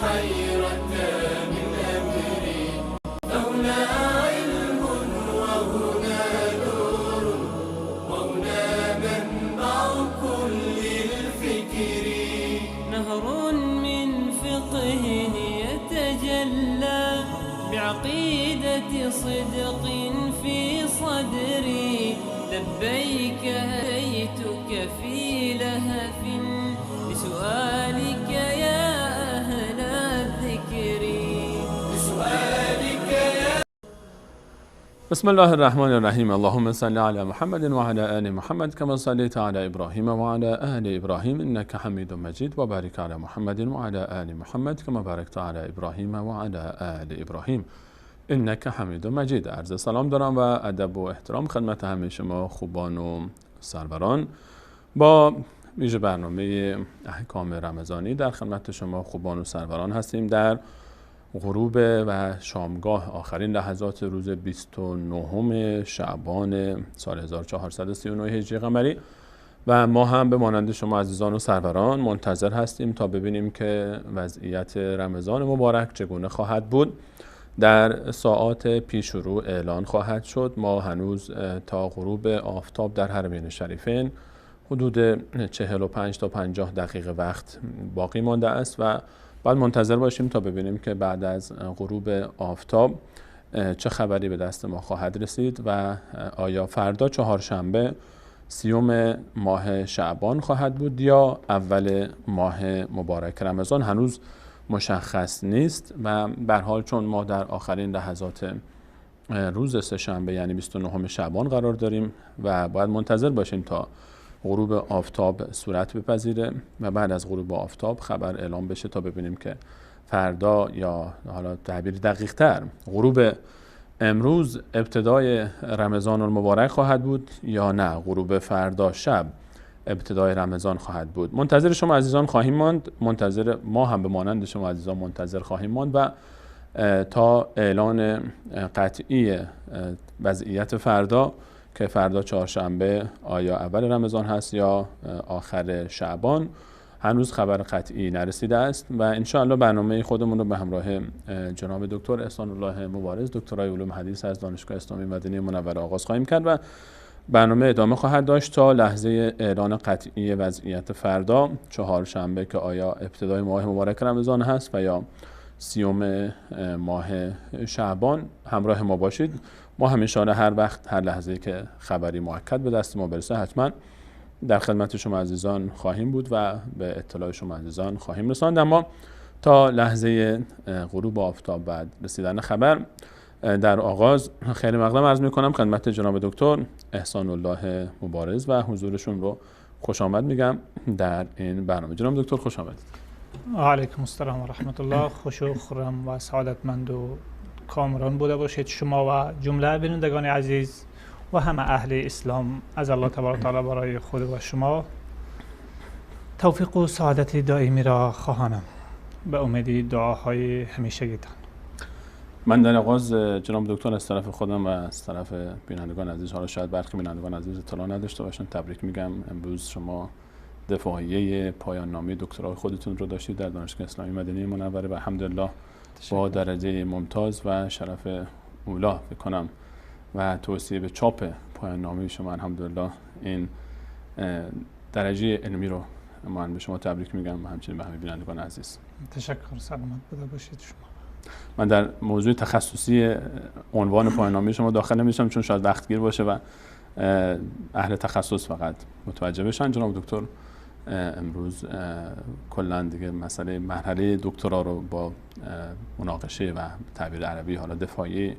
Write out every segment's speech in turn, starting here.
حيرة من أمري، فهنا علم وهنا نور وهنا منبع كل الفكر. نهر من فقه يتجلى بعقيدة صدق في صدري، لبيك أتيتك في لهف بسؤالك يا أهل الذكر. بسؤالك يا بسم الله الرحمن الرحیم. اللهم صل علی محمد وعلى آل محمد كما صليت على ابراهیم وعلى آل ابراهیم انك حمید مجید و بارک علی محمد وعلى آل محمد كما بارکت علی ابراهیم وعلى آل ابراهیم انك حمید مجید. عرض سلام دارم و ادب و احترام خدمت همه شما خوبان و سروران. با ویژه برنامه احکام رمضانی در خدمت شما خوبان و سروران هستیم در غروب و شامگاه آخرین لحظات روز 29 شعبان سال 1439 هجری قمری و ما هم به مانند شما عزیزان و سروران منتظر هستیم تا ببینیم که وضعیت رمضان مبارک چگونه خواهد بود. در ساعات پیش رو اعلان خواهد شد. ما هنوز تا غروب آفتاب در حرمین شریفین حدود 45 تا 50 دقیقه وقت باقی مانده است و باید منتظر باشیم تا ببینیم که بعد از غروب آفتاب چه خبری به دست ما خواهد رسید و آیا فردا چهارشنبه 30 ماه شعبان خواهد بود یا اول ماه مبارک رمضان هنوز مشخص نیست و به هر حال چون ما در آخرین لحظات روز سه‌شنبه یعنی 29 شعبان قرار داریم و باید منتظر باشیم تا غروب آفتاب صورت بپذیره و بعد از غروب آفتاب خبر اعلام بشه تا ببینیم که فردا یا حالا تعبیر دقیق تر غروب امروز ابتدای رمضان المبارک خواهد بود یا نه غروب فردا شب ابتدای رمضان خواهد بود. منتظر شما عزیزان خواهیم ماند، منتظر ما هم به مانند شما عزیزان منتظر خواهیم ماند و تا اعلان قطعی وضعیت فردا که فردا چهارشنبه آیا اول رمضان هست یا آخر شعبان هنوز خبر قطعی نرسیده است و انشاءالله برنامه خودمون رو به همراه جناب دکتر احسان الله مبارز دکترای علوم حدیث از دانشگاه اسلامی مدینه منوره آغاز خواهیم کرد و برنامه ادامه خواهد داشت تا لحظه اعلان قطعی وضعیت فردا چهارشنبه که آیا ابتدای ماه مبارک رمضان هست و یا 30 ماه شعبان. همراه ما باشید. ما همیشه هر وقت هر لحظه که خبری مؤکد به دست ما برسه حتما در خدمت شما عزیزان خواهیم بود و به اطلاع شما عزیزان خواهیم رساند. اما تا لحظه غروب آفتاب بعد رسیدن خبر در آغاز خیلی مقدم عرض میکنم خدمت جناب دکتر احسان الله مبارز و حضورشون رو خوش آمد میگم در این برنامه. جناب دکتر خوش آمدید. علیکم السلام و رحمت الله. خوش و خرم و سعادتمند و کامران بوده باشید شما و جمله بینندگان عزیز و همه اهل اسلام. از الله تبارک و تعالی برای خود و شما توفیق و سعادت دائمی را خواهانم به امید دعاهای همیشگیتان. من در آغاز جناب دکتر از طرف خودم و از طرف بینندگان عزیز، حالا شاید برخی بینندگان عزیز اطلاع نداشته باشن، تبریک میگم. امروز شما دفاعیه پایان نامه دکترای خودتون رو داشتید در دانشگاه اسلامی مدینه منوره و الحمدلله با درجه ممتاز و شرف اولا بکنم و توصیه به چاپ پایان نامه شما الحمدلله این درجه علمی رو من به شما تبریک میگم و همچنین به همه بینندگان عزیز. تشکر، سلامت بوده باشید شما. من در موضوع تخصصی عنوان پایان نامه شما داخل نمیشم چون شاید وقتگیر باشه و اهل تخصص فقط متوجه بشن. جناب دکتر امروز کلا دیگه مسئله مرحله دکترا رو با مناقشه و تعبیر عربی حالا دفاعی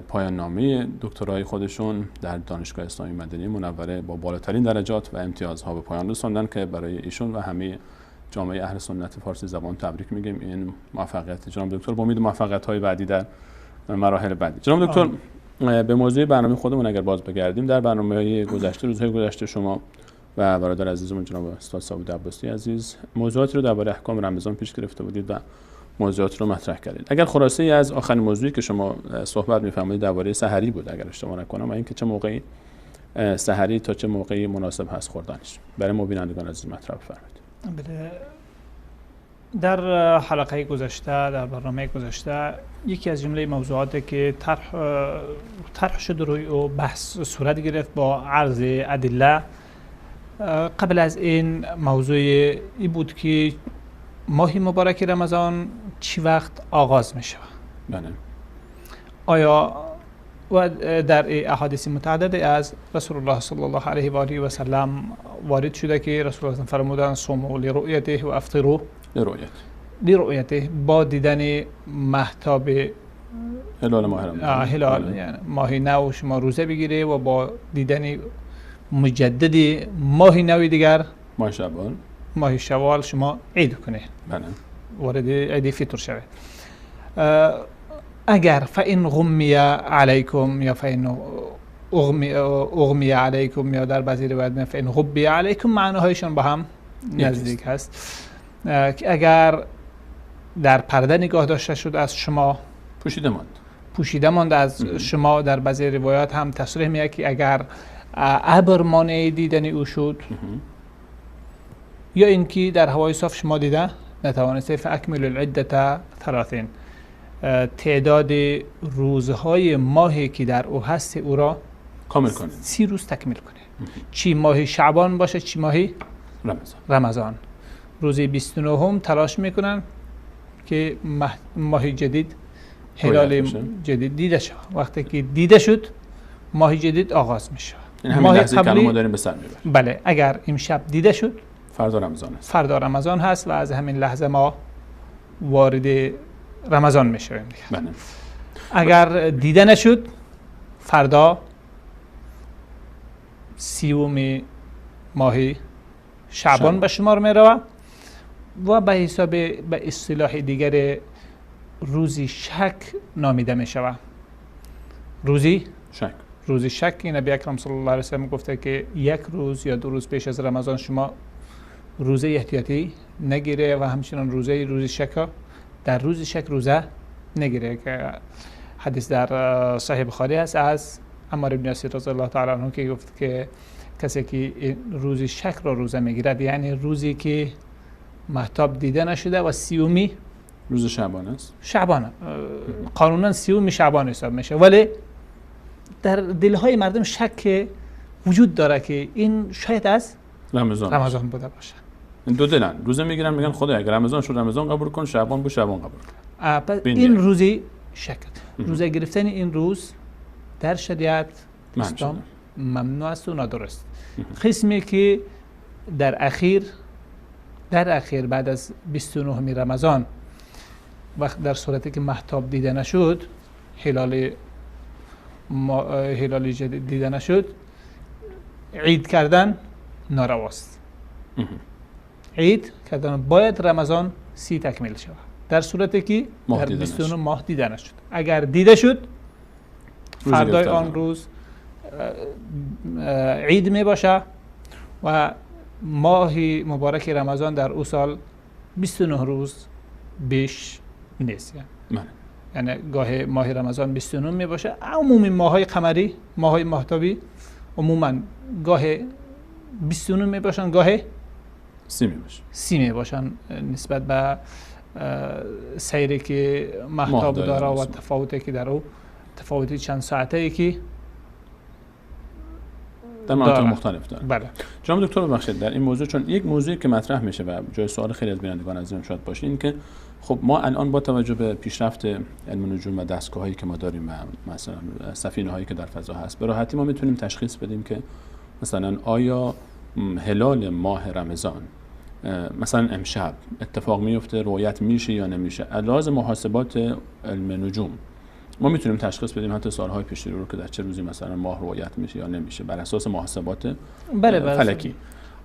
پایان نامه دکترای خودشون در دانشگاه اسلامی مدینه منوره با بالاترین درجات و امتیازها به پایان رسوندن که برای ایشون و همه جامعه اهل سنت فارسی زبان تبریک میگیم. این موفقیت جناب دکتر با امید موفقیت‌های بعدی در مراحل بعدی. جناب دکتر به موضوع برنامه خودمون اگر باز بگردیم، در برنامه‌های گذشته روزهای گذشته شما و برادر عزیزمون جناب استاد سعود عباسی عزیز موضوعاتی رو درباره احکام رمضان پیش گرفته بودید و موضوعات رو مطرح کردید. اگر خلاصه ای از آخرین موضوعی که شما صحبت می‌فرمایید درباره سحری بود اگر اشتباه نکنم و اینکه چه موقعی سحری تا چه موقعی مناسب هست خوردنش برای مبینندگان عزیز مطرح بفرمایید. بله، در حلقه گذشته، در برنامه گذشته، یکی از جمله موضوعاتی که طرح شد روی او بحث صورت گرفت با عرض ادله. قبل از این موضوع ای بود که ماه مبارک رمضان چی وقت آغاز می شود؟ بله. آیا و در احادیث متعدد از رسول الله صلی الله علیه و آله و سلم وارد شده که رسول الله فرمودند صوموا لرؤیته و افطروا لرؤیته، با دیدن مهتاب هلال ماه رمضان، هلال یعنی ماه نو شما روزه بگیره و با دیدن مجدد ماه نو دیگر ماه شوال شما عید کنه. بله. وارد عید فطر شوه. اگر فإن غمی علیکم یا فإن اغمی علیکم یا در بعضی روایات می فإن غبی علیکم، معناهایشان با هم نزدیک هست. که اگر در پرده نگاه داشته شد از شما، پوشیده ماند از شما، در بعضی روایات هم تصریح میگه که اگر ابر مانع دیدن او شد یا اینکه در هوای صاف شما دیده نتوانسته، فاکملوا العدة 30، تعداد روزهای ماهی که در او هست او را کامل کنید، 30 روز تکمیل کنه. چی ماه شعبان باشه چی ماه رمضان. روز 29 تلاش میکنن که ماه جدید، هلال جدید دیده شد. وقتی که دیده شد ماه جدید آغاز میشه. این همین لحظه که ما داریم به سر میبریم. بله، اگر امشب دیده شد فردا رمضان هست و از همین لحظه ما وارد رمضان میشویم دیگه. بله. اگر دیده نشد فردا 30 ماه شعبان به شمار میرود و به حساب به اصطلاح دیگر روزی شک نامیده می شود. روزی شک نبی اکرم صلی الله علیه و سلم گفته که 1 روز یا 2 روز پیش از رمضان شما روزه احتیاطی نگیره و همچنان روزی شک در روز شک روزه نگیره، که حدیث در صحیح بخاری هست از عمار بن یاسر رضی الله تعالی عنه که گفت که کسی که روزی شک را روزه میگیرد، یعنی روزی که مهتاب دیده نشده و 30 روز شعبان است. قانونا 30 شعبان حساب میشه، ولی در دلهای مردم شک وجود داره که این شاید از رمضان بوده باشه. دو دلن روزه میگیرن میگن خدا اگر رمضان شد رمضان قبول کن، شعبان بود شعبان قبول کن. این روزی شک، روزه گرفتن این روز در شریعت اسلام ممنوع است و نادرست. قسمی که در اخیر بعد از 29 رمضان وقت در صورتی که مهتاب دیده نشد، هلال جدید دیده نشد، عید کردن نارواست. عید کردن باید رمضان 30 تکمیل شود، در صورتی که در 29 ماه دیده نشد. اگر دیده شد فردای آن روز عید می باشه و ماه مبارک رمضان در او سال 29 روز بیش نیست. یعنی گاه ماه رمضان 29 می باشه. عمومی ماهای قمری، ماهای ماهتابی عموما گاه 29 می باشن، گاه 30 می باشن نسبت به سیری که مهتاب داره و تفاوتی که در او، تفاوتی چند ساعته ای که در مناطق مختلف داره. بله. جناب دکتر ببخشید در این موضوع، چون یک موضوعی که مطرح میشه و جای سوال خیلی از بینندگان عزیزم شاید باشه، این که خب ما الان با توجه به پیشرفت علم نجوم و دستگاهایی که ما داریم و مثلا سفینه هایی که در فضا هست، به راحتی ما میتونیم تشخیص بدیم که مثلا آیا هلال ماه رمضان مثلا امشب اتفاق میفته، رؤیت میشه یا نمیشه. علاوه محاسبات علم نجوم ما میتونیم تشخیص بدیم حتی سالهای پیش رو که در چه روزی مثلا ماه رؤیت میشه یا نمیشه بر اساس محاسبات فلکی.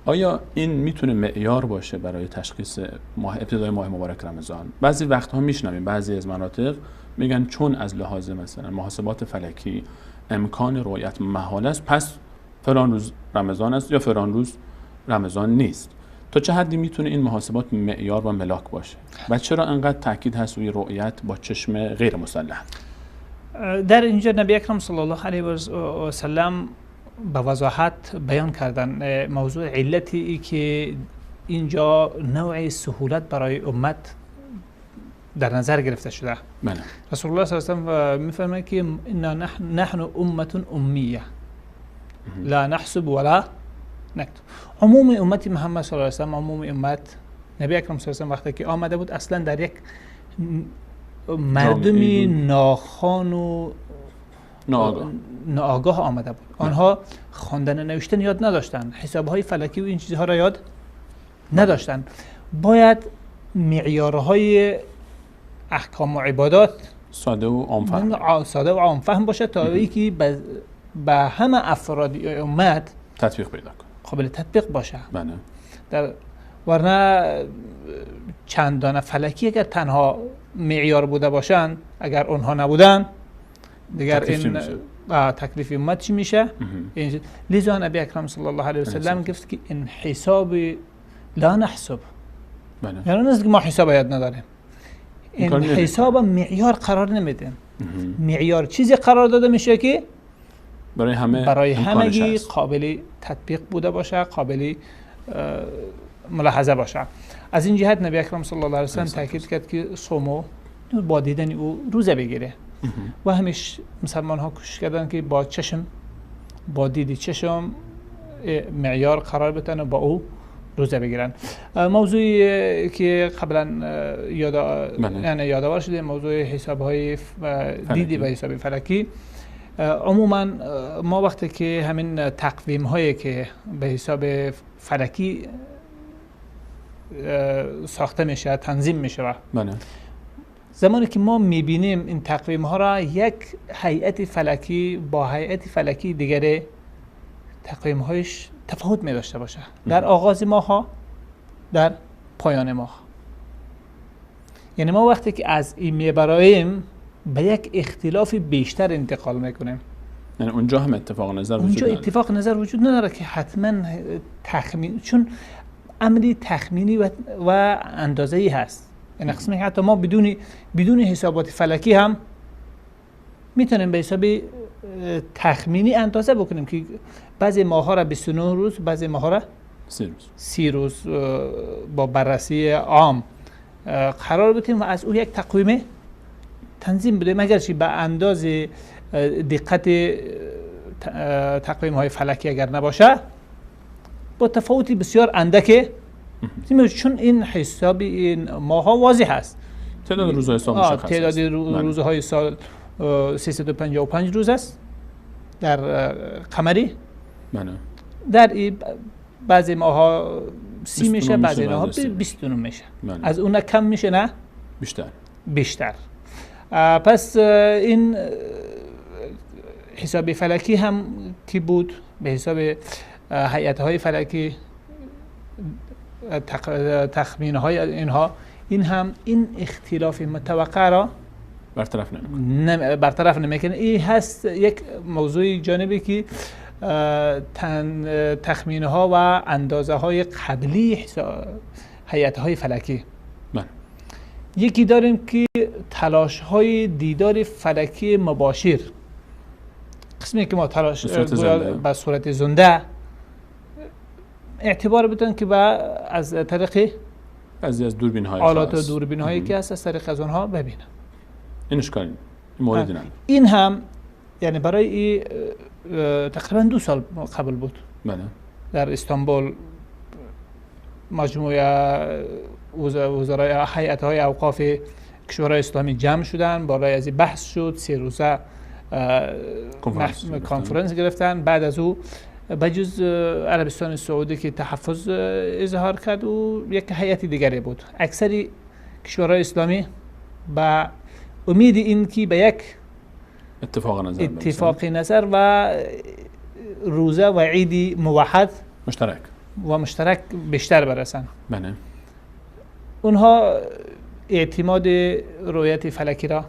آیا این میتونه معیار باشه برای تشخیص ابتدای ماه مبارک رمضان؟ بعضی وقتها میشنویم بعضی از مناطق میگن چون از لحاظ مثلا محاسبات فلکی امکان رؤیت محال است، پس فلان روز رمضان است یا فلان روز رمضان نیست. تا چه حدی میتونه این محاسبات معیار و ملاک باشه و چرا انقدر تاکید هست روی رؤیت با چشم غیر مسلح؟ در اینجا نبی اکرم صلی الله علیه و سلم به وضاحت بیان کردن موضوع علتی ای که اینجا نوع سهولت برای امت در نظر گرفته شده. بله. رسول الله صلی الله علیه و آله میفرماید که انا نحن امه امیه لا نحسب ولا نكتب. عموم امت محمد صلی الله علیه و آله، عموم امت نبی اکرم صلی الله علیه و آله وقتی که آمده بود اصلا در یک مردمی ناخوان و ناآگاه آمده بود. آنها خواندن و نوشتن یاد نداشتند، حسابهای فلکی و این چیزها را یاد نداشتند. باید معیارهای احکام و عبادات ساده و عام فهم باشه تا اینکه به همه افراد امت تطبیق پیدا کنه، قابل تطبیق باشه. بله. در ورنه چند دانه فلکی اگر تنها معیار بوده باشند، اگر اونها نبودن دیگر این تکلیف امت چی میشه؟ لذا نبی اکرم صلی الله علیه و سلم گفت که این حساب لا نحسب، یعنی نیست که ما حساب یاد نداریم، این حساب معیار قرار نمیدیم. معیار چیزی قرار داده میشه که برای همگی قابل تطبیق بوده باشه، قابل ملاحظه باشه. از این جهت نبی اکرم صلی الله علیه و سلم تاکید کرد که صوم با دیدن او روزه بگیره و همیشه مسلمان ها کوشش کردن که با چشم، با دید چشم معیار قرار بدن و با او روزه بگیرن. موضوعی که قبلا یعنی یادآور شده، موضوع حساب‌های دیدی و حساب فلکی. عموما ما وقتی که همین تقویم هایی که به حساب فلکی ساخته میشه، تنظیم میشه، زمانی که ما میبینیم این تقویم ها را یک هیئت فلکی با هیئت فلکی دیگری تقویم هایش تفاوت می داشته باشه، در آغاز ماه ها، در پایان ماه. یعنی ما وقتی که از این میبراییم به یک اختلاف بیشتر انتقال میکنیم. یعنی اونجا هم اتفاق نظر وجود نداره. اونجا اتفاق نظر وجود نداره که حتما تخمین، چون عملی تخمینی و اندازه‌ای هست. این قسمی که حتی ما بدون حسابات فلکی هم میتونیم به حساب تخمینی اندازه بکنیم که بعضی ماها را 29 روز، بعضی ماها را 30 روز با بررسی عام قرار بدیم و از او یک تقویم تنظیم بدیم. اگرچه به اندازه دقت تقویم های فلکی اگر نباشه، با تفاوتی بسیار اندک، چون این حساب این ماها واضح است. تعداد روزهای سال مشخص است. تعداد روزهای سال 355 روز است در قمری. در بعضی ماها 30 میشه، بعضی ماها 29 میشه. از اون کم میشه نه؟ بیشتر. پس این حساب فلکی هم کی بود؟ به حساب هیئت‌های فلکی، تخمین‌های اینها، این هم این اختلاف متوقع را برطرف نمیکنه. این هست یک موضوع جانبی که تخمین‌ها و اندازه‌های قبلی هیئت‌های فلکی. یکی داریم که تلاش‌های دیدار فلکی مباشر، قسمی که ما تلاش به صورت زنده اعتبار بدن که از طریق بعضی از دوربین‌های آلات و دوربین‌هایی که هست از طریق از اونها ببینن. این اشکالی موردی نداره. این هم یعنی برای تقریبا 2 سال قبل بود. در استانبول مجموعه وزرای هیئت‌های اوقاف کشورهای اسلامی جمع شدن، بالای از بحث شد، 3 روزه کنفرانس گرفتن. بعد از او بجز عربستان سعودی که تحفظ اظهار کرد و یک هیئت دیگری بود، اکثر کشورهای اسلامی با امید این که به یک اتفاق نظر و روزه و عیدی موحد مشترک بیشتر برسن. اونها اعتماد رؤیت فلکی را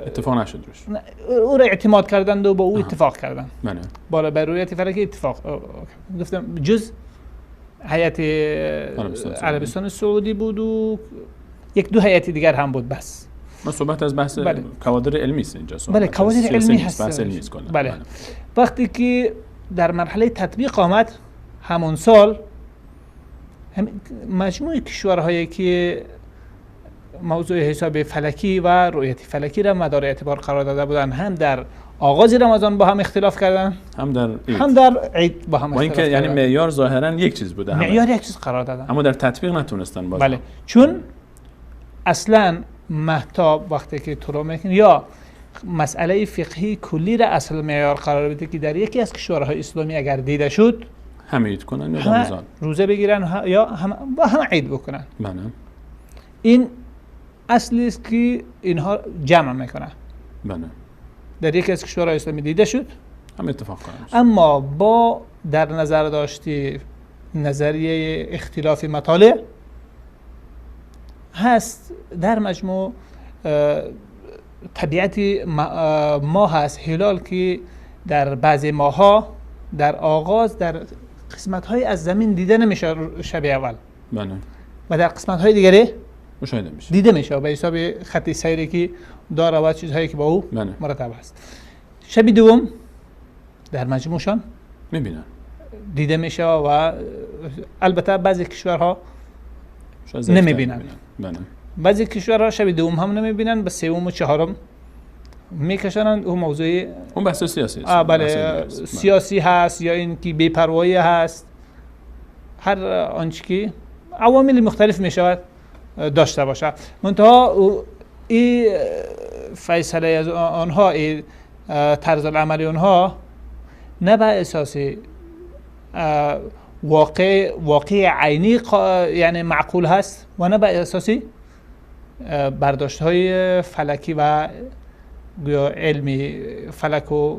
اتفاق نشد روش، او را اعتماد کردند و با او اتفاق کردند. بالا بر رؤیت فلکی اتفاق گفتم جز هیئت عربستان سعودی بود و 1-2 هیئت دیگر هم بود. بس ما صحبت از بحث کوادر علمی است اینجا. کوادر علمی هست. بحث علمی است. وقتی که در مرحله تطبیق آمد، همون سال مجموع کشورهایی که موضوع حساب فلکی و رؤیت فلکی را مدار اعتبار قرار داده بودند، هم در آغاز رمضان با هم اختلاف کردن، هم در عید با هم اختلاف کردن. یعنی معیار ظاهرا یک چیز بوده، معیار یک چیز قرار دادن، اما در تطبیق نتونستن باز. بله، چون اصلا مهتاب وقتی که طلوع میکنه یا مسئله فقهی کلی را اصل معیار قرار بده که در یکی از کشورهای اسلامی اگر دیده شد همه عید کنن یا همه رمضان، روزه بگیرن یا هم عید بکنن. بله. این اصلی است که اینها جمع میکنن. بله. در یکی از کشورهای اسلامی دیده شد، هم اتفاق کنن. اما با در نظر داشتی نظریه اختلاف مطالع هست، در مجموع طبیعت ماه هست هلال که در بعضی ماها در آغاز در قسمت‌های از زمین دیده نمیشه شب اول، بله، و در قسمت‌های دیگری مشاهده میشه، دیده میشه به حساب خط سیری که داره و چیزهایی که با او بله. مرتب است. شب دوم در مجموعشان میبینن دیده میشه و البته بعضی کشورها نمیبینن. بله. بعضی کشورها شب دوم هم نمیبینن، به سوم و چهارم میکشنن. اون موضوع اون بحث سیاسی است. بله، سیاسی هست یا این که بی‌پروایی هست، هر آنچه که عوامل مختلف میشود داشته باشه. منتها این فیصله از آنها، این طرز العمل آنها نه به اساس واقع عینی یعنی معقول هست و نه به اساس برداشت های فلکی و علمی فلک و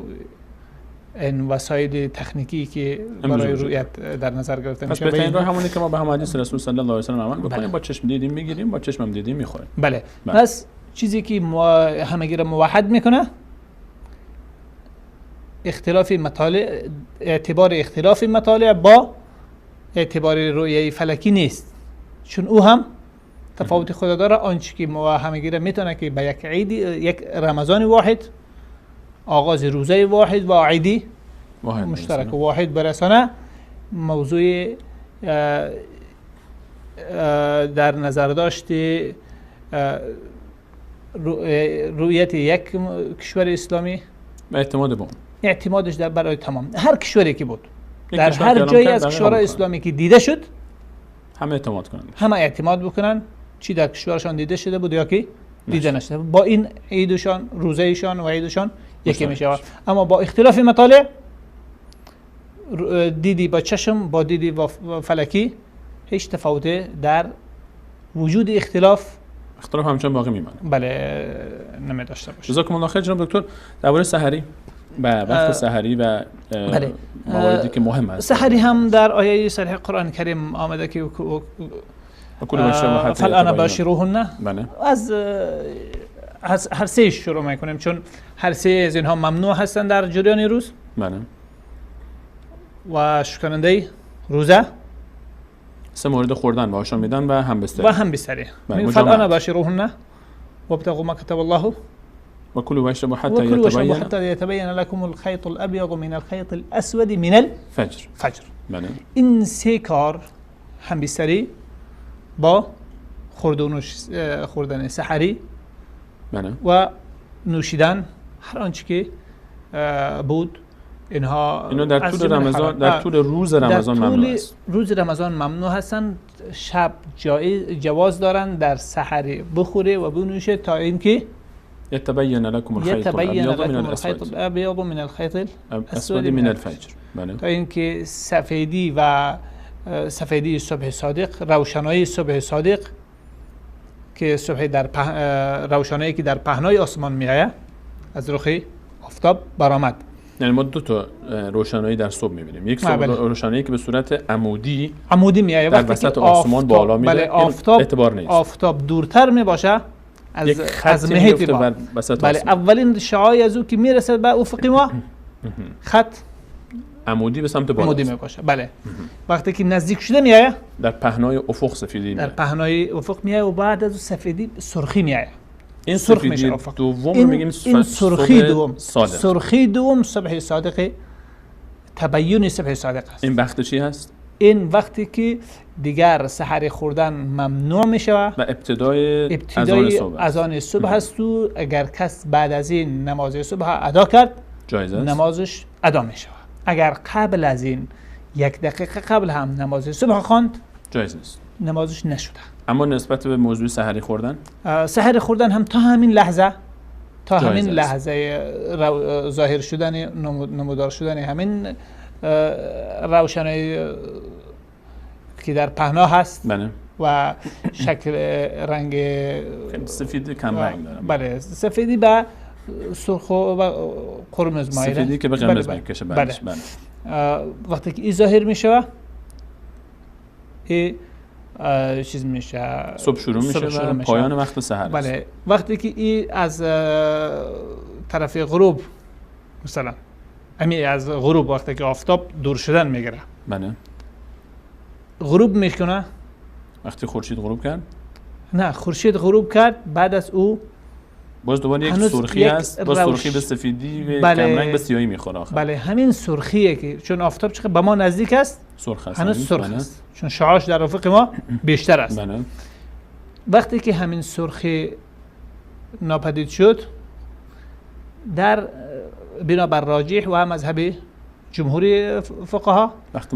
این وسایل تکنیکی که برای رؤیت در نظر گرفته میشه. پس بهترین راه همونی که ما به هم حدیث رسول صلی الله علیه و سلم عمل بکنیم، با چشم دیدیم میگیریم، با چشمم دیدیم میخوریم. بله. پس چیزی که همگی را موحد میکنه اختلاف مطالع، اعتبار اختلاف مطالع با اعتبار رؤیه فلکی نیست، چون او هم تفاوت خود داره. آنچه که همگی را میتونه که به یک عید، یک رمضان واحد، آغاز روزه واحد و عیدی مشترک واحد برسانه، موضوع در نظر داشتی رؤیت یک کشور اسلامی و اعتماد به اون، اعتمادش در برای تمام هر کشوری که بود، در هر جایی از کشورهای اسلامی که دیده شد همه اعتماد کنن، همه اعتماد بکنن، چی در کشورشان دیده شده بود یا که دیده نشده. با این عیدشان، روزهشان و عیدشان یکی میشه. اما با اختلاف مطالع، دیدی با چشم با دیدی با فلکی هیچ تفاوتی در وجود اختلاف همچنان باقی میمونه. بله، نمی داشته باشه. جزاکم الله خیر جناب دکتر. درباره سحری و وقت سحری و بله. مواردی که مهم است، سحری هم در آیه صریح قرآن کریم آمده که فالآن باشروهن. بله. از هر سه شروع میکنیم، چون هر سه از اینها ممنوع هستند در جریان روز. بله. و شکننده روزه، سه مورد خوردن و آشام میدن و هم بستری. فالآن باشروهن وابتغوا ما كتب الله وكلوا واشربوا حتى يتبين لكم الخيط الابيض من الخيط الاسود من الفجر. بله. این سه کار، هم بستری با خوردن سحری، بله، و نوشیدن هر آنچه که بود، اینها در طول رمضان، در طول روز رمضان ممنوع است. روز رمضان ممنوع هستند. شب جواز دارند در سحری بخوره و بنوشه تا اینکه يتبين لكم الخيط الابيض من الخيط الاسود من الفجر. بله. تا اینکه سفیدی و سفیدی صبح صادق، روشنایی صبح صادق که صبح در روشنایی که در پهنای آسمان میآید از رخ آفتاب برآمد. یعنی ما دو تا روشنایی در صبح می‌بینیم. یک روشنایی که به صورت عمودی میآید در وسط آسمان بالا میره. بله، اعتبار نیست. آفتاب دورتر میباشه از محیط ما. بله، اولین شعاع از او که میرسه به افق ما خط عمودی به سمت بالا میباشه. بله. وقتی که نزدیک شده میآید در پهنای افق سفیدی، در پهنای افق میآید و بعد از سفیدی سرخی میآید. این سرخی دوم رو میگیم سرخی دوم صبح صادق، تبیین صبح صادق است. این وقت چی هست؟ این وقتی که دیگر سحری خوردن ممنوع می شود و ابتدای اذان صبح هست و اگر کس بعد از این نماز صبح ادا کرد جایز است؟ نمازش ادا می شود. اگر قبل از این 1 دقیقه قبل هم نماز صبح خواند جایز است. نمازش نشده. اما نسبت به موضوع سحری خوردن، سحری خوردن هم تا همین لحظه جایز ظاهر شدن نمودار شدن همین روشنایی که در پهنا هست بله، و شکل رنگ سفید کم رنگ داره. بله، سفیدی به سرخ و قرمز مایل، سفیدی که به قرمز میکشه. بله. وقتی که این ظاهر میشه این چیز میشه، صبح شروع میشه و پایان وقت سحر است. بله. وقتی که این از طرف غروب مثلا از غروب وقتی که آفتاب دور شدن میگیره، بله، غروب میکنه. وقتی خورشید غروب کرد؟ نه، خورشید غروب کرد، بعد از او باز دوباره یک سرخی هست، باز سرخی به سفیدی و بله. کم رنگ به سیاهی میخوره آخر. بله، همین سرخیه که چون آفتاب چقدر به ما نزدیک است سرخ است، هنوز سرخ است، چون شعاعش در افق ما بیشتر است. بله. وقتی که همین سرخی ناپدید شد، در بنابر راجح و مذهب جمهوری فقها وقتی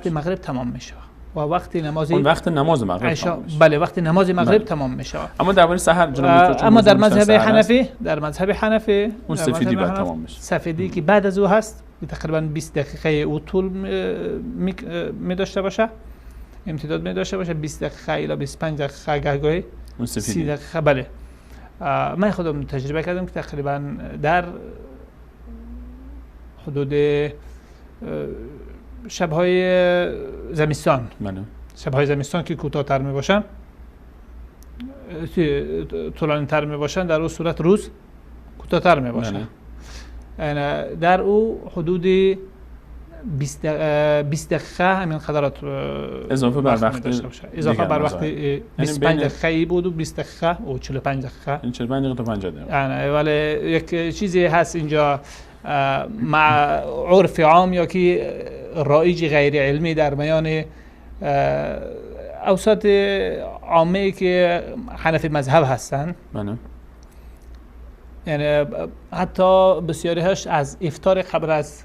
مغرب تمام میشه و وقتی نماز نماز مغرب تمام میشه. بله، وقتی نماز مغرب تمام میشه. اما درباره سحر اما در مذهب حنفی اون سفیدی بعد تمام میشه. سفیدی که بعد از او هست تقریبا 20 دقیقه او طول می داشته باشه، امتداد می داشته باشه، 20 دقیقه الی 25 دقیقه گاهی اون سفیدی 30 دقیقه. بله، من خودم تجربه کردم که تقریبا در حدود شب‌های زمستان، شب‌های زمستان که کوتاه‌تر میباشن، طولانی‌تر میباشن، در اون صورت روز کوتاه‌تر میباشن. یعنی در او حدود 20 دقیقه همین خدرات اضافه بر وقت 25 دقیقه بود و 20 دقیقه و 45 دقیقه، این 45 دقیقه تا 50 دقیقه. یعنی ولی یک چیزی هست اینجا مع عرف عام یا که رایج غیر علمی در میان اوساط عامه که حنفی مذهب هستن، یعنی حتی بسیاری‌هاش از افطار قبل از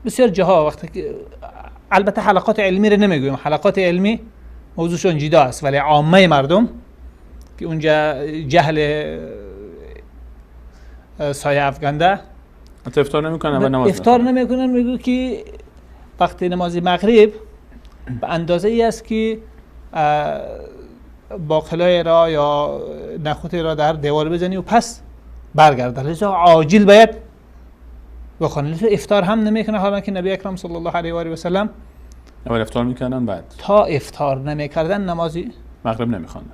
بسیار جاها، وقتی که البته حلقات علمی رو نمیگویم، حلقات علمی موضوعشون جدا است، ولی عامه مردم که اونجا جهل سایه افکنده حتی افطار نمیکنن و نماز افطار نمیکنن. میگو که وقتی نماز مغرب به اندازه ای است که باقلای را یا نخوت را در دیوار بزنی و پس برگرده، لذا عاجل باید بخونه. لذا افطار هم نمیکنه، حالا که نبی اکرم صلی الله علیه و آله و سلم اول افطار میکردن، بعد تا افطار نمیکردن نمازی مغرب نمیخواندن.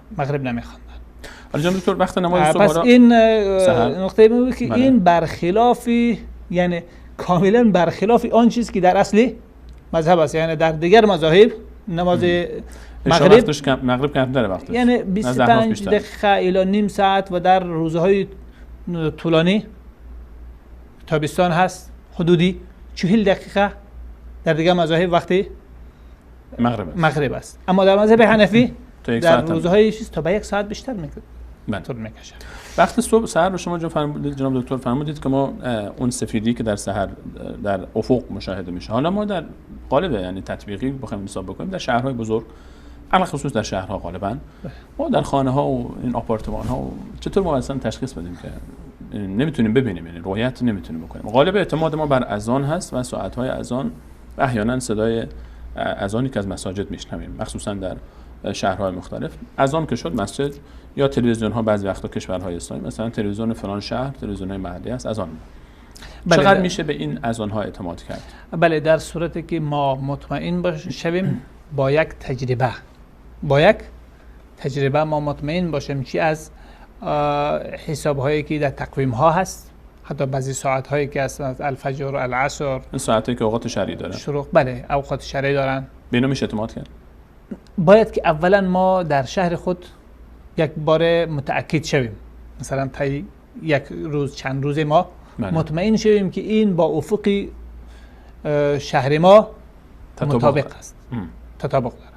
حالا جناب دکتر وقت نماز صبح پس این نقطه میگه که این برخلاف، یعنی کاملا برخلاف آن چیز که در اصل مذهب است. یعنی در دیگر مذاهب نماز مغرب کمتره وقتش، یعنی 25 دقیقه الی نیم ساعت و در روزهای طولانی تابستان هست حدودی 40 دقیقه در دیگر مذاهب وقتی مغرب است. اما در مذهب حنفی در روزهای چیز تا به 1 ساعت بیشتر طول میکشه. وقت صبح سحر رو شما جناب دکتر فرمودید که ما اون سفیدی که در سحر در افق مشاهده میشه، حالا ما در قالب یعنی تطبیقی بخوایم حساب بکنیم در شهرهای بزرگ، علاوه خصوص در شهرها غالبا ما در خانه ها و این آپارتمان ها چطور ما اصلا تشخیص بدیم که نمیتونیم ببینیم، یعنی رؤیت نمیتونیم بکنیم؟ غالب اعتماد ما بر اذان هست و ساعت‌های اذان و احیانا صدای اذانی که از مساجد میشنویم، مخصوصا در شهرهای مختلف. اذان که شد مسجد یا تلویزیون ها بعضی وقتا کشورهای اسلامی مثلا تلویزیون فلان شهر، تلویزیون محلی است اذان. چقدر میشه به این اذان ها اعتماد کرد؟ بله، در صورتی که ما مطمئن شویم با یک تجربه ما مطمئن باشیم چی از حساب هایی که در تقویم ها هست، حتی بعضی ساعت هایی که از الفجر و العصر، این ساعتی که اوقات شرعی دارن، بله اوقات شرعی دارن، به اینا میشه اعتماد کرد؟ باید که اولا ما در شهر خود یک بار متأکد شویم، مثلا تا یک روز چند روز ما مطمئن شویم که این با افق شهر ما مطابق است. تطابق داره.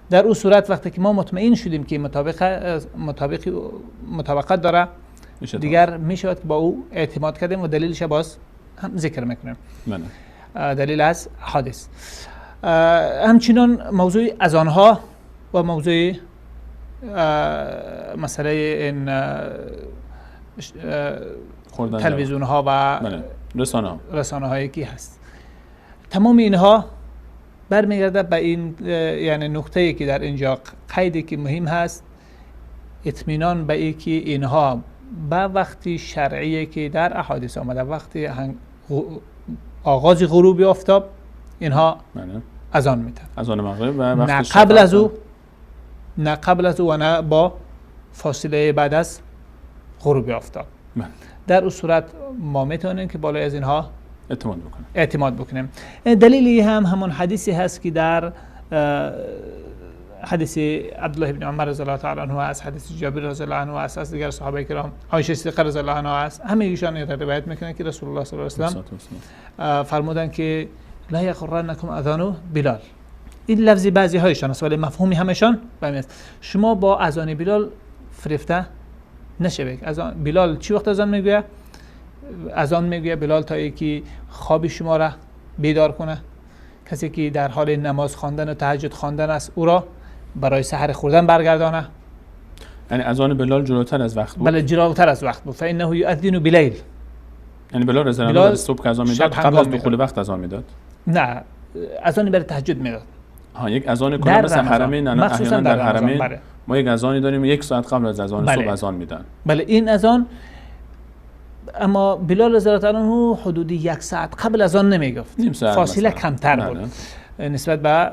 در اون صورت وقتی که ما مطمئن شدیم که مطابقت داره دیگر میشود که با او اعتماد کردیم و دلیلش باز هم ذکر میکنیم. دلیل از حادث. همچنین موضوع اذانها و موضوع مسئله این تلویزیون ها و رسانه هایی که هست، تمام اینها برمیگرده به این یعنی نکته‌ای که در اینجا قیدی که مهم هست، اطمینان به این که اینها به وقتی شرعی که در احادیث آمده، وقتی آغاز غروب آفتاب اینها اذان میدن، اذان مغرب و وقتی نه قبل از او و نه با فاصله بعد از غروب آفتاب. در اون صورت ما میتونیم که بالای از اینها اعتماد بکنیم. دلیلی همون حدیثی هست که در حدیث عبدالله بن عمر رضی الله تعالی عنه است، حدیث جابر رضی الله عنه است، از دیگر صحابه کرام، عایشه صدیقه رضی الله عنها است، همه ایشان روایت میکنن که رسول الله صلی الله علیه و سلم فرمودن که لا یغرنکم اذان بلال. این لفظی بعضی هایشان است ولی مفهومی همشان همین است. شما با اذان بلال فریفته نشوید. اذان بلال چی وقت اذان میگوید؟ اذان میگوید بلال تا اینکه خواب شما را بیدار کنه. کسی که در حال نماز خواندن و تهجد خواندن است او را برای سحر خوردن برگردانه. یعنی اذان بلال جلوتر از وقت بود؟ بله جلوتر از وقت بود. فانه یؤذن بلیل. یعنی بلال رضی الله عنه صبح اذان میداد قبل از دخول وقت اذان میداد؟ نه، اذان برای تهجد میداد. یک اذان کنه مثل حرمین، احیانا در حرمین ما یک اذانی داریم 1 ساعت قبل از اذان صبح اذان میدن. بله این اذان، اما بلال رضی الله عنه حدود 1 ساعت قبل از آن نمیگفت، فاصله کمتر بود نسبت به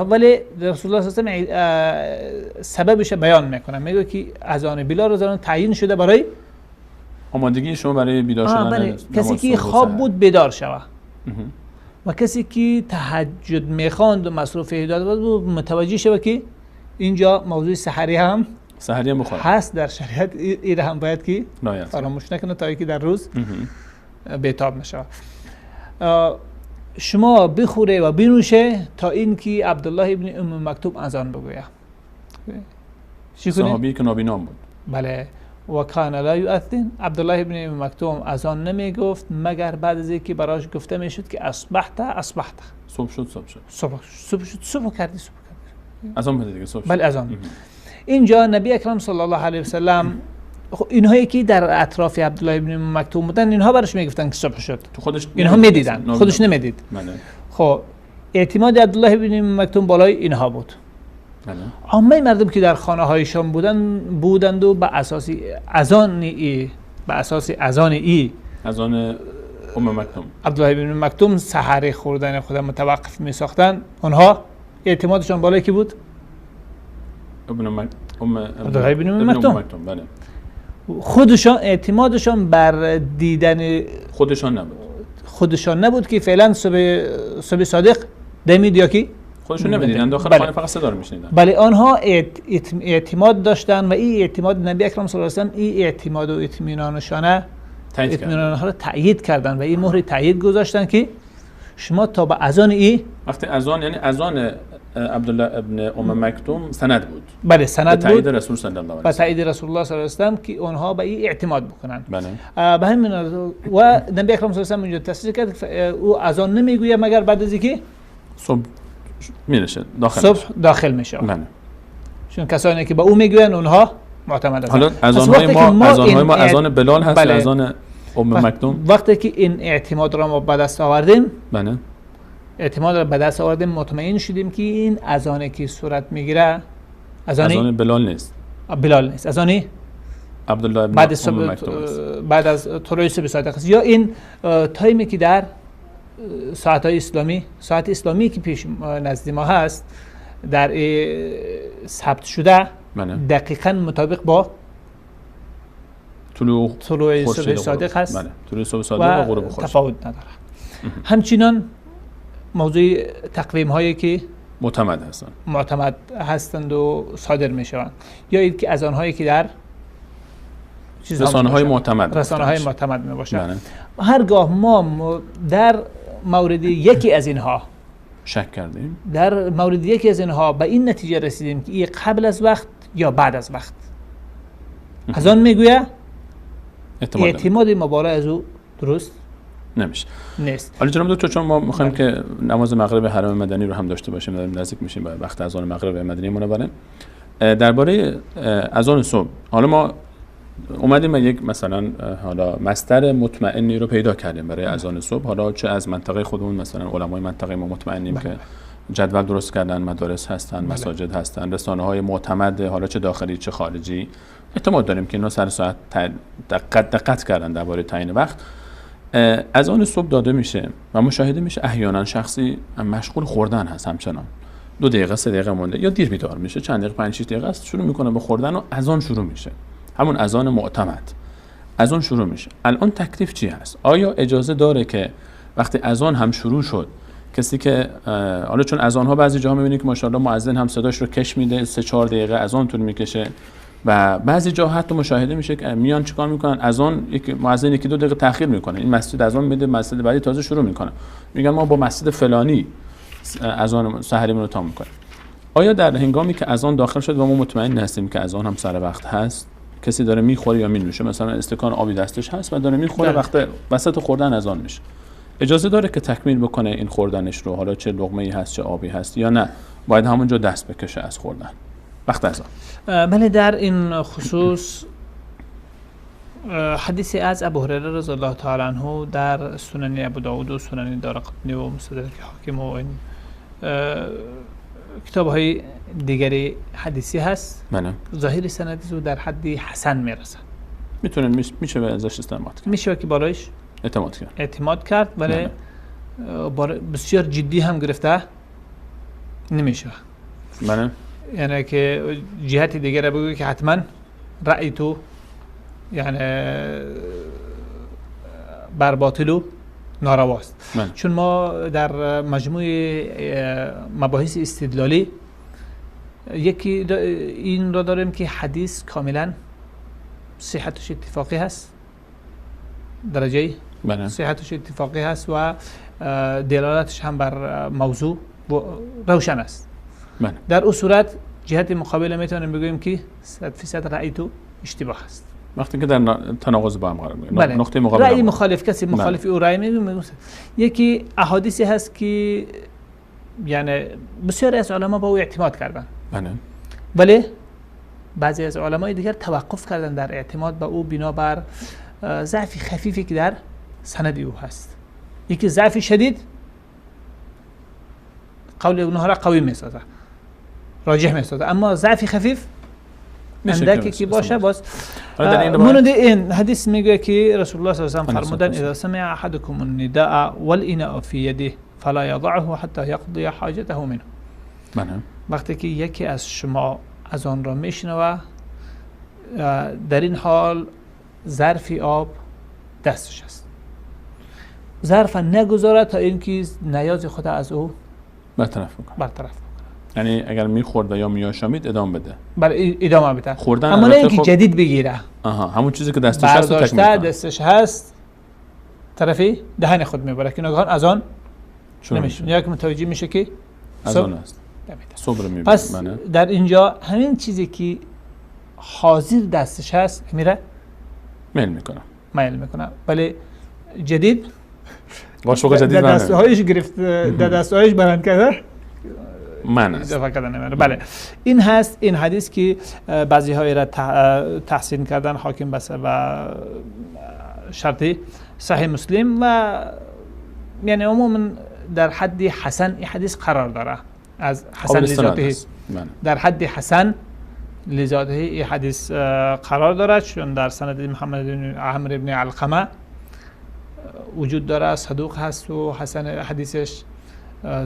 ولی رسول الله صلی الله علیه و سببش بیان میکنه، میگه که اذان بلال رضی الله عنه تعیین شده برای آمادگی شما برای بیدار شدن. کسی که خواب بود بیدار شود و کسی که تهجد میخواند و مصروف عبادت بود متوجه شود که اینجا موضوع سحری هم هست در شریعت. این هم باید که فراموش نکنه تا اینکه در روز بیتاب نشه. شما بخوره و بنوشه تا اینکه عبدالله ابن ام مکتوم اذان بگوید. صحابی که نابینا بود. بله. و کان لا یؤذن، عبدالله ابن ام مکتوم اذان نمی گفت مگر بعد از اینکه براش گفته میشد که اصبحت. صبح کردی. اذان بده دیگه صبح. بله اذان. اینجا نبی اکرم صلی الله علیه و سلم اینهایی که در اطراف عبدالله ابن ام مکتوم بودن اینها براش میگفتن که صبح شد. اینها میدیدن، خودش نمیدید. خب اعتماد عبدالله ابن ام مکتوم بالای اینها بود. عامه مردم که در خانه هایشان بودند و به اساس اذان ام مکتوم عبدالله ابن ام مکتوم سحر خوردن خود متوقف می ساختن، اونها اعتمادشان بالای کی بود؟ عبدالله ابن ام مکتوم. بله. خودشان اعتمادشان بر دیدن خودشان نبود که فعلا صبح صادق دمید یا کی خودشون نمیدیدن داخل خانه فقط صدا رو میشنیدن. بله آنها اعتماد داشتن و این اعتماد نبی اکرم صلی الله علیه و سلم این اعتماد و اطمینانشانه اطمینانها رو تأیید کردن و این مهر تأیید گذاشتن که شما تا به اذان وقتی اذان یعنی اذان عبدالله ابن ام مکتوم سند بود. بله سند بود. تأیید رسول صلی الله علیه و سلم. تأیید رسول الله صلی الله علیه و سلم که اونها به این اعتماد بکنن. بله. به همین و نبی اکرم صلی الله علیه و سلم اینجا تصریح کرد که او اذان نمیگوید مگر بعد از اینکه صبح میشه داخل میشه. بله. چون کسانی که با او میگوین اونها معتمد هستند. حالا اذانهای ما اذان بلال هست یا اذان ام مکتوم؟ وقتی که این اعتماد را ما به دست آوردیم، بله اعتماد را به دست آوردیم مطمئن شدیم که این اذانی که صورت میگیره اذان بلال نیست. اذانی عبدالله ابن ام مکتوم بعد از طلوع صبح صادق است، یا این تایمی که در ساعت اسلامی که پیش نزد ما هست در ثبت شده دقیقاً مطابق با طلوع صبح صادق هست. بله. طلوع صبح صادق و غروب خورشید تفاوت نداره. همچنان موضوع تقویم هایی که معتمد هستند و صادر می شوند، یا این که اذان هایی که در رسانه های معتمد می باشند. هرگاه ما در مورد یکی از اینها شک کردیم. در مورد یکی از اینها به این نتیجه رسیدیم که این قبل از وقت یا بعد از وقت. از آن میگوید اعتماد مبارک از او درست نمیشه. نیست. حالا جناب دکتر، چون ما میخوایم که نماز مغرب حرم مدنی رو هم داشته باشیم، داریم نزدیک میشیم به وقت اذان مغرب مدینه منوره، درباره اذان صبح حالا ما اومدیم یک مثلا حالا مصدر مطمئنی رو پیدا کردیم برای اذان صبح، حالا چه از منطقه خودمون، مثلا علمای منطقه ما مطمئنیم که جدول درست کردن، مدارس هستن، مساجد هستن، رسانه‌های معتمد حالا چه داخلی چه خارجی، اعتماد داریم که اینا سر ساعت دقت کردن درباره تعیین وقت. اذان صبح داده میشه و مشاهده میشه احیانا شخصی مشغول خوردن هست، همچنان 2 دقیقه 3 دقیقه مونده یا دیر بیدار میشه، چند دقیقه 5 6 دقیقه است شروع میکنه به خوردن و اذان شروع میشه، همون اذان معتمد اذان شروع میشه. الان تکلیف چی هست؟ آیا اجازه داره که وقتی اذان هم شروع شد کسی که حالا چون اذان ها بعضی جاها میبینید که ماشاءالله مؤذن هم صداش رو کش میده 3 4 دقیقه اذان طول میکشه و بعضی جاها حتی مشاهده میشه که میان چیکار میکنن، اذان یک مؤذن 1 2 دقیقه تاخیر میکنه، این مسجد اذان میده مسجد بعدی تازه شروع میکنه، میگن ما با مسجد فلانی اذان سحریمون رو تمام میکنیم. آیا در هنگامی که اذان داخل شد و ما مطمئن هستیم که اذان هم سر وقت هست، کسی داره میخوره یا مینوشه، مثلا استکان آبی دستش هست و داره میخوره، وسط خوردن اذان میشه، اجازه داره که تکمیل بکنه این خوردنش رو، حالا چه لقمه‌ای هست چه آبی هست، یا نه باید همونجا دست بکشه از خوردن وقت اذان؟ بله، در این خصوص حدیثی از ابو هریره رضی الله تعالی عنه در سنن ابو داود و سنن دارقطنی و مستدرک حاکم و این کتاب‌های دیگری حدیثی هست. بله. ظاهر سندی در حد حسن میرسه. میتونن میشه به ازش استنباط کرد. میشه که بالایش اعتماد کرد ولی بسیار جدی هم گرفته نمیشه. بله. یعنی که جهت دیگه را بگوی که حتما رأی تو یعنی بر باطل و نارواست. چون ما در مجموع مباحث استدلالی یکی این را داریم که حدیث کاملا صحتش اتفاقی هست، درجه صحتش اتفاقی هست و دلالتش هم بر موضوع روشن است. در اون صورت جهت مقابل میتونیم بگوییم که 100% رأی تو اشتباه است. وقتی که در تناقض با هم قرار میگیره، بله. نقطه مقابل رأی مخالف کسی مخالف او رأی میگه. یکی احادیثی هست که یعنی بسیاری از علما با او اعتماد کردن، ولی بعضی از علمای دیگر توقف کردن در اعتماد به او بنابر ضعف خفیفی که در سند او هست. یکی ضعف شدید قول اونها را قوی میسازه، راجح میسازه، اما ضعف خفیف اندکی که باشه باز. مانند این حدیث میگه که رسول الله صلی الله علیه و آله فرمودن اذا سمع احدكم النداء والاناء في يده فلا يضعه حتى يقضي حاجته منه. وقتی که یکی از شما از آن را میشنوه در این حال ظرف آب دستش است، ظرف نگذاره تا اینکه نیاز خود از او برطرف کنه. یعنی اگر میخورد و یا میآشامید ادامه بده. بله ادامه بده. خوردن اما نه اینکه جدید بگیره. همون چیزی که دستش هست تکمیل کنه. دستش هست طرفی دهن خود میبره که ناگهان از آن نمیشه. یا که متوجه میشه که از آن است. صبر میبره. پس در اینجا همین چیزی که حاضر دستش هست میره میل میکنه. ولی جدید قاشق جدید دستهایش گرفت، دستهایش بلند کرده من است. بله این هست این حدیث که بعضی هایی را تحسین کردن حاکم بس و شرطی صحیح مسلم و یعنی عموما در حد حسن این حدیث قرار داره، از حسن لذاته در حد حسن لذاته این حدیث قرار داره، چون در سند محمد بن عمرو بن علقمه وجود داره، صدوق هست و حسن حدیثش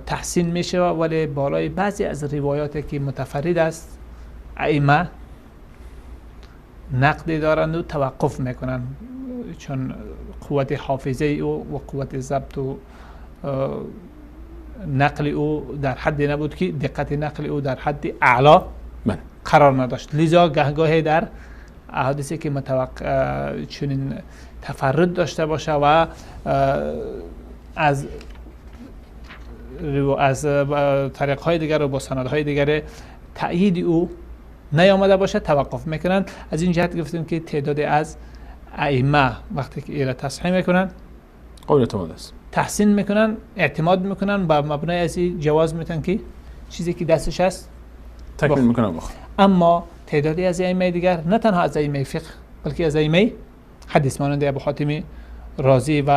تحسین میشه، ولی بالای بعضی از روایاتی که متفرد است ائمه نقد دارند و توقف میکنن، چون قوت حافظه او و قوت ضبط و نقل او در حد نبود که دقت نقل او در حد اعلا قرار نداشت. لذا گهگاهی در احادیثی که چنین تفرد داشته باشه و از طریق‌های دیگر و با سندهای دیگر تأیید او نیامده باشه توقف میکنن. از این جهت گفتیم که تعدادی از ائمه وقتی که ایره تصحیح میکنن قول اعتماد است، تحسین میکنن، اعتماد میکنن، با مبنای از این جواز میتن که چیزی که دستش هست تکمیل میکنن بخواه. اما تعدادی از ائمه دیگر نه تنها از ائمه فقه بلکه از ائمه حدیث مانند ابو حاتم رازی و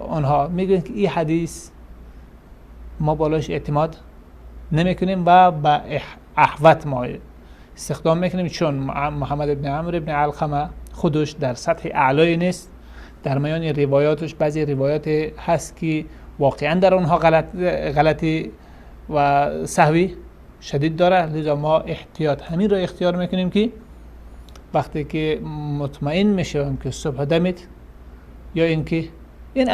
آنها میگن که این حدیث ما بالاش اعتماد نمیکنیم و با احوط ما استخدام میکنیم، چون محمد ابن عمرو ابن علقمه خودش در سطح اعلای نیست. در میان روایاتش بعضی روایات هست که واقعا در اونها غلطی و سهوی شدید داره، لذا ما احتیاط همین رو اختیار میکنیم که وقتی که مطمئن میشیم که صبح دمید یا اینکه این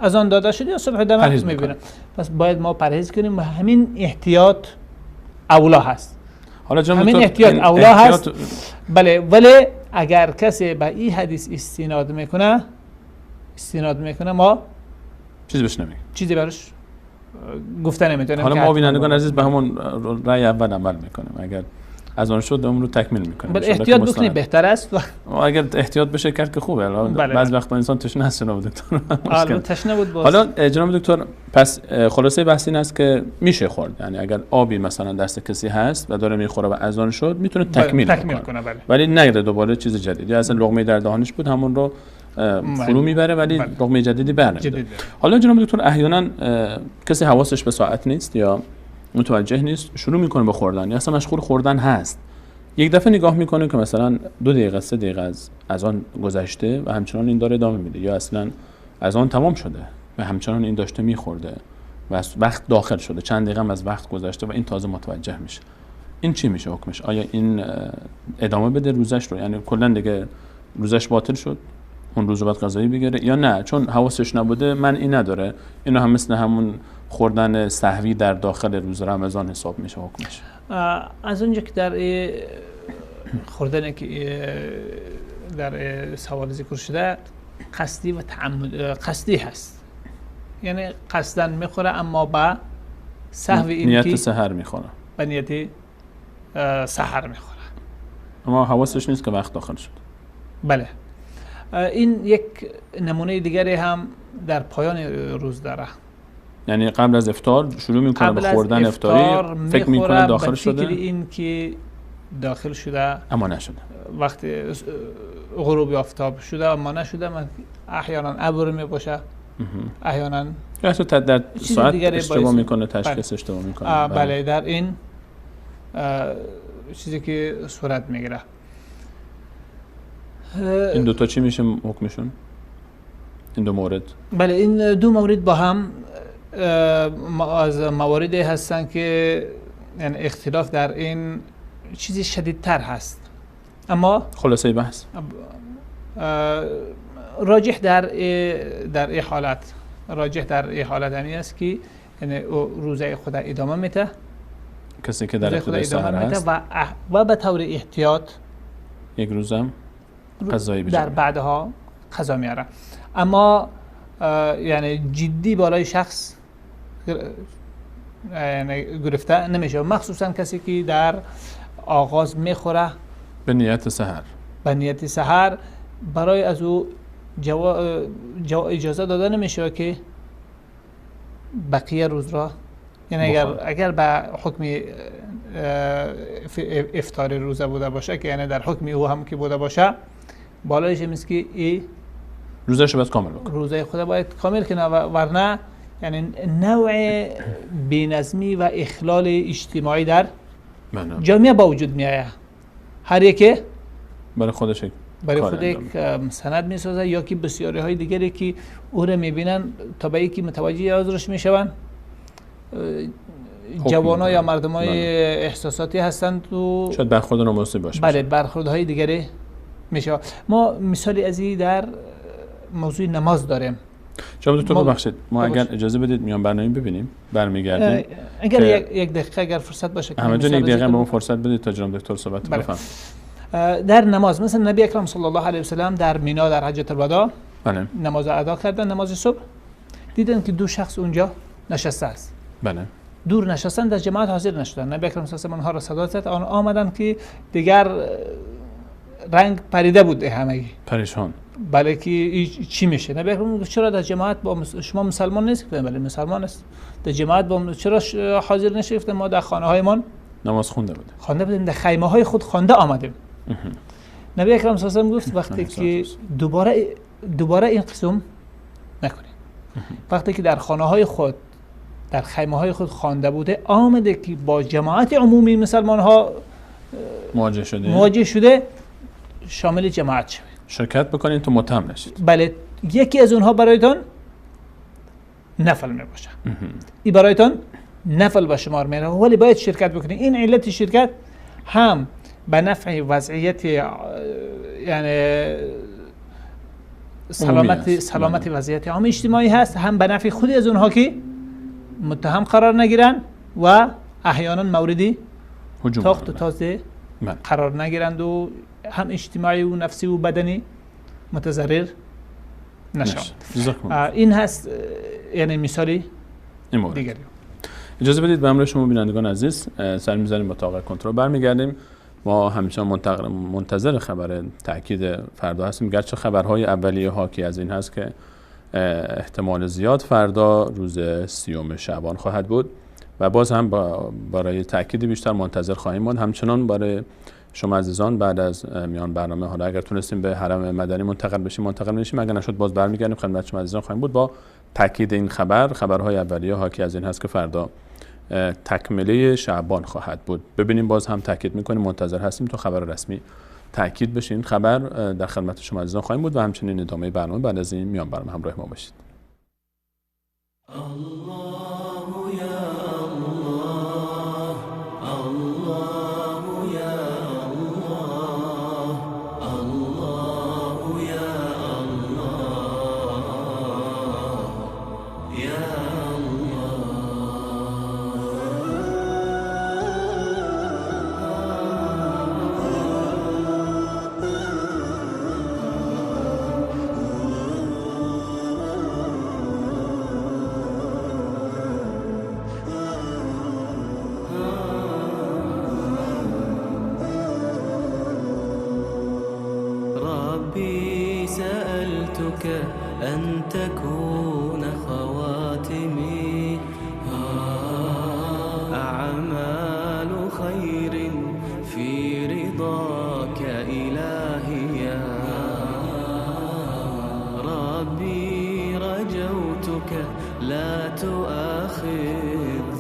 اذان داده شد یا صبح دمید میبینم، پس باید ما پرهیز کنیم و همین احتیاط اولا هست. حالا همین احتیاط اولا هست. بله، ولی اگر کسی به این حدیث استناد میکنه ما چیزی بهش نمیگیم، چیزی براش گفته نمیتونیم. حالا ما بینندگان عزیز به همون رأی اول عمل میکنیم، اگر از آن شد اون رو تکمیل میکنیم. بله، احتیاط بکنیم بهتر است. اگر احتیاط بشه کرد که خوبه. بعضی وقتا انسان تشنه هست جناب دکتر. تشنه بود باز. حالا جناب دکتر پس خلاصه بحث این است که میشه خورد، یعنی اگر آبی مثلا دست کسی هست و داره میخوره و اذان شد میتونه تکمیل کنه. بله. ولی نگیره دوباره چیز جدیدی، اصلا لقمه در دهانش بود همون رو فرو میبره ولی لقمه جدیدی برنمی‌داره. حالا جناب دکتر احیانا کسی حواسش به ساعت نیست یا متوجه نیست، شروع میکنه به خوردن یا اصلا مشغول خوردن هست، یک دفعه نگاه میکنه که مثلا 2 دقیقه 3 دقیقه از آن گذشته و همچنان این داره ادامه میده، یا اصلا از آن تمام شده و همچنان این داشته میخورده و وقت داخل شده، چند دقیقه هم از وقت گذشته و این تازه متوجه میشه، این چی میشه حکمش؟ آیا این ادامه بده روزش رو، یعنی کلا دیگه روزش باطل شد، اون روز بعد غذایی بگیره، یا نه چون حواسش نبوده من این نداره، اینو هم مثل همون خوردن سهوی در داخل روز رمضان حساب میشه حکمش؟ از اونجا که در خوردن که در سوال ذکر شده قصدی و تعمد قصدی هست، یعنی قصدن میخوره اما با سهو این نیت سحر میخوره، با نیت سحر میخوره اما حواسش نیست که وقت داخل شد. بله، این یک نمونه دیگری هم در پایان روز داره، یعنی قبل از افطار شروع میکنه به خوردن افطاری، فکر میکنه داخل شده، این که داخل شده اما نشده، وقتی غروب آفتاب شده اما نشده، احیانا ابر میباشه، احیانا در ساعت اشتباه میکنه، تشخیص اشتباه میکنه. بله، در این چیزی که صورت میگیره. این دوتا چی میشه حکمشون؟ این دو مورد؟ بله، این دو مورد با هم از مواردی هستن که یعنی اختلاف در این چیزی شدیدتر هست، اما خلاصه بحث راجح در این حالت همین است که یعنی روزه خود ادامه میده، کسی که در ابتدای سحر هست و به طور احتیاط یک روزم قضایی در بعدها قضا میاره، اما یعنی جدی بالای شخص یعنی گرفته نمیشه، مخصوصا کسی که در آغاز میخوره به نیت سحر برای از او اجازه داده نمیشه که بقیه روز را، یعنی اگر به حکم افطار روزه بوده باشه که یعنی در حکم او هم که بوده باشه، بالایش میست که ای روزش باید کامل بکنه، روزه خود باید کامل کنه، ورنه یعنی نوع بی‌نظمی و اخلال اجتماعی در جامعه با وجود میآید. هر یکی برای خودش یک سند میسازه، یا که بسیاری های دیگری که او را میبینن طبعی که متوجه عذرش میشون، جوانا یا مردمای احساساتی هستند و شاید برخورد نامناسب باشه. بله، برخوردهای دیگری میشه. ما مثالی از این در موضوع نماز داریم. جناب دکتر ببخشید، ما اگر اجازه بدید میان برنامه ببینیم، برمیگردیم. اگر یک دقیقه اگر فرصت باشه همه جا یک دقیقه به ما فرصت بدید تا جناب دکتر صحبت بفرمایید. در نماز مثلا نبی اکرم صلی الله علیه و سلم در مینا در حجۃ الوداع بله، نماز ادا کردن، نماز صبح، دیدن که 2 شخص اونجا نشسته است. بله. دور نشستن، در جماعت حاضر نشدن. نبی اکرم صلی الله علیه و آنها را صدا زد، آمدن که دیگر رنگ پریده بود همگی، پریشان. بله که چی میشه. نبی اکرم گفت چرا در جماعت با شما مسلمان نیست؟ بله مسلمان است. در جماعت با چرا حاضر نشدید؟ ما در خانه هایمان نماز خونده بودیم، در خیمه های خود خوانده آمدیم. نبی اکرم صلی الله علیه و گفت وقتی که دوباره این قسم نکنید. وقتی که در خانه های خود، در خیمه های خود خوانده بوده، آمده که با جماعت عمومی مسلمان ها مواجه شده، شامل جماعت شوید، شرکت بکنین تو متهم نشید. بله، یکی از اونها برایتان نفل می باشه. این برایتان نفل به شمار میره، ولی باید شرکت بکنید. این علت شرکت هم به نفع وضعیت، یعنی سلامت وضعیت عام اجتماعی هست، هم به نفع خودی از اونها که متهم قرار نگیرن و احیانا موردی تاخت و تازه قرار نگیرند و هم اجتماعی و نفسی و بدنی متضرر نشوند. این هست یعنی مثالی دیگری. اجازه بدید به همراه شما بینندگان عزیز سر می‌زنیم با اتاق کنترل، برمیگردیم. ما همیشه منتظر خبر تأکید فردا هستیم، گرچه خبرهای اولیه حاکی از این هست که احتمال زیاد فردا روز 30 شعبان خواهد بود و باز هم برای تأکید بیشتر منتظر خواهیم ماند. همچنان برای شما عزیزان بعد از میان برنامه، حالا اگر تونستیم به حرم مدنی منتقل بشیم، اگر نشد باز برمیگردیم خدمت شما عزیزان خواهیم بود با تأکید این خبرهای اولیه حاکی از این هست که فردا تکمله شعبان خواهد بود. ببینیم باز هم تأکید میکنیم، منتظر هستیم تا خبر رسمی تأکید بشه. این خبر در خدمت شما عزیزان خواهیم بود و همچنین ادامه برنامه بعد از این میان برنامه همراه ما باشید. أن تكون خواتمي أعمال خير في رضاك إلهي يا ربي رجوتك لا تؤاخذ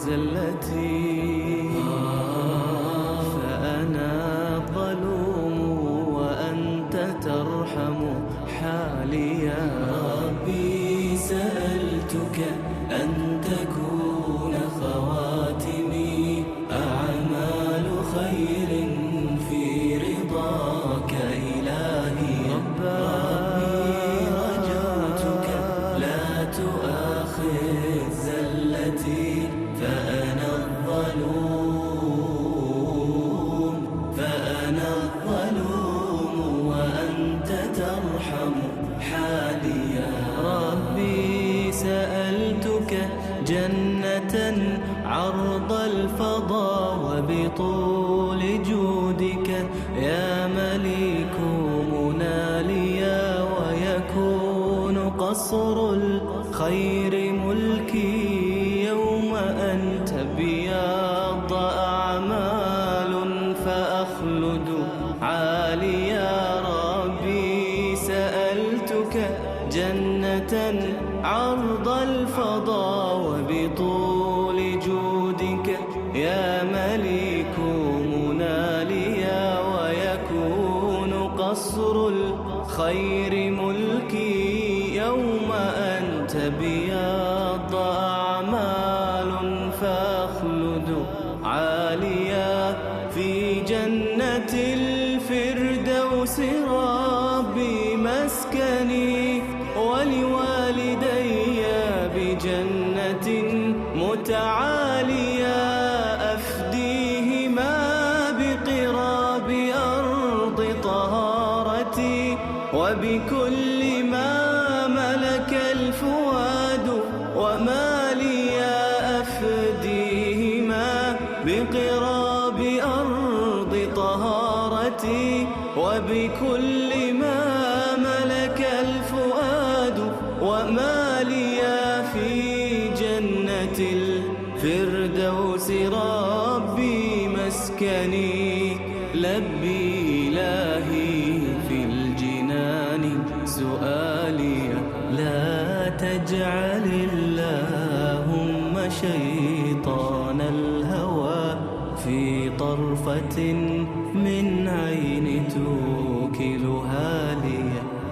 زلتي فأنا الظلوم وأنت ترحم حالي يا ربي سألتك أن تكون خواتمي أعمال خير في رضاك إلهي ربي رجوتك لا تؤاخذ زلتي فأنا الظلوم وأنت ترحم حالي يا ربي سألتك جنة عرض الفضاء وبطول جودك يا مليك مناليا ويكون قصر الخير ملكي يوم أن تبيض أعمال فأخلد عاليا ربي سألتك جنة عرض الفضاء وبطول جودك يا مليك مناليا ويكون قصر الخير ملكي يوم أن تبيض أعمال فأخلد عاليا في جنة الفردوس ربي مسكني ولوالدي بجنة متعالية أفديهما بقراب أرض طهارتي وبكل ما ملك الفؤاد وما لي الطهارة وبكل ما ملك الفؤاد وما لي في جنة الفردوس ربي مسكني لبي إلهي في الجنان سؤالي لا تجعل اللهم شيطان الهوى في طرفة من عين توكلها لي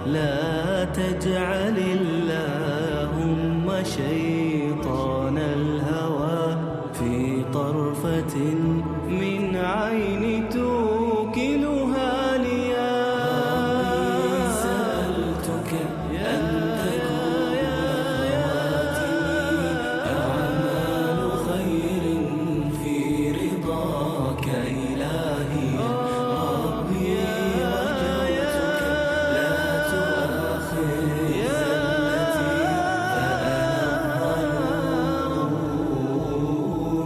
لا تجعل اللهم شيطان الهوى في طرفة من عين توكلها لي سألتك أن تكون أعمال خير في رضاك إلهي ربي رجوتك لا تؤاخذ زلتي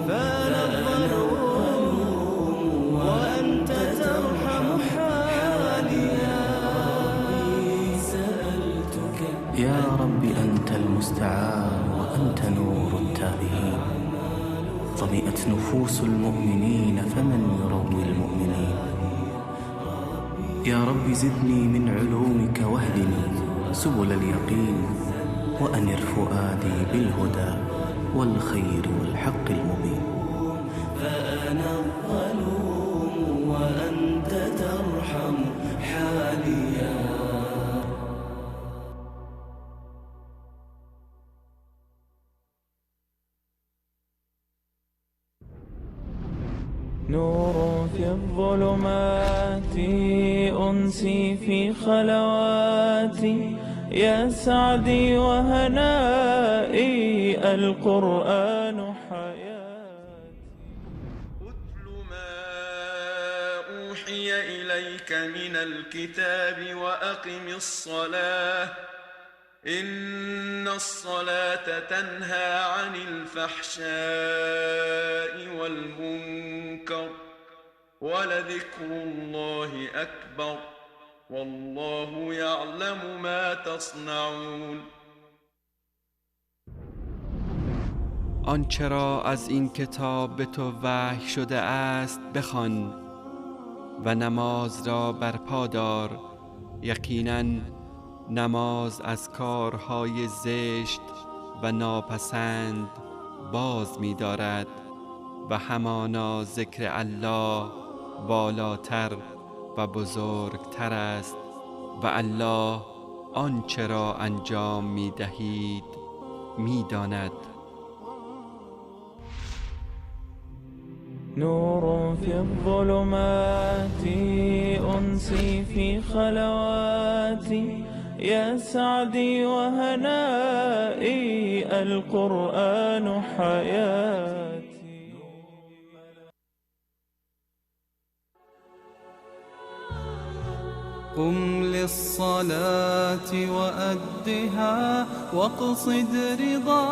فأنا الظلوم وأنت ترحم حالي سألتك يا رب أنت المستعان وأنت نور التابعين ظمئت نفوس المؤمنين فمن يروي المؤمنين يا رب زدني من علومك واهدني سبل اليقين وأنر فؤادي بالهدى والخير والحق المبين فأنا الظلوم وأنت ترحم حالي نور في الظلمات أنسي في خلواتي يا سعدي وهنائي القرآن حياتي اتل ما أوحي إليك من الكتاب وأقم الصلاة إن الصلاة تنهى عن الفحشاء والمنكر ولذكر الله أكبر والله يعلم ما تصنعون. آنچه را از این کتاب به تو وحی شده است بخوان و نماز را برپا دار. یقیناً نماز از کارهای زشت و ناپسند باز می دارد و همانا ذکر الله بالاتر و بزرگتر است و الله آنچه را انجام می دهید می داند. نور في الظلمات أنسي في خلواتي يا سعدي وهنائي القرآن حياتي. قم للصلاة وأدها واقصد رضا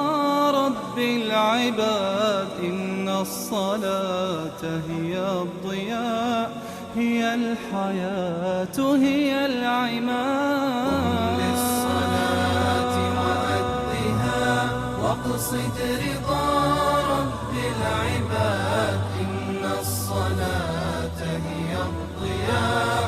رب العباد إن الصلاة هي الضياء هي الحياة هي العماد. قم للصلاة وأدها واقصد رضا رب العباد إن الصلاة هي الضياء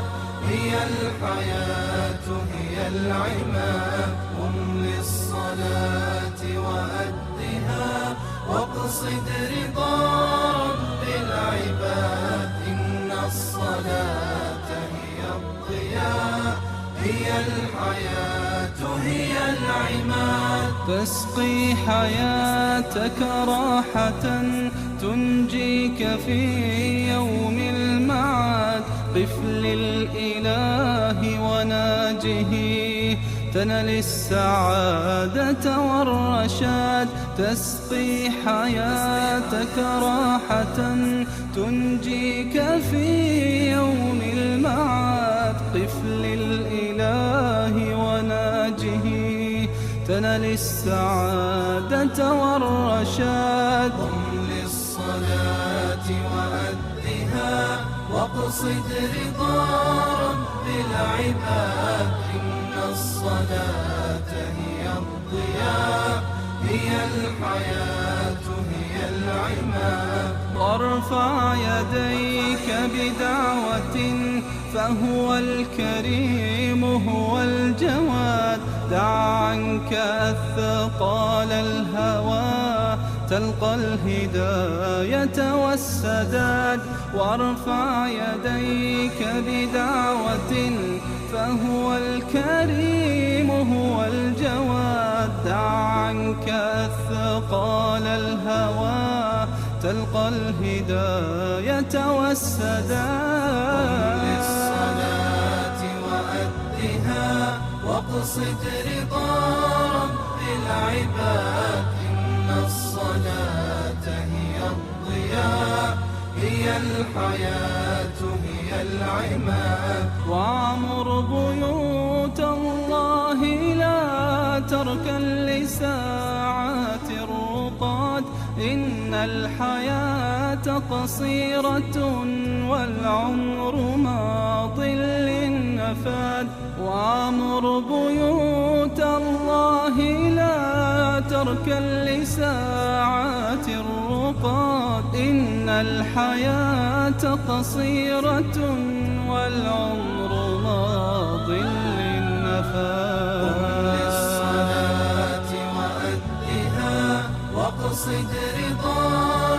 هي الحياة هي العماد. قم للصلاة وأدها واقصد رضا رب العباد إن الصلاة هي الضياء هي الحياة هي العماد. تسقي حياتك راحة تنجيك في يوم المعاد. قف للإله وناجه تنل السعادة والرشاد. تسقي حياتك راحة تنجيك في يوم المعاد. قف للإله وناجه تنل السعادة والرشاد. قم للصلاة وأدها واقصد رضا رب العباد. إن الصلاة هي الضياء، هي الحياة، هي العماد. وارفع يديك بدعوة فهو الكريم هو الجواد. دع عنك أثقال الهوى تلقى الهداية والسداد. وارفع يديك بدعوة فهو الكريم هو الجواد. دع عنك أثقال الهوى تلقى الهداية والسداد. للصلاة وأدها واقصد رضا رب العباد. إن الصلاة هي الضياء، هي الحياة، هي العماد. وعمر بيوت الله لا تركا لساعات الرقاد. إن الحياة قصيرة والعمر ماض للنفاد. وعمر بيوت الله لا تركا لساعات الرقاد. إن الحياة قصيرة والعمر ماض للنفاد. للصلاة وأدها واقصد رضا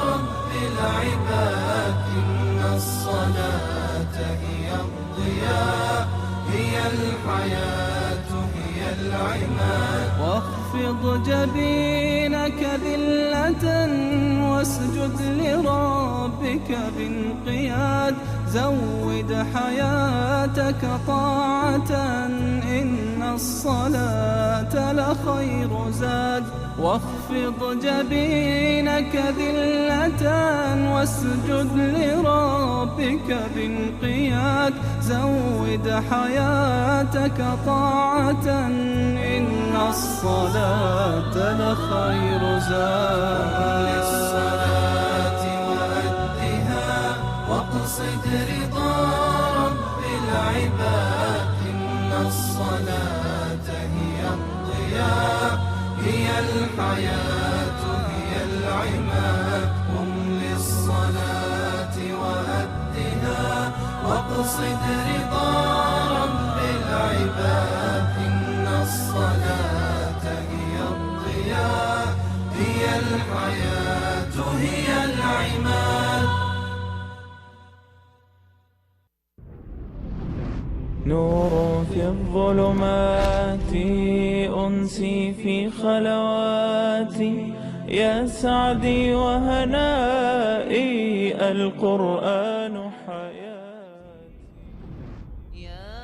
رب العباد. إن الصلاة هي الضياء، هي الحياة، هي العماد. واخفض جبينك ذلة واسجد لربك بانقياد. زود حياتك طاعة إن الصلاة لخير زاد. واخفض جبينك ذلة واسجد لربك بانقياد. زود حياتك طاعة إن الصلاة لخير زاد. للصلاة وأدها واقصد رضا رب العباد. إن الصلاة هي الضياء، هي الحياة، هي العماد. قم للصلاة وأدها واقصد رضا رب العباد. إن الصلاة هي الضياء، هي الحياة، هي العماد. نور في الظلمات أنسي في خلواتي. يا سعدي وهنائي القرآن حياتي. يا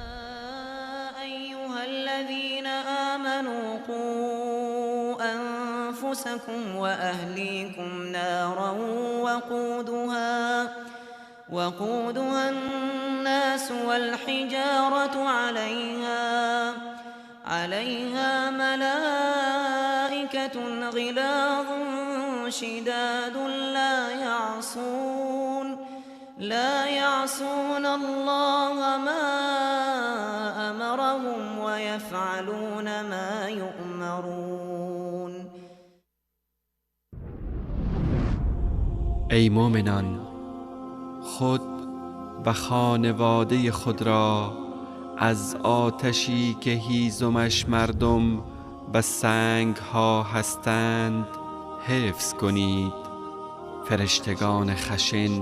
أيها الذين آمنوا قوا أنفسكم وأهليكم نارا وقودها الناس والحجارة عليها ملائكة غلاظ شداد لا يعصون الله ما أمرهم ويفعلون ما يؤمرون. ای مؤمنان، خود و خانواده خود را از آتشی که هیزمش مردم و سنگ ها هستند حفظ کنید. فرشتگان خشن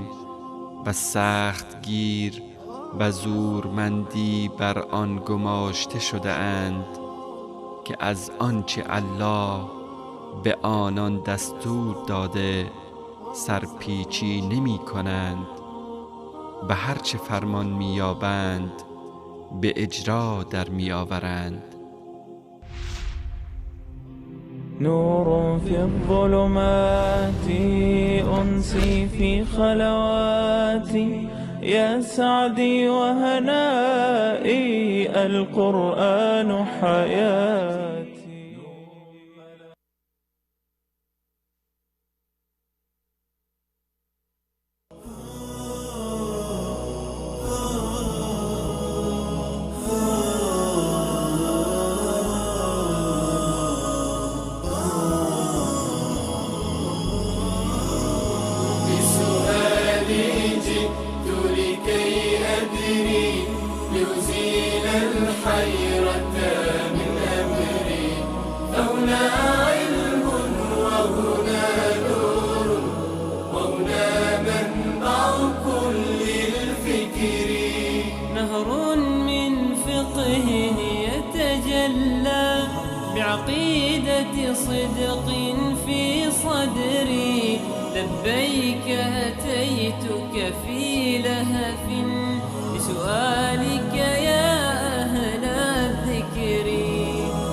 و سخت گیر و زورمندی بر آن گماشته شده اند که از آنچه الله به آنان دستور داده سرپیچی نمی کنند و هرچه فرمان می یابند به اجرا در می آورند. نور في الظلمات أنسي في خلواتي. يا سعدي وهنائي القرآن حياتي. ليزيل الحيرة من أمري. فهنا علم وهنا نور وهنا منبع كل الفكر. نهر من فقهه يتجلى بعقيدة صدق في صدري. لبيك أتيتك في لهف بسؤالك يا أهل الذكر.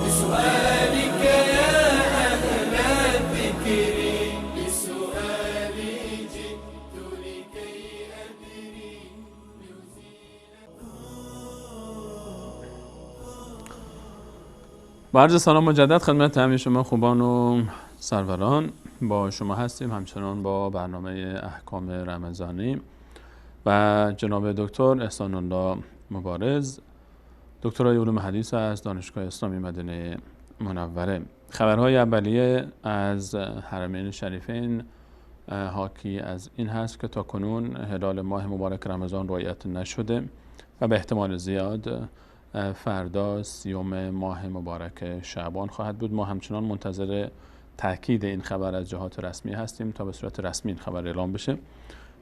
بسؤالك يا أهل الذكر. بسؤالي جئت لكي أدري. با عرض سلام مجدد خدمت همه شما خوبان و سروران، با شما هستیم همچنان با برنامه احکام رمضانی و جناب دکتر احسان الله مبارز، دکترای علوم حدیث از دانشگاه اسلامی مدینه منوره. خبرهای اولیه از حرمین شریفین حاکی از این هست که تاکنون هلال ماه مبارک رمضان رؤیت نشده و به احتمال زیاد فردا 30 ماه مبارک شعبان خواهد بود. ما همچنان منتظر تأکید این خبر از جهات رسمی هستیم تا به صورت رسمی این خبر اعلام بشه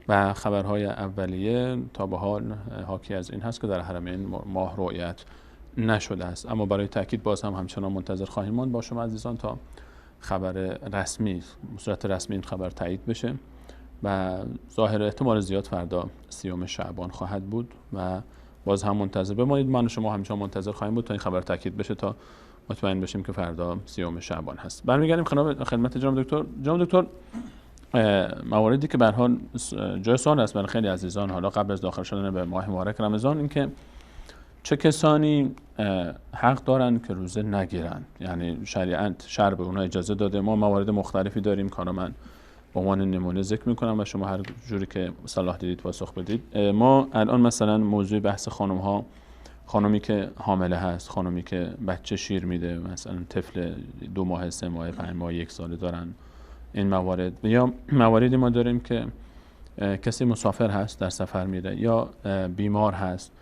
و خبرهای اولیه تا به حال حاکی از این هست که در حرمین ماه رؤیت نشده است، اما برای تأکید باز هم همچنان منتظر خواهیم ماند با شما عزیزان تا خبر رسمی به صورت رسمی این خبر تایید بشه و ظاهر احتمال زیاد فردا 30 شعبان خواهد بود و باز هم منتظر بمانید. من و شما همچنان منتظر خواهیم بود تا این خبر تاکید بشه تا مطمئن بشیم که فردا 30 شعبان هست. برمیگردیم خدمت جناب دکتر. جناب دکتر، مواردی که به هر حال جای سوال است برای خیلی عزیزان حالا قبل از داخل شدن به ماه مبارک رمضان، این که چه کسانی حق دارن که روزه نگیرن، یعنی شرع به اونها اجازه داده. ما موارد مختلفی داریم که من به عنوان نمونه ذکر میکنم و شما هر جوری که صلاح دیدید پاسخ بدید. ما الان مثلا موضوع بحث خانمی که حامله هست، خانمی که بچه شیر میده، مثلا طفل 2 ماه 3 ماه 5 ماه 1 ساله دارن، این موارد. یا مواردی ما داریم که کسی مسافر هست در سفر میره یا بیمار هست،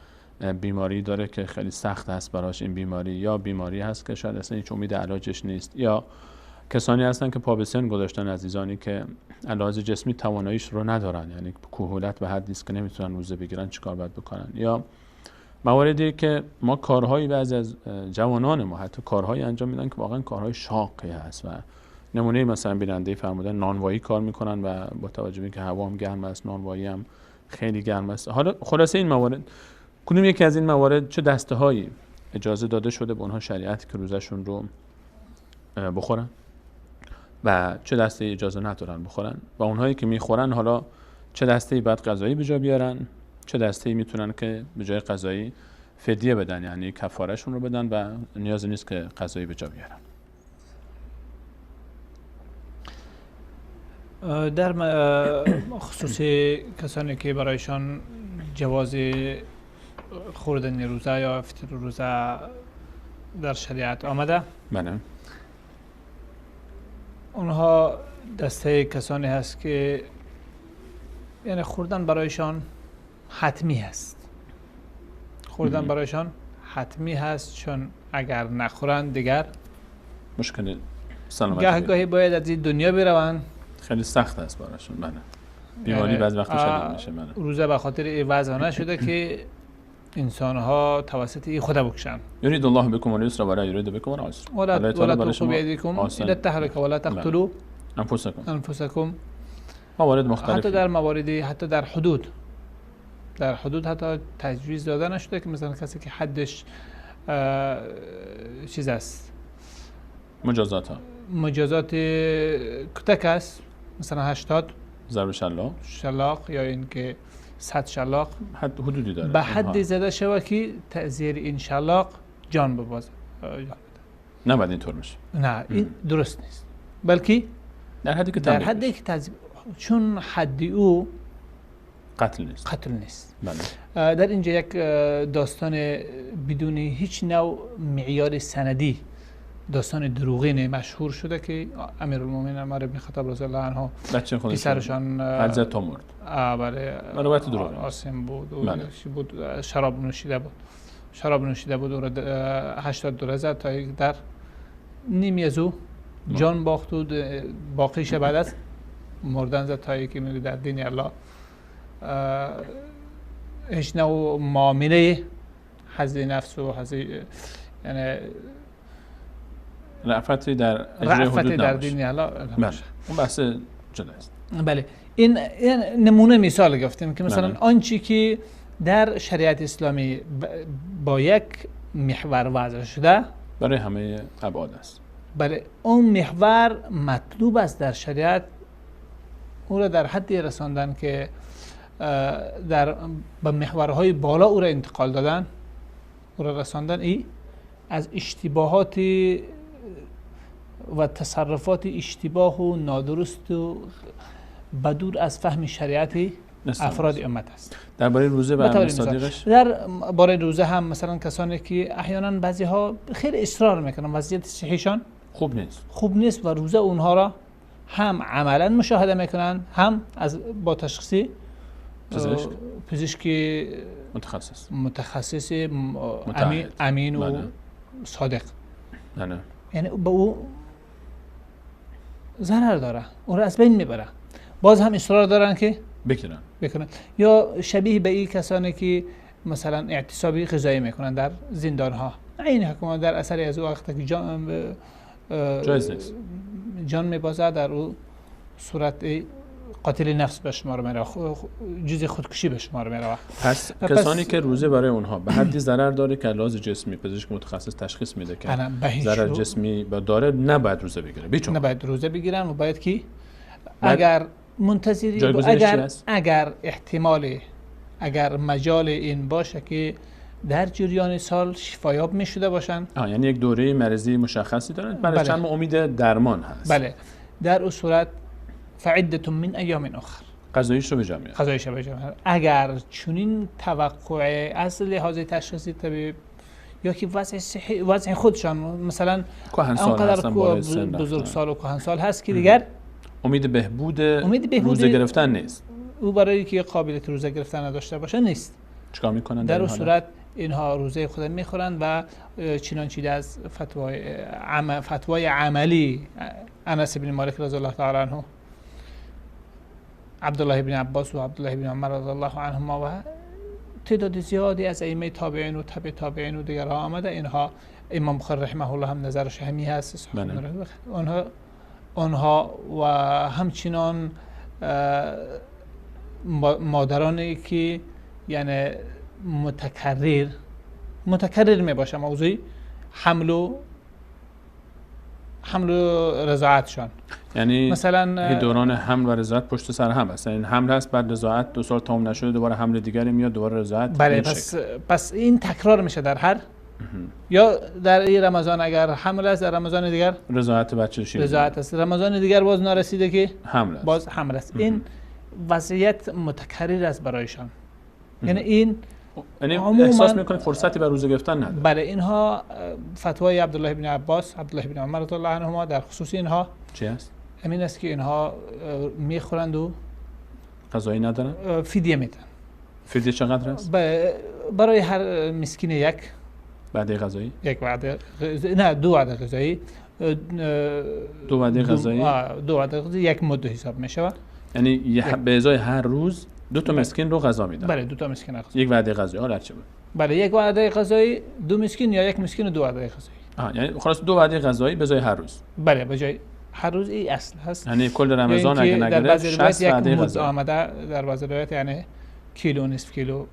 بیماری داره که خیلی سخت هست براش این بیماری، یا بیماری هست که شاید اصلا هیچ امید علاجش نیست، یا کسانی هستن که پا به سن گذاشتن، عزیزانی که علاج جسمی تواناییش رو ندارن، یعنی کهولت به حدی است که نمیتونن روزه بگیرن، چیکار باید بکنن. یا مواردی که ما کارهایی بعضی از جوانان ما حتی کارهایی انجام میدن که واقعا کارهای شاقی هست و نمونه مثلا بیننده فرمودن نانوایی کار میکنن و با توجه به اینکه هوا هم گرم است نانوایی هم خیلی گرم است. حالا خلاصه این موارد کدوم یکی از این موارد چه دسته‌هایی اجازه داده شده به اونها شریعت که روزشون رو بخورن و چه دسته اجازه ندارن بخورن، و اونهایی که میخورن حالا چه دسته باید غذایی به جا بیارن، چه دسته میتونن که به جای غذایی فدیه بدن، یعنی کفارهشون رو بدن و نیازی نیست که غذایی به جا بیارن. در خصوص کسانی که برایشان جواز خوردن روزه یا افطار روزه در شریعت آمده، بله، اونها دسته کسانی هست که یعنی خوردن برایشان حتمی هست. خوردن برایشان حتمی هست، چون اگر نخورن دیگر مشکل سلامتی گاهی باید از این دنیا بروند. خیلی سخت است براشون. بله، بیماری بعضی وقتا شدید میشه. بله، روزه به خاطر این وضع نشده که انسان ها توسط این خدا بکشن. یرید الله بكم اليسر ولا يريد بكم العسر ولا تلقوا بأيديكم الى التهلكه ولا تقتلوا انفسكم. موارد مختلف، حتی در مواردی، حتی در حدود حتی تجویز داده نشده که مثلا کسی که حدش چیز است، مجازات کتک است، مثلا 80 ضرب شلاق یا این که 100 شلاق حد حدودی داره، به حد زده شود که زیر این شلاق جان ببازه. نه بعد اینطور میشه. نه این درست نیست، بلکه در حدی که چون حدی او قتل نیست. بله. در اینجا یک داستان بدون هیچ نوع معیار سندی داستان دروغین مشهور شده که امیرالمومنین عمر بن خطاب رضی الله عنه بچه خودش پسرشان حضرت تا مرد. بله روایت دروغین آسم بود و بله. بود شراب نوشیده بود او را 80 دوره زد تا یک در نیمی از او جان باخت و باقیش بعد از مردن زد تا یکی میگه در دین الله هیچ نوع معامله حظی نفس و حظی یعنی رأفتی در اجرای حدود در نباشه. دین الله بله اون بحث جدا است. بله این نمونه مثال گفتیم که مثلا بله. آنچه که در شریعت اسلامی با یک محور وضع شده برای همه ابعاد است. بله اون محور مطلوب است در شریعت او را در حدی رساندن که در به محورهای بالا او را انتقال دادن، او را رساندن ای از اشتباهات و تصرفات اشتباه و نادرست و بدور از فهم شریعت افراد امت است. درباره روزه و مصادیقش در باره روزه هم مثلا کسانی که احیانا بعضی ها خیلی اصرار میکنن وضعیت صحیشان خوب نیست و روزه اونها را هم عملا مشاهده میکنن هم از با تشخیص پزشکی متخصص امین و صادق. نه یعنی به او ضرر داره، اون را از بین میبره. باز هم اصرار دارن که بکنن. یا شبیه به این کسانی که مثلا اعتصابی غذایی میکنن در زندان ها، این حکومت در اثر از او وقتی که جان میبازه در او صورت قاتل نفس به شمار میره، جز خودکشی به شمار میره. پس کسانی که روزه برای اونها به حدی ضرر داره که لحاظ جسمی پزشک متخصص تشخیص میده که ضرر جسمی داره، نباید روزه بگیره. نباید روزه بگیرن و باید که اگر منتظری اگر احتمال اگر مجال این باشه که در جریان سال شفایاب میشده باشن، یعنی یک دوره مریضی مشخصی دارن برای چند امید درمان هست. بله در اون صورت فعدة من ایام اخر قضاییش رو بجا میاره. اگر چنین توقع از لحاظ تشخیصی طبیب یا که وضع خودشان مثلا آنقدر بزرگسال و کهنسال هست که دیگر امید بهبود روزه گرفتن نیست، او برای که قابلیت روزه گرفتن نداشته باشه نیست. چیکار میکنن در اون صورت؟ اینها روزه خود میخورن و چنانچه از فتوای عملی انس بن مالک رضی الله تعالی عنه، عبدالله بن عباس و عبدالله بن عمر رضی الله عنهما و تعداد زیادی از ائمه تابعین و تبع تابعین و دیگرها آمده. اینها امام بخاری رحمه الله هم نظرش همین هست. آنها و همچنان مادرانی که یعنی متکرر می باشه موضوع حمل و رضاعتشان، یعنی مثلا دوران حمل و رضاعت پشت سر هم هست. این حمل هست بعد رضاعت 2 سال تمام نشده دوباره حمل دیگری میاد دوباره رضاعت. بله پس این تکرار میشه در هر یا در این رمضان اگر حمل است، در رمضان دیگر رضاعت بچه شیر رضاعت است، رمضان دیگر باز نرسیده که حمل است. باز حمل است. این وضعیت متکرر است برایشان. یعنی احساس میکنید فرصتی برای روزه گرفتن نداره. بله اینها فتوای عبدالله بن عباس، عبدالله بن عمر رضی الله عنهما در خصوص اینها چی است؟ همین است که اینها میخورند و غذایی ندارن؟ فدیه میدن. فدیه چقدر است؟ برای هر مسکین یک وعده غذایی؟ یک وعده نه 2 وعده غذایی. 2 وعده غذایی؟ 2 وعده غذایی یک مد حساب میشه. یعنی به ازای هر روز 2 تا مسکین رو غذا میدن. بله 2 تا مسکین غذا. یک وعده غذایی حالا چه بود؟ بله یک وعده غذایی 2 مسکین یا یک مسکین و 2 وعده غذایی. یعنی خلاص 2 وعده غذایی به جای هر روز. بله به جای هر روز این اصل هست. یعنی کل رمضان اگه نگیره 60 وعده غذایی آمده در بعضی روایت یعنی کیلو نصف کیلو.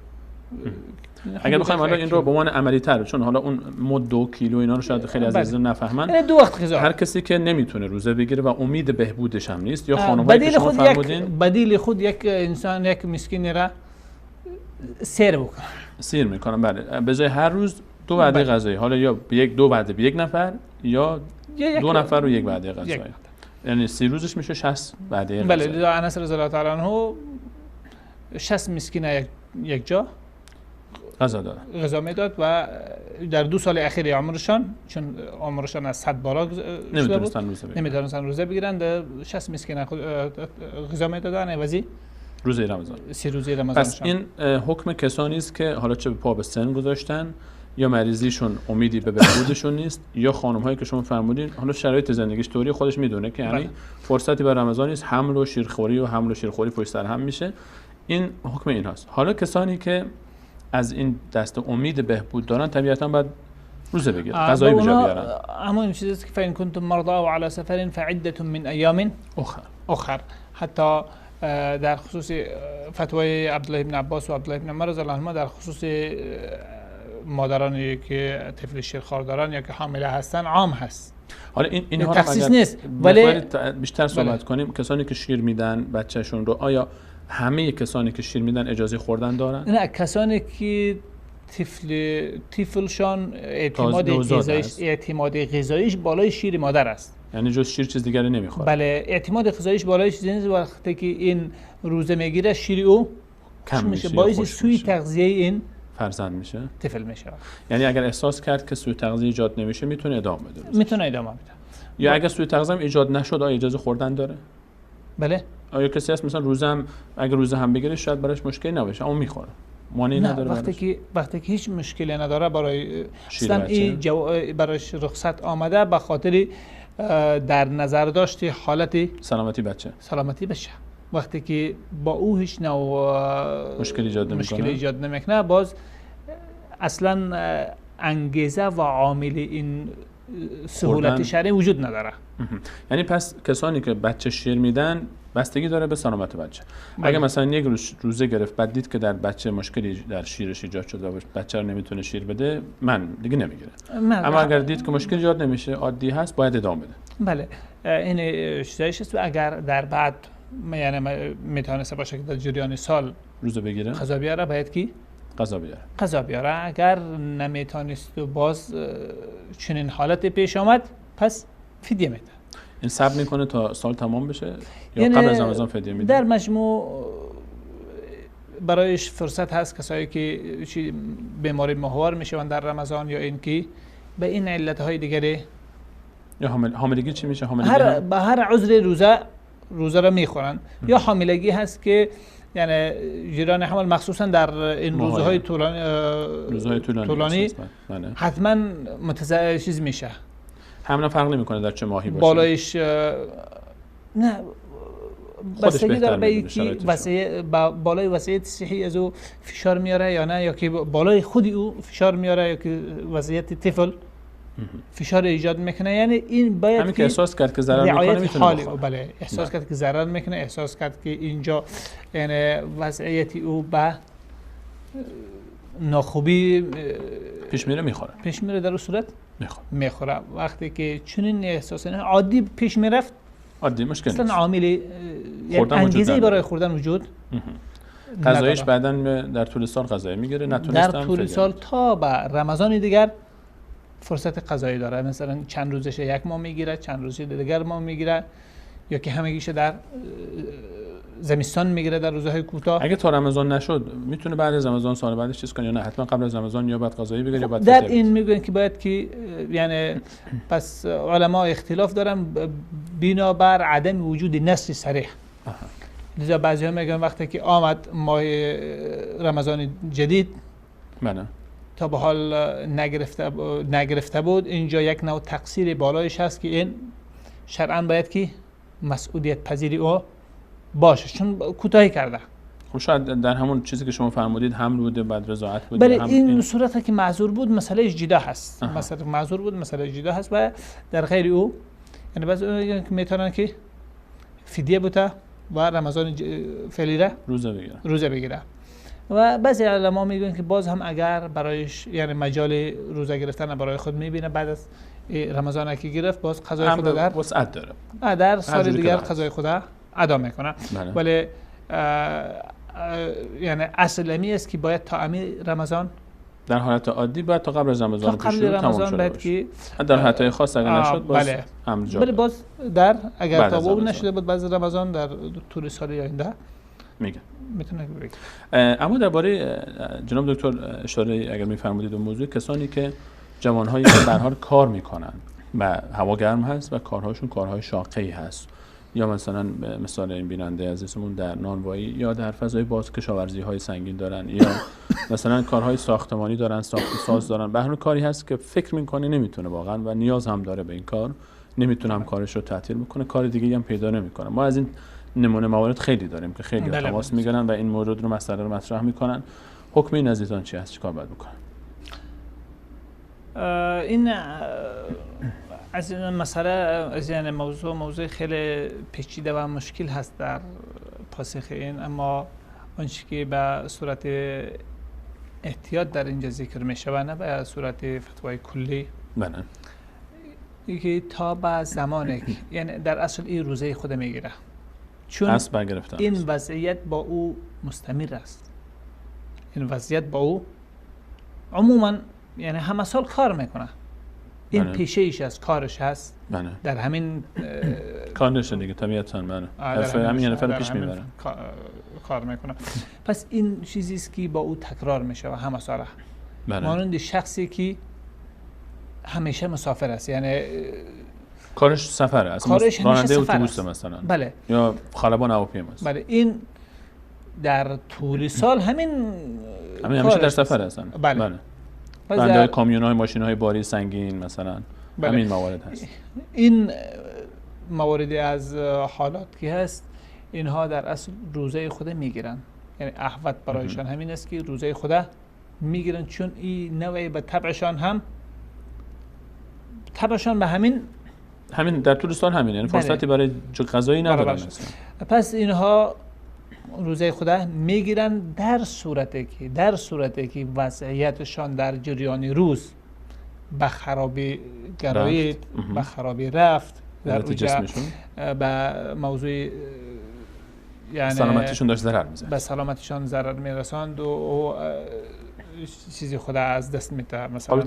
اگر بخوایم حالا این رو به عنوان عملی تر، چون حالا اون مد و کیلو اینا رو شاید خیلی از عزیزان نفهمن، یعنی 2 وقت غذا. هر کسی که نمیتونه روزه بگیره و امید بهبودش هم نیست یا خانمایی که شما فرمودین بدیل خود یک انسان یک مسکین را سیر میکنن. بله به جای هر روز 2 وعده غذایی، حالا یا 2 وعده به یک نفر یا 2 نفر و 1 وعده غذایی، یعنی 30 روزش میشه 60 وعده غذایی. بله انس رضی الله تعالی عنه 60 مسکین یک جا غذا میداد و در 2 سال اخیر عمرشان، چون عمرشان از 100 بالا نمیتونستن روزه بگیرن، در 60 مسکین غذا میدادن عوضی روزه رمضان. 3 روزه رمضان. پس این حکم کسانی است که حالا چه پا به سن گذاشتن یا مریضیشون امیدی به بهبودشون نیست، یا خانم‌هایی که شما فرمودین حالا شرایط زندگیش طوری خودش میدونه که یعنی فرصتی برای رمضان نیست، حمل و شیرخوری پشت سر هم میشه. این حکم این هست. حالا کسانی که از این دست امید بهبود دارن طبیعتاً باید روزه بگیرن، غذایی به جا بیارن. اما این چیزی که فإن كنتم مرضى و علی سفر فعدة من ایام اخر. حتی در خصوص فتوای عبدالله بن عباس و عبدالله بن عمر رضی الله عنهما در خصوص مادرانی که طفل شیرخوار دارن یا که حامله هستن عام هست. حالا اینها تخصیص نیست، ولی بیشتر صحبت کنیم. کسانی که شیر میدن بچه‌شون رو، آیا همه کسانی که شیر میدن اجازه خوردن دارن؟ نه، کسانی که طفلشان اعتماد غذاییش بالای شیر مادر است، یعنی جز شیر چیز دیگری نمیخوره. بله، اعتماد غذاییش بالای چیزی نیست. وقتی که این روزه میگیره شیر او کم میشه، باعث سوء تغذیه این فرزند میشه، طفل میشه. یعنی اگر احساس کرد که سوء تغذیه ایجاد نمیشه میتونه ادامه بده. میتونه ادامه بده. یا اگر سوء تغذیه ایجاد نشد آیا اجازه خوردن داره؟ بله. آیا کسی هست مثلا اگر روزه هم بگیره شاید براش مشکلی نباشه اما میخوره، مانعی نداره؟ وقتی که هیچ مشکلی نداره برای اصلا این براش رخصت آمده به خاطر در نظر داشت حالت سلامتی بچه. وقتی که با او هیچ نوع مشکل ایجاد نمیکنه، باز اصلا انگیزه و عامل این سهولت شرعی وجود نداره. یعنی پس کسانی که بچه شیر میدن بستگی داره به سلامت بچه. اگه مثلا یک روزه گرفت بعد دید که در بچه مشکلی در شیرش ایجاد شده و بچه رو نمیتونه شیر بده، من دیگه نمیگیره. اما اگر دید که مشکلی ایجاد نمیشه، عادی هست، باید ادامه بده. بله، این چیزایش است. اگر در بعد یعنی میتونسته باشه که در جریان سال روزه بگیره، قضا بیاره، باید کی قضا بیاره. اگر نمیتونست و باز چنین حالت پیش آمد، پس فدیه میده. این صبر میکنه تا سال تمام بشه یا قبل از رمضان فدیه میده؟ در مجموع برایش فرصت هست کسایی که بیماری محور میشون در رمضان، یا اینکه به این علتهای دیگری، یا حاملگی چی میشه؟ به هر عذر روزه را میخورن. یا حاملگی هست که یعنی جریان حمل مخصوصا در این روزهای طولانی حتما چیز میشه. همین فرق نمیکنه در چه ماهی باشه. بالایش نه، بستگی داره به اینکه بالای وضعیت صحی از او فشار میاره یا نه، یا که بالای خود او فشار میاره، یا که وضعیت طفل فشار ایجاد میکنه. یعنی این باید همین که احساس کرد که ضرر میکنه میتونه بخوره. بله، احساس کرد که ضرر میکنه، احساس کرد که اینجا یعنی وضعیت او به ناخوبی پیش میره در اون صورت میخوره. وقتی که چنین احساس عادی پیش میرفت، عادی مشکل نیست، اصلا عاملی یعنی انگیزه برای خوردن وجود غذایش بعداً در طول سال غذایی میگیره، نتونستم در طول سال تا به رمضان دیگر فرصت غذایی داره. مثلا چند روزش 1 ماه میگیره، چند روزش دیگر ماه میگیره، یا که همگیش در زمستان میگیره در روزهای کوتاه. اگه تا رمضان نشد میتونه بعد از رمضان سال بعدش چیز کنه یا نه؟ حتما قبل از رمضان یا بعد غذایی بگیره یا بعد در این میگن که باید که یعنی پس علما اختلاف دارن بنا بر عدم وجود نص صریح. لذا بعضی‌ها میگن وقتی که آمد ماه رمضان جدید بله تا به حال نگرفته بود، اینجا یک نوع تقصیر بالایش هست که این شرعاً باید که مسئولیت پذیری او باشه، چون کوتاهی کرده. خب شاید در همون چیزی که شما فرمودید حمل بوده، بعد رضاعت بوده. بله، این صورتی که معذور بود مسئله جدا هست. مثلا معذور بود مسئله جدا هست و در غیر او یعنی بعضی که میتونن که فدیه بوده و رمضان فعلی را روزه بگیره. و بعضی علما میگن که باز هم اگر برایش یعنی مجال روزه گرفتن برای خود میبینه بعد از رمضان که گرفت، باز قضای خود در وسعت داره، در سال دیگر قضای خود ادا میکنه. ولی یعنی اصل امی است که باید تا امی رمضان در حالت عادی باید تا قبل از رمضان پیش رو تمام شده باشه. در حالت خاص اگر نشد باز بله باز در اگر تا نشده بود بعد رمضان در طول سال آینده میگن. میتونه بگه. اما درباره جناب دکتر اشاره اگر میفرمودید به موضوع کسانی که جوانهایی که به هر حال کار میکنن و هوا گرم هست و کارهاشون کارهای شاقی هست، یا مثلا مثال این بیننده عزیزمون در نانوایی یا در فضای باز کشاورزی های سنگین دارن، یا مثلا کارهای ساختمانی دارن، ساخت ساز دارن، به هر حال کاری هست که فکر میکنه نمیتونه واقعا و نیاز هم داره به این کار، نمیتونه هم کارش رو تعطیل بکنه، کار دیگه هم پیدا نمیکنه. ما از این نمونه موارد خیلی داریم که خیلی تماس میگیرن و این مورد رو مسئله رو مطرح میکنن. حکم این عزیزان چی هست؟ چیکار باید بکنن؟ این از این مسئله از این موضوع خیلی پیچیده و مشکل هست در پاسخ این، اما آنچه که به صورت احتیاط در اینجا ذکر میشه و نه به صورت فتوای کلی، بله، که تا به زمانی یعنی در اصل این روزه خود میگیره، چون این وضعیت با او مستمر است. این وضعیت با او عموما یعنی همه سال کار میکنه، این پیشه ایش از کارش هست، در همین کارش دیگه طبیعتاً همین نفر پیش میبره کار میکنه. پس این چیزی است که با او تکرار میشه و همه ساله، مانند شخصی که همیشه مسافر است، یعنی کارش سفره، اصلا راننده اتوبوس مثلا، بله، یا خلبان هواپیما است، بله، این در طول سال همین همیشه در سفر هستن. بله. راننده کامیون‌های، ماشین‌های باری سنگین مثلا، همین موارد هست. این مواردی از حالات که هست، اینها در اصل روزه خود میگیرن، یعنی احوط برایشان همین است که روزه خود میگیرن، چون این نوعی به طبعشان به همین در طول سال همین، یعنی فرصتی برای غذایی ندارن. پس اینها روزه خود میگیرن در صورتی که وضعیتشان در جریان روز به خرابی گرایید، به خرابی رفت، در جسمشون به موضوع یعنی سلامتیشون داشت ضرر میزد، به سلامتیشان ضرر میرساند و چیزی خود از دست میده، مثلا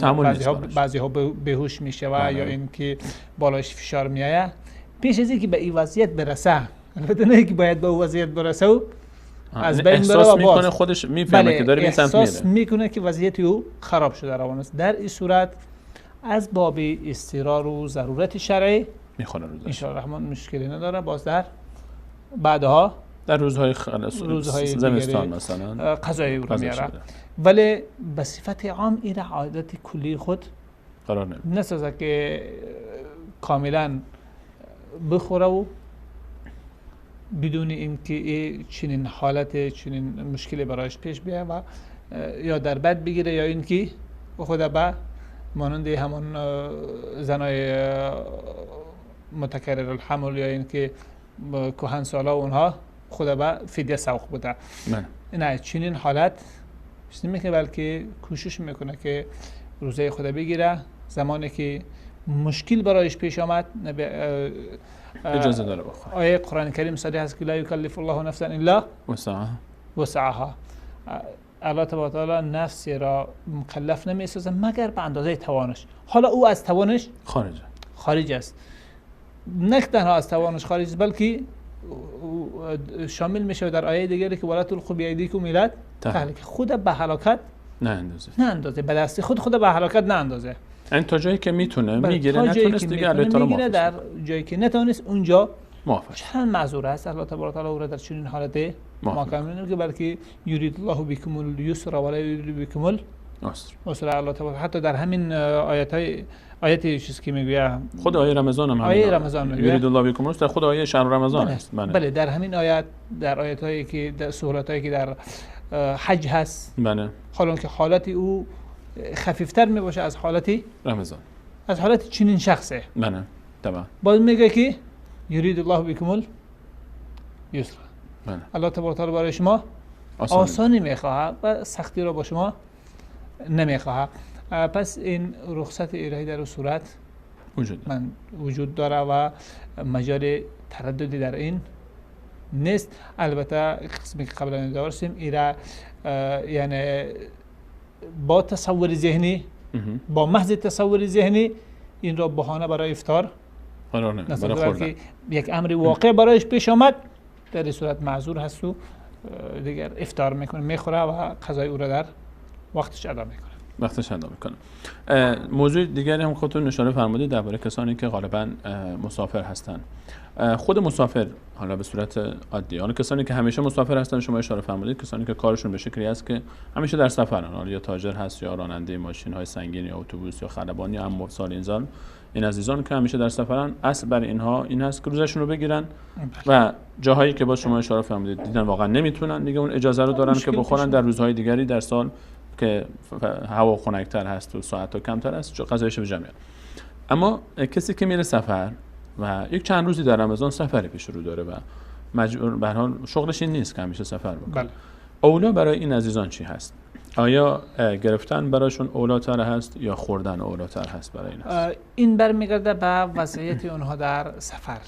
بعضی ها بیهوش میشه و یا اینکه بالایش فشار میآید. پیش از اینکه به این وضعیت برسه، البته نه که باید به اون وضعیت برسه و از بین بره و میکنه، خودش میفهمه که داره این سمت میره، احساس میکنه که وضعیت او خراب شده روان است. در این صورت از باب اضطرار و ضرورت شرعی میخونه روزه، ان شاء الله الرحمن مشکلی نداره. باز در بعدها در روزهای زمستان مثلا قضایی رو میاره، ولی به صفت عام این عادت کلی خود قرار نسازه که کاملا بخوره و بدون اینکه چنین حالت چنین مشکلی برایش پیش بیاد و یا در بد بگیره، یا اینکه خود به مانند همون زنای متکرر الحمل یا اینکه کهنسالا اونها خود به فدیه سوق بوده. نه، چنین حالت نمیکنه، بلکه کوشش میکنه که روزه خود بگیره. زمانی که مشکل برایش پیش آمد اجازه داره بخوره. آیه قرآن کریم صریح است که لا یکلف الله نفسا الا وسعها. الله تبارک و تعالی نفسی را مکلف نمیسازه مگر به اندازه توانش. حالا او از توانش خارج است، نه تنها از توانش خارج است، بلکه شامل میشه در آیه دیگری که ولا تلقوا بایدیکم الی التهلکه، خود به هلاکت نه اندازه، به دست خود به هلاکت نه اندازه. این تا جایی که میتونه میگیره، نتونست دیگه میگیره، در جایی که نتونست اونجا چند معذور است. الله تبارک و تعالی او را در چنین حالت محکم نمیگه که بلکه یرید الله بکم الیسر ولا یرید بکم العسر. الله تبارک حتی در همین آیاتی چیزی که میگه خود آیه رمضان هم آیه رمضان میگه یرید الله بکم العسر، خود آیه شهر رمضان است. بله، در همین آیات، در آیاتایی که در سهولتایی که در حج هست، بله، حالا که حالت او خفیفتر میباشه از حالت رمضان، از حالت چنین شخصه. بله طبعا. باز میگه که یرید الله بکم الیسر، بله، الله تبارک و تعالی برای شما آسانی میخواهد و سختی را با شما نمیخواهد. پس این رخصت الهی در صورت وجود داره و مجال ترددی در این نیست. البته قسمی که قبلا داشتیم ایرا یعنی با تصور ذهنی، با محض تصور ذهنی این را بهانه برای افطار قرار نمیده، یک امر واقع برایش پیش آمد، در این صورت معذور هست و دیگر افطار میکنه، میخوره و غذای او را در وقتش ادا میکنه. موضوع دیگری هم خودتون اشاره فرمودید درباره کسانی که غالبا مسافر هستن. خود مسافر حالا به صورت عادی، حالا کسانی که همیشه مسافر هستن شما اشاره فرمودید، کسانی که کارشون به شکلی است که همیشه در سفرن، حالا یا تاجر هست یا راننده ماشین های سنگین یا اتوبوس یا خلبان یا امثال این عزیزان که همیشه در سفرن، اصل برای اینها این هست که روزشون رو بگیرن و جاهایی که با شما اشاره فرمودید دیدن واقعا نمیتونن دیگه اون اجازه رو دارن که بخورن در روزهای دیگری در سال که هوا خنک‌تر هست و ساعت‌ها کمتر است غذایش به جمع. اما کسی که میره سفر و یک چند روزی در رمضان سفری پیش رو داره و مجبور به هر حال شغلش این نیست که همیشه سفر بکنه، بله. اولا برای این عزیزان چی هست؟ آیا گرفتن برایشون اولاتر هست یا خوردن اولاتر هست برای این هست؟ این برمیگرده به وضعیت آنها در سفر.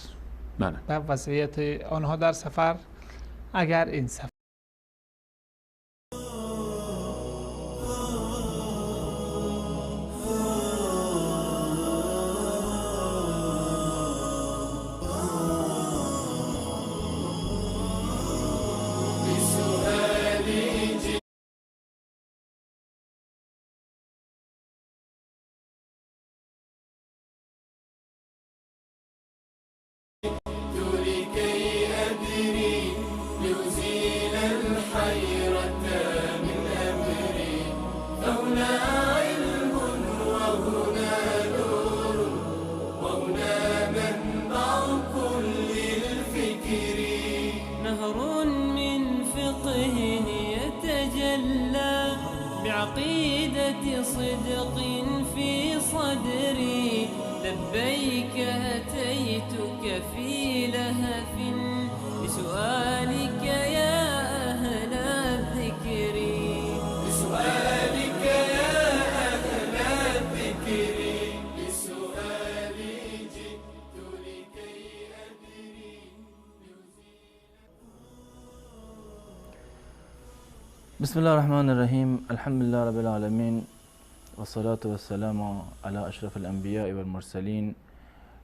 بله. به وضعیت آنها در سفر. اگر این سفر بعقيدة صدق في صدري لبيك أتيتك في لهف بسؤالك يا أهل الذكر بسؤالك يا أهل الذكر بسؤالي جئت لكي أدري. بسم الله الرحمن الرحيم. الحمد لله رب العالمين والصلاة والسلام على أشرف الأنبياء والمرسلين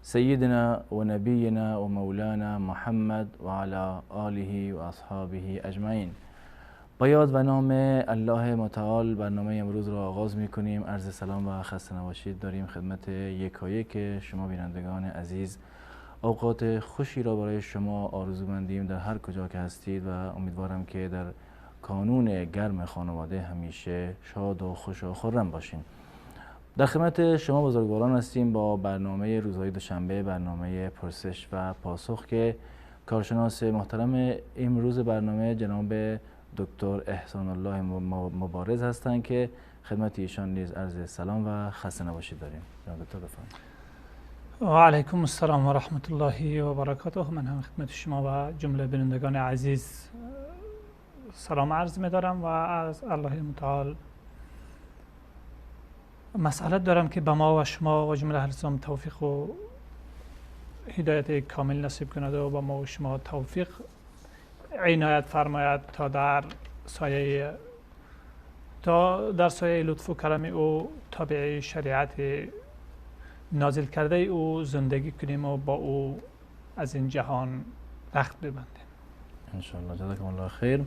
سيدنا ونبينا ومولانا محمد وعلى آله وأصحابه أجمعين. با یاد و نام الله متعال برنامه امروز را آغاز می کنیم. عرض سلام و خسته نباشید داریم خدمت یکایک شما بینندگان عزیز. اوقات خوشی را برای شما آرزومندیم در هر کجا که هستید و امیدوارم که در کانون گرم خانواده همیشه شاد و خوش و خرم باشین. در خدمت شما بزرگواران هستیم با برنامه روزهای دوشنبه، برنامه پرسش و پاسخ که کارشناس محترم امروز برنامه جناب دکتر احسان الله مبارز هستند که خدمت ایشان نیز عرض سلام و خسته نباشید داریم. جناب دکتر بفرمایید. و علیکم السلام و رحمت الله و برکاته. من هم خدمت شما و جمله بینندگان عزیز سلام عرض می دارم و از الله متعال مسئلت دارم که به ما و شما و جمله اهل اسلام توفیق و هدایت کامل نصیب کند و به ما و شما توفیق عنایت فرماید تا در سایه لطف و کرم او تابع شریعت نازل کرده او زندگی کنیم و با او از این جهان رخت ببندیم ان شاء الله. جزاکم الله خیر.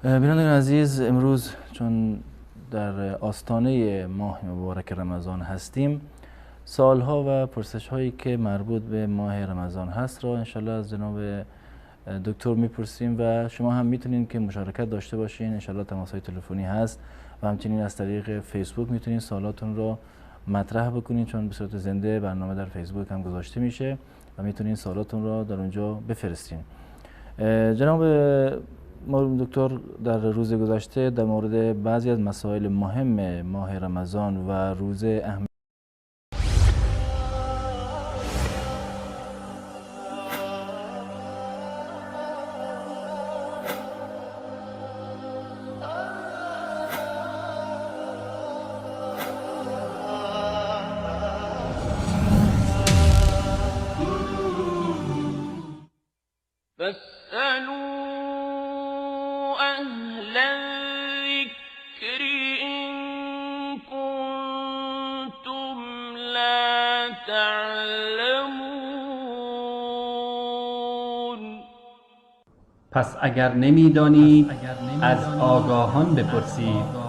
بینندگان عزیز، امروز چون در آستانه ماه مبارک رمضان هستیم، سوالها و پرسش هایی که مربوط به ماه رمضان هست را انشالله از جناب دکتر میپرسیم و شما هم میتونین که مشارکت داشته باشین. انشالله تماس های تلفنی هست و همچنین از طریق فیسبوک میتونین سوالاتون رو مطرح بکنین، چون به صورت زنده برنامه در فیسبوک هم گذاشته میشه و میتونین سوالاتون رو در اونجا بفرستین. جناب دکتر، در روز گذشته در مورد بعضی از مسائل مهم ماه رمضان و روز اهمیت پس اگر نمی‌دانید از آگاهان بپرسید.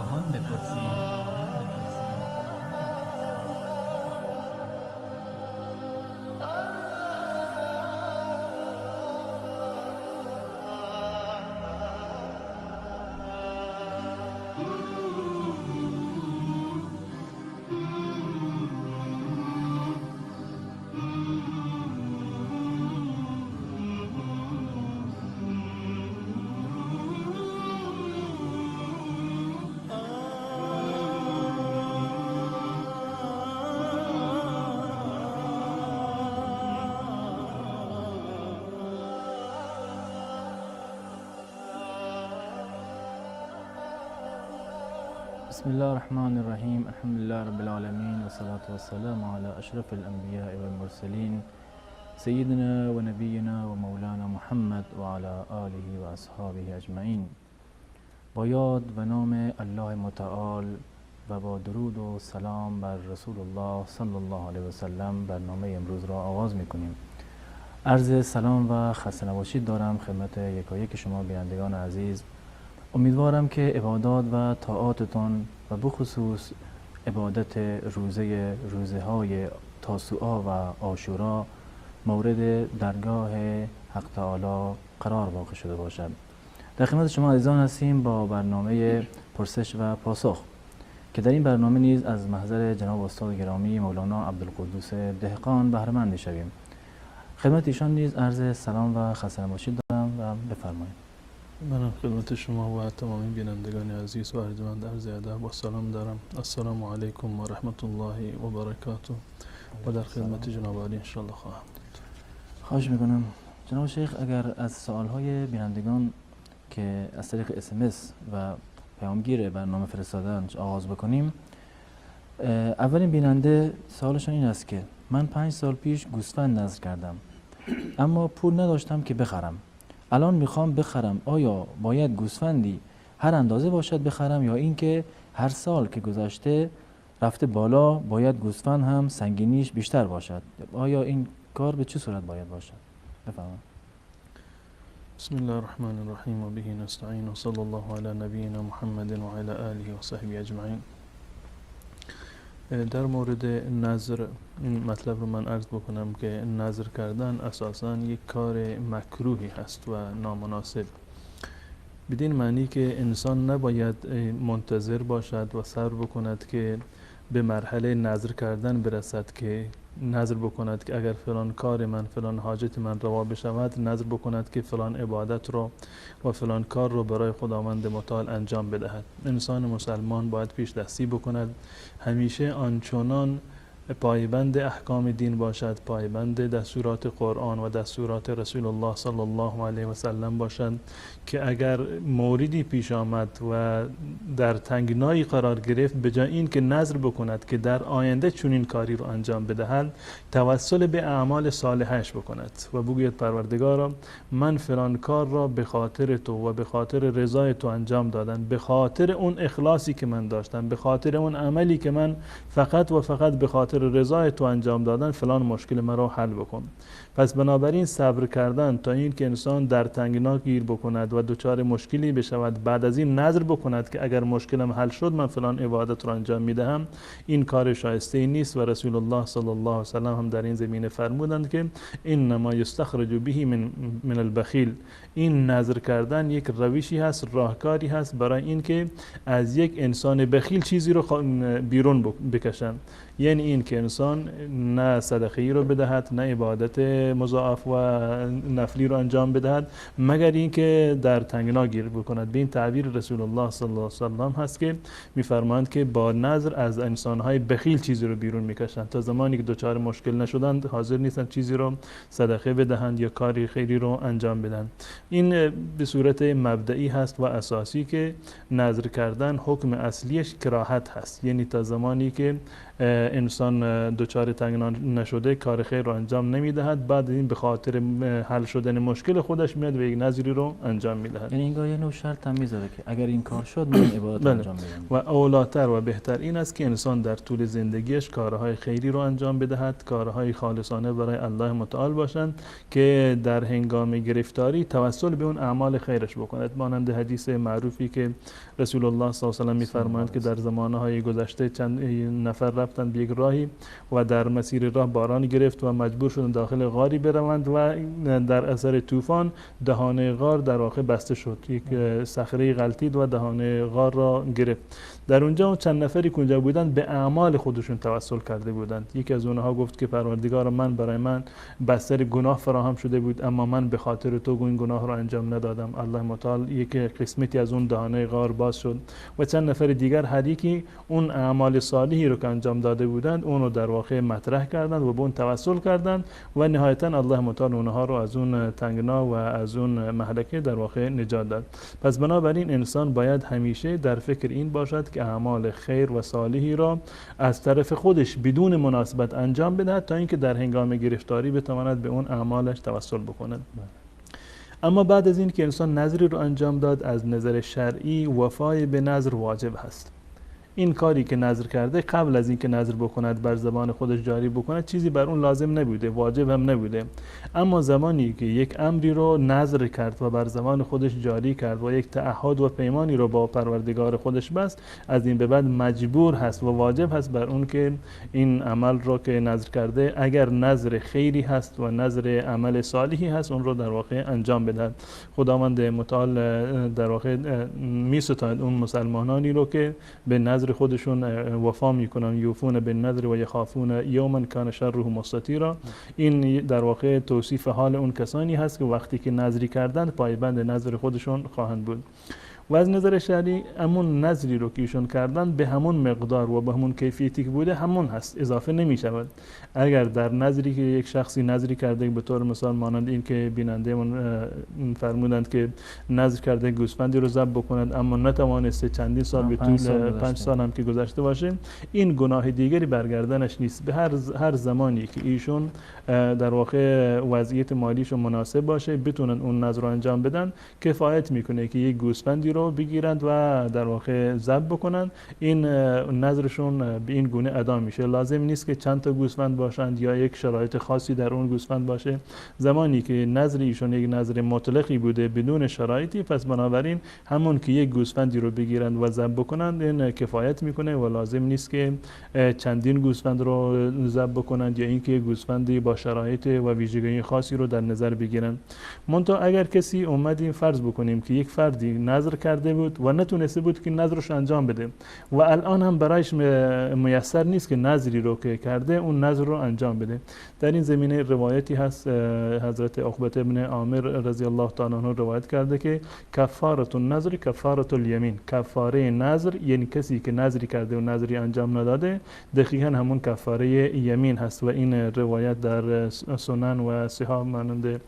بسم الله الرحمن الرحیم. الحمد لله رب العالمین و صلاة و السلام علی اشرف الانبیاء و المرسلین سیدنا و نبینا و مولانا محمد و علی آله و اصحابه اجمعین. با یاد و نام الله متعال و با درود و سلام بر رسول الله صلی الله علیه و سلم برنامه امروز را آغاز میکنیم. عرض سلام و خسته نباشید دارم خدمت یکایک شما بینندگان عزیز. امیدوارم که عبادات و طاعاتتان و بخصوص عبادت روزه های تاسوعا و عاشورا مورد درگاه حق تعالی قرار واقع شده باشد. در خدمت شما عزیزان هستیم با برنامه پرسش و پاسخ که در این برنامه نیز از محضر جناب استاد گرامی مولانا عبدالقدوس دهقان بهره مند می‌شویم. خدمت ایشان نیز عرض سلام و خسته نباشید دارم و بفرمایید. من خدمت شما و تمامی بینندگان عزیز و ارجمند عرض ادب و سلام دارم. السلام علیکم و رحمت الله و برکاته و در خدمت جناب عالی انشاءالله خواهم بود. خواهش میکنم جناب شیخ اگر از سوالهای بینندگان که از طریق SMS و پیامگیر برنامه فرستادن آغاز بکنیم. اولین بیننده سوالشان این است که من 5 سال پیش گوسفند نذر کردم اما پول نداشتم که بخرم. الان میخوام بخرم، آیا باید گوسفندی هر اندازه باشد بخرم یا اینکه هر سال که گذشته رفته بالا باید گوسفند هم سنگینیش بیشتر باشد؟ آیا این کار به چه صورت باید باشد؟ بفرمایید. بسم الله الرحمن الرحیم و به نستعین و صلی الله علی نبینا محمد و علی آله و صحبه اجمعین. در مورد نظر این مطلب رو من عرض بکنم که نظر کردن اساساً یک کار مکروهی هست و نامناسب، بدین معنی که انسان نباید منتظر باشد و صبر بکند که به مرحله نظر کردن برسد که نظر بکند که اگر فلان کار من فلان حاجت من روا بشود نظر بکند که فلان عبادت رو و فلان کار رو برای خداوند متعال انجام بدهد. انسان مسلمان باید پیش دستی بکند، همیشه آنچنان پایبند احکام دین باشد، پایبند دستورات قرآن و دستورات رسول الله صلی الله علیه و سلم باشد که اگر موردی پیش آمد و در تنگنایی قرار گرفت به جای این که نظر بکند که در آینده چنین کاری رو انجام بدهد توسل به اعمال صالحش بکند و بگوید پروردگارا من فلان کار را به خاطر تو و به خاطر رضای تو انجام دادم، به خاطر اون اخلاصی که من داشتم، به خاطر اون عملی که من فقط و فقط به خاطر رضای تو انجام دادن فلان مشکل مرا حل بکن. پس بنابراین صبر کردن تا این که انسان در تنگنا گیر بکند و دچار مشکلی بشود بعد از این نظر بکند که اگر مشکلم حل شد من فلان عبادت را انجام میدهم، این کار شایسته ای نیست و رسول الله صلی الله علیه و سلم هم در این زمینه فرمودند که انما یستخرج به من البخیل. این نظر کردن یک روشی هست، راهکاری هست برای اینکه از یک انسان بخیل چیزی رو بیرون بکشن. یعنی این که انسان نه صدقه ای رو بدهد نه عبادت مضاعف و نفلی رو انجام بدهد مگر اینکه در تنگنا گیر بکند. به این تعبیر رسول الله صلی الله علیه و سلم هست که میفرمایند که با نظر از انسان‌های بخیل چیزی رو بیرون میکشند. تا زمانی که دچار مشکل نشدند حاضر نیستند چیزی رو صدقه بدهند یا کاری خیری رو انجام بدهند. این به صورت مبدئی هست و اساسی که نظر کردن حکم اصلیش کراهت هست، یعنی تا زمانی که انسان انسان دچار تنگنا نشده کار خیر رو انجام نمیدهد، بعد این به خاطر حل شدن مشکل خودش میاد و یک نظری رو انجام میدهد. یعنی اینگاه یه نوع شرط هم میذاره که اگر این کار شد من عبادت انجام بدم. و اولاتر و بهتر این است که انسان در طول زندگیش کارهای خیری رو انجام بدهد، کارهای خالصانه برای الله متعال باشند که در هنگام گرفتاری توسل به اون اعمال خیرش بکند. مانند حدیث معروفی که رسول الله صلی الله علیه و میفرمایند که در زمانهای گذشته چند نفر رفتند به یک راهی و در مسیر راه باران گرفت و مجبور شدند داخل غاری بروند و در اثر طوفان دهانه غار در واقع بسته شد، یک صخره غلطید و دهانه غار را گرفت. در اونجا چند نفری که اونجا بودند به اعمال خودشون توسل کرده بودند. یکی از اونها گفت که پروردگار من، برای من بستر گناه فراهم شده بود اما من به خاطر تو این گناه را انجام ندادم. الله متعال یک قسمتی از اون دهانه غار باز شد. و چند نفر دیگر هر یکی اون اعمال صالحی رو که انجام داده بودند اون رو در واقع مطرح کردند و به اون توسل کردند و نهایتا الله متعال اونها رو از اون تنگنا و از اون مهلکه در واقع نجات داد. پس بنابراین انسان باید همیشه در فکر این باشد که اعمال خیر و صالحی را از طرف خودش بدون مناسبت انجام بدهد تا اینکه در هنگام گرفتاری بتواند به اون اعمالش توسل بکند. اما بعد از این که انسان نظری رو انجام داد، از نظر شرعی وفای به نظر واجب هست. این کاری که نظر کرده قبل از اینکه نظر بکند بر زبان خودش جاری بکند چیزی بر اون لازم نبوده، واجب هم نبوده. اما زمانی که یک امری رو نظر کرد و بر زبان خودش جاری کرد و یک تعهد و پیمانی رو با پروردگار خودش بست، از این به بعد مجبور هست و واجب هست بر اون که این عمل رو که نظر کرده اگر نظر خیری هست و نظر عمل صالحی هست اون رو در واقع انجام بدهد. خداوند متعال در واقع می‌ستاید اون مسلمانانی رو که به نظر خودشون وفا میکنن، یوفون بالنذر و یخافون یوما کان شره مستطیرا. این در واقع توصیف حال اون کسانی هست که وقتی که نظری کردند پایبند نظر خودشون خواهند بود. و از نظر شرعی همون نظری رو که ایشون کردن به همون مقدار و به همون کیفیتی که بوده همون هست، اضافه نمی شود. اگر در نظری که یک شخصی نظری کرده به طور مثال مانند این که بیننده من فرمودند که نظر کرده گوسفندی رو ذبح بکند اما نتوانسته، چندین سال به طول 5 سال هم که گذشته باشه، این گناه دیگری برگردنش نیست. به هر زمانی که ایشون در واقع وضعیت مالیشون مناسب باشه بتونن اون نظر رو انجام بدن، کفایت میکنه که یک گوسفندی رو بگیرند و در واقع ذبح بکنند. این نظرشون به این گونه ادا میشه. لازم نیست که چند تا گوسفند باشند یا یک شرایط خاصی در اون گوسفند باشه. زمانی که نظر ایشون یک نظر مطلقی بوده بدون شرایطی، پس بنابراین همون که یک گوسفندی رو بگیرند و ذبح بکنند این کفایت میکنه و لازم نیست که چندین گوسفند رو ذبح بکنند یا اینکه گوسفندی با شرایط و ویژگی خاصی رو در نظر بگیرند. منتها اگر کسی اومدیم فرض بکنیم که یک فردی نظر کرده بود و نتونسته بود که نظرش انجام بده و الان هم برایش میسر نیست که نظری رو که کرده اون نظر رو انجام بده. در این زمینه روایتی هست، حضرت عقبه ابن عامر رضی الله تعالی عنه روایت کرده که کفاره النظر کفاره الیمین، کفاره نظر یعنی کسی که نظری کرده و نظری انجام نداده دقیقاً همون کفاره یمین هست. و این روایت در سنن و صحاح مانند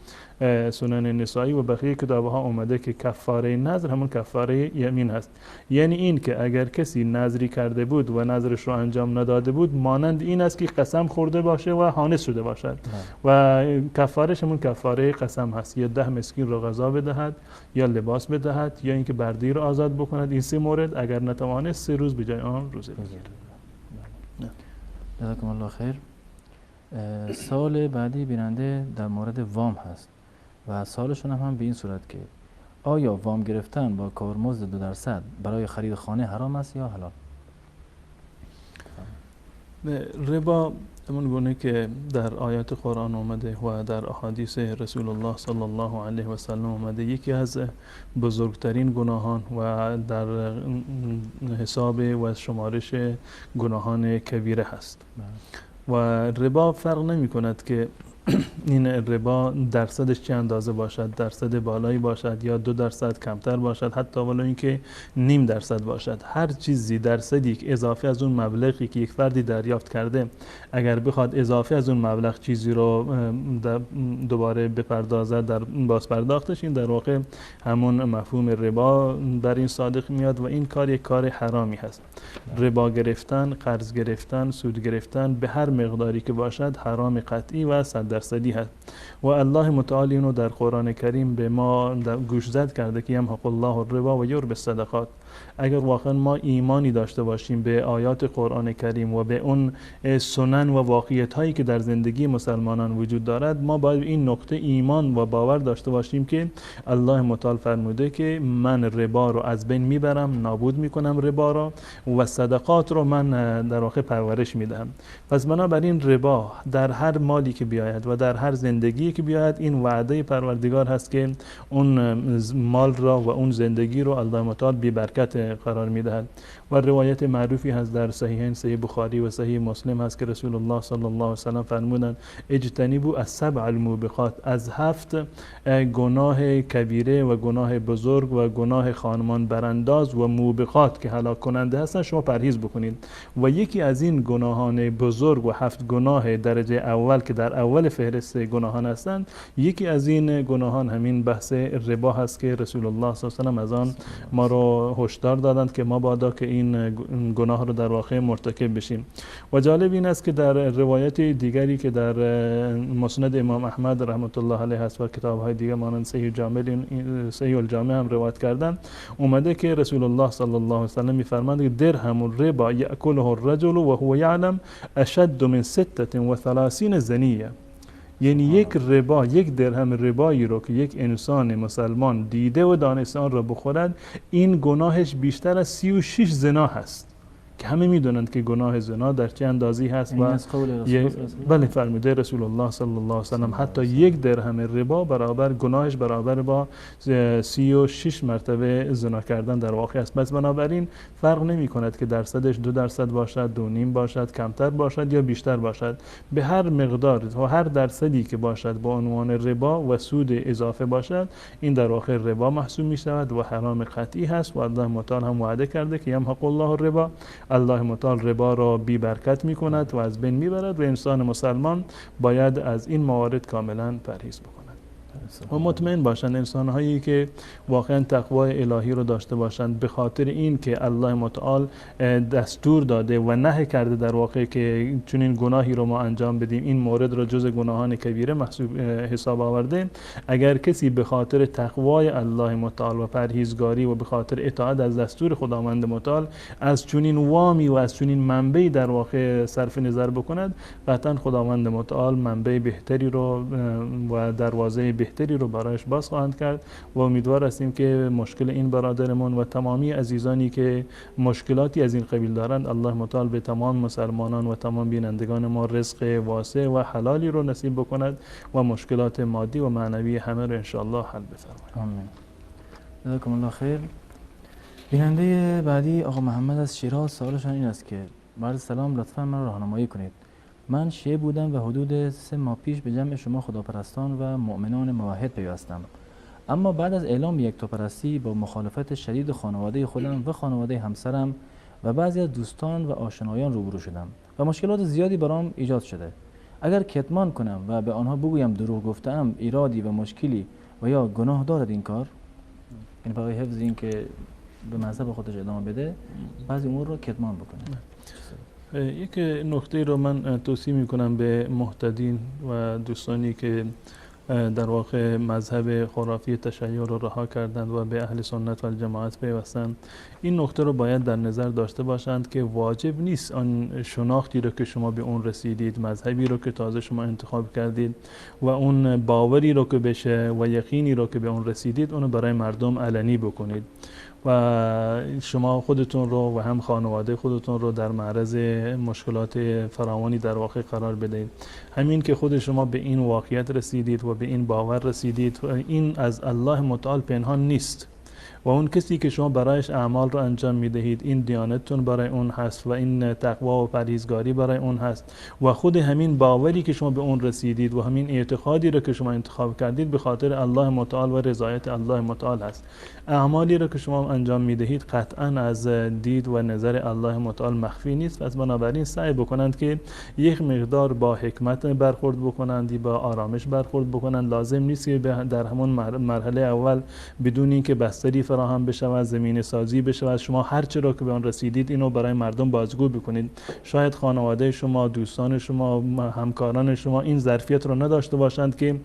سنن نسائی و بقیه کتابها اومده که کفاره نظر همون کفاره یمین هست. یعنی این که اگر کسی نظری کرده بود و نظرش رو انجام نداده بود مانند این است که قسم خورده باشه و حانث شده باشد و کفارش همون کفاره قسم هست. یا 10 مسکین رو غذا بدهد یا لباس بدهد یا اینکه بردی رو آزاد بکند. این 3 مورد اگر نتوانست 3 روز به جای آن روزه بگیرد. جزاکم الله خیر. سوال بعدی بیننده در مورد وام هست و سوالشون هم به این صورت که آیا وام گرفتن با کارمزد 2% برای خرید خانه حرام است یا حلال؟ ربا همون گونه که در آیات قرآن اومده و در احادیث رسول الله صلی الله علیه و سلم اومده یکی از بزرگترین گناهان و در حساب و شمارش گناهان کبیره هست. و ربا فرق نمی کند که این ربا درصدش چه اندازه باشد، درصد بالایی باشد یا 2% کمتر باشد، حتی ولو اینکه 0.5% باشد، هر چیزی درصدی که اضافه از اون مبلغی که یک فردی دریافت کرده اگر بخواد اضافه از اون مبلغ چیزی رو دوباره بپردازد در باز پرداختش، این در واقع همون مفهوم ربا بر این صادق میاد و این کار یک کار حرامی هست. ربا گرفتن، قرض گرفتن، سود گرفتن به هر مقداری که باشد حرام قطعی و 100% هست و الله متعال اینو در قرآن کریم به ما گوشزد کرده که یمحق الله الربا و یربی الصدقات. اگر واقعا ما ایمانی داشته باشیم به آیات قرآن کریم و به اون سنن و واقعیت هایی که در زندگی مسلمانان وجود دارد، ما باید این نقطه ایمان و باور داشته باشیم که الله متعال فرموده که من ربا رو از بین میبرم، نابود میکنم ربا رو و صدقات رو من در واقع پرورش میدم. پس بنابراین ربا در هر مالی که بیاید و در هر زندگی که بیاید، این وعده پروردگار هست که اون مال را و اون زندگی رو الله متعال بی برکت قرار میدهد. و روایت معروفی هست در صحیحین، صحیح بخاری و صحیح مسلم هست که رسول الله صلی الله علیه و سلم فرمودند اجتنبوا السبع الموبقات، از 7 گناه کبیره و گناه بزرگ و گناه خانمان برانداز و موبقات که هلاک کننده هستند شما پرهیز بکنید. و یکی از این گناهان بزرگ و 7 گناه درجه اول که در اول فهرست گناهان هستند، یکی از این گناهان همین بحث ربا هست که رسول الله صلی الله علیه و سلم از آن ما رو هشدار دادند که ما بادا که این گناه رو در واقع مرتکب بشیم. و جالب این است که در روایت دیگری که در مسند امام احمد رحمت الله علیه هست و کتاب‌های دیگه مانند صحیح الجامع هم روایت کردن، اومده که رسول الله صلی الله علیه و سلم می‌فرمایند که درهم الربا یأکله الرجل و هو یعلم اشد من 36 زنیه. یعنی یک ربا، یک درهم ربایی رو که یک انسان مسلمان دیده و دانسته آن را بخورد، این گناهش بیشتر از 36 زنا هست که همه میدونند که گناه زنا در چه اندازی هست. و بله فرموده رسول الله صلی الله علیه و سلم حتی یک درهم ربا برابر گناهش برابر با 36 مرتبه زنا کردن در واقع است. پس بنابراین فرق نمی کند که درصدش 2% باشد، 2.5 باشد، کمتر باشد یا بیشتر باشد، به هر مقدار و هر درصدی که باشد با عنوان ربا و سود اضافه باشد، این در واقع ربا محسوب می شود و حرام قطعی هست. و الله متعال هم وعده کرده که یمحق الله الربا، الله متعال ربا را بی برکت می کند و از بین می برد و انسان مسلمان باید از این موارد کاملا پرهیز بکند و مطمئن باشند. انسان هایی که واقعا تقوای الهی رو داشته باشند، به خاطر این که الله متعال دستور داده و نهی کرده در واقع که چنین گناهی رو ما انجام بدیم، این مورد رو جز گناهان کبیره محسوب حساب آورده، اگر کسی به خاطر تقوای الله متعال و پرهیزگاری و به خاطر اطاعت از دستور خداوند متعال از چنین وامی و از چنین منبعی در واقع صرف نظر بکند، قطعا خداوند متعال منبع بهتری رو و دروازه بهتری رو برایش باز خواهند کرد. و امیدوار هستیم که مشکل این برادرمون و تمامی عزیزانی که مشکلاتی از این قبیل دارند، الله متعال به تمام مسلمانان و تمام بینندگان ما رزق واسع و حلالی رو نصیب بکند و مشکلات مادی و معنوی همه رو انشاءالله حل بفرماید. آمین. جزاکم الله خیر. بیننده بعدی آقا محمد از شیراز، سوالشان این است که بعد سلام لطفا من راهنمایی کنید. من شیعه بودم و حدود 3 ماه پیش به جمع شما خداپرستان و مؤمنان موحد پیوستم، اما بعد از اعلام یکتاپرستی با مخالفت شدید خانواده خودم و خانواده همسرم و بعضی از دوستان و آشنایان روبرو شدم و مشکلات زیادی برام ایجاد شده. اگر کتمان کنم و به آنها بگویم دروغ گفتم، ایرادی و مشکلی و یا گناه دارد این کار؟ این برای حفظ این که به مذهب خودش ادامه بده، بعضی امور رو کتمان بکنه. یک نکته رو من توصیه میکنم به محتدین و دوستانی که در واقع مذهب خرافی تشیع رو رها کردند و به اهل سنت و الجماعت پیوستند. این نکته رو باید در نظر داشته باشند که واجب نیست آن شناختی رو که شما به اون رسیدید، مذهبی رو که تازه شما انتخاب کردید و اون باوری رو که بشه و یقینی رو که به اون رسیدید، اونو برای مردم علنی بکنید و شما خودتون رو و هم خانواده خودتون رو در معرض مشکلات فراوانی در واقع قرار بدهید. همین که خود شما به این واقعیت رسیدید و به این باور رسیدید، این از الله متعال پنهان نیست و اون کسی که شما برایش اعمال رو انجام میدهید این دیانتتون برای اون هست و این تقوا و پرهیزگاری برای اون هست و خود همین باوری که شما به اون رسیدید و همین اعتقادی رو که شما انتخاب کردید به خاطر الله متعال و رضایت الله متعال هست. اعمالی رو که شما انجام میدهید قطعا از دید و نظر الله متعال مخفی نیست، پس بنابراین سعی بکنند که یک مقدار با حکمت برخورد بکنند، با آرامش برخورد بکنند. لازم نیست که در همون مرحله اول بدون اینکه بستری فراهم بشه، زمینه سازی بشه، شما هر چه را که به آن رسیدید اینو برای مردم بازگو بکنید. شاید خانواده شما، دوستان شما، همکاران شما این ظرفیت رو نداشته باشند که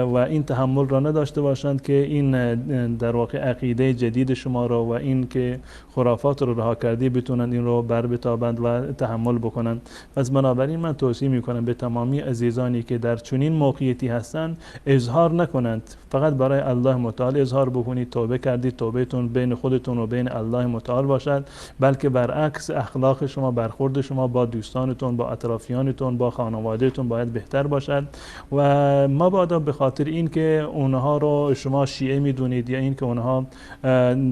و این تحمل را نداشته باشند که این در واقع عقیده جدید شما رو و این که خرافات رو رها کردی بتونن این رو بر بتابند و تحمل بکنند. پس بنابراین من توصیه میکنم به تمامی عزیزانی که در چنین موقعیتی هستند اظهار نکنند، فقط برای الله متعال اظهار بکنید. توبه کردید، توبهتون بین خودتون و بین الله متعال باشد، بلکه برعکس اخلاق شما، برخورد شما با دوستانتون، با اطرافیانتون، با خانوادهتون باید بهتر باشد و مبادا به خاطر اینکه اونها رو شما شیعه میدونید یا اینکه اونها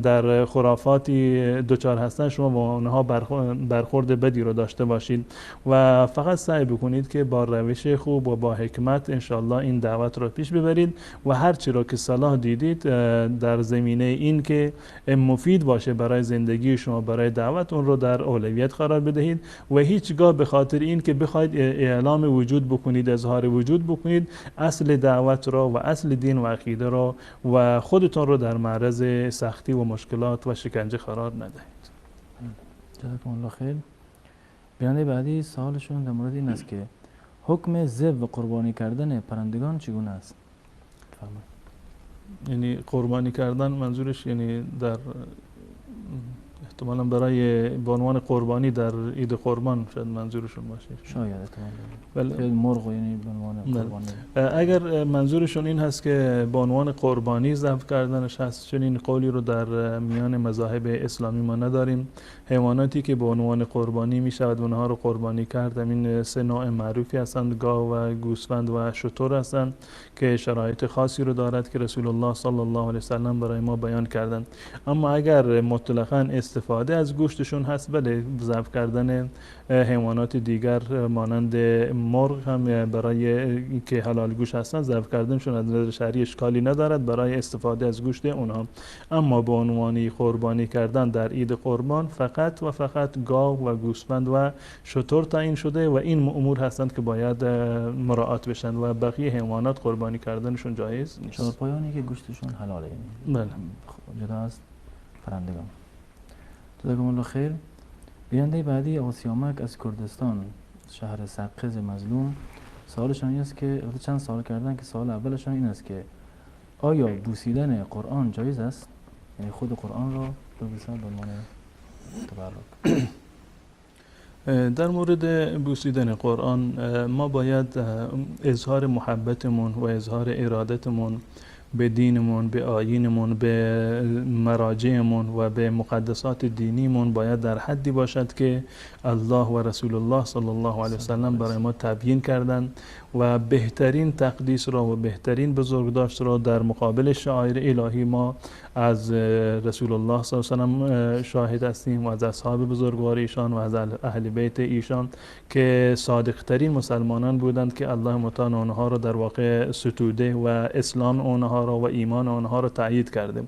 در خرافاتی دوچار هستن شما با اونها برخورد بدی رو داشته باشید و فقط سعی بکنید که با روش خوب و با حکمت انشالله این دعوت رو پیش ببرید و هر چی رو که صلاح دیدید در زمینه این که مفید باشه برای زندگی شما، برای دعوت، اون رو در اولویت قرار بدهید و هیچگاه به خاطر این که بخواید اعلام وجود بکنید، اظهار وجود بکنید، اصل دعوت رو و اصل دین و عقیده رو و خودتون رو در معرض سختی و مشکلات و شکنجه قرار ندهید. جزاکم الله خیر. بیننده بعدی سوالشون در مورد این است که حکم ذبح و قربانی کردن پرندگان چگونه است؟ یعنی قربانی کردن منظورش یعنی در احتمالا برای به عنوان قربانی در عید قربان شاید منظورشون باشه. شاید احتمالا مرغ یعنی به عنوان قربانی. اگر منظورشون این هست که به عنوان قربانی ذبح کردنش هست، چنین قولی رو در میان مذاهب اسلامی ما نداریم. حیواناتی که به عنوان قربانی می شود اونها رو قربانی کرد، این سه نوع معروفی هستند، گاو و گوسفند و شتر هستند که شرایط خاصی رو دارد که رسول الله صلی الله علیه وسلم برای ما بیان کردند. اما اگر مطلقاً استفاده از گوشتشون هست، بله، ذبح کردن حیوانات دیگر مانند مرغ هم برای که حلال گوش هستند ذبح کردنشون از نظر شرعی اشکالی ندارد برای استفاده از گوشت اونها. اما به عنوان قربانی کردن در عید قربان فقط و فقط گاو و گوسفند و شتر تعیین شده و این امور هستند که باید مراعات بشن و بقیه حیوانات قربانی کردنشون جایز نیست. چهارپایانی که گوشتشون حلاله، بله، جدا از پرندگان. جزاکم الله خیر. بیننده بعدی آقا سیامک از کردستان، شهر سقز مظلوم، سوالشان این است که چند سوال کردن که سوال اولشان این است که آیا بوسیدن قرآن جایز است؟ یعنی خود قرآن را ببوسند به عنوان تبرک. در مورد بوسیدن قرآن ما باید اظهار محبتمون و اظهار ارادتمون به دینمون، به آیینمون، به مراجعمون و به مقدسات دینیمون باید در حدی باشد که الله و رسول الله صلی الله علیه وسلم برای ما تبیین کردن و بهترین تقدیس را و بهترین بزرگداشت را در مقابل شعائر الهی ما از رسول الله صلی الله علیه وسلم شاهد هستیم و از اصحاب بزرگوار ایشان و از اهل بیت ایشان که صادقترین مسلمانان بودند که الله متعال آنها را در واقع ستوده و اسلام آنها را و ایمان آنها را تأیید کرده.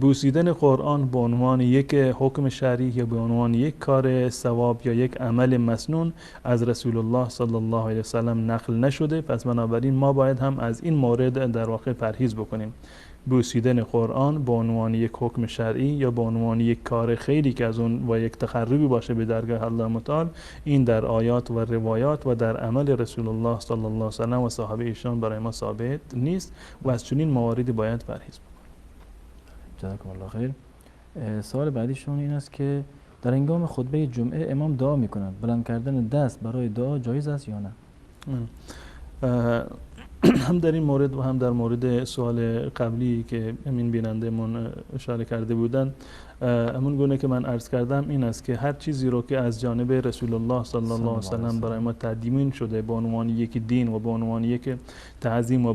بوسیدن قرآن به عنوان یک حکم شرعی یا به عنوان یک کار ثواب یا یک عمل مسنون از رسول الله صلی الله علیه وسلم نقل نشده، پس بنابراین ما باید هم از این مورد در واقع پرهیز بکنیم. بوسیدن قرآن به عنوان یک حکم شرعی یا به عنوان یک کار خیری که از اون و یک تقربی باشه به درگاه الله متعال، این در آیات و روایات و در عمل رسول الله صلی الله علیه وسلم و صحابه ایشان برای ما ثابت نیست و از چنین مواردی باید پرهیز بکنیم. جزاکم الله خیر. سوال بعدیشون این است که در هنگام خطبه جمعه امام دعا میکند، بلند کردن دست برای دعا جایز است یا نه؟ هم در این مورد و هم در مورد سوال قبلی که همین بیننده من اشاره کرده بودن، همون گونه که من عرض کردم این است که هر چیزی رو که از جانب رسول الله صلی الله علیه وسلم برای ما تدیین شده به عنوان یک دین و به عنوان یک تعظیم و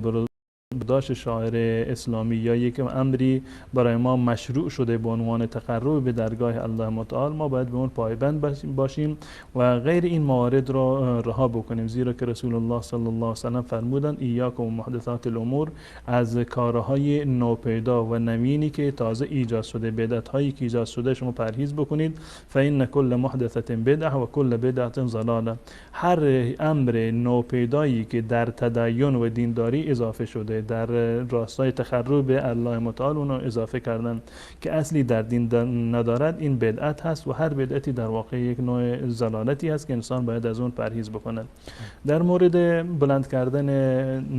داشت شاعر اسلامی یا یک امری برای ما مشروع شده به عنوان تقرب به درگاه الله متعال، ما باید به اون پایبند باشیم و غیر این موارد را رها بکنیم، زیرا که رسول الله صلی الله علیه و سلم فرمودند ایاکم و محدثات الامور، از کارهای نوپیدا و نوینی که تازه ایجاد شده، بدعت هایی که ایجاد شده شما پرهیز بکنید. فإن كل محدثة بدعه و کل بدعه ضلاله، هر امر نوپیدایی که در تدین و دینداری اضافه شده در راستای تقرب به الله متعال اونو اضافه کردن که اصلی در دین ندارد، این بدعت هست و هر بدعتی در واقع یک نوع ضلالتی هست که انسان باید از اون پرهیز بکند. در مورد بلند کردن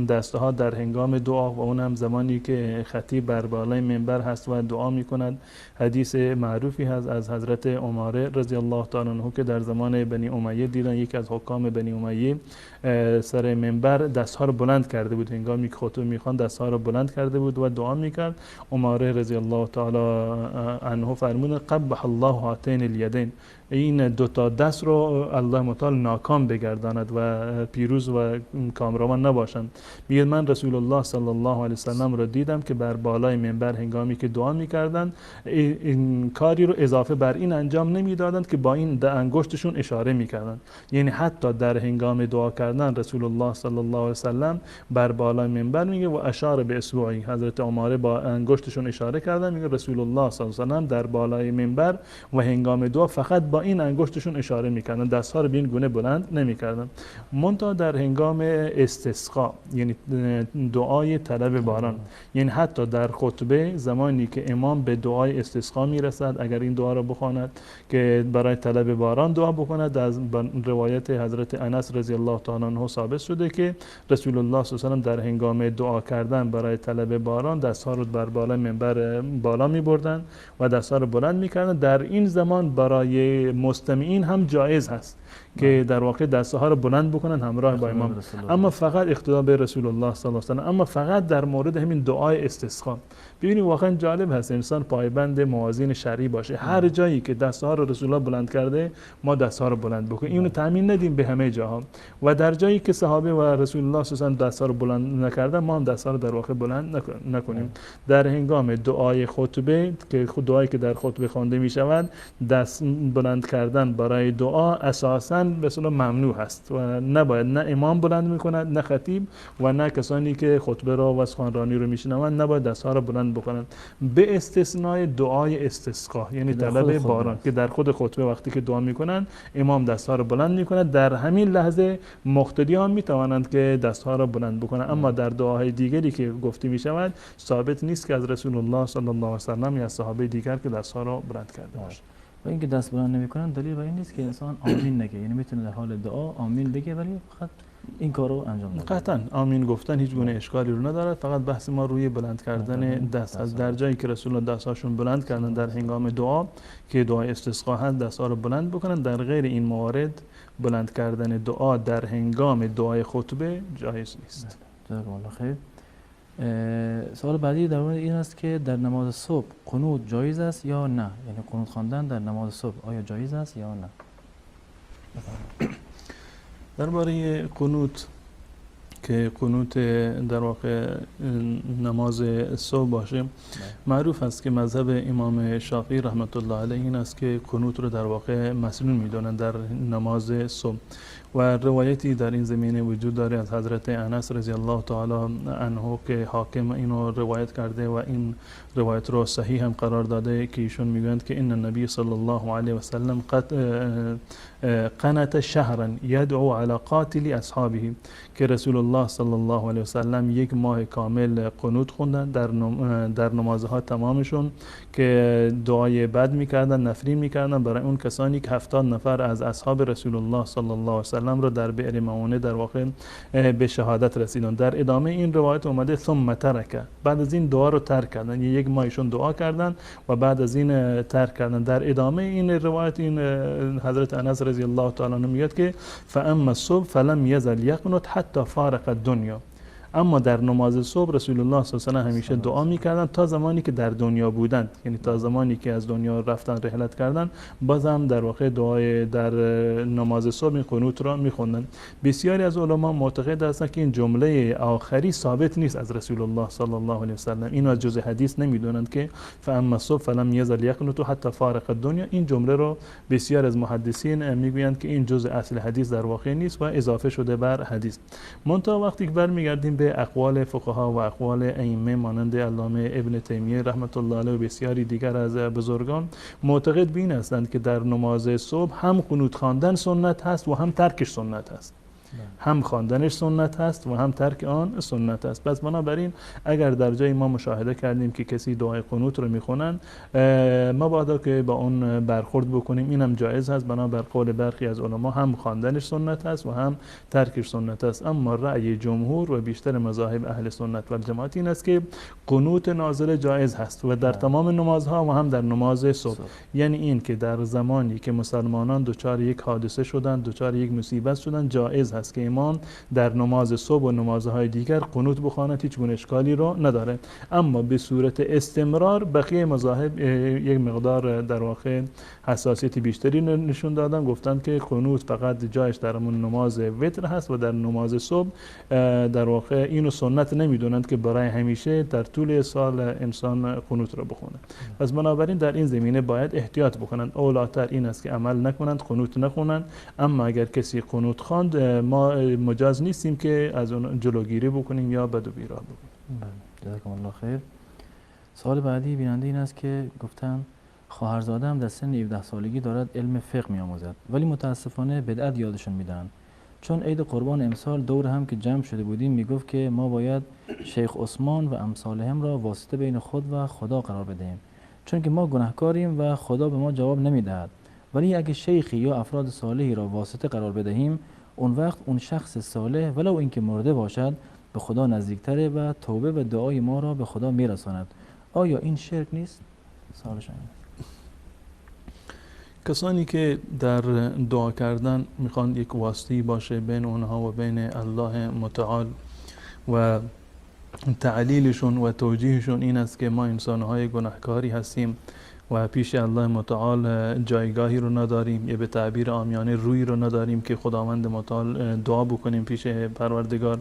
دسته ها در هنگام دعا و اون هم زمانی که خطیب بر بالای منبر هست و دعا می کند، حدیث معروفی هست از حضرت عماره رضی الله تعالی عنه که در زمان بنی امیه دیدن یک از حکام بنی امیه سر منبر دستها رو بلند کرده بود، هنگامی که خطبه میخوان دستها رو بلند کرده بود و دعا میکرد. عماره رضی الله تعالی عنه فرمود قبح الله هاتین الیدین، این دوتا دست رو الله متعال ناکام بگرداند و پیروز و کامروان نباشند. میگه من رسول الله صلی الله علیه وسلم رو دیدم که بر بالای منبر هنگامی که دعا میکردند این کاری رو اضافه بر این انجام نمیدادند که با این انگشتشون اشاره میکردند، یعنی حتی در هنگام دعا کردن رسول الله صلی الله علیه وسلم بر بالای منبر میگه و اشاره به اصبعی، حضرت عماره با انگشتشون اشاره کردن، میگه رسول الله صلی الله علیه وسلم در بالای منبر و هنگام دعا فقط با این انگشتشون اشاره میکردن، دستها رو به این گونه بلند نمیکردن. منتها در هنگام استسقا یعنی دعای طلب باران، یعنی حتی در خطبه زمانی که امام به دعای استسقا میرسد اگر این دعا را بخواند که برای طلب باران دعا بکند، از روایت حضرت انس رضی الله تعالی عنه ثابت شده که رسول الله صلی الله علیه و سلم در هنگام دعا کردن برای طلب باران دستها رو بر بالای منبر بالا میبردن و دستها رو بلند میکردن. در این زمان برای مستمعین هم جایز هست که در واقع دسته ها رو بلند بکنن همراه با امام، اما فقط اقتدا به رسول الله صلی الله علیه و سلم، اما فقط در مورد همین دعای استسقا. ببینید واقعا جالب هست انسان پایبند موازین شرعی باشه، هر جایی که دسته ها رو رسول الله بلند کرده ما دسته ها رو بلند بکنیم، اینو تامین ندیم به همه جاها، و در جایی که صحابه و رسول الله صلی الله علیه و سلم دسته ها رو بلند نکردن ما هم دسته ها رو در واقع بلند نکنیم. در هنگام دعای خطبه که دعایی که در خطبه خوانده می شود، دست بلند کردن برای دعا اساساً به اصطلاح ممنوع هست و نباید نه امام بلند میکند نه خطیب و نه کسانی که خطبه را و سخنرانی رو میشنوند نباید دستها را بلند بکنند، به استثنای دعای استسقا یعنی طلب باران که در خود خطبه وقتی که دعا میکنند امام دستها را بلند میکند، در همین لحظه مقتدیان میتوانند که دستها را بلند بکنند، اما در دعاهای دیگری که گفته میشود ثابت نیست که از رسول الله صلی الله علیه و سلم یا صحابه دیگر که دستها را بلند کرده باشند. و اینکه دست بلند نمیکنن دلیل بر این نیست که انسان آمین نگه، یعنی میتونه در حال دعا آمین بگه ولی فقط این کارو انجام نده. قطعا آمین گفتن هیچ گونه اشکالی رو ندارد، فقط بحث ما روی بلند کردن دست از در جایی که رسول الله دستهاشون بلند کردن در هنگام دعا که دعای استسقا هست دستها رو بلند بکنن، در غیر این موارد بلند کردن دعا در هنگام دعای خطبه جایز نیست. جزاکم الله خیر. سوال بعدی در مورد این است که در نماز صبح قنوت جایز است یا نه؟ یعنی قنوت خواندن در نماز صبح آیا جایز است یا نه؟ درباره قنوت که قنوت در واقع نماز صبح باشه، معروف است که مذهب امام شافعی رحمت الله علیه این است که قنوت رو در واقع مسنون میدونن در نماز صبح، و روایتی در این زمینه وجود داره از حضرت انس رضی الله تعالی عنه که حاکم اینو روایت کرده و این روایت رو صحیح هم قرار داده که ایشون میگویند که ان النبی صلی الله علیه و سلم قنت شهرا یدعو علی قاتل اصحابه، که رسول الله صلی الله علیه و سلم یک ماه کامل قنوت خوندن در نمازها تمامشون که دعای بد میکردن، نفرین میکردن برای اون کسانی که 70 نفر از اصحاب رسول الله صلی الله علیه و سلم رو در بئر معونه در واقع به شهادت رسیدن. در ادامه این روایت اومده ثم ترک، بعد از این دعا رو ترک کردن، یک ماهشون دعا کردن و بعد از این ترک کردن. در ادامه این روایت این حضرت انس رضی الله تعالی عنه میگه که فاما الصبح فلم یزل یقنت حتی فارق الدنیا، اما در نماز صبح رسول الله صلی الله علیه و همیشه دعا میکردن تا زمانی که در دنیا بودند، یعنی تا زمانی که از دنیا رفتن رحلت کردن بازم در واقع دعای در نماز صبح این قنوت را میخوندن. بسیاری از علما معتقد هستند که این جمله آخری ثابت نیست از رسول الله صلی الله علیه و سلم، اینو از جزء حدیث نمیدونند که فاما الصبح فلم یزل یقنط حتی فارق الدنیا. این جمله رو بسیار از محدثین میگویند که این جزء اصل حدیث در واقع نیست و اضافه شده بر حدیث. منتها وقتی که برمیگردیم به اقوال فقها و اقوال ائمه مانند علامه ابن تیمیه رحمت الله علیه و بسیاری دیگر از بزرگان، معتقد به این هستند که در نماز صبح هم قنوت خواندن سنت هست و هم ترکش سنت هست. هم خواندنش سنت هست و هم ترک آن سنت هست. پس بنابراین اگر در جای ما مشاهده کردیم که کسی دعای قنوت رو میخونن، مبادا که با اون برخورد بکنیم، اینم جایز هست. بنابر قول برخی از علما هم خواندنش سنت هست و هم ترکش سنت هست. اما رأی جمهور و بیشتر مذاهب اهل سنت و جماعت این است که قنوت نازله جایز هست و در تمام نمازها و هم در نماز صبح. یعنی این که در زمانی که مسلمانان دچار یک حادثه شدند، دچار یک مصیبت شدند، جایز هست که امام در نماز صبح و نمازهای دیگر قنوت بخواند، هیچ گونه اشکالی رو نداره. اما به صورت استمرار بقیه مذاهب یک مقدار در واقع حساسیت بیشتری نشون دادن، گفتند که قنوت فقط جایش در همون نماز وتر هست و در نماز صبح در واقع اینو سنت نمیدونند که برای همیشه در طول سال انسان قنوت رو بخونه. پس بنابراین در این زمینه باید احتیاط بکنند. اولاتر این است که عمل نکنند، قنوت نخونند. اما اگر کسی قنوت خواند، ما مجاز نیستیم که از اون جلوگیری بکنیم یا بد و بیراه بکنیم. جزاکم الله خیر. سوال بعدی بیننده این است که گفتم خواهرزاده‌ام در سن 17 سالگی دارد علم فقه می‌آموزد، ولی متاسفانه بدعت یادشون میدن. چون عید قربان امسال دور هم که جمع شده بودیم میگفت که ما باید شیخ عثمان و امثالهم را واسطه بین خود و خدا قرار بدهیم، چون که ما گناهکاریم و خدا به ما جواب نمیدهد. ولی اگه شیخی یا افراد صالحی را واسطه قرار بدهیم، اون وقت اون شخص صالح ولو اینکه مرده باشد به خدا نزدیکتره و توبه و دعای ما را به خدا میرساند. آیا این شرک نیست؟ سوالش اینه. کسانی که در دعا کردن میخوان یک واسطه‌ای باشه بین اونها و بین الله متعال و تعلیلشون و توجیهشون این است که ما انسانهای گناهکاری هستیم و پیش الله متعال جایگاهی رو نداریم، یا به تعبیر عامیانه روی رو نداریم که خداوند متعال دعا بکنیم پیش پروردگار،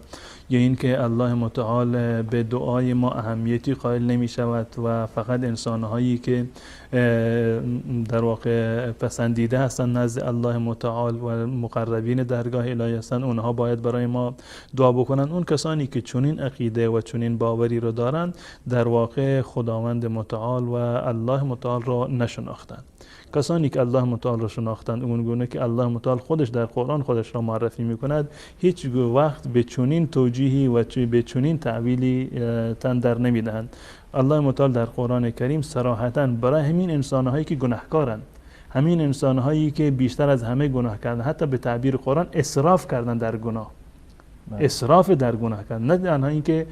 یا اینکه الله متعال به دعای ما اهمیتی قائل نمی شود و فقط انسانهایی که در واقع پسندیده هستند نزد الله متعال و مقربین درگاه الهی هستند اونها باید برای ما دعا بکنن. اون کسانی که چنین عقیده و چنین باوری رو دارند در واقع خداوند متعال و الله متعال را نشناختند. کسانی که الله متعال را شناختند اون گونه که الله متعال خودش در قرآن خودش را معرفی میکند، هیچ وقت به چنین توجیهی و به چنین تعبیلی تن در نمیدهند. الله متعال در قرآن کریم صراحتاً برای همین انسانهایی که گناهکارند، همین انسانهایی که بیشتر از همه گناه کردن، حتی به تعبیر قرآن اسراف کردن در گناه، اسراف در گناه کردن، نه تنها اینکه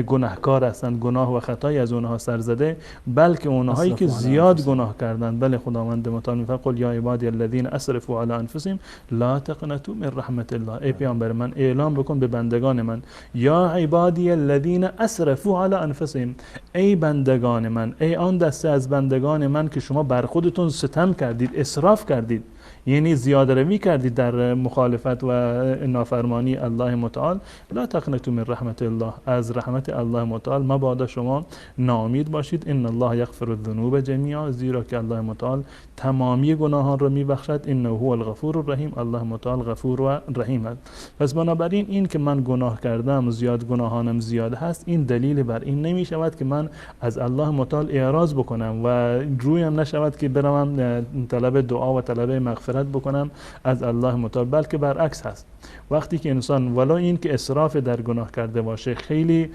گناهکار هستند، گناه و خطایی از اونها سر زده، بلکه اونهایی که زیاد گناه کردند. بله خداوند متعال میفرماید قل یا عبادی الذین اسرفوا علی انفسهم لا تقنطوا من رحمت الله. ای پیامبر من اعلام بکن به بندگان من، یا عبادی الذین اسرفوا علی انفسهم، ای بندگان من، ای آن دسته از بندگان من که شما بر خودتون ستم کردید، اسراف کردید، یعنی زیاده روی کردید در مخالفت و نافرمانی الله متعال، لا تقنطوا من رحمت الله، از رحمت الله متعال مبادا شما ناامید باشید. ان الله یغفر الذنوب جمیعا، زیرا که الله متعال تمامی گناهان را میبخشد. انه هو الغفور الرحیم، الله متعال غفور و رحیم است. پس بنابراین این که من گناه کردم، زیاد گناهانم زیاد هست، این دلیل بر این نمی شود که من از الله متعال اعراض بکنم و رویم نشود که بروم طلب دعا و طلب مغفرت بکنم از الله متعال، بلکه برعکس هست. وقتی که انسان ولو این که اسراف در گناه کرده باشه، خیلی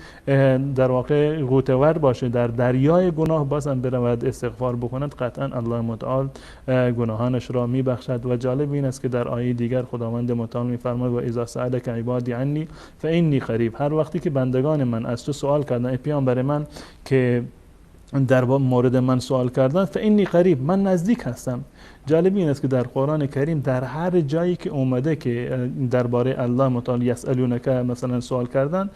در واقع غوطه‌ور باشه در دریای گناه، بازم برود استغفار بکند، قطعا الله متعال گناهانش را میبخشد. و جالب این است که در آیه دیگر خداوند متعال میفرماید و اذا سألك عبادی عنی فإنی قریب، هر وقتی که بندگان من از تو سوال کردن ای پیامبر من که در مورد من سوال کردن فانی قریب، من نزدیک هستم. جالب این است که در قرآن کریم در هر جایی که اومده که درباره الله متعال یسألونک مثلا سوال کردن،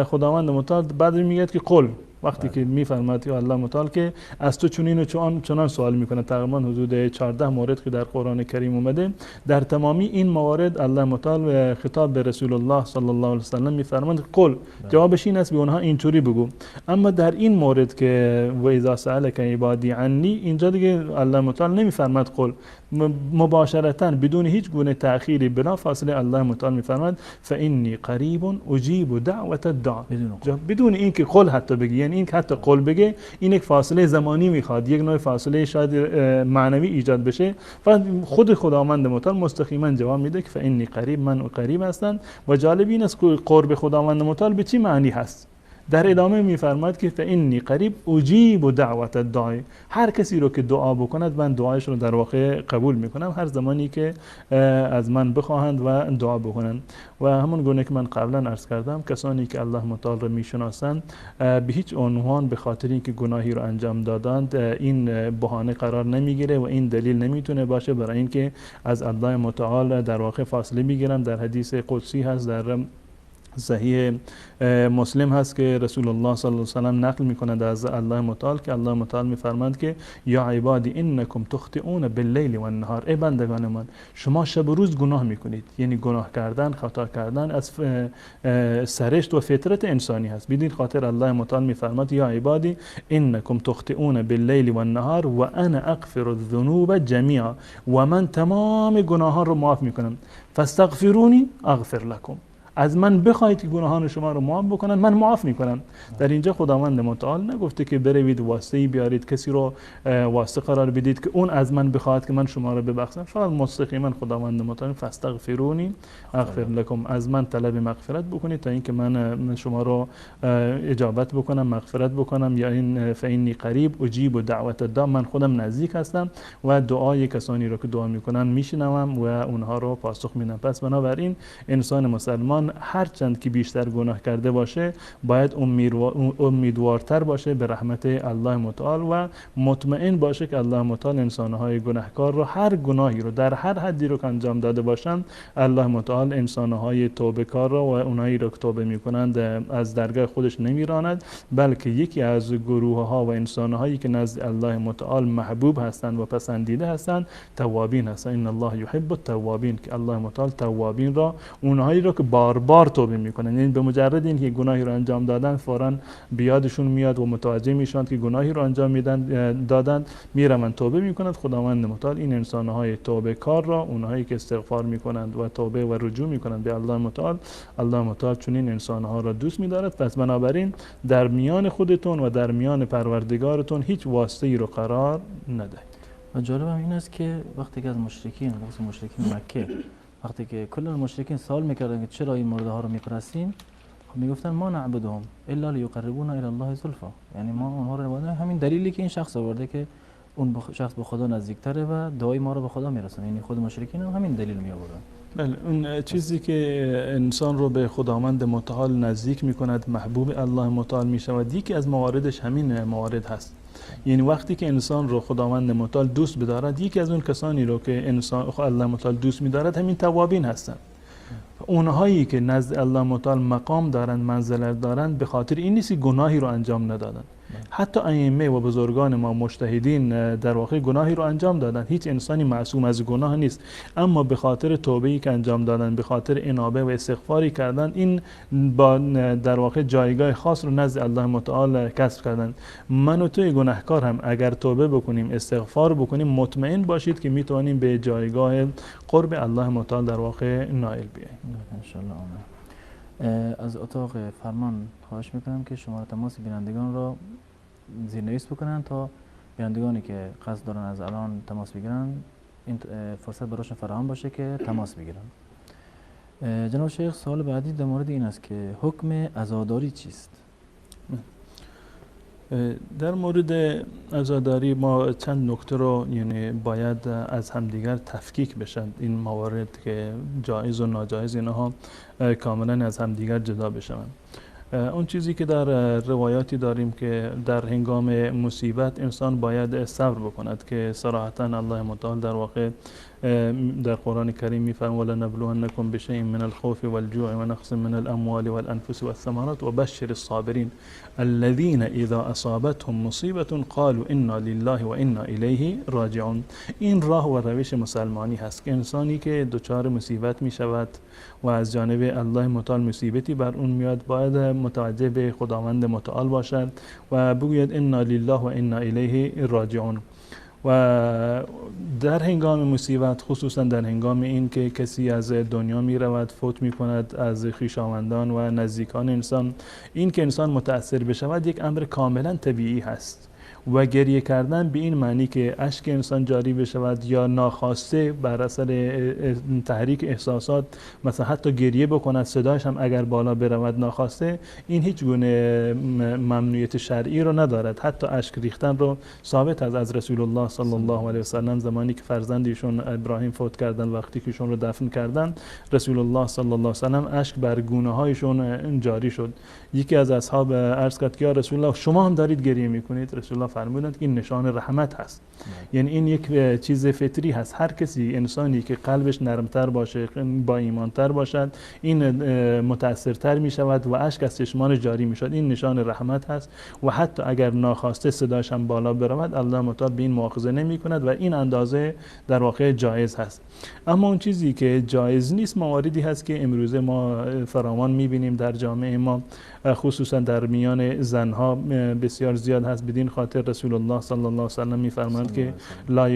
خداوند متعال بعد میگه که قل، وقتی که میفرماید که الله متعال که از تو چنین و چنان سوال میکنه. تقریبا حدود 14 مورد که در قرآن کریم اومده، در تمامی این موارد الله متعال خطاب به رسول الله صلی الله علیه و سلم میفرماید قل، جوابش این است به اونها اینطوری بگو. اما در این مورد که و اذا سألک عبادی عنی، اینجا دیگه الله متعال نمیفرماید قل، مباشرتا بدون هیچ گونه تأخیری بلا فاصله الله متعال میفرماید فانی قریب اجیب دعوت الداع، بدون اینکه قل حتی بگی. یعنی این که حتی قل بگه این یک فاصله زمانی میخواد، یک نوع فاصله شاید معنوی ایجاد بشه و خود خداوند متعال مستقیما جواب میده که فانی قریب، من قریب هستم. و جالب این است که قرب خداوند متعال به چی معنی هست. در ادامه میفرماید که فانی قریب اجیب دعوت الداعی، هر کسی رو که دعا بکند من دعایش رو در واقع قبول میکنم هر زمانی که از من بخواهند و دعا بکنند. و همون گونه که من قبلا عرض کردم، کسانی که الله متعال رو میشناسند به هیچ عنوان به خاطر اینکه گناهی رو انجام دادند این بهانه قرار نمیگیره و این دلیل نمیتونه باشه برای اینکه از الله متعال در واقع فاصله بگیرن. در حدیث قدسی هست، در صحیح مسلم هست که رسول الله صلی الله علیه و سلم نقل میکنند از الله متعال که الله متعال میفرماند که یا عبادی انکم تخطئون باللیل و النهار، ای بندگان من شما شب و روز گناه میکنید. یعنی گناه کردن، خطا کردن از سرشت و فطرت انسانی هست. بدین خاطر الله متعال میفرماید یا عبادی انکم تخطئون باللیل و النهار و انا اغفر الذنوب جمیعا، و من تمام گناهان رو معاف میکنم، فاستغفرونی اغفر لكم، از من بخواید که گناهان شما رو معاف بکنن من معاف میکنم. در اینجا خداوند متعال نگفته که بروید واسطه‌ای بیارید، کسی رو واسطه قرار بدید که اون از من بخواهد که من شما رو ببخشم. فقط مستقیما خداوند متعال فاستغفرونی اغفر لكم، از من طلب مغفرت بکنید تا اینکه من شما رو اجابت بکنم، مغفرت بکنم. یا این فانی قریب اجیب دعوت الداع، من خودم نزدیک هستم و دعای کسانی رو که دعا میکنن میشنوم و اونها رو پاسخ میدم. پس بنابراین انسان مسلمان هرچند که بیشتر گناه کرده باشه باید امیدوارتر باشه به رحمت الله متعال و مطمئن باشه که الله متعال انسانهای گناهکار رو، هر گناهی رو در هر حدی رو که انجام داده باشند، الله متعال انسانهای توبه کار رو و اونایی رو که توبه میکنند از درگاه خودش نمیراند، بلکه یکی از گروه ها و انسانهایی که نزد الله متعال محبوب هستند و پسندیده هستند توابین هستند. ان الله یحب التوابین، که الله متعال توابین را، اونهایی رو که بار توبه میکنن، یعنی به مجرد اینکه گناهی رو انجام دادن فوراً بیادشون میاد و متوجه میشن که گناهی رو انجام دادن، میرن توبه میکنند. خداوند متعال این انسانهای توبه کار را، اونهایی که استغفار میکنند و توبه و رجوع میکنند به الله متعال، الله متعال چنین انسانها را دوست میدارد. پس بنابراین در میان خودتون و در میان پروردگارتون هیچ واسطه‌ای رو قرار ندهید. و جالب هم این است که وقتی که از مشرکین مکه وقتی که کل مشرکین سوال میکردن که چرا این مرده‌ها رو میپرستین، میگفتن ما نعبدهم الا لیقربونا الی الله زلفا، یعنی ما اونها رو نمیدونیم. همین دلیلی که این شخص آورده که اون شخص به خدا نزدیکتره و دعای ما رو به خدا میرسونه، یعنی خود مشرکین هم همین دلیل می آوردن. بله، اون چیزی که انسان رو به خداوند متعال نزدیک میکند، محبوب الله متعال میشود، یکی از مواردش همین موارد هست. یعنی وقتی که انسان رو خداوند متعال دوست بدارد، یکی از اون کسانی رو که انسان الله متعال دوست می‌دارد همین توابین هستند. اونهایی که نزد الله متعال مقام دارند، منزلت دارند، به خاطر این نیست گناهی رو انجام ندادند. حتی ائمه و بزرگان ما مجتهدین در واقع گناهی رو انجام دادن. هیچ انسانی معصوم از گناه نیست، اما به خاطر توبه‌ای که انجام دادن، به خاطر انابه و استغفاری کردن، این با در واقع جایگاه خاص رو نزد الله متعال کسب کردن. من و توی گناهکار هم اگر توبه بکنیم، استغفار بکنیم، مطمئن باشید که میتونیم به جایگاه قرب الله متعال در واقع نائل بیاییم. ان شاء الله. از اتاق فرمان خواهش میکنم که شماره تماس بینندگان را زیرنویس بکنن تا بینندگانی که قصد دارن از الان تماس بگیرن این فرصت براشون فراهم باشه که تماس بگیرن. جناب شیخ، سوال بعدی در مورد این است که حکم عزاداری چیست؟ در مورد عزاداری ما چند نکته رو یعنی باید از همدیگر تفکیک بشن. این موارد که جایز و ناجایز اینها کاملا از همدیگر جدا بشن. اون چیزی که در روایاتی داریم که در هنگام مصیبت انسان باید صبر بکند که صراحتا الله متعال در واقع در قرآن کریم میفرماید ولنبلونکم بشیء من الخوف والجوع ونقص من الاموال والانفس والثمرات وبشر الصابرین الذين اذا اصابتهم مصیبه قالوا انا لله و انا الیه راجعون. این راه و روش مسلمانی هست که انسانی که دچار مصیبت می شود و از جانب الله متعال مصیبتی بر اون میاد باید متوجه به خداوند متعال باشد و بگوید انا لله و انا الیه راجعون. و در هنگام مصیبت، خصوصا در هنگام این که کسی از دنیا می رود، فوت می کند از خویشاوندان و نزدیکان انسان، این که انسان متأثر بشود یک امر کاملا طبیعی هست و گریه کردن به این معنی که اشک انسان جاری بشود یا ناخواسته بر اثر تحریک احساسات مثلا حتی گریه بکند، صدایش هم اگر بالا برود ناخواسته، این هیچ گونه ممنوعیت شرعی رو ندارد. حتی اشک ریختن رو ثابت از رسول الله صلی الله علیه و سلم زمانی که فرزند ایشون ابراهیم فوت کردن، وقتی که ایشون رو دفن کردن، رسول الله صلی الله علیه و سلم اشک بر گونه هایشون جاری شد. یکی از اصحاب عرض کرد که یا رسول الله شما هم دارید گریه میکنید؟ رسول الله فرمودند که این نشان رحمت هست. یعنی این یک چیز فطری هست. هر کسی، انسانی که قلبش نرمتر باشه، با ایمانتر باشد، این متاثرتر می شود و اشک از چشمان جاری می شود. این نشان رحمت هست و حتی اگر ناخواسته صداش هم بالا برود الله متعال به این مؤاخذه نمی کند و این اندازه در واقع جایز هست. اما اون چیزی که جایز نیست مواردی هست که امروزه ما فراوان می بینیم در جامعه ما، خصوصا در میان زنها بسیار زیاد هست. بدین خاطر رسول الله صلی الله علیه و سلم می‌فرمایند که لا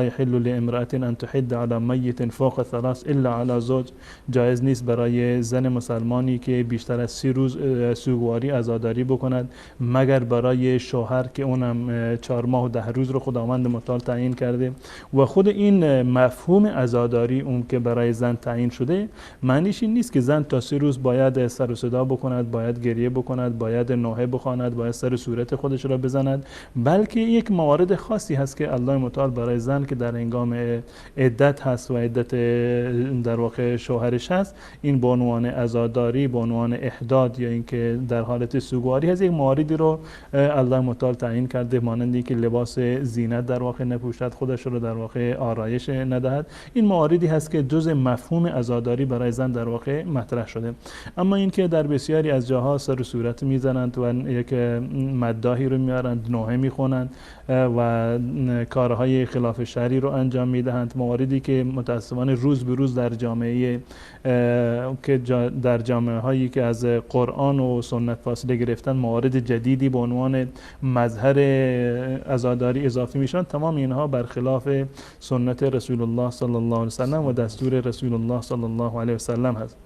یحل لامرأة ان تحد علی میت فوق 3 الا علی زوج. جایز نیست برای زن مسلمانی که بیشتر از 3 روز سوگواری عزاداری بکند مگر برای شوهر که اونم 4 ماه و 10 روز رو خداوند متعال تعیین کرده. و خود این مفهوم عزاداری اون که برای زن تعیین شده معنیش این نیست که زن تا 3 روز باید سر و صدا بکند، باید گریه بکند، باید نوحه بخواند، باید سر صورت خودش را بزند، بلکه یک موارد خاصی هست که الله متعال برای زن که در هنگام عدت هست و عدت در واقع شوهرش هست، این به عنوان عزاداری، به عنوان احداد یا اینکه در حالت سوگواری هست، یک مواردی رو الله متعال تعیین کرده، مانندی که لباس زینت در واقع نپوشد، خودش رو در واقع آرایش ندهد. این مواردی هست که جزء مفهوم عزاداری برای زن در واقع مطرح شده. اما اینکه در بسیاری از جاها سر و صورت میزنند و یک مداحی رو میارند، نوحه میخونند و کارهای خلاف شرعی رو انجام میدهند، مواردی که متاسفانه روز به روز در جامعه که در جامعه هایی که از قرآن و سنت فاصله گرفتن موارد جدیدی به عنوان مظهر عزاداری اضافه میشن، تمام اینها برخلاف سنت رسول الله صلی الله علیه و سلم و دستور رسول الله صلی الله علیه و سلم هست.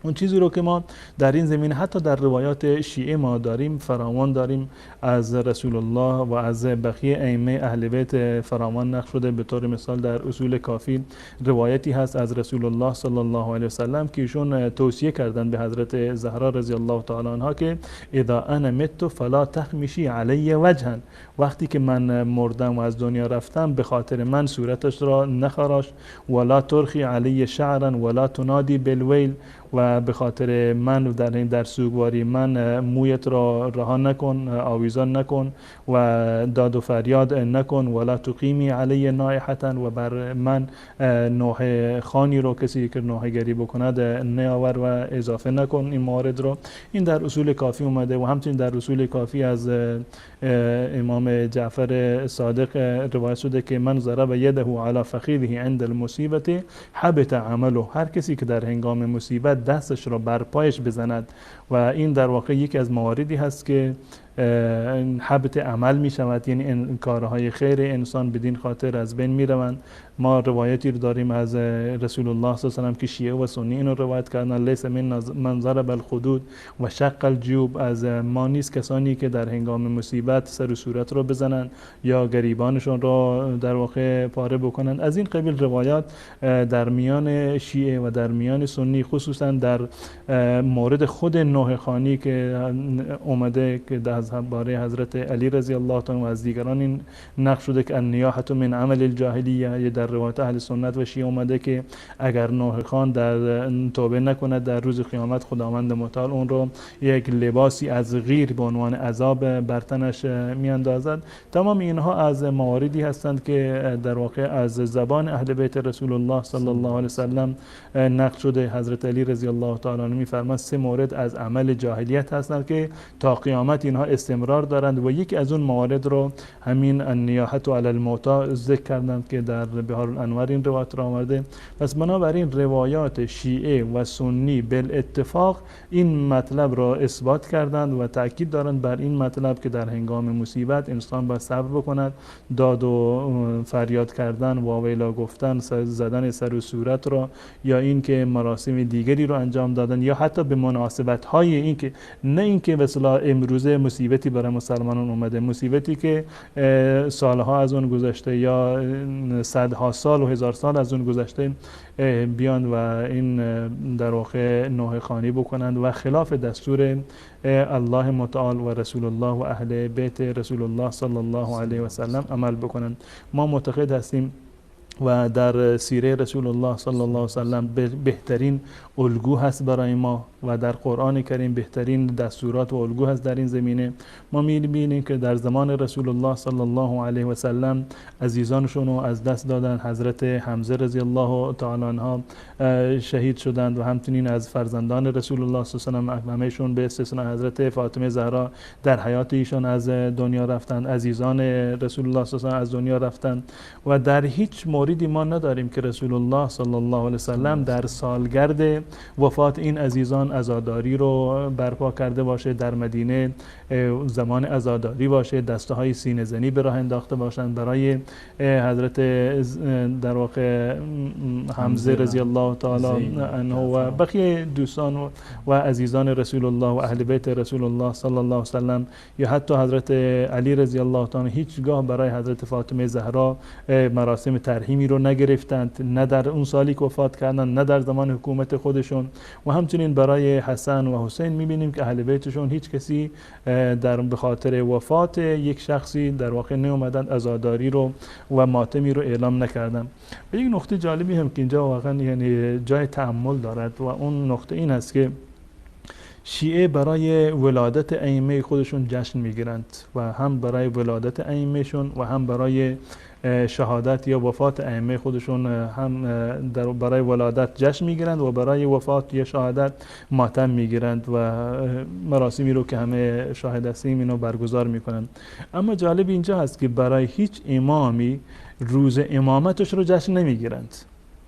اون چیزی رو که ما در این زمینه حتی در روایات شیعه ما داریم، فراوان داریم از رسول الله و از بقیه ائمه اهل بیت فراوان نقل شده. به طور مثال در اصول کافی روایتی هست از رسول الله صلی الله علیه و سلم که ایشون توصیه کردن به حضرت زهرا رضی الله تعالی عنها که اذا انا مت فلا تخمشی علی وجها، وقتی که من مردم و از دنیا رفتم به خاطر من صورتش را نخراش، ولا ترخی علی شعرا ولا تنادی بالویل، و به خاطر من در سوگواری من مویت را رها نکن، آویزان نکن و داد و فریاد نکن، ولا تقیمی علی نائحة، و بر من نوحه خانی رو کسی که نوحه گری بکند نیاور و اضافه نکن. این موارد رو این در اصول کافی اومده و همچنین در اصول کافی از امام جعفر صادق روایت شده که من ضرب یده علی فخذه عند المصیبه حبط عمله، هر کسی که در هنگام مصیبت دستش را بر پایش بزند و این در واقع یکی از مواردی هست که حبط عمل می شود، یعنی کارهای خیر انسان بدین خاطر از بین می روند. ما روایتی رو داریم از رسول الله صلی الله علیه و سلم که شیعه و سنی اینو روایت کردن، لیس من ضرب الخدود و شق الجیوب، از ما نیست کسانی که در هنگام مصیبت سر و صورت رو بزنن یا گریبانشون رو در واقع پاره بکنن. از این قبیل روایات در میان شیعه و در میان سنی، خصوصا در مورد خود نوحه خوانی که اومده که از از باره حضرت علی رضی الله تعالی و از دیگران این نقل شده که النیاحة من عمل الجاهلیه. در روایت اهل سنت و شیعه اومده که اگر نوح خان در توبه نکند در روز قیامت خداوند متعال اون رو یک لباسی از غیر به عنوان عذاب بر تنش میاندازد. تمام اینها از مواردی هستند که در واقع از زبان اهل بیت رسول الله صلی الله علیه وسلم نقل شده. حضرت علی رضی الله تعالی عنه میفرماد 3 مورد از عمل جاهلیت هستند که تا قیامت اینها استمرار دارند و یکی از اون موارد رو همین النیاحة علی الموتی ذکر کردند که در بحار الانوار این روایت را آورده. پس بنابراین روایات شیعه و سنی بالاتفاق این مطلب را اثبات کردند و تاکید دارند بر این مطلب که در هنگام مصیبت انسان باید صبر بکند، داد و فریاد کردن، واویلا گفتن، زدن سر و صورت را یا اینکه مراسم دیگری رو انجام دادن یا حتی به مناسبت های اینکه نه اینکه به اصطلاح امروزه مصیبتی برای مسلمانان اومده، مصیبتی که سالها از اون گذشته یا صدها سال و هزار سال از اون گذشته بیان و این در واقع نوح خانی بکنند و خلاف دستور الله متعال و رسول الله و اهل بیت رسول الله صلی الله علیه و سلم عمل بکنند. ما معتقد هستیم و در سیره رسول الله صلی الله علیه و سلم بهترین الگو هست برای ما و در قرآن کریم بهترین دستورات و الگو هست در این زمینه. ما می‌بینیم که در زمان رسول الله صلی الله علیه و سلم عزیزانشون رو از دست دادن. حضرت حمزه رضی الله تعالی عنها شهید شدند و همچنین از فرزندان رسول الله صلی الله علیه و سلم همه‌شون به استثناء حضرت فاطمه زهرا در حیات ایشان از دنیا رفتند. عزیزان رسول الله صلی الله علیه و سلم از دنیا رفتند و در هیچ موردی ما نداریم که رسول الله صلی الله علیه و سلم در سالگرد وفات این عزیزان عزاداری رو برپا کرده باشه، در مدینه زمان عزاداری باشه، دسته های سینه زنی به راه انداخته باشند برای حضرت در واقع حمزه رضی الله تعالی عنه و بقیه دوستان و عزیزان رسول الله و اهل بیت رسول الله صلی الله علیه و سلم یا حتی حضرت علی رضی الله تعالی هیچگاه برای حضرت فاطمه زهرا مراسم ترحیمی رو نگرفتند، نه در اون سالی که وفات کردند نه در زمان حکومت خودشون. و همچنین برای حسن و حسین میبینیم که اهل بیتشون هیچ کسی به خاطر وفات یک شخصی در واقع نیومدن عزاداری رو و ماتمی رو اعلام نکردن. و یک نقطه جالبی هم که اینجا واقعا یعنی جای تأمل دارد و اون نقطه این است که شیعه برای ولادت ائمه خودشون جشن میگیرند و هم برای ولادت ائمهشون و هم برای شهادت یا وفات ائمه خودشون هم برای ولادت جشن میگیرند و برای وفات یا شهادت ماتم میگیرند و مراسمی رو که همه شاهد هستیم اینو برگزار میکنند. اما جالب اینجا هست که برای هیچ امامی روز امامتش رو جشن نمیگیرند.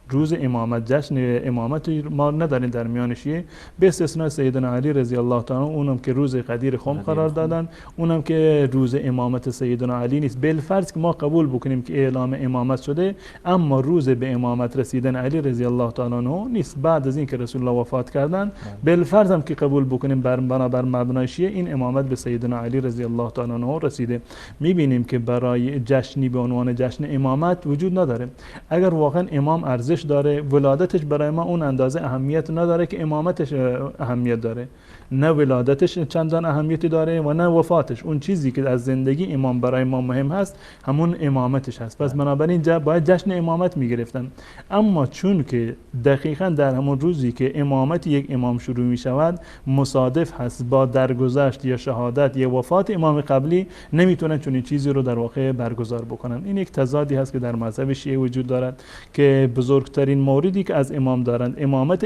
روز امامت، جشن امامت ما نداریم در میان شیعه به استثناء سیدنا علی رضی الله تعالی عنه، اونم که روز قدیر خم قرار دادن، اونم که روز امامت سیدنا علی نیست. بالفرض که ما قبول بکنیم که اعلام امامت شده اما روز به امامت رسیدن علی رضی الله تعالی عنه نیست بعد از اینکه رسول الله وفات کردن، بالفرض هم که قبول بکنیم بنابر مبنای شیعه این امامت به سیدنا علی رضی الله تعالی عنه رسیده. میبینیم که برای جشنی به عنوان جشن امامت وجود نداره. اگر واقعا امام ارزش داره ولادتش برای ما اون اندازه اهمیت نداره که امامتش اهمیت داره، نه ولادتش چندان اهمیتی داره و نه وفاتش. اون چیزی که از زندگی امام برای ما مهم هست همون امامتش هست. پس بنابراین باید جشن امامت میگرفتن. اما چون که دقیقاً در همون روزی که امامت یک امام شروع می شود مصادف هست با درگذشت یا شهادت یا وفات امام قبلی، نمیتونن چون این چیزی رو در واقع برگزار بکنن. این یک تضادی هست که در مذهب شیعه وجود دارد که بزرگترین موردی که از امام دارند امامت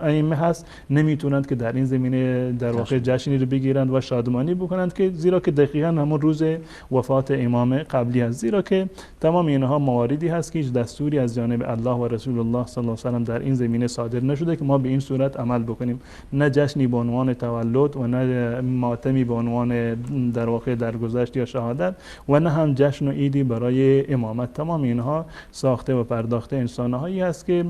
ائمه هست، نمیتونند که در این زمینه در واقع جشنی رو بگیرند و شادمانی بکنند که زیرا که دقیقاً همون روز وفات امام قبلی است. زیرا که تمام اینها مواردی هست که هیچ دستوری از جانب الله و رسول الله صلی الله علیه و سلم در این زمینه صادر نشده که ما به این صورت عمل بکنیم. نه جشنی به عنوان تولد و نه ماتمی به عنوان در واقع درگذشت یا شهادت و نه هم جشن و عیدی برای امامت. تمام اینها ساخته و پرداخته انسان‌هایی است که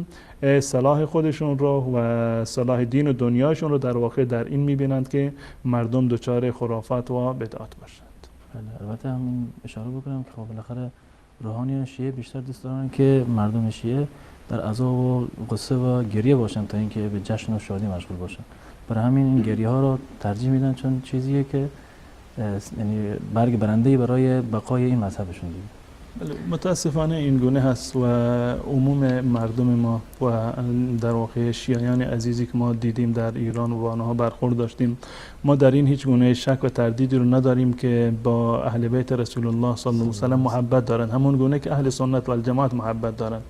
صلاح خودشون رو و صلاح دین و دنیاشون رو در واقع در این میبینند که مردم دچار خرافات و بدعات باشند. بله، البته همین اشاره بکنم که خب بالاخره روحانیان شیعه بیشتر دوست دارن که مردم شیعه در عذاب و غصه و گریه باشن تا اینکه به جشن و شادی مشغول باشن. برای همین این گریه ها رو ترجیح میدن چون چیزیه که یعنی برگ برنده‌ای برای بقای این مذهبشون دیگه. متاسفانه این گونه هست و عموم مردم ما و در واقع شیعیان عزیزی که ما دیدیم در ایران و با آنها برخورد داشتیم، ما در این هیچ گونه شک و تردیدی رو نداریم که با اهل بیت رسول الله صلی الله علیه و سلم محبت دارند، همون گونه که اهل سنت و الجماعت محبت دارند.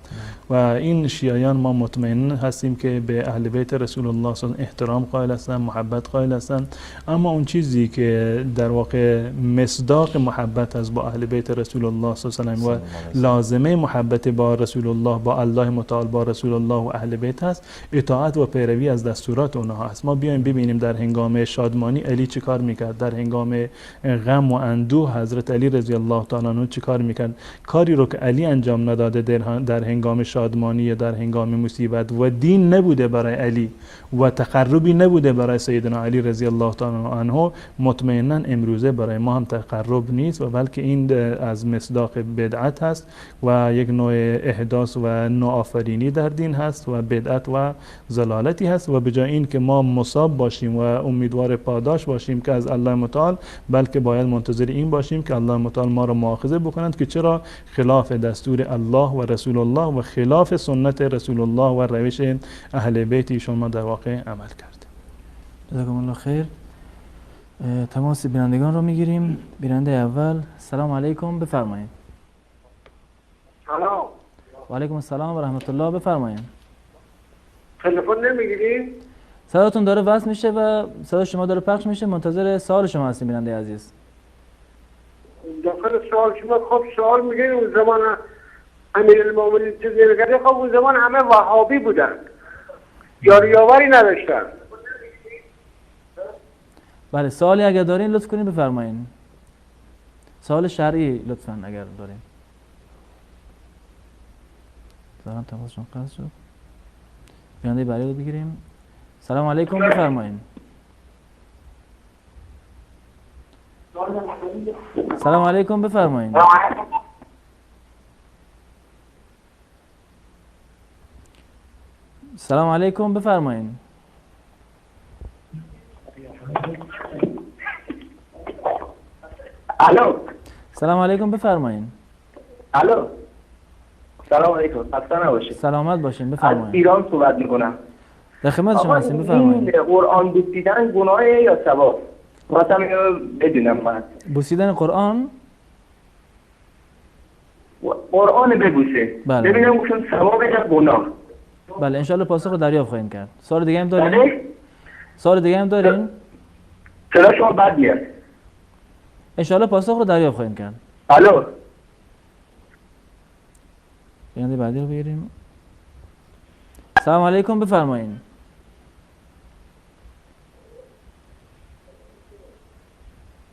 و این شیعیان ما مطمئن هستیم که به اهل بیت رسول الله صلی الله علیه و احترام قائل هستند، محبت قائل هستند. اما اون چیزی که در واقع مصداق محبت از با اهل بیت رسول الله صلی الله علیه و و لازمه محبت با رسول الله، با الله متعال، با رسول الله و اهل بیت هست، اطاعت و پیروی از دستورات اونها هست. ما بیایم ببینیم در هنگام شادمانی علی چه کار میکرد، در هنگام غم و اندوه حضرت علی رضی الله تعالی عنه چه کار میکرد. کاری رو که علی انجام نداده در هنگام شادمانی، در هنگام مصیبت و دین نبوده برای علی و تقربی نبوده برای سیدنا علی رضی الله تعالی عنه، مطمئنا امروزه برای ما هم تقرب نیست و بلکه این از مصداق بدعت هست و یک نوع احداث و نوآفرینی در دین هست و بدعت و ضلالتی هست. و به جای این که ما مصاب باشیم و امیدوار پاداش باشیم که از الله متعال، بلکه باید منتظر این باشیم که الله متعال ما را مؤاخذه بکنند که چرا خلاف دستور الله و رسول الله و خلاف سنت رسول الله و روش اهل بیت ایشون ما در واقع عمل کرد. جزاکم الله خیر. تماس بینندگان رو میگیریم. بیننده اول، سلام علیکم، بفرمایید. سلام. و علیکم السلام و رحمت الله، بفرمایید. تلفن نمیگیرین؟ صداتون داره وصل میشه و صدا شما داره پخش میشه. منتظر سوال شما هستیم بیننده عزیز. داخل سوال شما خب سوال میگین اون زمان امیرالمومنین چیزی نکرده، خب اون زمان همه وهابی بودن، یاریاوری نداشتن. بله، سوالی اگر دارین لطف کنین بفرمایین. سوال شرعی لطفا اگر دارین. دارم تماسشون قطع شد. بیننده بعدی رو بگیریم. سلام علیکم، بفرمایین. سلام علیکم، بفرمایین. سلام علیکم، بفرمایین. الو. سلام علیکم، بفرمایین. الو. سلام علیکم. خسته نباشید. سلامت باشین، بفرمایین. از ایران صحبت میکنم. در خدمت شما هستیم، بفرمایید. این قرآن بوسیدن گناهه یا ثواب؟ واسه اینو بدونم من. بوسیدن قرآن؟ قرآن ببوسه. بله. ببینم گفتم ثوابه یا گناه. بله، ان شاءالله پاسخ رو دریافت خواهیم کرد. سوال دیگه هم دارین؟ سوال دیگه هم دارین؟ صدا شما بد میاد. ان شاءالله پاسخ رو دریافت خواهیم کرد. الو. بیننده بعدی رو بگیریم. سلام علیکم، بفرمایین.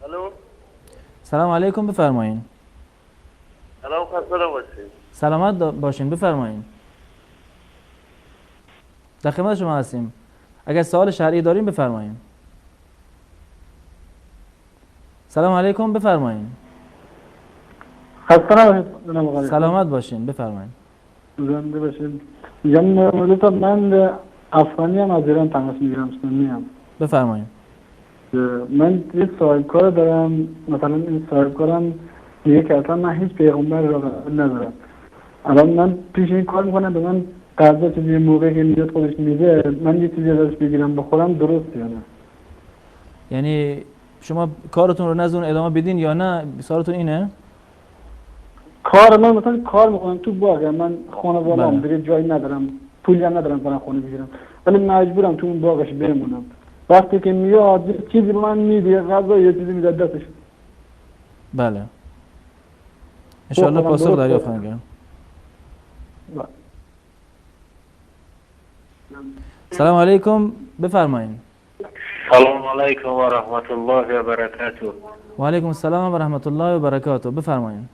الو. سلام علیکم، بفرمایین. سلام، خسته نباشید. سلامت باشین، بفرمایین. در خدمت شما هستیم. اگر سوال شرعی دارین بفرمایین. سلام علیکم، بفرمایین. خسته نباشید. سلامت باشین، بفرمایین. زنده باشید. میگم من افغانی هم از ایران تماس میگیرم، سنی هم. بفرمایین. من یه صاحبکار دارم، مثلا این صاحبکارم میگه که اصلا من هیچ پیغمبر را ندارم. الان من پیش این کار میکنم، به من قضا چیزی موقعی که میاد خودش میده من یه چیزی ازش بگیرم بخورم، درست یا نه؟ یعنی شما کارتون رو نذارون ادامه بدین یا نه؟ سوالتون اینه؟ کار من مثلا کار میکنم تو باغ، من خانواده‌ام دیگه جایی ندارم، پولی هم ندارم برای خونه بگیرم، ولی مجبورم تو اون باغش بمونم. وقتی که میاد چیزی من میده، غذا یه چیزی میده دستش. بله، ان شاء الله پاسخ دریافت خواهیم کرد. سلام علیکم، بفرمایید. سلام علیکم و رحمت الله و برکاته. و علیکم السلام و رحمت الله و برکاته، بفرمایید.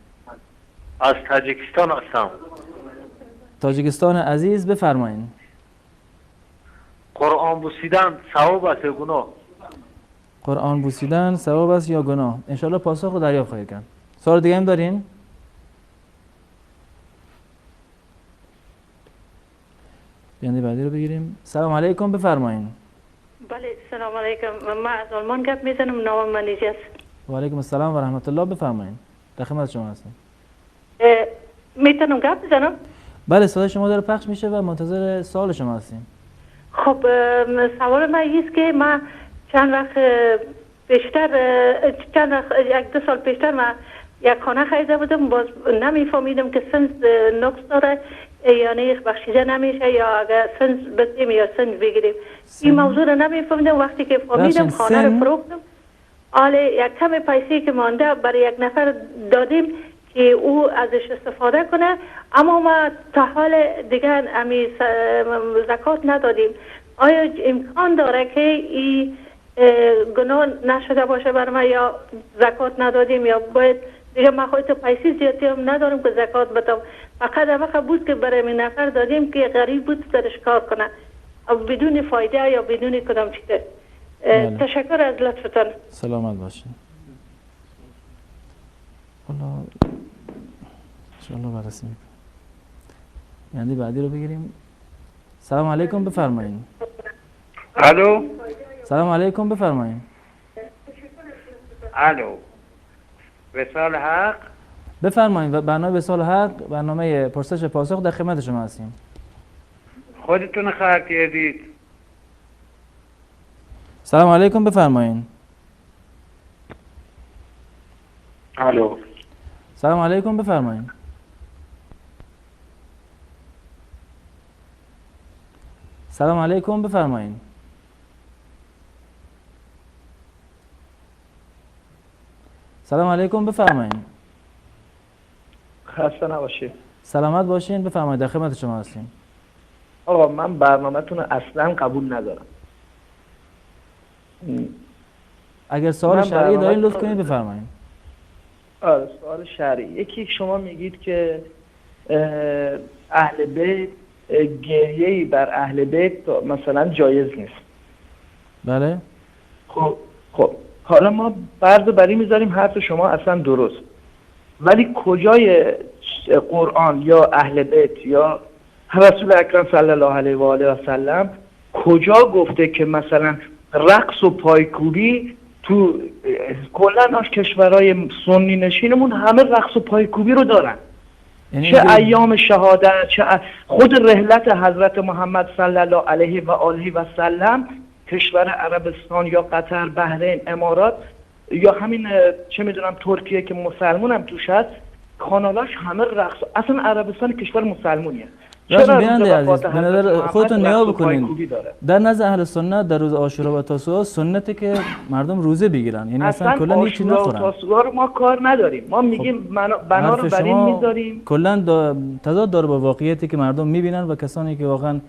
از تاجیکستان هستم. تاجیکستان عزیز، بفرمایید. قرآن بوسیدن ثواب است یا گناه؟ قرآن بوسیدن ثواب است یا گناه؟ ان شاء الله پاسخ رو دریافت خواهید کرد. سوال دیگه هم دارین؟ بیننده بعدی رو بگیریم. سلام علیکم، بفرمایید. بله، سلام علیکم. من از آلمان گپ میزنم، نام من نجاست. و علیکم السلام و رحمت الله. بفرمایید. در خدمت شما هستم. میتونم گپ بزنم؟ بله صدای شما داره پخش میشه و منتظر سوال شما هستیم. خب سوال من ایست که من چند وقت پیشتر یک دو سال پیشتر من یک خانه خریده بودم، باز نمیفهمیدم که سنس نقص داره یعنی بخشیده نمیشه یا اگر سنس بدیم یا سنس بگیریم. این موضوع رو نمیفهمیدم. وقتی که فهمیدم خانه رو فروختم، حالا یک کم پیسه که مانده برای یک نفر دادیم که او ازش استفاده کنه، اما ما تا حال دیگر امی زکات ندادیم. آیا امکان داره که این گناه نشده باشه بر ما یا زکات ندادیم یا باید دیگه ما خواهی تو پیسی زیادی هم نداریم که زکات بدم؟ فقط همه بود که برای من نفر دادیم که غریب بود درش کار کنه بدون فایده یا بدون کدام چیزه. تشکر از لطفتان. سلامت باشین. حالا انشاءالله بررسی میکنم. یعنی بعدی رو بگیریم. سلام علیکم بفرمایید. الو. سلام علیکم بفرمایید. الو. وصال حق. بفرمایید. برنامه وصال حق، برنامه پرسش پاسخ، در خدمت شما هستیم. خودتون خلق کردید. سلام علیکم بفرمایید. الو. سلام علیکم بفرمایید. سلام علیکم بفرمایید. سلام علیکم بفرمایید. خسته نباشید. سلامت باشین. بفرمایید. در خدمت شما هستیم. آقا من برنامه‌تون رو اصلا قبول ندارم. اگر سوال شرعی دارین لطف کنید بفرمایید. آره سوال شرعی. یکی شما میگید که اهل بیت گریه‌ای بر اهل بیت مثلا جایز نیست. بله. خب حالا ما فرض بر این میذاریم حرف شما اصلا درست، ولی کجای قرآن یا اهل بیت یا رسول اکرم صلی الله علیه و آله و سلم کجا گفته که مثلا رقص و پایکوبی تو کلا کشورهای سنی نشینمون همه رقص و پایکوبی رو دارن؟ چه ایام شهادت، چه خود رحلت حضرت محمد صلی الله علیه و آله و سلم کشور عربستان یا قطر، بحرین، امارات یا همین چه میدونم ترکیه که مسلمون هم توش هست، کانالاش همه رقص. اصلا عربستان کشور مسلمونیه. چرا بیننده عزیز به نظر خودتون نیا بکنین در نزد اهل سنت در روز عاشورا و تاسوعا سنته که مردم روزه بگیرن، یعنی اصلا کلا هیچ چیزی نخورن. تاسوعا رو ما کار نداریم، ما میگیم بنا رو بر این میذاریم. کلا تضاد داره با واقعیتی که مردم میبینن و کسانی که واقعا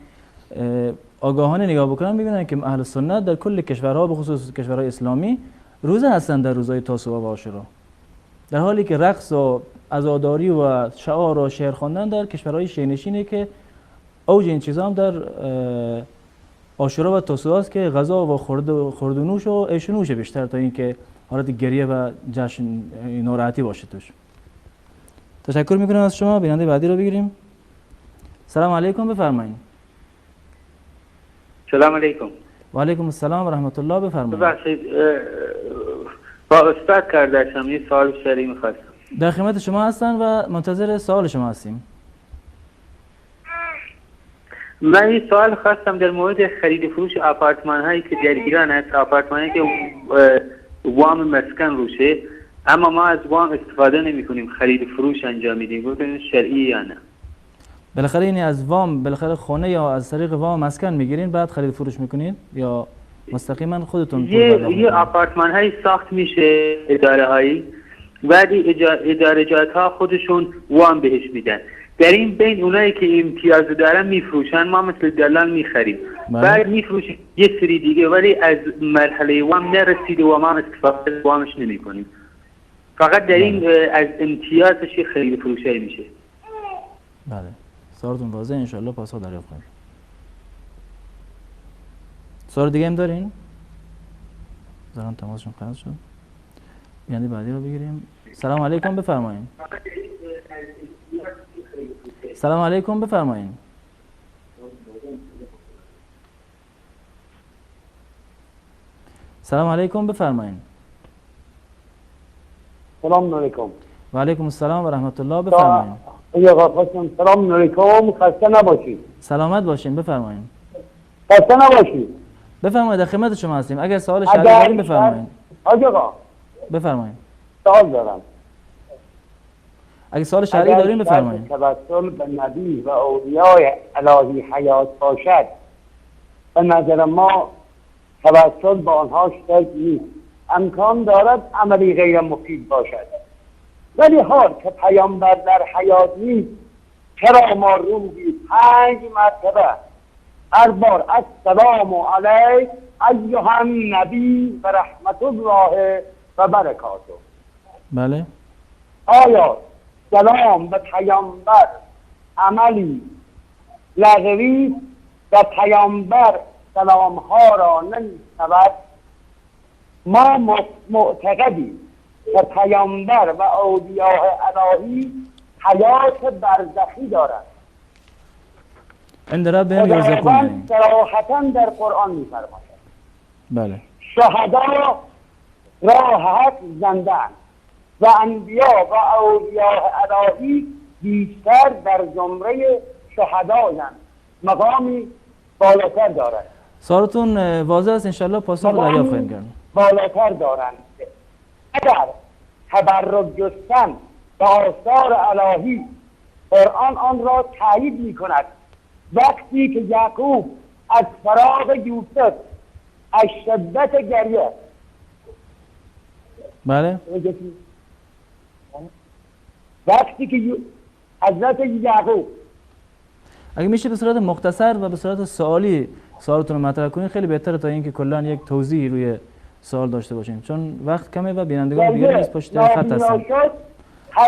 آگاهانه نگاه بکنن میبینن که اهل سنت در کل کشورها به خصوص کشورهای اسلامی روزه هستن در روزهای تاسوعا و عاشورا، در حالی که رقص و عزاداری و شعار و شعر خواندن در کشورهای شیعه‌نشینه که اوج این چیزا هم در عاشورا و تاسوعا است که غذا و خورد و نوش و عیش و نوش بیشتر تا اینکه حالت گریه و جشن ناراحتی باشه توش. تشکر میکنم از شما. بیننده بعدی رو بگیریم. سلام علیکم بفرمایید. سلام علیکم. و علیکم السلام و رحمت الله. بفرمایید. ببخشید با استاد کار داشتم، یه سوال شرعی می‌خواستم. در خدمت شما هستن و منتظر سوال شما هستیم. من این سوال خواستم در مورد خرید فروش آپارتمان هایی که در ایران هست، آپارتمان هایی که وام مسکن روشه، اما ما از وام استفاده نمی کنیم، خرید فروش انجام میدیم. ببینید شرعی یا نه؟ بالاخره یعنی از وام بالاخره خونه یا از طریق وام مسکن میگیرین بعد خرید فروش میکنین یا مستقیما خودتون یه آپارتمان هایی ساخت میشه اداره هایی، بعد ادارجات ها خودشون وام بهش میدن، در این بین اونایی که امتیاز دارن میفروشن، ما مثل دلال میخریم، بعد میفروشیم یه سری دیگه ولی از مرحله وام نرسیده و ما استفاده از وامش نمی کنیم، فقط در این از امتیازش خرید فروشی میشه. بله سوالتون واضحه، انشالله پاسخ دریافت کنیم. سوال دیگه هم دارین؟ زران تماسشون قطع شد. یعنی بعدی رو بگیریم. سلام علیکم بفرمایید. سلام علیکم بفرمایید. سلام علیکم بفرمایید. سلام علیکم. و علیکم السلام و رحمت الله. بفرمایید. آقا قاسم سلام علیکم، خسته نباشید. سلامت باشین، بفرمایید. خسته نباشید. بفرمایید، در خدمت شما هستیم. اگر سوال شرعی دارین بفرمایید. آقا بفرمایید. سوال دارم. اگه سوال شرعی دارین بفرمایید. توسل به نبی و اولیای الهی حیات باشد، به نظر ما توسل به آنها شرک نیست. امکان دارد عملی غیر مفید باشد، ولی حال که پیامبر در حیات نیست، چرا ما روزی 5 مرتبه هر بار السلام علیک ایها النبی و رحمت الله و برکاته. بله. آیا سلام به پیامبر عملی لغوی و پیامبر سلام ها را نمی‌شود؟ ما معتقدیم که پیامبر و اولیاء الهی حیات برزخی دارند. عند ربهم یرزقون. خداوند صراحتاً در قرآن می‌فرماید بله. شهدا راه حق زنده‌اند و انبیا و اولیاء الهی بیشتر در زمره شهدایند، مقامی بالاتر دارند. سوالتون واضح است، انشالله پاسخ دریافت خواهیم کرد. بالاتر دارند. اگر تبرک جستن به آثار الهی، قرآن آن را تایید می کند. وقتی که یعقوب از فراق یوسف از شدت گریه بله وقتی که حضرت یعقوب، اگه میشه به صورت مختصر و به صورت سوالی سوالتون رو مطرح کنید خیلی بهتره تا اینکه کلا یک توضیح روی سوال داشته باشیم، چون وقت کمه و بینندگان دیگه نیست پشت خط هستن.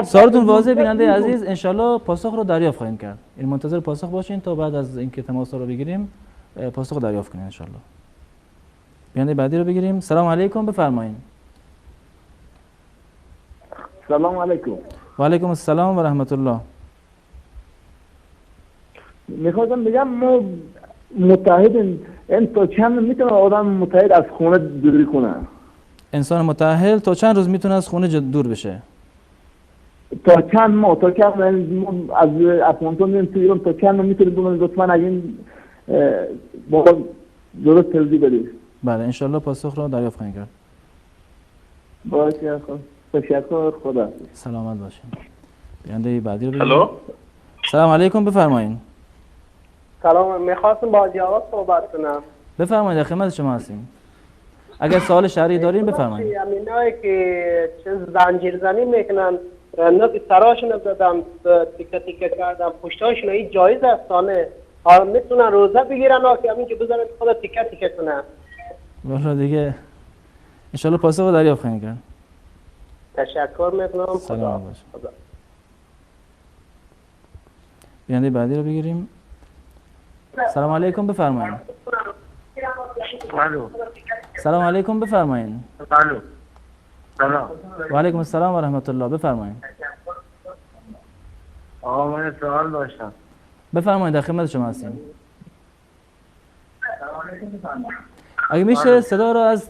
سوالتون واضح بیننده عزیز، انشالله پاسخ رو دریافت خواهیم کرد. این منتظر پاسخ باشین تا بعد از اینکه تماس رو بگیریم پاسخ رو دریافت کنیم انشالله. بیننده بعدی رو بگیریم. سلام علیکم، بفرمایید. سلام علیکم. و علیکم السلام و رحمت الله. میخواستم بگم ما متحدیم، این تا چند میتونه آدم متحد از خونه دوری کنه؟ انسان متأهل تا چند روز میتونه از خونه دور بشه؟ تا چند ماه، تا چند از افغانستان میریم تو ایران، تا چند ماه میتونه بگم لطفا اگه این باقا درست توضیح بدید. بله انشالله پاسخ رو دریافت خواهیم کرد. باشه، تشکر، خدا. سلامت باشین. بیننده بعدی رو بگیریم. سلام علیکم، بفرمایید. سلام، میخواستم با آقا صحبت کنم. بفرمایید، در خدمت شما هستیم. اگر سوال شرعی دارین بفرمایید. همینایی که چه زنجیر زنی میکنن، نوک سراشون دادم، تیکه تیکه کردم، پشتاشون این جایز است نه؟ حالا میتونن روزه بگیرن که همین که بزنن خدا تیکه تیکه کنن. والا دیگه انشالله پاسخ رو دریافت خواهیم کرد. تشکر میکنم. سلام باشه. بیننده بعدی رو بگیریم. سلام علیکم، بفرمایید. سلام علیکم، بفرمایید. سلام. و علیکم السلام و رحمت الله، بفرمایید. آقا من سوال داشتم. بفرمایید، در خدمت شما هستیم. اگه میشه صدا رو از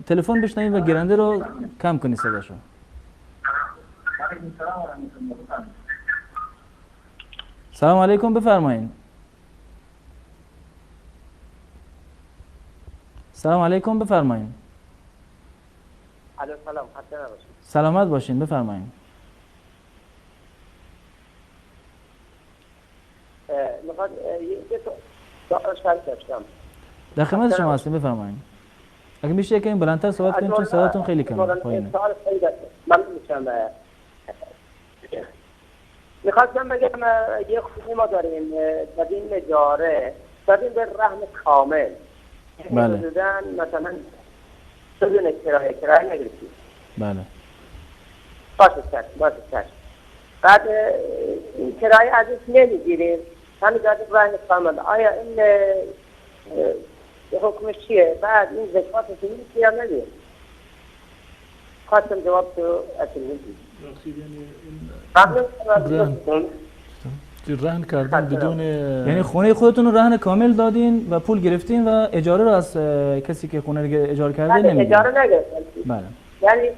تلفن بشنوید و گیرنده رو کم کنید صداشو. سلام علیکم، بفرمایید. سلام علیکم، بفرمایید. علیکم سلام، خسته نباشید. سلامت باشین، بفرمایید. میخواد یه سوال شرط داشتم. در خدمت شما هستیم، بفرمایید. اگه میشه یکم بلندتر صحبت کنید چون صداتون خیلی کمه، پایینه. سوال خیلی من میشم. میخواستم بگم یه خوبی ما داریم در این نجاره، داریم به رهن کامل. بله. حدوداً مثلا بدون کرایه نگرفتیم. بله. باشه چشم. بعد این کرایه ازش نمیگیریم، همین داریم رهن کامل. آیا این حکمش چیه؟ بعد این زکاتش میگیریم یا نمیگیریم؟ خواستم جواب تو اصلا رهن کردن بدون، یعنی خونه خودتون رو رهن کامل دادین و پول گرفتین و اجاره رو از کسی که خونه رو اجاره کرده نمیدین؟ اجاره نگرفتن. بله. یعنی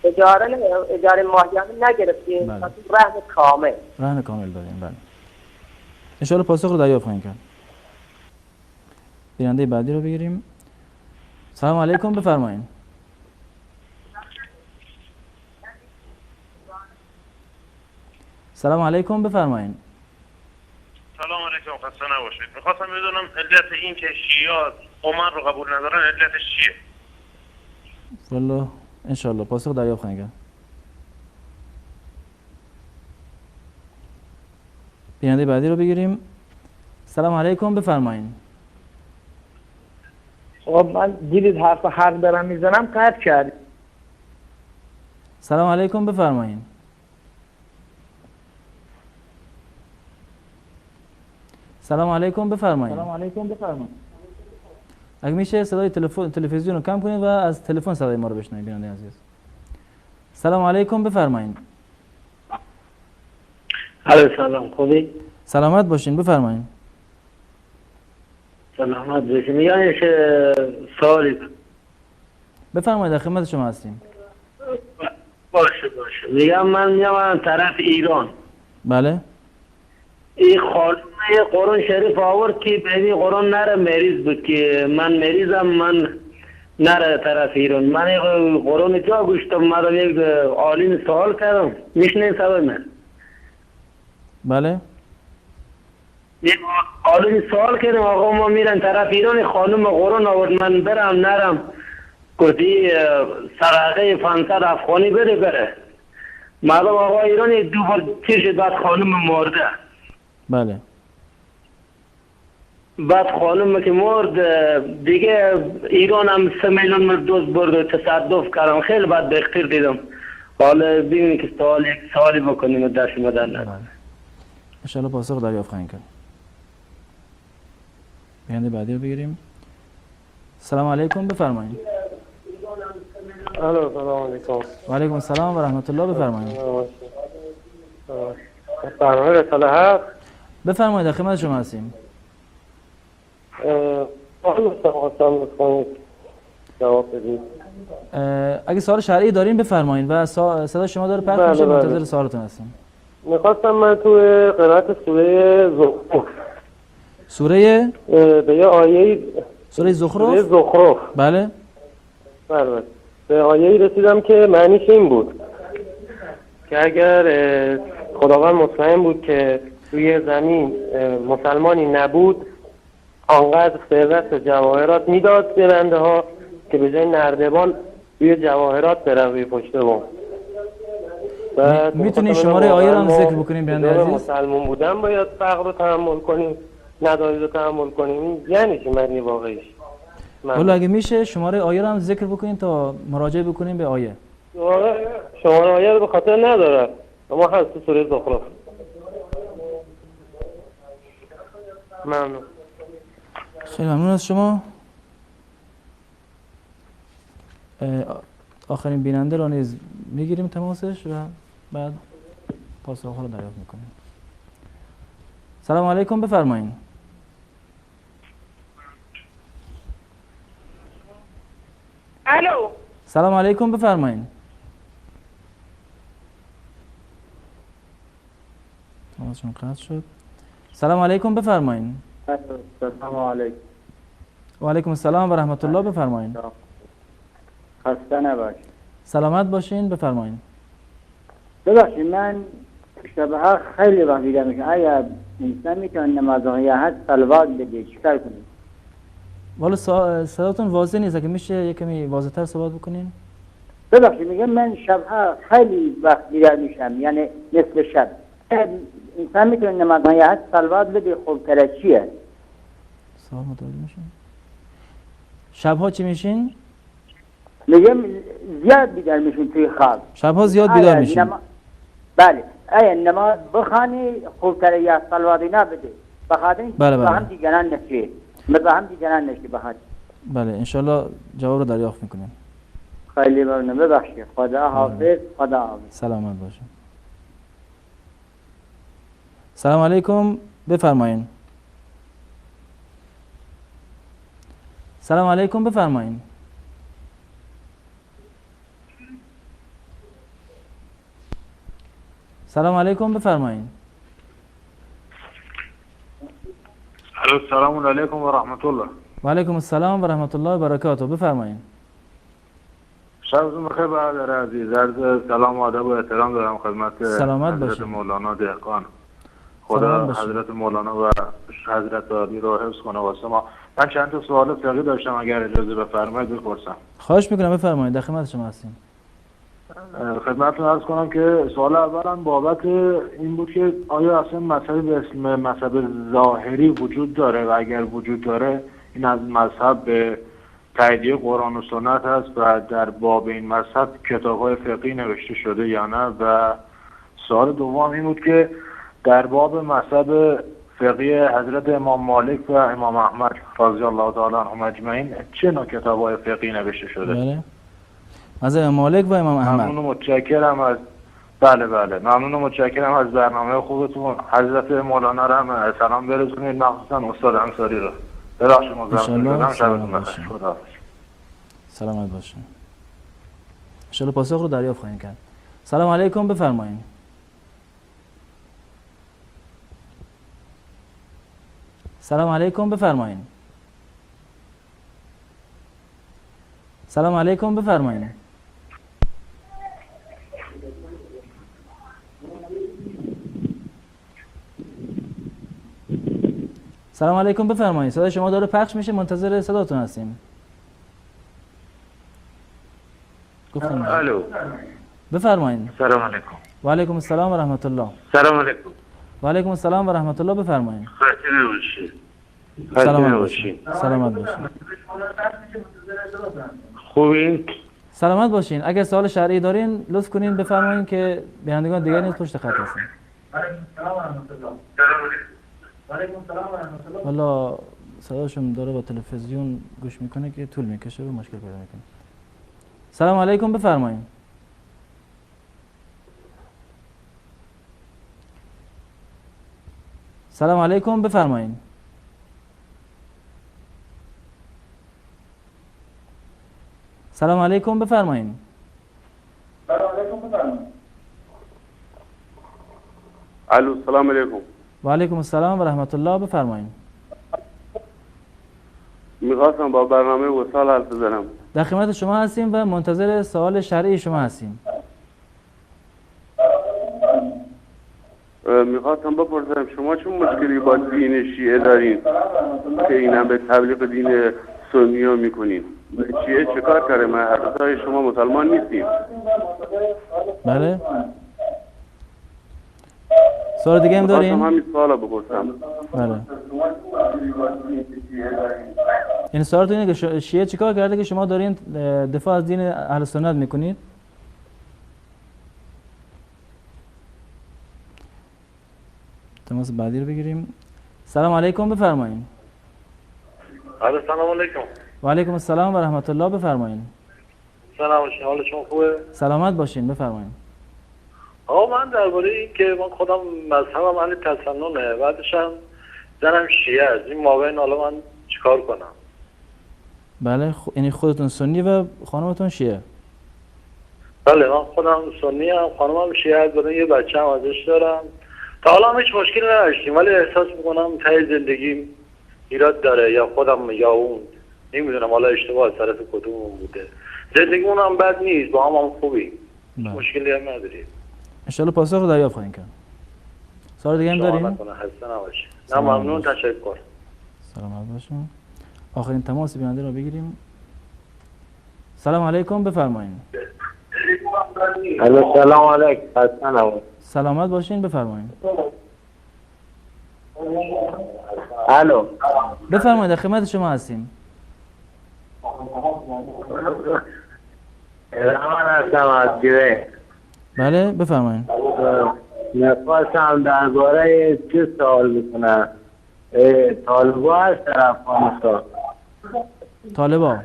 اجاره ماهیانه نگرفتیم، بله. رهن کامل. رهن کامل داریم. بله. انشاءالله پاسخ رو دریافت خواهیم کرد. بیننده بعدی رو بگیریم. سلام علیکم، بفرمایید. سلام علیکم، بفرمایید. سلام علیکم، خسته نباشید. میخواستم بدونم علت این که شیعه عمر رو قبول ندارن علتش چیه؟ والله انشاءالله پاسخ دریافت خواهیم کرد. بیننده بعدی رو بگیریم. سلام علیکم، بفرمایید. خب من دیدید حرف دارم میزنم قطع کرد. سلام علیکم، بفرمایید. سلام علیکم، بفرمایید. سلام علیکم، بفرمایید. اگه میشه صدای تلویزیون رو کم کنید و از تلفن صدای ما رو بشنوید بیننده عزیز. سلام علیکم، بفرمایید. الو سلام، خوبی؟ سلامت باشین، بفرمایید. سلامت باشین. یعنی سوالی بفرمایید، در خدمت شما هستیم. باشه. میگم من میام طرف ایران. بله. این خانم قرآن شریف آورد که به این قرآن نره مریض بود که من مریضم، من نره طرف ایران. من قرآن جا گوشتم، مدام یک عالم سوال کردم، میشنین سوال من؟ بله. یک عالم سوال کردم آقا ما میرن طرف ایران، خانم قرآن آورد من برم نرم، گفتی سرقه 500 افغانی بره. مردم آقا ایران دو بار چیز بعد خانم مرده. بله. بعد خانم که مرد دیگه ایران هم 3 میلیون مرد برد و تصدف کردم، خیلی بعد بختیر دیدم. حالا ببینید که سوالی بکنیم در شما در نظر. انشاءالله پاسخ دریافت خواهیم کرد. بیننده بعدی رو بگیریم. سلام علیکم، بفرمایید. الو سلام علیکم. و علیکم السلام و رحمت الله، بفرمایید. برنامه رساله هست. بفرمایید، در خدمت شما هستیم. خواستم بکنید جواب بدید. اگه سوال شرعی دارین بفرمایید و صدا شما داره پخش بله، میشه، بله. منتظر سوالتون هستیم. میخواستم من تو قرائت سوره زخرف سوره به یه آیه سوره سوره زخرف. زخرف بله. بله به آیه‌ای رسیدم که معنیش این بود که اگر خداوند مطمئن بود که روی زمین مسلمانی نبود، آنقدر ثروت و جواهرات میداد به بنده ها که به جای نردبان روی جواهرات برن روی پشت بوم. میتونی شماره آیه رو هم ذکر بکنیم بنده عزیز؟ مسلمان بودن باید فقر رو تحمل کنیم، نداری رو تحمل کنیم، یعنی چی معنی واقعیش؟ والا اگه میشه شماره آیه رو هم ذکر بکنیم تا مراجعه بکنیم به آیه. شماره آیه رو به خاطر نداره، اما هست تو سوره زخرف. ممنون. خیلی ممنون از شما. آخرین بیننده رو نیز میگیریم تماسش و بعد پاسخ رو دریافت میکنیم. سلام علیکم، بفرمایید. الو سلام علیکم، بفرمایید. تماسشون قطع شد. سلام علیکم، بفرمایید. سلام علیکم. و علیکم السلام و رحمت الله، بفرمایید. خسته نباشید. سلامت باشین، بفرمایید. ببخشید من شبه خیلی وقت دیگه میکنم، اگر انسان میتونه نماز قیاحت صلوات بده چیکار کنید؟ والا صداتون واضح نیست، اگه میشه یکمی واضح‌تر صحبت بکنین. ببخشید میگم من شبها خیلی وقت بیدار میشم، یعنی نصف شب. انسان میتونه نماز قیاحت صلوات بده، خب تره چیه؟ سوال متوجه میشین؟ شبها چی میشین؟ میگم زیاد بیدار میشین توی خواب. شبها زیاد بیدار میشین؟ بله. نماز بخوانی خوب تره یا صلوات اینا بده. بخاطر بله با هم دیگران نشه. با هم دیگران نشه بخاطر. بله انشالله جواب رو دریافت میکنیم. خیلی ممنون، ببخشید. خدا حافظ. خدا حافظ. سلامت باشین. سلام علیکم، بفرمایین. سلام علیکم، بفرمایین. سلام علیکم بفرمایید. السلام علیکم و رحمت الله. و علیکم السلام و رحمت الله و برکاته. بفرمایید. شبتون بخیر برادر عزیز. عرض سلام و ادب و احترام دارم خدمت حضرت مولانا دهقان. خدا حضرت مولانا و حضرت عالی رو حفظ کنه واسه ما. من چند تا سوال فقهی داشتم اگر اجازه بفرمایید بپرسم. خواهش میکنم بفرمایید، در خدمت شما هستیم. خدمتتون عرض کنم که سوال اولا بابت این بود که آیا اصلا مذهبی به اسم مذهب ظاهری وجود داره و اگر وجود داره این از مذهب به تاییدیه قرآن و سنت هست و در باب این مذهب کتاب‌های فقهی نوشته شده یا نه؟ و سوال دوم این بود که در باب مذهب فقهی حضرت امام مالک و امام احمد رضی الله تعالی عنهم اجمعین چه نوع کتاب‌های فقهی نوشته شده؟ بله. مذهب مالک و امام احمد. ممنون و متشکرم از ممنون و متشکرم از برنامه خوبتون. حضرت مولانا را هم سلام برسونید، مخصوصا استاد انصاری رو. ببخشید مزاحمتون شدم. شبتون بخیر. سلامت باشین. ان شاء الله پاسخ رو دریافت خواهیم کرد. سلام علیکم بفرمایید. سلام علیکم بفرمایید. سلام علیکم بفرمایید. سلام علیکم بفرمایید. صدای شما داره پخش میشه، منتظر صداتون هستیم. گفتم الو. بفرمایید. سلام علیکم. و علیکم السلام و رحمت الله. سلام علیکم. و علیکم السلام و رحمت الله. بفرمایید. خیلی باشید. سلامت باشین. سلامت باشین. خوبین؟ سلامت باشین. اگر سوال شرعی دارین لطف کنین بفرمایید که بینندگان دیگر نیز پشت خط هستن. والا صداشون داره با تلویزیون گوش میکنه که طول میکشه و مشکل پیدا میکنه. سلام علیکم بفرمایید. سلام علیکم بفرمایید. سلام علیکم بفرمایید. الو سلام علیکم. و علیکم السلام و رحمت الله. بفرمایید. میخواستم با برنامه وصال حرف بزنم. در خدمت شما هستیم و منتظر سوال شرعی شما هستیم. میخواستم بپرسم شما چه مشکلی با دین شیعه دارین که اینم به تبلیغ دین سنی ها میکنین؟ شیعه چه کار کرده؟ من حضرتای شما مسلمان نیستیم. بله. سوال دیگه هم دارین؟ میخواستم همین سوالا بپرسم. بله. این سوالتون اینه که شیعه چیکار کرده که شما دارین دفاع از دین اهل سنت میکنید؟ تماس بعدی رو بگیریم. سلام علیکم بفرمایید. سلام علیکم. و علیکم السلام و رحمت الله. بفرمایید. سلام علیکم. حال شما خوبه؟ سلامت باشین. بفرمایید. آقا من درباره این که من خودم مذهبم اهل تسننه، بعدش هم زنم شیعه است، این مابین حالا من چیکار کنم؟ بله یعنی خودتون سنی و خانمتون شیعه؟ بله من خودم سنی ام، خانمم شیعه است، بعد یه بچه هم ازش دارم. تا حالا هم هیچ مشکلی نداشتیم ولی احساس میکنم ته زندگیم ایراد داره، یا خودم یا اون، نمیدونم حالا اشتباه از طرف کدوممون بوده. زندگیمون هم بد نیست، با هم خوبی، مشکلی هم نداریم. انشالله پاسخ رو دریافت خواهیم کرد. سوال دیگه هم داریم؟ خسته نباشید. نه ممنون، تشکر. سلامت باشین. آخرین تماس بیننده رو بگیریم. سلام علیکم بفرمایید. سلام علیکم. سلامت باشین بفرمایید. الو. بفرمایید، در خدمت شما هستیم. رحمان هستم از گیره. بله بفرمایید. میخواستم درباره چه سوال بکنم؟ طالبا هست در افغانستان. طالبا؟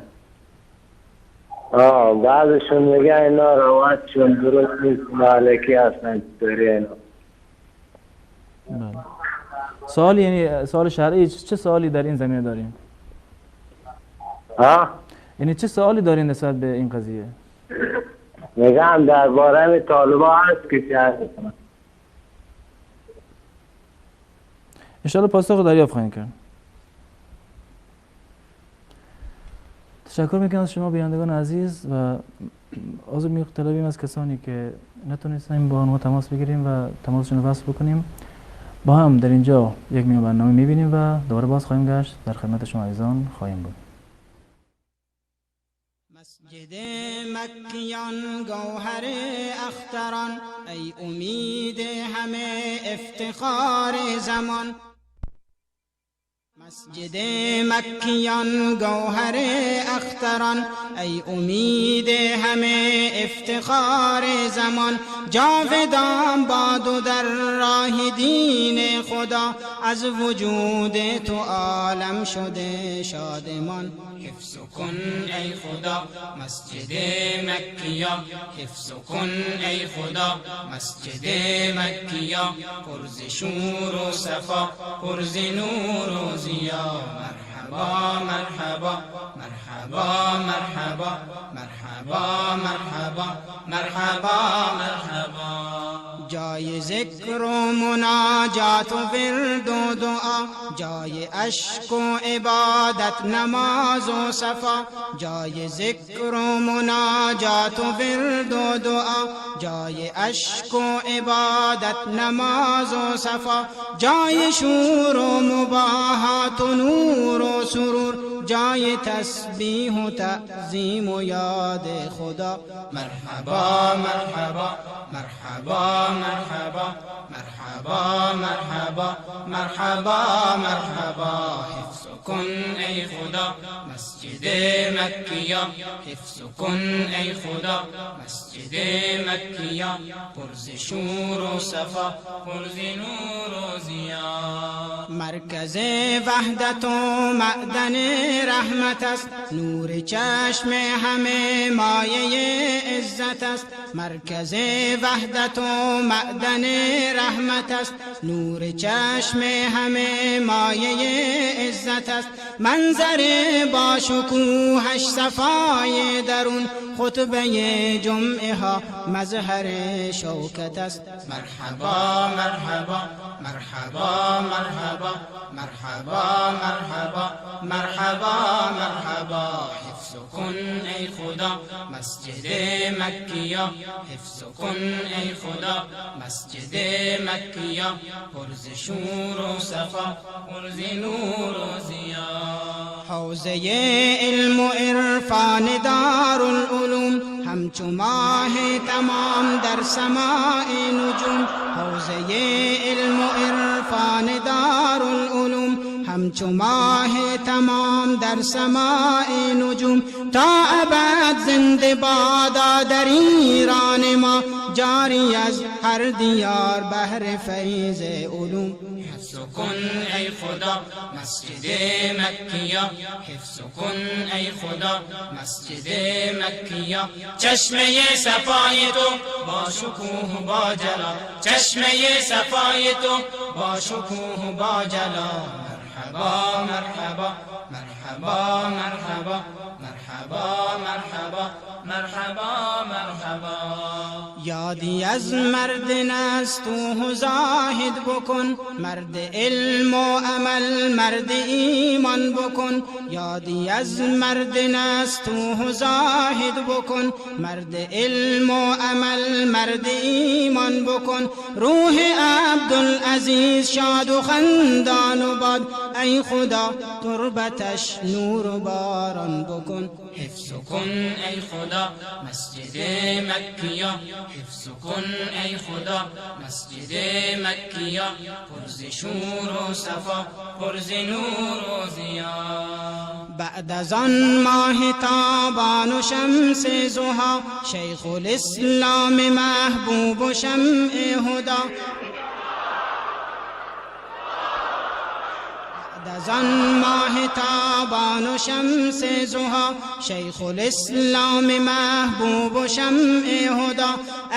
بعضشون میگن اینا روایتشون درست نیست، مالکی هستن. چطوری اینا؟ بله. سوال یعنی سوال شرعی چه سوالی در این زمینه دارین؟ یعنی چه سوالی دارین نسبت به این قضیه؟ میگم درباره طالبا هست که چه هست؟ انشاءالله پاسخ دریافت خواهیم کرد. تشکر میکنم از شما بینندگان عزیز و عذر می‌طلبیم از کسانی که نتونستیم با آنها تماس بگیریم و تماسشون رو وصل بکنیم. با هم در اینجا یک میان برنامه میبینیم و دوباره باز خواهیم گشت. در خدمت شما عزیزان خواهیم بود. مسجد مکیان گوهر اختران، ای امید همه افتخار زمان. مسجد مکیان گوهر اختران، ای امید همه افتخار زمان. جاودان باد و در راه دین خدا، از وجود تو عالم شده شادمان. حفظ کن ای خدا مسجد مکیا، حفظ کن ای خدا مسجد مکیا. پر ز شور و صفا، پر ز نور و ضیا. مرحبا مرحبا مرحبا مرحبا مرحبا مرحبا مرحبا مرحبا. جای ذکر و مناجات و ورد و دعا، جای اشک و عبادت نماز و صفا. جای ذکر و مناجات و ورد و دعا، جای اشک و عبادت نماز و صفا. جای شور و مباحات و نور و سرور، جای تسبیح و تعظیم و یاد خدا. مرحبا مرحبا مرحبا مرحبا مرحبا مرحبا مرحبا مرحبا. حفظ کن ای خدا مسجد مکیا، حفظ کن ای خدا مسجد مکیا. پر ز شور و صفا، پر ز نور و ضیا. مرکز وحدت و معدن رحمت است، نور چشم همه مایه عزت است. مرکز وحدت و معدن رحمت است، نور چشم همه مایه عزت است. منظر با شکوهش صفای درون، خطبه جمعه ها مظهر شوکت است. مرحبا مرحبا مرحبا مرحبا مرحبا مرحبا مرحبا مرحبا. حفظ کن ای خدا مسجد مکیا، حفظ کن ای خدا مسجد مکیا. پر ز شور و صفا، پر ز نور و ضیا. حوزه علم و عرفان دارالعلوم، همچو ماه تمام در سماع نجوم. حوزه علم و عرفان دارالعلوم، همچو ماه تمام در سماع نجوم. تا ابد زنده بادا در ایران ما، جاری از هر دیار بحر فیض علوم. حفظ کن ای خدا مسجد مکیا، حفظ کن ای خدا مسجد مکیا. چشمه صفای تو با شکوه و با جلال، چشمه صفای تو با شکوه و با جلال. مرحبا مرحبا مرحبا مرحبا مرحبا مرحبا مرحبا مرحبا. یادی از مرد نستوه زاهد بکن، مرد علم و عمل مرد ایمان بکن. یادی از مرد نستوه زاهد بکن، مرد علم و عمل مرد ایمان بکن. روح عبدالعزیز شاد و خندان و باد، ای خدا تربتش نور و باران بکن. حفظ کن ای خدا مسجد مکیا، حفظ کن ای خدا مسجد مکیا. پر ز شور و صفا، پر ز نور و ضیا. بعد از آن ماه تابان و شمس ضحی، شیخ الاسلام محبوب و شمع هدا. از آن ماه تابان و شمس ضحی، شیخ الاسلام محبوب و شمع هدا.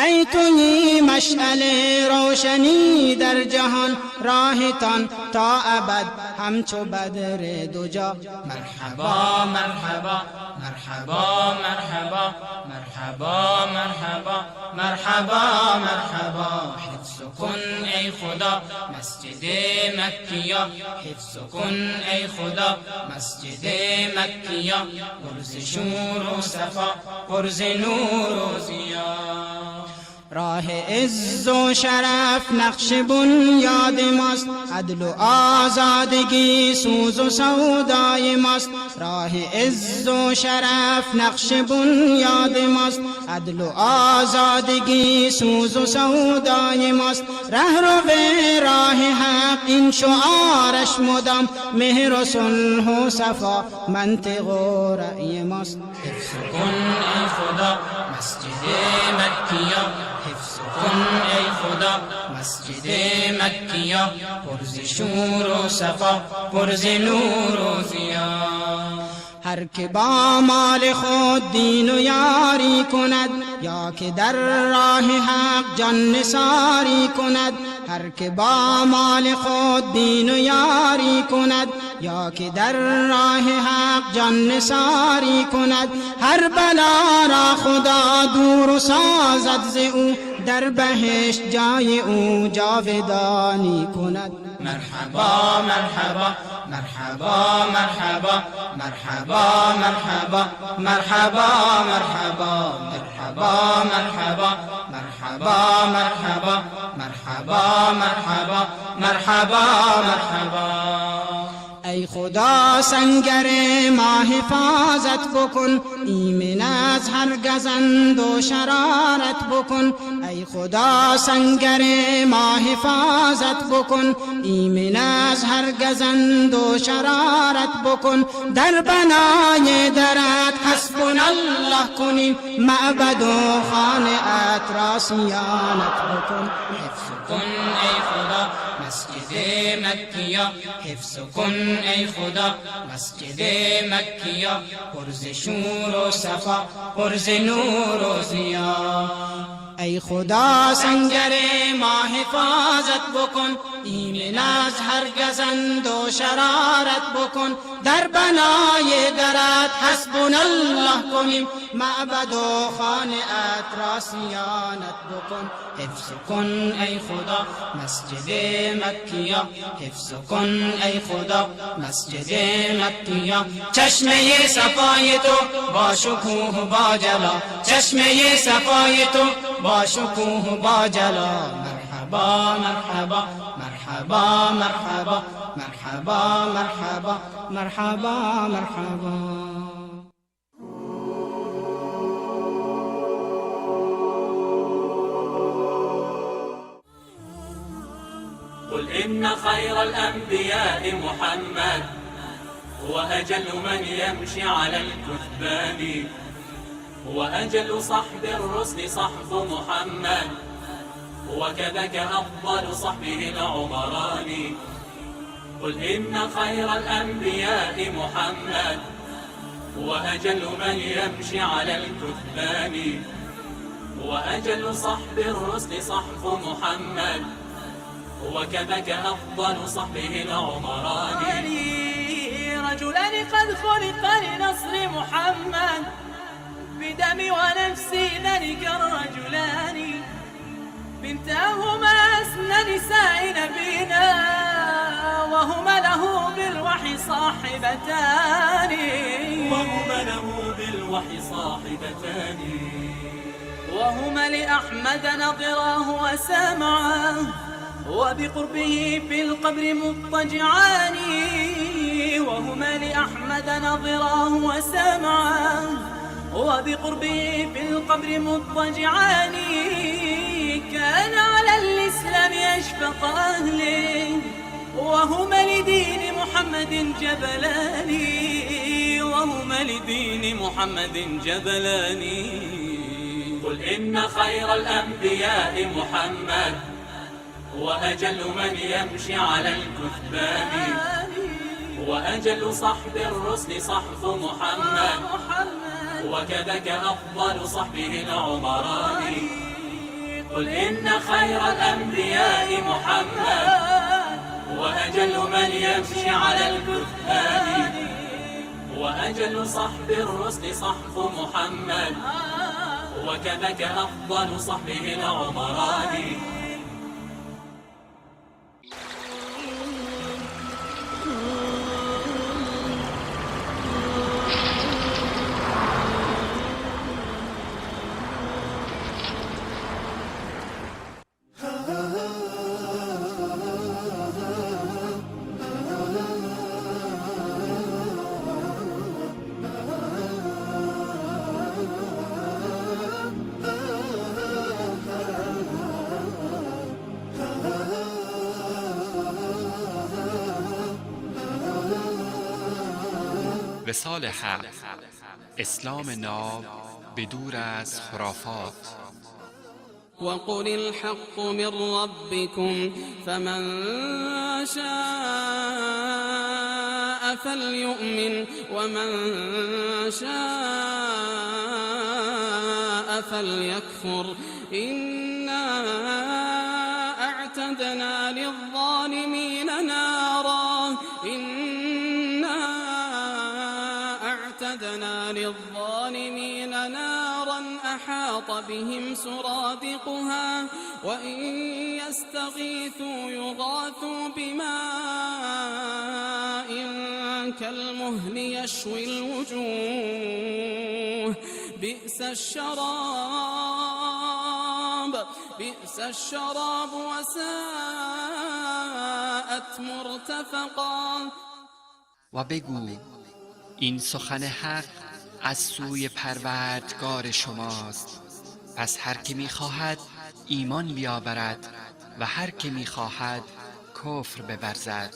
ای تویی مشعل روشنی در جهان، راهتان تا ابد همچو بدر دوجا. مرحبا مرحبا مرحبا مرحبا مرحبا مرحبا مرحبا مرحبا. حفظ کن ای خدا مسجد مکیا حفظ کن ای خدا مسجد مکیا پرز شور و صفا پرز نور و ضیا راه عز و شرف نقش بنیاد ماست عدل و آزادگی سوز و سودای ماست راه عز و شرف نقش بنیاد ماست عدل و آزادگی سوز و سودای ماست رهرو راه حق این شعارش مدام مهر و صلح و صفا منطق و رأی ماست حفظ کن ای خدا مسجد مکیا حفظ کن ای خدا مسجد مکیا پرز شور و صفا پرز نور و ضیا هر که با مال خود دین و یاری کند یا که در راه حق جان نثاری کند هر که با مال خود دین و یاری کند یا که در راه حق جان نثاری کند هر بلا را خدا دور سازد ز او در بهشت جای او جاودانی کند مرحبا مرحبا مرحبا مرحبا مرحبا مرحبا مرحبا مرحبا مرحبا مرحبا مرحبا مرحبا مرحبا مرحبا مرحبا مرحبا ای خدا سنگر ما حفاظت بکن ایمن از هر گزند و شرارت بکن ای خدا سنگر ما حفاظت بکن ایمن از هر گزند و شرارت بکن در بنای درت حسبنا الله کنیم معبد و خانعت را صیانت بکن حفظ کن ای خدا مسجد مکیا حفظ کن ای خدا مسجد مکیا پرز شور و صفا پرز نور و ضیا ای خدا سنگر ما حفاظت بکن ایمن از هر گزند و شرارت بکن در بنای درت حسبنا الله کنیم معبد و خانعت را صیانت بکن حفظ کن ای خدا مسجد مکیا حفظ کن ای خدا مسجد مکیا چشمه صفای تو با شکوه با جلا چشمه صفای تو با شکوه با جلا مرحبا مرحبا مرحبا مرحبا مرحبا مرحبا مرحبا مرحبا قل إن خير الأنبياء محمد وأجل من يمشي على الكثبان وأجل صحب الرسل صحب محمد وكذاك أفضل صحبه العمران قل إن خير الأنبياء محمد وأجل من يمشي على الكثبان وأجل صحب الرسل صحب محمد وكذاك أفضل صحبه العمران رجلان قد خلق لنصر محمد بدمي ونفسي ذلك الرجلان بنتاهما أسنى نساء نبينا وهما له بالوحي صاحبتان وهما له بالوحي صاحبتان وهما لأحمد نظراه وسمعاه وبقربه في القبر مضطجعان وهما لأحمد نظراه وسمعاه وبقربه في القبر مضطجعان كان على الإسلام أشفق أهله وهما لدين محمد جبلان وهما لدين محمد جبلان قل إن خير الأنبياء محمد وأجل من يمشي على الكثبان وأجل صحب الرسل صحب محمد وكذاك أفضل صحبه العمران قل إن خير الأنبياء محمد وأجل من يمشي على الكثبان وأجل صحب الرسل صحب محمد وكذاك أفضل صحبه العمران وصال حق، اسلام ناب بدور از خرافات. وقل الحق من ربكم فمن شاء فليؤمن ومن شاء فليكفر إنا أعتدنا للظالمين نارا أحاط بهم سرادقها وإن يستغيثوا يغاثوا بماء كالمهل يشوي الوجوه بئس الشراب وساءت مرتفقا. و بگو این سخن حق از سوی پروردگار شماست، پس هر که می‌خواهد ایمان بیاورد و هر که می‌خواهد کفر بورزد.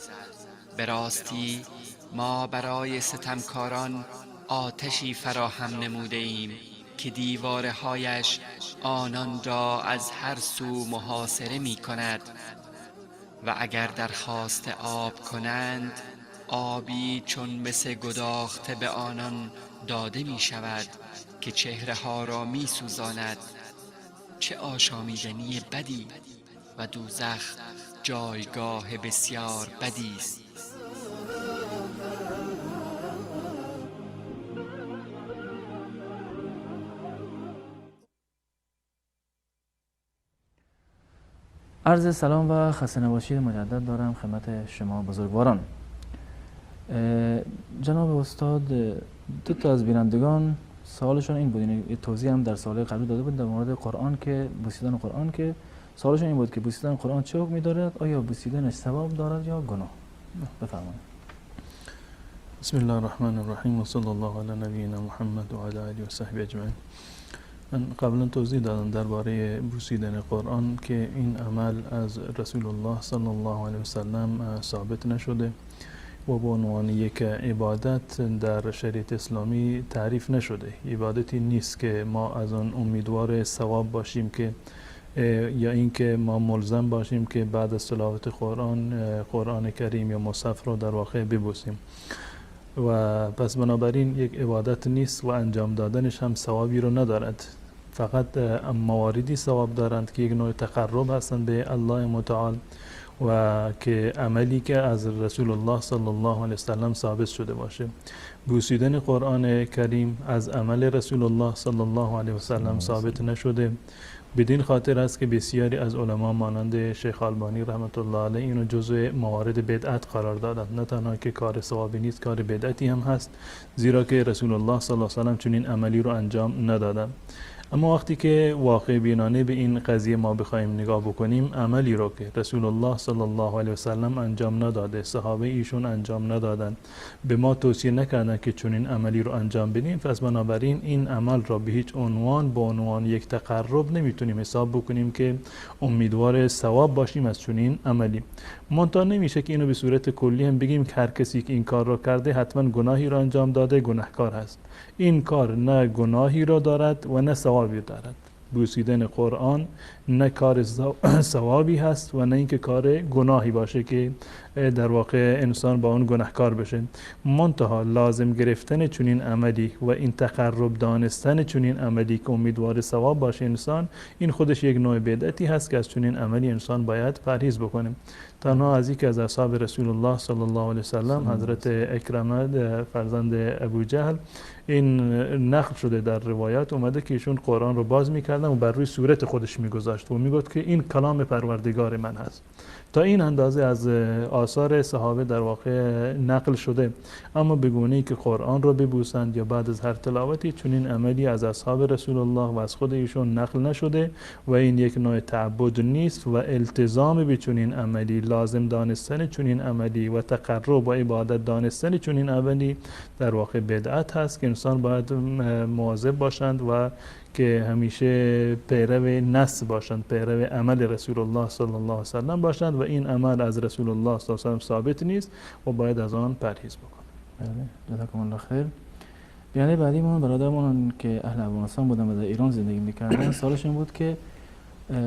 به راستی ما برای ستمکاران آتشی فراهم نموده ایم که دیوارهایش آنان را از هر سو محاصره می‌کند و اگر درخواست آب کنند آبی چون مس گداخته به آنان داده می شود که چهره ها را می سوزاند. چه آشامیدنی بدی و دوزخ جایگاه بسیار بدی است. عرض سلام و خسته نباشید مجدد دارم خدمت شما بزرگواران. جناب استاد، دو تا از بینندگان سوالشون این بود، یعنی توضیح هم در سوال قبلی داده بود در مورد قرآن که بوسیدن قرآن، که سوالشون این بود که بوسیدن قرآن چه حکمی دارد؟ آیا بوسیدنش ثواب دارد یا گناه؟ بفرمایید. بسم الله الرحمن الرحیم و صلی الله علی نبینا محمد و علی آله و صحبه اجمعین. من قبلا توضیح دادم درباره بوسیدن قرآن که این عمل از رسول الله صلی الله علیه و سلم ثابت نشده و به عنوان یک عبادت در شریعت اسلامی تعریف نشده. عبادتی نیست که ما از آن امیدوار ثواب باشیم که یا اینکه ما ملزم باشیم که بعد از تلاوت قرآن کریم یا مصحف رو در واقع ببوسیم. و پس بنابراین یک عبادت نیست و انجام دادنش هم ثوابی رو ندارد. فقط مواردی ثواب دارند که یک نوع تقرب هستند به الله متعال و که عملی که از رسول الله صلی الله علیه وسلم ثابت شده باشه. بوسیدن قرآن کریم از عمل رسول الله صلی الله علیه وسلم ثابت نشده. بدین خاطر است که بسیاری از علما مانند شیخ البانی رحمت الله علیه اینو جزء موارد بدعت قرار دادند. نه تنها که کار ثوابی نیست، کار بدعتی هم هست، زیرا که رسول الله صلی الله علیه وسلم چنین عملی رو انجام ندادند. اما وقتی که واقع بینانه به این قضیه ما بخوایم نگاه بکنیم، عملی رو که رسول الله صلی الله علیه وسلم انجام نداده، صحابه ایشون انجام ندادن، به ما توصیه نکردن که چنین عملی رو انجام بدیم، پس بنابراین این عمل را به هیچ عنوان به عنوان یک تقرب نمیتونیم حساب بکنیم که امیدوار ثواب باشیم از چنین عملی. منتها نمیشه که اینو به صورت کلی هم بگیم که هر کسی که این کار رو کرده حتما گناهی رو انجام داده، گناهکار هست. این کار نه گناهی را دارد و نه ثوابی دارد. بوسیدن قرآن نه کار ثوابی هست و نه اینکه کار گناهی باشه که در واقع انسان با اون گناهکار بشه. منتها لازم گرفتن چنین عملی و این تقرب دانستن چنین عملی که امیدوار ثواب باشه انسان، این خودش یک نوع بدعتی هست که از چنین عملی انسان باید پرهیز بکنه. تنها از یک از اصحاب رسول الله صلی الله علیه وسلم حضرت اکرمه فرزند ابو جهل، این نقل شده در روایات اومده که ایشون قرآن رو باز میکردن و بر روی صورت خودش میگذاشت و میگفت که این کلام پروردگار من هست. تا این اندازه از آثار صحابه در واقع نقل شده. اما به گونه‌ای که قرآن رو ببوسند یا بعد از هر تلاوتی، چنین عملی از اصحاب رسول الله و از خود ایشون نقل نشده و این یک نوع تعبد نیست و التزام به چنین عملی، لازم دانستن چنین عملی و تقرب و عبادت دانستن چنین عملی در واقع بدعت هست که انسان باید مواظب باشند و که همیشه پیرو نص باشند، پیرو عمل رسول الله صلی الله علیه وسلم باشند و این عمل از رسول الله صلی الله علیه وسلم ثابت نیست و باید از آن پرهیز بکنند. بله جزاکم الله خیر. بیانیه بعدیمون برادرمون که اهل افغانستان بودن و در ایران زندگی میکردن سوالش این بود که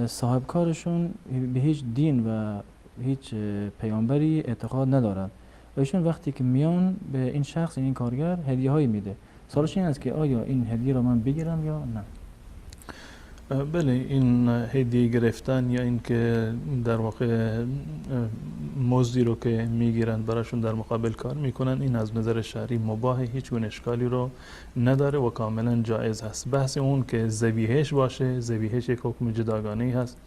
صاحب کارشون به هیچ دین و هیچ پیامبری اعتقاد ندارن و ایشون وقتی که میان به این شخص این کارگر هدیه هایی میده. سوالش این است که آیا این هدیه رو من بگیرم یا نه؟ بله، این هدیه گرفتن یا اینکه در واقع مزدی رو که میگیرن براشون در مقابل کار میکنن، این از نظر شرعی مباح، هیچ گونه اشکالی رو نداره و کاملا جایز هست. بحث اون که ذبیحه‌اش باشه، ذبیحه‌اش یک حکم جداگانه‌ای هست.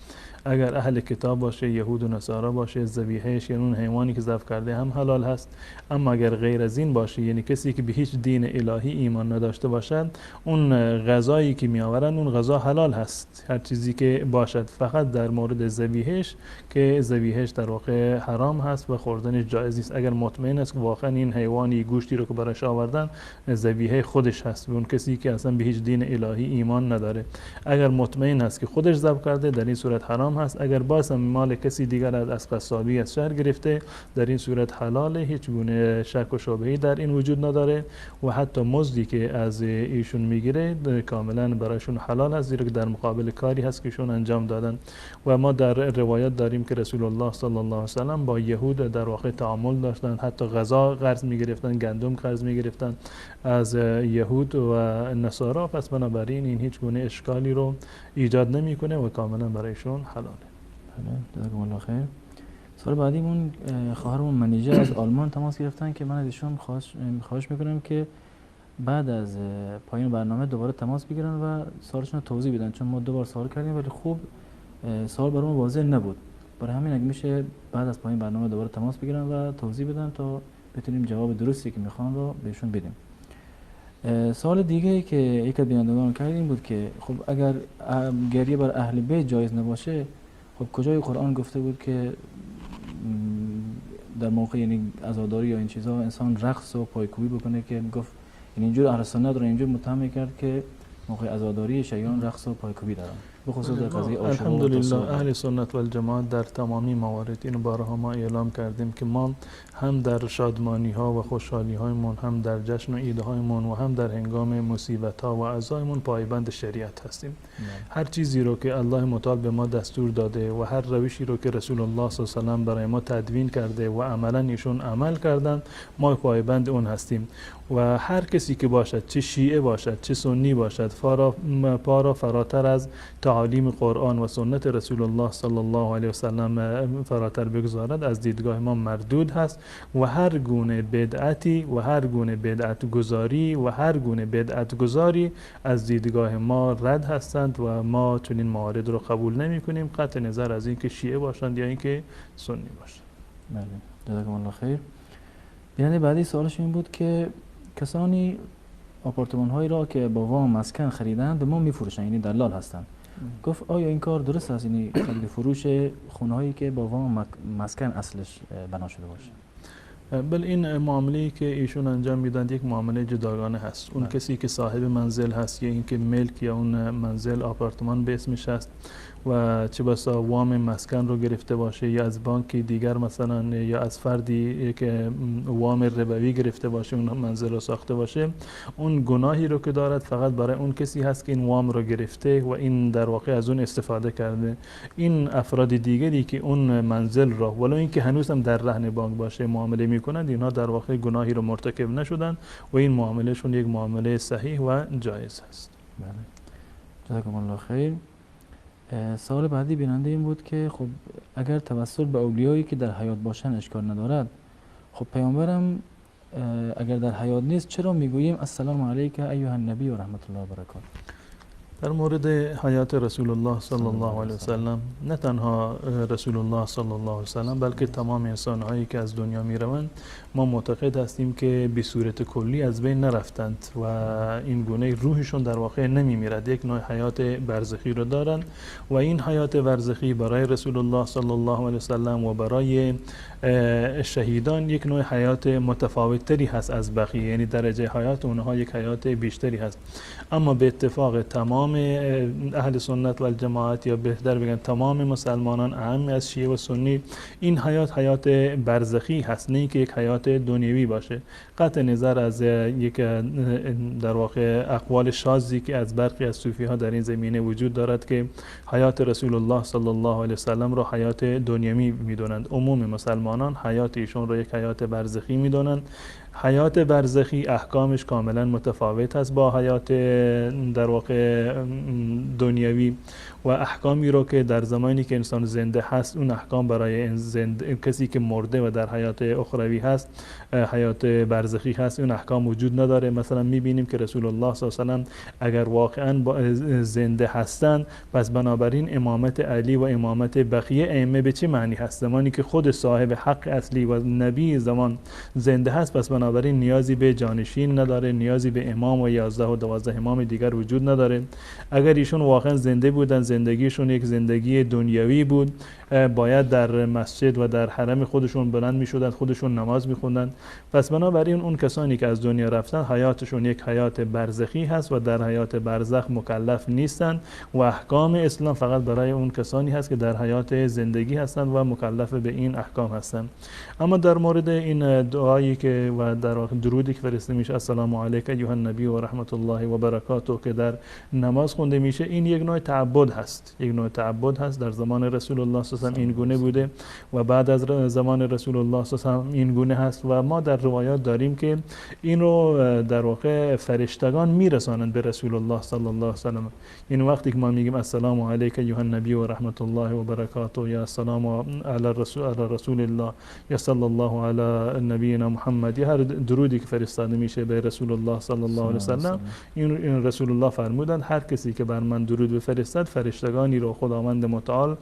اگر اهل کتاب باشه، یهود و نصارا باشه، ذبیحه‌اش یعنی اون حیوانی که ذبح کرده هم حلال هست. اما اگر غیر از این باشه، یعنی کسی که به هیچ دین الهی ایمان نداشته باشد، اون غذایی که میآورن اون غذا حلال هست، هر چیزی که باشد، فقط در مورد ذبیحه‌اش که ذبیحه‌اش در واقع حرام هست و خوردنش جایز نیست. اگر مطمئن است که واقعا این حیوانی گوشتی رو که براش آوردن ذبیحه خودش هست، اون کسی که اصلا به هیچ دین الهی ایمان نداره، اگر مطمئن است که خودش ذبح کرده، در این صورت حرام هست. اگر باز هم مال کسی دیگر از قصابی از شهر گرفته، در این صورت حلاله، هیچ گونه شک و شبهه‌ای در این وجود نداره و حتی مزدی که از ایشون میگیره کاملا برایشون حلال هست، زیرا که در مقابل کاری هست که ایشون انجام دادن. و ما در روایت داریم که رسول الله صلی الله علیه و سلم با یهود در واقع تعامل داشتن، حتی غذا قرض میگرفتن، گندم قرض میگرفتن از یهود و نصارا. پس بنابراین این هیچ گونه اشکالی رو ایجاد نمیکنه و کاملا برایشون حلاله. بله جزاکم الله خیر. سوال بعدیمون خواهرمون منیجه از آلمان تماس گرفتن که من از ایشون خواهش میکنم که بعد از پایان برنامه دوباره تماس بگیرن و سوالشون رو توضیح بدن، چون ما 2 بار سوال کردیم ولی خوب سوال برامون واضح نبود. برای همین اگه میشه بعد از پایان برنامه دوباره تماس بگیرن و توضیح بدن تا بتونیم جواب درستی که میخوان رو بهشون بدیم. سوال دیگه که یک از بینندگان کردیم بود که خب اگر گریه بر اهل بیت جایز نباشه، خب کجای قرآن گفته بود که در موقع یعنی عزاداری یا این چیزها انسان رقص و پایکوبی بکنه، که گفت یعنی اینجور اهل سنت رو اینجور متهم کرد که موقع عزاداری شیعیان رقص و پایکوبی دارن، به خصوص در قضیه عاشورا. الحمدلله اهل سنت و الجماعت در تمامی موارد اینو بارها ما اعلام کردیم که ما هم در شادمانی ها و خوشحالی هایمون، هم در جشن و عید هایمون و هم در هنگام مصیبت ها و عزایمون پایبند شریعت هستیم. هر چیزی رو که الله متعال به ما دستور داده و هر روشی رو که رسول الله صلی الله علیه و سلم برای ما تدوین کرده و عملا ایشون عمل کردن، ما پایبند اون هستیم. و هر کسی که باشد، چه شیعه باشد چه سنی باشد، پارا فراتر از تعالیم قرآن و سنت رسول الله صلی الله علیه و سلم فراتر بگذارد، از دیدگاه ما مردود هست و هر گونه بدعتی و هر گونه بدعت گذاری و هر گونه بدعت گذاری از دیدگاه ما رد هستند و ما چنین موارد رو قبول نمی کنیم، قطع نظر از اینکه شیعه باشند یا اینکه سنی باشند. بله جزاکم الله خیر. بیننده بعدی سوالش این بود که کسانی آپارتمان هایی را که با وام مسکن خریدن به ما میفروشن، یعنی دلال هستن. گفت آیا این کار درست است، یعنی خرید فروش خونه هایی که با وام مسکن اصلش بنا شده باشه؟ بل این معامله‌ای که ایشون انجام میدن یک معامله جداگانه هست. اون کسی که صاحب منزل هست یا اینکه ملک یا اون منزل آپارتمان به اسمش هست و چه بسا وام مسکن رو گرفته باشه یا از بانکی دیگر مثلا یا از فردی که وام ربوی گرفته باشه اون منزل رو ساخته باشه، اون گناهی رو که دارد فقط برای اون کسی هست که این وام رو گرفته و این در واقع از اون استفاده کرده. این افراد دیگری که اون منزل رو ولو اینکه هنوز هم در رهن بانک باشه معامله میکنند، اینها در واقع گناهی رو مرتکب نشدن و این معاملهشون یک معامله صحیح و جایز هست. بله جزاکم الله خیر. سوال بعدی بیننده این بود که خب اگر توسل به اولیایی که در حیات باشن اشکال ندارد، خب پیامبرم اگر در حیات نیست چرا میگوییم السلام علیک ایها النبی و رحمت الله و برکاته؟ در مورد حیات رسول الله صلی الله علیه و سلم، نه تنها رسول الله صلی الله علیه و سلم بلکه تمام انسان‌هایی که از دنیا میروند، ما معتقد هستیم که به صورت کلی از بین نرفتند و این گونه روحشون در واقع نمیمیرد، یک نوع حیات برزخی رو دارند و این حیات برزخی برای رسول الله صلی الله علیه و سلم و برای شهیدان یک نوع حیات متفاوت تری هست از بقیه، یعنی درجه حیات اونها یک حیات بیشتری هست. اما به اتفاق تمام اهل سنت و الجماعت، یا بهتر بگم تمام مسلمانان اعم از شیعه و سنی، این حیات برزخی هست، نه اینکه یک حیات دنیوی باشه. قطع نظر از یک در واقع اقوال شاذی که از برخی از صوفی ها در این زمینه وجود دارد که حیات رسول الله صلی الله علیه وسلم را حیات دنیوی میدونند. عموم مسلمانان حیات ایشون را یک حیات برزخی میدونند. حیات برزخی احکامش کاملا متفاوت است با حیات در واقع دنیوی، و احکامی رو که در زمانی که انسان زنده هست اون احکام برای کسی که مرده و در حیات اخروی هست، حیات برزخی هست، اون احکام وجود نداره. مثلا میبینیم که رسول الله صلی الله علیه و سلم اگر واقعا زنده هستند، پس بنابراین امامت علی و امامت بقیه ائمه به چه معنی هست؟ زمانی که خود صاحب حق اصلی و نبی زمان زنده هست، پس بنابراین نیازی به جانشین نداره، نیازی به امام و 11 و 12 امام دیگر وجود نداره. اگر ایشون واقعا زنده بودن، زندگیشون یک زندگی دنیوی بود، باید در مسجد و در حرم خودشون بلند می شدن، خودشون نماز می خوندن. پس بنابراین اون کسانی که از دنیا رفتن حیاتشون یک حیات برزخی هست و در حیات برزخ مکلف نیستن و احکام اسلام فقط برای اون کسانی هست که در حیات زندگی هستند و مکلف به این احکام هستند. اما در مورد این دعایی که و در واقع درودی که فرسته میشه، السلام علیک ایها النبی و رحمت الله و برکاته، که در نماز خونده میشه، این یک نوع تعبد هست. یک نوع تعبد هست. در زمان رسول الله صلی الله علیه و این گونه بوده و بعد از زمان رسول الله صلی الله علیه و این گونه هست و ما در روایات داریم که این رو در واقع فرشتگان میرسانند به رسول الله صلی الله علیه و سلم. این وقتی که ما میگیم السلام علیک ایها النبی و رحمت الله و برکاته، یا السلام علی رسول الله، یا صلی الله علی نبینا محمد، یا هر درودی که فرستاده میشه به رسول الله صلی الله علیه و سلم، این رسول الله فرمودند هر کسی که بر من درود بفرستد، فرشتگانی رو خداوند متعال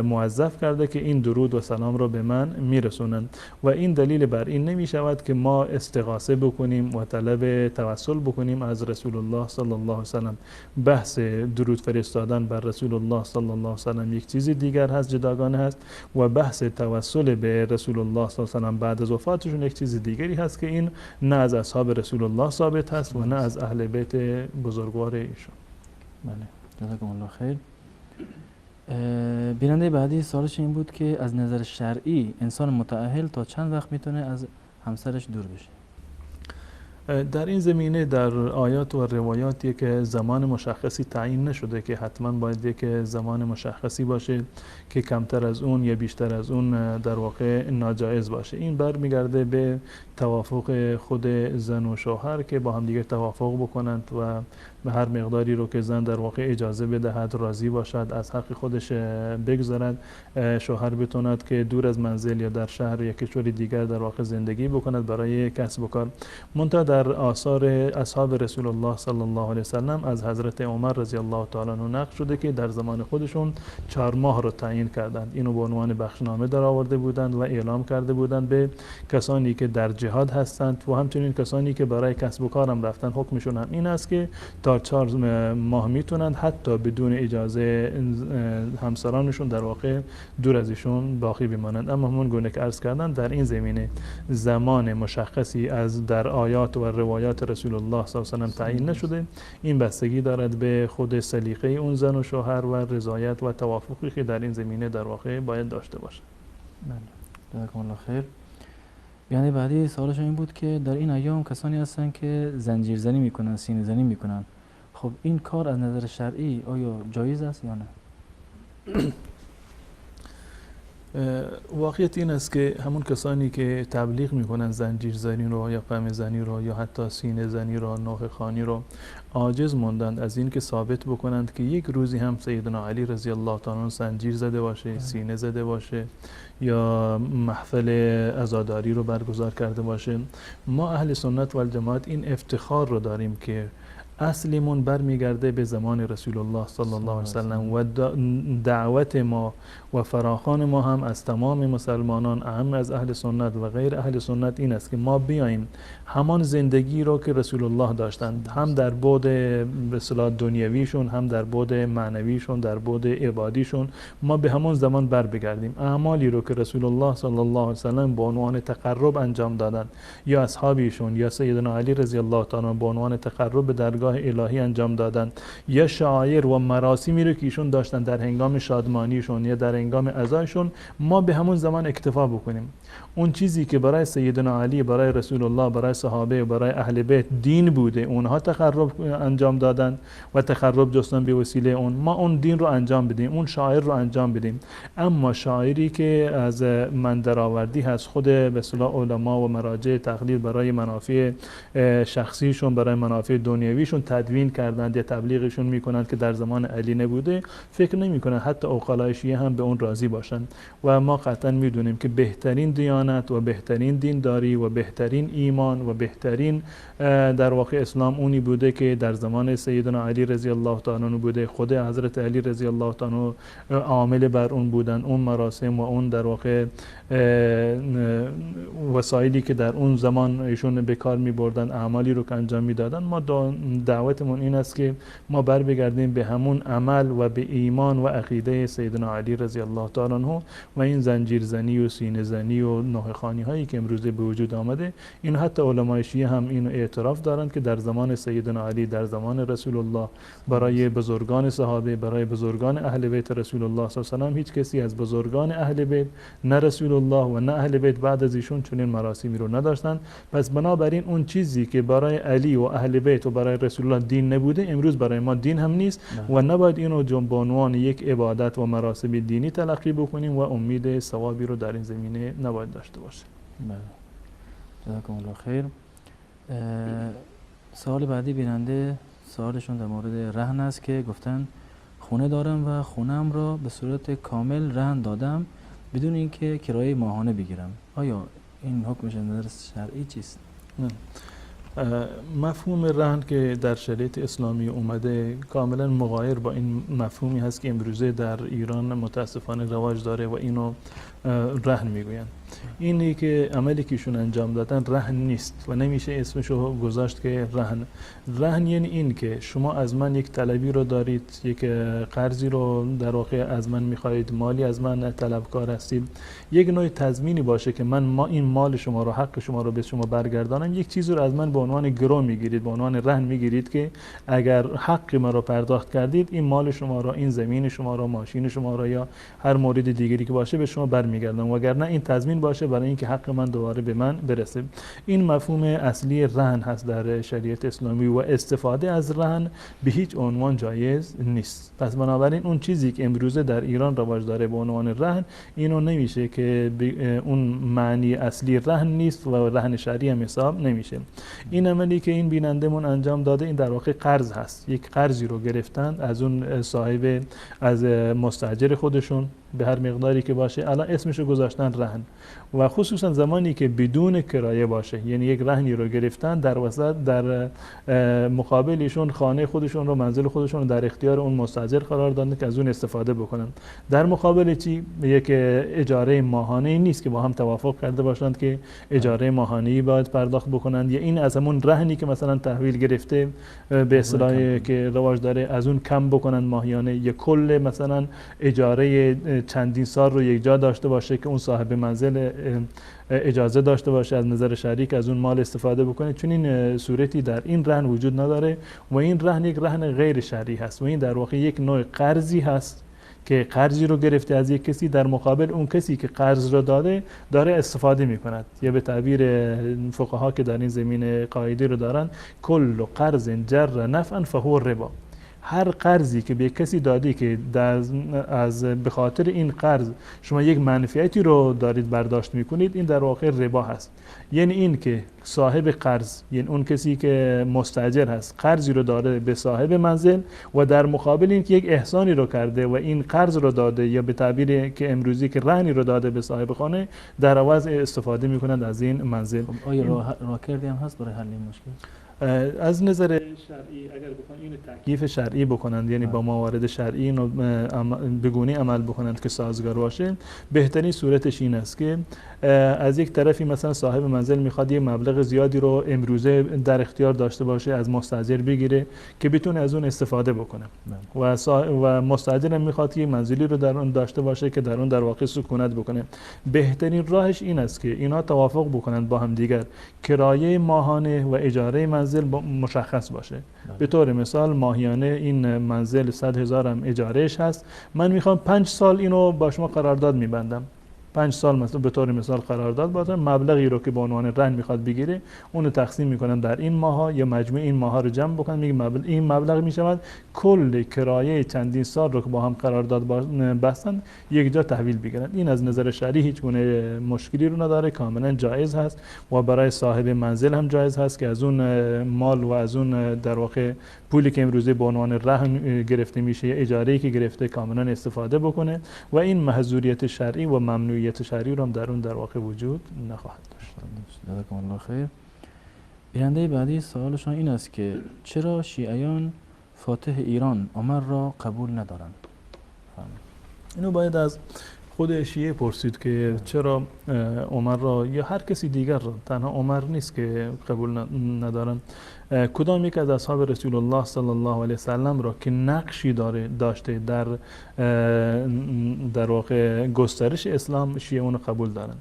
موظف کرده که این درود و سلام رو به من میرسونند. و این دلیل بر این نمی شود که ما استغاثه بکنیم و طلب توسل بکنیم از رسول الله صلی الله علیه و سلم. بحث درود فرستادن بر رسول الله صلی الله علیه و سلم یک چیز دیگر هست، جداگانه هست، و بحث توسل به رسول الله صلی الله علیه و سلم بعد از وفاتشون یک چیز دیگری هست که این نه از اصحاب رسول الله ثابت هست و نه از اهل بیت بزرگوار ایشون. بله، جزاکم الله خیر. بیننده بعدی سوالش این بود که از نظر شرعی انسان متأهل تا چند وقت میتونه از همسرش دور بشه؟ در این زمینه در آیات و روایات یک زمان مشخصی تعیین نشده که حتما باید یک زمان مشخصی باشه که کمتر از اون یا بیشتر از اون در واقع ناجایز باشه. این برمیگرده به توافق خود زن و شوهر که با هم دیگه توافق بکنند و به هر مقداری رو که زن در واقع اجازه بدهد، راضی باشد، از حق خودش بگذارد، شوهر بتواند که دور از منزل یا در شهر یا کشور دیگر در واقع زندگی بکند برای کسب و کار. منتها در آثار اصحاب رسول الله صلی الله علیه و سلم از حضرت عمر رضی الله تعالی عنه نقل شده که در زمان خودشون 4 ماه رو تعیین کردند. اینو به عنوان بخشنامه در آورده بودند و اعلام کرده بودند به کسانی که در جهاد هستند و همچنین کسانی که برای کسب و کار هم رفتن. حکمشون هم این است که تا 4 ماه میتونند حتی بدون اجازه همسرانشون در واقع دور از ایشون باقی بمانند. اما همون گونه که عرض کردن در این زمینه زمان مشخصی از در آیات و روایات رسول الله صلی الله علیه و سلم تعیین نشده. این بستگی دارد به خود سلیقه اون زن و شوهر و رضایت و توافقی که در این زمینه در واقع باید داشته باشه. بله، جزاکم الله خیر. یعنی بعدی سوالش این بود که در این ایام کسانی هستن که زنجیر زنی میکنن، سینه زنی میکنن. خب این کار از نظر شرعی آیا جایز است یا نه؟ واقعیت این است که همون کسانی که تبلیغ میکنن زنجیر زنی رو یا قم زنی رو یا حتی سینه زنی رو، نوخ خانی رو، عاجز موندند از این که ثابت بکنند که یک روزی هم سیدنا علی رضی الله تعالی عنه زنجیر زده باشه، سینه زده باشه یا محفل عزاداری رو برگزار کرده باشه. ما اهل سنت و الجماعت این افتخار رو داریم که اصلیمون برمیگرده به زمان رسول الله صلی الله علیه وسلم و دعوت ما و فراخوان ما هم از تمام مسلمانان، اهم از اهل سنت و غیر اهل سنت، این است که ما بیاییم همان زندگی رو که رسول الله داشتند، هم در بعد به اصطلاح دنیویشون، هم در بعد معنویشون، در بعد عبادیشون، ما به همون زمان بر بگردیم. اعمالی رو که رسول الله صلی الله علیه وسلم به عنوان تقرب انجام دادند، یا اصحابیشون یا سیدنا علی رضی الله تعالی به عنوان تقرب به درگاه الهی انجام دادند، یا شعائر و مراسمی رو که ایشون داشتن در هنگام شادمانیشون یا در هنگام عزایشون، ما به همون زمان اکتفا بکنیم. اون چیزی که برای سیدنا علی، برای رسول الله، برای صحابه، برای اهل بیت دین بوده، اونها تقرب انجام دادن و تقرب جستن به وسیله اون، ما اون دین رو انجام بدیم، اون شاعر رو انجام بدیم. اما شاعری که از من درآوردی هست، خود به اصطلاح علما و مراجع تقلید برای منافع شخصیشون، برای منافع دنیویشون تدوین کردند یا تبلیغشون میکنند که در زمان علی نبوده، فکر نمیکنن حتی عقلای شیعه هم به اون راضی باشن. و ما قطعا میدونیم که بهترین دیانت و بهترین دینداری و بهترین ایمان و بهترین در واقع اسلام اونی بوده که در زمان سیدنا علی رضی الله تعالی عنه بوده. خود حضرت علی رضی الله تعالی عنه عامل بر اون بودن. اون مراسم و اون در واقع وسایلی که در اون زمان ایشون به کار می بردن، اعمالی رو که انجام میدادن، ما دعوتمون این است که ما بر بگردیم به همون عمل و به ایمان و عقیده سیدنا علی رضی الله تعالی عنه و این زنجیرزنی و سینه زنی و نوحه‌خوانی هایی که امروزه به وجود آمده. این حتی علمای شیعه هم اینو اعتراف دارند که در زمان سیدنا علی، در زمان رسول الله، برای بزرگان صحابه، برای بزرگان اهل بیت رسول الله صلی الله علیه و آله هیچ کسی از بزرگان اهل بیت، نه رسول الله و نه اهل بیت بعد از ایشون چنین مراسمی رو نداشتن. پس بنابراین اون چیزی که برای علی و اهل بیت و برای رسول الله دین نبوده، امروز برای ما دین هم نیست و نباید اینو به عنوان یک عبادت و مراسم دینی تلقی بکنیم و امید ثوابی رو در این زمینه نباید داشته باشیم. جزاکم الله خیر. سوال بعدی بیننده سوالشون در مورد رهن است که گفتن خونه دارم و خونم را به صورت کامل رهن دادم بدون اینکه کرایه ماهانه بگیرم. آیا این حکمش نظر شرعی چیست؟ مفهوم رهن که در شریعت اسلامی اومده کاملا مغایر با این مفهومی هست که امروزه در ایران متاسفانه رواج داره و اینو رهن میگوین. اینی که عملی که ایشون انجام دادن رهن نیست و نمیشه اسمشو گذاشت که رهن. رهن یعنی این که شما از من یک طلبی رو دارید، یک قرضی رو در واقع از من میخواهید، مالی از من طلبکار هستید، یک نوع تضمینی باشه که من این مال شما رو، حق شما رو به شما برگردانم. یک چیزی رو از من به عنوان گرو میگیرید، به عنوان رهن میگیرید که اگر حق ما رو پرداخت کردید، این مال شما رو، این زمین شما رو، ماشین شما رو یا هر مورد دیگری که باشه به شما برمیگردم، وگرنه این تضمین باشه برای اینکه حق من دوباره به من برسه. این مفهوم اصلی رهن هست در شریعت اسلامی و استفاده از رهن به هیچ عنوان جایز نیست. پس بنابراین اون چیزی که امروزه در ایران رواج داره به عنوان رهن، اینو نمیشه که اون معنی اصلی رهن نیست و رهن شرعی هم حساب نمیشه. این عملی که این بینندمون انجام داده، این در واقع قرض هست. یک قرضی رو گرفتن از اون صاحب، از مستاجر خودشون به هر مقداری که باشه، الان اسمشو گذاشتن رهن. و خصوصا زمانی که بدون کرایه باشه، یعنی یک رهنی رو گرفتن در وسط، در مقابلشون خانه خودشون رو، منزل خودشون رو در اختیار اون مستاجر قرار دادن که از اون استفاده بکنن. در مقابل چی؟ یک اجاره ماهانه نیست که با هم توافق کرده باشند که اجاره ماهانه‌ای باید پرداخت بکنند، یا این از همون رهنی که مثلا تحویل گرفته به اصطلاح که رواج داره از اون کم بکنن ماهیانه، یا کل مثلا اجاره چندین سال رو یک جا داشته باشه که اون صاحب منزل اجازه داشته باشه از نظر شرعی که از اون مال استفاده بکنه. چون این صورتی در این رهن وجود نداره و این رهن یک رهن غیر شرعی هست و این در واقع یک نوع قرضی هست که قرضی رو گرفته از یک کسی، در مقابل اون کسی که قرض رو داره استفاده میکند. یا به تعبیر فقها که در این زمینه قاعده رو دارن، کل قرض جر نفعا فهو ربا. هر قرضی که به کسی دادی که از به خاطر این قرض شما یک منفعتی رو دارید برداشت میکنید، این در واقع ربا هست. یعنی این که صاحب قرض، یعنی اون کسی که مستاجر هست، قرضی رو داده به صاحب منزل و در مقابل این که یک احسانی رو کرده و این قرض رو داده، یا به تعبیر که امروزی که رهنی رو داده به صاحب خانه، در عوض استفاده میکنند از این منزل. خب آیا راه کردی هم هست برای حل این مشکل؟ از نظر شرعی اگر بخوان اینو تکییف شرعی بکنند، یعنی با موارد شرعی اینو به گونه‌ای عمل بکنند که سازگار باشه، بهترین صورتش این است که از یک طرفی مثلا صاحب منزل میخواد یه مبلغ زیادی رو امروزه در اختیار داشته باشه، از مستاجر بگیره که بتونه از اون استفاده بکنه و مستاجر هم میخواد یه منزلی رو در اون داشته باشه که در اون در واقع سکونت بکنه. بهترین راهش این است که اینا توافق بکنند با هم دیگر، کرایه ماهانه و اجاره منزل مشخص باشه. به طور مثال ماهیانه این منزل 100,000 هم اجارهش هست، من میخوام 5 سال اینو با شما قرارداد میبندم، 5 سال مثلا به طور مثال قرارداد باشه، مبلغی رو که به عنوان رهن میخواد بگیره اونو تقسیم میکنن در این ماها یا مجموع این ماها رو جمع بکنن، میگه این مبلغ میشود کل کرایه چندین سال رو که با هم قرارداد بستن یک جا تحویل بگیرن. این از نظر شرعی هیچ گونه مشکلی رو نداره، کاملا جایز هست و برای صاحب منزل هم جایز هست که از اون مال و از اون در واقع پولی که امروزه به عنوان رهن گرفته میشه یا اجاره‌ای که گرفته کاملا استفاده بکنه و این محظوریت شرعی و ممنوعیت شرعی رو هم در اون در واقع وجود نخواهد داشت. جزاکم الله خیر. بیننده بعدی سوالشان این است که چرا شیعیان فاتح ایران عمر را قبول ندارند؟ اینو باید از خود شیعه پرسید که چرا عمر را یا هر کسی دیگر را، تنها عمر نیست که قبول ندارن، کدام یک از اصحاب رسول الله صلی الله علیه وسلم را که نقشی داشته در واقع گسترش اسلام، شیعه اون قبول دارن.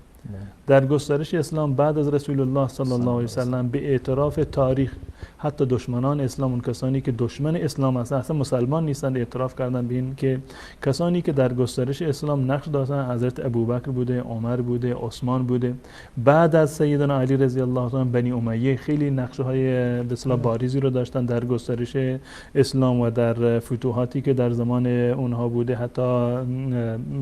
در گسترش اسلام بعد از رسول الله صلی الله علیه وسلم به اعتراف تاریخ حتی دشمنان اسلام، اون کسانی که دشمن اسلام هستند اصلا مسلمان نیستند، اعتراف کردن به این که کسانی که در گسترش اسلام نقش داشتن حضرت ابوبکر بوده، عمر بوده، عثمان بوده. بعد از سیدنا علی رضی الله عنه بنی امیه خیلی نقش‌های به اصطلاح بارزی رو داشتن در گسترش اسلام و در فتوحاتی که در زمان اونها بوده، حتی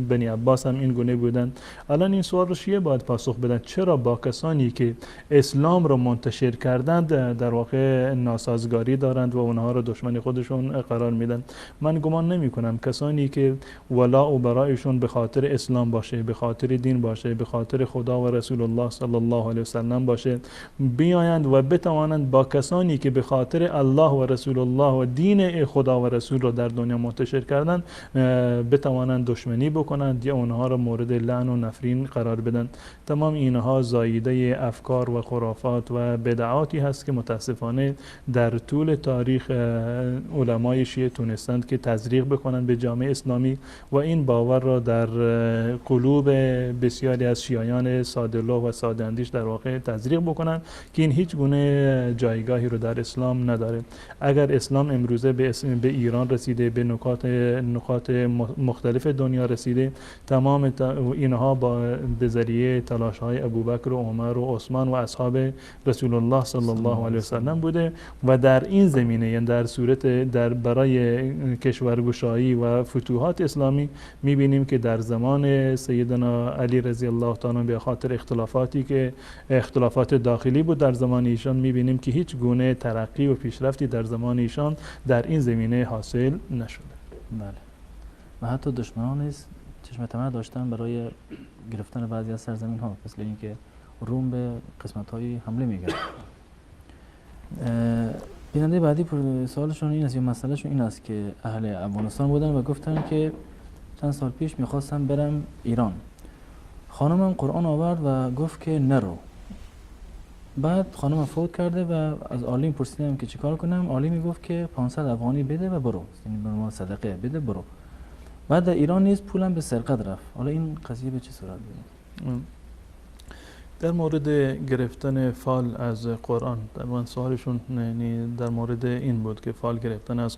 بنی عباس هم این گونه بودن. الان این سوال رو شیعه باید پاسخ بدن، چرا با کسانی که اسلام رو منتشر کردند در واقع ناسازگاری دارند و اونها رو دشمن خودشون قرار میدن؟ من گمان نمی کنم کسانی که ولا و برایشون به خاطر اسلام باشه، به خاطر دین باشه، به خاطر خدا و رسول الله صلی الله علیه وسلم باشه، بیایند و بتوانند با کسانی که به خاطر الله و رسول الله و دین خدا و رسول رو در دنیا منتشر کردن بتوانند دشمنی بکنند یا اونها رو مورد لعن و نفرین قرار بدن. تمام اینها زاییده افکار و خرافات و بدعاتی هست که متاسفانه در طول تاریخ علمای شیعه تونستند که تزریق بکنند به جامعه اسلامی و این باور را در قلوب بسیاری از شیعیان ساده‌لوح و ساده اندیش در واقع تزریق بکنند که این هیچ گونه جایگاهی رو در اسلام نداره. اگر اسلام امروزه به ایران رسیده، به نقاط مختلف دنیا رسیده، تمام اینها به ذریعه تلاش‌های ابوبکر و عمر و عثمان و اصحاب رسول الله صلی الله علیه وسلم بوده و در این زمینه، یعنی در صورت برای کشورگشایی و فتوحات اسلامی می‌بینیم که در زمان سیدنا علی رضی الله تعالی به خاطر اختلافات داخلی بود در زمان ایشان، می‌بینیم که هیچ گونه ترقی و پیشرفتی در زمان ایشان در این زمینه حاصل نشده. بله. و حتی دشمنان نیز چشم طمع داشتن برای گرفتن بعضی از سرزمین ها، مثل اینکه روم به قسمت های حمله می‌کرد. بیننده بعدی سوالشون این است یا مسئلهشون این است که اهل افغانستان بودن و گفتن که چند سال پیش میخواستم برم ایران، خانمم قرآن آورد و گفت که نرو. بعد خانمم فوت کرده و از عالم پرسیدم که چیکار کنم، عالم میگفت که 500 افغانی بده و برو، یعنی به ما صدقه بده برو. بعد در ایران نیز پولم به سرقت رفت. حالا این قضیه به چه صورت بود؟ در مورد گرفتن فال از قرآن، در من سوالشون در مورد این بود که فال گرفتن از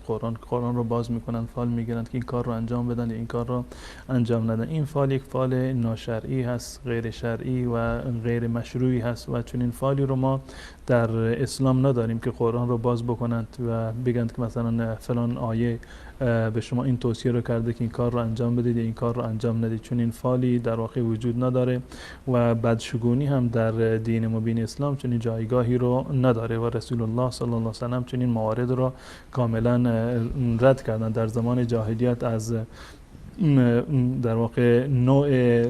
قرآن رو باز میکنن، فال میگیرن که این کار رو انجام بدن یا این کار رو انجام ندن. این فال یک فال ناشرعی هست، غیر شرعی و غیر مشروعی هست و چون این فالی رو ما در اسلام نداریم که قرآن رو باز بکنند و بگند که مثلا فلان آیه به شما این توصیه رو کرده که این کار رو انجام بدید یا این کار رو انجام ندید، چون این فالی در واقع وجود نداره و بدشگونی هم در دین مبین اسلام چنین جایگاهی رو نداره و رسول الله صلی الله علیه و سلم چنین موارد رو کاملا رد کردن. در زمان جاهلیت از در واقع نوع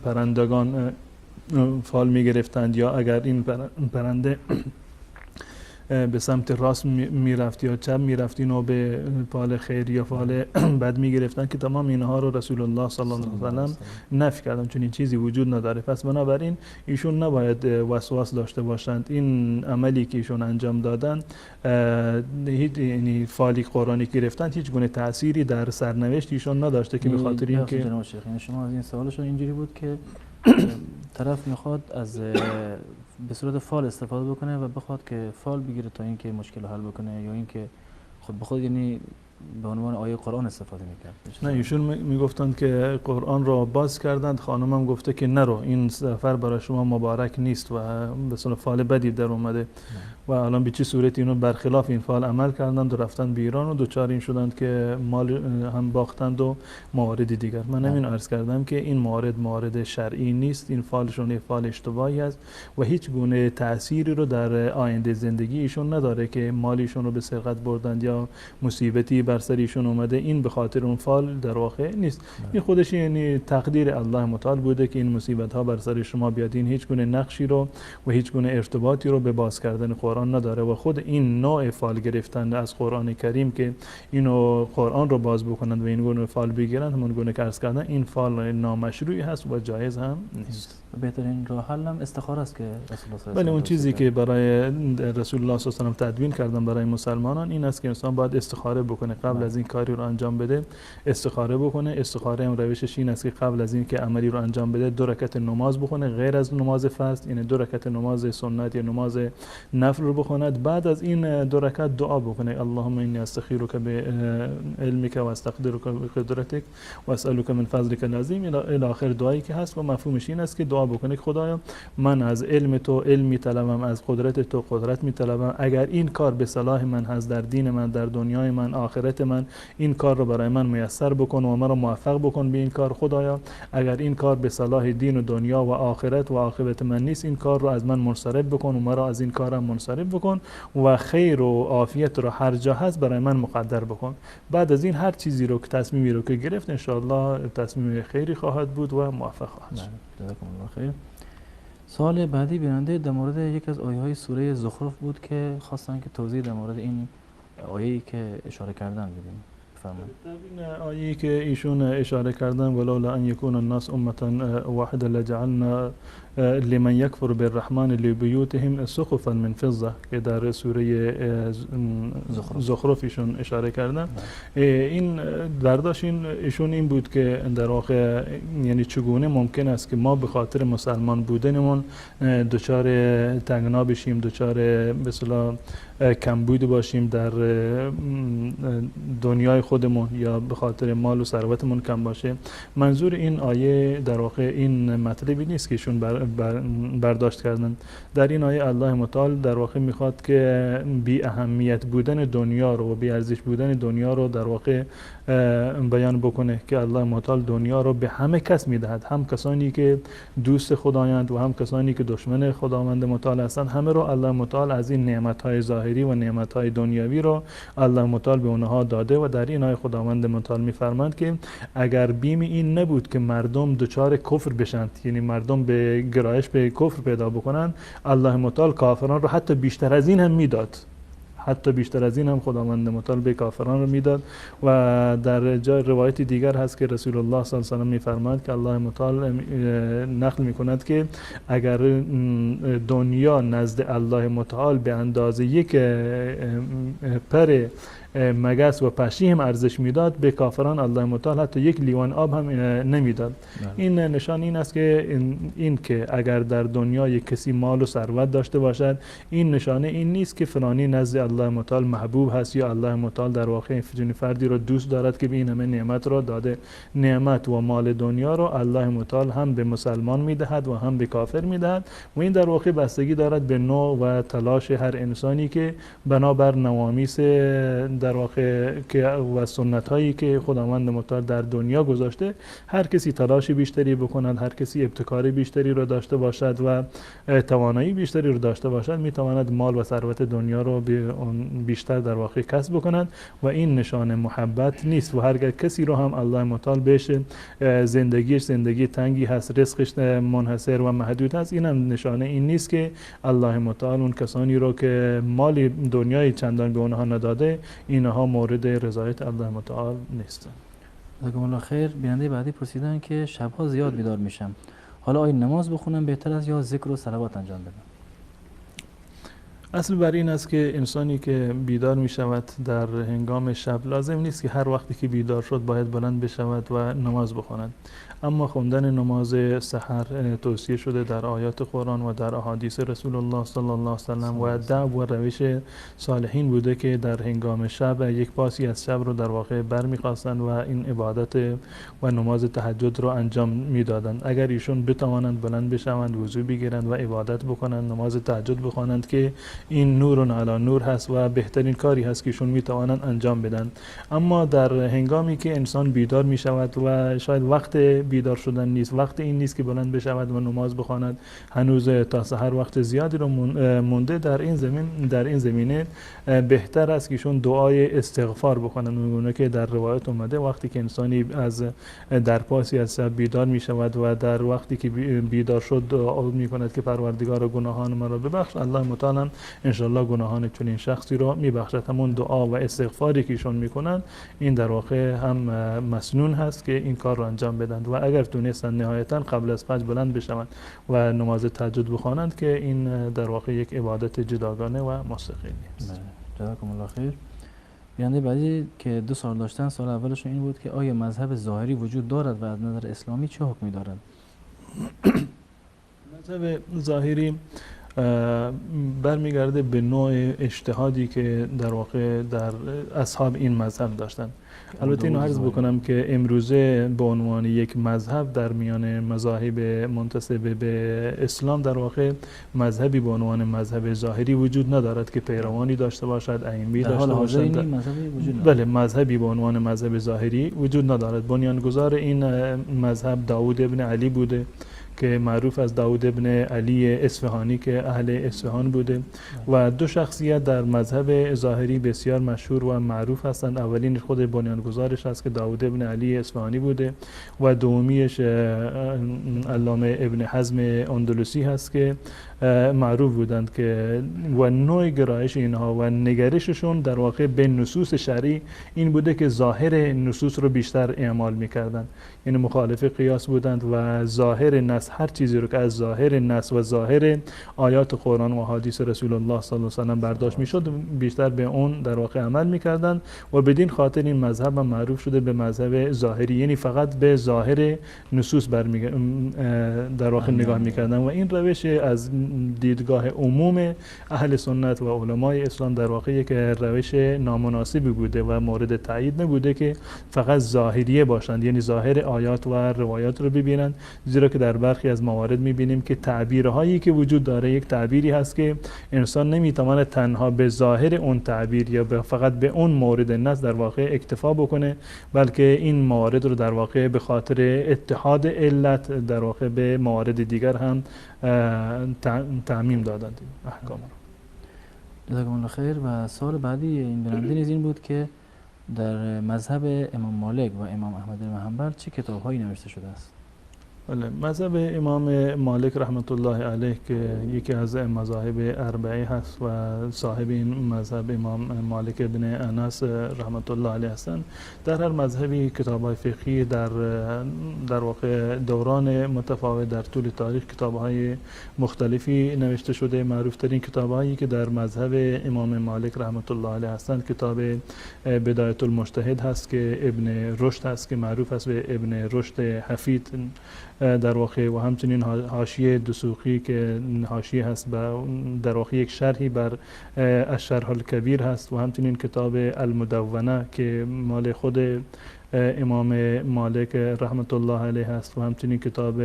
پرندگان فال می گرفتند یا اگر این پرنده به سمت راست میرفتی یا چپ میرفتین و به فال خیر یا فال بد میگرفتن که تمام اینها رو رسول الله صلی الله علیه و سلم نفی کردن، چون این چیزی وجود نداره. پس بنابراین ایشون نباید وسواس داشته باشند. این عملی که ایشون انجام دادن، یعنی فالی قرآنی گرفتن، هیچ گونه تأثیری در سرنوشت ایشون نداشته که به خاطر اینکه جناب شیخ شما از این سوالشون اینجوری بود که طرف میخواد از به صورت فال استفاده بکنه و بخواد که فال بگیره تا اینکه مشکل رو حل بکنه، یا اینکه خود به خود یعنی به عنوان آیه قرآن استفاده میکرد. نه، ایشون میگفتند که قرآن را باز کردند، خانمم گفته که نرو، این سفر برای شما مبارک نیست و به صورت فال بدی در اومده و الان به چه صورتی اینو برخلاف این فال عمل کردند و رفتن به ایران و دوچار این شدند که مال هم باختند و موارد دیگر. من همین عرض کردم که این موارد شرعی نیست، این فالشون یه فال اشتباهی است و هیچ گونه تأثیری رو در آینده زندگی ایشون نداره که مالیشون رو به سرقت بردند یا مصیبتی بر سر ایشون اومده. این به خاطر اون فال در واقع نیست، این خودش یعنی تقدیر الله متعال بوده که این مصیبت ها بر سر شما بیاد. این هیچ گونه نقشی رو و هیچ گونه ارتباطی رو به باز کردن قرآن نداره و خود این نوع فال گرفتن از قرآن کریم که اینو قرآن رو باز بکنند و این گونه فال بگیرند، همون گونه که عرض کردن، این فال نامشروعی هست و جایز هم نیست. بهترین راه حل هم استخاره است که رسول الله صلی الله علیه و بله، اون چیزی که برای رسول الله صلی الله علیه و سلم تدوین کردن برای مسلمانان این است که انسان باید استخاره بکنه قبل از این کاری رو انجام بده. استخاره بکنه. استخاره هم روشش این است که قبل از این که عملی رو انجام بده 2 رکعت نماز بخونه غیر از نماز فرض، یعنی 2 رکعت نماز سنت یا نماز نفل رو بخوند. بعد از این 2 رکعت دعا بکنه: اللهم انی استخیرک بعلمک و استقدرک بقدرتک و اسالک من فضلک العظیم الی آخر دعایی که هست و مفهومش این است که دعا بکنه که خدایا من از علم تو علم میطلبم، از قدرت تو قدرت میطلبم. اگر این کار به صلاح من هست، در دین من، در دنیای من، آخرت من، این کار رو برای من میسر بکن و مرا موفق بکن به این کار. خدایا اگر این کار به صلاح دین و دنیا و آخرت و عاقبت من نیست، این کار رو از من منصرف بکن و مرا از این کارم منصرف بکن و خیر و عافیت رو هر جا هست برای من مقدر بکن. بعد از این هر چیزی رو که تصمیمی رو که گرفت ان شاء الله تصمیم خیری خواهد بود و موفق خواهد شد. جزاکم الله خیر. سوال بعدی بیننده در مورد یک از آیه های سوره زخرف بود که خواستن که توضیح در مورد این آیه‌ای که اشاره کردن بدیم. بفرمایید. این آیه‌ای که ایشون اشاره کردن ولولا ان یکون الناس امه واحده لجعلنا لمن یکفر بالرحمن لبیوتهم سقفا من فضه که در سوره زخرف ایشون اشاره کردن. این برداشت ایشون این بود که در واقع یعنی چگونه ممکن است که ما به خاطر مسلمان بودنمون دچار تنگنا بشیم، دچار به اصطلاح کمبود باشیم در دنیای خودمون یا به خاطر مال و ثروتمون کم باشه. منظور این آیه در واقع این مطلبی نیست که ایشون برداشت کردن. در این آیه الله متعال در واقع میخواد که بی اهمیت بودن دنیا رو و بی ارزش بودن دنیا رو در واقع بیان بکنه که الله متعال دنیا رو به همه کس میدهد، هم کسانی که دوست خدایند و هم کسانی که دشمن خداوند متعال هستند. همه رو الله متعال از این نعمت‌های ظاهری و نعمت‌های دنیوی رو الله متعال به اونها داده و در این آیه خداوند متعال میفرماند که اگر بیم این نبود که مردم دچار کفر بشند، یعنی مردم به گرایش به کفر پیدا بکنند، الله متعال کافران رو حتی بیشتر از این هم میداد، حتی بیشتر از این هم خداوند متعال به کافران رو میداد. و در جای روایت دیگر هست که رسول الله صلی الله علیه و آله میفرماید که الله متعال نقل میکند که اگر دنیا نزد الله متعال به اندازه یک پر مگس و پشی هم ارزش میداد، به کافران الله متعال حتی یک لیوان آب هم نمیداد. این نشان این است که این که اگر در دنیا یک کسی مال و ثروت داشته باشد، این نشانه این نیست که فلانی نزد الله متعال محبوب هست یا الله متعال در واقع فردی رو دوست دارد که به این همه نعمت رو داده. نعمت و مال دنیا رو الله متعال هم به مسلمان میدهد و هم به کافر میدهد و این در واقع بستگی دارد به نوع و تلاش هر انسانی که بنابر نوامیس در واقع که و سنت هایی که خداوند متعال در دنیا گذاشته، هر کسی تلاش بیشتری بکند، هر کسی ابتکار بیشتری رو داشته باشد و توانایی بیشتری رو داشته باشد، میتواند مال و ثروت دنیا رو بیشتر در واقع کسب بکند و این نشانه محبت نیست. و هر کسی رو هم الله متعال بهش زندگیش زندگی تنگی هست، رزقش منحصر و محدود هست، این هم نشانه این نیست که الله متعال اون کسانی رو که مال دنیای چندان به اونها نداده، اینها مورد رضایت الله متعال نیستن. جزاکم الله خیر. بیننده بعدی پرسیدن که شبها زیاد بیدار میشم، حالا آیا نماز بخونم بهتر است یا ذکر و صلوات انجام بدم؟ اصل بر این است که انسانی که بیدار می شود در هنگام شب لازم نیست که هر وقتی که بیدار شد باید بلند بشود و نماز بخواند، اما خواندن نماز سحر توصیه شده در آیات قرآن و در احادیث رسول الله صلی الله علیه و سلم و دعو و روش صالحین بوده که در هنگام شب یک پاسی از شب رو در واقع برمی‌خواستند و این عبادت و نماز تهجد رو انجام میدادند. اگر ایشون بتوانند بلند بشوند، وضو بگیرند و عبادت بکنند، نماز تهجد بخوانند که این نور علی نور هست و بهترین کاری هست که ایشون میتوانند انجام بدن. اما در هنگامی که انسان بیدار می شود و شاید وقت بیدار شدن نیست، وقت این نیست که بلند بشود و نماز بخواند، هنوز تا سحر وقت زیادی رو مونده، در این زمینه بهتر است که ایشون دعای استغفار بخونند، میگونه که در روایت اومده وقتی که انسانی از در پاسی از شب بیدار می شود و در وقتی که بیدار شد دعا می کند که پروردگار گناهان ما را ببخش، الله متعال انشالله گناهان چنین شخصی را میبخشد. همون دعا و استغفاری که ایشون میکنن این در واقع هم مسنون هست که این کار را انجام بدند و اگر تونستن نهایتا قبل از فجر بلند بشوند و نماز تهجد بخوانند که این در واقع یک عبادت جداگانه و مستقلی است. جزاکم الله خیر. بیننده بعدی که 2 سال داشتن، سال اولشون این بود که آیا مذهب ظاهری وجود دارد و از نظر اسلامی چه حکمی دارد؟ مذهب ظاهری برمیگرده به نوع اجتهادی که در واقع در اصحاب این مذهب داشتن. البته اینو عرض بکنم که امروزه به عنوان یک مذهب در میان مذاهب منتسب به اسلام در واقع مذهبی به عنوان مذهب ظاهری وجود ندارد که پیروانی داشته باشد، ائمه‌ای داشته باشد. بله، مذهبی به عنوان مذهب ظاهری وجود ندارد. بنیانگذار این مذهب داوود ابن علی بوده که معروف از داوود ابن علی اصفهانی که اهل اصفهان بوده و 2 شخصیت در مذهب ظاهری بسیار مشهور و معروف هستند. اولین خود بنیانگذارش است که داوود ابن علی اصفهانی بوده و دومیش علامه ابن حزم اندلسی هست که معروف بودند که و نوع گرایش اینها و نگرششون در واقع به نصوص شرعی این بوده که ظاهر نصوص رو بیشتر اعمال میکردند، یعنی مخالف قیاس بودند و ظاهر نص، هر چیزی رو که از ظاهر نص و ظاهر آیات قرآن و حدیث رسول الله صلی الله علیه و سلم برداشت میشد بیشتر به اون در واقع عمل میکردند و بدین خاطر این مذهب هم معروف شده به مذهب ظاهری، یعنی فقط به ظاهر نصوص در واقع نگاه میکردند و این روش از دیدگاه عموم اهل سنت و علمای اسلام در واقع یک روش نامناسبی بوده و مورد تایید نبوده که فقط ظاهریه باشند، یعنی ظاهر آیات و روایات رو ببینند، زیرا که در برخی از موارد میبینیم که تعبیرهایی که وجود داره یک تعبیری هست که انسان نمیتواند تنها به ظاهر اون تعبیر یا فقط به اون مورد نص در واقع اکتفا بکنه، بلکه این موارد رو در واقع به خاطر اتحاد علت در واقع به موارد دیگر هم تعمیم دادند احکام رو. جزاکم الله خیر. و سوال بعدی این بیننده نیز این بود که در مذهب امام مالک و امام احمد بن حنبل چه کتاب‌هایی نوشته شده است؟ بله، مذهب امام مالک رحمت الله علیه که یکی از مذاهب اربعه هست و صاحب این مذهب امام مالک ابن انس رحمت الله علیه هستند. در هر مذهبی کتاب‌های فقهی در واقع دوران متفاوت در طول تاریخ کتاب‌های مختلفی نوشته شده. معروف‌ترین کتاب‌هایی که در مذهب امام مالک رحمت الله علیه هستند کتاب بدایت المجتهد هست که ابن رشد هست که معروف است به ابن رشد حفید در واقع و همچنین حاشیه دسوقی که حاشیه هست در واقع یک شرحی بر الشرح الکبیر هست و همچنین کتاب المدونه که مال خود امام مالک رحمت الله علیه هست و همچنین کتاب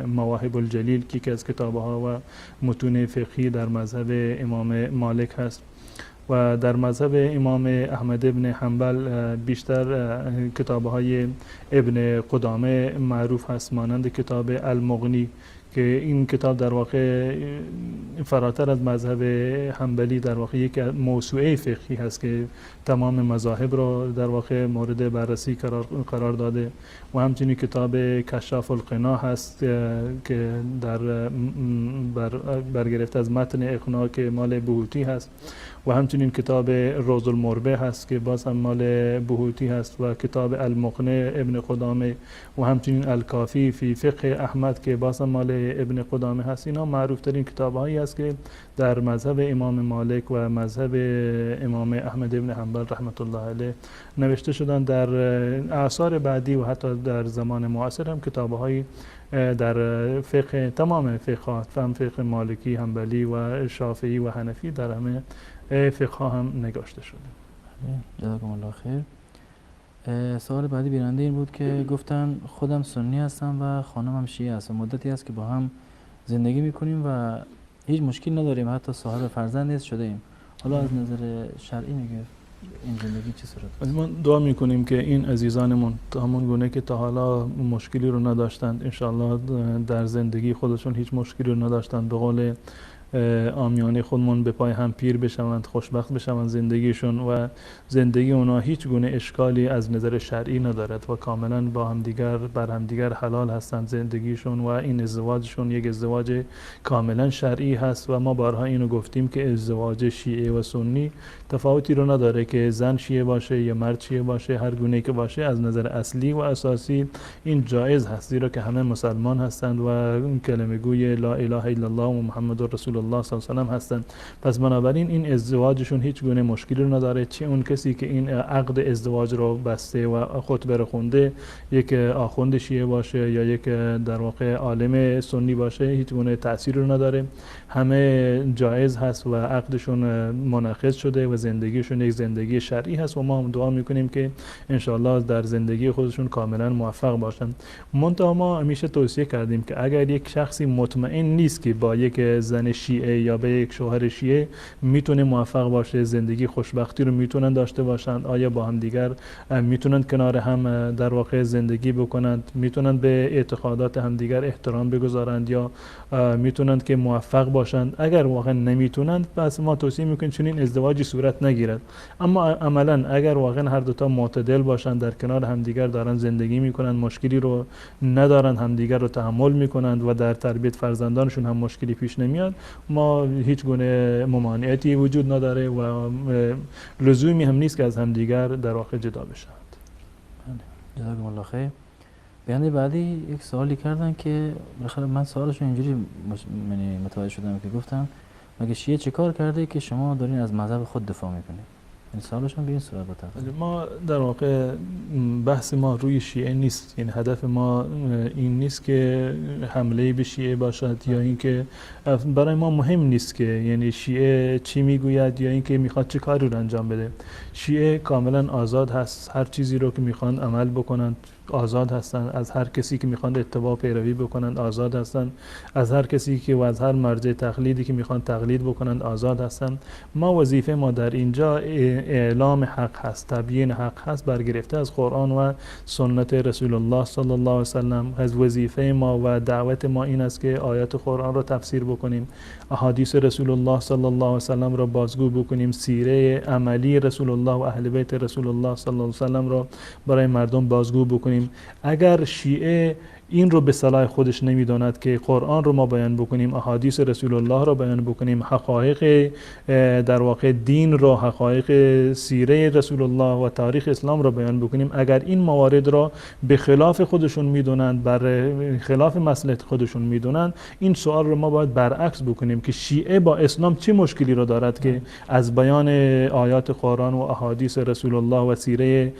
مواهب الجلیل که از کتابها و متون فقهی در مذهب امام مالک هست. و در مذهب امام احمد ابن حنبل بیشتر کتاب‌های ابن قدامه معروف هست، مانند کتاب المغنی که این کتاب در واقع فراتر از مذهب حنبلی در واقع یک موسوعه فقهی هست که تمام مذاهب را در واقع مورد بررسی قرار داده و همچنین کتاب کشاف القنا هست که برگرفته از متن اقناع که مال بهوتی هست و همچنین کتاب روز المربع هست که باز هم مال بهوتی هست و کتاب المقنع ابن قدامه و همچنین الکافی فی فقه احمد که باز هم مال ابن قدامه هست. اینا معروف ترین کتاب هایی است که در مذهب امام مالک و مذهب امام احمد ابن حنبل رحمت الله علیه نوشته شدن. در اعصار بعدی و حتی در زمان معاصر هم کتاب هایی در فقه تمام فقهات، فقه مالکی، حنبلی و شافعی و حنفی، در همه فقه هم نگاشته شده. جزاکم الله خیر. سوال بعدی بیننده این بود که گفتن خودم سنی هستم و خانمم شیعه هست و مدتی است که با هم زندگی میکنیم و هیچ مشکل نداریم، حتی صاحب فرزند نیز شده ایم. حالا از نظر شرعی میگه این زندگی چه صورت؟ ما دعا میکنیم که این عزیزانمون همون گونه که تا حالا مشکلی رو نداشتند انشالله در زندگی خودشون هیچ مشکلی رو نداشتند، به قول عامیانه خودمون به پای هم پیر بشوند، خوشبخت بشوند زندگیشون و زندگی اونا هیچ گونه اشکالی از نظر شرعی ندارد و کاملا با همدیگر بر همدیگر حلال هستند زندگیشون و این ازدواجشون یک ازدواج کاملا شرعی هست و ما بارها اینو گفتیم که ازدواج شیعه و سنی تفاوتی رو نداره که زن شیعه باشه یا مرد شیعه باشه، هر گونه که باشه از نظر اصلی و اساسی این جایز هست، زیرا که همه مسلمان هستند و کلمه گوی لا اله الا الله و محمد رسول الله صلی الله علیه و آله هستند. پس بنابراین این ازدواجشون هیچ گونه مشکلی رو نداره، چه اون کسی که این عقد ازدواج رو بسته و خطبه رو خونده یک آخوند شیعه باشه یا یک در واقع عالم سنی باشه هیچ گونه تأثیری رو نداره، همه جایز هست و عقدشون منعقد شده و زندگیشون یک زندگی شرعی هست و ما هم دعا میکنیم که انشالله در زندگی خودشون کاملا موفق باشن. منتها ما همیشه توصیه کردیم که اگر یک شخصی مطمئن نیست که با یک زن شیعه یا به یک شوهر شیعه میتونه موفق باشه، زندگی خوشبختی رو میتونن داشته باشند، آیا با هم دیگر میتونن کنار هم در واقع زندگی بکنند، میتونن به اعتقادات همدیگر احترام بگذارند یا میتونن که موفق باشند. اگر واقعا نمیتونند پس ما توصیه میکنیم چنین ازدواجی صورت نگیرد، اما عملا اگر واقعا هر دوتا معتدل باشند، در کنار همدیگر دارن زندگی میکنند، مشکلی رو ندارن، همدیگر رو تحمل میکنند و در تربیت فرزندانشون هم مشکلی پیش نمیاد، ما هیچ گونه ممانعتی وجود نداره و لزومی هم نیست که از همدیگر در واقع جدا بشند. جزاکم الله خیر. بیانده بعدی یک سوالی کردن که بالاخره من سوالشون اینجوری متوجه شدم که گفتن مگه شیعه چه کار کرده که شما دارین از مذهب خود دفاع میکنید؟ این سوالشون به این صورت بتقدیم. ما در واقع بحث ما روی شیعه نیست، یعنی هدف ما این نیست که حمله به شیعه باشد یا اینکه برای ما مهم نیست که یعنی شیعه چی میگوید یا اینکه میخواد چه کاری رو انجام بده. شیعه کاملا آزاد هست، هر چیزی رو که میخوان عمل بکنند آزاد هستند، از هر کسی که میخوان اتباع پیروی بکنند آزاد هستند، از هر کسی که و از هر مرجع تقلیدی که میخوان تقلید بکنند آزاد هستند. ما وظیفه ما در اینجا اعلام حق هست، تبیین حق هست، برگرفته از قرآن و سنت رسول الله صلی الله علیه و سلم. از وظیفه ما و دعوت ما این است که آیات قرآن را تفسیر بکنیم، احادیث رسول الله صلی الله علیه و سلم را بازگو بکنیم، سیره عملی رسول الله و اهل بیت رسول الله صلی الله علیه و سلم را برای مردم بازگو بکنیم. اگر شیعه این رو به صلاح خودش نمیداند که قرآن رو ما بیان بکنیم، احادیث رسول الله رو بیان بکنیم، حقایق در واقع دین رو، حقایق سیره رسول الله و تاریخ اسلام رو بیان بکنیم، اگر این موارد را به خلاف خودشون میدونند، بر خلاف مصلحت خودشون میدونند، این سوال رو ما باید برعکس بکنیم که شیعه با اسلام چه مشکلی رو دارد که از بیان آیات قرآن و احادیث رسول الله و سیره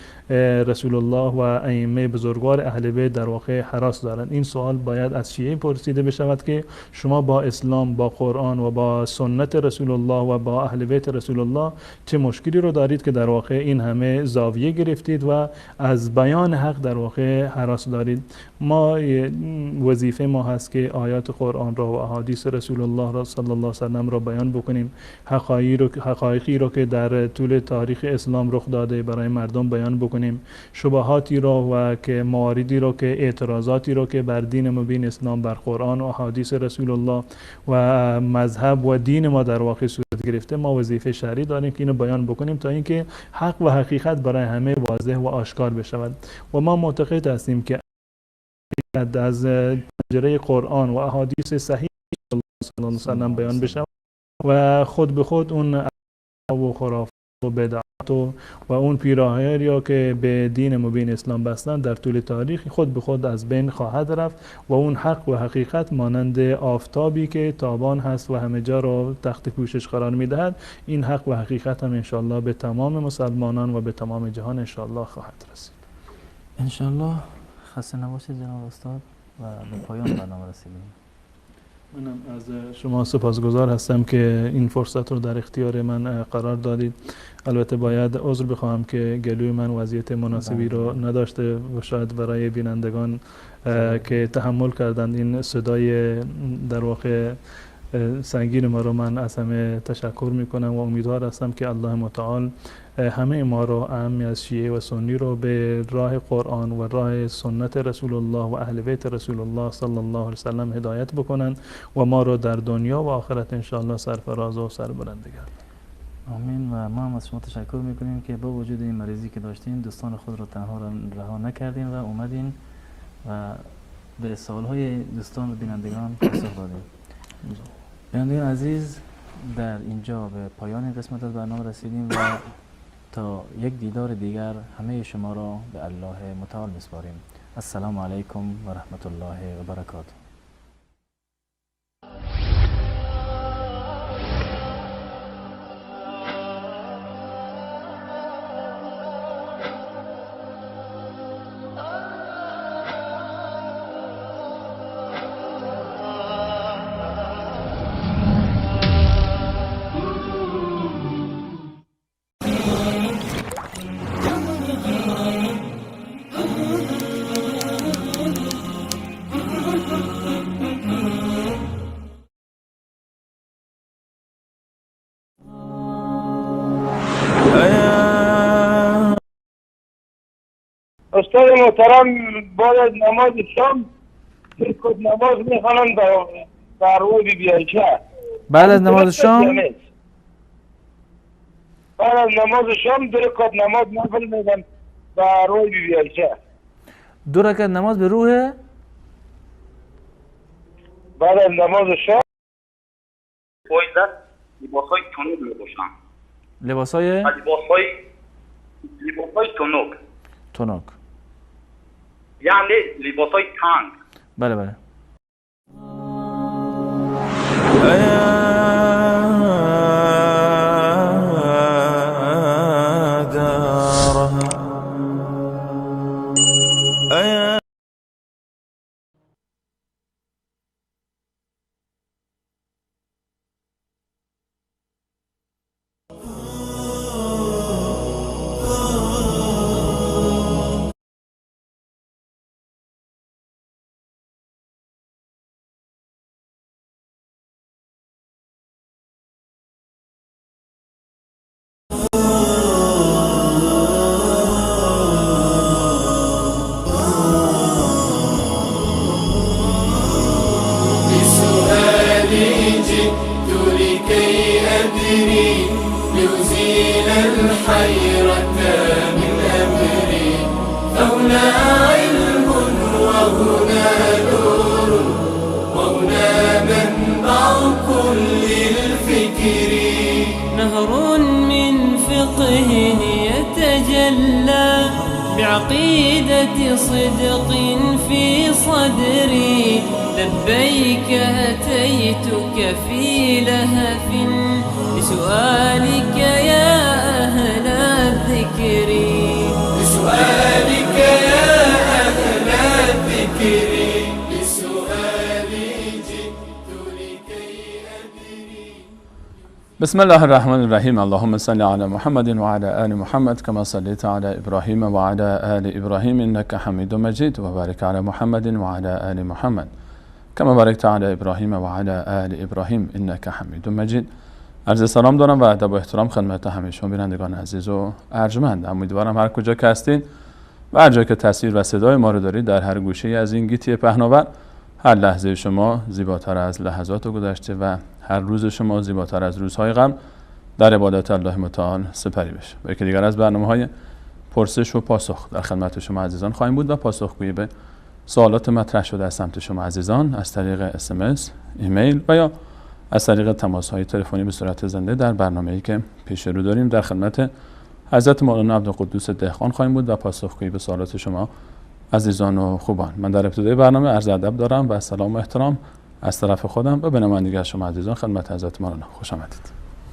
رسول الله و ائمه بزرگوار اهل بیت در واقع هراس حراس دارند. این سوال باید از شیعه پرسیده بشود که شما با اسلام، با قرآن و با سنت رسول الله و با اهل بیت رسول الله چه مشکلی رو دارید که در واقع این همه زاویه گرفتید و از بیان حق در واقع هراس دارید. ما وظیفه ما هست که آیات قرآن را و احادیث رسول الله را صلی الله علیه و سلم را بیان بکنیم، حقایقی رو که در طول تاریخ اسلام رخ داده برای مردم بیان بکنیم، شبهاتی را و که مواردی را که اعتراضاتی را که بر دین مبین اسلام، بر قرآن و احادیث رسول الله و مذهب و دین ما در واقع صورت گرفته، ما وظیفه شرعی داریم که اینو بیان بکنیم تا اینکه حق و حقیقت برای همه واضح و آشکار بشود. و ما معتقد هستیم که از پنجره قرآن و احادیث صحیح صلی الله علیه و سلم بیان بشود و خود به خود اون و خرافات و بدعات و اون پیراهنی که به دین مبین اسلام بستند در طول تاریخ خود به خود از بین خواهد رفت و اون حق و حقیقت مانند آفتابی که تابان هست و همه جا را تحت پوشش قرار میدهد، این حق و حقیقت هم انشاءالله به تمام مسلمانان و به تمام جهان انشاءالله خواهد رسید. انشاءالله. خسته نباشید جناب استاد و به پایان برنامه رسیدیم. منم از شما سپاسگزار هستم که این فرصت رو در اختیار من قرار دادید. البته باید عذر بخواهم که گلوی من وضعیت مناسبی رو نداشته و شاید برای بینندگان که تحمل کردند این صدای در واقع سنگین ما رو من از همه تشکر میکنم و امیدوار هستم که الله متعال همه ما رو، اعم از شیعه و سنی رو، به راه قرآن و راه سنت رسول الله و اهل بیت رسول الله صلی الله علیه و سلم هدایت بکنن و ما رو در دنیا و آخرت انشاءالله سرفراز و سربلند گردن. آمین. و ما هم از شما تشکر میکنیم که با وجود این مریضی که داشتین دوستان خود رو تنها رها نکردین و اومدین و به سوالهای دوستان و بینندگان پاسخ دادین. بینندگان عزیز، در اینجا به پایان این قسمت از برنامه رسیدیم و تا یک دیدار دیگر همه شما را به الله متعال میسپاریم. السلام علیکم و رحمت الله و برکاته. استاد محترم بعد از نماز شام رکعت نماز میخوانند در روی بیایچه. بعد از نماز شام؟ بعد از نماز شام 2 رکعت نماز نفل میگن در روی بیایچه. 2 رکعت نماز به روح؟ بعد از نماز شام باید لباسای تنوک میپوشن. لباسای تنوک. تنوک یعنی لباسای تنگ. بله بله. نهر من فقه يتجلى بعقيدة صدق في صدري لبيك أتيتك في لهف بسؤالك يا أهل الذكر بسؤالك يا أهل الذكر بسم الله الرحمن الرحیم. اللهم صل علی محمد و علی آل محمد كما صليت على ابراهیم و علی آل ابراهیم انك حمید مجید و بارک علی محمد و علی آل محمد كما بارکت علی ابراهیم و علی آل ابراهیم انك حمید مجید. عرض سلام دارم و ادب و احترام خدمت همه شما بینندگان عزیز و ارجمند. امیدوارم هر کجا که هستین و هر جا که تصویر و صدای ما رو دارید در هر گوشه از این گیتی پهناور هر لحظه شما زیباتر از لحظات گذشته و هر روز شما زیباتر از روزهای قبل در عبادت الله متعال سپری بشه. و یکی دیگر از برنامه‌های پرسش و پاسخ در خدمت شما عزیزان خواهیم بود و پاسخگویی به سوالات مطرح شده از سمت شما عزیزان از طریق SMS، ایمیل و یا از طریق تماس‌های تلفنی به صورت زنده در برنامه‌ای که پیش رو داریم در خدمت حضرت مولانا عبدالقدوس دهقان خواهیم بود و پاسخگویی به سوالات شما عزیزان و خوبان. من در ابتدای برنامه عرض ادب دارم و سلام و احترام از طرف خودم و به نمایندگی از شما عزیزان خدمت حضرت مولانا. خوش آمدید.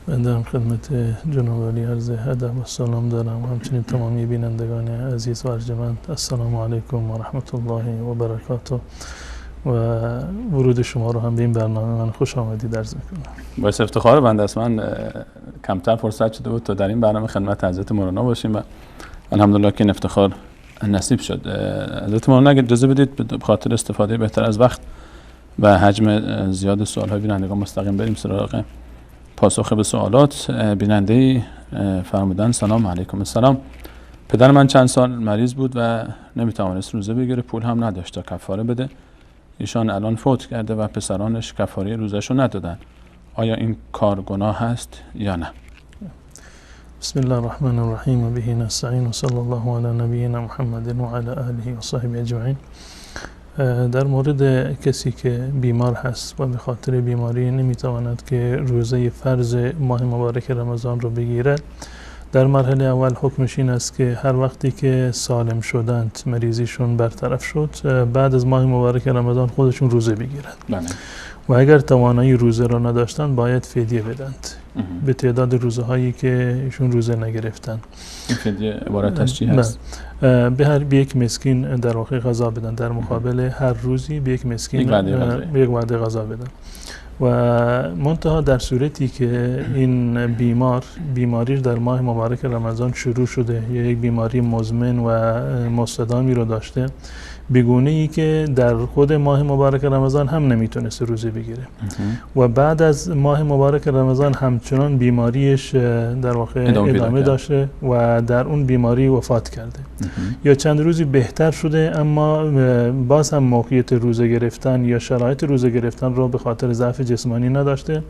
من در خدمت جناب علی عرض ادب و سلام دارم و همچنین تمامی بینندگان عزیز و ارجمند. السلام علیکم و رحمت الله و برکاته و ورود شما رو هم به این برنامه من خوش آمدید عرض میکنم. باعث افتخار بنده است. من کمتر فرصت شده بود تا در این برنامه خدمت حضرت مولانا باشیم و الحمدلله که این افتخار نصیب شد. حضرت مولانا اگر اجازه بدید به خاطر استفاده بهتر از وقت و حجم زیاد سوال‌های بینندگان مستقیم بریم سراغ پاسخ به سوالات. بیننده‌ای فرمودن سلام علیکم. السلام. پدر من چند سال مریض بود و نمیتوانست روزه بگیره، پول هم نداشت تا کفاره بده. ایشان الان فوت کرده و پسرانش کفاره روزه‌شو ندادن. آیا این کار گناه هست یا نه؟ بسم الله الرحمن الرحیم و به نستعین و صلی الله علی نبینا محمد و علی آله و صحبه اجمعین. در مورد کسی که بیمار هست و به خاطر بیماری نمیتواند که روزه فرض ماه مبارک رمضان رو بگیرد، در مرحله اول حکمش این است که هر وقتی که سالم شدند، مریضیشون برطرف شد، بعد از ماه مبارک رمضان خودشون روزه بگیرند. و اگر توانایی روزه را نداشتند باید فدیه بدند به تعداد روزه هایی که ایشون روزه نگرفتن. این فدیه عبارت از چی هست؟ به یک مسکین در واقع غذا بدن، در مقابل هر روزی به یک مسکین یک وعده غذا بدن. و منتها در صورتی که این بیماریش در ماه مبارک رمضان شروع شده یا یک بیماری مزمن و مستدامی رو داشته، بگونه ای که در خود ماه مبارک رمضان هم نمیتونست روزه بگیره و بعد از ماه مبارک رمضان همچنان بیماریش در واقع ادامه داشته و در اون بیماری وفات کرده یا چند روزی بهتر شده اما باز هم موقعیت روزه گرفتن یا شرایط روزه گرفتن رو به خاطر ضعف جسمانی نداشته،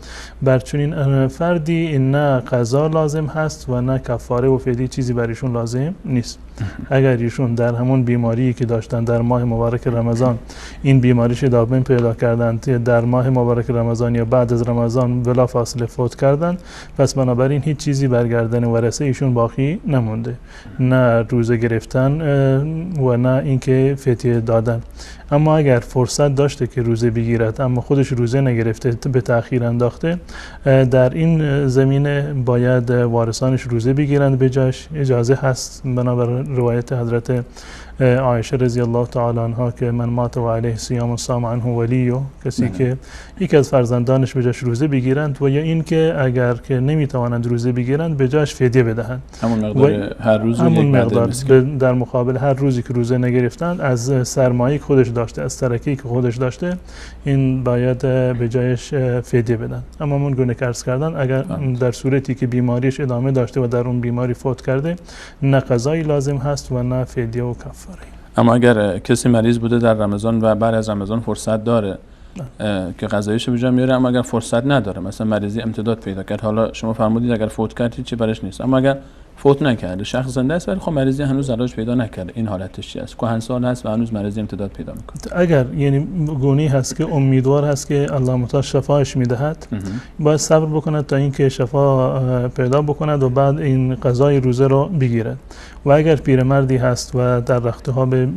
بر چنین فردی نه قضا لازم هست و نه کفاره و فدیه چیزی برایشون لازم نیست. اگر ایشون در همون بیماری که داشتن در ماه مبارک رمضان این بیماریش ادامه پیدا کردند، در ماه مبارک رمضان یا بعد از رمضان بلا فاصله فوت کردند، پس بنابراین هیچ چیزی برگردن ورثه ایشون باقی نمونده، نه روزه گرفتن و نه اینکه فدیه دادن. اما اگر فرصت داشته که روزه بگیرد اما خودش روزه نگرفته، به تأخیر انداخته، در این زمینه باید وارثانش روزه بگیرند به جاش. اجازه هست بنابر روایت حضرت عایشه رضی الله تعالی عنها که من مات و علیه صیام صام عنه ولیو، کسی که یک از فرزندانش به جاش روزه بگیرند و یا این که اگر که نمیتوانند روزه بگیرند به جاش فدیه بدهند. همون مقدار هر روز همون مقدار در مقابل هر روزی که روزه نگرفتند از سرمایه که خودش داشته، از ترکه‌ای که خودش داشته، این باید به جایش فدیه بدن. اما من گونه که عرض کردن اگر در صورتی که بیماریش ادامه داشته و در اون بیماری فوت کرده، نه قضایی لازم هست و نه فدیه و کفاره. اما اگر کسی مریض بوده در رمضان و بعد از رمضان فرصت داره که قضاییشو به جا میاره، اما اگر فرصت نداره، مثلا مریضی امتداد پیدا کرد، حالا شما فرمودید اگر فوت کرد چی برش نیست، اما اگر فوت نکرده، شخص زنده است ولی خب مریضی هنوز علاج پیدا نکرده، این حالتش چی است؟ کهنسال هست و هنوز مریضی امتداد پیدا میکنه. اگر یعنی گونه‌ای هست که امیدوار هست که الله متعال شفاش میدهد، باید صبر بکند تا اینکه شفا پیدا بکند و بعد این قضای روزه رو بگیرد. و اگر پیرمردی هست و در رختها به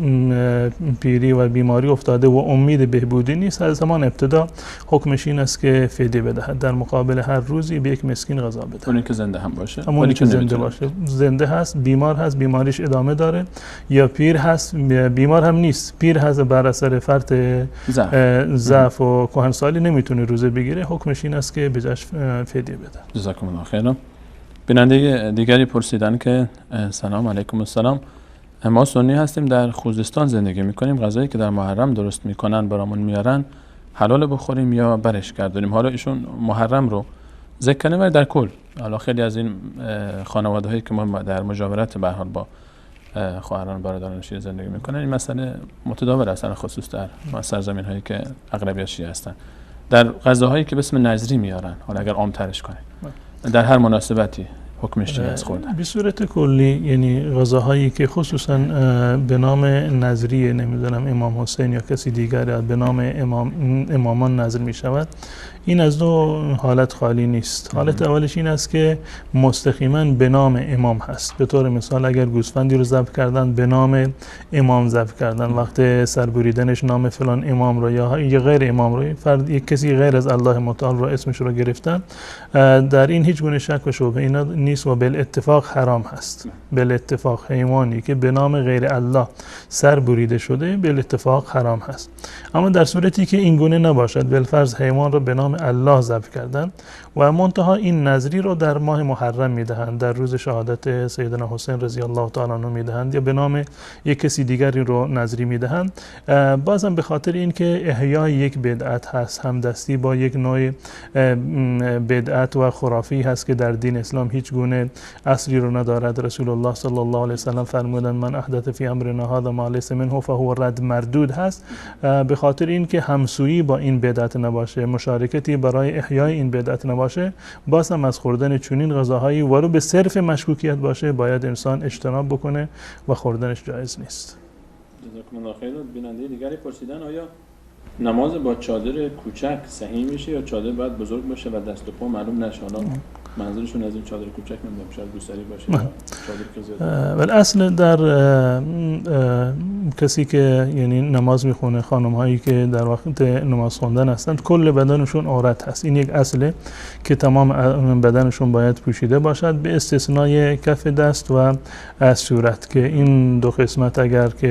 پیری و بیماری افتاده و امید بهبودی نیست، از زمان ابتدا حکمش این است که فدیه بدهد، در مقابل هر روزی به یک مسکین غذا بده. اونی که زنده هم باشه، همونی که زنده باشه، زنده هست، بیمار هست، بیماریش ادامه داره، یا پیر هست، بیمار هم نیست، پیر هست بر اثر فرط ضعف و کهنسالی نمیتونه روزه بگیره، حکمش این است که بجاش فدیه بده. جزاکم الله خیر. بیننده دیگری پرسیدن که سلام علیکم السلام، ما سنی هستیم، در خوزستان زندگی میکنیم، غذایی که در محرم درست میکنن برامون میارن حلال بخوریم یا برش گردونیم؟ حالا ایشون محرم رو ذکر کردن و در کل حالا خیلی از این خانواده هایی که ما در مجاورت به هر حال با خواهران برادران شیعه زندگی میکنن این مسئله متداول است، خصوص در سرزمین هایی که اغلبیت شیعه هستن، در غذاهایی که به اسم نظری میارن، حالا اگر عام‌ترش کنیم در هر مناسبتی حکمش چی است خوردن؟ به صورت کلی یعنی غذاهایی که خصوصا به نام نظریه، نمیدونم امام حسین یا کسی دیگر به نام امامان نظر می شود، این از دو حالت خالی نیست. حالت اولش این است که مستقیما به نام امام هست. به طور مثال اگر گوسفندی رو ذبح کردن به نام امام ذبح کردن، وقت سربریدنش نام فلان امام رو یا غیر امام رو، فرد یک کسی غیر از الله متعال رو اسمش رو گرفتن، در این هیچ گونه شک و شبهه اینا نیست و بالاتفاق حرام هست. بالاتفاق حیوانی که به نام غیر الله سر بریده شده بالاتفاق حرام هست. اما در صورتی که این گونه نباشد، بالفرض حیوان رو به نام الله ذبح کردن و منتها این نظری رو در ماه محرم میدهند، در روز شهادت سیدنا حسین رضی الله تعالی عنه میدهند یا به نام یک کسی دیگری رو نظری میدهند، بازم به خاطر اینکه احیای یک بدعت هست، همدستی با یک نوع بدعت و خرافی هست که در دین اسلام هیچ گونه اصلی رو ندارد. رسول الله صلی الله علیه و سلم فرمودند من احدث فی امرنا هذا ما لیس منه فهو رد، مردود هست. به خاطر اینکه همسویی با این بدعت نباشه، مشارکتی برای احیای این بدعت نباشه، باز هم از خوردن چنین غذاهایی ولو به صرف مشکوکیت باشه باید انسان اجتناب بکنه و خوردنش جایز نیست. جزاکم الله خیر. بیننده دیگری پرسیدن آیا نماز با چادر کوچک صحیح میشه یا چادر باید بزرگ باشه و دست و پا معلوم نشه؟ حالا منظورشون از این چادر کوچک نمیدونم، شاید روسری باشه یا چادر که زیاد. ولی اصل در کسی که یعنی نماز میخونه، خانم هایی که در وقت نماز خوندن هستند کل بدنشون عورت هست، این یک اصله که تمام بدنشون باید پوشیده باشد به استثنای کف دست و صورت که این دو قسمت اگر که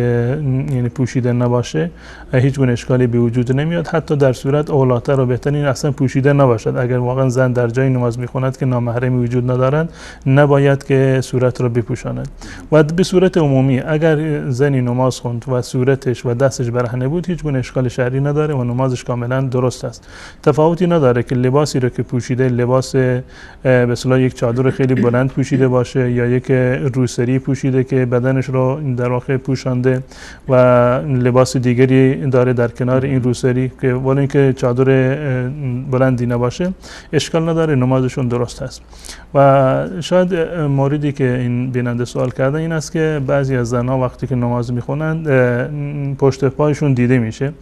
یعنی پوشیده نباشه هیچ گونه اشکالی به وجود نمیاد. حتی در صورت اولاتر و بهترین اصلا پوشیده نباشد. اگر واقعا زن در جای نماز میخوند که نامحرمی وجود ندارند نباید که صورت را بپوشاند. و به صورت عمومی اگر زنی نماز خوند و صورتش و دستش برهنه بود هیچ گونه اشکال شرعی نداره و نمازش کاملا درست است. تفاوتی نداره که لباسی رو که پوشیده، لباس به اصطلاح یک چادر خیلی بلند پوشیده باشه یا یک روسری پوشیده که بدنش رو در واقع پوشانده و لباس دیگری داره در کنار این روسری که ولی اینکه چادر بلندی نباشه اشکال نداره، نمازشون درست است. و شاید موردی که این بیننده سوال کرده این است که بعضی از زنها وقتی که نماز میخونند پشت پایشون دیده میشه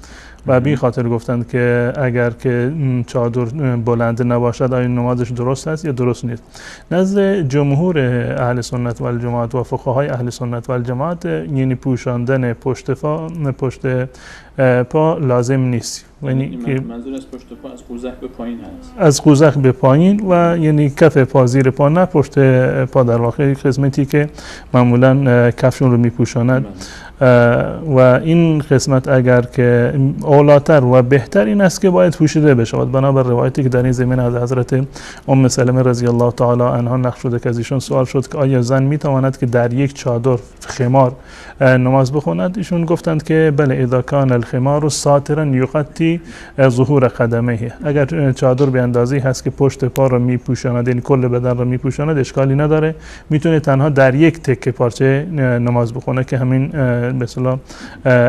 و به خاطر گفتند که اگر که چادر بلند نباشد آیا نمازش درست است یا درست نیست. نزد جمهور اهل سنت و الجماعت و فقهای اهل سنت و الجماعت یعنی پوشاندن پشت پا لازم نیست. یعنی منظور از پشت پا از قوزک به پایین هست؟ از قوزک به پایین و یعنی کف پا زیر پا، نه پشت پا در واقع قسمتی که معمولا کفشون رو میپوشاند. و این قسمت اگر که اولاتر و بهتر این است که باید پوشیده بشود بنابر روایتی که در این زمینه از حضرت ام سلمه رضی الله تعالی عنها نقل شده که از ایشون سوال شد که آیا زن میتواند که در یک چادر خمار نماز بخواند؟ ایشون گفتند که بله اذا کان الخمار ساترا یغطی ظهور قدمه، اگر چادر به اندازه‌ای هست که پشت پا را میپوشاند یعنی کل بدن را میپوشاند اشکالی نداره، میتونه تنها در یک تکه پارچه نماز بخونه که همین به اصطلاح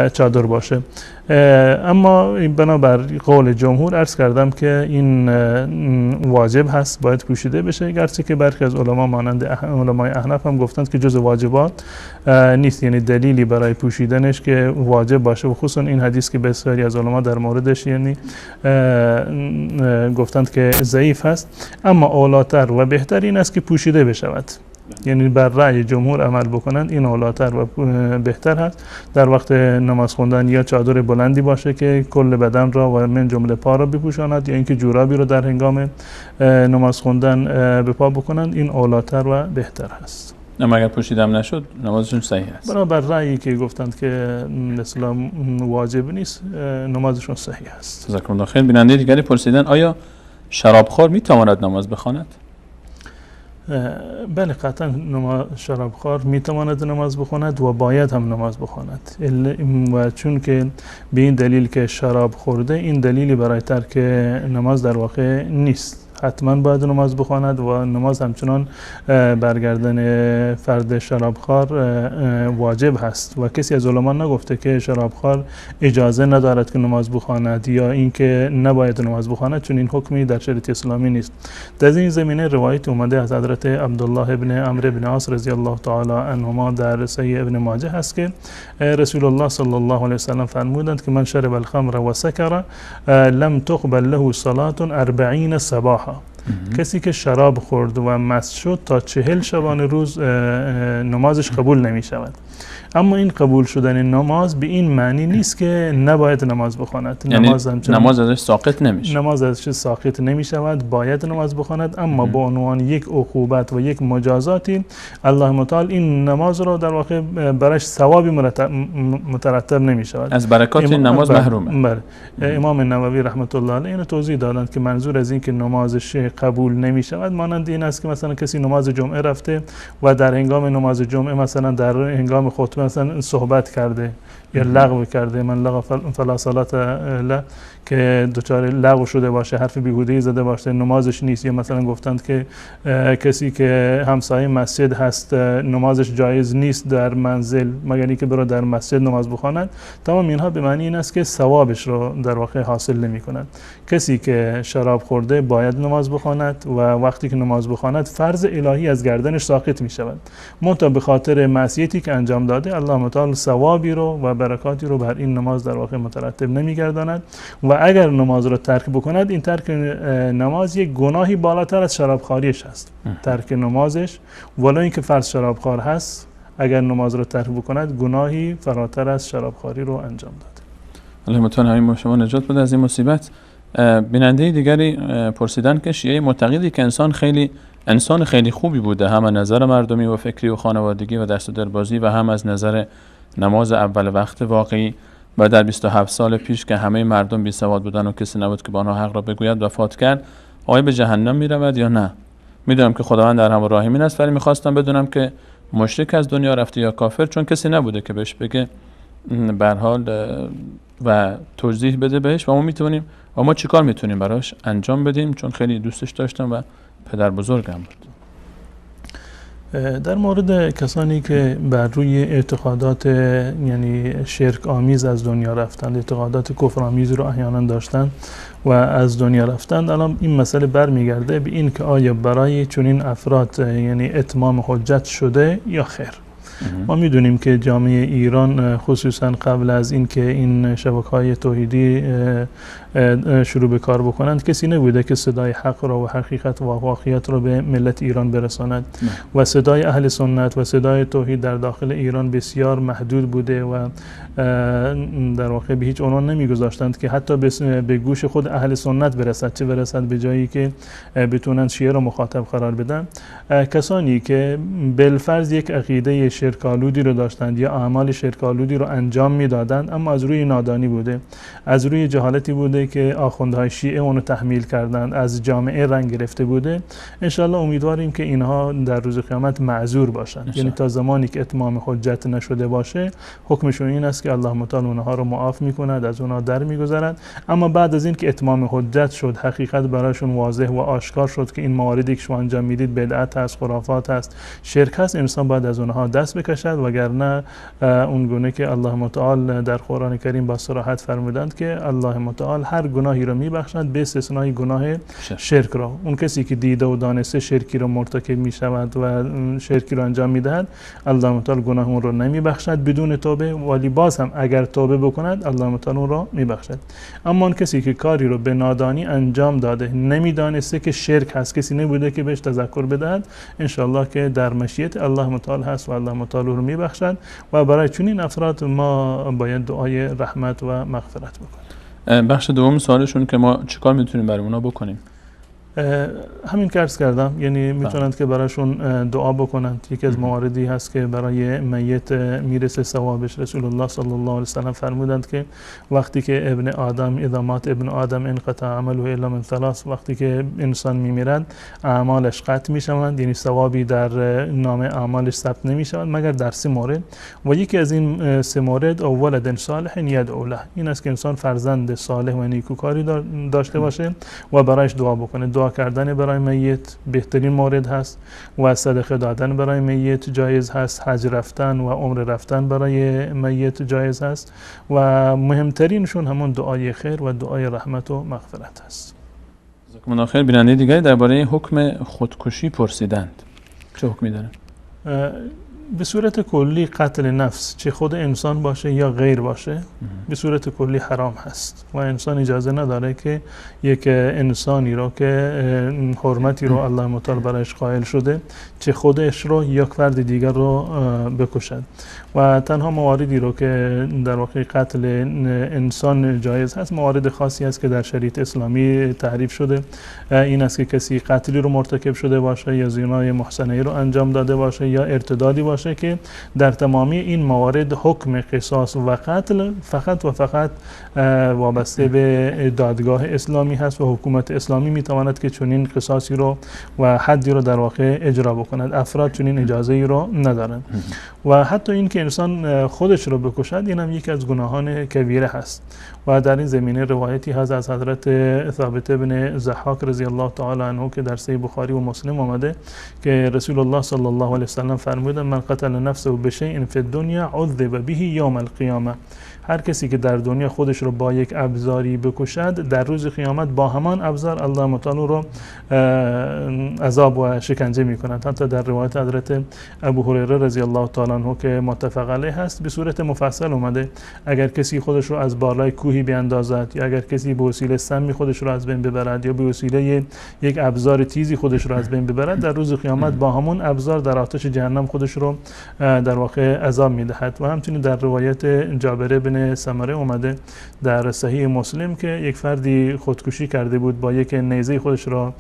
چادر باشه. اما بنابر قول جمهور عرض کردم که این واجب هست، باید پوشیده بشه، گرچه که برخی از علما مانند علمای احناف هم گفتند که جز واجبات نیست، یعنی دلیلی برای پوشیدنش که واجب باشه و خصوصا این حدیث که بسیاری از علما در موردش یعنی گفتند که ضعیف هست. اما اولاتر و بهتر این است که پوشیده بشود یعنی بر رأی جمهور عمل بکنند این اولاتر و بهتر هست. در وقت نماز خوندن یا چادر بلندی باشه که کل بدن را و من جمله پا را بپوشاند یا اینکه جورابی را در هنگام نماز خوندن به پا بکنند، این اولاتر و بهتر هست. اما اگر پوشیدم نشد نمازشون صحیح است. بنابر رأیی که گفتند که مثلا واجب نیست، نمازشون صحیح است. جزاکم الله خیر. بیننده دیگری پرسیدن آیا شرابخوار میتواند نماز بخواند؟ بله قطعا شرابخوار میتواند نماز بخواند و باید هم نماز بخواند، و چون که به این دلیل که شراب خورده، این دلیلی برای ترک نماز در واقع نیست. حتما باید نماز بخواند و نماز همچنان برگردن فرد شرابخوار واجب هست و کسی از علما نگفته که شرابخوار اجازه ندارد که نماز بخواند یا اینکه نباید نماز بخواند، چون این حکمی در شریعت اسلامی نیست. در این زمینه روایت اومده از حضرت عبدالله ابن عمرو بن عاص رضی الله تعالی عنهما در صحیح ابن ماجه هست که رسول الله صلی الله علیه و سلم فرمودند که من شرب الخمر و سکر لم تقبل له صلاة 40 صباحا. کسی که شراب خورد و مست شد تا 40 شبانه روز نمازش قبول نمی شود. اما این قبول شدن نماز به این معنی نیست که نباید نماز بخواند. یعنی نماز ازش ساقط نمیشه. نماز ازش ساقط نمی شود، باید نماز بخواند، اما به عنوان یک عقوبت و یک مجازاتی الله متعال این نماز رو در واقع برایش ثوابی مترتب نمی شود. از برکات این نماز محرومه. امام نووی رحمت الله علیه اینو توضیح دادند که منظور از این که نمازش قبول نمی شود مانند این است که مثلا کسی نماز جمعه رفته و در هنگام نماز جمعه مثلا در هنگام خطبه مثلا صحبت کرده یا لغو کرده، من لغو فلا صلات له، که دچار لغو شده باشه، حرف بیهوده‌ای زده باشه، نمازش نیست. یا مثلا گفتند که کسی که همسایه مسجد هست نمازش جایز نیست در منزل مگر اینکه برو در مسجد نماز بخواند. تمام اینها به معنی این است که ثوابش رو در واقع حاصل نمی کند. کسی که شراب خورده باید نماز بخواند و وقتی که نماز بخواند فرض الهی از گردنش ساقط می شود، منتها به خاطر معصیتی که انجام داده الله متعال ثوابی رو و برکاتی رو بر این نماز در واقع مترتب نمی گرداند. و اگر نماز رو ترک بکند، این ترک نماز یک گناهی بالاتر از شرابخواریش هست. ترک نمازش ولو اینکه فرض شرابخوار هست، اگر نماز رو ترک بکند گناهی فراتر از شرابخواری رو انجام داد. الله متعال همین شما نجات بده از این مصیبت. بیننده دیگری پرسیدن که شیعه معتقدی که انسان خیلی خوبی بوده، هم از نظر مردمی و فکری و خانوادگی و دست و دلبازی و هم از نظر نماز اول وقت واقعی، و در 27 سال پیش که همه مردم بی سواد بودن و کسی نبود که با آنها حق را بگوید وفات کرد. آیا به جهنم می رود یا نه؟ میدونم که خداوند در همه راهمین است، ولی میخواستم بدونم که مشرک از دنیا رفته یا کافر، چون کسی نبوده که بهش بگه به هر حال و توضیح بده بهش، و ما چیکار میتونیم براش انجام بدیم، چون خیلی دوستش داشتم و پدر بزرگم بود. در مورد کسانی که بر روی اعتقادات یعنی شرک آمیز از دنیا رفتند، اعتقادات کفر آمیز رو احیانا داشتند و از دنیا رفتند، الان این مسئله برمیگرده به این که آیا برای چنین افراد یعنی اتمام حجت شده یا خیر. ما میدونیم که جامعه ایران خصوصا قبل از اینکه این شبکه‌های توحیدی شروع به کار بکنند، کسی نبوده که صدای حق را و حقیقت و واقعیت را به ملت ایران برساند و صدای اهل سنت و صدای توحید در داخل ایران بسیار محدود بوده و در واقع به هیچ عنوان نمیگذاشتند که حتی به گوش خود اهل سنت برسد، چه برسد به جایی که بتونن شیعه را مخاطب قرار بدن. کسانی که بالفرض یک عقیده شرک‌آلودی رو داشتند یا اعمال شرک‌آلودی رو انجام میدادند، اما از روی نادانی بوده، از روی جهالتی بوده که آخوندهای شیعه اونو تحمیل کردند، از جامعه رنگ گرفته بوده، انشالله امیدواریم که اینها در روز قیامت معذور باشند. یعنی تا زمانی که اتمام حجت نشده باشه، حکمشون این است که الله متعال اونها رو معاف میکند، از اونها در میگذرد. اما بعد از این که اتمام حجت شد، حقیقت برایشون واضح و آشکار شد که این مواردی که شما انجام میدید بدعت هست، خرافات هست، شرک هست، انسان باید از اونها دست دست بکشد، وگرنه اون گونه که الله متعال در قرآن کریم با صراحت فرمودند که الله متعال هر گناهی را میبخشد به استثنای گناه شرک را. اون کسی که دیده و دانسته شرکی را مرتکب میشود و شرکی را انجام میدهد، الله متعال گناه اون را نمیبخشد بدون توبه، ولی باز هم اگر توبه بکند الله متعال اون را میبخشد. اما اون کسی که کاری رو به نادانی انجام داده، نمیدانسته که شرک هست، کسی نبوده که بهش تذکر بدهد، انشالله که در مشیت الله متعال هست و الله متعال رو میبخشد و برای چنین افراد ما باید دعای رحمت و مغفرت بکنیم. بخش دوم سوالشون که ما چیکار میتونیم برای اونا بکنیم؟ همین که عرض کردم، یعنی میتونند که برایشون دعا بکنند. یکی از مواردی هست که برای میت میرسه ثوابش. رسول الله صلی الله علیه و سلم فرمودند که وقتی که ابن آدم اذا مات ابن آدم انقطع عمله الا من ثلاث، وقتی که انسان میمیرد اعمالش قطع میشوند، یعنی ثوابی در نام اعمالش ثبت نمیشوند مگر در 3 مورد. و یکی از این 3 مورد ولد صالح یدعو له، این است که انسان فرزند صالح و نیکوکاری داشته باشه و برایش دعا بکنه. دعا کردن برای میت بهترین مورد هست و صدقه دادن برای میت جایز هست، حج رفتن و عمره رفتن برای میت جایز هست و مهمترینشون همون دعای خیر و دعای رحمت و مغفرت هست. جزاکم الله خیر. بیننده دیگری درباره حکم خودکشی پرسیدند، چه حکمی داره؟ به صورت کلی قتل نفس، چه خود انسان باشه یا غیر باشه، به صورت کلی حرام هست و انسان اجازه نداره که یک انسانی رو که حرمتی رو الله متعال برایش قائل شده، چه خودش رو یا فرد دیگر رو بکشد. و تنها مواردی رو که در واقع قتل انسان جایز هست، موارد خاصی است که در شریعت اسلامی تعریف شده. این است که کسی قتلی رو مرتکب شده باشه یا زنای محصنه رو انجام داده باشه یا ارتدادی باشه که در تمامی این موارد حکم قصاص و قتل فقط و فقط وابسته به دادگاه اسلامی هست و حکومت اسلامی میتواند که چنین قصاصی رو و حدی رو در واقع اجرا بکند. افراد چنین اجازه ای رو ندارند. و حتی این که انسان خودش رو بکشد، این هم یک از گناهان کبیره هست و در این زمینه روایتی هست از حضرت ثابت بن ضحاک رضی الله تعالی عنه که در صحیح بخاری و مسلم آمده که رسول الله صلی الله علیه و سلم فرمودند من قتل نفسه بشیء فی الدنیا عذب به یوم القیامه. هر کسی که در دنیا خودش رو با یک ابزاری بکشد، در روز قیامت با همان ابزار الله متعال رو عذاب و شکنجه می‌کند. حتی در روایت حضرت ابو هریره رضی الله تعالی عنه که متفق علیه هست به صورت مفصل اومده اگر کسی خودش رو از بالای کوهی بیاندازد یا اگر کسی به وسیله سمی خودش رو از بین ببرد یا به وسیله یک ابزار تیزی خودش رو از بین ببرد، در روز قیامت با همون ابزار در آتش جهنم خودش رو در واقع عذاب می‌دهد. و همچنین در روایت جابر بن سمره اومده در صحیح مسلم که یک فردی خودکشی کرده بود، با یک نیزه خودش را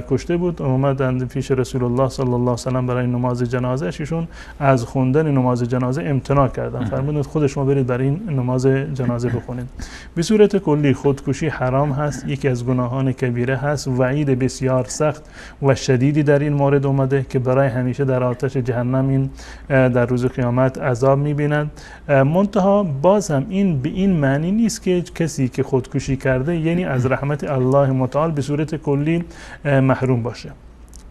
کشته بود. اومدند پیش رسول الله صلی الله علیه و سلم برای نماز جنازه، ایشون از خوندن نماز جنازه امتناع کردند. فرمودند خودش ما برید برای این نماز جنازه بخونید. به صورت کلی خودکشی حرام هست، یکی از گناهان کبیره هست. وعید بسیار سخت و شدیدی در این مورد اومده که برای همیشه در آتش جهنم این در روز قیامت عذاب می‌بینند. منتها باز هم این به این معنی نیست که کسی که خودکشی کرده یعنی از رحمت الله متعال به صورت کلی محروم باشه.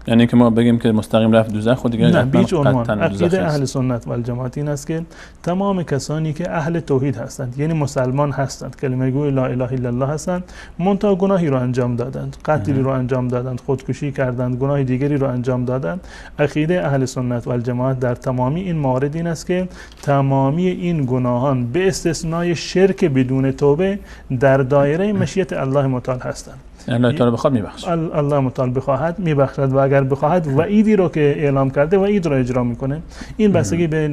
یعنی که ما بگیم که مستقیم رفت دوزخ خود دیگه نه، بیچ عنوان. عقیده اهل سنت و الجماعت این است که تمام کسانی که اهل توحید هستند، یعنی مسلمان هستند، کلمه گوی لا اله الا الله هستند، منتها گناهی رو انجام دادند، قتلی رو انجام دادند، خودکشی کردند، گناه دیگری رو انجام دادند، عقیده اهل سنت و الجماعت در تمامی این موارد این است که تمامی این گناهان به استثنای شرک بدون توبه در دایره مشیت الله متعال هستند. الله تعالی بخواد میبخشه. الله متعال بخواهد میبخشد و اگر بخواهد وعیدی رو که اعلام کرده وعید رو اجرا میکنه. این بستگی به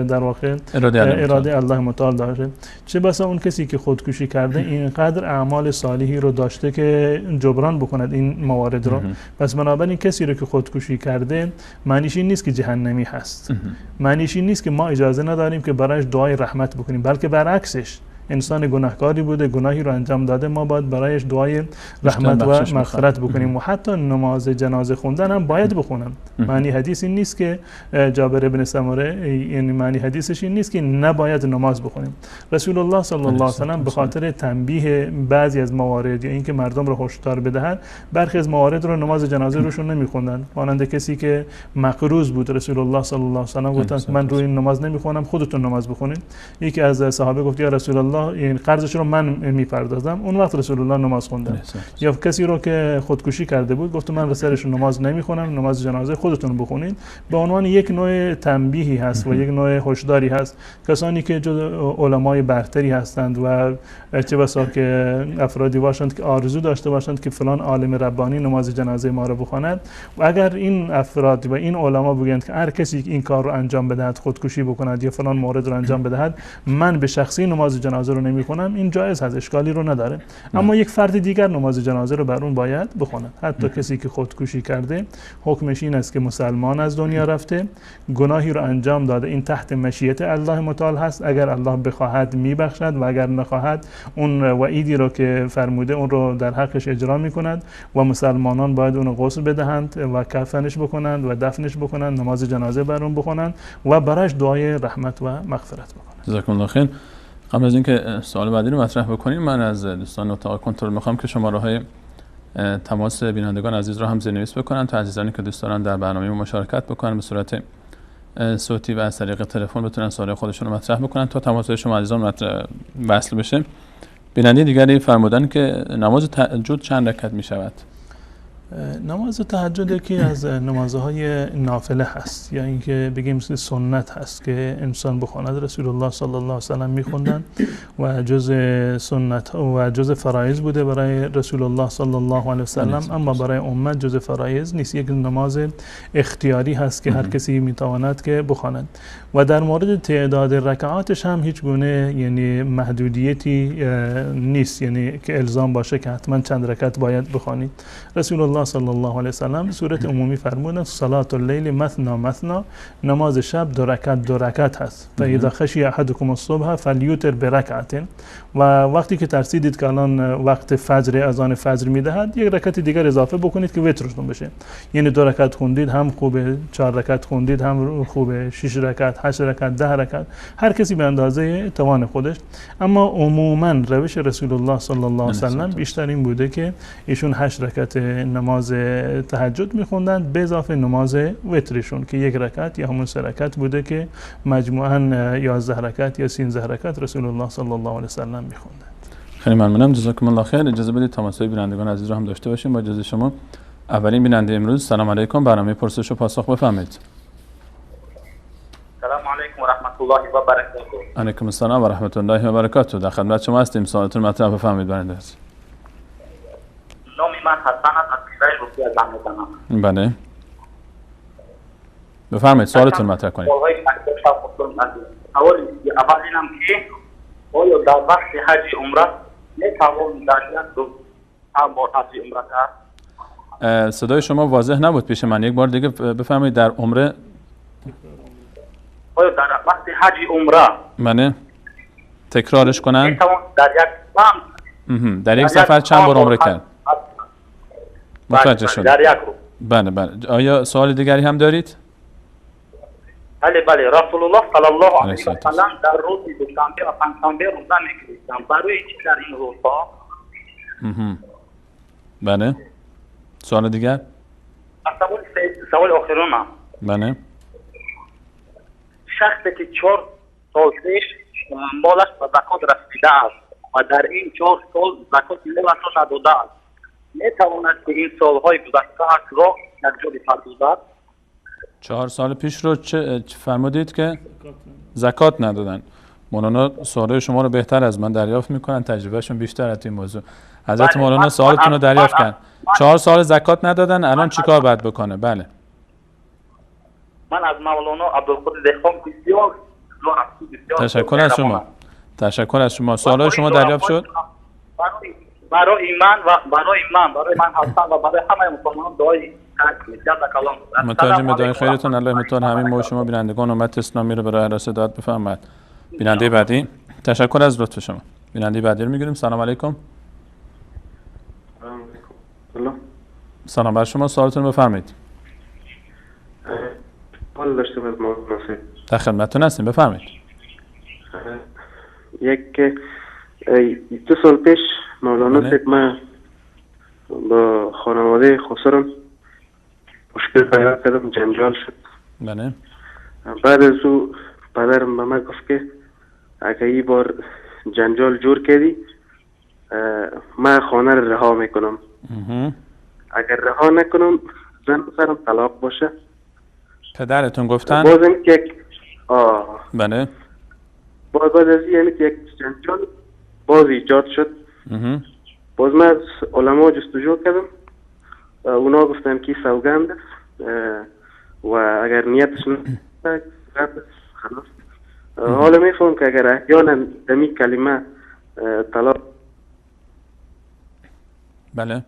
در واقع اراده الله متعال داره. چه بسا اون کسی که خودکشی کرده اینقدر اعمال صالحی رو داشته که جبران بکند این موارد رو. پس بنابراین کسی رو که خودکشی کرده معنیش این نیست که جهنمی هست. معنیش این نیست که ما اجازه نداریم که برایش دعای رحمت بکنیم، بلکه برعکسش انسان گناهکاری بوده، گناهی رو انجام داده، ما باید برایش دعای رحمت و مغفرت بکنیم و حتی نماز جنازه خوندن هم باید بخونن. معنی حدیث این نیست که جابر بن سمره، یعنی معنی حدیثش این نیست که نباید نماز بخونیم. رسول الله صلی الله علیه و سلم به خاطر تنبیه بعضی از موارد یا اینکه مردم رو هشدار بدهند، برخی از موارد رو نماز جنازه روشون نمیخوندن. مانند کسی که مقروض بود، رسول الله صلی الله علیه و سلم گفتن من روی این نماز نمیخونم، خودتون نماز بخونید. یکی از صحابه گفت یا رسول الله این قرضش رو من میپردازم، اون وقت رسول الله نماز خوندن. یا کسی رو که خودکشی کرده بود گفت من به سرش نماز نمیخونم، نماز جنازه خودتون بخونید. به عنوان یک نوع تنبیهی هست و یک نوع هشداری هست. کسانی که جز علمای برتری هستند و چه بسا که افرادی باشند که آرزو داشته باشند که فلان عالم ربانی نماز جنازه ما رو بخواند، و اگر این افراد و این علما بگویند که هر کسی این کار رو انجام بدهد، خودکشی بکند یا فلان مورد رو انجام بدهد، من به شخصی نماز جنازه رو نمیخونم، این جایز هست، اشکالی رو نداره. اما یک فرد دیگر نماز جنازه رو بر اون باید بخواند. حتی کسی که خودکشی کرده حکمش این است که مسلمان از دنیا رفته، گناهی رو انجام داده، این تحت مشیت الله متعال هست. اگر الله بخواهد میبخشد و اگر نخواهد اون وعیدی رو که فرموده اون رو در حقش اجرا میکند و مسلمانان باید اون رو غسل بدهند و کفنش بکنند و دفنش بکنند، نماز جنازه بر اون بخونند و برایش دعای رحمت و مغفرت بکنند. جزاکم الله خیر. قبل از اینکه سوال بعدی رو مطرح بکنیم، من از دوستان اتاق کنترل میخوام که شماره‌های تماس بینندگان عزیز رو هم زیرنویس بکنن تا عزیزانی که دوست دارن در برنامه مشارکت بکنن به صورت صوتی و از طریق تلفن بتونن سوال خودشون رو مطرح بکنن تا تماس‌های شما عزیزان وصل بشه. بیننده دیگری فرمودن که نماز تهجد چند رکعت میشود؟ نماز تهجد که از نمازهای نافله هست، یا اینکه بگیم سنت هست که انسان بخواند. رسول الله صلی الله علیه و سلم میخوندن و جز سنت و جز فرایض بوده برای رسول الله صلی الله علیه و سلم، اما برای امت جز فرایض نیست. یک نماز اختیاری هست که هر کسی میتواند که بخواند. و در مورد تعداد رکعاتش هم هیچ گونه یعنی محدودیتی نیست، یعنی که الزام باشه که حتما چند رکعت باید بخوانید. رسول الله صلی الله علیه و سلم صورت عمومی فرمودند صلات اللیل مثنا مثنا، نماز شب دو رکعت هست. و اذا خشی احدکم الصبح فلیوتر برکعت، و وقتی که ترسیدید که الان وقت فجر، اذان فجر میدهد، یک رکعت دیگر اضافه بکنید که وترتون بشه. یعنی 2 رکعت خوندید هم خوبه، 4 رکعت خوندید هم خوبه، 6 رکعت، 8 رکعت، 10 رکعت، هر کسی به اندازه توان خودش. اما عموما روش رسول الله صلی الله علیه و سلم بیشتر این بوده که ایشون 8 رکعت نماز تهجد میخوندن به اضافه نماز وترشون که 1 رکعت یا همون 3 رکعت بوده که مجموعاً 11 رکعت یا 13 رکعت رسول الله صلی الله علیه و سلم میخوندن. خیلی ممنونم، جزاکم الله خیر. اجازه بدید تماس‌های بینندگان عزیز رو هم داشته باشیم. با اجازه شما اولین بیننده امروز. سلام علیکم، برنامه پرسش و پاسخ بفرمایید. سلام علیکم و رحمت الله و برکاته. علیکم السلام و رحمت الله و برکاته. در خدمت شما هستیم، سوالتون مطرح بفرمایید برنده. نام من حسن است، از کشور روسیه زنگ میزنم. بله بفرمایید سوالتون مطرح کنید. سوال اول اینم که آیا در وقت حج عمره میتوان در یک روز هم با حج عمره کرد؟ صدای شما واضح نبود پیش من، یک بار دیگه بفرمایید. در عمره آیا در وقت حج عمره منه تکرارش کنم؟ میتوان در یک سفر چند بار عمره کرد؟ متوجه شدم. در یک روز. بله بله. آیا سوال دیگری هم دارید؟ بله. رسول الله صلی الله علیه و سلم در روز دوشنبه و پنجشنبه روزه می‌گرفتند. برای چی در این روزها؟ بله. سوال دیگر؟ سوال آخرونه. بله. شخصی که 4 سال پیش مالش به زکات رسیده است و در این 4 سال زکات مالش را نداده است، میتواند که این سالهای گذشته را یک جا بپردازد؟ 4 سال پیش رو چه فرمودید که زکات ندادن؟ مولانا سوال شما رو بهتر از من دریافت میکنن، تجربهشون بیشتر از این موضوع. حضرت مولانا سوالتون رو دریافت کردن. 4 سال زکات ندادن، الان چیکار باید بکنه؟ بله. من از مولانا عبدالقادر دهقان بسیار تشکر از شما. تشکر از شما. سوالای شما دریافت شد؟ برای من هستم و برای همه مسلمانان دعای متوجه به دعای خیرتون. الله متعال همین ما شما بینندگان امت اسلامی رو برای رسالت بفرمایید. بیننده بعدی. تشکر از لطف شما. بیننده بعدی رو میگیریم. سلام علیکم. سلام بر شما، سوالتون رو بفرمایید. سوال داشتم از مولانا. در خدمتتون هستیم، بفرمایید. یک 2 سال پیش مولانا صاحب من با خانواده خسرم مشکل پیدا کردم، جنجال شد. بله. بعد از او پدرم به من گفت که اگه این بار جنجال جور کردی من خانه رو رها میکنم. اگر رها نکنم زن سرم طلاق باشه. پدرتون گفتن؟ بازم که بله. بعد از این یک جنجال باز ایجاد شد. باز من از علما جستجو کردم، اونا گفتن که سوگند است و اگر نیتش نست خلاص. حالا میفهم که اگر احیانا دمی کلمه طلاق. بله.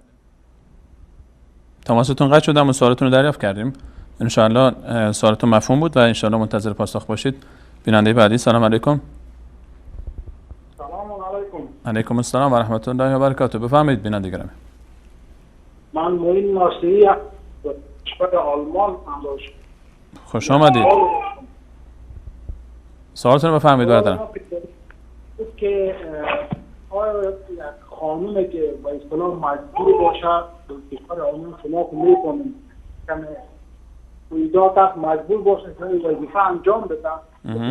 تماستون قطع شد، اما سوالتون رو دریافت کردیم. انشاءالله سوالتون مفهوم بود و انشاءالله منتظر پاسخ باشید. بیننده بعدی. سلام علیکم. سلام علیکم. علیکم السلام و رحمت الله و برکاته. بفرمایید بیننده گرامی. من معین ناصری از کشور آلمان هستم. خوش آمدید. سوالتون رو بفرمایید برادرم. که آیا یک خانومه که با اصطلاح مجبور باشه در کشور آلمان شما که میکنید که رویداد مجبور باشه که وظیفه انجام بده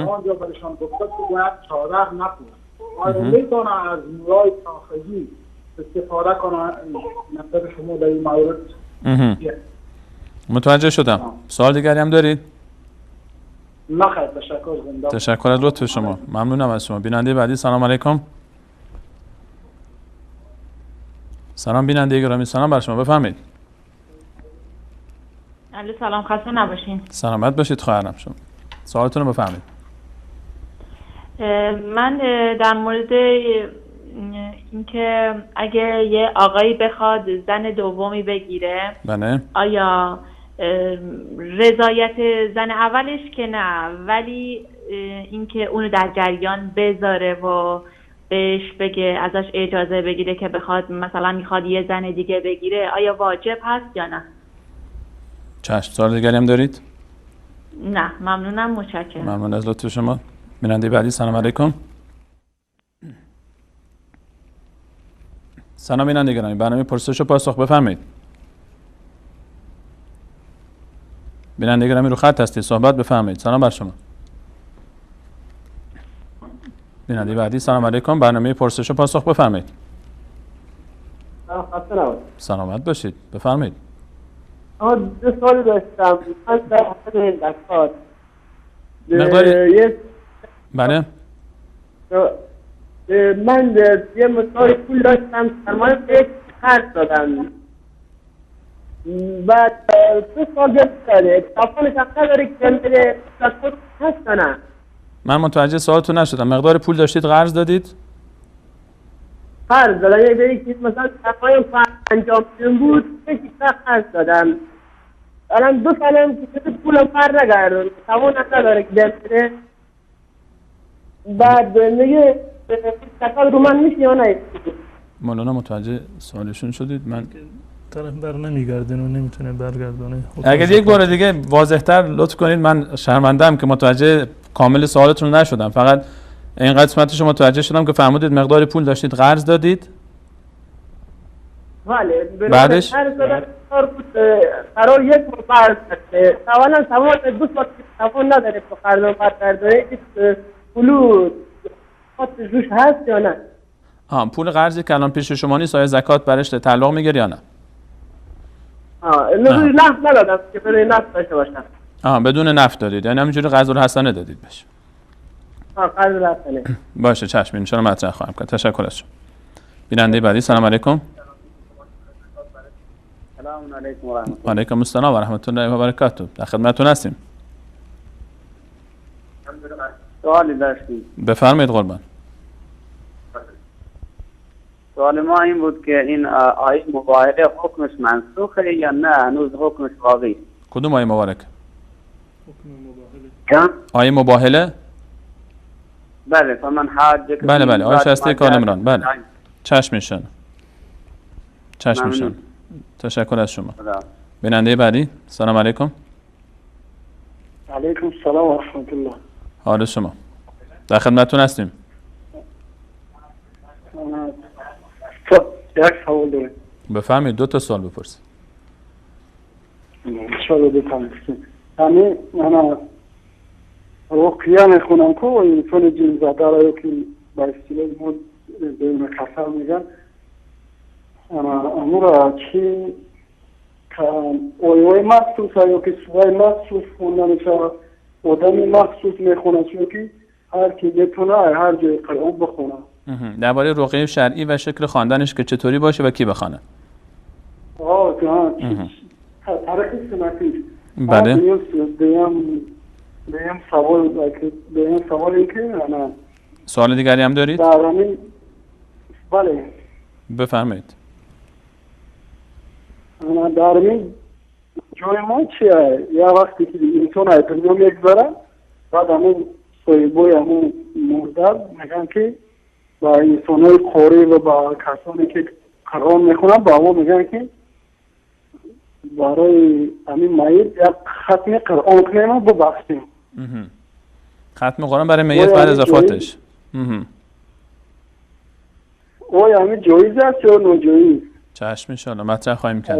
آنجا برشان گفته که باید چادر نکنه، آیا میتونه از نورای تاخگی استفاده کنه؟ نظر شما در این مورد؟ متوجه شدم. سوال دیگری هم دارید؟ نخیر، تشکر. زنده. تشکر از لطف شما، ممنونم از شما. بیننده بعدی. سلام علیکم. سلام بیننده گرامی، سلام بر شما، بفرمایید. علیه سلام، خسته نباشین. سلامت باشید خواهرم. شما سوالتون رو بفرمایید. من در مورد اینکه اگه یه آقایی بخواد زن دومی بگیره، بله، آیا رضایت زن اولش که نه، ولی اینکه اونو در جریان بذاره و بهش بگه، ازش اجازه بگیره که بخواد مثلا میخواد یه زن دیگه بگیره، آیا واجب هست یا نه؟ چشم. سوال دیگری هم دارید؟ نه ممنونم، متشکرم. ممنون از لطف شما. بیننده بعدی. سلام علیکم. سلام بیننده گرامی، برنامه پرسش و پاسخ بفرمایید. بیننده گرامی رو خط هستید، صحبت بفرمایید. سلام بر شما. بیننده بعدی. سلام علیکم، برنامه پرسش و پاسخ بفرمایید. سلامت باشید، بفرمایید. دو سوال داشتم. من در حد زکات بله. من یه مقدار پول داشتم، سرمایه یک خرج دادم، بعد 2 سال گذشته تافانش هم نداره که بره زکات هست نه؟ من متوجه سوالتون نشدم. مقدار پول داشتید قرض دادید؟ قرض دادم، یه که مثلا سرمایه انجام بود یکی خرج دادم، الان 2 سالم که پولم پر نگردم، توان نداره که بره، بعد میگه تکال رو من میشه یا نه؟ مولانا متوجه سوالشون شدید؟ من طرف بر نمیگردن و نمیتونه برگردونه. اگر یک بار دیگه واضح‌تر لطف کنید، من شرمنده‌ام که متوجه کامل سوالتون نشدم. فقط این قسمتش رو متوجه شدم که فرمودید مقدار پول داشتید قرض دادید. بله. بعدش قرار یک قرض کرده، اولا تمام 2 سال تمام نداره تو قرضم پرداره، پولو خاطر روش هست یا نه؟ پول قرضی که الان پیش شما نیست، آیا زکات برش تعلق میگیره یا نه؟ روی نفت ندادم که برای نفت داشته باشم. بدون نفت دادید، یعنی همینجوری قرض الحسنه دادید بشه. قرض الحسنه. باشه چشم، ان شاء الله مطرح خواهم کرد. تشکر از شما. بیننده بعدی. سلام علیکم. سلام علیکم و رحمت الله. و علیکم السلام و رحمت الله و برکاته. در خدمتتون هستیم. سوالی داشتیم. بفرمایید قربان. سوال ما این بود که این آیه مباهله حکمش منسوخه یا نه هنوز حکمش باقی؟ کدوم آیه مبارک؟ کم؟ آیه مباهله؟ بله فمن حاجك بله بله آقای شایسته کالمران. بله چشم میشن. چشم میشن. تشکر از شما. بیننده بعدی. سلام علیکم. علیکم السلام و رحمت الله. حال شما؟ در خدمتتون هستیم. یک سوال دارم. بفرمایید 2 تا سوال بپرسید. انشاءالله بفهمید. یعنی من رقیه میخونم که و انسان جن زده را که با اصطلاح ما بین کسر میگن امورا چی اوی مخصوص یا که سوای مخصوص خوندنش آدمی مخصوص میخونه چون که هر کی بتونه هر جای قرآن بخونه. درباره رقیه شرعی و شکل خواندنش که چطوری باشه و کی بخونه؟ طرق سنتی. بله. بهم سوال این که سوال دیگری هم دارید؟ بله. بفرمایید. در این جای ما چیه؟ یا وقتی که انسان های دنیا میگذاره بعد همون صحیبای همون مردد میگن که با انسان های خوری و با کسانی که قرآن میخونن با همون میگن که برای همین مایید یک ختم قرآن کنیم و ببخشیم. ختم قرآن برای میت بعد اضافاتش. او همین جایز است یا ناجایز؟ چشم انشاءالله مطرح خواهیم کرد.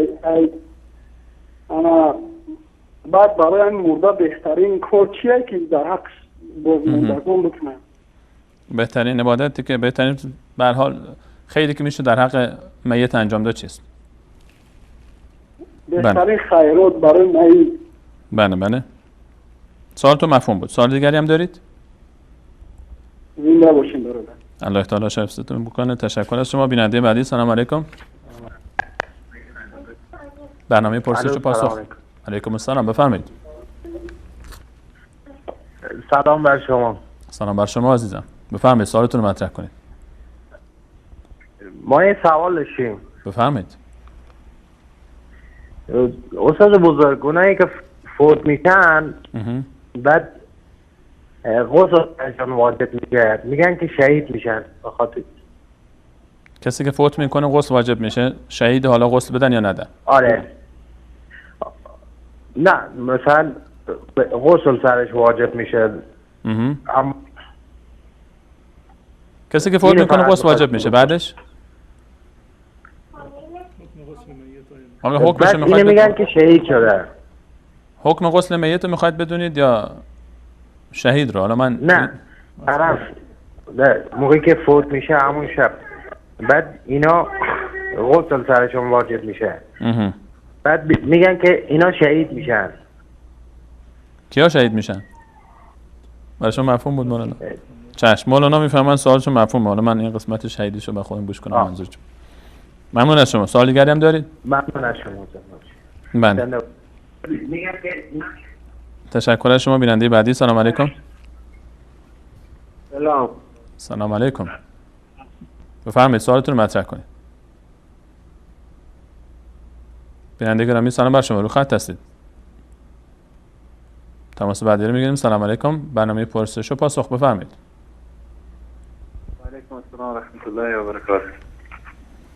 بعد برای همین مرده بهترین کار چیه که در حق بازماندگان بکنن؟ بهترین عبادتی که بهترین به هر حال خیلی که میشه در حق میت انجام داد چیست؟ بهترین خیرات برای میت. بله بله. سوال تو مفهوم بود. سوال دیگری هم دارید؟ زنده باشین برادر. الله تعالی حفظتون بکنه. تشکر از شما. بیننده بعدی. سلام علیکم. برنامه پرسش و پاسخ. علیکم السلام. بفرمایید. سلام بر شما. سلام بر شما عزیزم. بفرمایید سوالتون رو مطرح کنید. ما یه سوال داشتیم. بفرمایید. استاد بزرگ اونایی که فوت میشن بعد غسل ازشان واجب میشه میگن که شهید میشن بخاطر کسی که فوت میکنه غسل واجب میشه شهید حالا غسل بدن یا ندن؟ آره نه مثلا غسل سرش واجب میشه کسی که فوت میکنه غسل واجب میشه بعدش حالا حکمش میخواید میگن که شهید شده. حکم غسل میت رو میخواید بدونید یا شهید رو؟ حالا من نه طرف موقعی که فوت میشه همون شب بعد اینا غسل سرشون واجب میشه بعد میگن که اینا شهید میشن. کیا شهید میشن؟ برای شما مفهوم بود مولانا؟ چشم مولانا میفهمن سوالشون مفهومه. حالا من این قسمت شهیدیشو به خودم گوش کنم منظورتون. ممنون از شما. سوال دیگری هم دارید؟ ممنون از شما. بله. تشکر از شما. بیننده بعدی. سلام علیکم. سلام. سلام علیکم. بفرمایید سوالتون رو مطرح کنید. بیننده گرامی سلام بر شما. رو خط هستید. تماس بعدی رو میگیریم. سلام علیکم. برنامه پرسش و پاسخ. بفرمایید. و علیکم السلام و رحمت الله و برکاته.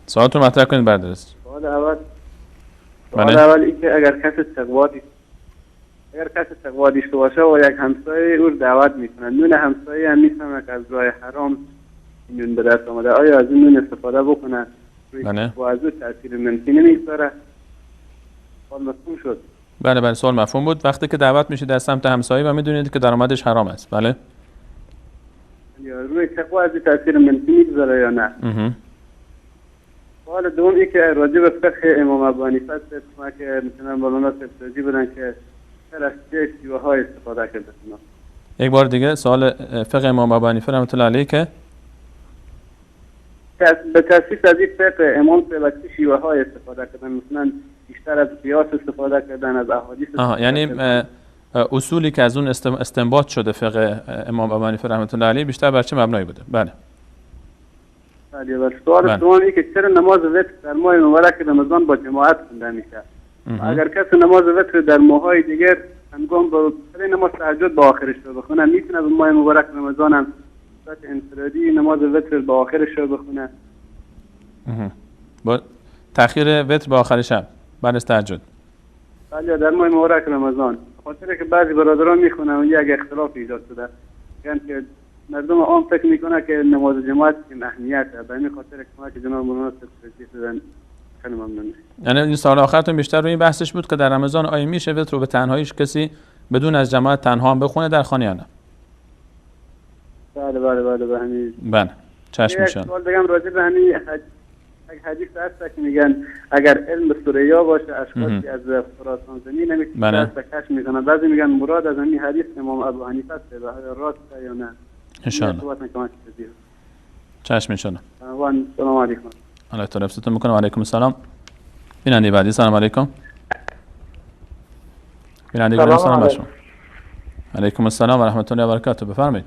سوالتون رو مطرح کنید بردرست. سوال اول این که اگر کسی تقوا داشته باشه و یک همسایه او دعوت میکنه نون همسایه هم میفهمه که از راه حرام نون به دست آمده آیا از این نون استفاده بکنه و از او تاثیر منفی نمیگذاره؟ سوال مفهوم شد؟ بله بله سوال مفهوم بود. وقتی که دعوت میشید در سمت همسایه و میدونید که درآمدش حرام است بله یا روی تقوا از تاثیر منفی میگذاره یا نه؟ سوال دوم این که راجع به فقه امام ابو حنیفه است که مثلا مولانا توضیح بدن که هر از چه شیوه‌های استفاده کرده. یک بار دیگه سوال فقه امام ابو حنیفه رحمت الله علیه که به تاسیس از این فقه امام به چه شیوه‌های استفاده کردن مثلا بیشتر از قیاس استفاده کردن از احادیث یعنی اصولی که از اون استنباط شده فقه امام ابو حنیفه رحمت الله علیه بیشتر بر چه مبنایی بوده؟ بله. بله. سوال دومی که چرا نماز وتر در ماه مبارک رمضان با جماعت خونده میشه؟ اگر کسی نماز وتر در ماهای دیگر هنگام با نماز تهجد با آخرش رو بخونه میتونه به ماه مبارک رمضان هم صورت انفرادی نماز وتر به آخرش رو بخونه. با تأخیر وتر به آخر شب بعد از تهجد. بله در ماه مبارک رمضان. خاطره که بعضی برادران میخونن و یک اختلاف ایجاد شده. یعنی که مردم عام فکر میکنه که نماز جماعت این اهمیته. به همین خاطر که جناب مولانا توضیح دادن. خیلی ممنون. یعنی این سال آخرتون بیشتر روی این بحثش بود که در رمضان آیا میشه وتر رو به تنهاییش کسی بدون از جماعت تنها هم بخونه در خانه یا نه؟ بله به همین. بله. چشم میشن. یک سوال بگم راجع به همین حدیث هست که میگن اگر علم سوره باشه اشخاصی از خراسان زمین نمیتونه دست کش میکنن. بعضی میگن مراد از همین حدیث امام ابو حنیفه است. راست یا نه؟ ان شاء الله. چشم میشن. سلام علیکم. الله تعالی حفظتون میکنه. و علیکم السلام. بیننده بعدی. سلام علیکم. بیننده بعدی. سلام علیکم. علیکم السلام و رحمت الله و برکاته. بفرمایید.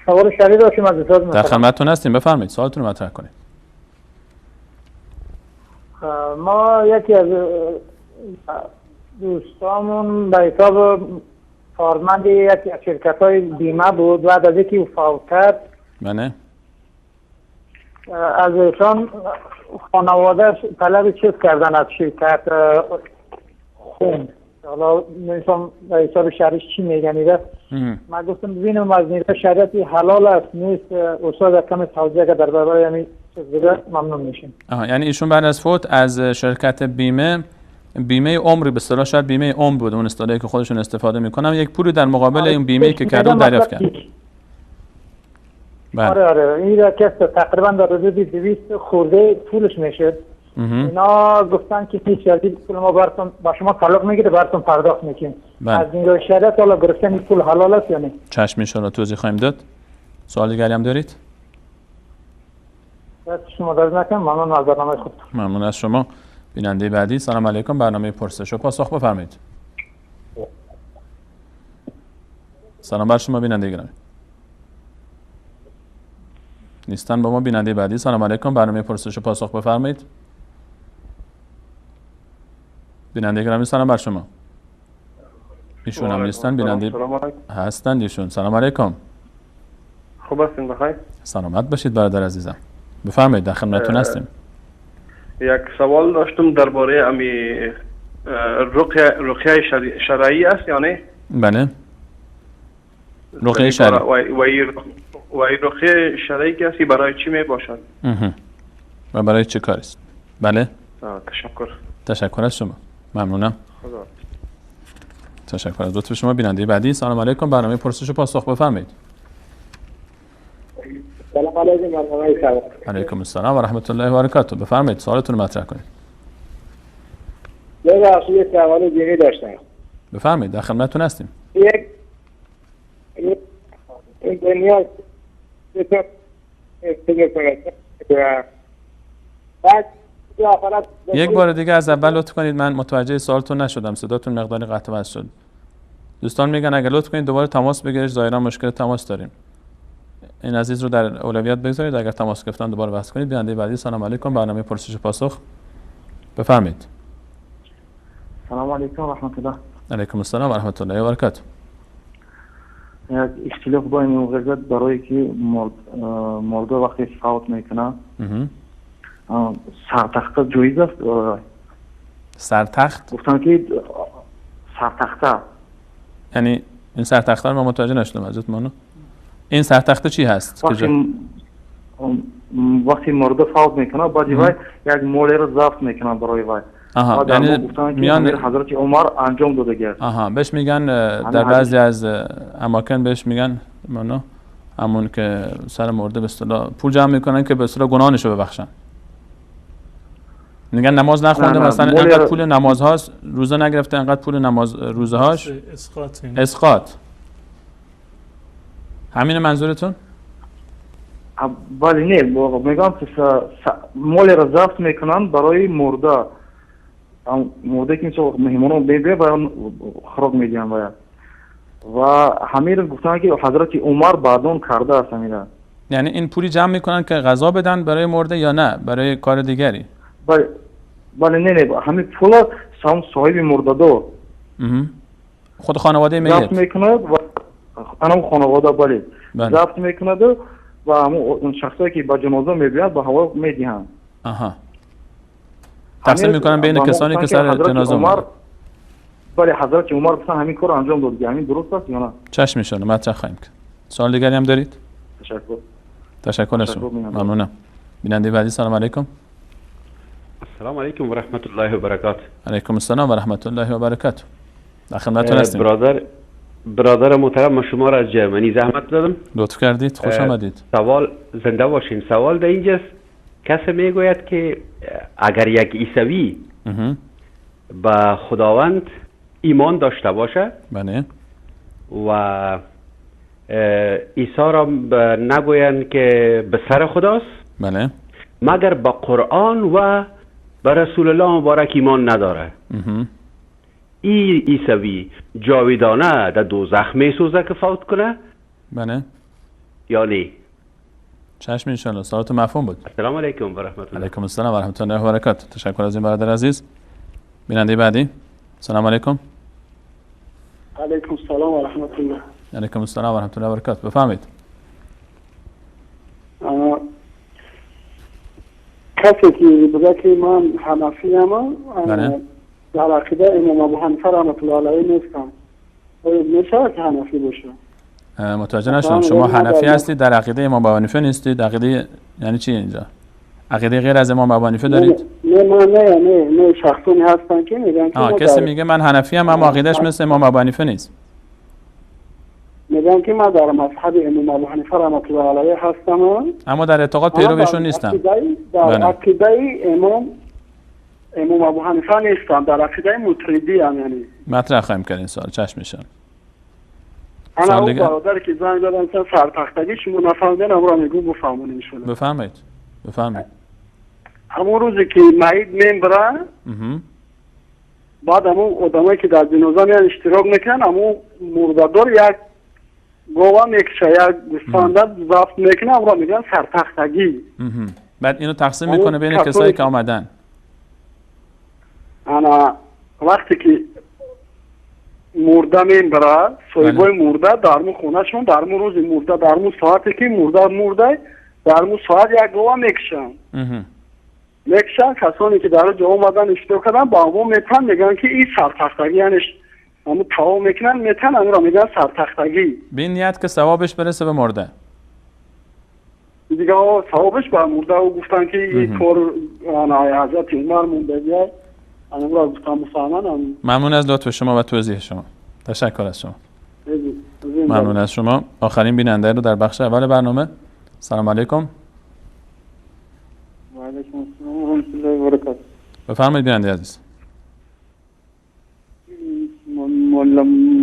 سوال شریع داشتیم از استاد. در خدمتتون هستیم. بفرمایید سوالتون رو مطرح کنید. ما یکی از دوستامون به حساب کارمند یکی از شرکت‌های بیمه بود. بعد از اینکه فوت کرد بله از ایشان خانواده طلب چیز کردن از شرکت خون. حالا نمی‌فهم به حساب شرعیش چی میگن. من گفتم ببینم از نیروی شریعتی حلال است نیست. استاد کمی توضیح که در برابر یعنی چیز دیگه ممنون میشیم. یعنی ایشون بعد از فوت از شرکت بیمه عمری به اصطلاح شاید بیمه عمر بود اون اصطلاحی که خودشون استفاده میکنن یک پولی در مقابل این بیمه‌ای که کردن دریافت کرد. آره این را که تقریبا در حدود 200 خورده پولش میشه. اینا گفتن که هیچ چیزی پول ما براتون با شما تعلق میگیره براتون پرداخت میکنیم. از این رو شریعت حالا گرفتن این پول حلال است یا نه؟ چشم ان شاء الله توضیح خواهیم داد. سوال دیگری هم دارید؟ شما درد نکنم. ممنون از برنامه خود. ممنون از شما. بیننده بعدی. سلام علیکم. برنامه پرسش و پاسخ بفرمایید. سلام بر شما بیننده گرامی. نیستن با ما. بیننده بعدی. سلام علیکم. برنامه پرسش و پاسخ بفرمایید. بیننده گرامی سلام بر شما. ایشون هم نیستن. بیننده هستند ایشون. سلام علیکم. خوب هستین بخیر؟ سلامت باشید برادر عزیزم. بفرمایید در خدمتتون هستیم. یک سوال داشتم درباره امی رقیه شرعی است یا نه؟ بله. رقیه شرعی. و این رقیه شرعی که هستی برای چی می باشد؟ و برای چه کاری است؟ بله. تشکر. تشکر از شما. ممنونم. خدا. تشکر از لطف شما. بیننده بعدی. سلام علیکم. برنامه پرسش و پاسخ بفرمایید. سلام علیکم. علیکم السلام و رحمت الله و برکاته. بفرمایید سوالتون رو مطرح کنید. یه سوال دیگه داشتم. بفرمایید در خدمتتون هستیم. یک دنیا یک بار دیگه از اول لطف کنید. من متوجه سوالتون نشدم. صداتون مقداری قطع وصل شد. دوستان میگن اگر لطف کنید دوباره تماس بگیرید. ظاهرا مشکل تماس داریم. این عزیز رو در اولویت بگذارید. اگر تماس گرفتن دوباره وصل کنید. بیننده بعدی. سلام علیکم. برنامه پرسش و پاسخ بفرمایید. سلام علیکم و رحمت الله. علیکم السلام و رحمت الله و برکاته. یک اختلاف با این موقعیت برای که مرده وقتی فوت میکنه سرتخته جایز است؟ سرتخت؟ گفتم که سرتخته یعنی این سرتخته رو ما متوجه نشدم حضرت مولانا. این سرتخته چی هست؟ وقتی مرده فوت میکنه بعد وای یک موله رو ضبط میکنه برای وای. یعنی میان حضرت عمر انجام داده گرد. بهش میگن در بعضی از اماکن بهش میگن مولانا همون که سر مرده به اصطلاح پول جمع میکنن که به اصطلاح گناهشو ببخشن. میگن نماز نخونده مثلا اینقدر پول نماز هاست روزه نگرفته اینقدر پول نماز روزه هاش اسقاط. همین منظورتون؟ ولی نه میگم که مال را ضبط میکنن برای مرده. مرده که اینجا مهمانو بیبه و خراج میدین و همین گفتن که حضرت عمر بعدون کرده است همین. یعنی این پولی جمع میکنن که غذا بدن برای مرده یا نه برای کار دیگری؟ بله نه همین پول صاحب مرده دو خود خانواده میت میکنه و اون خانواده بله ضبط میکند و اون شخصی که با جنازه میبیاد به هوا میدهند. آها. تقسیم میکنن بین کسانی که سر جنازه اومدن. بله حضرت عمر مثلا همین کار انجام داد. همین درست است یا نه؟ چشم میشونه مطرح خواهیم کرد. سوال دیگری هم دارید؟ تشکر شما. ممنونم. بیننده بعدی سلام علیکم. السلام علیکم و رحمت الله و برکاته. علیکم السلام و رحمت الله و برکاته. در خدمتتون هستیم. برادر محترم، ما شما را از جرمنی زحمت دادم. لطف کردید. خوش آمدید. سوال زنده باشین. سوال در اینجاست، کسی میگوید که اگر یک عیسوی به خداوند ایمان داشته باشه بله و عیسی را نگویند که به سر خداست بله مگر به قرآن و به رسول الله مبارک ایمان نداره، این عیسوی جاویدانه در دوزخ میسوزه که فوت کنه بله یا نه؟ چشم انشاءالله. سوالت مفهوم بود. السلام علیکم و رحمت الله. علیکم السلام و رحمت الله و برکاته. تشکر از این برادر عزیز. بیننده بعدی سلام علیکم. علیکم السلام و رحمت الله. علیکم السلام و رحمت الله و برکاته. بفرمایید. کسی که بگه که من حنفی ام در عقیده امام ابو حنیفه رحمت الله علیه نیستم، میشه که حنفی باشه؟ متوجه نشدم. شما حنفی هستید در عقیده امام ابو حنیفه نیستید؟ عقیده یعنی چی اینجا؟ عقیده غیر از امام ابو حنیفه دارید؟ نه شخصی هستن که میگن که کسی میگه من حنفی ام اما عقیدهش مثل امام ابو حنیفه نیست. میگن که من در مذهب امام ابو حنیفه رحمت الله علیه هستم اما در اعتقاد پیروشون نیستم. در عقیده امام ابو حنیفه نیستم، در عقیده مطردی ام. یعنی مطرح خواهیم کردین سوال. چشم میشن. انا اون برادر که زنگ دادن که سرتختگی شما نفهمیدن امرا میگو بفهمون ان شاء الله. بفرمایید. همون روزی که معید میبرن بعد همون آدمایی که در جنازه میان اشتراک میکنن، همون مرده‌دار یک گواه میکشه، یک گوسفنده ضبط میکنه، امرا میگن سرتختگی. بعد اینو تقسیم میکنه بین کسایی که آمدن. انا وقتی که مرده میبره صاحبای مرده در مو خونهشون در مو روز مرده در مو ساعتی که مرده در مو ساعت یک گواه میکشن کسانی که در جا اومدن اشتراک کردن با همون میتن میگن که این سرتختگی، یعنی همون تاو میکنن میتن همون را میگن سرتختگی، به این نیت که ثوابش برسه به مرده. دیگه ثوابش به مرده و گفتن که این طور حضرت عمر مونده بیای همون را گفتن مفهمن. ممنون از لطف شما و توضیح شما. تشکر از شما. ممنون از شما. آخرین بیننده رو در بخش اول برنامه. سلام علیکم. و علیکم السلام و رحمت الله و برکاته. بفرمایید بیننده عزیز.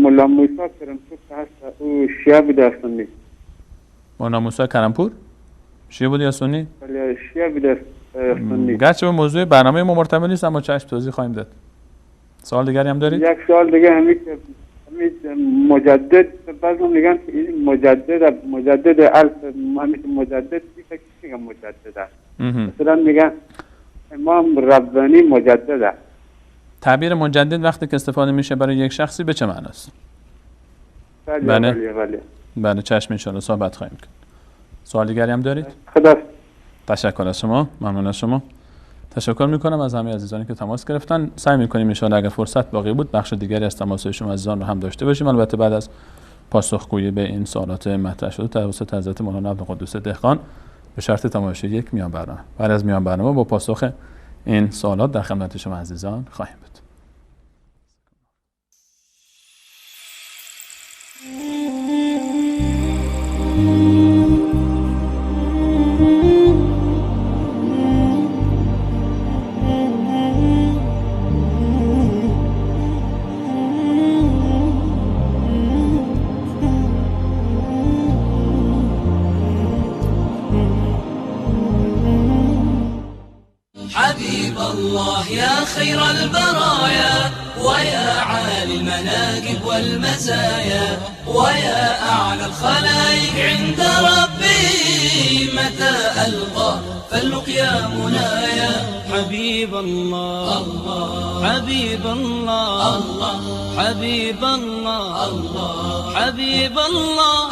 مولا موسی کرمپور هست، او شیعه بود یا سنی؟ مولا موسی کرمپور شیعه بود یا سنی؟ بله شیعه بود سنی. گرچه به موضوع برنامه ما مرتبط نیست اما چشم توضیح خواهیم داد. سوال دیگری هم دارید؟ یک سوال دیگه همین مجدد بعضی میگن که این مجدد الف همین مجدد چی میگن مجدد؟ مثلا میگن امام ربانی مجدد. تعبیر مجدد وقتی که استفاده میشه برای یک شخصی به چه معناست؟ بله چشم انشاءالله صحبت خواهیم کرد. سوال دیگری هم دارید؟ خدا. تشکر از شما. ممنون از شما. تشکر میکنم از همه عزیزانی که تماس گرفتن. سعی میکنیم ان شاءالله اگر فرصت باقی بود بخش دیگری از تماس شما عزیزان رو هم داشته باشیم، البته بعد از پاسخگویی به این سوالات مطرح شده توسط حضرت مولانا عبدالقدوس دهقان به شرط تماشای یک میان برنامه. بعد از میان برنامه با پاسخ این سوالات در خدمت شما عزیزان خواهیم بود. حبيب الله يا خير البرايا ويا عالي المناقب والمزايا ويا أعلى الخلائق عند ربي متى ألقى فاللقيا منايا حبيب الله حبيب الله حبيب الله حبيب الله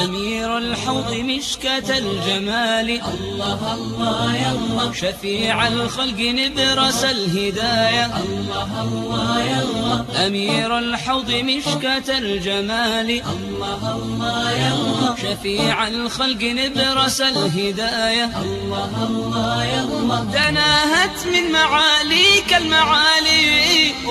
أمير الحوض مشكة الجمال الله الله يا الله شفيع الخلق نبرس الهداية الله الله يا الله أمير الحوض مشكة الجمال الله الله يا الله شفيع الخلق نبرس الهداية الله الله يا الله تناهت من معاليك المعالي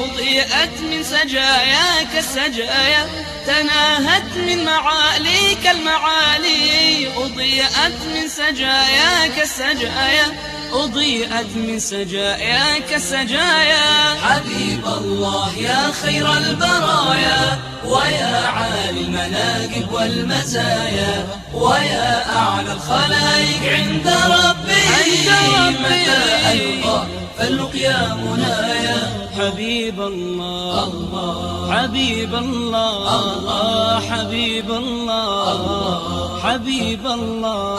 أضيئت من سجاياك السجايا تناهت من معاليك المعالي أضيئت من سجاياك السجايا أضيئت من سجاياك السجايا حبيب الله يا خير البرايا ويا عالي المناقب والمزايا ويا أعلى الخلائق عند ربي متى ألقى فاللقيا منايا حبيب الله حبيب الله حبيب الله حبيب الله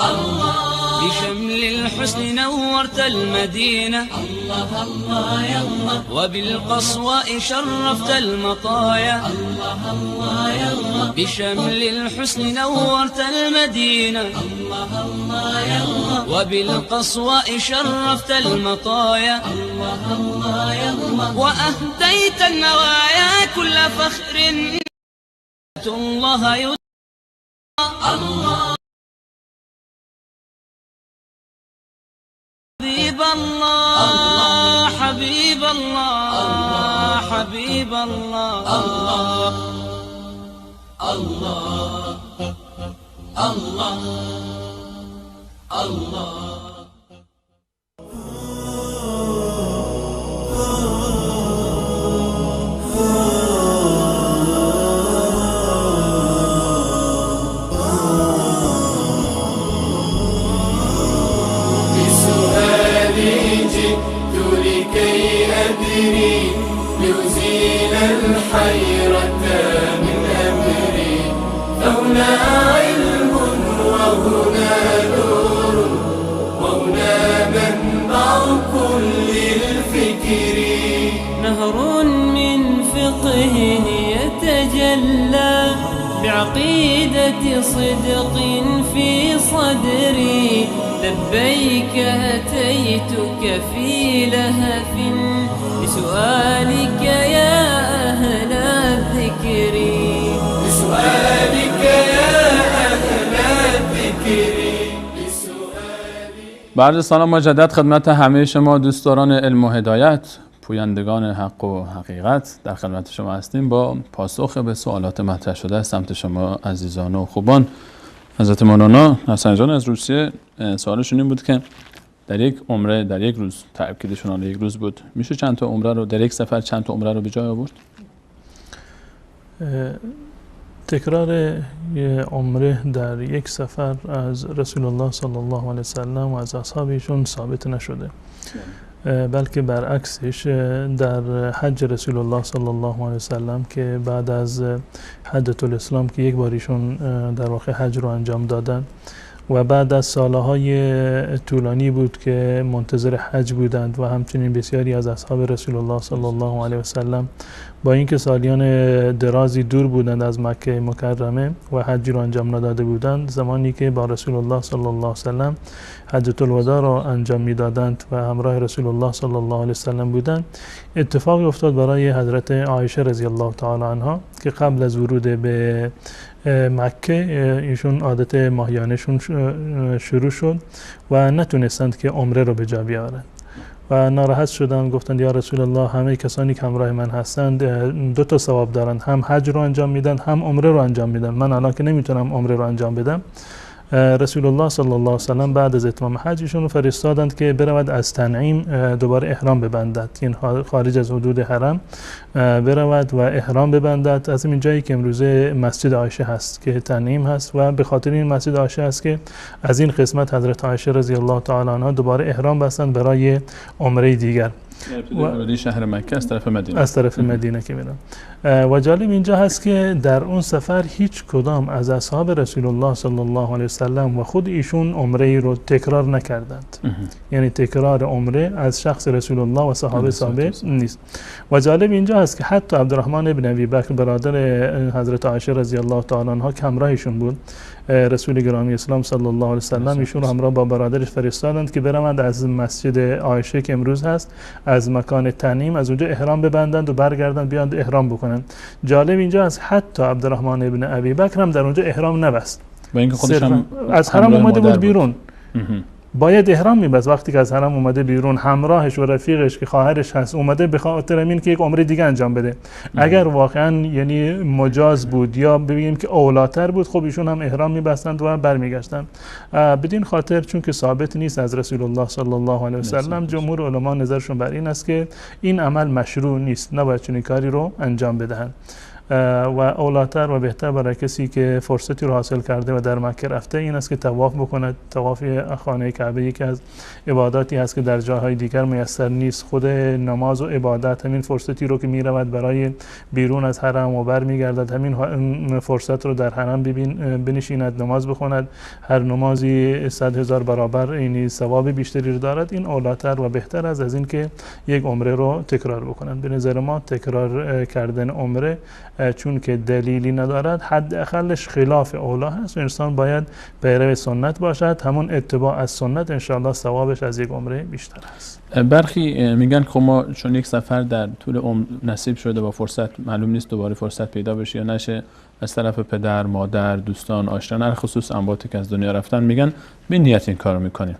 بشمل الحسن نورت المدينة الله الله يا الله وبالقصواء شرفت المطايا الله الله يا الله بشمل الحسن نورت المدينة الله الله يا الله وبالقصواء شرفت المطايا الله الله يا الله وأهديت النوايا كل فخر الله يدعى الله حبيب الله حبيب الله حبيب الله الله الله الله لكي أدري لأزيل الحيرة من أمري فهنا علم وهنا نور وهنا منبع كل الفكر نهر من فقه يتجلى بعقيدة صدق في صدري لبيك أتيتك في لهف بسؤالك يا أهل الذكر بسؤالك يا أهل الذكر. بعد سلام مجدد خدمت همه شما دوستداران علم و هدایت، پویندگان حق و حقیقت، در خدمت شما هستیم با پاسخ به سوالات مطرح شده از سمت شما عزیزان و خوبان. حضرت مولانا حسن جان از روسیه سوالشون این بود که در یک عمره در یک روز، تأکیدشون على یک روز بود، میشه چند تا عمره رو در یک سفر چند تا عمره رو به جای آورد؟ تکرار عمره در یک سفر از رسول الله صلی الله علیه وسلم و از اصحابشون ثابت نشده، بلکه برعکسش در حج رسول الله صلی الله علیه وسلم که بعد از حجة الاسلام که یک باریشون در واقع حج رو انجام دادن و بعد از سالهای طولانی بود که منتظر حج بودند و همچنین بسیاری از اصحاب رسول الله صلی الله علیه وسلم با اینکه سالیان درازی دور بودند از مکه مکرمه و حج رو انجام نداده بودند، زمانی که با رسول الله صلی الله علیه وسلم حجة الوداع را انجام میدادند و همراه رسول الله صلی الله علیه وسلم بودند، اتفاقی افتاد برای حضرت عایشه رضی الله تعالی عنها که قبل از ورود به مکه ایشون عادت ماهیانهشون شروع شد و نتونستند که عمره رو به جا بیاورند و ناراحت شدند، گفتند یا رسول الله همه کسانی که همراه من هستند دو تا ثواب دارند، هم حج رو انجام میدن هم عمره رو انجام میدن، من الان که نمیتونم عمره رو انجام بدم. رسول الله صلی الله علیه وسلم بعد از اتمام حجشون رو فرستادند که برود از تنعیم دوباره احرام ببندد، این خارج از حدود حرم برود و احرام ببندد از این جایی که امروزه مسجد عایشه هست که تنعیم هست و به خاطر این مسجد عایشه هست که از این قسمت حضرت عایشه رضی الله تعالی عنها دوباره احرام بستند برای عمره دیگر. و شهر مکه از طرف مدینه، از طرف مدینه که میرن. و جالب اینجا هست که در اون سفر هیچ کدام از اصحاب رسول الله صلی الله علیه وسلم و خود ایشون عمره رو تکرار نکردند. یعنی تکرار عمره از شخص رسول الله و صحابه ثابت نیست. و جالب اینجا هست که حتی عبدالرحمن ابن ابی بکر برادر حضرت عایشه رضی الله تعالی عنها که همراهشون بود، رسول گرامی اسلام صلی الله علیه وسلم ایشون رو همراه با برادرش فرستادند که برند از مسجد عایشه که امروز هست، از مکان تنعیم، از اونجا احرام ببندند و برگردند بیاند احرام بکنند. جالب اینجا از حتی عبدالرحمن ابن ابی بکر هم در اونجا احرام نبست، با اینکه خودش هم از حرم اومده بود بیرون. باید احرام میبست. وقتی که از حرم اومده بیرون، همراهش و رفیقش که خواهرش هست اومده به خاطر این که یک عمره دیگه انجام بده. اگر واقعا یعنی مجاز بود یا ببینیم که اولاتر بود، خب ایشون هم احرام میبستند و برمیگشتند. بدین خاطر چون که ثابت نیست از رسول الله صلی الله علیه وسلم، جمهور علما نظرشون بر این است که این عمل مشروع نیست، نباید چنین کاری رو انجام بدهند. و اولاتر و بهتر برای کسی که فرصتی رو حاصل کرده و در مکه رفته این است که طواف بکند. طواف خانه کعبه یکی از عباداتی هست که در جاهای دیگر میسر نیست. خود نماز و عبادت همین فرصتی رو که میرود برای بیرون از حرم و برمیگردد، همین فرصت رو در حرم بنشیند، نماز بخواند، هر نمازی 100,000 برابر این ثواب بیشتری رو دارد. این اولاتر و بهتر از این که یک عمره رو تکرار بکنند. به نظر ما تکرار کردن عمره چون که دلیلی ندارد، حداقلش خلاف اولا هست و انسان باید پیرو سنت باشد. همون اتباع از سنت انشاءالله ثوابش از یک عمره بیشتر است. برخی میگن که ما چون یک سفر در طول عمر نصیب شده با فرصت معلوم نیست دوباره فرصت پیدا بشه یا نشه، از طرف پدر، مادر، دوستان، آشنا، خصوص انباتی که از دنیا رفتن، میگن به نیت این کارو میکنیم.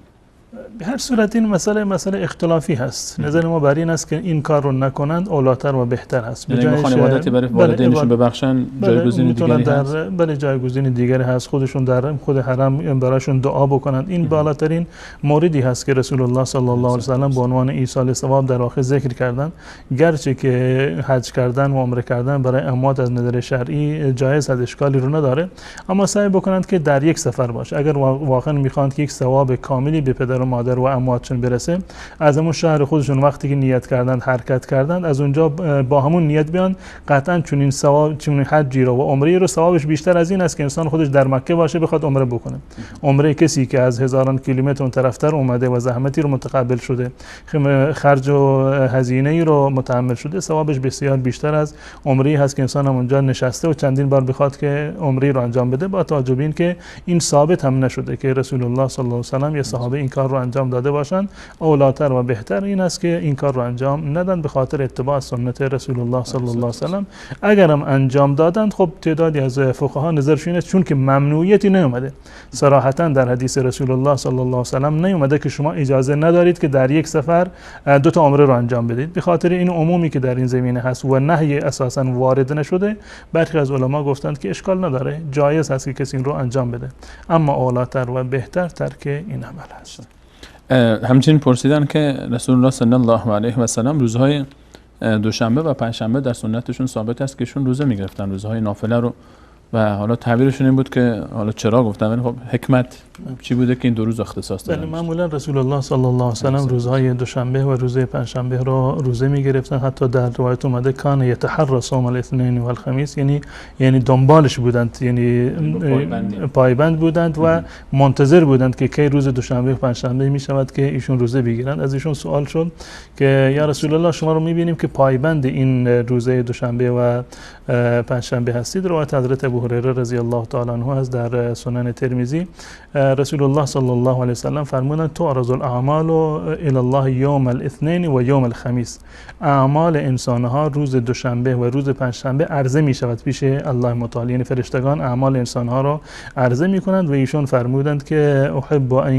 به هر صورت این مسئله اختلافی هست. نظر ما بر این است که این کار رو نکنند اولاتر و بهتر هست. یعنی خانوادتی برای والدینشون ببخشن، جایگزین دیگری هست. بله جایگزین دیگری هست. خودشون در خود حرم براشون دعا بکنند. این بالاترین موردی هست که رسول الله صلی الله علیه و سلم به عنوان ایصال ثواب در آخر ذکر کردند. گرچه که حج کردن و عمره کردن برای اموات از نظر شرعی جایز هست، اشکالی رو نداره، اما سعی بکنند که در یک سفر باشه. اگر واقعا میخواند که یک ثواب کاملی به پدر و مادر و امواتشون برسه، از همون شهر خودشون وقتی که نیت کردند، حرکت کردند، از اونجا با همون نیت بیان، قطعا چنین ثواب، چنین حجی رو و عمره رو ثوابش بیشتر از این است که انسان خودش در مکه باشه بخواد عمره بکنه. عمره کسی که از هزاران کیلومتر اون طرفتر اومده و زحمتی رو متقبل شده، خرج و هزینه‌ای رو متحمل شده، ثوابش بسیار بیشتر از عمره هست که انسان هم اونجا نشسته و چندین بار بخواد که عمره رو انجام بده، با توجه به این که این ثابت هم نشده که رسول الله صلی الله علیه و سلم یا صحابه این کار رو انجام داده باشند. اولاتر و بهتر این است که این کار رو انجام ندن به خاطر اتباع سنت رسول الله صلی الله علیه و سلم. اگر هم انجام دادند، خب تعدادی از فقها نظرشون است چون که ممنوعیتی نیومده، صراحتا در حدیث رسول الله صلی الله علیه و سلم نیومده که شما اجازه ندارید که در یک سفر 2 تا عمره رو انجام بدید. به خاطر این عمومی که در این زمینه هست و نهی اساسا وارد نشده، برخی از علما گفتند که اشکال نداره، جایز هست که کسی این رو انجام بده، اما اولاتر و بهتر ترک این عمل هست. همچنین پرسیدن که رسول الله صلی الله علیه و سلم روزهای دوشنبه و پنجشنبه در سنتشون ثابت است که ایشون روزه میگرفتن، روزهای نافله رو، و حالا تعبیرشون این بود که حالا چرا گفتن، ولی خب حکمت چی بوده که این 2 روز اختصاص دادن؟ معمولا رسول الله صلی الله علیه و سلم روزهای دوشنبه و روز پنجشنبه رو روزه میگرفتن. حتی در روایت اومده کان یتحرى صوم الاثنین و الخمیس، یعنی دنبالش بودند، یعنی پایبند بودند و منتظر بودند که کی روز دوشنبه و پنجشنبه میشود که ایشون روزه بگیرند. از ایشون سوال شد که یا رسول الله شما رو میبینیم که پایبند این روزه دوشنبه و پنجشنبه هستید. روایت حضرت ابو هریره رضی الله تعالی عنه از در سنن ترمذی، رسول الله صلی الله علیه و سلم فرمودند تعرض الاعمال الی الله یوم الاثنین و یوم الخمیس. اعمال انسانها روز دوشنبه و روز پنجشنبه عرضه می شود پیش الله متعال، یعنی فرشتگان اعمال انسانها را عرضه می کنند و ایشون فرمودند که احب ان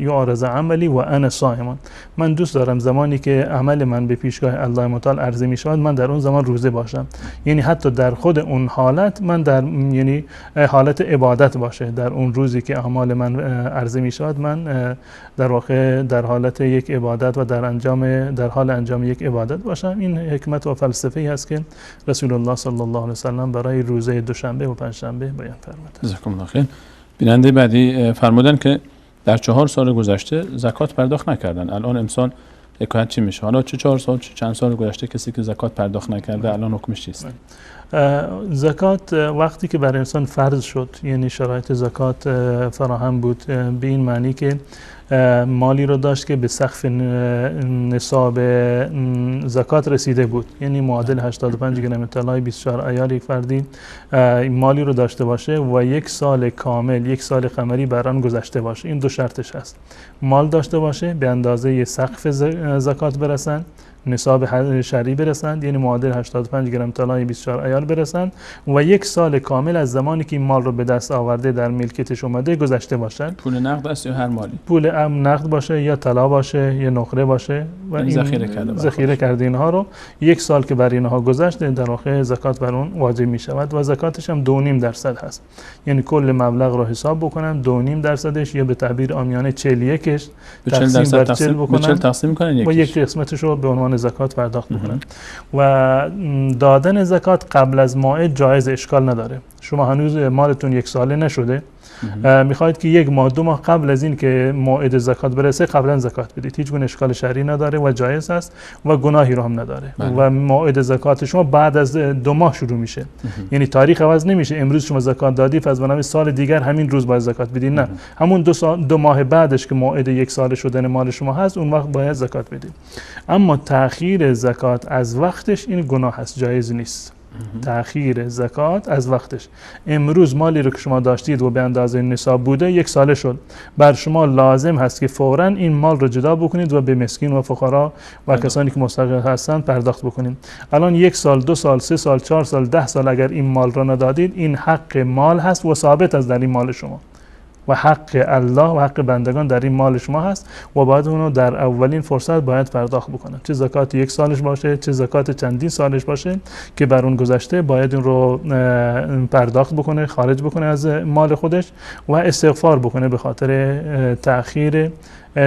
یعرض عملی و انا صائم. من دوست دارم زمانی که عمل من به پیشگاه الله متعال عرضه می شود، من در اون زمان روزه باشم، یعنی حتی در خود اون حالت من یعنی حالت عبادت باشه، در اون روزی که اعمال من عرضه می شود من در واقع در حالت یک عبادت و در حال انجام یک عبادت باشم. این حکمت و فلسفه‌ای هست که رسول الله صلی الله علیه و سلم برای روزه دوشنبه و پنجشنبه بیان فرمود. جزاکم الله خیر. بیننده بعدی فرمودن که در 4 سال گذشته زکات پرداخت نکردن، الان امسال حکایت چی میشه؟ حالا چه 4 سال چه چند سال گذشته کسی که زکات پرداخت نکرده الان حکمش چیست؟ زکات وقتی که بر انسان فرض شد، یعنی شرایط زکات فراهم بود به این معنی که مالی رو داشت که به سقف نصاب زکات رسیده بود، یعنی معادل 85 گرم طلای 24 عیار یک فردی مالی رو داشته باشه و 1 سال کامل 1 سال قمری بر آن گذشته باشه. این 2 شرطش هست: مال داشته باشه، به اندازه سقف زکات برسن، نصاب شرعی برسند، یعنی معادل 85 گرم طلای 24 عیار برسند و 1 سال کامل از زمانی که این مال رو به دست آورده در ملکیتش اومده گذشته باشند. پول نقد است یا هر مالی؟ پول نقد باشه یا طلا باشه یا نقره باشه و این ذخیره کرده اینها رو 1 سال که بر اینها گذشت در واقع زکات بر اون واجب می شود و زکاتش هم 2.5% هست. یعنی کل مبلغ رو حساب بکنن 2.5%ش یا به تعبیر عامیانه 41ش تقسیم بر 40 بکنن تقسیم کنن و یک قسمتش رو به عنوان زکات پرداخت بکنن. و دادن زکات قبل از موعد جایز، اشکال نداره. شما هنوز مالتون 1 ساله نشده، میخواید که 1 ماه 2 ماه قبل از این که موعد زکات برسه قبلا زکات بدید، هیچ گونه اشکال شرعی نداره و جایز است و گناهی رو هم نداره. و موعد زکات شما بعد از 2 ماه شروع میشه، یعنی تاریخ عوض نمیشه. امروز شما زکات دادی پس بنابراین سال دیگر همین روز باید زکات بدید، نه، همون 2 ماه بعدش که موعد 1 سال شدن مال شما هست اون وقت باید زکات بدید. اما تأخیر زکات از وقتش این گناه است، جایز نیست. تأخیر زکات از وقتش. امروز مالی رو که شما داشتید و به اندازه نصاب بوده 1 ساله شد، بر شما لازم هست که فوراً این مال رو جدا بکنید و به مسکین و فقرا و کسانی که مستحق هستند پرداخت بکنید. الان 1 سال 2 سال 3 سال 4 سال 10 سال اگر این مال رو ندادید، این حق مال هست و ثابت است در این مال شما و حق الله و حق بندگان در این مال شما هست و باید اونو در اولین فرصت باید پرداخت بکنن. چه زکات 1 سالش باشه چه زکات چندین سالش باشه که بر اون گذشته، باید اون رو پرداخت بکنه، خارج بکنه از مال خودش و استغفار بکنه به خاطر تأخیر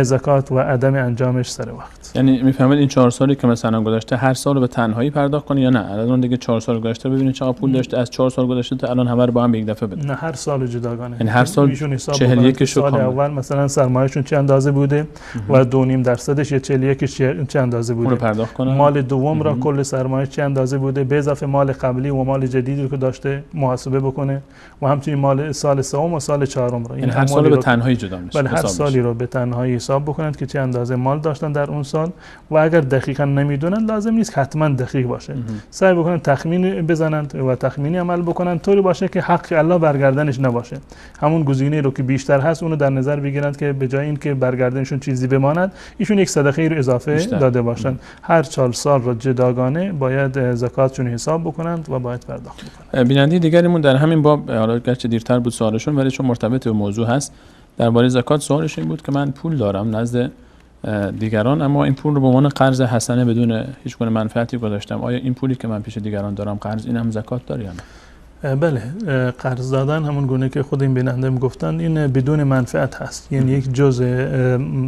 زکات و عدم انجامش سر وقت. یعنی میفهمید این 4 سالی که مثلا گذشته هر سال به تنهایی پرداخت کنه یا نه الان دیگه 4 سال گذشته ببینید چقدر پول داشته، از 4 سال گذشته تا الان همه رو با هم به یک دفعه بده؟ نه، هر سال جداگانه. یعنی هر سال 41 سال اول مثلا سرمایه‌شون چه اندازه بوده و 2.5%ش یا 41ش چه اندازه بوده، اون رو پرداخت کنه. مال دوم را کل سرمایه چه اندازه بوده به اضافه مال قبلی و مال جدیدی رو که داشته محاسبه بکنه و همچنین مال سال سوم و سال چهارم را. یعنی هر سال به تنهایی جدا میشه. بله، هر سالی رو به تنهایی حساب بکنند که چه اندازه مال داشتن در اون سال و اگر دقیقاً نمیدونن لازم نیست حتما دقیق باشه، سعی بکنن تخمین بزنند و تخمینی عمل بکنن طوری باشه که حق الله برگردنش نباشه. همون گزینه رو که بیشتر هست اونو در نظر بگیرند که به جای اینکه برگردنشون چیزی بماند ایشون یک صدقه رو اضافه داده باشند. هر 4 سال رو جداگانه باید زکاتشون حساب بکنند و باید پرداخت بکنند. بیننده دیگریمون در همین باب، حالا گرچه دیرتر بود سوالشون ولی چون مرتبط به موضوع هست، درباره زکات سوالش این بود که من پول دارم نزد دیگران اما این پول رو به عنوان قرض حسنه بدون هیچ گونه منفعتی گذاشتم، آیا این پولی که من پیش دیگران دارم قرض این هم زکات داره یا نه؟ بله، قرض دادن همون گونه که خود این بیننده گفتن این بدون منفعت هست، یعنی یک جزء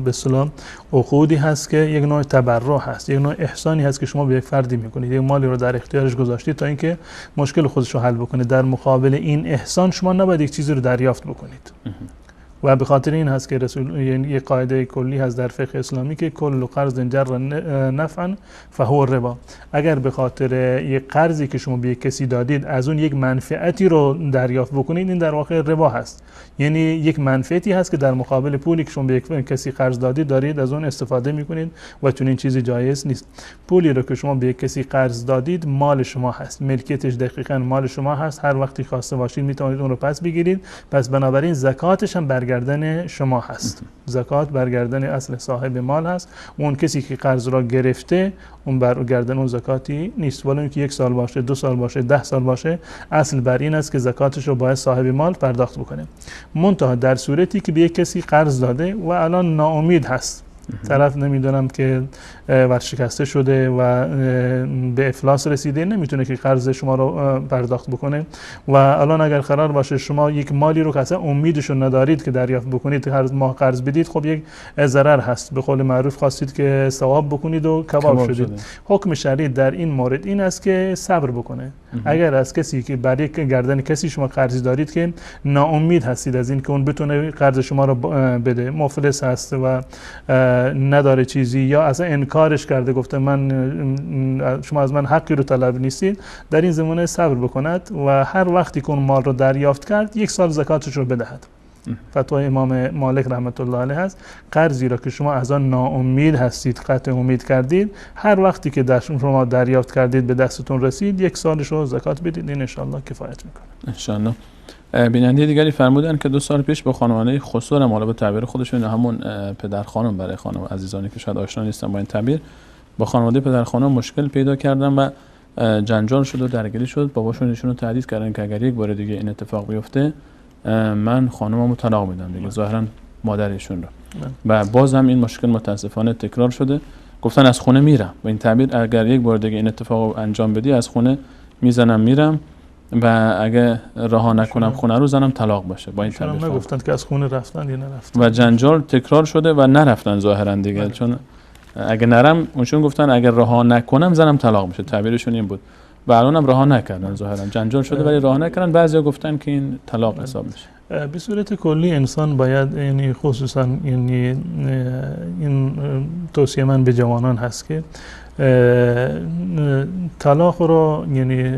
به اصطلاح عقودی هست که یک نوع تبرع هست، یک نوع احسانی هست که شما به یک فردی میکنید، یک مالی رو در اختیارش گذاشتید تا اینکه مشکل خودش رو حل بکنه. در مقابل این احسان شما نباید یک چیزی رو دریافت بکنید و به خاطر این هست که یعنی یک قاعده کلی هست در فقه اسلامی که کل قرض جر نفعا فهو ربا. اگر به خاطر یک قرضی که شما به یک کسی دادید از اون یک منفعتی رو دریافت بکنید، این در واقع ربا هست. یعنی یک منفعتی هست که در مقابل پولی که شما به یک کسی قرض دادید دارید از اون استفاده میکنید و چون این چیزی جایز نیست. پولی رو که شما به یک کسی قرض دادید مال شما هست، ملکیتش دقیقاً مال شما هست، هر وقتی خواسته باشید میتونید اون رو پس بگیرید، پس بنابراین زکاتش هم برگردن شما هست. زکات برگردن اصل صاحب مال هست. اون کسی که قرض را گرفته اون برگردن اون زکاتی نیست، ولی اینکه 1 سال باشه 2 سال باشه 10 سال باشه اصل بر این است که زکاتش رو باید صاحب مال پرداخت بکنه. منتها در صورتی که به یک کسی قرض داده و الان ناامید هست، طرف نمیدونم که ورشکسته شده و به افلاس رسیده، نمیتونه که قرض شما رو پرداخت بکنه و الان اگر قرار باشه شما یک مالی رو که اصلا امیدشو ندارید که دریافت بکنید هر ماه قرض بدید، خب یک ضرر هست. به قول معروف خواستید که ثواب بکنید و کباب شدید. حکم شرعی در این مورد این است که صبر بکنه، اگر از کسی که برای گردن کسی شما قرضی دارید که ناامید هستید از این که اون بتونه قرض شما رو بده، مفلس هست و نداره چیزی یا اصلا انکارش کرده گفته من شما از من حقی رو طلب نیستید، در این زمانه صبر بکند و هر وقتی که اون مال رو دریافت کرد 1 سال زکاتش رو بدهد. فتوای امام مالک رحمت الله علیه هست قرضی را که شما از آن ناامید هستید، قطع امید کردید، هر وقتی که شما دریافت کردید به دستتون رسید 1 سالش رو زکات بدید. این انشالله کفایت میکنه. انشالله. بیننده دیگری فرمودن که 2 سال پیش با خانواده خسرم، حالا به تعبیر خودشون همون پدر خانم، برای خانم عزیزانی که شاید آشنا نیستن با این تعبیر، با خانواده پدر خانم مشکل پیدا کردن و جنجال شد و درگیری شد. باباشون ایشونو تهدید کردن که اگر یک بار دیگه این اتفاق بیفته من خانممو طلاق میدم دیگه، ظاهرا مادرشون رو. و باز هم این مشکل متاسفانه تکرار شده. گفتن از خونه میرم، با این تعبیر اگر یک بار دیگه این اتفاق انجام بدی از خونه میزنم میرم و اگه رها نکنم خونه رو زنم طلاق باشه. با این تعبیر نگفتن که از خونه رفتن یا نرفتن و جنجال تکرار شده و نرفتن ظاهرا دیگه. چون اگه نرم اونشون گفتن اگر رها نکنم زنم طلاق میشه، تعبیرشون این بود. و الانم رها نکردن، ظاهرا جنجال شده ولی رها نکردن. بعضیا گفتن که این طلاق حساب میشه. به صورت کلی انسان باید، یعنی خصوصا یعنی این توصیه من به جوانان هست که طلاق رو یعنی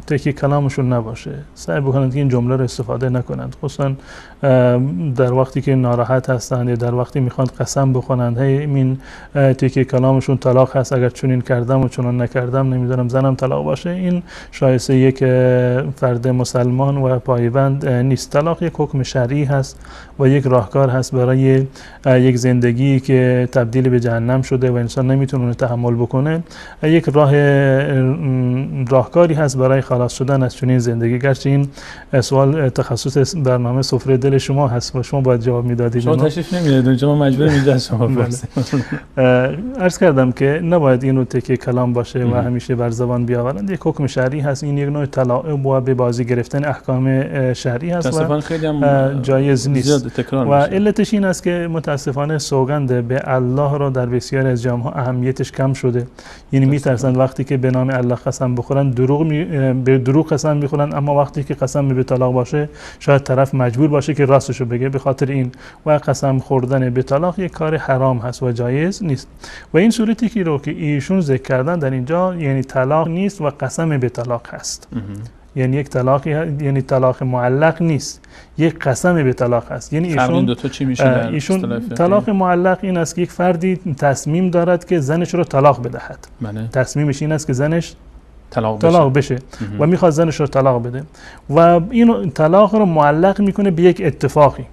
تکی کلامشون نباشه، سعی بکنند که این جمله رو استفاده نکنند، خصوصا در وقتی که ناراحت هستند یا در وقتی میخوان قسم بخونند هی این تکی کلامشون طلاق هست، اگر چنین کردم و چنان نکردم نمیدونم زنم طلاق باشه. این شایسته یک فرد مسلمان و پایبند نیست. طلاق یک حکم شرعی هست و یک راهکار هست برای یک زندگی که تبدیل به جهنم شده و انسان نمیتونه تحمل بکنه. یک راهکاری هست برای خلاص شدن از چنین زندگی. گرچه این سوال تخصص برنامه سفره دل شما هست و شما باید جواب میدادید. شما تشریف نمیارید اونجا، ما مجبوریم اینجا از شما بپرسیم. عرض کردم که نباید اینو تکیه کلام باشه و همیشه بر زبان بیاورند. یک حکم شرعی هست، این یک نوع تلاعب و به بازی گرفتن احکام شرعی هست و جایز نیست. و علتش این است که متاسفانه سوگند به الله را در بسیاری از جامعه اهمیتش کم شده. یعنی میترسند وقتی که به نام الله قسم بخورن به دروغ قسم بخورن، اما وقتی که قسم به طلاق باشه شاید طرف مجبور باشه که راستشو بگه. به خاطر این و قسم خوردن به طلاق یک کار حرام هست و جایز نیست. و این صورتی که رو که ایشون ذکر کردن در اینجا یعنی طلاق نیست و قسم به طلاق هست. یعنی یک طلاقی یعنی طلاق معلق نیست، یک قسم به طلاق هست. یعنی ایشون طلاق معلق این است که یک فردی تصمیم دارد که زنش رو طلاق بدهد. تصمیمش این است که زنش طلاق بشه و میخواد زنش رو طلاق بده و این طلاق رو معلق میکنه به یک اتفاقی.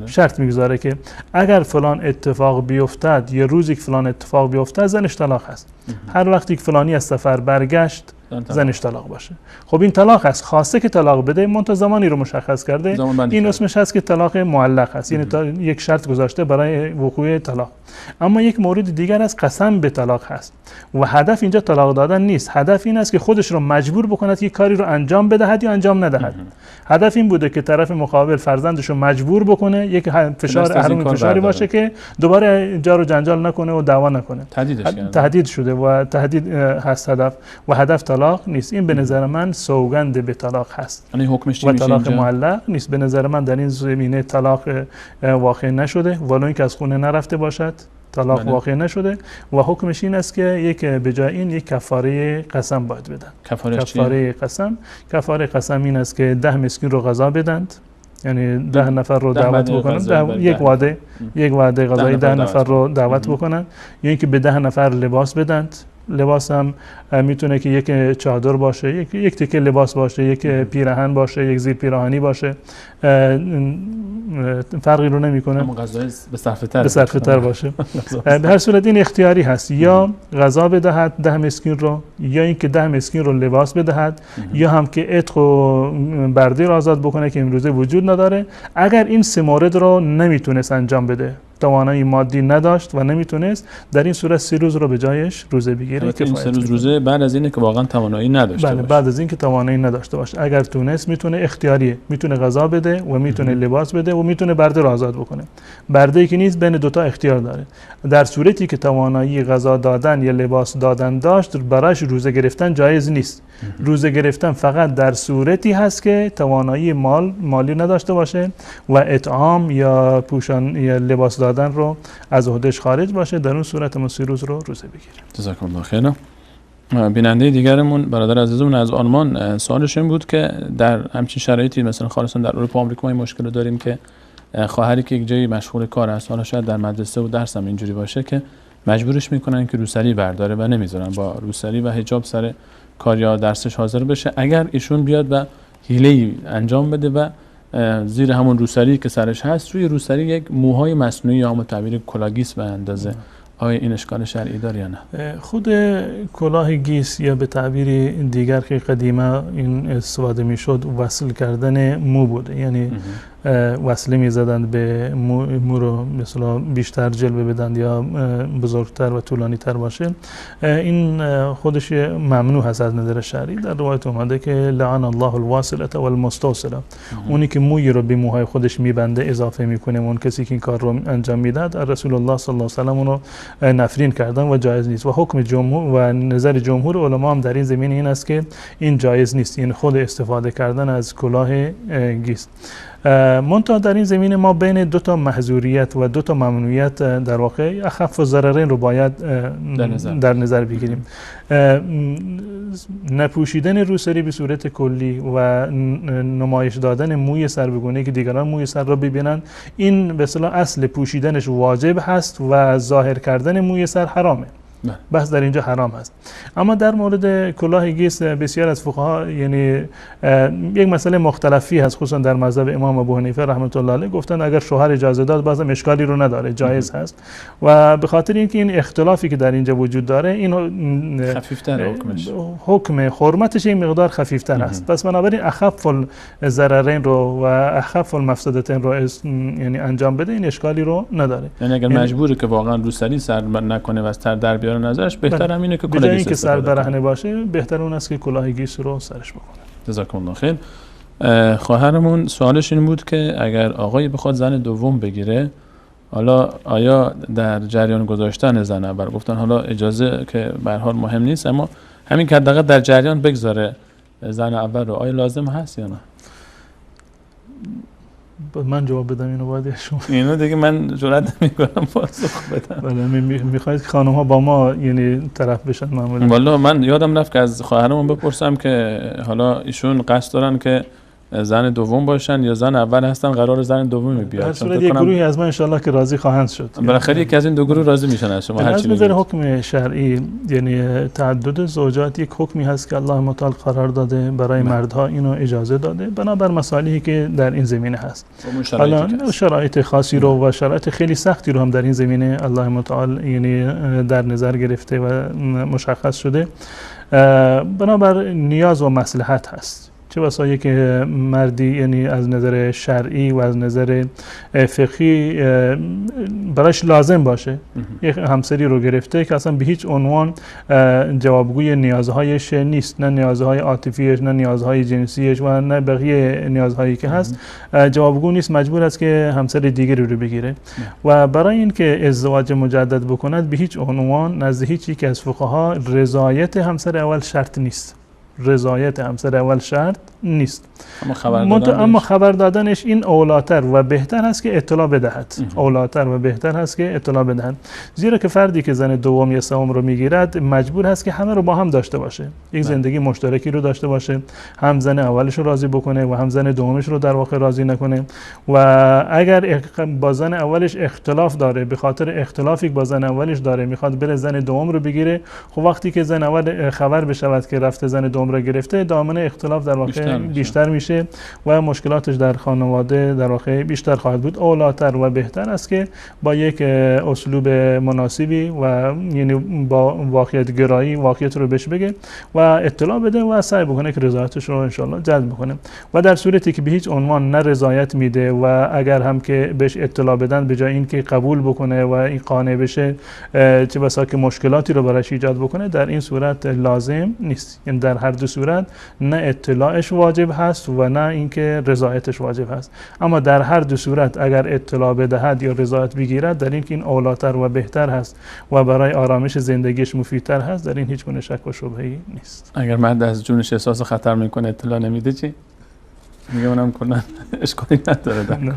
شرط میگذاره که اگر فلان اتفاق بیفتد یا روزی که فلان اتفاق بیفتد زنش طلاق هست. هر وقتی که فلانی از سفر برگشت زنش طلاق باشه. خب این طلاق هست، خواسته که طلاق بده منتها زمانی رو مشخص کرده، این اسمش هست که طلاق معلق هست. یعنی یک شرط گذاشته برای وقوع طلاق. اما یک مورد دیگر از قسم به طلاق هست و هدف اینجا طلاق دادن نیست. هدف این است که خودش رو مجبور بکند که کاری رو انجام بدهد یا انجام ندهد. هدف این بوده که طرف مقابل فرزندش رو مجبور بکنه، یک فشار اهرم فشاری باشه که دوباره جار و جنجال نکنه و دعوا نکنه. تهدید شده و تهدید هست هدف و هدف طلاق نیست. این به نظر من سوگند به طلاق هست و طلاق معلق نیست. به نظر من در این زمینه طلاق واقع نشده ولو اینکه از خونه نرفته باشد، طلاق واقع نشده و حکمش این است که یک به جای این یک کفاره قسم باید بدن. کفاره قسم این است که 10 مسکین رو غذا بدند، یعنی 10 نفر رو دعوت بکنن، یک وعده غذایی 10 نفر رو دعوت بکنن، یا اینکه به 10 نفر لباس بدند. لباس هم میتونه که یک چادر باشه، یک تکه لباس باشه، یک پیراهن باشه، یک زیر پیراهنی باشه، فرقی رو نمیکنه. اما غذای به صرفه تر باشه. به هر صورت این اختیاری هست، یا غذا بدهد 10 مسکین رو، یا اینکه 10 مسکین رو لباس بدهد، یا هم که عتق و برده رو آزاد بکنه که امروزه وجود نداره. اگر این 3 مورد رو نمیتونست انجام بده، توانایی مادی نداشت و نمیتونست، در این صورت 3 روز رو به جایش روزه بگیره. این 3 روزه بعد از اینه که واقعا توانایی نداشته باشه. بعد از اینکه توانایی نداشته باشه، اگر تونست میتونه اختیاریه، میتونه غذا بده و میتونه لباس بده و میتونه برده رو آزاد بکنه. برده که نیست بین دوتا اختیار داره. در صورتی که توانایی غذا دادن یا لباس دادن داشت، براش روزه گرفتن جایز نیست. روزه گرفتن فقط در صورتی هست که توانایی مالی نداشته باشه و اطعام یا پوشان یا لباس دادن رو از عهدهش خارج باشه، در اون صورت ما 3 روز رو روزه بگیره. جزاکم الله خیر. بیننده دیگرمون برادر عزیزمون از آلمان سوالش این بود که در همچین شرایطی مثلا خالصا در اروپا و آمریکا ما این مشکل رو داریم که خواهری که یک جایی مشغول کار است، حالا شاید در مدرسه و درس هم اینجوری باشه که مجبورش میکنن که روسری برداره و نمیذارن با روسری و حجاب سر کار یا درسش حاضر بشه. اگر ایشون بیاد و حیله‌ای انجام بده و زیر همون روسری که سرش هست روی روسری یک موهای مصنوعی یا همون تعبیر کلاهگیس به اندازه، آیا این اشکال شرعی داره یا نه؟ خود کلاه گیس یا به تعبیر دیگر که قدیما این استفاده میشد وصل کردن مو بوده، یعنی وصله میزدند به مو رو مثلا بیشتر جلوه بدن یا بزرگتر و طولانی تر باشه. این خودش ممنوع هست از نظر شرعی. در روایت اومده که لعن الله الواصله والمستوصله، اونی که موی رو به موهای خودش میبنده اضافه میکنه، اون کسی که این کار رو انجام میده رسول الله صلی الله علیه و آله اون رو نفرین کردن و جایز نیست. و حکم جمهور و نظر جمهور علما هم در این زمینه این است که این جایز نیست، این خود استفاده کردن از کلاه گیس. منتها در این زمینه ما بین 2 تا محظوریت و 2 تا ممنوعیت در واقع اخف الضررین رو باید در نظر بگیریم. نپوشیدن روسری به صورت کلی و نمایش دادن موی سر به گونه‌ای که دیگران موی سر را ببینند، این به اصطلاح اصل پوشیدنش واجب هست و ظاهر کردن موی سر حرامه. بحث در اینجا حرام هست. اما در مورد کلاه گیس بسیار از فقها یعنی یک مسئله مختلفی هست، خصوصا در مذهب امام ابو حنیفه رحمت الله علیه گفتن اگر شوهر اجازه داد بازم اشکالی رو نداره، جایز هست. و به خاطر اینکه این اختلافی که در اینجا وجود داره، این خفیفتر حکمش، حکم حرمتش این مقدار خفیفتر است. پس بنابراین اخف الضررین رو و اخف المفسدتین رو یعنی انجام بده، این اشکالی رو نداره. یعنی اگر مجبوره که واقعا روسری سر نکنه و از تر در بیاره نظرش، بهتر همینه که کلاه گیس سر برهنه باشه، بهتر اون است که کلاه گیس رو سرش بکنه. جزاکم الله خیر. خواهرمون سوالش این بود که اگر آقایی بخواد زن دوم بگیره، حالا آیا در جریان گذاشتن زن اول گفتن حالا اجازه که به هر حال مهم نیست، اما همین که حداقل در جریان بگذاره زن اول رو، آیا لازم هست یا نه؟ من جواب بدم اینو باید شما؟ اینو دیگه من جرئت نمی‌کنم پاسخ بدم. بله، می‌خواید که خانم‌ها با ما یعنی طرف بشن معمولا؟ والا من یادم رفت که از خواهرمون بپرسم که حالا ایشون قصد دارن که زن دوم باشن یا زن اول هستن قرار زن دومی بیاد. در صورت یک گروهی از ما ان شاء الله که راضی خواهند شد. بالاخره یکی از این 2 گروه راضی میشن از شما هر چی میگید. حکم شرعی یعنی تعدد زوجات یک حکمی هست که الله متعال قرار داده برای مردها، اینو اجازه داده بنابر مصالحی که در این زمینه هست. حالا شرایط خاصی رو و شرایط خیلی سختی رو هم در این زمینه الله متعال یعنی در نظر گرفته و مشخص شده. بنابر نیاز و مصلحت هست. چه بسایی که مردی یعنی از نظر شرعی و از نظر فقهی براش لازم باشه یک همسری رو گرفته که اصلا به هیچ عنوان جوابگوی نیازهایش نیست، نه نیازهای عاطفیش، نه نیازهای جنسیش و نه بقیه نیازهایی که هست جوابگو نیست، مجبور است که همسر دیگری رو بگیره. و برای اینکه ازدواج مجدد بکند به هیچ عنوان نزد هیچ یک از فقها رضایت همسر اول شرط نیست. رضایت همسر اول شرط نیست، اما خبر دادنش این اولاتر و بهتر هست که اطلاع بدهد. اولاتر و بهتر هست که اطلاع بدهد، زیرا که فردی که زن دوم یا سوم رو میگیرد مجبور هست که همه رو با هم داشته باشه، یک زندگی مشترکی رو داشته باشه، هم زن اولش رو راضی بکنه و هم زن دومش رو در واقع راضی نکنه. و اگر با زن اولش اختلاف داره، به خاطر اختلافی که با زن اولش داره میخواد بره زن دوم رو بگیره، خب وقتی که زن اول خبر بشود که رفته زن دوم را گرفته دامنه اختلاف در واقع بیشتر میشه و مشکلاتش در خانواده در واقع بیشتر خواهد بود. اولاتر و بهتر است که با یک اسلوب مناسبی و یعنی با واقعیت گرایی واقعیت رو بهش بگه و اطلاع بده و سعی بکنه که رضایتش رو انشالله جلب بکنه. و در صورتی که به هیچ عنوان نه رضایت میده و اگر هم که بهش اطلاع بدن به جای اینکه قبول بکنه و این قانع بشه چه بسا که مشکلاتی رو براش ایجاد بکنه، در این صورت لازم نیست. یعنی در هر دو صورت نه اطلاعش واجب هست و نه اینکه رضایتش واجب هست. اما در هر دو صورت اگر اطلاع بدهد یا رضایت بگیرد در این که این اولاتر و بهتر هست و برای آرامش زندگیش مفیدتر هست، در این هیچ گونه شک و شبهه‌ای نیست. اگر مرد از جونش احساس خطر میکنه اطلاع نمیده چی؟ میگه اونم کلا اشکالی نداره.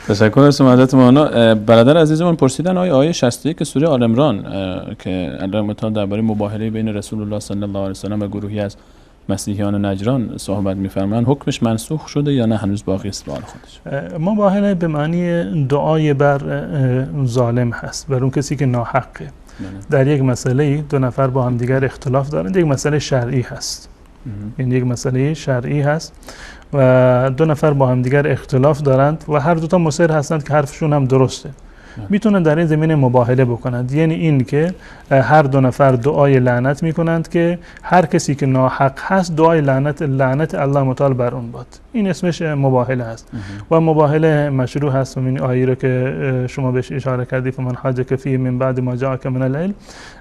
تشکر از حضرت مولانا. برادر عزیزمون پرسیدن آیه 61 که سوره آل عمران که الله متعال درباره مباهله بین رسول الله صلی الله علیه و سلم و گروهی از مسیحیان نجران صحبت می‌فرمایند، حکمش منسوخ شده یا نه هنوز باقی است؟ بار خودش مباهله به معنی دعای بر ظالم هست، بر اون کسی که ناحقه. در یک مسئله دو نفر با هم دیگر اختلاف دارند، یک مسئله شرعی هست. این یک مسئله شرعی هست و دو نفر با هم دیگر اختلاف دارند و هر دوتا مصر هستند که حرفشون هم درسته، میتونن در این زمینه مباهله بکنند. یعنی این که هر دو نفر دعای لعنت میکنند که هر کسی که ناحق هست دعای لعنت الله متعال بر اون باد. این اسمش مباهله هست و مباهله مشروع هست. و این آیه رو که شما بهش اشاره کردی فمن حاجک فیه من بعد ما جاءک من العلم،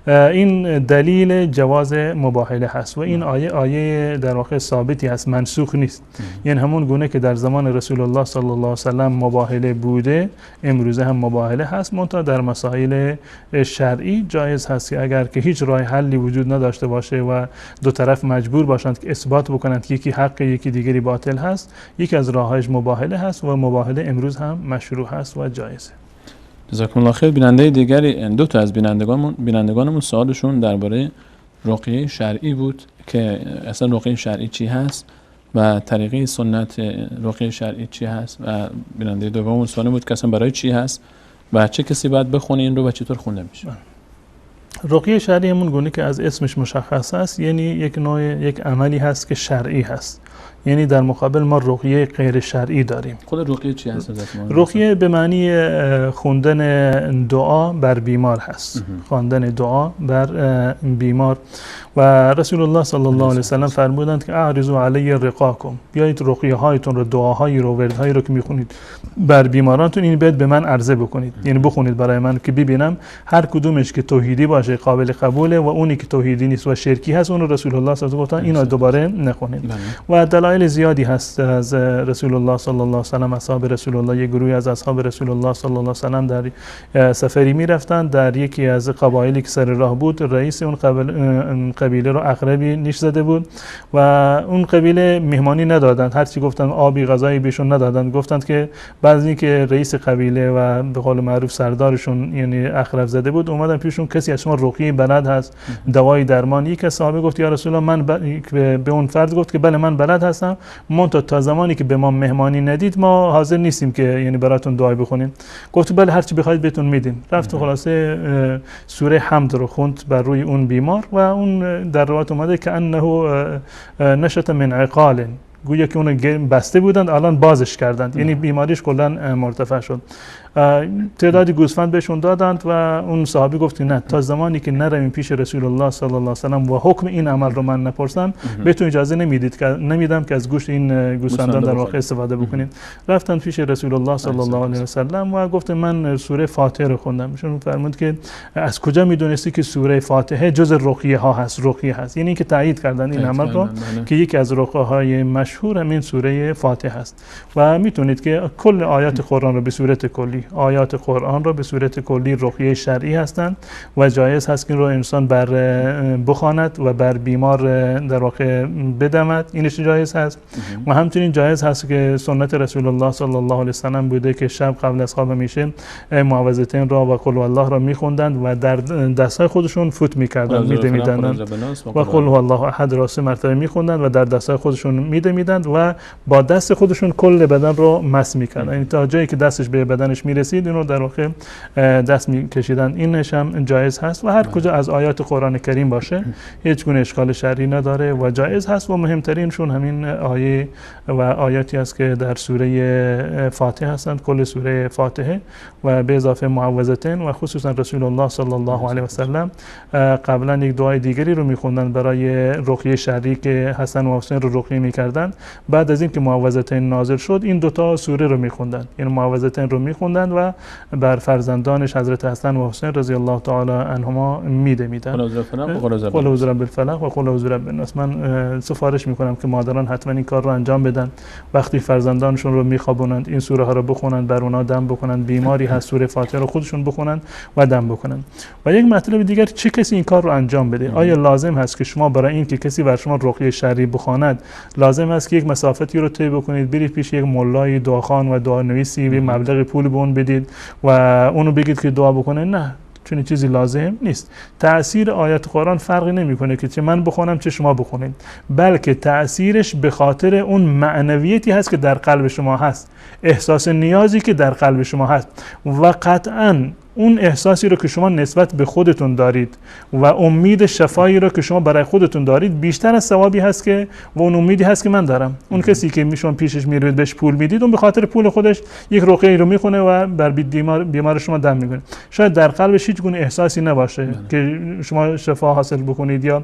این دلیل جواز مباهله هست و این آیه در واقع ثابتی هست، منسوخ نیست. یعنی همون گونه که در زمان رسول الله صلی الله علیه و سلم مباهله بوده، امروزه هم مباهله هست، منتها در مسائل شرعی جایز هست که اگر که هیچ راه حلی وجود نداشته باشه و دو طرف مجبور باشند که اثبات بکنند که یکی حق یکی دیگری باطل هست، یکی از راه‌هایش مباهله هست و مباهله امروز هم مشروع هست و جایزه. جزاکم الله خیر. بیننده دیگری، دو تا از بینندگانمون سوالشون درباره رقیه شرعی بود که اصلا رقیه شرعی چی هست و طریقه سنت رقیه شرعی چی هست، و بیننده دوممون سوال بود که اصلا برای چی هست و چه کسی باید بخونه این رو و چطور خونده میشه. رقیه شرعی همون گونه که از اسمش مشخص است، یعنی یک عملی هست که شرعی هست. یعنی در مقابل ما رقیه غیر شرعی داریم. خود رقیه چی هست؟ رقیه به معنی خواندن دعا بر بیمار هست. خواندن دعا بر بیمار و رسول الله صلی الله علیه و سلم فرمودند که اعرضوا علی رقاکم، بیایید رقیه هایتون رو، دعاهایی رو، وردهایی رو که میخونید بر بیمارانتون این باید به من عرضه بکنید، یعنی بخونید برای من که ببینم هر کدومش که توحیدی باشه قابل قبوله و اونی که توحیدی نیست و شرکی هست اون رو رسول الله صلی الله علیه و سلم اینو دوباره نخونید. و دلایل زیادی هست از رسول الله صلی الله علیه و سلم. اصحاب رسول الله، یک گروهی از اصحاب رسول الله صلی الله علیه و سلم در سفری میرفتند، در یکی از قبایلی که سر راه بود رئیس اون قبیله رو عقربی نیش زده بود و اون قبیله مهمانی ندادند، هرچی گفتن آبی غذایی بهشون ندادند. گفتند که بعضی که رئیس قبیله و به قول معروف سردارشون یعنی عقرب زده بود اومدن پیشون، کسی از شما رقیه بلد هست، دوای درمان؟ یک صحابه گفت یا رسول الله، من به اون فرد گفت که بله من بلد هستم، منتها تا زمانی که به ما مهمانی ندید ما حاضر نیستیم که یعنی براتون دعای بخونیم. گفت بله هرچی بخواید بهتون میدیم. رفت خلاصه سوره حمد رو خوند بر روی اون بیمار و اون در روایت اومده که انه نشط من عقال، گویا که اون بسته بودند الان بازش کردند، یعنی بیماریش کلا مرتفع شد. تعدادی گوسفند بهشون دادند و اون صحابی گفت نه تا زمانی که نرویم پیش رسول الله صلی الله علیه و سلم و حکم این عمل رو من نپرسم بهتون اجازه نمیدم که از گوشت این گوسفندان در واقع استفاده بکنید. رفتن پیش رسول الله صلی الله علیه و سلم و گفت من سوره فاتحه رو خوندم. ایشون فرمود که از کجا میدونستی که سوره فاتحه جز رقیه ها هست؟ رقیه هست یعنی که تایید کردن این عمل رو که یکی از رقیه های مشهور همین سوره فاتحه است. و میتونید که کل آیات قرآن رو به صورت کلی، آیات قرآن را به صورت کلی رقیه شرعی هستند و جایز هست که این رو انسان بر بخواند و بر بیمار در واقع بدمد، اینش جایز هست. و همچنین جایز هست که سنت رسول الله صلی الله علیه و سلم بوده که شب قبل از خواب میشه معوذتین را و قل الله را میخوندند و در دستای خودشون فوت میکردند، میدمیدند و قل هو الله احد را 3 مرتبه میخوندند و در دستای خودشون میدمیدند میدند و با دست خودشون کل بدن رو مس میکردن، یعنی تا جایی که دستش به بدنش میرسید این رو در واقع دست میکشیدن. اینش هم جایز هست و هر کجا از آیات قرآن کریم باشه هیچ گونه اشکال شرعی نداره و جایز هست و مهمترینشون همین آیه و آیاتی است که در سوره فاتحه هستند، کل سوره فاتحه و به اضافه معوذتین و خصوصا رسول الله صلی الله علیه و سلم قبلا یک دعای دیگری رو میخوندن برای رقیه شرعی که حسن و حسین رو رقیه میکردن. بعد از اینکه معوذتین نازل شد این دوتا سوره رو میخوندن، یعنی معوذتین رو میخوندن و بر فرزندانش حضرت حسن و حسین رضی الله تعالی عنهما میدمیدن. قل اعوذ برب الفلق و قل اعوذ برب الناس. من سفارش میکنم که مادران حتما این کار رو انجام بدن، وقتی فرزندانشون رو میخوابونند این سوره ها رو بخونند، بر اونها دم بکنند، بیماری هست سوره فاتحه رو خودشون بخونند و دم بکنند. و یک مطلب دیگر، چه کسی این کار رو انجام بده؟ آیا لازم هست که شما برای این که کسی بر شما رقیه شرعی بخواند لازم است که یک مسافتی رو طی بکنید، برید پیش یک مولای دعاخوان و دعانویسی به مبلغ پول به اون بدید و اونو بگید که دعا بکنه؟ نه، چون چیزی لازم نیست. تأثیر آیات قرآن فرقی نمیکنه که چه من بخونم چه شما بخونید، بلکه تأثیرش به خاطر اون معنویتی هست که در قلب شما هست، احساس نیازی که در قلب شما هست و قطعاً اون احساسی رو که شما نسبت به خودتون دارید و امید شفایی رو که شما برای خودتون دارید بیشتر از ثوابی هست که و اون امیدی هست که من دارم. اون کسی که میشون پیشش میروید بهش پول میدید، اون به خاطر پول خودش یک رقیه رو میخونه و بر بیمار شما دم میکنه. شاید در قلبش هیچ گونه احساسی نباشه که شما شفا حاصل بکنید یا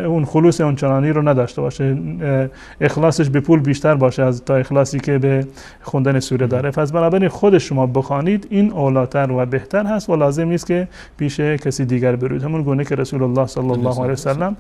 اون خلوص اون چنانی رو نداشته باشه، اخلاصش به پول بیشتر باشه از تا اخلاصی که به خوندن سوره داره. پس بنابراین خود شما بخوانید این اولاتر و بهتر هست و لازم نیست که پیش کسی دیگر برید. همون گونه که رسول الله صلی الله علیه و سلم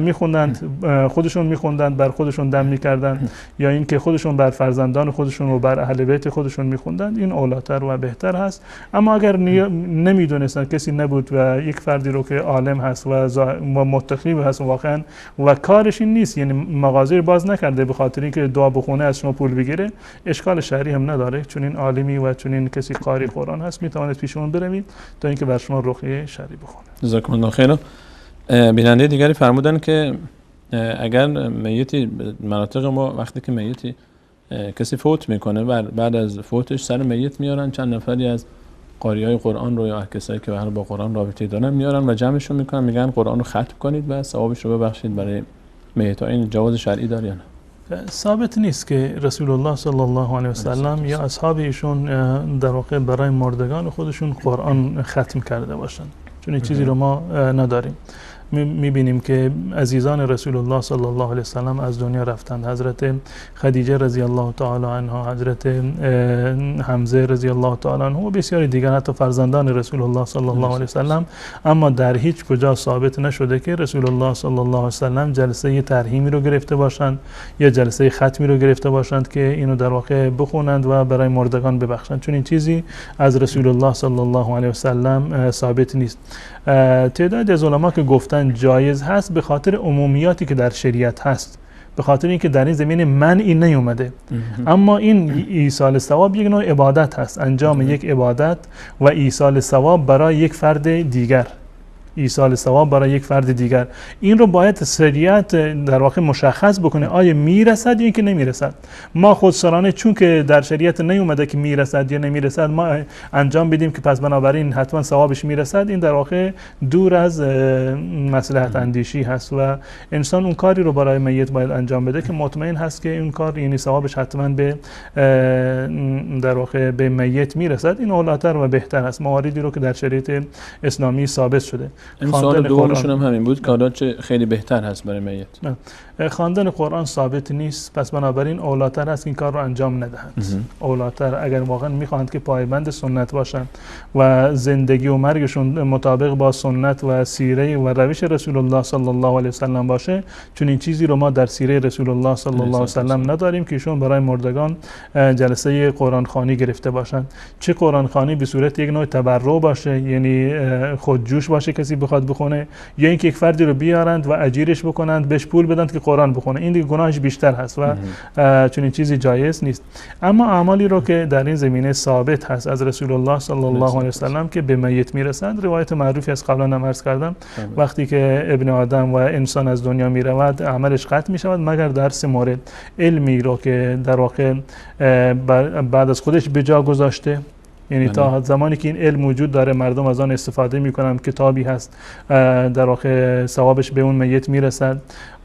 میخوندند، خودشون میخوندند، بر خودشون دم میکردند یا اینکه خودشون بر فرزندان خودشون و بر اهل بیت خودشون میخوندند، این اولاتر و بهتر هست. اما اگر نمیدونستن، کسی نبود و یک فردی رو که عالم هست و متقی هست واقعا و کارش این نیست، یعنی مغازه رو باز نکرده به خاطر اینکه دعا بخونه از شما پول بگیره، اشکال شرعی هم نداره، چون این عالمی و چون این کسی قاری قرآن هست میتواند پیش اون بروید تا اینکه بر شما رقیه شرعی بخونه. جزاکم الله خیر. بیننده دیگری فرمودن که اگر میتی مناطق ما وقتی که میتی کسی فوت میکنه بعد از فوتش سر میت میارن چند نفری از قاریای قرآن رو یا کسایی که با قرآن رابطه دارن میارن و جمعشون میکنن، میگن قرآن رو ختم کنید و ثوابش رو ببخشید برای میت. این جواز شرعی داره یا نه؟ ثابت نیست که رسول الله صلی الله علیه و سلم یا اصحاب ایشون در واقع برای مردگان خودشون قرآن ختم کرده باشن، چون این چیزی رو ما نداریم. میبینیم که عزیزان رسول الله صلی الله علیه وسلم از دنیا رفتند. حضرت خدیجه رضی الله تعالی عنها، حضرت حمزه رضی الله تعالی عنه و بسیاری دیگر حتی فرزندان رسول الله صلی الله علیه وسلم، اما در هیچ کجا ثابت نشده که رسول الله صلی الله علیه وسلم جلسه ترحیمی رو گرفته باشند یا جلسه ختمی رو گرفته باشند که اینو در واقع بخونند و برای مردگان ببخشند، چون این چیزی از رسول الله صلی الله علیه وسلم ثابت نیست. تعداد از علما که گفتن جایز هست به خاطر عمومیاتی که در شریعت هست، به خاطر اینکه در این زمینه منعی نیومده. اما این ایصال ثواب یک نوع عبادت هست، انجام یک عبادت و ایصال ثواب برای یک فرد دیگر، ایصال ثواب برای یک فرد دیگر، این رو باید شریعت در واقع مشخص بکنه آیا میرسد یا اینکه نمیرسد. ما خودسرانه چون که در شریعت نیومده که میرسد یا نمیرسد ما انجام بدیم که پس بنابراین حتما ثوابش میرسد، این در واقع دور از مصلحت اندیشی هست و انسان اون کاری رو برای میت باید انجام بده که مطمئن هست که اون کار یعنی ثوابش حتما به در واقع به میت میرسد. این اولاتر و بهتر است، مواردی رو که در شریعت اسلامی ثابت شده. این سوال دومشون هم همین بود که حالا چه خیلی بهتر هست برای میت. خواندن قرآن ثابت نیست، پس بنابراین اولاتر است این کار رو انجام ندهند. اولاتر اگر واقعا میخواهند که پایبند سنت باشند و زندگی و مرگشون مطابق با سنت و سیره و روش رسول الله صلی الله علیه وسلم باشه، چون این چیزی رو ما در سیره رسول الله صلی الله علیه وسلم نداریم که ایشون برای مردگان جلسه قرآن خوانی گرفته باشند. چه قرآن خوانی به صورت یک نوع تبرع باشه، یعنی خودجوش باشه کسی بخواد بخونه، یا اینکه یک فردی رو بیارند و اجیرش بکنند بهش پول بدند که قرآن بخونه، این دیگه گناهش بیشتر هست و چنین چیزی جایز نیست. اما اعمالی رو که در این زمینه ثابت هست از رسول الله صلی الله علیه وسلم که به میت میرسند، روایت معروفی از قبلا هم عرض کردم، وقتی که ابن آدم و انسان از دنیا میرود عملش قطع میشود مگر در 3 مورد: علمی رو که در واقع بعد از خودش به جا گذاشته، یعنی تا زمانی که این علم وجود داره مردم از آن استفاده میکنن، کتابی هست در واقع ثوابش به اون میت میرسد،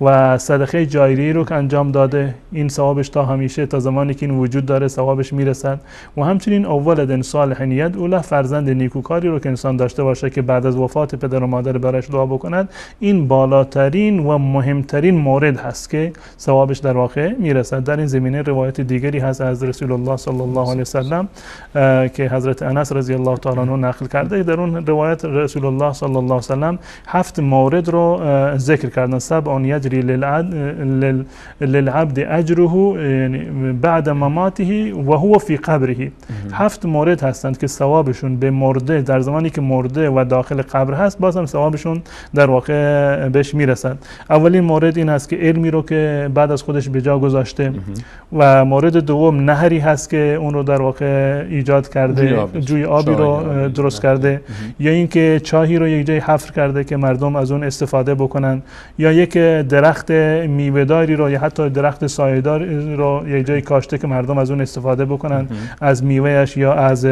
و صدقه جاریه رو که انجام داده این ثوابش تا همیشه تا زمانی که این وجود داره ثوابش میرسد، و همچنین اولد صالح یدعو له، فرزند نیکوکاری رو که انسان داشته باشه که بعد از وفات پدر و مادر برایش دعا بکند، این بالاترین و مهمترین مورد هست که ثوابش در واقع میرسد. در این زمینه روایت دیگری هست از رسول الله صلی الله علیه وسلم که حضرت انس رضی الله تعالی عنه نقل کرده. در اون روایت رسول الله صلی الله علیه وسلم 7 مورد رو ذکر کردن: 7 یجری للعبد اجره بعد مماته و هو فی قبره. 7 مورد هستند که ثوابشون به مرده در زمانی که مرده و داخل قبر هست بازم ثوابشون در واقع بهش میرسد. اولین مورد این هست که علمی رو که بعد از خودش به جا گذاشته، و مورد دوم نهری هست که اون رو در واقع ایجاد کرده، جوی آبی رو درست کرده، یا اینکه چاهی رو یک جای حفر کرده که مردم از اون استفاده بکنن، یا یک درخت میوه‌داری رو یا حتی درخت سایه‌دار رو یک جای کاشته که مردم از اون استفاده بکنن، از میوهش یا از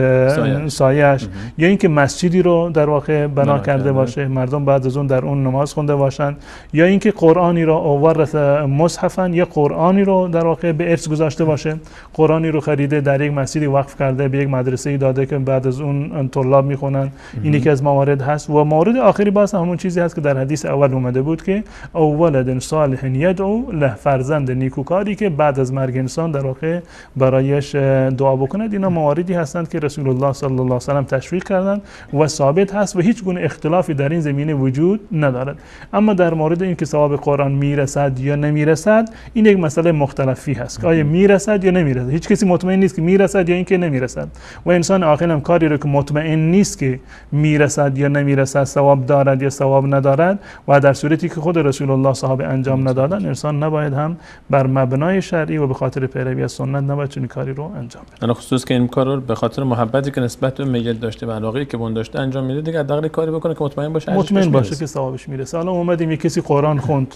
سایه‌اش، یا اینکه مسجدی رو در واقع بنا کرده باشه مردم بعد از اون در اون نماز خونده باشن، یا اینکه قرآنی رو ورث مصحفا، یا قرآنی رو در واقع به ارث گذاشته باشه، قرآنی رو خریده در یک مسجدی وقف کرده، به یک مدرسه‌ای داده که بعد از اون طلاب میخونن. این یکی از موارد هست. و مورد آخری باز همون چیزی هست که در حدیث اول اومده بود که اولد صالح یدعو له، فرزند نیکوکاری که بعد از مرگ انسان در واقع برایش دعا بکند. اینا مواردی هستند که رسول الله صلی الله علیه و سلم تشویق کردند و ثابت هست و هیچ گونه اختلافی در این زمینه وجود ندارد. اما در مورد اینکه ثواب قرآن میرسد یا نمیرسد، این یک مسئله مختلفی هست که آیا میرسد یا نمیرسد. هیچ کسی مطمئن نیست که میرسد یا اینکه نمیرسد، و انسان عاقل هم کاری رو که مطمئن نیست که میرسد یا نمیرسد، ثواب دارد یا ثواب ندارد، و در صورتی که خود رسول الله صاحب انجام ندادن، انسان نباید هم بر مبنای شرعی و به خاطر پیروی از سنت نباید چنین کاری رو انجام بده. در خصوص که این کار رو به خاطر محبتی که نسبت به میت داشته و علاقه‌ای که اون داشته انجام میده، دیگه حداقل کاری بکنه که مطمئن باشه که ثوابش میرسه. حالا اومدیم یک کسی قرآن خوند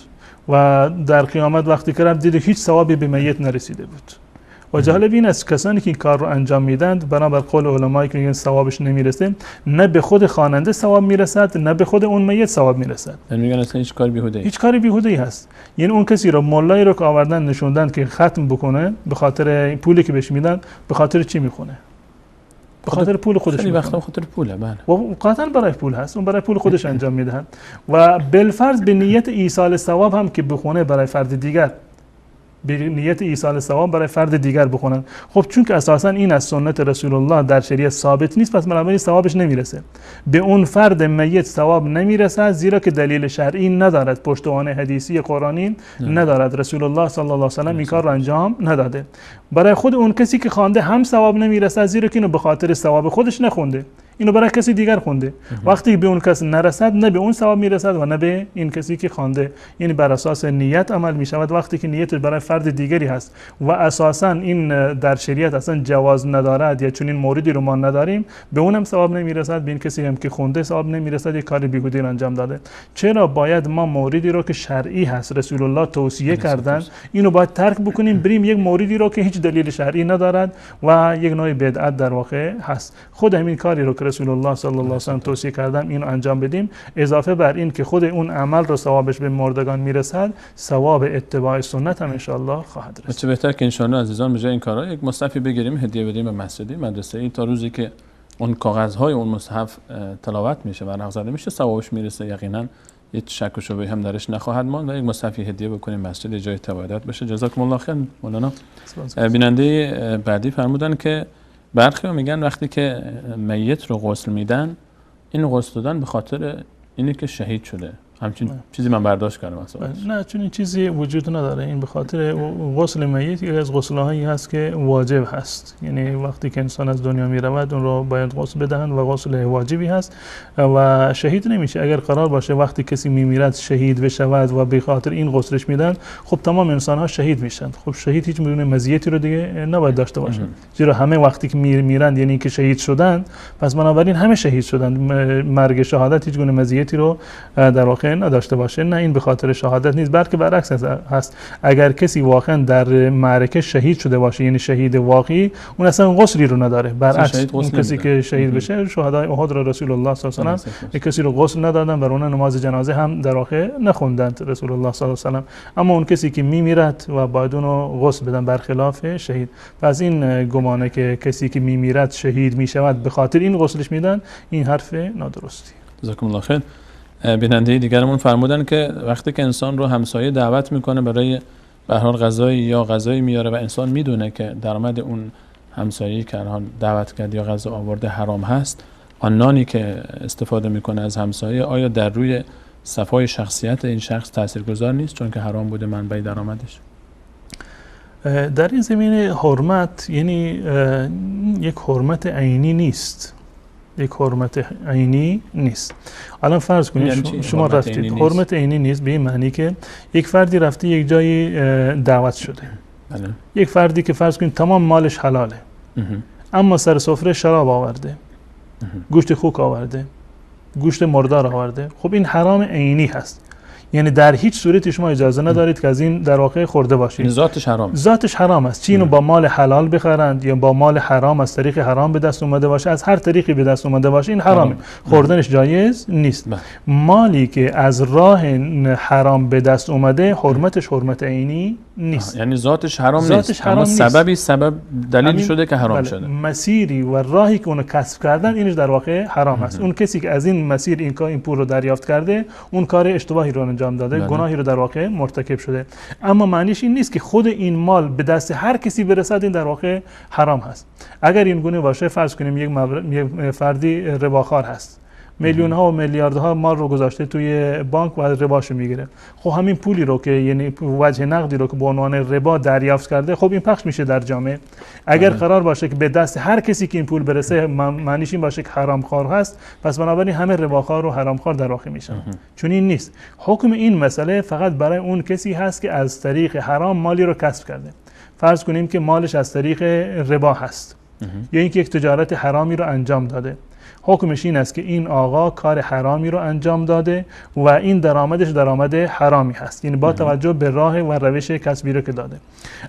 و در قیامت وقتی که رفت دید هیچ ثوابی به میت نرسیده بود. و جالب این است کسانی که این کار رو انجام میدند بنابر قول علمایی که میگن ثوابش نمیرسه، نه به خود خواننده ثواب میرسد نه به خود اون میت ثواب میرسد. یعنی میگن اصلا هیچ کار بیهوده، هیچ کاری بیهوده هست. یعنی اون کسی رو مولایی رو که آوردن نشوندن که ختم بکنه، به خاطر پولی که بهش میدن، به خاطر چی میخونه؟ به خاطر پول خودش. خیلی وقتا خاطر پوله، بله. و قطعا برای پول هست، اون برای پول خودش انجام میدهد. و بالفرض به نیت ایصال ثواب هم که بخونه برای فرد دیگر، به نیت ایصال ثواب برای فرد دیگر بخونن. خب چون که اساسا این از سنت رسول الله در شریعت ثابت نیست، پس بنابراین ثوابش نمیرسه. به اون فرد میت ثواب نمیرسه، زیرا که دلیل شرعی ندارد، پشتوانه حدیثی قرآنی ندارد. رسول الله صلی الله علیه و سلم این کار رو انجام نداده. برای خود اون کسی که خوانده هم ثواب نمیرسه، زیرا که اینو به خاطر ثواب خودش نخونده، اینو برای کسی دیگر خونده. وقتی به اون کس نرسد، نه به اون ثواب میرسد و نه به این کسی که خوانده. یعنی بر اساس نیت عمل میشود. وقتی که نیت برای فرد دیگری هست و اساسا این در شریعت اصلا جواز ندارد یا چون این موردی رو ما نداریم، به اونم ثواب نمیرسد، به این کسی هم که خونده ثواب نمیرسد، یک کار بیهوده انجام داده. چرا باید ما موردی رو که شرعی هست، رسول الله توصیه کردن، اینو باید ترک بکنیم، بریم یک موردی رو که هیچ دلیل شرعی ندارد و یک نوع بدعت در واقع هست. خود همین کاری رو که رسول الله صلی الله علیه و سلم توصیه کردن اینو انجام بدیم، اضافه بر این که خود اون عمل رو ثوابش به مردگان میرسد، ثواب اتباع سنت هم ان شاء الله خواهد رسید. چه بهتر که ان شاء الله عزیزان به جای این کارا یک مصحفی بگیریم هدیه بدیم به مسجدی، مدرسه‌ای، تا روزی که اون کاغذهای اون مصحف تلاوت میشه و ورق زده میشه ثوابش میرسه. یقینا هیچ شک و شبهه هم درش نخواهد ماند و یک مصحفی هدیه بکنیم مسجد جای عبادت بشه. جزاکم الله خیر. مولانا بیننده بعدی فرمودن که برخی میگن وقتی که میت رو غسل میدن، این غسل دادن به خاطر اینه که شهید شده همچین چیزی من برداشت کردم اصلا. نه چون این چیزی وجود نداره. این به خاطر غسل میت یکی از غسل‌هایی هست که واجب هست، یعنی وقتی که انسان از دنیا می رود اون رو باید غسل بدهند و غسل واجبی هست و شهید نمیشه. اگر قرار باشه وقتی کسی میمیرد شهید بشود و به خاطر این غسلش میدن، خب تمام انسان ها شهید میشن. خب شهید هیچ گونه مزیتی رو دیگه نباید داشته باشن، زیرا همه وقتی که میرند یعنی که شهید شدند، پس بنابراین همه شهید شدند. مرگ شهادت هیچ گونه مزیتی رو در واقع نداشته باشه. نه، این به خاطر شهادت نیست، بلکه برعکس هست. اگر کسی واقعا در معرکه شهید شده باشه، یعنی شهید واقعی، اون اصلا غسلی رو نداره. برعکس اون کسی که شهید بشه، شهدای احد را رسول الله صلی الله علیه و آله کسی رو غسل ندادن و اون نماز جنازه هم در واقع نخوندند رسول الله صلی الله علیه و آله. اما اون کسی که میمیرد و باید اونو غسل بدن برخلاف شهید. پس این گمانه که کسی که میمیرد شهید میشود به خاطر این غسلش میدن، این حرف نادرستی. جزاکم الله خیر. بیننده دیگرمون فرمودن که وقتی که انسان رو همسایه دعوت میکنه برای به هر حال غذایی یا غذایی میاره و انسان میدونه که درآمد اون همسایه‌ای که هر حال دعوت کرد یا غذا آورده حرام هست، آن نانی که استفاده میکنه از همسایه آیا در روی صفای شخصیت این شخص تاثیرگذار نیست چون که حرام بوده منبع درآمدش؟ در این زمینه حرمت یعنی یک حرمت عینی نیست، یک حرمت عینی نیست. الان فرض کنید شما رفتید، حرمت عینی نیست به این معنی که یک فردی رفته یک جایی دعوت شده، یک فردی که فرض کنید تمام مالش حلاله، اما سر سفره شراب آورده، گوشت خوک آورده، گوشت مردار آورده، خب این حرام عینی هست. یعنی در هیچ صورتی شما اجازه ندارید که از این در واقع خورده باشید. ذاتش حرام، ذاتش حرام است. چی اینو با مال حلال بخرند یا با مال حرام از طریق حرام به دست اومده باشه، از هر طریقی به دست اومده باشه، این حرامه. خوردنش جایز نیست. مالی که از راه حرام به دست اومده حرمتش حرمت عینی نیست. یعنی ذاتش حرام نیست، اما سببی سبب دلیل شده که حرام شده. مسیری و راهی که اونو کسب کردن اینش در واقع حرام است. اون کسی که از این مسیر این پول رو دریافت کرده، اون کار اشتباهی رو انجام داده، گناهی رو در واقع مرتکب شده. اما معنیش این نیست که خود این مال به دست هر کسی برسد این در واقع حرام هست. اگر این گونه باشه، فرض کنیم یک فردی رباخوار هست، میلیون ها و میلیاردها مال رو گذاشته توی بانک و رباشو میگیره. خب همین پولی رو که یعنی وجه نقدی رو که به عنوان ربا دریافت کرده، خب این پخش میشه در جامعه. اگر قرار باشه که به دست هر کسی که این پول برسه، معنیش این باشه که حرامخوار هست، پس بنابراین همه رباخوار و حرامخوار در واقع میشن. چون این نیست. حکم این مسئله فقط برای اون کسی هست که از طریق حرام مالی رو کسب کرده. فرض کنیم که مالش از طریق ربا هست یا اینکه یک تجارت حرامی رو انجام داده. حکمش این است که این آقا کار حرامی رو انجام داده و این درآمدش درآمد حرامی هست، یعنی با توجه به راه و روش کسبی رو که داده.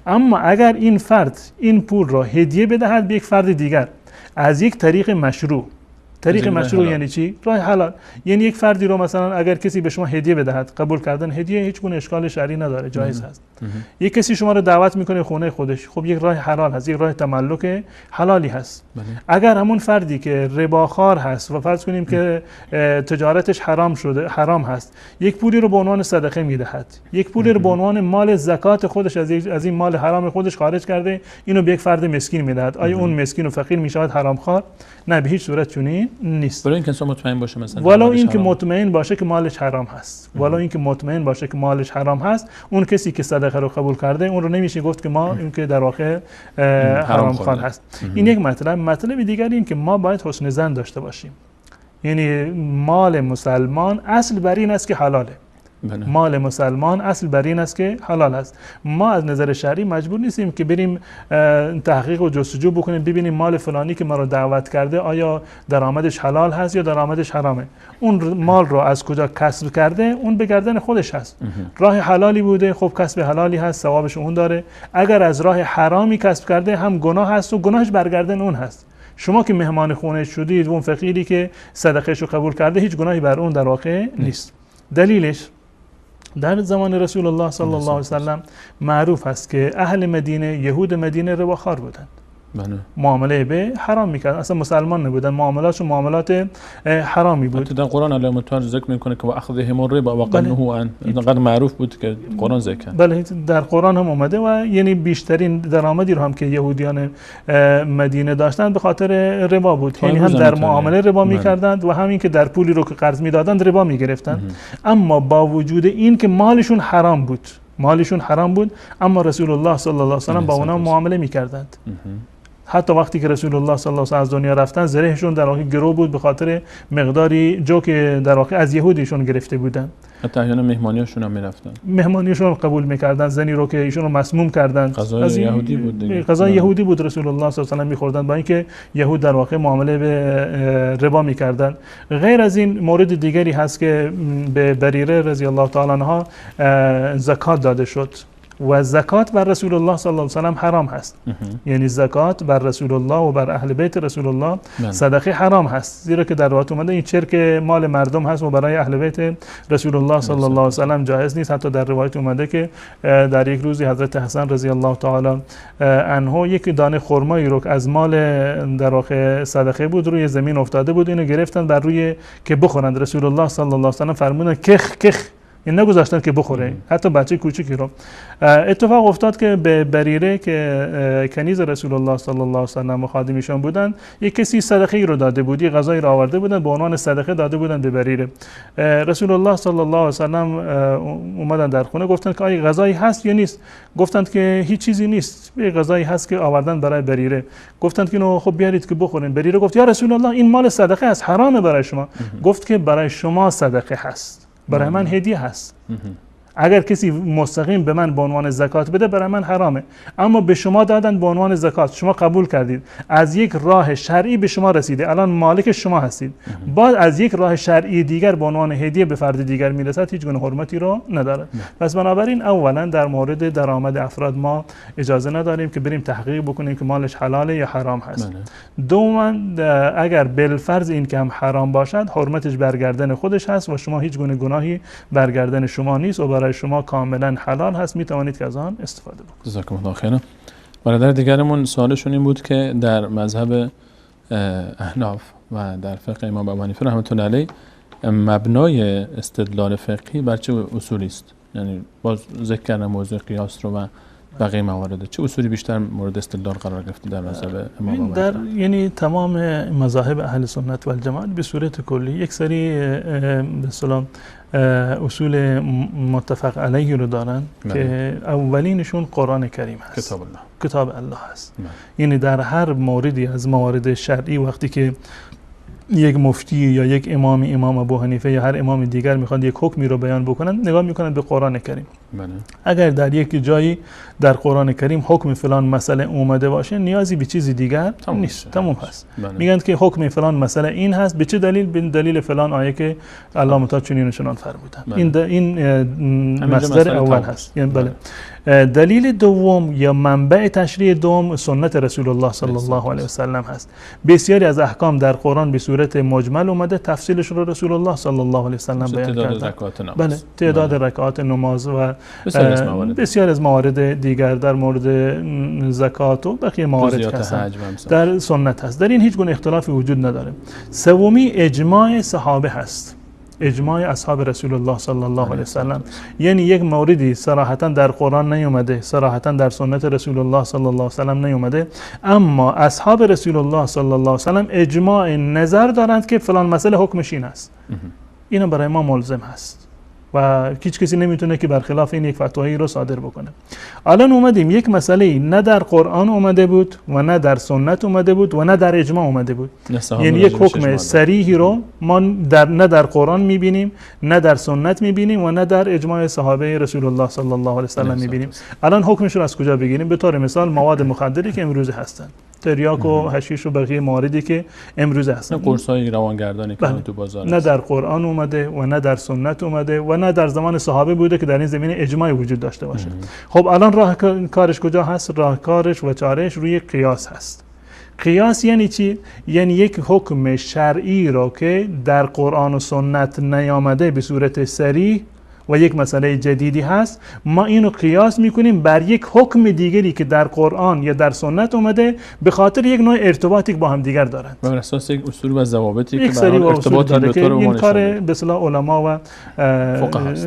اما اگر این فرد این پول رو هدیه بدهد به یک فرد دیگر از یک طریق مشروع، طریق مشروع یعنی چی؟ راه حلال. یعنی یک فردی رو مثلا اگر کسی به شما هدیه بدهد، قبول کردن هدیه هیچ گونه اشکال شرعی نداره، جایز هست. یک کسی شما رو دعوت میکنه خونه خودش، خب یک راه حلال هست، یک راه تملک حلالی هست. اگر همون فردی که رباخوار هست و فرض کنیم که تجارتش حرام هست، یک پولی رو به عنوان صدقه میدهد، یک پولی رو به عنوان مال زکات خودش از این مال حرام خودش خارج کرده، اینو به یک فرد مسکین میدهد، آیا اون مسکین و فقیر میشود حرامخوار؟ نه، به هیچ صورت چنین نیست. برای اینکه انسان مطمئن باشه مثلا، ولو اینکه مطمئن باشه که مالش حرام هست، ولو اینکه مطمئن باشه که مالش حرام هست، اون کسی که صدقه رو قبول کرده اون رو نمیشه گفت که ما این که در واقع حرامخوار هست. این یک مطلب دیگر این که ما باید حسن ظن داشته باشیم. یعنی مال مسلمان اصل بر این است که حلاله. مال مسلمان اصل بر این است که حلال است. ما از نظر شرعی مجبور نیستیم که بریم تحقیق و جستجو بکنیم ببینیم مال فلانی که ما رو دعوت کرده آیا درآمدش حلال هست یا درآمدش حرامه. اون مال رو از کجا کسب کرده، اون به گردن خودش هست. راه حلالی بوده، خب کسب حلالی هست، ثوابش اون داره. اگر از راه حرامی کسب کرده، هم گناه هست و گناهش برگردن اون هست. شما که مهمان خونه شدید و اون فقیری که صدقه‌اش رو قبول کرده، هیچ گناهی بر اون در واقع نیست. دلیلش در زمان رسول الله صلی الله علیه و سلم معروف است که اهل مدینه، یهود مدینه رباخوار بودند. معامله به حرام میکردن، اصلا مسلمان نبودن، معاملاتشون معاملات حرامی بود. در قرآن الله متعال ذکر میکنه که و اخذهم الربا و قنوه عن، اینقدر معروف بود که قرآن ذکر. بله در قرآن هم اومده و یعنی بیشترین درآمدی رو هم که یهودیان مدینه داشتن به خاطر ربا بود، یعنی هم در معامله ربا میکردند و همین که در پولی رو که قرض میدادند ربا میگرفتند. اما با وجود این که مالشون حرام بود اما رسول الله صلی الله علیه و سلم با اونا معامله میکردند. حتی وقتی که رسول الله صلی الله علیه و سلم از دنیا رفتن زرهشون در واقع گرو بود به خاطر مقداری جو که در واقع از یهودیشون گرفته بودن. حتی احیانا مهمانیشون هم میرفتن، مهمانیشون قبول میکردن. زنی رو که ایشون رو مسموم کردن غذای یهودی بود دیگه، غذای یهودی بود، رسول الله صلی الله علیه و سلم میخوردن با اینکه یهود در واقع معامله به ربا میکردن. غیر از این مورد دیگری هست که به بریره رضی الله تعالی عنها زکات داده شد و زکات بر رسول الله صلی الله علیه و سلم حرام هست. یعنی زکات بر رسول الله و بر اهل بیت رسول الله صدقه حرام هست، زیرا که در روایت اومده این چرک مال مردم هست و برای اهل بیت رسول الله صلی الله علیه و سلم جایز نیست. حتی در روایت اومده که در یک روزی حضرت حسن رضی الله تعالی عنه یک دانه خرمایی رو که از مال در واقع صدقه بود روی زمین افتاده بود، اینو گرفتن بر روی که بخورند. رسول الله صلی الله علیه و سلم فرمودن کخ این نگذاشتن که بخوره، حتی بچه کوچکی رو. اتفاق افتاد که به بریره که کنیز رسول الله صلی الله علیه و سلم و خادمیشان بودن، یک کسی صدقه ای رو داده بود، یک غذایی رو آورده بودن به عنوان صدقه داده بودن به بریره. رسول الله صلی الله علیه و سلم اومدن در خونه، گفتن که آیا غذایی هست یا نیست؟ گفتند که هیچ چیزی نیست، یک غذایی هست که آوردن برای بریره. گفتند که خب بیارید که بخورین. بریره گفت یا رسول الله این مال صدقه است، حرامه برای شما. گفت که برای شما صدقه هست، برای من هدیه هست. اگر کسی مستقیم به من به عنوان زکات بده برای من حرامه، اما به شما دادن به عنوان زکات، شما قبول کردید، از یک راه شرعی به شما رسیده، الان مالک شما هستید، بعد از یک راه شرعی دیگر به عنوان هدیه به فرد دیگر میرسد، هیچ گونه حرمتی رو نداره. پس بنابراین اولا در مورد درآمد افراد ما اجازه نداریم که بریم تحقیق بکنیم که مالش حلاله یا حرام هست. دوما اگر بالفرض این که هم حرام باشد، حرمتش برگردن خودش هست و شما هیچ گونه گناهی برگردن شما نیست و برای شما کاملا حلال هست، می توانید که از آن استفاده بکنید. جزاکم الله خیرا. برادر دیگرمون سوالشون این بود که در مذهب احناف و در فقه امام ابو حنیفه رحمة الله علیه مبنای استدلال فقهی بر چه اصولی است؟ یعنی باز ذکر کردن موضوع قیاس رو و بقیه موارد، چه اصولی بیشتر مورد استدلال قرار گرفته در مذهب امام ابو در حنیفه؟ یعنی تمام مذاهب اهل سنت و الجماعت به صورت کلی یک سری به اصطلاح اصول متفق علیه رو دارن که اولینشون قرآن کریم هست، کتاب الله هست. یعنی در هر موردی از موارد شرعی وقتی که یک مفتی یا یک امام ابو حنیفه یا هر امام دیگر میخواد یک حکمی رو بیان بکنن، نگاه میکنن به قرآن کریم. اگر در یک جایی در قرآن کریم حکم فلان مسئله اومده باشه، نیازی به چیزی دیگر نیست، تموم هست. میگن که حکم فلان مسئله این هست، به چه دلیل؟ به دلیل فلان آیه که الله متعال چنین و چنان فرمودن. این مصدر اول هست. یعنی بله. دلیل دوم یا منبع تشریع دوم سنت رسول الله صلی الله علیه و سلم هست. بسیاری از احکام در قرآن به صورت مجمل اومده، تفصیلش رو رسول الله صلی الله علیه و سلم بیان کردن. بله، تعداد رکعات نماز و بسیار از موارد دیگر در مورد زکات و بقیه موارد هست در سنت هست. در این هیچ گونه اختلافی وجود نداره. سومی اجماع صحابه هست، اجماع اصحاب رسول الله صلی الله علیه و سلم. یعنی یک موردی صراحتا در قرآن نیومده، صراحتا در سنت رسول الله صلی الله علیه و سلم نیومده، اما اصحاب رسول الله صلی الله علیه و سلم اجماع نظر دارند که فلان مسئله حکمش این است. اینا برای ما ملزم هست و هیچ کسی نمیتونه که برخلاف این یک فتوایی رو صادر بکنه. الان اومدیم یک مسئله نه در قرآن اومده بود و نه در سنت اومده بود و نه در اجماع اومده بود، یعنی یک حکم صریحی رو ما نه در قرآن میبینیم، نه در سنت میبینیم و نه در اجماع صحابه رسول الله صلی الله علیه و سلم میبینیم. الان حکمش رو از کجا بگیریم؟ به طور مثال مواد مخدری که امروزه هستند، تریاک و حشیش و بقیه مواردی که امروزه هستن، قرص‌های روانگردانی که تو بازار نه در قرآن اومده و نه در سنت اومده و نه در زمان صحابه بوده که در این زمینه اجماعی وجود داشته باشه. خب الان راه کارش کجا هست؟ راه کارش و چارهش روی قیاس هست. قیاس یعنی چی؟ یعنی یک حکم شرعی را که در قرآن و سنت نیامده به صورت صریح و یک مسئله جدیدی هست، ما اینو قیاس میکنیم بر یک حکم دیگری که در قرآن یا در سنت اومده به خاطر یک نوع ارتباطی با هم دیگر دارند. بر اساس یک اصول و ضوابطی یک که سری برای ارتباط داره که این کار به به اصطلاح علما و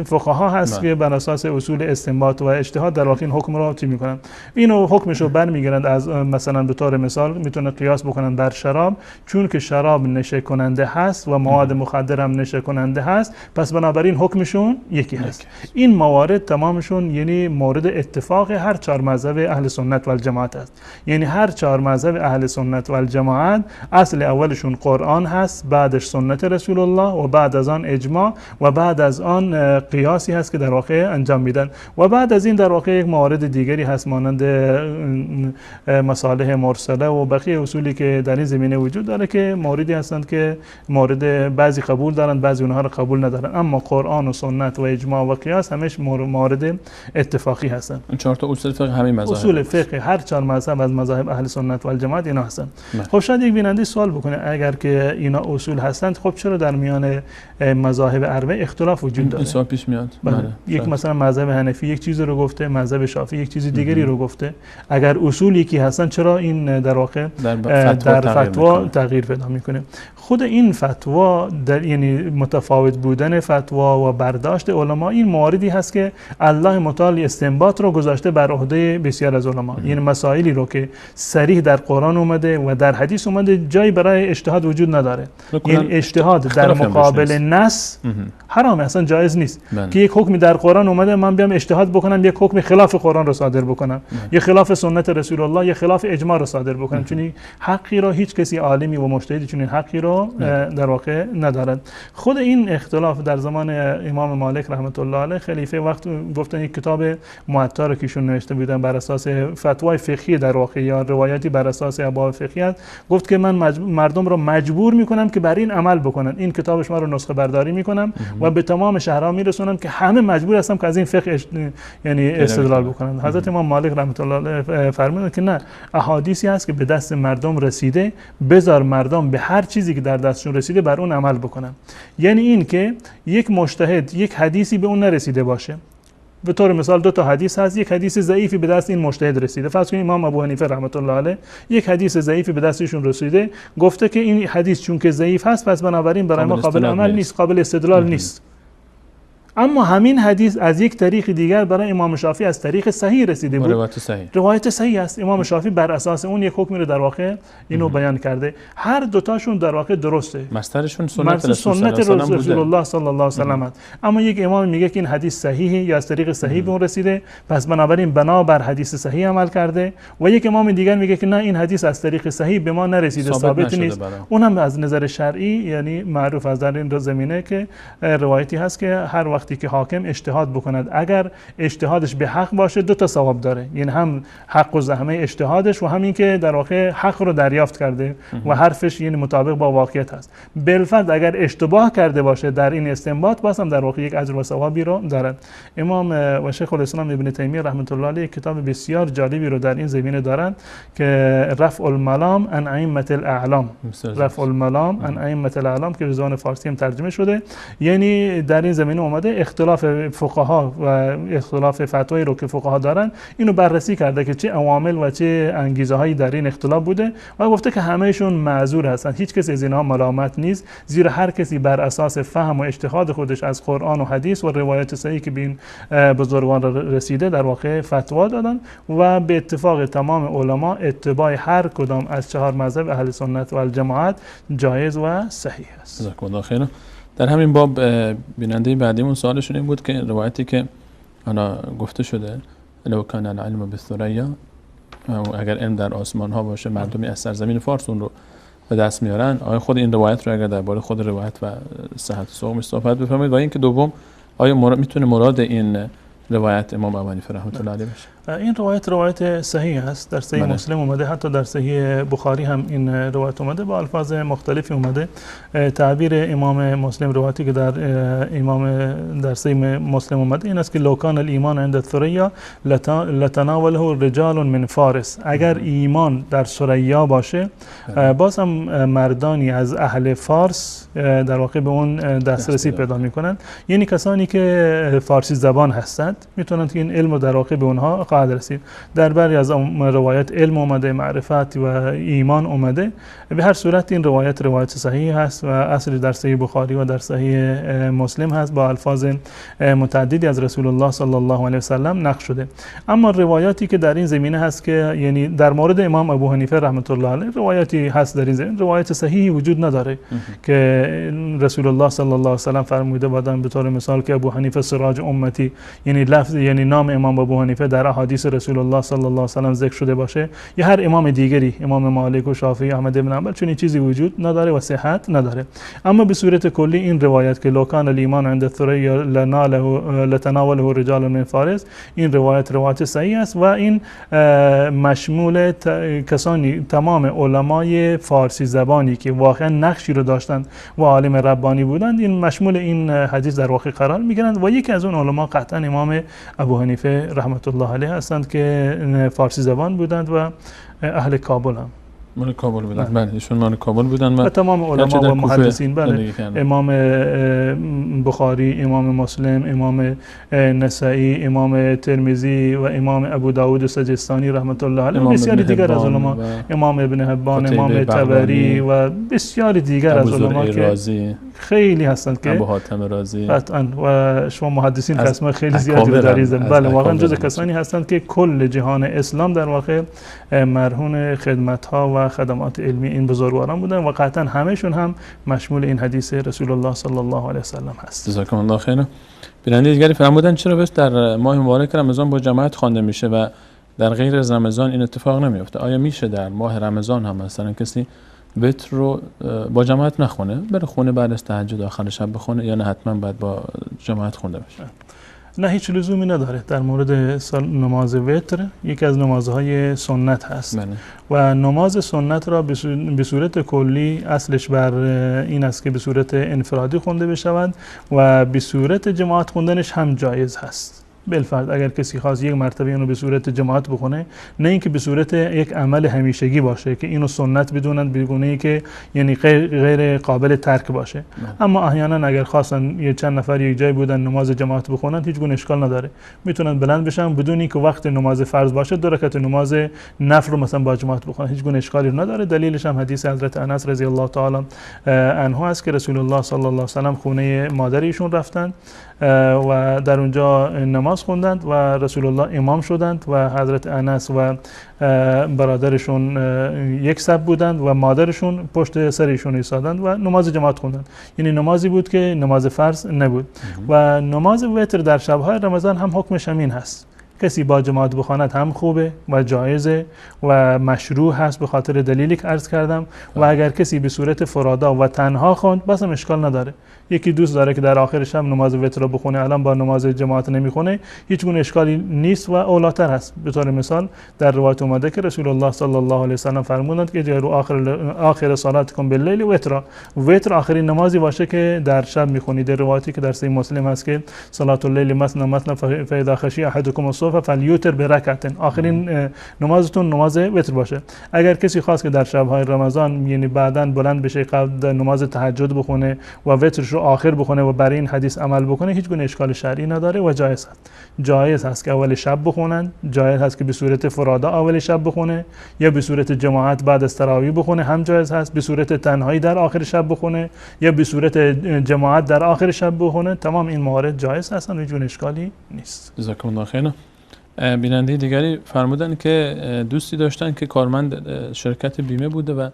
فقها هست که بر اساس اصول استنباط و اجتهاد در واقع این حکم رو چی میکنن. اینو حکمشو برمیگیرند از مثلا به طور مثال میتونه قیاس بکنن بر شراب، چون که شراب نشه کننده هست و مواد مخدر هم نشه کننده هست، پس بنابراین حکمشون یکی هست. این موارد تمامشون یعنی مورد اتفاق هر چهار مذهب اهل سنت و الجماعت است. یعنی هر چهار مذهب اهل سنت و الجماعت اصل اولشون قرآن هست، بعدش سنت رسول الله و بعد از آن اجماع و بعد از آن قیاسی هست که در واقع انجام میدن و بعد از این در واقع یک موارد دیگری هست مانند مصالح مرسله و بقیه اصولی که در این زمینه وجود داره که موردی هستند که مورد بعضی قبول دارند بعضی اونها رو قبول ندارن، اما قرآن و سنت و اجماع و قیاس همش موارد اتفاقی هستند. این چهار تا اصول فقه همین مذاهب، اصول فقه هر چهار مذهب از مذاهب اهل سنت و الجماعت اینا هستند. خب شاید یک بیننده سوال بکنه اگر که اینا اصول هستند خب چرا در میان مذاهب اربعه اختلاف وجود داره؟ این سوال پیش میاد. یک مثلا مذهب حنفی یک چیز رو گفته، مذهب شافعی یک چیز دیگری رو گفته. اگر اصول یکی هستن چرا این در واقع در فتوا تغییر پیدا میکنه؟ خود این فتوا در یعنی متفاوت بودن فتوا و برداشت علما این مواردی هست که الله متعال استنباط رو گذاشته بر عهده بسیار از علما. یعنی مسائلی رو که صریح در قرآن اومده و در حدیث اومده جایی برای اجتهاد وجود نداره. این اجتهاد در مقابل نص حرامه، اصلا جایز نیست که یک حکمی در قرآن اومده من بیام اجتهاد بکنم یک حکم خلاف قرآن رو صادر بکنم یا خلاف سنت رسول الله یا خلاف اجماع رو صادر بکنم، چون حقی رو هیچ کسی عالمی و مجتهدی چون این حقی رو در واقع ندارد. خود این اختلاف در زمان امام مالک رحمت الله علیه خلیفه وقت گفتن یک کتاب موطا رو کهشون نوشته بودن بر اساس فتوای فقهی در واقع یا روایتی بر اساس ابواب فقهی گفت که من مردم رو مجبور میکنم که بر این عمل بکنن، این کتاب شما رو نسخه برداری میکنم و به تمام شهرها میرسونم که همه مجبور هستن که از این فقه یعنی استدلال بکنن. حضرت امام مالک رحمت الله علیه فرمودند که نه، احادیثی هست که به دست مردم رسیده، بذار مردم به هر چیزی که در دستشون رسیده بر اون عمل بکنن. یعنی این که یک مجتهد یک حدیثی به اون نرسیده باشه، به طور مثال دو تا حدیث هست، یک حدیث ضعیفی به دست این مجتهد رسیده، فرض کنید امام ابو حنیفه رحمت الله علیه یک حدیث ضعیفی به دستشون رسیده، گفته که این حدیث چون که ضعیف هست پس بنابراین برای ما قابل عمل نیست، قابل استدلال نیست. اما همین حدیث از یک طریق دیگر برای امام شافعی از طریق صحیح رسیده بود، روایت صحیح است. امام شافعی بر اساس اون یک حکمی رو در واقع اینو بیان کرده. هر دوتاشون در واقع درسته، مصدرشون سنت رسول الله صلی الله علیه و سلم. اما یک امام میگه که این حدیث صحیحه یا از طریق صحیح به اون رسیده، پس بنابراین بنا بر حدیث صحیح عمل کرده، و یک امام دیگر میگه که نه، این حدیث از طریق صحیح به ما نرسیده، ثابت نیست. اونم از نظر شرعی یعنی معروف از در این زمینه که روایتی هست که هر وقتی که حاکم اجتهاد بکند اگر اجتهادش به حق باشه دو تا ثواب داره، یعنی هم حق و زحمه اجتهادش و همین که در واقع حق رو دریافت کرده و حرفش یعنی مطابق با واقعیت هست. بالفرض اگر اشتباه کرده باشه در این استنباط باز هم در واقع یک اجر و ثوابی رو دارد. امام و شیخ الاسلام ابن تیمیه رحمت الله علیه کتاب بسیار جالبی رو در این زمینه دارند که رفع الملام عن ائمه الاعلام، رفع الملام عن ائمه الاعلام که به زبان فارسی هم ترجمه شده. یعنی در این زمینه اومده اختلاف فقها و اختلاف فتوایی رو که فقها دارن اینو بررسی کرده که چه عوامل و چه انگیزه هایی در این اختلاف بوده و گفته که همهشون معذور هستن، هیچ کسی از اینها ملامت نیست، زیرا هر کسی بر اساس فهم و اجتهاد خودش از قرآن و حدیث و روایت صحیح که به این بزرگوار رسیده در واقع فتوا دادن و به اتفاق تمام علما اتباع هر کدام از چهار مذهب اهل سنت و الجماعت جایز و صحیح است. جزاک الله خیر. در همین باب بیننده بعدیمون سوالشون این بود که روایتی که انا گفته شده لو کان العلم بالثریا، اگر علم در آسمان ها باشه مردمی از سرزمین فارس اون رو به دست میارن، آیا خود این روایت رو اگر درباره خود روایت و صحت سقمش صحبت بفرمایید، و اینکه دوم آیا میتونه مراد این روایت امام ابو حنیفه رحمت الله علیه باشه؟ این روایت صحیح است، در صحیح مسلم اومده، حتی در صحیح بخاری هم این روایت اومده با الفاظ مختلفی اومده. تعبیر امام مسلم روایتی که در صحیح مسلم اومده این است که لو کان الایمان عند الثریا لتناوله رجال من فارس. اگر ایمان در ثریا باشه باز هم مردانی از اهل فارس در واقع به اون دسترسی پیدا میکنن، یعنی کسانی که فارسی زبان هستند میتونن که این علم در واقع به اونها خواهد رسید. در بعضی از روایت علم اومده، معرفت و ایمان اومده. به هر صورت این روایت صحیح هست و اصلی در صحیح بخاری و در صحیح مسلم هست با الفاظ متعددی از رسول الله صلی الله علیه و سلم نقل شده. اما روایاتی که در این زمینه هست که یعنی در مورد امام ابو حنیفه رحمت الله علیه روایاتی هست در این زمینه، روایت صحیحی وجود نداره که رسول الله صلی الله علیه و سلم فرموده بودن به طور مثال که ابو حنیفه سراج امتی، یعنی لفظ یعنی نام امام ابو حنیفه در احادیث رسول الله صلی الله علیه و سلم ذکر شده باشه، یا هر امام دیگری، امام مالک و شافعی، احمد بن حنبل، چون این چیزی وجود نداره و صحت نداره. اما به صورت کلی این روایت که لو کان الایمان عند الثریا لتناوله رجال من فارس، این روایت صحیح است و این مشمول کسانی تمام علمای فارسی زبانی که واقعا نقشی رو داشتند و عالم ربانی بودند، این مشمول این حدیث در واقع قرار میگیرند. و یکی از اون علما قطعا امام ابو حنیفه رحمت الله علیه هستند که فارسی زبان بودند و اهل کابل هم. مال کابل بودن. بله ایشون مال کابل بودن و تمام علما و محدثین. بله امام بخاری، امام مسلم، امام نسائی، امام ترمذی و امام ابو داود سجستانی رحمت الله علیه و بسیاری دیگر از علما، امام ابن حبان، امام طبری و بسیاری دیگر از علما که خیلی هستند که ابو حاتم رازی قطعا و شما محدثین قسم خیلی زیادی دارید. بله واقعا جز کسانی هستند که کل جهان اسلام در واقع مرهون خدمت‌ها و خدمات علمی این بزرگواران بودن و قطعا همهشون هم مشمول این حدیث رسول الله صلی الله علیه و سلم هست. جزاکم الله خیر. بیننده دیگری فرمودن چرا بس در ماه مبارک رمضان با جماعت خوانده میشه و در غیر از رمضان این اتفاق نمیفته؟ آیا میشه در ماه رمضان هم مثلا کسی وتر رو با جماعت نخونه، بره خونه بعد از تهجد آخر شب بخونه، یا نه حتما باید با جماعت خونده بشه؟ نه هیچ لزومی نداره. در مورد نماز وتر یکی از نمازهای سنت هست و نماز سنت را به صورت کلی اصلش بر این است که به صورت انفرادی خونده بشود و به صورت جماعت خوندنش هم جایز هست. بالفرض اگر کسی خواست یک مرتبه اینو به صورت جماعت بخونه، نه اینکه به صورت یک عمل همیشگی باشه که اینو سنت بدونن بگونه که یعنی غیر قابل ترک باشه. اما احیانا اگر خواستن یه چند نفر یک جای بودن نماز جماعت بخونن، هیچ گونه اشکال نداره، میتونن بلند بشن بدون اینکه وقت نماز فرض باشه 2 رکعت نماز نفل رو مثلا با جماعت بخونن، هیچ گونه اشکالی نداره. دلیلش هم حدیث حضرت انس رضی الله تعالی عنه است که رسول الله صلی الله علیه و سلم خونه مادر ایشون رفتن و در اونجا نماز خوندند و رسول الله امام شدند و حضرت انس و برادرشون یک صف بودند و مادرشون پشت سر ایشون ایستادند و نماز جماعت خوندند. یعنی نمازی بود که نماز فرض نبود. و نماز وتر در شب‌های رمضان هم حکمش همین هست، کسی با جماعت بخواند هم خوبه و جایزه و مشروع هست به خاطر دلیلی که عرض کردم. و اگر کسی به صورت فرادا و تنها خوند باز هم اشکال نداره. یکی دوست داره که در آخر شب نماز وتر رو بخونه، الان با نماز جماعت نمیخونه، هیچ گونه اشکالی نیست و اولاتر هست. به طور مثال در روایت اومده که رسول الله صلی الله علیه و سلم فرمودند که جعلوا آخر صلاتکم باللیل وتر، وتر آخرین نمازی باشه که در شب میخونید. در روایتی که در صحیح مسلم هست که صلات اللیل مثنی مثنی فاذا خشی احدکم الصبح فلیوتر برکعت، آخرین نمازتون نماز وتر باشه. اگر کسی خواست که در شب‌های رمضان یعنی بعداً بلند بشه قبل نماز تهجد بخونه و وترش رو آخر بخونه و برای این حدیث عمل بکنه، هیچ گونه اشکال شرعی نداره و جایز هست. جایز هست که اول شب بخونن، جایز هست که به صورت فرادا اول شب بخونه یا به صورت جماعت بعد از تراویح بخونه، هم جایز هست. به صورت تنهایی در آخر شب بخونه یا به صورت جماعت در آخر شب بخونه، تمام این موارد جایز هستن و هیچ گونه اشکالی نیست. جزاکم الله خیر. بیننده دیگری فرمودن که دوستی داشتن که کارمند شرکت بیمه بوده و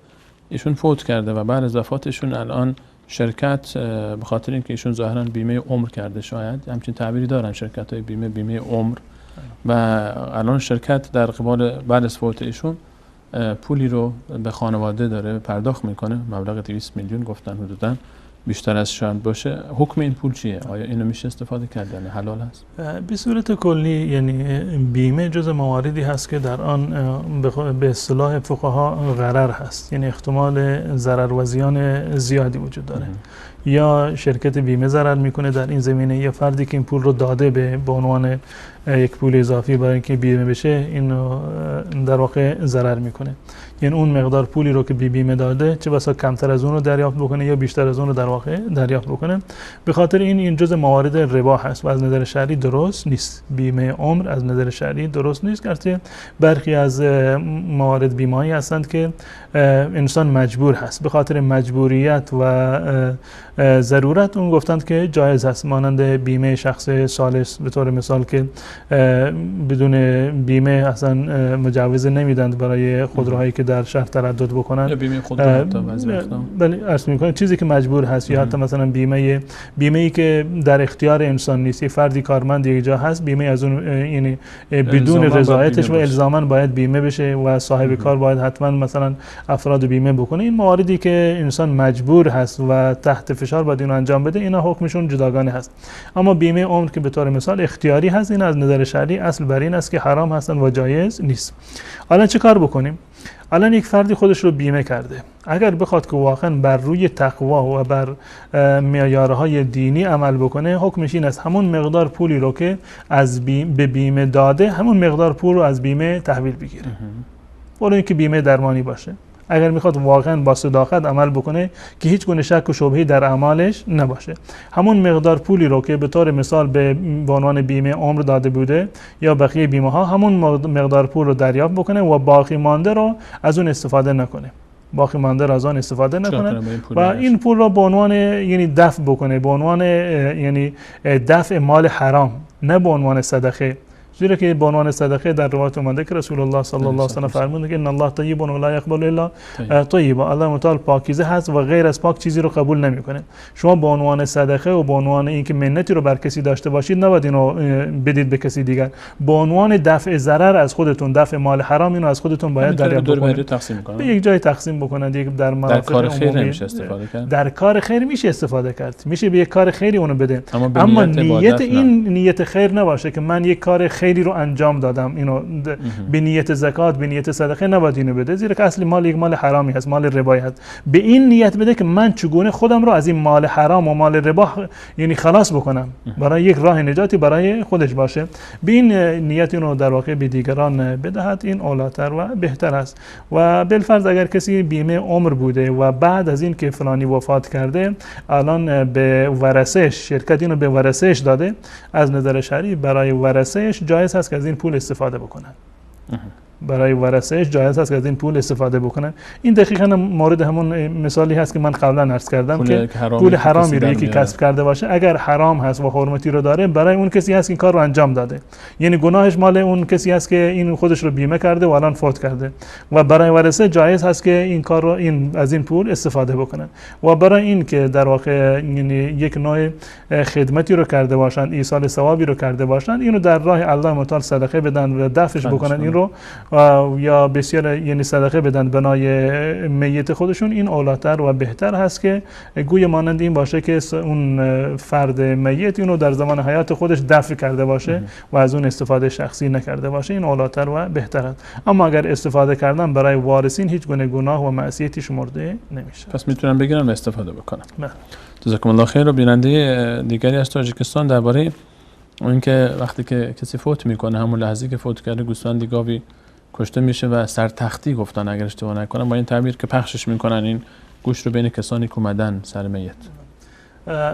ایشون فوت کرده و بعد از وفاتشون الان شرکت به خاطر اینکه ایشون ظاهرا بیمه عمر کرده، شاید همچین تعبیری دارن شرکت‌های بیمه عمر، و الان شرکت در قبال بعد از فوت ایشون پولی رو به خانواده داره پرداخت میکنه، مبلغ 200 میلیون گفتن حدوداً، بیشتر از شاید باشه، حکم این پول چیه؟ آیا اینو میشه استفاده کرد؟ یعنی حلال هست؟ به صورت کلی یعنی بیمه جز مواردی هست که در آن به اصطلاح فقها غرر هست، یعنی احتمال ضرر و زیان زیادی وجود داره. یا شرکت بیمه ضرر میکنه در این زمینه، یا فردی که این پول رو داده به عنوان یک پول اضافی برای اینکه بیمه بشه این در واقع ضرر میکنه. یعنی اون مقدار پولی رو که بیمه داده چه بسا کمتر از اون رو دریافت بکنه یا بیشتر از اون رو در واقع دریافت بکنه. به خاطر این جزء موارد ربا هست و از نظر شرعی درست نیست. بیمه عمر از نظر شرعی درست نیست، گرچه برخی از موارد بیمه‌ای هستند که انسان مجبور هست به خاطر مجبوریت و ضرورت اون گفتند که جایز هست، مانند بیمه شخص ثالث به طور مثال که بدون بیمه اصلا مجوز نمیدند برای خودروهایی که در شهر تردد بکنن، یا بیمه خودرو حتی بعضی وقتا بله عرض می‌کنم چیزی که مجبور هست، یا حتی مثلا بیمه‌ای که در اختیار انسان نیست، یه فردی کارمند یک جا هست بیمه از اون یعنی بدون رضایتش و الزاما باید بیمه بشه و صاحب کار باید حتما مثلا افراد بیمه بکنه. این مواردی که انسان مجبور هست و تحت فشار باید اینو انجام بده، اینا حکمشون جداگانه هست. اما بیمه عمر که به طور مثال اختیاری هست، این از نظر شرعی اصل بر این است که حرام هستن و جایز نیست. الان چه کار بکنیم؟ الان یک فردی خودش رو بیمه کرده، اگر بخواد که واقعا بر روی تقوا و بر معیارهای دینی عمل بکنه، حکمش این است همون مقدار پولی رو که از به بیمه داده همون مقدار پول رو از بیمه تحویل بگیره، ولی اینکه بیمه درمانی باشه. اگر میخواد واقعا با صداقت عمل بکنه که هیچ گونه شک و شبهه‌ای در اعمالش نباشه، همون مقدار پولی رو که به طور مثال به عنوان بیمه عمر داده بوده یا بقیه بیمه ها، همون مقدار پول رو دریافت بکنه و باقی مانده رو از اون استفاده نکنه، باقی مانده رو از آن استفاده نکنه و این پول رو به عنوان یعنی دفع بکنه، به عنوان یعنی دفع مال حرام، نه به عنوان صدقه. زیرا که به عنوان صدقه در روایت اومده که رسول الله صلی الله علیه و سلم فرموده که ان الله طیب و لا یقبل الا طیبا، الله متعال پاکیزه هست و غیر از پاک چیزی رو قبول نمیکنه. شما به عنوان صدقه و به عنوان اینکه منتی رو بر کسی داشته باشید نباید اینو بدید به کسی دیگر، به عنوان دفع ضرر از خودتون، دفع مال حرام، اینو از خودتون باید دریافت بکنید، به یک جای تقسیم بکنند، یک در مرافق عمومی. در کار خیر میشه استفاده کرد، میشه به یک کار خیری اونو بده، اما نیت این نیت خیر نباشه که من یک کار خیری رو انجام دادم، اینو به نیت زکات، به نیت صدقه نباید اینو بده، زیرا که اصل مال یک مال حرامی هست، مال ربایی هست. به این نیت بده که من چگونه خودم رو از این مال حرام و مال ربا یعنی خلاص بکنم، برای یک راه نجاتی برای خودش باشه. به این نیت اینو در واقع به دیگران بدهد، این اولاتر و بهتر است. و بالفرض اگر کسی بیمه عمر بوده و بعد از این که فلانی وفات کرده الان به ورثه‌اش، شرکت اینو به ورثه‌اش داده، از نظر شرعی برای ورثه‌اش جایز هست که از این پول استفاده بکنن. برای ورثه‌اش جایز هست که از این پول استفاده بکنن. این دقیقاً مورد همون مثالی هست که من قبلا عرض کردم که پول حرامی رو یکی کسب کرده باشه، اگر حرام هست و حرمتی رو داره، برای اون کسی هست که این کار رو انجام داده، یعنی گناهش مال اون کسی هست که این خودش رو بیمه کرده و الان فوت کرده، و برای ورثه جایز هست که این کار رو از این پول استفاده بکنن. و برای این که در واقع یعنی یک نوع خدمتی رو کرده باشند، ایصال ثوابی رو کرده باشند، اینو در راه الله متعال صدقه بدن و دفعش بکنن این رو، یا بسیار یعنی صدقه بدن بنای میت خودشون، این اولاتر و بهتر هست که گویا مانند این باشه که اون فرد میت اینو در زمان حیات خودش دفع کرده باشه و از اون استفاده شخصی نکرده باشه، این اولاتر و بهتر است. اما اگر استفاده کردن برای وارثین هیچ گونه گناه و معصیتی شمرده نمیشه، پس میتونن بگیرن و استفاده بکنن. جزاکم الله خیر. و بیننده دیگری از تاجیکستان درباره اینکه وقتی که کسی فوت میکنه، همون لحظه که فوت کرده گوسفندی گاوی کشته میشه و سرتختی گفتن اگر اشتباه نکنم، با این تعبیر که پخشش میکنن این گوشت رو بین کسانی که اومدن سر میت.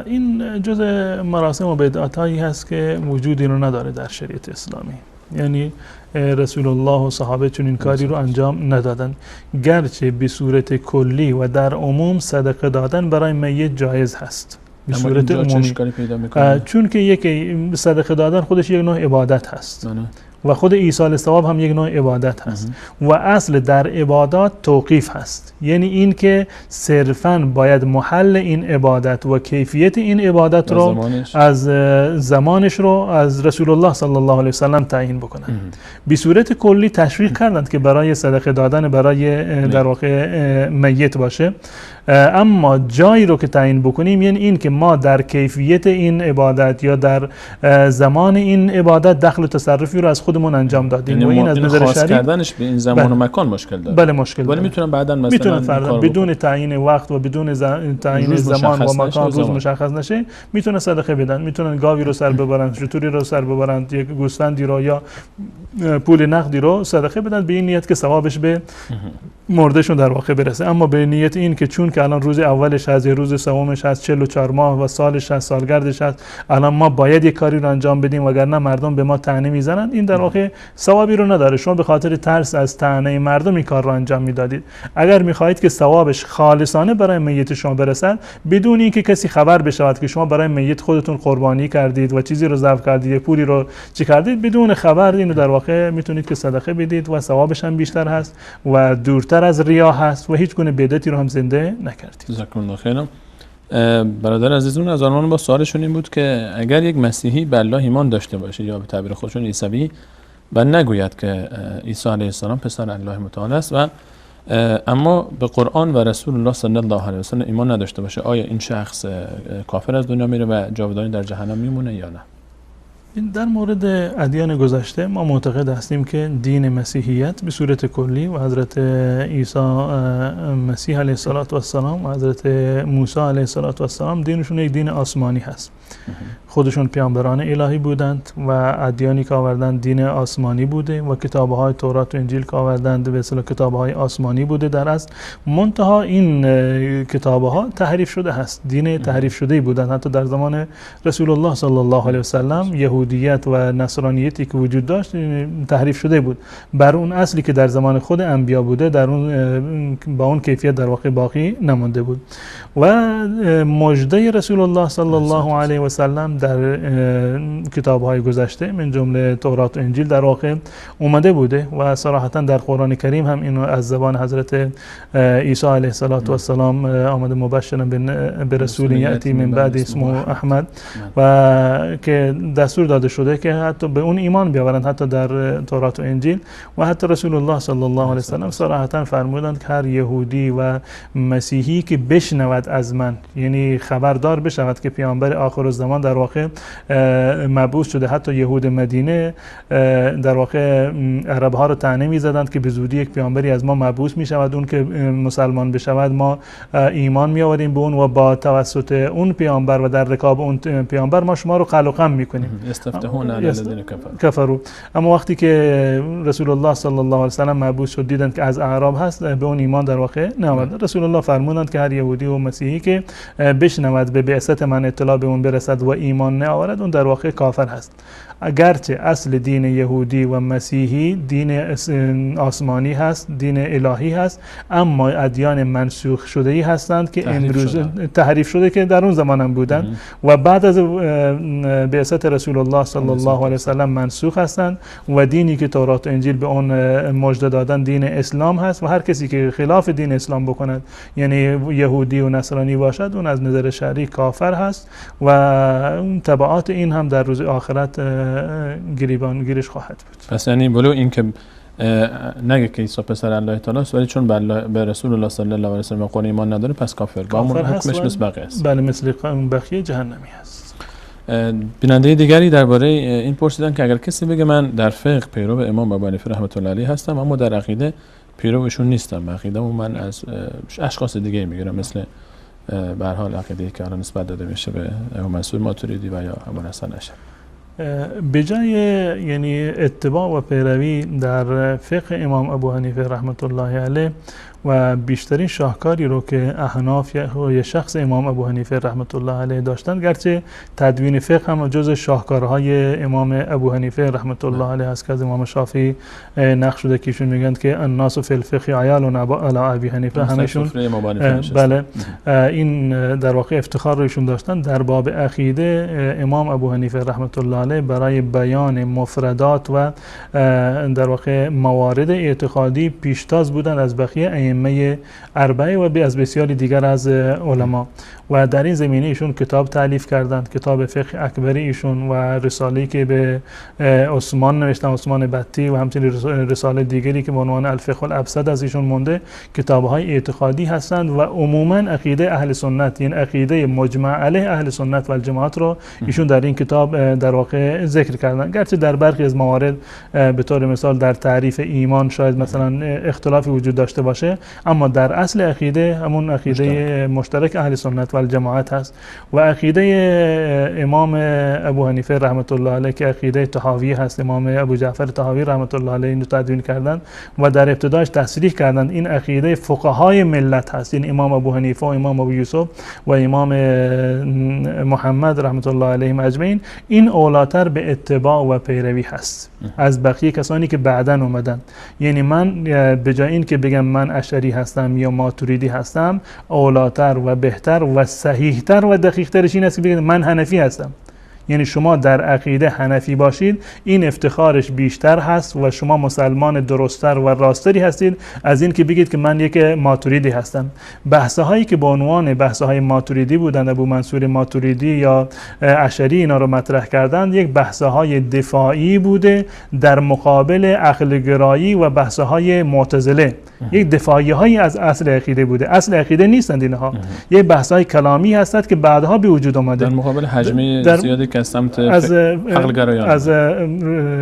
این جزء مراسم و بدعتایی هست که وجودی رو نداره در شریعت اسلامی، یعنی رسول الله و صحابه چون این کاری رو انجام ندادن، گرچه به صورت کلی و در عموم صدقه دادن برای میت جایز هست به صورت عمومی، چون که یک صدقه دادن خودش یک نوع عبادت هست و خود ایصال ثواب هم یک نوع عبادت هست و اصل در عبادات توقیف هست، یعنی این که صرفاً باید محل این عبادت و کیفیت این عبادت رو از زمانش رو از رسول الله صلی الله علیه وسلم تعیین بکنن. به صورت کلی تشویق کردند که برای صدقه دادن برای در واقع میت باشه، اما جایی رو که تعیین بکنیم یعنی این که ما در کیفیت این عبادت یا در زمان این عبادت دخل و تصرفی رو از خودمون انجام دادیم و این از نظر خاص شرعی کردنش به این زمان و مکان مشکل داره. بله مشکل ولی داره. میتونن بعداً مثلا بدون تعیین وقت و بدون تعیین زمان و مکان روز مشخص نشه میتونه صدقه بدن، میتونن گاوی رو سر ببرن، شتوری رو سر ببرن، یک گوسفندی رو یا پول نقدی رو صدقه بدن به این نیت که ثوابش به مردشون در واقع برسه. اما به نیت این که چون که الان روز اولش هست یا روز سومش هست 44 ماه و سالش هست سالگردش هست الان ما باید یک کاری رو انجام بدیم وگرنه مردم به ما طعنه میزنن، این در واقع ثوابی رو نداره. شما به خاطر ترس از طعنه مردم این کار رو انجام میدادید. اگر میخواهید که ثوابش خالصانه برای میت شما برسد بدون اینکه کسی خبر بشود که شما برای میت خودتون قربانی کردید و چیزی رو ذبح کردید، پولی رو چی کردید، بدون خبر اینو در واقع میتونید که صدقه بدید و ثوابش هم بیشتر هست و دورتر از ریا هست و هیچ گونه بدعتی رو هم زنده نکردید. جزاکم الله خیرا. برادر عزیزون از آنمان با سوالشون این بود که اگر یک مسیحی به الله ایمان داشته باشه یا به تعبیر خودشون عیسوی و نگوید که عیسی علیه السلام پسر الله متعال است و اما به قرآن و رسول الله صلی الله علیه و سلم ایمان نداشته باشه، آیا این شخص کافر از دنیا میره و جاودانی در جهنم میمونه یا نه؟ در مورد ادیان گذشته ما معتقد هستیم که دین مسیحیت به صورت کلی و حضرت عیسی مسیح علیه السلام و حضرت موسی علیه السلام دینشون یک دین آسمانی هست. خودشون پیامبران الهی بودند و ادیانی که آوردند دین آسمانی بوده و کتاب‌های تورات و انجیل که آوردند به اصطلاح کتاب‌های آسمانی بوده در اصل. منتها این کتاب‌ها تحریف شده هست، دین تحریف شده بودند. حتی در زمان رسول الله صلی الله علیه و سلم یهودیت و نصرانیتی که وجود داشت تحریف شده بود بر اون اصلی که در زمان خود انبیا بوده، در اون با اون کیفیت در واقع باقی نمانده بود. و مژده رسول الله صلی الله علیه و سلم در کتاب‌های گذشته من جمله تورات و انجیل در واقع اومده بوده و صراحتاً در قرآن کریم هم اینو از زبان حضرت عیسی علیه السلام آمده مبشرا به رسول یأتی من بعد اسمه احمد و که دستور داده شده که حتی به اون ایمان بیاورند حتی در تورات و انجیل. و حتی رسول الله صلی الله علیه و سلم صراحتاً فرمودند که هر یهودی و مسیحی که بشنود از من، یعنی خبردار بشود که پیامبر آخر الزمان در واقع مبعوث شده. حتی یهود مدینه در واقع عرب ها رو طعنه می‌زدند که به زودی یک پیامبری از ما مبعوث می‌شود، اون که مسلمان بشود ما ایمان می‌آوریم به اون و با توسط اون پیامبر و در رکاب اون پیامبر ما شما رو قلع و قم می‌کنیم. استفتحون علی الذین کفروا. اما وقتی که رسول الله صلی الله علیه و سلم مبعوث شد دیدند که از اعراب هست، به اون ایمان در واقع نیامد. رسول الله فرمودند که هر یهودی و مسیحی که بشنود به بعثت من اطلاع به اون برسد و ایمان نیاورد اون در واقع کافر هست. اگرچه اصل دین یهودی و مسیحی دین آسمانی هست، دین الهی هست، اما ادیان منسوخ شده ای هستند که امروز تحریف شده که در اون زمان هم بودند و بعد از بعثت رسول الله صلی الله علیه و سلم منسوخ هستند و دینی که تورات و انجیل به اون مژده دادن دین اسلام هست و هر کسی که خلاف دین اسلام بکند یعنی یهودی و نصرانی باشد اون از نظر شرعی کافر هست و تبعات این هم در روز آخرت گیرش خواهد بود. پس یعنی بلو این که نگه که عیسی پسر الله تعالی است ولی چون به رسول الله صلی الله علیه و سلم قرآن ایمان نداره پس کافر با همون حکمش مثل بقیه است. بله مثل بقیه جهنمی هست. بیننده دیگری درباره این پرسیدن که اگر کسی بگه من در فقه پیرو امام ابو حنیفه رحمت الله علیه هستم اما در عقیده پیرو ایشون نیستم، عقیده‌مو من از اشخاص دیگه میگیرم مثل به هر حال عقیده‌ای که الان نسبت داده میشه به ابو منصور ماتوریدی و یا ابو الحسن اشعری، به جای یعنی اتباع و پیروی در فقه امام ابو حنیفه رحمت الله علیه و بیشترین شاهکاری رو که احناف یا شخص امام ابو حنیفه رحمت الله علیه داشتن، گرچه تدوین فقه هم جز شاهکارهای امام ابو حنیفه رحمت الله علیه است که از امام شافعی نقل شده که ایشون میگن که الناس فی الفقه عیال علی ابی حنیفه، همشون بله این در واقع افتخار رو ایشون داشتن. در باب عقیده امام ابو حنیفه رحمت الله علیه برای بیان مفردات و در واقع موارد اعتقادی پیشتاز بودن از بقیه ائمه اربعه و از بسیاری دیگر از علما و در این زمینه ایشون کتاب تالیف کردند، کتاب فقه اکبری ایشون و رساله‌ای که به عثمان نوشتن، عثمان بطی، و همچنین رساله دیگری که به عنوان الفقه الابسط از ایشون مونده، کتاب‌های اعتقادی هستند و عموما عقیده اهل سنت، یعنی عقیده مجمع علیه اهل سنت و الجماعت رو ایشون در این کتاب در واقع ذکر کردن. گرچه در برخی از موارد به طور مثال در تعریف ایمان شاید مثلا اختلافی وجود داشته باشه، اما در اصل عقیده همون عقیده مشترک اهل سنت و الجماعت هست. و عقیده امام ابو حنیفه رحمت الله علیه که عقیده طحاوی هست، امام ابو جعفر طحاوی رحمت الله علیه اینو تدوین کردن و در ابتداش تصریح کردن این عقیده فقهای ملت هست، این امام ابو حنیفه و امام ابو یوسف و امام محمد رحمت الله علیهم اجمعین، این اولاتر به اتباع و پیروی هست از بقیه کسانی که بعداً اومدن. یعنی من به جای این که بگم من اشعری هستم یا ماتوریدی هستم، اولاتر و بهتر و صحیحتر و دقیقترش این است که بگم من حنفی هستم. یعنی شما در عقیده حنفی باشید، این افتخارش بیشتر هست و شما مسلمان درستتر و راستری هستید از این که بگید که من یک ماتوریدی هستم. بحث‌هایی که به عنوان بحث‌های ماتوریدی بودند، ابو منصور ماتوریدی یا اشعری اینا رو مطرح کردند، یک بحث‌های دفاعی بوده در مقابل عقل گرایی و بحث‌های معتزله. یک دفاعی‌هایی از اصل عقیده بوده. اصل عقیده نیستند اینها. یک بحث‌های کلامی هستند که بعدها به وجود اومده در مقابل حجم زیادی که از عقل گرایان، از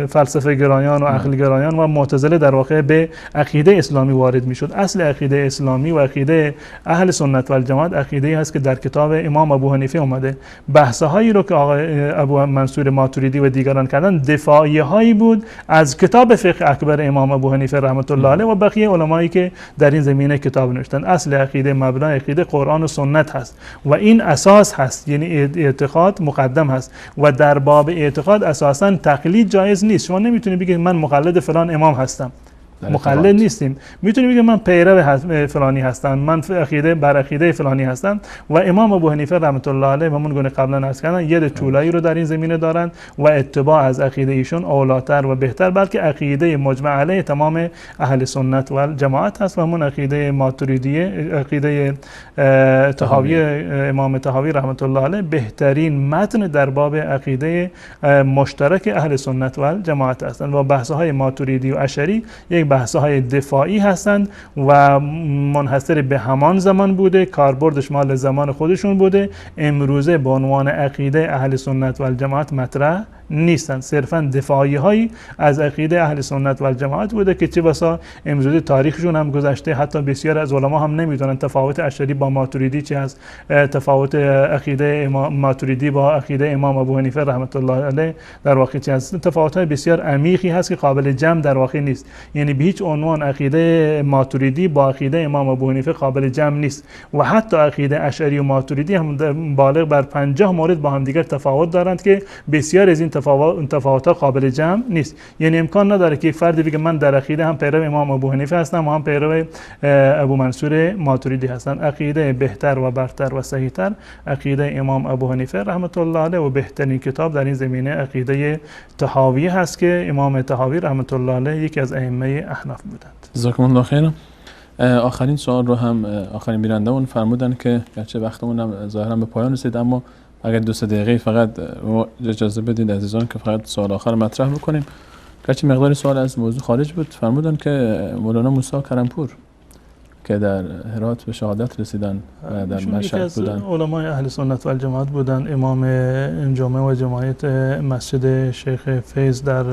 فلسفه گرایان و عقل گرایان و معتزله در واقع به عقیده اسلامی وارد میشد. اصل عقیده اسلامی و عقیده اهل سنت و الجماعت عقیده‌ای هست که در کتاب امام ابو حنیفه اومده. بحث‌هایی رو که آقای ابو منصور ماتوریدی و دیگران کردن دفاعی‌هایی بود از کتاب فقه اکبر امام ابو حنیفه رحمت الله علیه و بقیه علمایی که در این زمینه کتاب نوشتن. اصل عقیده، مبنای عقیده قرآن و سنت هست و این اساس هست، یعنی اعتقاد مقدم هست و در باب اعتقاد اساساً تقلید جایز نیست. شما نمیتونید بگید من مقلد فلان امام هستم، مقلد نیستیم. میتونیم بگیم من پیرو فلانی هستم، من عقیده بر عقیده فلانی هستم. و امام ابو حنیفه رحمت الله علیه همون گونه قبلا عرض کردن ید طولایی رو در این زمینه دارن و اتباع از عقیده ایشون اولاتر و بهتر، بلکه عقیده مجمع علیه تمام اهل سنت و جماعت هست و همون عقیده ماتوریدیه، عقیده طحاوی امام طحاوی رحمت الله علیه بهترین متن در باب عقیده مشترک اهل سنت و جماعت هستند. و بحث‌های ماتوریدی و اشعری یک بحث‌های دفاعی هستند و منحصر به همان زمان بوده، کاربردش مال زمان خودشون بوده. امروزه به عنوان عقیده اهل سنت و الجماعت مطرح نیستند، صرفاً دفاعی هایی از عقیده اهل سنت و الجماعت بوده که چه بسا امروزه تاریخشون هم گذشته. حتی بسیار از علما هم نمیدونن تفاوت اشعری با ماتوریدی چه است، تفاوت عقیده ماتوریدی با عقیده امام ابو حنیفه رحمت الله علیه در واقع چه است. تفاوت‌های بسیار عمیقی هست که قابل جمع در واقع نیست. یعنی به هیچ عنوان عقیده ماتوریدی با عقیده امام ابو حنیفه قابل جمع نیست و حتی عقیده اشعری و ماتوریدی هم بالغ بر 50 مورد با هم دیگر تفاوت دارند که بسیار از این تفاوت‌ها قابل جمع نیست. یعنی امکان نداره که یک فردی بگه من در عقیده هم پیرو امام ابو حنیفه هستم و هم پیرو ابو منصور ماتوریدی هستم. عقیده بهتر و برتر و صحیح‌تر عقیده امام ابو حنیفه رحمت الله علیه و بهترین کتاب در این زمینه عقیده طحاوی هست که امام طحاوی رحمت الله علیه یکی از ائمه احناف بودند. جزاکم الله خیر. آخرین سوال رو هم آخرین بیننده‌مون فرمودن که گرچه وقتمون هم ظاهرا به پایان رسید، اما اگر 2 دقیقه فقط اجازه بدید عزیزان که فقط سوال آخر مطرح بکنیم. گرچه مقدار سوال از موضوع خارج بود، فرمودن که مولانا موسی کرمپور که در هرات به شهادت رسیدن و در مشهد بودن، علمای اهل سنت و الجماعت بودن، امام جامع و جماعت مسجد شیخ فیض در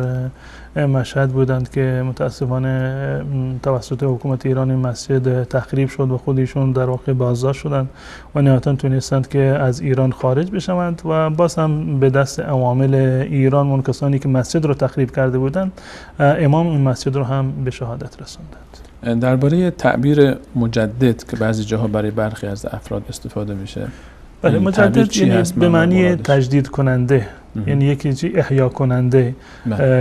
مشهد بودند که متاسفانه توسط حکومت ایران این مسجد تخریب شد و خودشون در واقع بازداشت شدند و نهایتاً تونستند که از ایران خارج بشوند و باز هم به دست عوامل ایران اون کسانی که مسجد رو تخریب کرده بودند امام این مسجد رو هم به شهادت رساندند. درباره تعبیر مجدد که بعضی جاها برای برخی از افراد استفاده میشه، بله، مجدد یعنی به معنی تجدید کننده، یعنی یکی احیا کننده.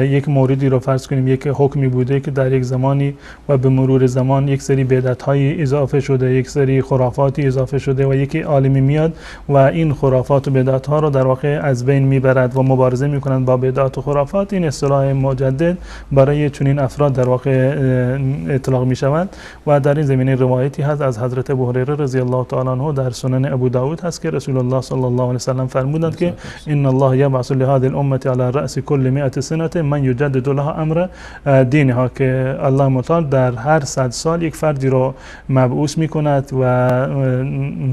یک موردی رو فرض کنیم یک حکمی بوده که در یک زمانی و به مرور زمان یک سری بدعت‌های اضافه شده، یک سری خرافاتی اضافه شده و یکی عالمی میاد و این خرافات و بدعت‌ها رو در واقع از بین میبرد و مبارزه میکنند با بدعت و خرافات. این اصطلاح مجدد برای چنین افراد در واقع اطلاق میشود و در این زمینه روایتی هست از حضرت ابو هریره رضی الله تعالی عنه در سنن ابو داود هست که رسول الله صلی الله علیه و سلم فرمودند که ان الله یبعث لهذه الامه على راس كل 100 سنه من یجدد لها امر دینها، که الله متعال در هر 100 سال یک فردی رو مبعوث میکند و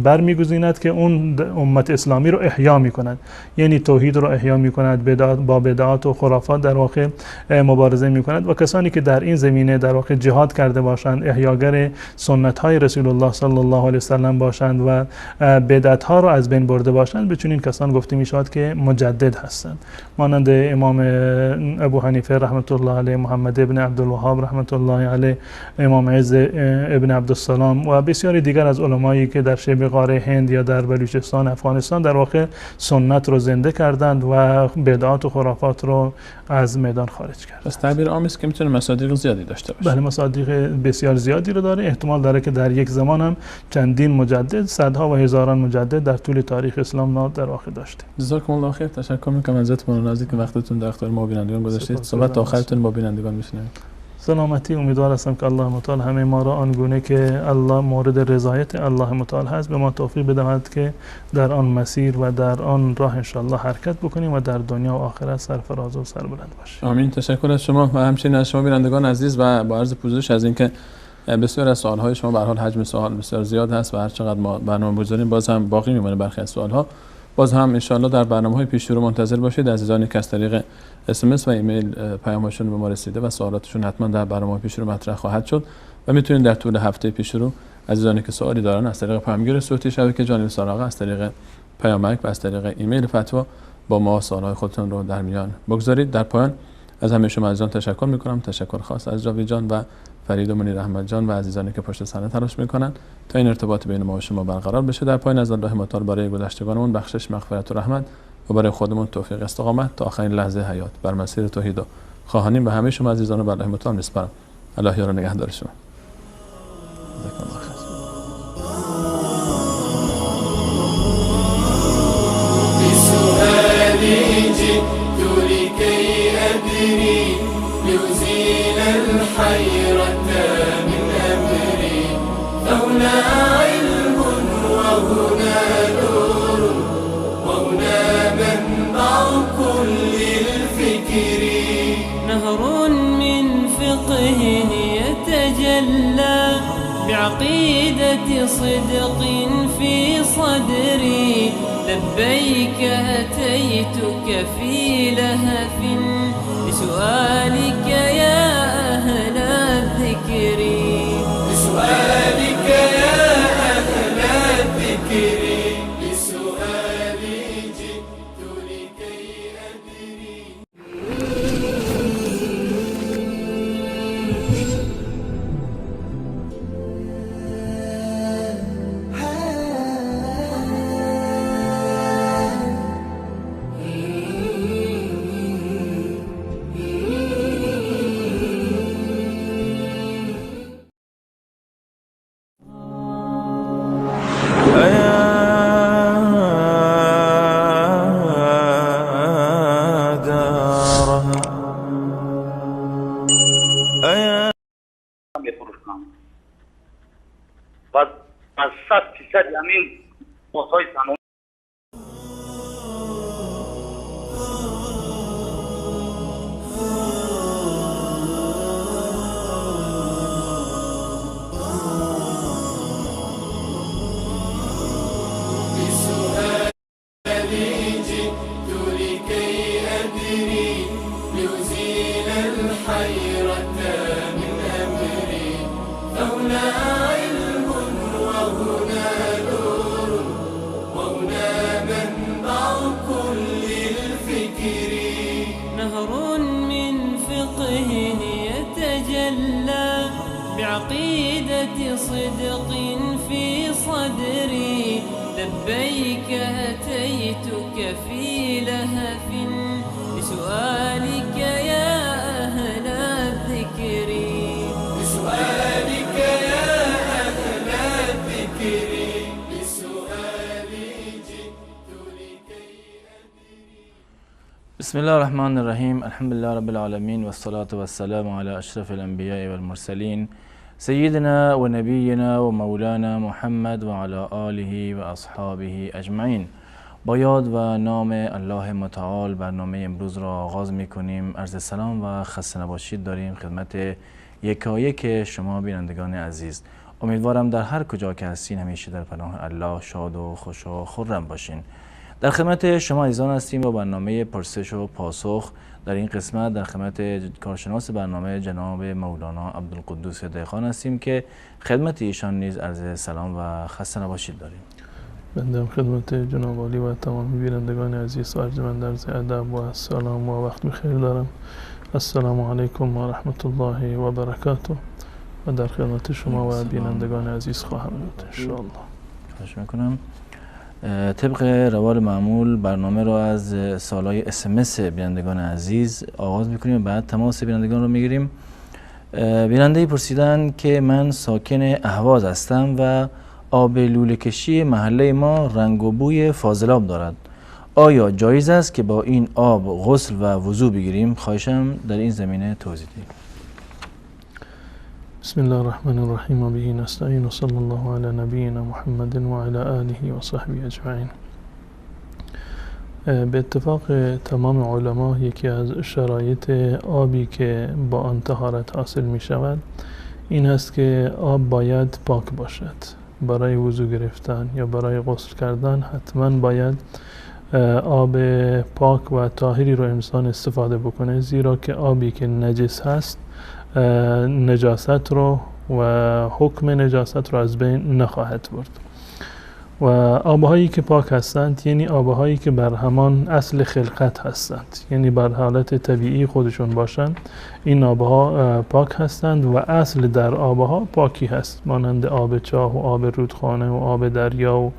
برمیگزیند که اون امت اسلامی رو احیا میکند، یعنی توحید رو احیا میکند، با بدعات و خرافات در واقع مبارزه میکند. و کسانی که در این زمینه در واقع جهاد کرده باشند، احیاگر سنت های رسول الله صلی الله علیه و سلم باشند و بدعت ها رو از بین برده باشند، به چنین کسان گفته میشود که مجدد هستند. مانند امام ابو حنیفه رحمت الله علیه، محمد ابن عبدالوهاب رحمت الله علیه، امام عز ابن عبدالسلام و بسیاری دیگر از علمایی که در شبه قاره هند یا در بلوچستان افغانستان در واقع سنت رو زنده کردند و بدعات و خرافات رو از میدان خارج کردند. پس تعبیر عام است که میتونه مصادیق زیادی داشته باشه. بله، مصادیق بسیار زیادی رو داره. احتمال داره که در یک زمان هم چندین مجدد، صدها و هزاران مجدد در طول تاریخ اسلام در واقع داشته. جزاکم الله خیر. تشکر میکنم ازتون نازی که وقتتون در اختیار ما بینندگان گذاشتید. صحبت آخرتون با بینندگان میشنوید. سلامتی. امیدوار هستم که الله متعال همه ما را آنگونه که الله مورد رضایت الله متعال هست به ما توفیق بدهد که در آن مسیر و در آن راه ان شاء الله حرکت بکنیم و در دنیا و آخرت سرفراز و سربلند باشیم. آمین. تشکر از شما و همچنین از شما بینندگان عزیز و با عرض پوزش از اینکه بسیار از سوال‌های شما به هر حال حجم سوال بسیار زیاد هست و هر چقدر ما برنامه بگذاریم باز هم باقی میمونه برخی از سوال‌ها. باز هم ان شاء الله در برنامه‌های پیش رو منتظر باشید. عزیزانی که از طریق SMS و ایمیل پیام‌هاشون به ما رسیده و سوالاتشون حتما در برنامه پیش رو مطرح خواهد شد و میتونید در طول هفته پیش رو عزیزانی که سوالی دارن از طریق پیامگیر صوتی شبکه جان ساراغه، از طریق پیامک و از طریق ایمیل فتوا با ما سوال‌های خودتون رو در میان بگذارید. در پایان از همه شما عزیزان تشکر می‌کنم. تشکر خاص از جاوید جان و فرید و منیر احمد جان و عزیزانی که پشت صحنه تلاش میکنن تا این ارتباط بین ما و شما برقرار بشه. در پایان از الله متعال برای گذشتگانمون بخشش، مغفرت و رحمت و برای خودمون توفیق استقامت تا آخرین لحظه حیات بر مسیر توحید و خواهانیم و همه شما عزیزان رو به الله متعال میسپارم. الله یار و نگهدار شما. الحيرة من أمري هنا علم وهنا نور وهنا منبع كل الفكر نهر من فقه يتجلى بعقيدة صدق في صدري لبيك أتيتك في لهف لسؤالك يا أهل الذكر لسؤالك يا أهل الذكر لسؤالي جئت لكي أدري و 100% همین موضوع تمام نهر من فقه يتجلى بعقيدة لبيك أتيتك في لهف بسؤالك يا أهل الذكر بسؤالك يا أهل الذكر بسؤالي جئت لكي بسم الله الرحمن الرحيم. الحمد لله رب العالمين والصلاة والسلام على أشرف الأنبياء والمرسلين سيدنا ونبينا ومولانا محمد وعلى آله وأصحابه أجمعین. با یاد و نام الله متعال برنامه امروز را آغاز می کنیم. عرض سلام و خسته نباشید داریم خدمت یکایک شما بینندگان عزیز. امیدوارم در هر کجا که هستین همیشه در پناه الله شاد و خوش و خرم باشین. در خدمت شما عزیزان هستیم با برنامه پرسش و پاسخ. در این قسمت در خدمت کارشناس برنامه جناب مولانا عبدالقدوس دهقان هستیم که خدمت ایشان نیز عرض سلام و خسته نباشید داریم. بنده خدمت جناب عالی و تمام بینندگان عزیز و ارجمند عرض ادب و سلام و وقت بخیر دارم. السلام علیکم و رحمت الله و برکاته و در خدمت شما و بینندگان عزیز خواهم بود انشاءالله. خواهش میکنم. طبق روال معمول برنامه رو از سوالای SMS بینندگان عزیز آغاز میکنیم و بعد تماس بینندگان رو میگیریم. بیننده پرسیدن که من ساکن اهواز هستم و آب لوله کشی محله ما رنگ و بوی فاضلاب دارد. آیا جایز است که با این آب غسل و وضو بگیریم؟ خواهشم در این زمینه توضیح دهید. بسم الله الرحمن الرحیم و به نستعین و صلی الله علی نبینا محمد و علی آله و صحبه اجمعین. به اتفاق تمام علما یکی از شرایط آبی که با آن طهارت حاصل می شود این است که آب باید پاک باشد. برای وضو گرفتن یا برای غسل کردن حتما باید آب پاک و طاهری رو انسان استفاده بکنه، زیرا که آبی که نجس هست نجاست رو و حکم نجاست رو از بین نخواهد برد. و آبهایی که پاک هستند یعنی آبهایی که بر همان اصل خلقت هستند، یعنی بر حالت طبیعی خودشون باشند. این آبها پاک هستند و اصل در آبها پاکی هست، مانند آب چاه و آب رودخانه و آب دریا و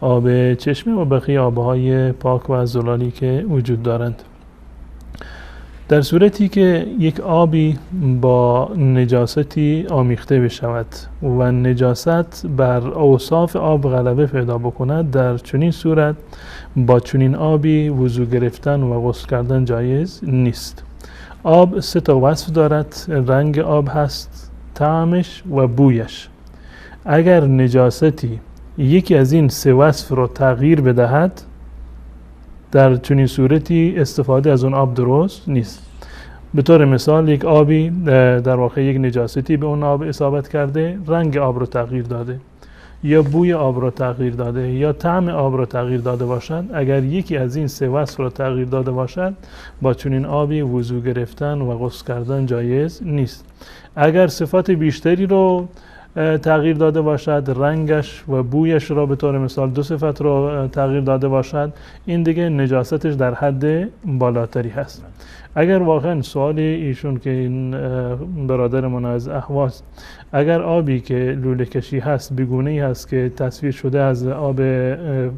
آب چشمه و بقیه آبهای پاک و زلالی که وجود دارند. در صورتی که یک آبی با نجاستی آمیخته بشود و نجاست بر اوصاف آب غلبه پیدا بکند، در چنین صورت با چنین آبی وضو گرفتن و غسل کردن جایز نیست. آب سه تا وصف دارد: رنگ آب هست، طعمش و بویش. اگر نجاستی یکی از این سه وصف رو تغییر بدهد، در چنین صورتی استفاده از اون آب درست نیست. به طور مثال یک آبی در واقع یک نجاستی به اون آب اصابت کرده، رنگ آب رو تغییر داده یا بوی آب رو تغییر داده یا طعم آب رو تغییر داده باشد، اگر یکی از این سه وصف رو تغییر داده باشد با چنین آبی وضو گرفتن و غسل کردن جایز نیست. اگر صفات بیشتری رو تغییر داده باشد، رنگش و بویش را به طور مثال دو صفت را تغییر داده باشد، این دیگه نجاستش در حد بالاتری هست. اگر واقعا سوال ایشون که این برادرمون از اهواز، اگر آبی که لوله کشی هست بگونه‌ای هست که تصفیه شده از آب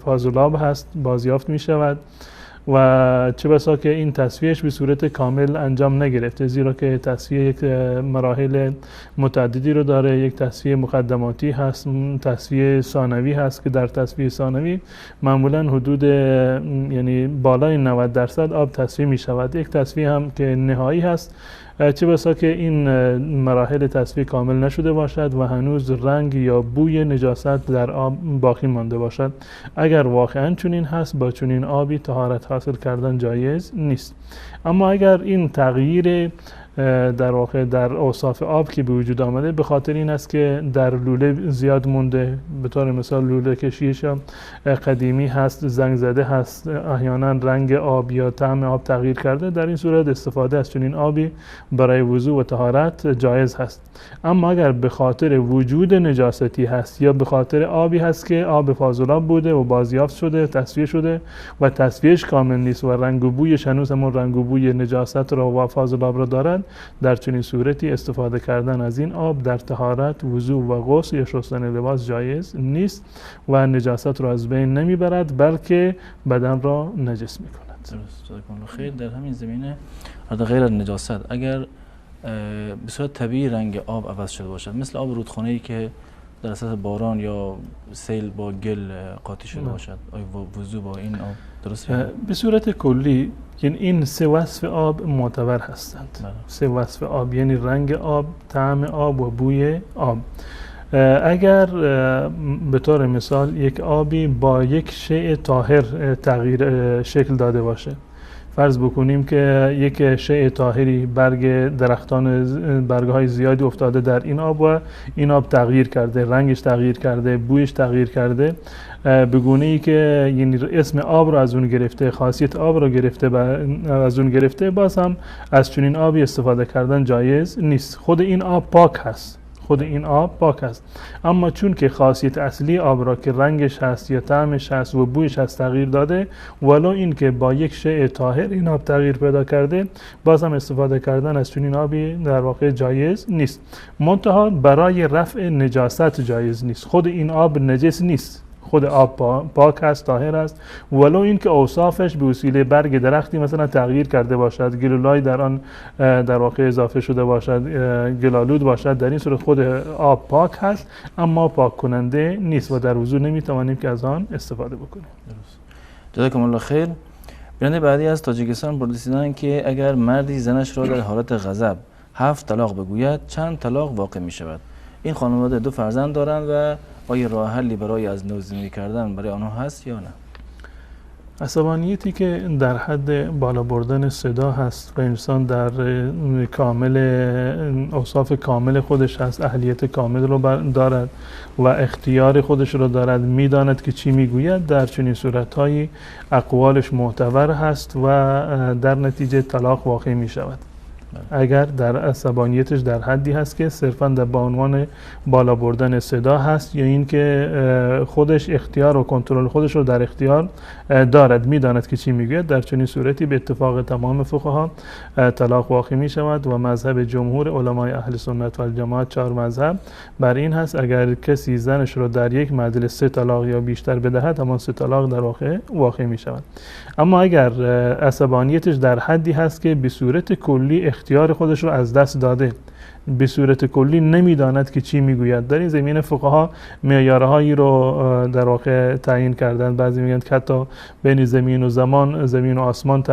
فاضلاب هست بازیافت می شود و چه بسا که این تصفیهش به صورت کامل انجام نگرفته، زیرا که تصفیه یک مراحل متعددی رو داره. یک تصفیه مقدماتی هست، تصفیه ثانوی هست که در تصفیه ثانوی معمولا حدود یعنی بالای 90% آب تصفیه می شود. یک تصفیه هم که نهایی هست، چه بسا که این مراحل تصفیه کامل نشده باشد و هنوز رنگ یا بوی نجاست در آب باقی مانده باشد. اگر واقعا چنین هست با چنین آبی طهارت حاصل کردن جایز نیست. اما اگر این تغییر در واقع در اوصاف آب که به وجود آمده به خاطر این است که در لوله زیاد مونده، به طور مثال لوله کشیش قدیمی هست، زنگ زده هست، احیانا رنگ آب یا طعم آب تغییر کرده، در این صورت استفاده از چنین آبی برای وضو و طهارت جایز هست. اما اگر به خاطر وجود نجاستی هست یا به خاطر آبی هست که آب فاضلاب بوده و بازیافت شده، تصفیه شده و تصفیهش کامل نیست و رنگ و بویش هنوز همون رنگ و بوی نجاست را و فاضلاب را دارد، در چنین صورتی استفاده کردن از این آب در طهارت، وضو و غسل یا شستن لباس جایز نیست و نجاست را از بین نمیبرد بلکه بدن را نجس میکند. درست. جزاکم الله خیر. در همین زمینه غیر از نجاست اگر به صورت طبیعی رنگ آب عوض شده باشد، مثل آب رودخانه‌ای که در اثر باران یا سیل با گل قاطی شده باشد، آیا وضو با این آب درسته؟ به صورت کلی یعنی این سه وصف آب معتبر هستند. سه وصف آب یعنی رنگ آب، طعم آب و بوی آب. اگر به طور مثال یک آبی با یک شیء طاهر تغییر شکل داده باشه، فرض بکنیم که یک شیء طاهری برگهای زیادی افتاده در این آب و این آب تغییر کرده، رنگش تغییر کرده، بویش تغییر کرده، به گونه ای که یعنی اسم آب رو از اون گرفته، خاصیت آب رو گرفته از اون گرفته، باز هم از چنین آبی استفاده کردن جایز نیست. خود این آب پاک هست، اما چون که خاصیت اصلی آب را که رنگش هست یا طعمش هست و بویش هست تغییر داده، ولو این که با یک شیء طاهر این آب تغییر پیدا کرده، باز هم استفاده کردن از چنین آبی در واقع جایز نیست. منتها برای رفع نجاست جایز نیست. خود این آب نجس نیست، خود آب پاک هست، طاهر است، ولو اینکه اوصافش به وسیله برگ درختی مثلا تغییر کرده باشد، گلولای در آن در واقع اضافه شده باشد، گلالود باشد، در این صورت خود آب پاک هست اما پاک کننده نیست و در وضو نمیتوانیم که از آن استفاده بکنیم. درست. جزاکم الله خیر. بیننده بعدی از تاجیکستان پرسیدن که اگر مردی زنش را در حالت غضب 7 طلاق بگوید چند طلاق واقع می شود؟ این خانواده 2 فرزند دارند و آیا راه حلی برای از نو زندگی کردن برای آنها هست یا نه؟ عصبانیتی که در حد بالا بردن صدا هست و انسان در کامل اوصاف کامل خودش هست، اهلیت کامل رو دارد و اختیار خودش رو دارد، میداند که چی میگوید، در چنین صورتهایی اقوالش معتبر هست و در نتیجه طلاق واقع می شود. اگر در عصبانیتش در حدی هست که صرفاً با عنوان بالا بردن صدا هست یا اینکه خودش اختیار و کنترل خودش رو در اختیار دارد، میداند که چی میگوید، در چنین صورتی به اتفاق تمام فقها طلاق واقع می شود و مذهب جمهور علمای اهل سنت و الجماعت 4 مذهب بر این هست اگر کسی زنش رو در یک مجلس 3 طلاق یا بیشتر بدهد، همان 3 طلاق در واقع می شود. اما اگر عصبانیتش در حدی هست که به صورت کلی اختیار خودش رو از دست داده، به صورت کلی نمیداند که چی میگوید، در این زمینه فقها معیارهایی رو در واقع تعیین کردن. بعضی میگن که حتی بین زمین و زمان، زمین و آسمان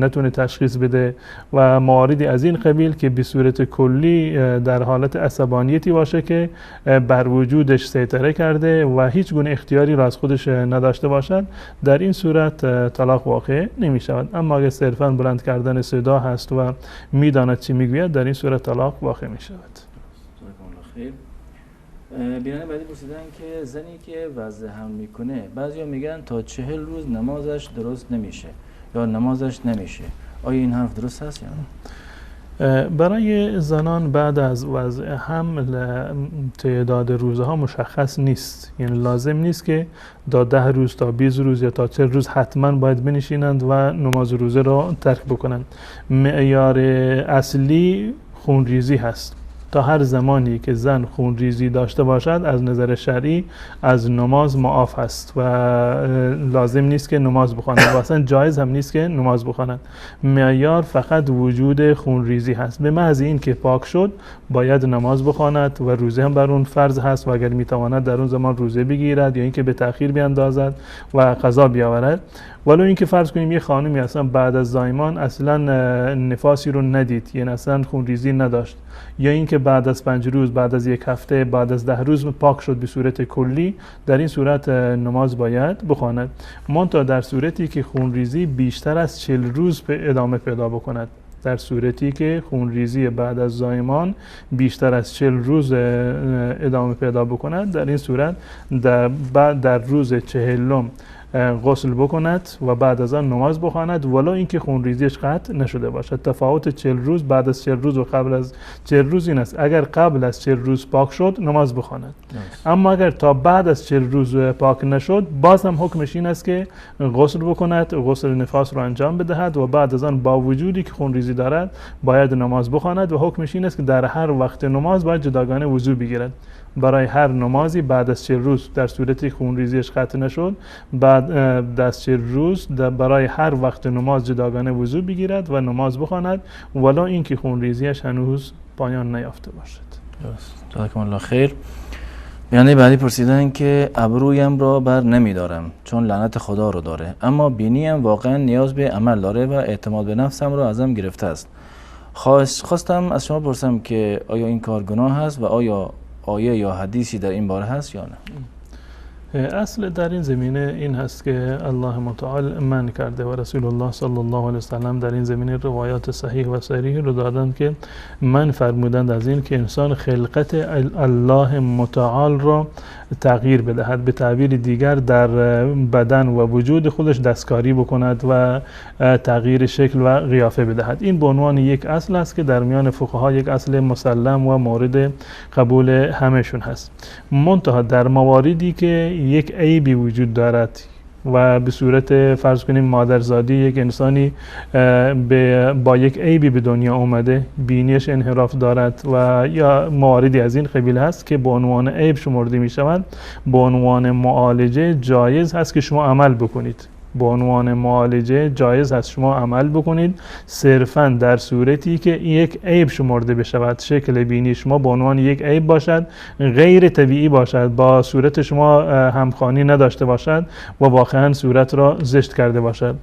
نتونه تشخیص بده و مواردی از این قبیل که به صورت کلی در حالت عصبانیتی باشه که بر وجودش سیطره کرده و هیچ گونه اختیاری را از خودش نداشته باشد، در این صورت طلاق واقع نمی شود. اما اگر صرفاً بلند کردن صدا هست و میداند چی میگوید، در این صورت طلاق واقع می شود. بیننده بعدی پرسیدن که زنی که وضع حمل میکنه، بعضیا میگن تا 40 روز نمازش درست نمیشه یا نمازش نمیشه، آیا این حرف درست هست یا نه؟ برای زنان بعد از وضع حمل تعداد روزها مشخص نیست، یعنی لازم نیست که تا 10 روز تا 20 روز یا تا 40 روز حتما باید بنشینند و نماز روزه را ترک بکنند. معیار اصلی خونریزی هست. تا هر زمانی که زن خونریزی داشته باشد از نظر شرعی از نماز معاف هست و لازم نیست که نماز بخواند و اصلا جایز هم نیست که نماز بخواند. معیار فقط وجود خونریزی هست. به محض این که پاک شد باید نماز بخواند و روزه هم بر اون فرض هست و اگر میتواند در اون زمان روزه بگیرد یا اینکه به تأخیر بیاندازد و قضا بیاورد. ولو اینکه فرض کنیم یه خانمی اصلا بعد از زایمان اصلا نفاسی رو ندید، یعنی اصلا خونریزی نداشت، یا اینکه بعد از 5 روز، بعد از 1 هفته، بعد از 10 روز پاک شد به صورت کلی، در این صورت نماز باید بخواند. منتها در صورتی که خونریزی بیشتر از 40 روز ادامه پیدا بکند، در صورتی که خونریزی بعد از زایمان بیشتر از 40 روز ادامه پیدا بکند، در این صورت در روز 40 غسل بکند و بعد از آن نماز بخواند ولو اینکه خونریزیش قطع نشده باشد. تفاوت 40 روز بعد از 40 روز و قبل از 40 روز این است اگر قبل از 40 روز پاک شد نماز بخواند. اما اگر تا بعد از 40 روز پاک نشد باز هم حکمش این است که غسل بکند، غسل نفاس رو انجام بدهد و بعد از آن با وجودی که خونریزی دارد باید نماز بخواند و حکمش این است که در هر وقت نماز باید جداگانه وضو بگیرد. برای هر نمازی بعد از 40 روز در صورتی خونریزیش قطع نشد بعد از 40 روز برای هر وقت نماز جداگانه وضو بگیرد و نماز بخواند ولو اینکه خونریزیش هنوز پایان نیافته باشد. درست. جزاکم الله خیر. بیانیه بعدی پرسیدن که ابرویم را بر نمیدارم چون لعنت خدا رو داره، اما بینیم واقعا نیاز به عمل داره و اعتماد به نفسم رو ازم گرفته است. خواستم از شما پرسم که آیا این کار گناه هست و آیا آیه یا حدیثی در این باره هست یا نه؟ اصل در این زمینه این هست که الله متعال منع کرده و رسول الله صلی الله علیه وسلم در این زمینه روایات صحیح و صریح رو دادند که من فرمودند از این که انسان خلقت الله متعال را تغییر بدهد، به تعبیر دیگر در بدن و وجود خودش دستکاری بکند و تغییر شکل و قیافه بدهد. این به عنوان یک اصل است که در میان فقها یک اصل مسلم و مورد قبول همهشون هست. منتها در مواردی که یک عیبی وجود دارد و به صورت فرض کنیم مادرزادی یک انسانی با یک عیبی به دنیا اومده، بینیش انحراف دارد و یا مواردی از این قبیل هست که به عنوان عیب شمرده می شود، به عنوان معالجه جایز هست که شما عمل بکنید. به عنوان معالجه جایز هست شما عمل بکنید صرفاً در صورتی که یک عیب شمرده بشود، شکل بینی شما به عنوان یک عیب باشد، غیر طبیعی باشد، با صورت شما همخوانی نداشته باشد و واقعاً صورت را زشت کرده باشد.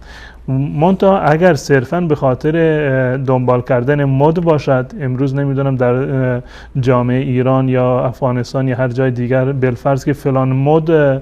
منتها اگر صرفاً به خاطر دنبال کردن مد باشد، امروز نمیدونم در جامعه ایران یا افغانستان یا هر جای دیگر بالفرض که فلان مد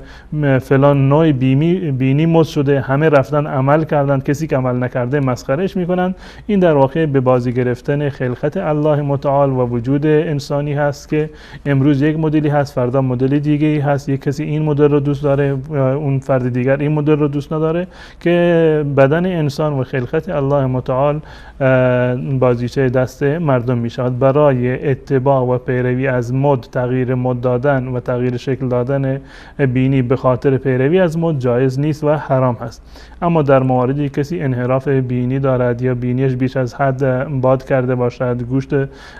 فلان نوع بینی مد شده، همه رفتن عمل کردن، کسی که عمل نکرده مسخرهش میکنن، این در واقع به بازی گرفتن خلقت الله متعال و وجود انسانی هست که امروز یک مدلی هست، فردا مدل دیگه هست، یک کسی این مدل رو دوست داره، اون فرد دیگر این مدل رو دوست نداره، که بدن انسان و خلقت الله متعال بازیچه دست مردم می شود. برای اتباع و پیروی از مد، تغییر مد دادن و تغییر شکل دادن بینی به خاطر پیروی از مد جایز نیست و حرام هست. اما در مواردی کسی انحراف بینی دارد یا بینیش بیش از حد باد کرده باشد، گوشت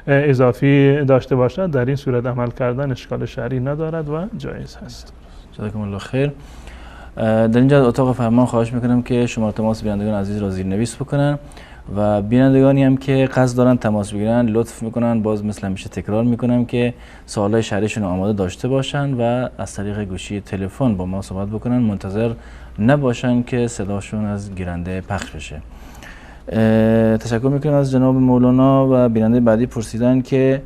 اضافی داشته باشد، در این صورت عمل کردن اشکال شرعی ندارد و جایز هست. جزاکم الله خیر. در اینجا اتاق فرمان خواهش میکنم که شماره تماس بینندگان عزیز را زیرنویس بکنن و بینندگانی هم که قصد دارن تماس بگیرن لطف میکنن، باز مثل همیشه تکرار میکنم که سوالای شرعیشون آماده داشته باشن و از طریق گوشی تلفن با ما صحبت بکنن، منتظر نباشن که صداشون از گیرنده پخش بشه. تشکر میکنم از جناب مولانا. و بیننده بعدی پرسیدن که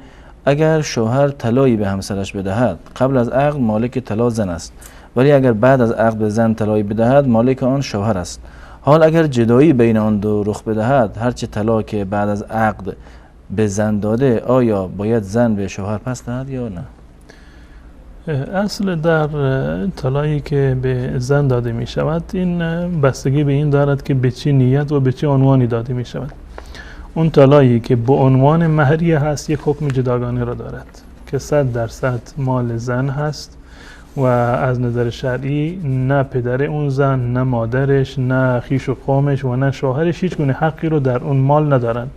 اگر شوهر طلایی به همسرش بدهد قبل از عقد مالک طلا زن است، ولی اگر بعد از عقد به زن طلایی بدهد مالک آن شوهر است. حال اگر جدایی بین آن دو رخ بدهد، هرچه طلا که بعد از عقد به زن داده، آیا باید زن به شوهر پس دهد یا نه؟ اصل در طلایی که به زن داده می شود این بستگی به این دارد که به چه نیت و به چه عنوانی داده می شود. اون طلایی که به عنوان مهریه هست یک حکم جداگانه را دارد که 100% مال زن هست و از نظر شرعی نه پدر اون زن، نه مادرش، نه خیش و قومش و نه شوهرش هیچ گونه حقی رو در اون مال ندارن.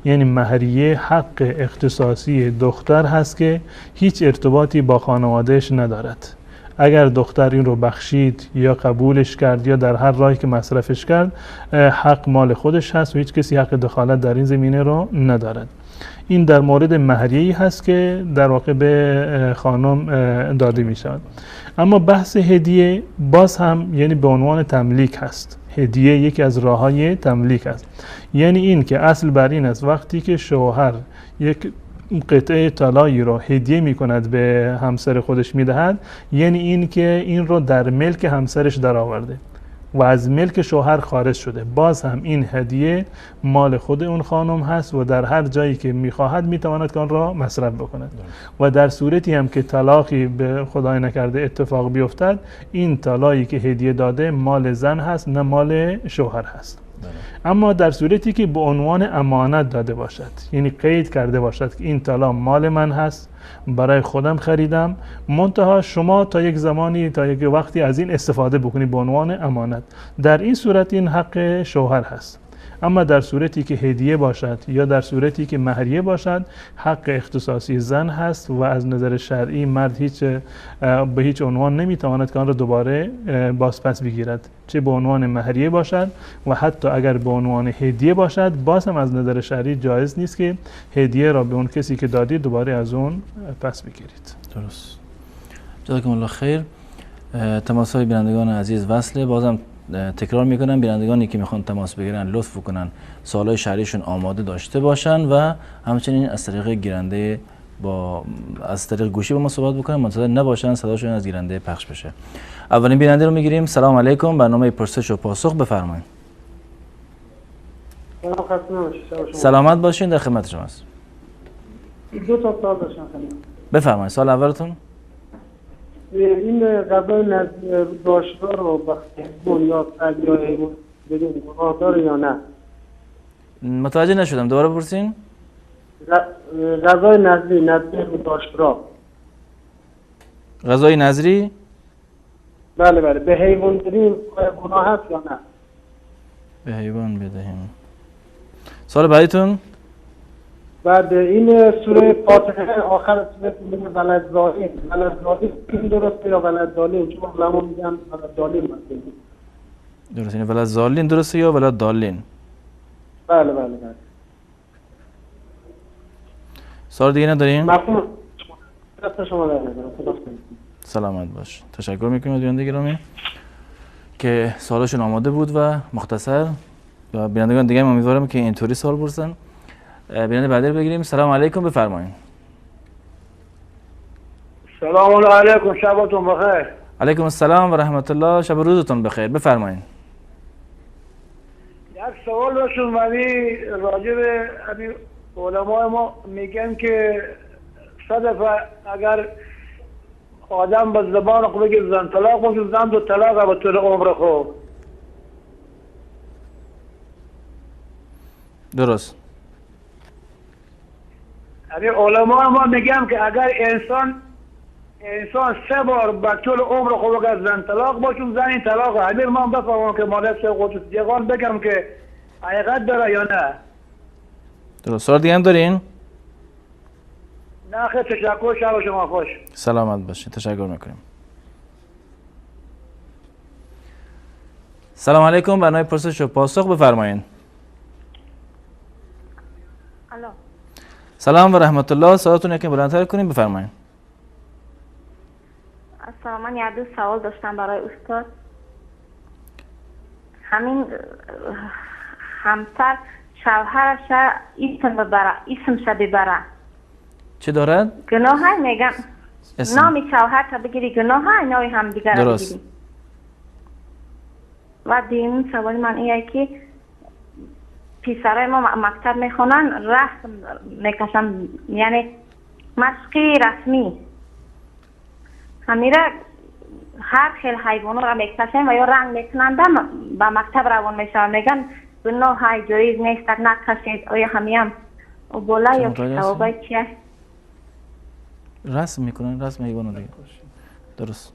یعنی مهریه حق اختصاصی دختر هست که هیچ ارتباطی با خانوادهش ندارد. اگر دختر این رو بخشید یا قبولش کرد یا در هر راهی که مصرفش کرد، حق مال خودش هست و هیچ کسی حق دخالت در این زمینه رو ندارد. این در مورد مهریه‌ای هست که در واقع به خانم داده می شود. اما بحث هدیه باز هم یعنی به عنوان تملیک هست. هدیه یکی از راه‌های تملیک است. یعنی این که اصل بر این است وقتی که شوهر یک قطعه طلایی رو هدیه می کند به همسر خودش می دهد، یعنی این که این رو در ملک همسرش در آورده. و از ملک شوهر خارج شده، باز هم این هدیه مال خود اون خانم هست و در هر جایی که میخواهد میتواند که آن را مصرف بکند و در صورتی هم که طلاقی به خدای نکرده اتفاق بیفتد، این طلاقی که هدیه داده مال زن هست نه مال شوهر هست. اما در صورتی که به عنوان امانت داده باشد، یعنی قید کرده باشد که این طلا مال من هست، برای خودم خریدم، منتها شما تا یک زمانی تا یک وقتی از این استفاده بکنید به عنوان امانت، در این صورت این حق شوهر هست. اما در صورتی که هدیه باشد یا در صورتی که مهریه باشد، حق اختصاصی زن هست و از نظر شرعی مرد به هیچ عنوان نمیتواند که آن را دوباره بازپس بگیرد، چه به عنوان مهریه باشد و حتی اگر به عنوان هدیه باشد، باز هم از نظر شرعی جایز نیست که هدیه را به اون کسی که دادید دوباره از اون پس بگیرید. درست. جزاکم الله خیر. تماس‌های بینندگان عزیز وصله. بازم تکرار میکنم بینندگانی که میخوان تماس بگیرن لطف کنن سوالای شرعیشون آماده داشته باشن و همچنین از طریق گیرنده از طریق گوشی با ما صحبت بکنن، منتظر نباشن صداشون از گیرنده پخش بشه. اولین بیننده رو میگیریم. سلام علیکم، برنامه پرسش و پاسخ، بفرمایید. سلامت باشین، در خدمت شماست. دو تا سوال داشتم. بفرمایید. سوال اولتون؟ این غذای داشتار رو وقتی یا سگ یا حیوان بدون گناه داره یا نه؟ متوجه نشدم، دوباره بپرسین. غذای نظری داشتار. غذای نظری؟ بله بله، به حیوان بدیم گناه هست یا نه؟ به حیوان بدهیم. سوال بعدیتون؟ بعد این سوره فاتحه آخر سوره میگه ولد ضالین این درسته یا ولد ضالین؟ چون علما میگن ولد ضالین مثلا. درسته، این ولد ضالین درسته یا ولد ضالین؟ بله بله بله. سوال دیگه ندارین؟ مفهوم. دست شما در نظر. سلامت باش. تشکر میکنم از بیننده گرامی که سوالشون آماده بود و مختصر، و بینندگان دیگه هم امیدوارم که اینطوری سوال پرسن. بیننده بعدی رو بگیریم. سلام علیکم، بفرمایید. سلام علیکم، شبتون بخیر. علیکم السلام و رحمت الله، شب روزتون بخیر، بفرمایید. یک سوال داشتم ولی راجع به علمای ما میگن که صدفه اگر آدم به زبان خود بگه زن طلاق باشه، زن دو طلاق به طول عمر خود. درست. علمای ما میگن که اگر انسان 3 بار به طول عمر خود بگه زن طلاق باشه، زن این طلاق امیر من بفهمم که مالک شیخ قدس جوان بگم که حقیقت داره یا نه. درست. سوال دیگه هم دارین؟ نه خیلی تشکر، شب شما خوش. سلامت باشین، تشکر میکنیم. سلام علیکم، برنامه پرسش و پاسخ، بفرمایید. الو. سلام و رحمت الله، صداتون یکم بلندتر کنیم، بفرمایید. السلام، من یه دو سوال داشتم برای استاد. همین همسر شوهرش اسمش ببره چه دارد؟ گناه های میگم نام شوهر تا بگیری گناه های نامی هم دیگر را بگیری. و دیگه سوال من اینه که پیسرای ما مکتب میخونن رسم میکشن، یعنی مشقی رسمی همیره هر خیل حیوانو را میکشن و یا رنگ میکنن با مکتب روان میشن، میگن گناه های جایز نیست نکشید. آیا همیم و بالا یا ثوابای چیه؟ رسم میکنن، رسم حیوانو دیگه. درست.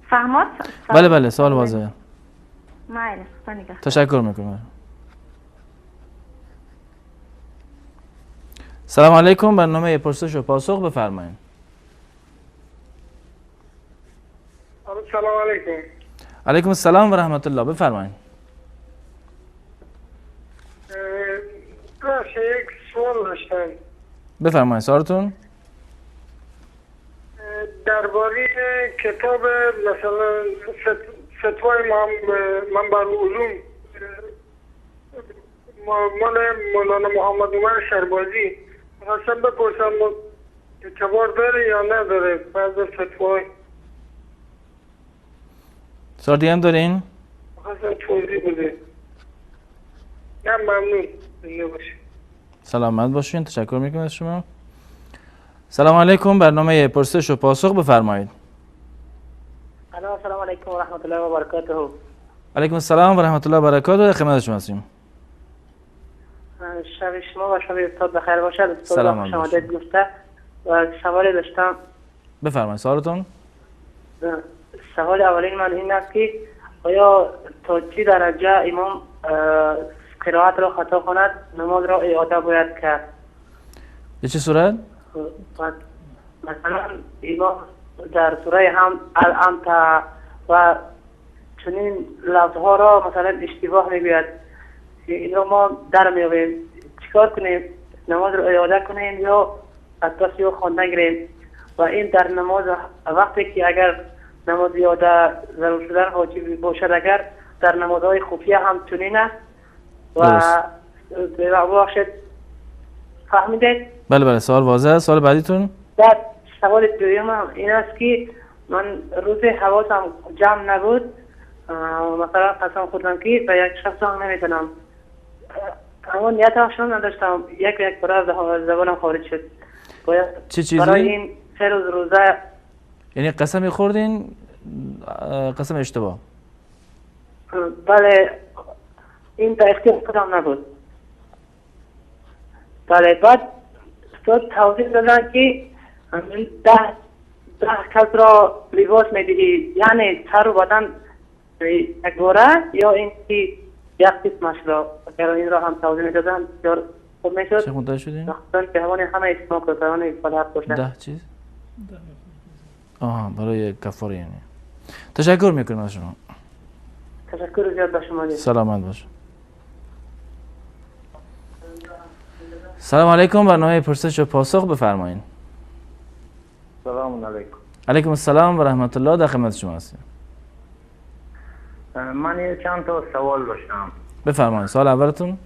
فهمت؟ بله بله، سوال واضحه. مایل تشکر میکنم. سلام علیکم، برنامه پرسش و پاسخ، بفرمایید. سلام علیکم. علیکم السلام و رحمت الله، بفرمایید. یک سوال داشتم. بفرمایید سوالتون. درباره کتاب مثلا فتوای منبع العلوم مال مولانا محمد عمر شربازی، خواستم بپرسم اعتبار داره یا نداره بعض فتوای؟ سوال دیگه هم دارین؟ خواستم مثلا توضیح بده. نه ممنون. زنده باشی. سلامت باشین. تشکر میکنم از شما. سلام علیکم. برنامه پرسش و پاسخ بفرمایید. السلام علیکم و رحمت الله و برکاته. علیکم السلام و رحمت الله و برکاته. در خدمت شما هستیم. شب شما و شب استاد بخیر باشد. سلام شما دید گفته و سوالی داشتم. بفرمایید سوالتون. سوال اولین من این است که آیا تا چه درجه امام قرائت را خطا کند نماز را اعاده باید کرد؟ به چه صورت؟ مثلا امام در سوره هم الانت و چنین لفظها را مثلا اشتباه میگوید، این را ما در میابیم، چیکار کنیم؟ نماز را اعاده کنیم یا از پس یا خوانده گیریم؟ و این در نماز وقتی که اگر نماز اعاده ضرور شدن واجب باشد، اگر در نمازهای خفیه هم چنین است و ببخشید فهمیدید؟ بله بله سوال واضح است. سوال بعدیتون؟ بعد سوال دویم این است که من روز حواسم جمع نبود، مثلا قسم خوردم که به یک شخص هم نمیتونم، اما نیت هم نداشتم، یک برای زبانم خارج شد. باید چه چیزی؟ برای این 3 روز روزه. یعنی قسمی خوردین قسم اشتباه؟ بله این تا اختیار خودم نبود. بله بعد استاد توضیح دادن که 10 کس را لباس میدهی، یعنی سر و بدن یک باره یا این که یک قسمش را، اگر این را هم توضیح میدادن بسیار خوب میشد. چه خونده شدین؟ مخصوصا که هوان همه اسماک و هوان فلحت باشن. 10 چیز؟ آها برای کفاره یعنی. تشکر میکنم از شما. تشکر زیاد به شما. سلامت باش. سلام علیکم. برنامه پرسش و پاسخ بفرمایید. سلام علیکم. علیکم السلام و رحمت الله. در خدمت شما هستیم. من یه چند تا سوال داشتم. بفرمایید. سوال اولتون؟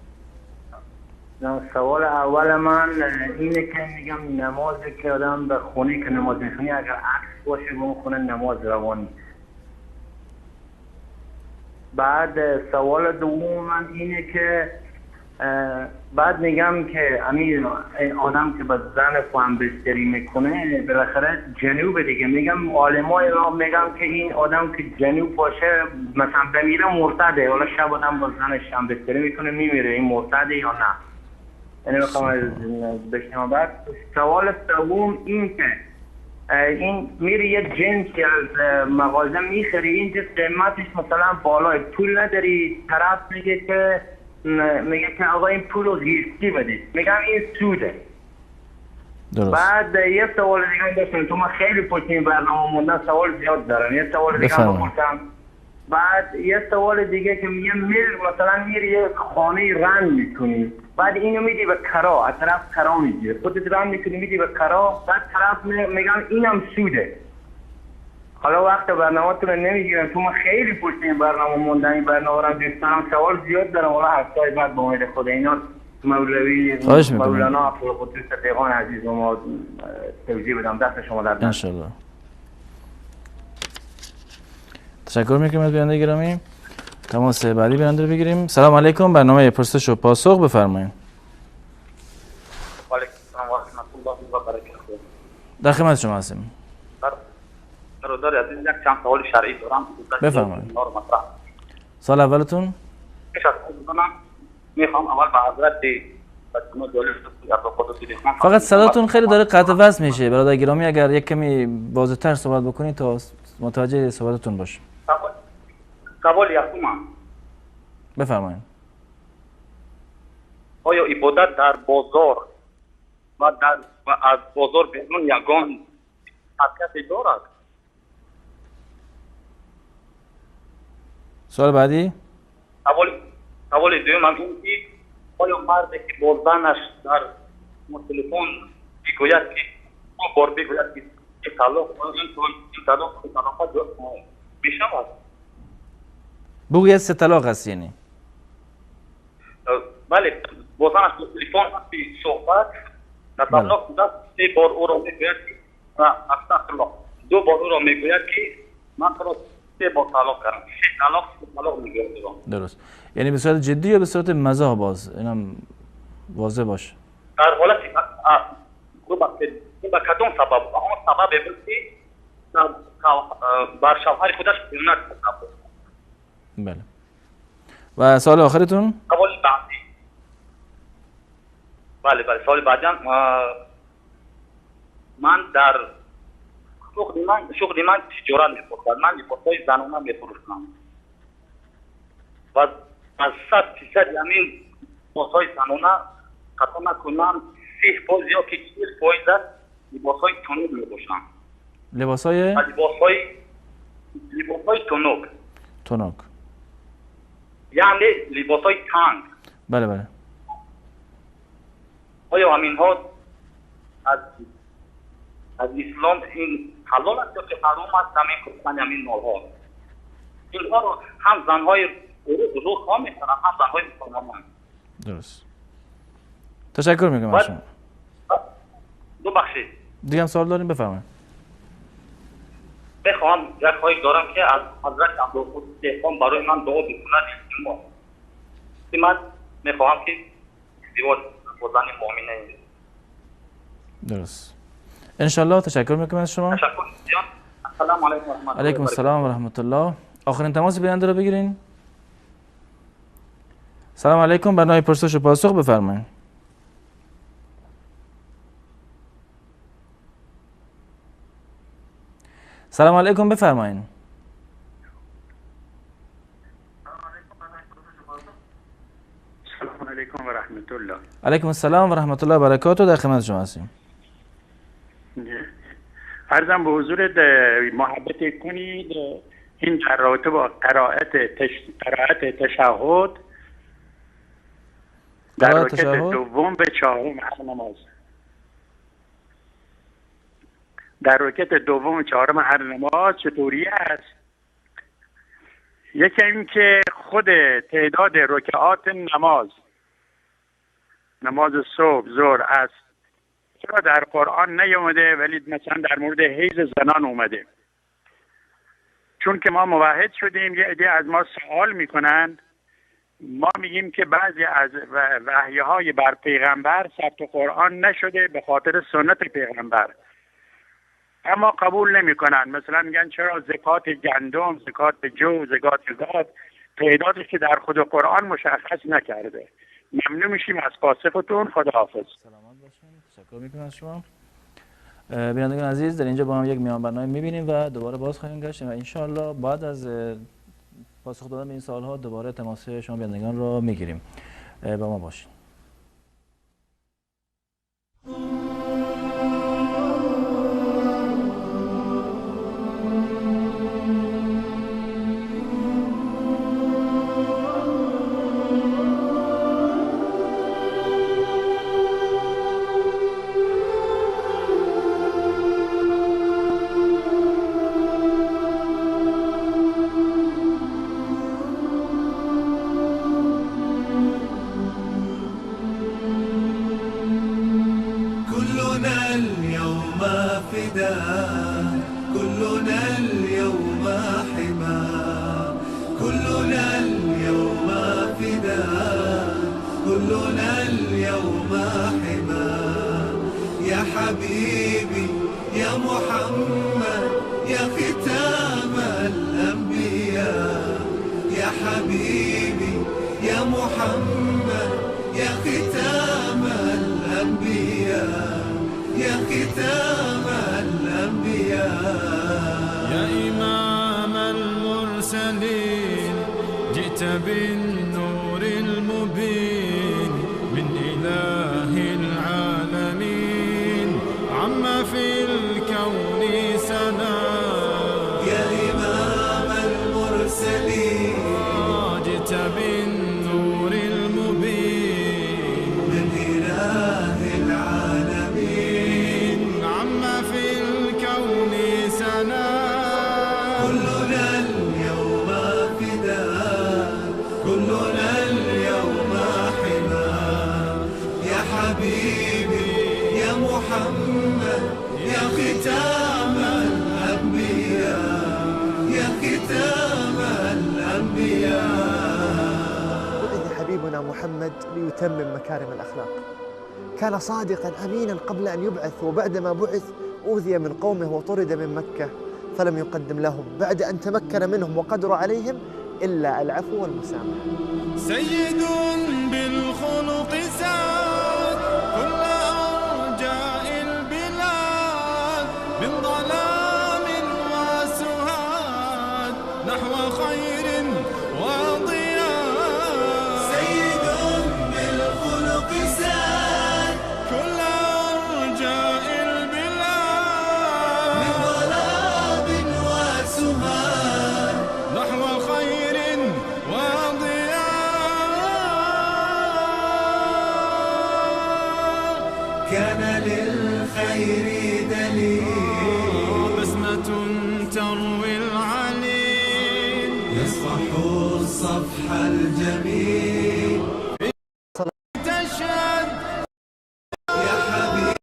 سوال اول من اینه که میگم نمازی که آدم به خونه که نماز میخونی اگر عکس باشه به اون خونه نماز روانی. بعد سوال دوم من اینه که بعد میگم که امیر آدم که به زن خواهم بستری میکنه بالاخره جنوب دیگه، میگم عالمای را میگم که این آدم که جنوب باشه مثلا بمیره مرتده، حالا شب آدم با زنش هم بستری میکنه میمیره، این مرتده یا نه؟ یعنی میخوام بشنم. بعد سوال سوم این که این میری یه جنسی از مغازه میخری، این جنس قیمتش مثلا بالای پول نداری، طرف میگه که آقا این پول رو زیستی بدید، میگم این سوده. درست. بعد یه سوال دیگه داشتم، تو ما خیلی پشت این برنامه موندن سوال زیاد دارم، یه سوال دیگه بپرسم. بعد یه سوال دیگه که میگه مثلا میری یه خانه رن میکنی، بعد اینو میدی به کرا، از طرف کرا میگیره، خودت رن میکنی میدی به کرا، بعد طرف میگم اینم سوده. حالا وقت برنامه تو رو نمیگیرم، تو ما خیلی پشت این برنامه موندن، این برنامه رو دوستانم سوال زیاد دارم، حالا هفته‌های بعد با امید خدا اینا مولوی مولانا عبدالقدوس دیوان عزیز ما توضیح بدم. دست شما در ان شاء الله. تشکر میکنم از بیننده گرامی. تماس بعدی بیننده رو بگیریم. سلام علیکم. برنامه پرسش و پاسخ بفرمایید. و علیکم السلام و رحمت الله و برکاته. در خدمت شما هستیم. برادر عزیز یک چند سوال شرعی دارم. بفرمایید. سوال اولتون؟ میخوام اول به حضرت فقط صداتون خیلی داره قطع وصل میشه برادر گرامی، اگر یک کمی واضح‌تر صحبت بکنید تا متوجه صحبتتون باشیم. سوال یکم بفرمایید. آیا عبادت در بازار و از بازار بیرون یگان حرکت دارد؟ سوال بعدی؟ سوال دوم هم این که آیا مردی که با زنش در تلفن میگوید که دو بار بگوید که طلاق این طلاق میشود؟ بگوید 3 طلاق هست یعنی؟ بله، با زنش با تلفن وقتی صحبت در طلاق بوده 3 بار او را میگوید که استغفرالله، 2 بار او را میگوید که من تو را 3 بار طلاق کردم، 6 طلاق میگرفتم. درست. یعنی به صورت جدی یا به صورت مزاح؟ باز اینم واضح باشه. در حالت با کدوم سبب؟ اون سبب بود که بر شوهر خودش خیانت کرده. بله. و سوال آخرتون؟ سوال بعدی. بله سوال بعدی من در شغل من تجارت می‌کنم. من لباسای زنانه می‌فروشم. و از 100% همین لباسای زنانه قطعا نکنم 30% یا که 40% لباسای تنوک می‌پوشم. لباسای تنوک. یعنی لباسای تنگ. بله. آیا همین ها از اسلام این حلال است یا که حرام است همین کردن همین مالها؟ اینها رو هم زنهای روح ها میکنن هم زنهای مسلمان. درست. تشکر میکنم از شما. ببخشید دیگه هم سوال داریم؟ بفرمایید. بخواهم یک خواهش دارم که از حضرت عبدالقدوس برای من دعا بکنند. من میخواهم که ازدواج با زن مؤمنه. درست. انشالله. تشکر میکنم از شما. تشکر جان. السلام علیکم و رحمت الله. علیکم السلام و رحمت الله. آخرین تماس بیننده رو بگیرین. سلام علیکم. برنامه پرسش و پاسخ بفرمایید. سلام علیکم بفرمایید. سلام علیکم و رحمت الله. علیکم السلام و رحمت الله و برکاته. در خدمت شما هستیم. عرضم به حضور محبت کنید این در رابطه با قرائت تشهد در رکعت دوم به چهارم هر نماز. در رکعت دوم و چهارم هر نماز چطوری است؟ یکی این که خود تعداد رکعات نماز صبح، ظهر، عصر چرا در قرآن نیومده ولی مثلا در مورد حیض زنان اومده؟ چون که ما موحد شدیم یه عده از ما سوال میکنن، ما میگیم که بعضی از وحی‌های بر پیغمبر ثبت قرآن نشده به خاطر سنت پیغمبر، اما قبول نمیکنن. مثلا میگن چرا زکات گندم، زکات جو، زکات گاز تعدادش که در خود قرآن مشخص نکرده. ممنون میشیم از پاسختون. خداحافظ. سلامت باشین. تشکر میکنم از شما. بینندگان عزیز، در اینجا با هم یک میان برنامه میبینیم و دوباره باز خواهیم گشت و انشاءالله بعد از پاسخ دادن به این سوالها دوباره تماس شما بینندگان رو میگیریم. با ما باشین. كلنا سيدنا محمد ليتمم مكارم الأخلاق. كان صادقا أمينا قبل أن يبعث، وبعدما بعث أوذي من قومه وطرد من مكة فلم يقدم لهم بعد أن تمكن منهم وقدر عليهم إلا العفو والمسامحة. سيد بالخلق ساد كل أرجاء البلاد، من ظلام وسهاد نحو خير وضياء. سيد بالخلق ساد كل أرجاء البلاد، من ظلام وسهاد نحو خير كان للخير دليل، بسمة تروي العليل، يصفح الصفح الجميل، تشهد يا حبيبي.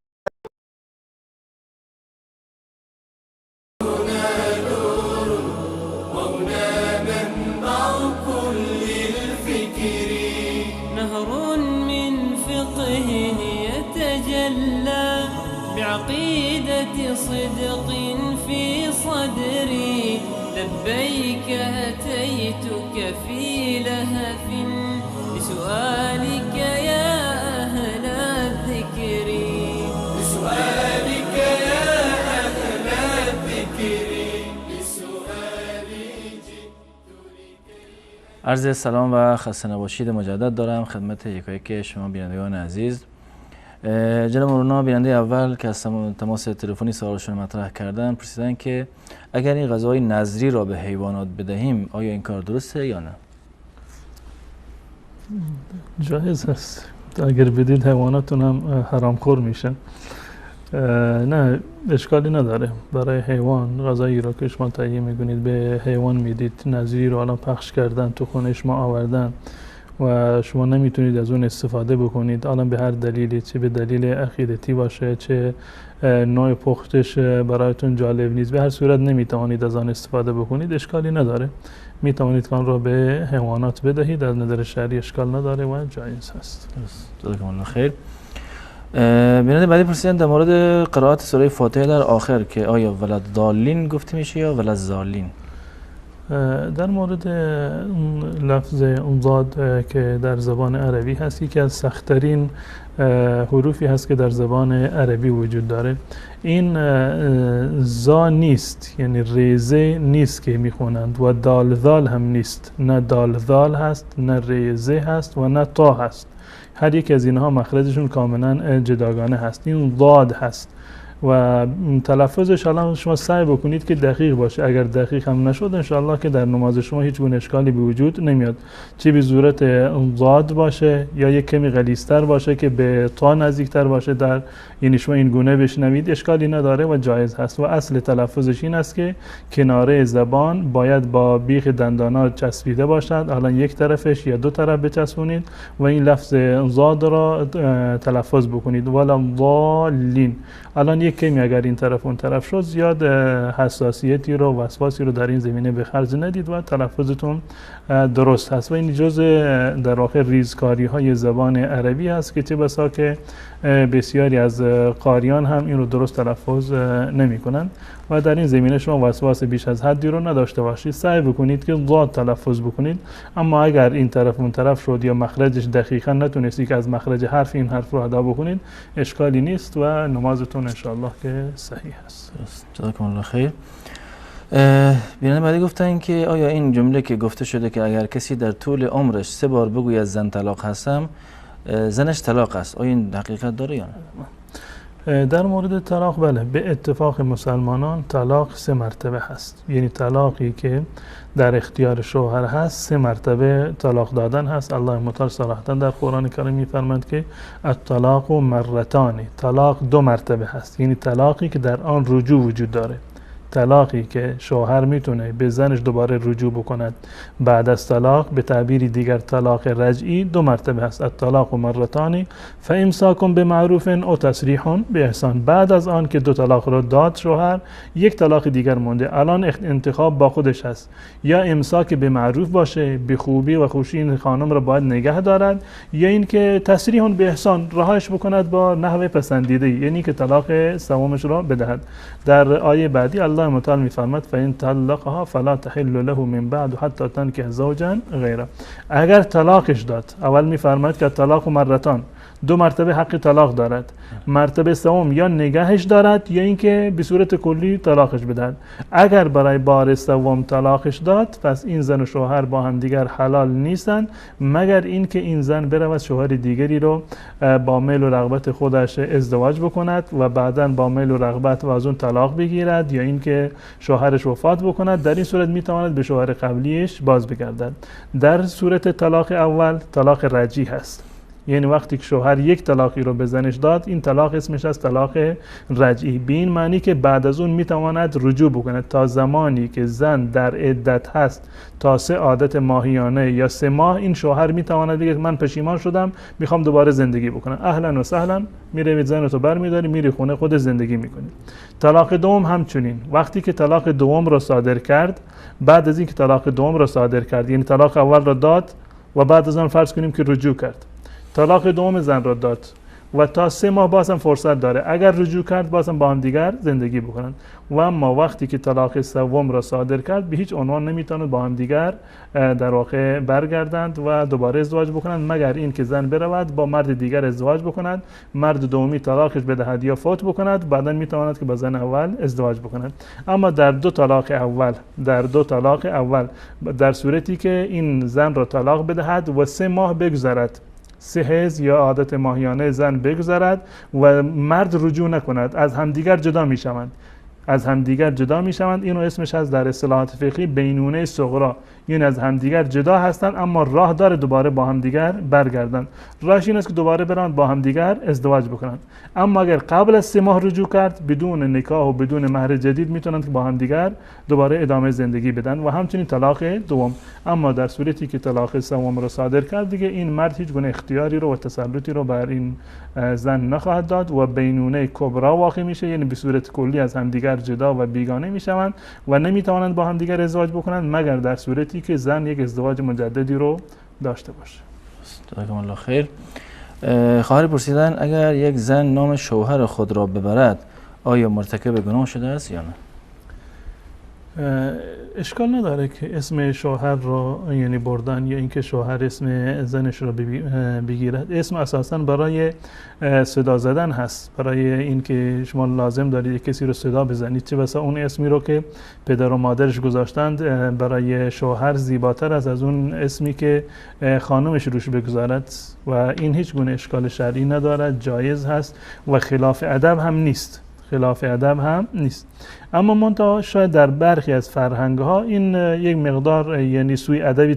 هنا نور وهنا منبع كل الفكر، نهر من فقهه يتجلى بعقيدة صدق في صدري. لبيك أتيتك في لهف لسؤالك يا أهل الذكر، لسؤالك يا أهل الذكر، لسؤالي عرض سلام و خسته نباشید مجدد دارم خدمت یکایک شما بینندگان عزیز. جناب مولانا بیننده اول که از تماس تلفنی سوالشون مطرح کردن پرسیدن که اگر این غذای نظری را به حیوانات بدهیم آیا این کار درسته یا نه؟ جایز هست. اگر بدید حیواناتون هم حرامخور میشن. نه اشکالی نداره. برای حیوان غذایی را که شما تهیه میکنید به حیوان میدید، نظری رو الان پخش کردن تو خونه شما آوردن و شما نمیتونید از اون استفاده بکنید، الان به هر دلیلی، چه به دلیل عقیدتی باشه چه نوع پختش برایتون جالب نیست، به هر صورت نمیتوانید از آن استفاده بکنید، اشکالی نداره. میتوانید که آن را به حیوانات بدهید، از نظر شرعی اشکال نداره و جایز هست. جزاکم الله خیر. بیننده بعدی پرسیدن در مورد قرائت سوره فاتحه در آخر که آیا ولد ضالین گفته میشه یا ولد ضالین؟ در مورد لفظ ضاد که در زبان عربی هست، یکی از سخت‌ترین حروفی هست که در زبان عربی وجود داره. این زا نیست، یعنی ریزه نیست که میخونند و دال ذال هم نیست، نه دال ذال هست نه ریزه هست و نه تا هست. هر یک از اینها مخرجشون کاملا جداگانه هست. این ضاد هست و تلفظش الان شما سعی بکنید که دقیق باشه. اگر دقیق هم نشد انشاءالله که در نماز شما هیچ گونه اشکالی به وجود نمیاد، چه به صورت ضاد باشه یا یک کمی غلیظ‌تر باشه که به تا نزدیکتر باشه، در یعنی شما این گونه بشنوید اشکالی نداره و جایز هست. و اصل تلفظش این است که کناره زبان باید با بیخ دندانات چسبیده باشد، الان یک طرفش یا دو طرف بچسبونید و این لفظ ضاد را تلفظ بکنید، ولا ضالین. الان یک کمی اگر این طرف اون طرف شد زیاد حساسیتی رو و وسواسی رو در این زمینه به خرج ندید و تلفظتون درست هست. و این جزء در واقع ریزکاری های زبان عربی هست که چه بسا که بسیاری از قاریان هم این رو درست تلفظ نمی کنند و در این زمینه شما وسواس بیش از حدی رو نداشته باشید. سعی بکنید که ضاد تلفظ بکنید، اما اگر این طرف اون طرف شد یا مخرجش دقیقا نتونستی که از مخرج حرف این حرف رو ادا بکنید اشکالی نیست و نمازتون انشاءالله که صحیح است. جزاکم الله خیر. بیننده بعدی گفتن که آیا این جمله که گفته شده که اگر کسی در طول عمرش 3 بار بگوید زن طلاق هستم زنش طلاق است، آیا این حقیقت داره یا نه؟ در مورد طلاق بله، به اتفاق مسلمانان طلاق 3 مرتبه هست. یعنی طلاقی که در اختیار شوهر هست 3 مرتبه طلاق دادن هست. الله متعال صراحتا در قرآن کریم میفرماید که الطلاق مرتان، طلاق 2 مرتبه هست، یعنی طلاقی که در آن رجوع وجود داره. طلاقی که شوهر میتونه به زنش دوباره رجوع بکند بعد از طلاق، به تعبیری دیگر طلاق رجعی 2 مرتبه هست. الطلاق مرتان فامساک بمعروف او تسریح باحسان. بعد از آن که 2 طلاق رو داد شوهر، 1 طلاق دیگر مونده. الان انتخاب با خودش هست، یا امساک به معروف باشه، به خوبی و خوشی این خانم رو باید نگه دارد، یا اینکه تسریح به احسان رهاش بکند با نحو پسندیده، یعنی که طلاق سومش را بدهد. در آیه بعدی الله متعال میفرماد فإن طلقها فلا تحل له من بعد حتى تنكح زوجا غیره. اگر طلاقش داد، اول میفرماد که طلاق مرتان 2 مرتبه حق طلاق دارد، مرتبه سوم یا نگهش دارد یا اینکه به صورت کلی طلاقش بدهد. اگر برای بار سوم طلاقش داد، پس این زن و شوهر با هم دیگر حلال نیستند، مگر اینکه این زن برود شوهر دیگری رو با میل و رغبت خودش ازدواج بکند و بعداً با میل و رغبت و از اون طلاق بگیرد، یا اینکه شوهرش وفات بکند. در این صورت میتواند به شوهر قبلیش باز بگردد. در صورت طلاق اول طلاق رجعی هست، یعنی وقتی که شوهر 1 طلاقی رو به زنش داد، این طلاق اسمش از طلاق رجعی، به این معنی که بعد از اون میتواند رجوع بکند. تا زمانی که زن در عدت هست، تا 3 عادت ماهیانه یا 3 ماه، این شوهر میتواند بگه من پشیمان شدم میخوام دوباره زندگی بکنم. اهلا و سهلا، میروید زنتو برمیداری میری خونه خود زندگی میکنی. طلاق دوم همچنین، وقتی که طلاق دوم رو صادر کرد، بعد از اینکه طلاق دوم رو صادر کرد، یعنی طلاق اول رو داد و بعد از آن فرض کنیم که رجوع کرد، طلاق دوم زن را داد و تا 3 ماه بازم فرصت داره، اگر رجوع کرد بازم با هم دیگر زندگی بکنند. و اما وقتی که طلاق سوم را صادر کرد، به هیچ عنوان نمیتواند با هم دیگر در واقع برگردند و دوباره ازدواج بکنند، مگر این که زن برود با مرد دیگر ازدواج بکند، مرد دومی طلاقش بدهد یا فوت بکند، بعدا میتواند که با زن اول ازدواج بکند. اما در 2 طلاق اول در صورتی که این زن را طلاق بدهد و 3 ماه بگذرد، 3 حیض یا عادت ماهیانه زن بگذرد و مرد رجوع نکند، از همدیگر جدا میشوند، اینو اسمش از در اصطلاحات فقهی بینونه صغرا، یعنی از همدیگر جدا هستند اما راه داره دوباره با همدیگر برگردند. راهش این است که دوباره برند با همدیگر ازدواج بکنند. اما اگر قبل از 3 ماه رجوع کرد، بدون نکاح و بدون مهر جدید میتونند که با همدیگر دوباره ادامه زندگی بدن و همچنین طلاق دوم. اما در صورتی که طلاق سوم رو صادر کرد، دیگه این مرد هیچ گونه اختیاری رو و تسلطی رو بر این زن نخواهد داد و بینونه کبرا واقع میشه، یعنی به صورت کلی از همدیگر جدا و بیگانه میشوند و نمیتوانند با همدیگر ازدواج بکنند مگر در صورتی که زن یک ازدواج مجددی رو داشته باشه. جزاکم الله خیر. خواهر پرسیدن اگر یک زن نام شوهر خود را ببرد، آیا مرتکب گناه شده است یا نه؟ اشکال نداره که اسم شوهر رو یعنی بردن یا اینکه شوهر اسم زنش رو بگیرد. اسم اساساً برای صدا زدن هست، برای اینکه شما لازم دارید کسی رو صدا بزنید، چه بسا اون اسمی رو که پدر و مادرش گذاشتند برای شوهر زیباتر از اون اسمی که خانمش روش بگذارد و این هیچ گونه اشکال شرعی ندارد، جایز هست و خلاف ادب هم نیست. اما منتها شاید در برخی از فرهنگ‌ها این یک مقدار یعنی سوء ادبی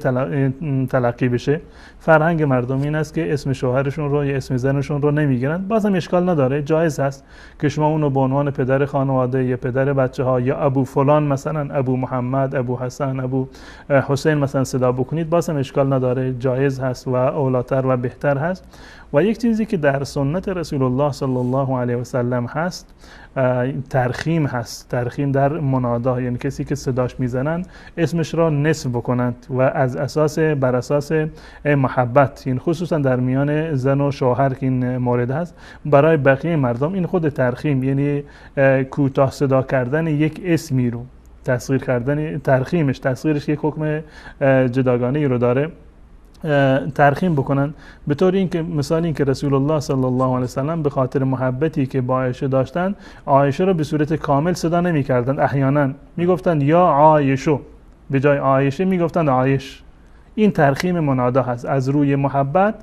تلقی بشه. فرهنگ مردم این است که اسم شوهرشون رو یا اسم زنشون رو نمیگیرن. بازم اشکال نداره، جایز هست که شما اونو به عنوان پدر خانواده یا پدر بچه‌ها یا ابو فلان، مثلا ابو محمد، ابو حسن، ابو حسین مثلا صدا بکنید، بازم اشکال نداره، جایز هست و اولاتر و بهتر هست. و یک چیزی که در سنت رسول الله صلی الله علیه و سلم هست، ترخیم هست. ترخیم در منادا، یعنی کسی که صداش میزنن اسمش را نصب بکنند و بر اساس محبت، این خصوصا در میان زن و شوهر که این مورد هست. برای بقیه مردم این خود ترخیم، یعنی کوتاه صدا کردن یک اسمی رو، تصغیر کردن، تصغیرش یک حکم جداگانه رو داره، ترخیم بکنن. به طور اینکه مثال این که رسول الله صلی الله علیه وسلم به خاطر محبتی که با عایشه داشتن، عایشه رو به صورت کامل صدا نمی کردند، احیانا می گفتند یا عایشو، به جای عایشه می گفتند عایش. این ترخیم منادا هست. از روی محبت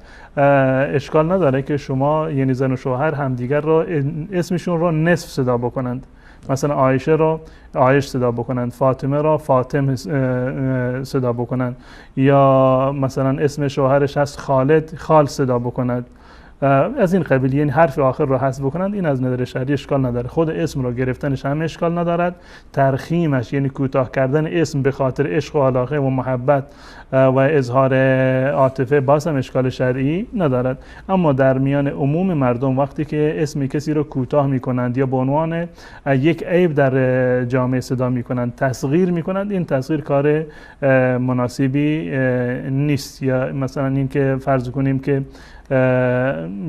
اشکال نداره که شما یعنی زن و شوهر همدیگر را اسمشون را نصف صدا بکنند، مثلا عایشه را عایش صدا بکنند، فاطمه را فاطم صدا بکنند، یا مثلا اسم شوهرش هست خالد، خال صدا بکنند، از این قبیل، یعنی حرف آخر رو حذف بکنند، این از نظر شرعی اشکال نداره. خود اسم رو گرفتنش هم اشکال ندارد، ترخیمش یعنی کوتاه کردن اسم به خاطر عشق و علاقه و محبت و اظهار عاطفه باز هم اشکال شرعی ندارد. اما در میان عموم مردم وقتی که اسم کسی رو کوتاه میکنند یا به عنوان یک عیب در جامعه صدا میکنند، تصغیر میکنند، این تصغیر کار مناسبی نیست. یا مثلا این که فرض کنیم که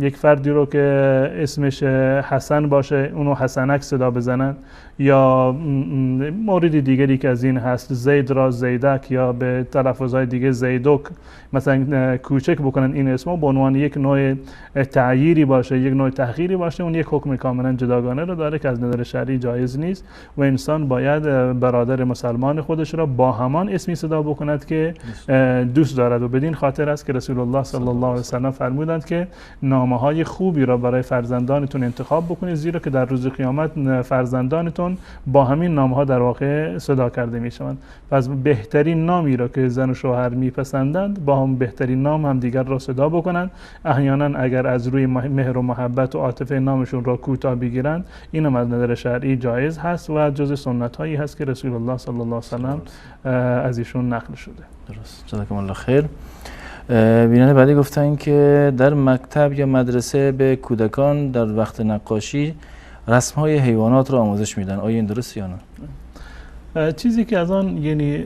یک فردی رو که اسمش حسن باشه اونو حسنک صدا بزنن، یا مورد دیگری که از این هست زید را زیدک یا به تلفظهای دیگه زیدوک مثلا کوچک بکنن این اسمو به عنوان یک نوع تعییری باشه، یک نوع تحقیری باشه، اون یک حکم کاملا جداگانه رو داره که از نظر شرعی جایز نیست و انسان باید برادر مسلمان خودش را با همان اسمی صدا بکند که دوست دارد. و بدین خاطر است که رسول الله صلی الله علیه و سلم فرمودند که نامه‌های خوبی را برای فرزندانتون انتخاب بکنید، زیرا که در روز قیامت فرزندانتون با همین نام‌ها در واقع صدا کرده میشوند. پس بهترین نامی را که زن و شوهر میپسندند با هم بهترین نام هم دیگر را صدا بکنند. احیانا اگر از روی مهر و محبت و عاطفه نامشون را کوتاه بگیرند، این هم از نظر شرعی جایز هست و جز سنت هایی هست که رسول الله صلی الله علیه و سلم از ایشون نقل شده. درست، جزاکم الله خیر. بیننده بعدی گفتن که در مکتب یا مدرسه به کودکان در وقت نقاشی رسم‌های حیوانات را آموزش میدن، آیا این درست یا نه؟ چیزی که از آن یعنی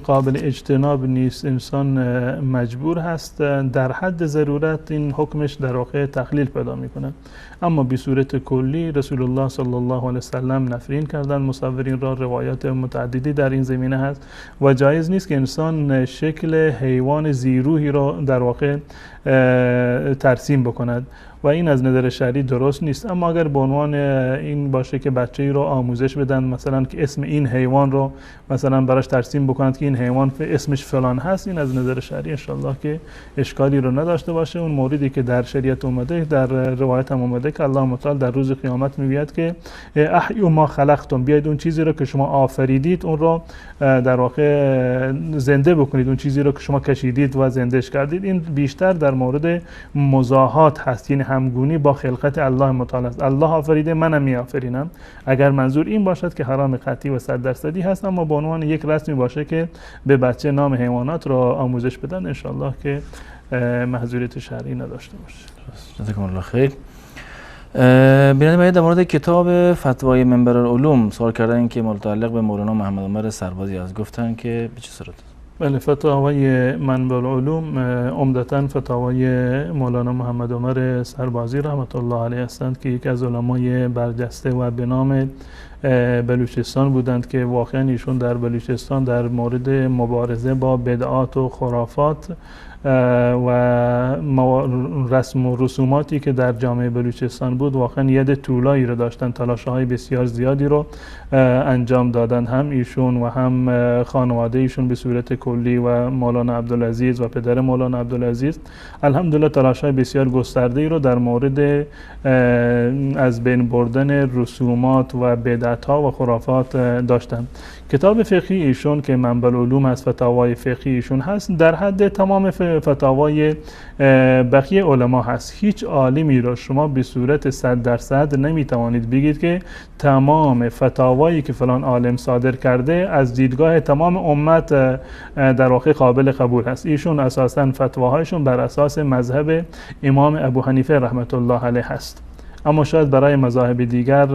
قابل اجتناب نیست، انسان مجبور هست در حد ضرورت این حکمش در واقع تخلیل پیدا میکنه. اما به صورت کلی رسول الله صلی الله علیه و سلم نفرین کردن مصورین را، روایات متعددی در این زمینه هست و جایز نیست که انسان شکل حیوان ذی‌روحی را در واقع ترسیم بکند و این از نظر شرعی درست نیست. اما اگر به عنوان این باشه که بچه‌ای رو آموزش بدن، مثلا که اسم این حیوان رو مثلا براش ترسیم بکنند که این حیوان اسمش فلان هست، این از نظر شرعی ان شاءالله که اشکالی رو نداشته باشه. اون موردی که در شریعت اومده، در روایت هم اومده که الله تعالی در روز قیامت میگوید که احیوا ما خلقتم، بیاید اون چیزی رو که شما آفریدید اون رو در واقع زنده بکنید، اون چیزی رو که شما کشیدید و زندهش کردید. این بیشتر در مورد مزاحات هست، یعنی همگونی با خلقت الله متعال است. الله آفریده، منم میآفرینم. اگر منظور این باشد که حرام قطعی و 100% هست، اما به عنوان یک رسمی باشه که به بچه نام حیوانات را آموزش بدن، ان شاء الله که محظوریت شرعی نداشته باشه. جزاکم الله خیر. بیننده باید در مورد کتاب فتوای منبر العلوم سوال کردن که متعلق به مولانا محمد عمر سربازی است، گفتن که به چه صورت؟ بله، فتاوای منبع العلوم عمدتاً فتاوای مولانا محمد عمر سربازی رحمت الله علیه هستند که یکی از علمای برجسته و به نام بلوچستان بودند که واقعاً ایشون در بلوچستان در مورد مبارزه با بدعات و خرافات و رسم و رسوماتی که در جامعه بلوچستان بود واقعا ید طولایی رو داشتن، تلاش‌های بسیار زیادی رو انجام دادن، هم ایشون و هم خانواده ایشون به صورت کلی و مولانا عبدالعزیز و پدر مولانا عبدالعزیز. الحمدلله تلاش‌های بسیار گسترده‌ای رو در مورد از بین بردن رسومات و بدعت‌ها و خرافات داشتن. کتاب فقهی ایشون که منبع العلوم از فتاوای فقهی ایشون هست، در حد تمام فتاوای بقیه علما هست. هیچ عالمی رو شما به صورت 100% نمیتوانید بگید که تمام فتاوایی که فلان عالم صادر کرده از دیدگاه تمام امت در واقع قابل قبول هست. ایشون اساساً فتواهایشون بر اساس مذهب امام ابو حنیفه رحمت الله علیه هست، اما شاید برای مذاهب دیگر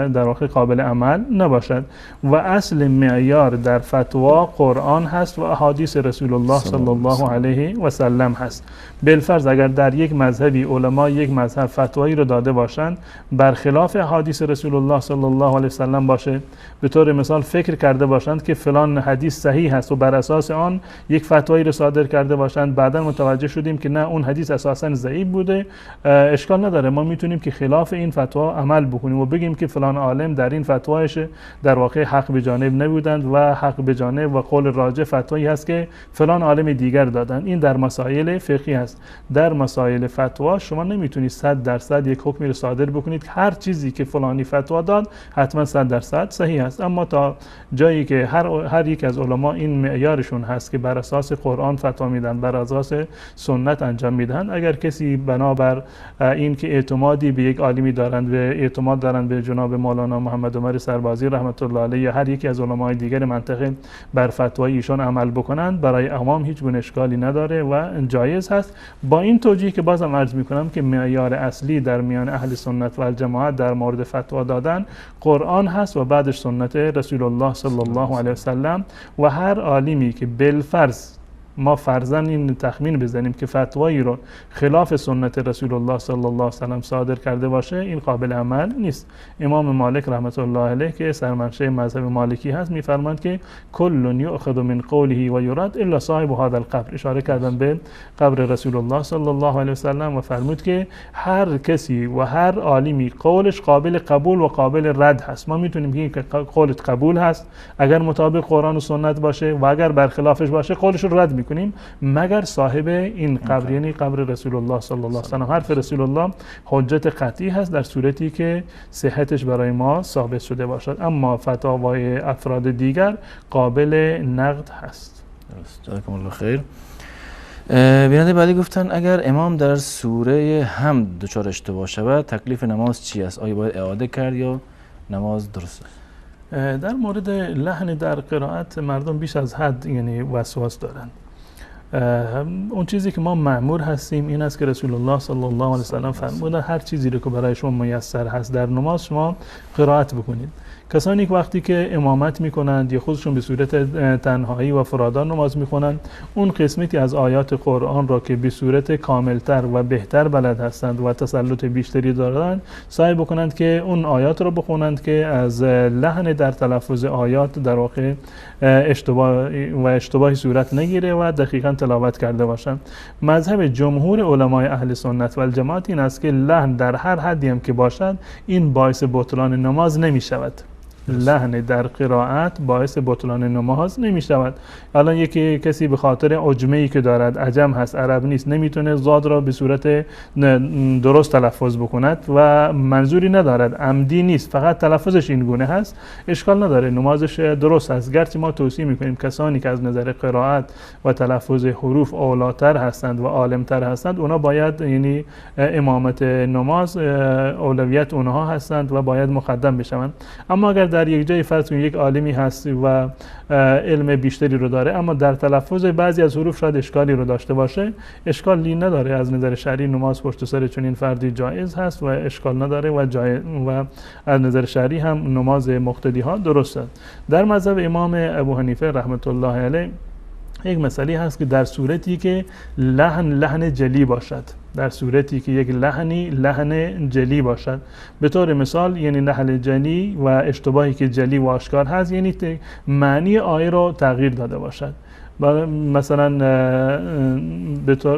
در واقع قابل عمل نباشد و اصل معیار در فتوا قرآن هست و احادیث رسول الله صلی الله علیه و سلم هست. بالفرض اگر در یک مذهبی علما یک مذهب فتوایی رو داده باشند برخلاف احادیث رسول الله صلی الله علیه و سلم باشه، به طور مثال فکر کرده باشند که فلان حدیث صحیح هست و بر اساس آن یک فتوایی رو صادر کرده باشند، بعدا متوجه شدیم که نه اون حدیث اساسا ضعیف بوده، اشکال نداره، ما میتونیم که خلاف خلاف این فتوا عمل بکنیم و بگیم که فلان عالم در این فتوایش در واقع حق به جانب نبودند و حق به جانب و قول راجح فتوایی هست که فلان عالم دیگر دادند. این در مسائل فقهی است. در مسائل فتوا شما نمیتونید 100% یک حکمی رو صادر بکنید که هر چیزی که فلانی فتوا داد حتما 100% صحیح است. اما تا جایی که هر یک از علما این معیارشون هست که بر اساس قرآن فتوا میدن، بر اساس سنت انجام میدن، اگر کسی بنابر این که اعتمادی به یک عالمی دارند و اعتماد دارند به جناب مولانا محمد عمر سربازی رحمت الله علیه یا هر یکی از علمای دیگر منطقه بر فتوای ایشان عمل بکنند، برای عوام هیچ گونه اشکالی نداره و جایز هست. با این توجیه که بازم عرض میکنم که معیار اصلی در میان اهل سنت و الجماعت در مورد فتوا دادن قرآن هست و بعدش سنت رسول الله صلی الله علیه و سلم و هر عالمی که بالفرض ما فرضاً این تخمین بزنیم که فتوایی رو خلاف سنت رسول الله صلی الله علیه و سلم صادر کرده باشه، این قابل عمل نیست. امام مالک رحمت الله علیه که سرمنشأ مذهب مالکی هست میفرماند که کل یؤخذ من قوله و یرد الا صاحب هذا القبر، اشاره کردن به قبر رسول الله صلی الله علیه و سلم و فرمود که هر کسی و هر عالمی قولش قابل قبول و قابل رد هست. ما میتونیم بگیم که قولت قبول هست اگر مطابق قرآن و سنت باشه و اگر برخلافش باشه قولش رو رد کنیم، مگر صاحب این قبر یعنی قبر رسول الله صلی الله علیه و سلم. حرف رسول الله حجت قطعی هست در صورتی که صحتش برای ما ثابت شده باشد، اما فتاوای افراد دیگر قابل نقد هست. درست. جزاکم الله خیر. بیننده بعدی گفتن اگر امام در سوره حمد دچار اشتباه شود تکلیف نماز چی است؟ آیا باید اعاده کرد یا نماز درست است؟ در مورد لحن در قرائت مردم بیش از حد یعنی وسواس دارند. اون چیزی که ما مأمور هستیم این است که رسول الله صلی الله علیه و سلم فرمودن هر چیزی رو که برای شما میسر هست در نماز شما قرائت بکنید. کسانی که وقتی که امامت میکنند یا خودشون به صورت تنهایی و فرادان نماز میخونند، اون قسمتی از آیات قرآن را که به صورت کاملتر و بهتر بلد هستند و تسلط بیشتری دارند، سعی بکنند که اون آیات را بخونند که از لحن در تلفظ آیات در واقع اشتباهی صورت نگیره و دقیقاً تلاوت کرده باشند. مذهب جمهور علمای اهل سنت و الجماعت این است که لحن در هر حدی هم که باشد این باعث بطلان نماز نمی شود. لحن در قرائت باعث بطلان نماز نمی شود. الان یکی کسی به خاطر عجمه‌ای که دارد، عجم هست، عرب نیست، نمیتونه زاد را به صورت درست تلفظ بکند و منظوری ندارد، عمدی نیست، فقط تلفظش این گونه هست، اشکال نداره، نمازش درست است. گرچه ما توصیه میکنیم کسانی که از نظر قرائت و تلفظ حروف اولاتر هستند و عالمتر هستند، اونا باید یعنی امامت نماز اولویت اونها هستند و باید مقدم بشوند. اما اگر در یک جای فرض کنید یک عالمی هست و علم بیشتری رو داره اما در تلفظ بعضی از حروف شاید اشکالی رو داشته باشه، اشکالی نداره. از نظر شرعی نماز پشت سر چنین فردی جایز هست و اشکال نداره و از نظر شرعی هم نماز مقتدی ها درست است. در مذهب امام ابو حنیفه رحمت الله علیه یک مسئله هست که در صورتی که لحن جلی باشد، در صورتی که یک لحن جلی باشد، به طور مثال یعنی لحن جلی و اشتباهی که جلی و آشکار هست، یعنی معنی آیه را تغییر داده باشد. مثلا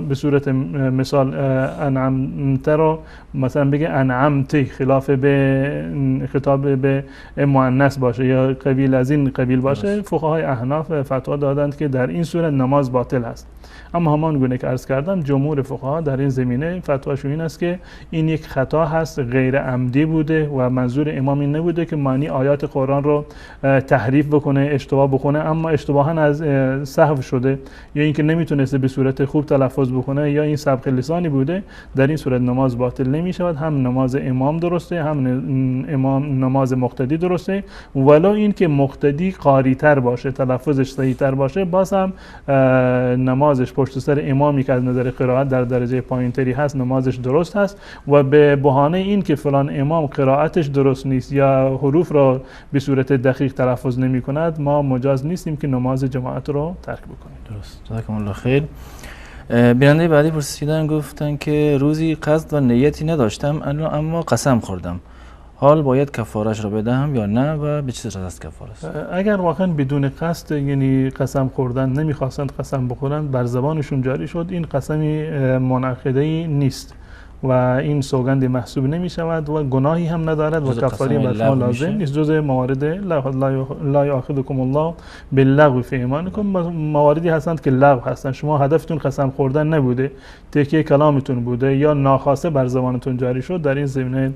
به صورت مثال انعمت رو مثلا بگه انعمتی، خلاف به خطاب به مؤنث باشه یا قبیل از این قبیل باشه، فقهای احناف فتوا دادند که در این صورت نماز باطل است. اما همان گونه که عرض کردم جمهور فقها در این زمینه فتواشون این است که این یک خطا هست، غیر عمدی بوده و منظور امام این نبوده که معنی آیات قرآن رو تحریف بکنه، اشتباه بکنه، اما اشتباها از سهو شده یا اینکه نمیتونسته به صورت خوب تلفظ بکنه یا این سبق لسانی بوده، در این صورت نماز باطل نمی شود. هم نماز امام درسته، هم نماز مقتدی درسته، ولو اینکه مقتدی قاری تر باشه، تلفظش صحیح تر باشه، باز هم نمازش پشت سر امامی که از نظر قرائت در درجه پایینتری هست نمازش درست هست و به بهانه این که فلان امام قرائتش درست نیست یا حروف را به صورت دقیق تلفظ نمی کند، ما مجاز نیستیم که نماز جماعت رو ترک بکنیم. درست. جزاکم الله خیر. بیننده بعدی پرسیدن، گفتن که روزی قصد و نیتی نداشتم اما قسم خوردم، حال باید کفارش را بدهم یا نه و به چه صورت است کفاره است؟ اگر واقعا بدون قصد یعنی قسم خوردن نمیخواستند قسم بخورند، بر زبانشون جاری شد، این قسمی منعقده‌ای نیست و این سوگند محسوب نمی شود و گناهی هم ندارد و کفاره بر شما لازم نیست. جز موارد لا یاخذکم الله باللغو فی ایمانکم، مواردی هستند که لغو هستند، شما هدفتون قسم خوردن نبوده، تکیه کلامتون بوده یا ناخواسته بر زبانتون جاری شد، در این زمینه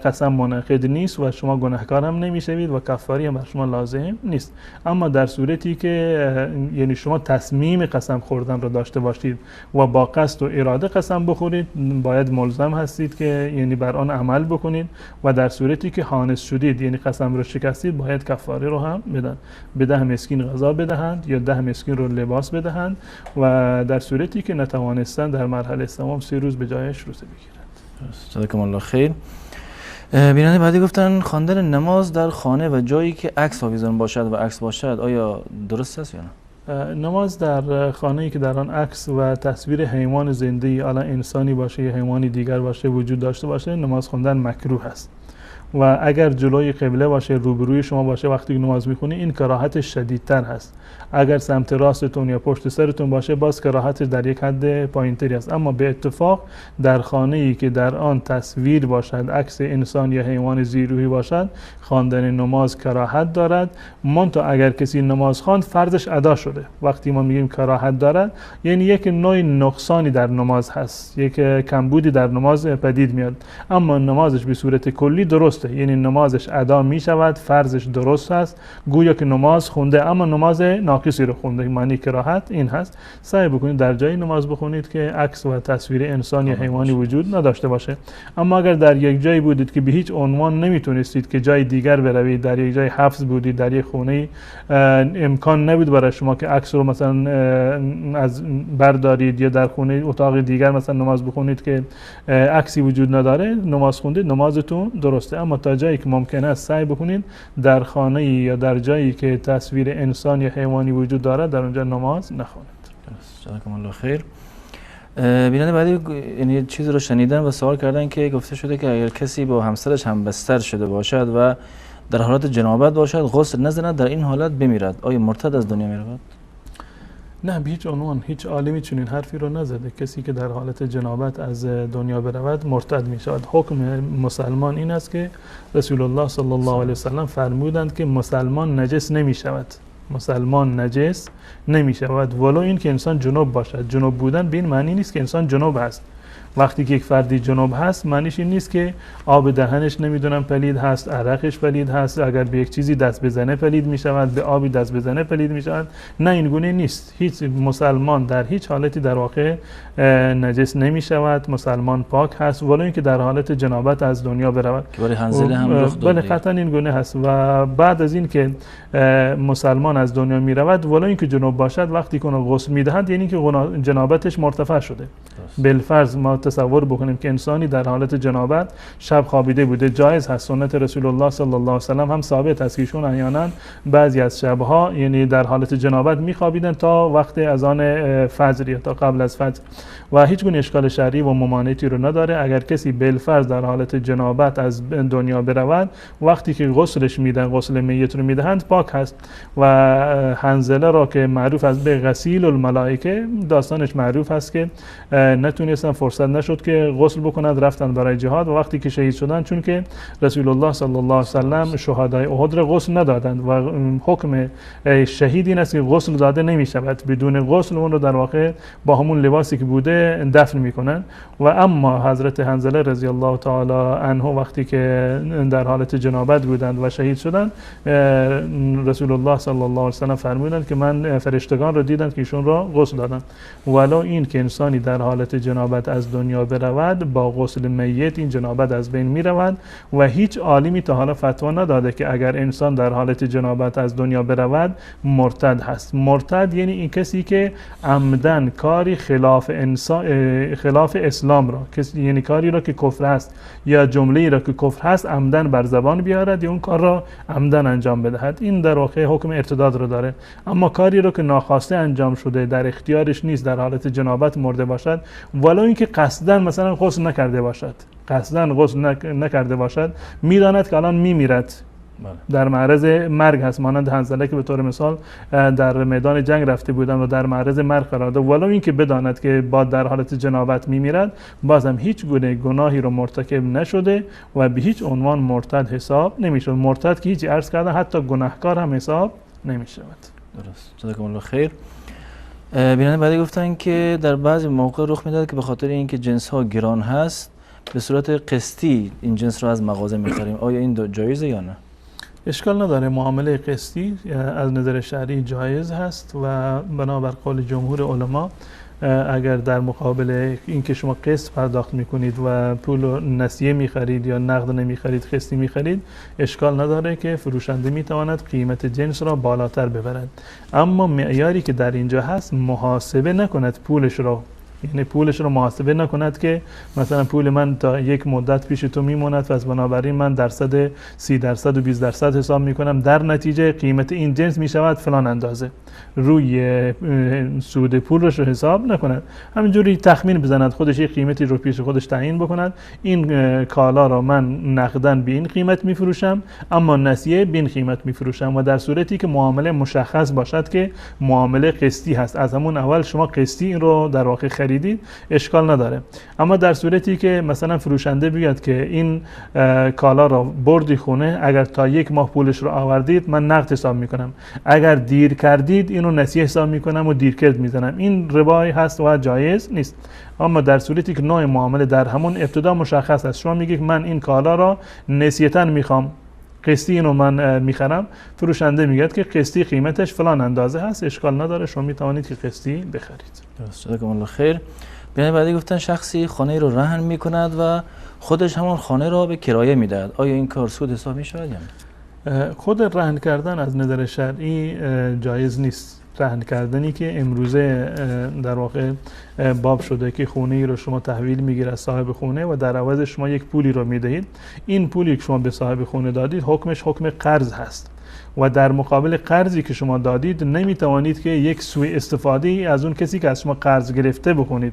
قسم منعقد نیست و شما گناهکار هم نمیشوید و کفاره هم بر شما لازم نیست. اما در صورتی که یعنی شما تصمیم قسم خوردن رو داشته باشید و با قصد و اراده قسم بخورید، باید ملزم هستید که یعنی بر آن عمل بکنید و در صورتی که حانث شدید یعنی قسم رو شکستید باید کفاره رو هم بدن، به 10 مسکین غذا بدهند یا 10 مسکین رو لباس بدهند و در صورتی که نتوانستن در مرحله سوم 3 روز به جایش روزه بگیرند. جزاکم الله خیر. بیننده بعدی گفتن خواندن نماز در خانه و جایی که عکس آویزان باشد و عکس باشد آیا درست است یا نه؟ نماز در خانه‌ای که در آن عکس و تصویر حیوان زنده‌ای، حالا انسانی باشه یا حیوانی دیگر باشه وجود داشته باشه، نماز خواندن مکروه است و اگر جلوی قبله باشه، روبروی شما باشه وقتی نماز میخونی، این کراهت شدیدتر هست. اگر سمت راستتون یا پشت سرتون باشه باز کراهت در یک حد پایینتری است. اما به اتفاق در خانه‌ای که در آن تصویر باشد، عکس انسان یا حیوان زیروحی باشد، خواندن نماز کراهت دارد. منتها اگر کسی نماز خواند فرضش ادا شده. وقتی ما میگیم کراهت دارد یعنی یک نوع نقصانی در نماز هست، یک کمبودی در نماز پدید میاد، اما نمازش به صورت کلی درسته، یعنی نمازش ادا می شود، فرضش درست است، گویا که نماز خونده اما نماز ناقصی رو خونده. معنی کراهت این هست. سعی بکنید در جای نماز بخونید که عکس و تصویر انسان یا حیوانی وجود نداشته باشه. اما اگر در یک جایی بودید که به هیچ عنوان نمیتونستید که جای دیگر بروید، در یک جای حبس بودید، در یک خونه امکان نبود برای شما که عکس رو مثلا از بردارید یا در خونه اتاق دیگر مثلا نماز بخونید که عکسی وجود نداره، نماز خوندید، نمازتون درسته. اما تا جایی که ممکن است سعی بکنید در خانه یا در جایی که تصویر انسان یا حیوانی وجود دارد در اونجا نماز نخوانید. جزاکم الله خیر. بیننده بعدی یعنی چیزی رو شنیدن و سوال کردن که گفته شده که اگر کسی با همسرش هم بستر شده باشد و در حالت جنابت باشد غسل نزند، در این حالت بمیرد، آیا مرتد از دنیا میرود؟ نه، به هیچ عنوان هیچ عالمی چنین حرفی رو نزده. کسی که در حالت جنابت از دنیا برود مرتد می شود. حکم مسلمان این است که رسول الله صلی الله علیه وسلم فرمودند که مسلمان نجس نمی شود. مسلمان نجس نمی شود ولو این که انسان جنوب باشد. جنوب بودن به این معنی نیست که انسان جنوب است. وقتی که یک فردی جنوب هست معنیش این نیست که آب دهنش نمیدونم پلید هست، عرقش پلید هست، اگر به یک چیزی دست بزنه پلید می شود، به آبی دست بزنه پلید می شود. نه، این گونه نیست. هیچ مسلمان در هیچ حالتی در واقع نجس نمی شود. مسلمان پاک هست ولو اینکه در حالت جنابت از دنیا برود. که برای حنظله هم رخ داده. بله، قطعا این گونه هست. و بعد از این که مسلمان از دنیا می رود ولو اینکه جنوب باشد، وقتی که غسل می دهند یعنی که جنابتش مرتفع شده. بالفرض ما تصور بکنیم که انسانی در حالت جنابت شب خوابیده بوده، جایز هست. سنت رسول الله صلی الله علیه و سلم هم ثابت است که ایشون احیانا بعضی از شبها یعنی در حالت جنابت میخوابیدن تا وقت اذان فجر یا تا قبل از فجر و هیچ گونه اشکال شرعی و ممانعتی رو نداره. اگر کسی بالفرض در حالت جنابت از دنیا برود، وقتی که غسلش میدن، غسل میت رو میدهند، پاک هست. و حنظله را که معروف است به غسیل الملائکه، داستانش معروف است که نتونستن، فرصت نشد که غسل بکنند، رفتن برای جهاد و وقتی که شهید شدند، چون که رسول الله صلی الله علیه و سلم شهدای احد را غسل ندادند و حکم شهید این است که غسل داده نمی شود. بدون غسل اون رو در واقع با همون لباسی که بوده دفن میکنن. و اما حضرت حنظله رضی الله تعالی عنه وقتی که در حالت جنابت بودند و شهید شدند، رسول الله صلی الله علیه و سلم فرمودند که من فرشتگان رو دیدم که ایشون را غسل دادند. ولو این که انسانی در حالت جنابت از دنیا برود، با غسل میت این جنابت از بین می رود و هیچ عالمی تا حالا فتوا نداده که اگر انسان در حالت جنابت از دنیا برود مرتد هست. مرتد یعنی این کسی که عمدن کاری خلاف اسلام را، یعنی کاری را که کفر است یا جمله‌ای را که کفر هست عمدن بر زبان بیارد یا اون کار را عمدن انجام بدهد، این در واقع حکم ارتداد را داره. اما کاری را که ناخواسته انجام شده، در اختیارش نیست، در حالت جنابت مرده باشد، ولو اینکه قصدن مثلا غسل نکرده باشد، قصدن غسل نکرده باشد، میداند که الان میمیرد، در معرض مرگ هست. مانند حنظله که به طور مثال در میدان جنگ رفته بودن و در معرض مرگ قرار داد، ولو اینکه بداند که با در حالت جنابت میمیرد، بازم هیچ گونه گناهی رو مرتکب نشده و به هیچ عنوان مرتد حساب نمیشه. مرتد که هیچ عرض کردن حتی گناهکار هم حساب نمیشود. درست. جزاکم الله خیر. بیننده بعدی گفتن که در بعضی موقع رخ میداد که به خاطر اینکه جنس ها گران هست به صورت قسطی این جنس رو از مغازه میخریم. آیا این جایزه یا نه؟ اشکال نداره. معامله قسطی از نظر شرعی جایز هست و بنابر قول جمهور علما اگر در مقابل اینکه شما قسط پرداخت میکنید و پول نسیه میخرید یا نقد نمیخرید، قسطی میخرید، اشکال نداره که فروشنده میتواند قیمت جنس را بالاتر ببرد. اما معیاری که در اینجا هست محاسبه نکند پولش را، یعنی پولش رو محاسبه نکند که مثلا پول من تا یک مدت پیش تو میموند و از بنابراین من درصد 30% و 20% حساب میکنم، در نتیجه قیمت این جنس میشود فلان اندازه. روی سود پولش رو حساب نکند، همینجوری تخمین بزند، خودش یک قیمتی رو پیش خودش تعیین بکند، این کالا را من نقداً به این قیمت میفروشم اما نسیه به این قیمت میفروشم، و در صورتی که معامله مشخص باشد که معامله قسطی هست، از همون اول شما قسطی این رو در واقع خریدید، اشکال نداره. اما در صورتی که مثلا فروشنده بیاد که این کالا را بردی خونه، اگر تا یک ماه پولش رو آوردید من نقد حساب میکنم، اگر دیر کردید اینو نسیه حساب میکنم و دیرکرد میزنم، این ربایی هست و جایز نیست. اما در صورتی که نوع معامله در همون ابتدا مشخص است، شما میگید من این کالا را نسیتاً میخوام، قسطی اینو من میخرم، فروشنده میگه که قسطی قیمتش فلان اندازه هست، اشکال نداره، شما میتوانید که قسطی بخرید. درست. جزاکم الله خیر. بیان بعدی گفتن شخصی خانه رو رهن میکند و خودش همون خانه را به کرایه میدهد، آیا این کار سود حساب میشود یا نه؟ خود رهن کردن از نظر شرعی جایز نیست. رهن کردنی که امروزه در واقع باب شده که خونه ای رو شما تحویل میگیره از صاحب خونه و در عوض شما یک پولی رو میدهید، این پولی که شما به صاحب خونه دادید حکمش حکم قرض هست و در مقابل قرضی که شما دادید نمیتوانید که یک سوء استفاده ای از اون کسی که از شما قرض گرفته بکنید.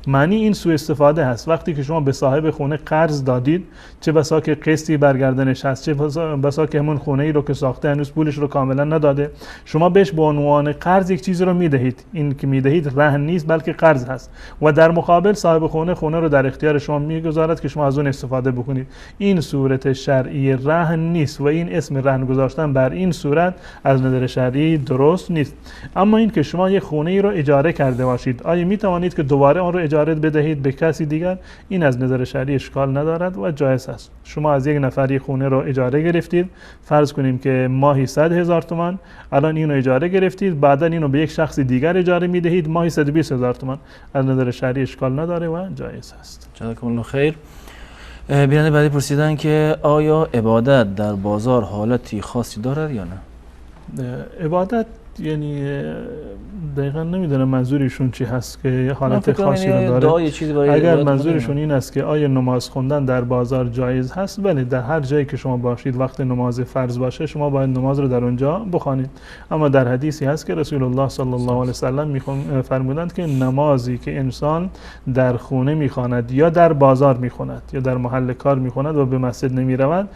معنی این سوء استفاده هست. وقتی که شما به صاحب خونه قرض دادید، چه بسا که قسطی برگردنش هست، چه بسا که همون خونه ای رو که ساخته هنوز پولش رو کاملا نداده، شما بهش به عنوان قرض یک چیزی رو میدهید، این که میدهید رهن نیست بلکه قرض هست و در مقابل صاحب خونه رو در اختیار شما میگذارد که شما از اون استفاده بکنید. این صورت شرعی رهن نیست و این اسم رهن گذاشتن بر این صورت از نظر شرعی درست نیست. اما این که شما یک خونه ای رو اجاره کرده باشید، آیا میتوانید که دوباره آن رو اجاره بدهید به کسی دیگر؟ این از نظر شرعی اشکال ندارد و جایز است. شما از یک نفری خونه رو اجاره گرفتید، فرض کنیم که ماهی 100,000 تومان، الان اینو اجاره گرفتید، بعدا اینو به یک شخص دیگر اجاره میدهید ماهی 120,000 تومان، از نظر شرعی اشکال نداره و جایز است. جزاکم الله خیر. بیننده بعدی پرسیدن که آیا عبادت در بازار حالتی خاصی دارد یا نه؟ عبادت یعنی دقیقا نمیدونم منظورشون چی هست که حالت خاصی رو داره. اگر منظورشون این است که آیا نماز خوندن در بازار جایز هست، بله، در هر جایی که شما باشید وقت نماز فرض باشه شما باید نماز رو در اونجا بخوانید. اما در حدیثی هست که رسول الله صلی الله علیه و سلم فرمودند که نمازی که انسان در خونه میخواند یا در بازار میخواند یا در محل کار میخواند و به مسجد نمیرود،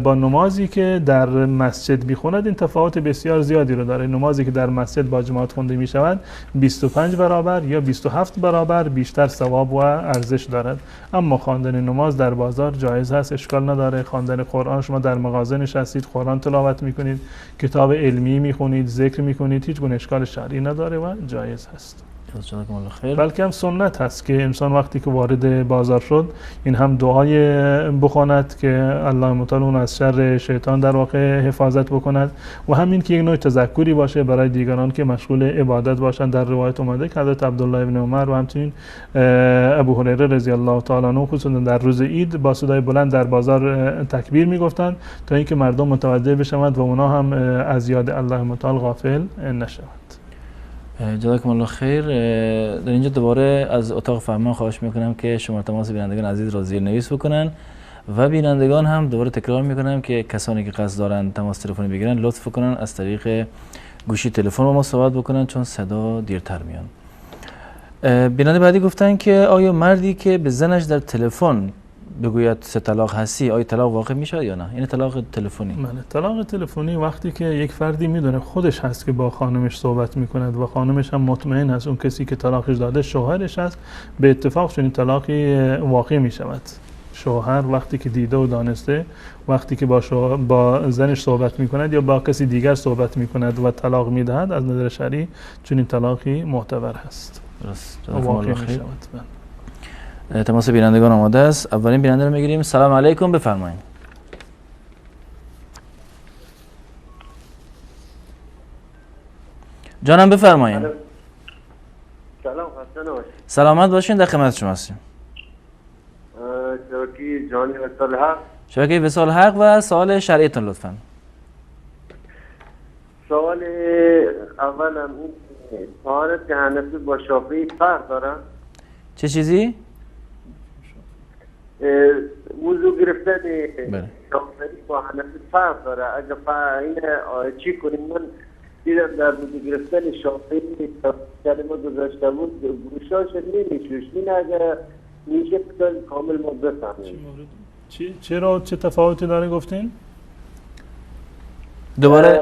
با نمازی که در مسجد میخواند این تفاوت بسیار زیادی رو داره. نمازی که در مسجد با جماعت خونده می شود 25 برابر یا 27 برابر بیشتر ثواب و ارزش دارد. اما خواندن نماز در بازار جایز هست، اشکال نداره. خواندن قرآن، شما در مغازه نشستید قرآن تلاوت میکنید، کتاب علمی میخونید، ذکر میکنید، هیچ گونه اشکال شرعی نداره و جایز هست. بلکه هم سنت هست که انسان وقتی که وارد بازار شد این هم دعای بخواند که الله متعال اون از شر شیطان در واقع حفاظت بکند و همین که یک نوع تذکری باشه برای دیگران که مشغول عبادت باشند. در روایت اومده که حضرت عبدالله ابن عمر و همچنین ابو هریره رضی الله تعالی عنه خصوصا در روز عید با صدای بلند در بازار تکبیر میگفتند تا اینکه مردم متوجه بشوند و اونا هم از یاد الله متعال غافل نشوند. جزاکم الله خیر. در اینجا دوباره از اتاق فهمان خواهش میکنم که شما تماس بینندگان عزیز را زیر نویس بکنن و بینندگان هم دوباره تکرار میکنم که کسانی که قصد دارن تماس تلفنی بگیرن لطف کنن از طریق گوشی تلفن با ما صحبت بکنن چون صدا دیرتر میان. بیننده بعدی گفتن که آیا مردی که به زنش در تلفن بگوید 3 طلاق هستی، آیا طلاق واقع میشه یا نه؟ این طلاق تلفنی. بله، طلاق تلفنی وقتی که یک فردی میدونه خودش هست که با خانمش صحبت میکند و خانمش هم مطمئن است اون کسی که طلاقش داده شوهرش است، به اتفاق چنین طلاقی واقع میشود. شوهر وقتی که دیده و دانسته، وقتی که با زنش صحبت میکند یا با کسی دیگر صحبت میکند و طلاق میدهد، از نظر شرعی چنین طلاقی معتبر هست. درست. واقع میشود. تماس بینندگان آماده است. اولین بیننده رو میگیریم. سلام علیکم، بفرمایید. جانم بفرمایید. سلام، خسته نباشید. سلامت باشین، در خدمت شما هستیم. شبکه جهانی وصال حق. شبکه وصال حق و سوال شرعیتون لطفاً. سوال اولم این طهارت حنفی با شافعی فرق داره؟ چه چیزی؟ وضو گرفتن شافعی با حنفی فرق داره. اگه این چی کنیم؟ من دیدم در وضو گرفتن شافعی کلمه گذاشته بود گوشاش نمیشوش. این اگه میشه بذاری کامل ما بفهمیم. چرا چه تفاوتی داره گفتین؟ دوباره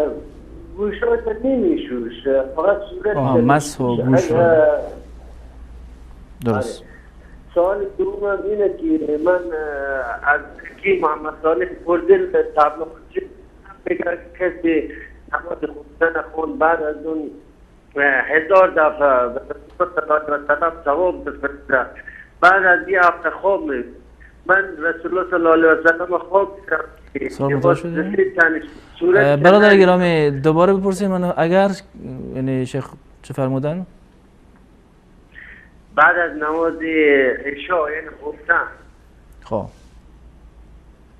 گوشاش نمیشوش، فقط صورت مسح و گوش. درست. سوال دومم اینه که من از کی محمد صالح پردل تابلو خودشم بگه کسی نماز خوندن خون بعد از اون 1000 دفعه به رسول الله صلی الله علیه و سلم ثواب بفرسته. بعد از یه هفته خواب می من رسول الله صلی الله علیه و سلم خواب دیدم. برادر گرامی دوباره بپرسید من اگر یعنی شیخ چه فرمودن؟ بعد از نماز عشاء یعنی گفتن. خب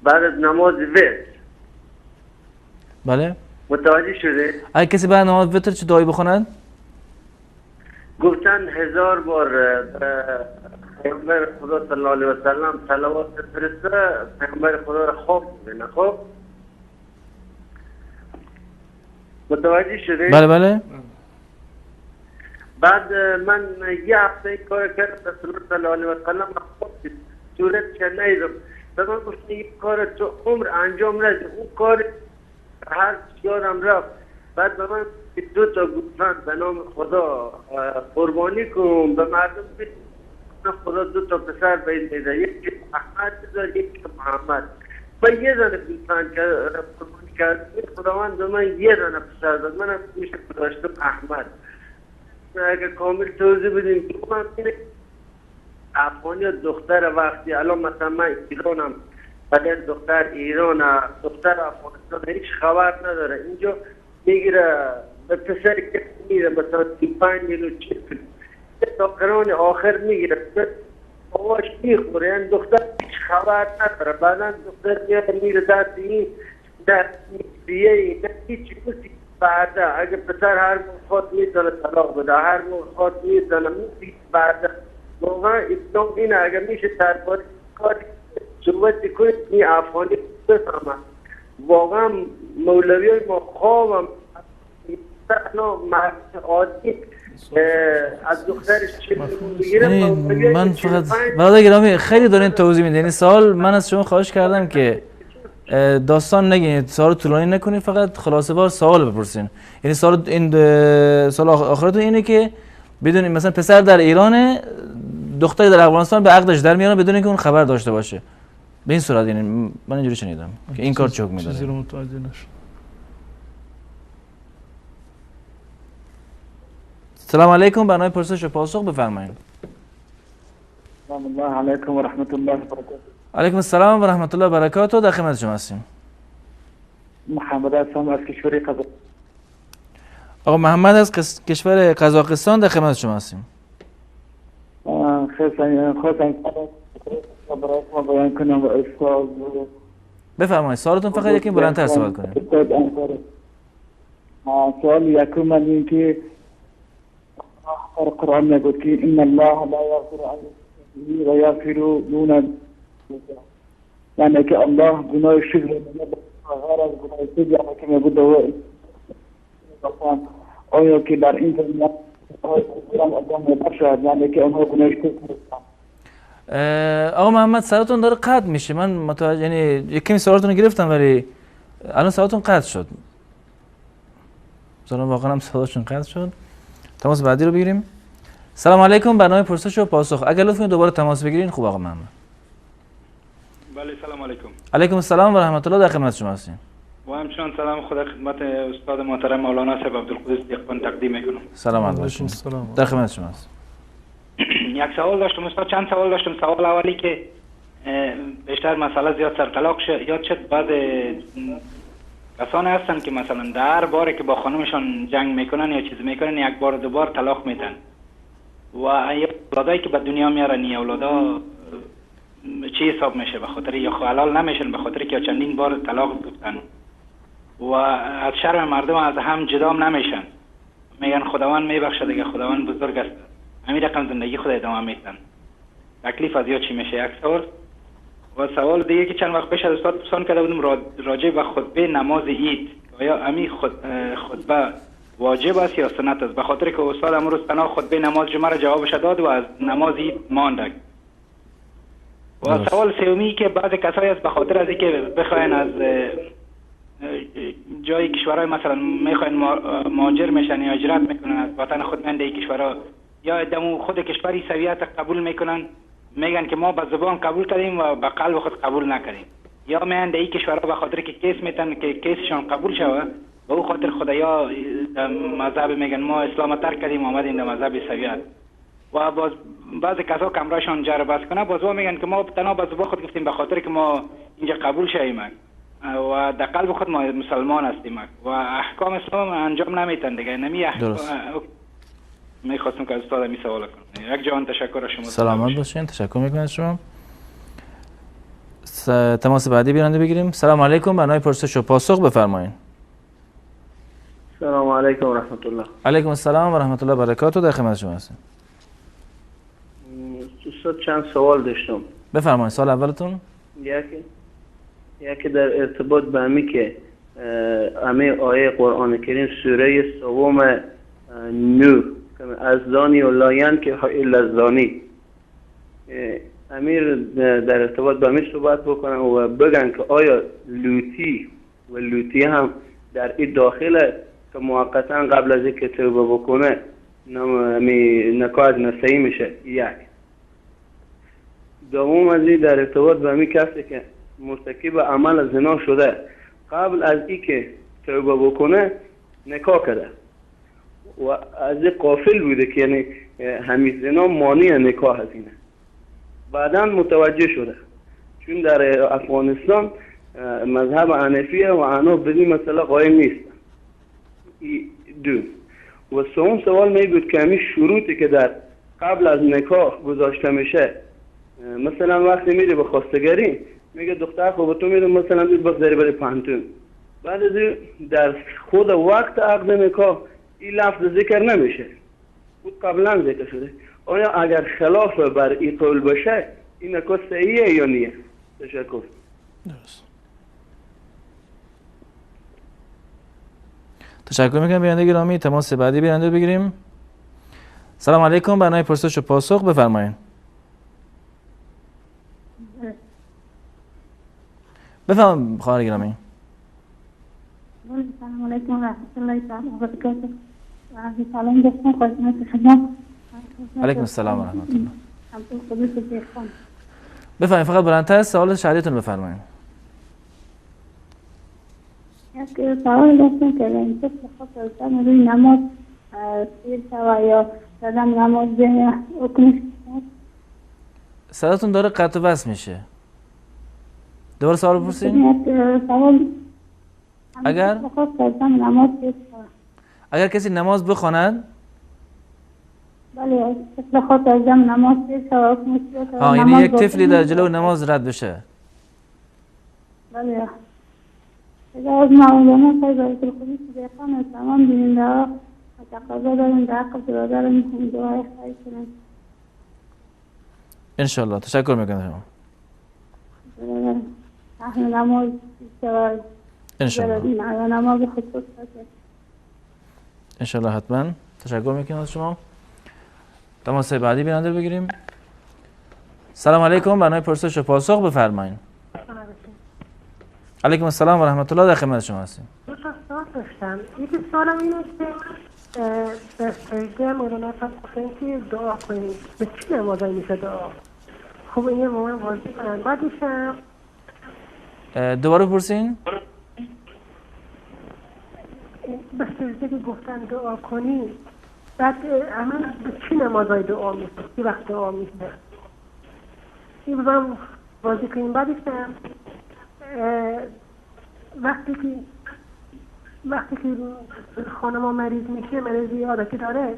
بعد از نماز وتر. بله متوجه شده؟ اگه کسی بعد نماز وتر چه دعایی بخوند؟ گفتن 1000 بار پیامبر خدا صلی الله علیه و سلم صلوات بفرسته، پیامبر خدا را خواب می‌بینه. خب متوجه شده؟ بله بله. بعد من یه هفته این کار کردم، رسول الله صلی الله علیه و سلم خواب دید، صورت که نیدم. به من گفت این کار تو عمر انجام ندید، اون کار هر یادم رفت. بعد به من 2 تا گوسفند به نام خدا قربانی کن، به مردم بید خدا 2 تا پسر بید میده، یکی احمد بذار یکی محمد. من یه دانه گوسفند قربانی کردم، خداوند به من یه دانه پسر داد، من هم میشه گذاشتم احمد. اگه کامل توضیح بدیم که من افغانی دختر وقتی الان مثلا من ایرانم، بدن دختر ایران، دختر افغانستان هیچ خبر نداره، اینجا میگیره به پسری که میره مثلا 35 میلیون چیز تا قرآن آخر میگیره آواش میخوره، این دختر هیچ خبر نداره. بعدا دختر میره دست این دست میگیره این هیچی کسی بعده. اگه پسر هر موقع میتونه طلاق بده، هر موقع میتونه میتونه بعده. واقعا اسلام اینه اگه میشه درباره کاری صحبت کنید این افغانی بفهمم. واقعا مولوی های ما خوابم مرد عادی از دخترش چه بگیره. من فقط برادر گرامی خیلی دارین توضیح میدین. این سوال من از شما خواهش کردم که داستان نگین، سوال طولانی نکنید، فقط خلاصه وار سوال بپرسین. یعنی سوال آخرتون اینه که بدونید مثلا پسر در ایرانه، دختری در افغانستان به عقدش در میارن بدون اینکه اون خبر داشته باشه. به این صورت یعنی من اینجوری شنیدم که این کار چه حکمی داره. چیزی رو متوجه نشد. سلام علیکم، برنامه پرسش و پاسخ بفرمایید. سلام الله علیکم و رحمت الله و برکاته. علیکم السلام و رحمت الله و برکاته. در خدمت شما هستیم. محمد هستم از کشور قزاقستان. آقا محمد از کشور قزاقستان، در خدمت شما هستیم. خواستم برای بیان کنم و استاد بفرمایید. سوالتون فقط یکی بلندتر سوال کنید. سوال یکم من این که قرآن میگوید که ان الله لا یغفر و یغفر دون، یعنی که الله گناه شرک غیر از گناه شرک، یعنی که میگوید آیا که در این زمینه آدم باشد، یعنی که آنها گناه شرک آقا محمد صداتون داره قطع میشه. من متوجه، یعنی یک کمی سوالتون رو گرفتم ولی الان صداتون قطع شد. مثلا واقعا هم صداتون قطع شد. تماس بعدی رو بگیریم. سلام علیکم، برنامه پرسش و پاسخ. اگر لطف کنید دوباره تماس بگیرین خوب آقا محمد. بله سلام علیکم. علیکم السلام و رحمت الله، در خدمت شما هستیم. و همچنان سلام خدا خدمت استاد محترم مولانا صاحب عبدالقدوس دیقبان تقدیم میکنم. سلام علیکم. در خدمت شما هستیم. یک سوال داشتم استاد، چند سوال داشتم. سوال اولی که بیشتر مسئله زیاد سرطلاق یاد شد. بعض کسان هستن که مثلا در باره که با خانمشان جنگ میکنن یا چیز میکنن یک بار دو بار طلاق میدن و اولادایی که به دنیا میارن این اولادا چی حساب میشه؟ به خاطر یا حلال نمیشن به خاطر که چندین بار طلاق گفتن و از شرم مردم از هم جدا نمیشن، میگن خداوند میبخشه دیگه، خداوند بزرگ است، همین رقم زندگی خود ادامه میدن. تکلیف از یا چی میشه؟ یک سوال. و سوال دیگه که چند وقت پیش از استاد پرسان کرده بودم راجع به خطبه نماز عید، آیا امی خطبه واجب است یا سنت است؟ به خاطر که استاد امروز تنها خطبه نماز جمعه را جوابش داد و از نماز عید ماند. و سوال سومی که بعض کسایی است به خاطر از اینکه بخواین از جای کشورهای مثلا میخواین مهاجر میشن یا هجرت میکنن از وطن خود میان در کشورها یا دمو خود کشوری سویت قبول میکنن، میگن که ما به زبان قبول کردیم و به قلب خود قبول نکردیم، یا میان در کشورها به خاطر که کیس میتن که کیسشان قبول شوه به او خاطر خدایا مذهب میگن ما اسلام ترک کردیم آمدیم در مذهب سویت. و باز بعض کسا کمراشون جر بس کنه باز میگن که ما تنها به زبان خود گفتیم به خاطر که ما اینجا قبول شویم و در قلب خود ما مسلمان هستیم و احکام اسلام انجام نمیتن دیگه. نمی میخواستم که از استاد می سوال کنم. یک جوان تشکر از شما. سلامت باشین. تشکر میکنم از شما. تماس بعدی بیننده بگیریم. سلام علیکم، برنامه پرسش و پاسخ بفرمایید. سلام علیکم و رحمت الله. علیکم السلام و رحمت الله و برکاته، در خدمت شما هستم. استاد چند سوال داشتم. بفرمایید. سوال اولتون؟ یکی در ارتباط به امی که امی آیه قرآن کریم سوره سوم نور از زانی و لاین که الا زانی، امیر در ارتباط به امی صحبت بکنن و بگن که آیا لوتی هم در این داخله که موقتا قبل از اینکه توبه بکنه نکاح از نسایی میشه. یک دوم از این در ارتباط به امی کسی که مرتکب عمل زنا شده قبل از اینکه توبه بکنه نکاح کرده و از این قافل بوده که یعنی همین زنا مانع نکاح از اینه، بعدا متوجه شده چون در افغانستان مذهب حنفیه و انا به این مسئله قائم نیستن. دو و سوم سوال می بود که همین شروطی که در قبل از نکاح گذاشته میشه، مثلا وقتی میره به خواستگاری میگه دختر خب تو میره مثلا بگذاری بره پانتون، بعد از در خود وقت عقد نکاح این لفظ ذکر نمیشه، او قبلا ذکر شده. آیا اگر خلاف بر این قول بشه این نکاح صحیحه یا نیه؟ تشکر. درست. تشکر میکنم بیننده گرامی. تماس بعدی بیننده بگیریم. سلام علیکم، برنامه پرسش و پاسخ بفرمایید. بفهم خواهر گرامی. سلام علیکم و رحمت الله تعالی و برکاته. سلام داشتم خدمت شما. علیکم السلام و رحمت الله. عبدالقدوس دیقبان. بفرمایید. فقط بلندتر سوال شهریتون بفرمایید. یک سوال داشتم که این طفل خود داشتم روی نماز سیر شوه یا دادم نماز به حکمش. صداتون داره قطع و وصل میشه. دوباره سوال بپرسین. اگر کسی نماز بخواند، بله طفل خود از نماز بخواند، یعنی یک طفلی در جلو نماز رد بشه. بله اگر از مولانا صاحب عبدالقدوس دیقبان تمام بیننده ها تقاضا داریم در حق برادرم این دعای خیر کنیم انشالله. تشکر میکنم. اهل نماز شود انشالله. نماز خصوص انشالله حتما. تشکر میکنم از شما. تماس بعدی بیننده بگیریم. سلام علیکم. برنامه پرسش و پاسخ بفرمایید. علیکم السلام و رحمت الله. در خدمت شما هستیم. دو تا سوال داشتم. یکی سوالم اینه که به سجده مولانا فرمودن که دعا کنید. به چی نمازایی میشه دعا؟ خب این با من واضح کنن. بعدشم دوباره پرسین. به سجده که گفتن دعا کنید، بعد همه به چی نمازایی دعا میشه؟ چی وقت دعا میشه؟ این با من واضح کنیم. بعدشم وقتی که خانم مریض میشه، مریضی عادتی داره،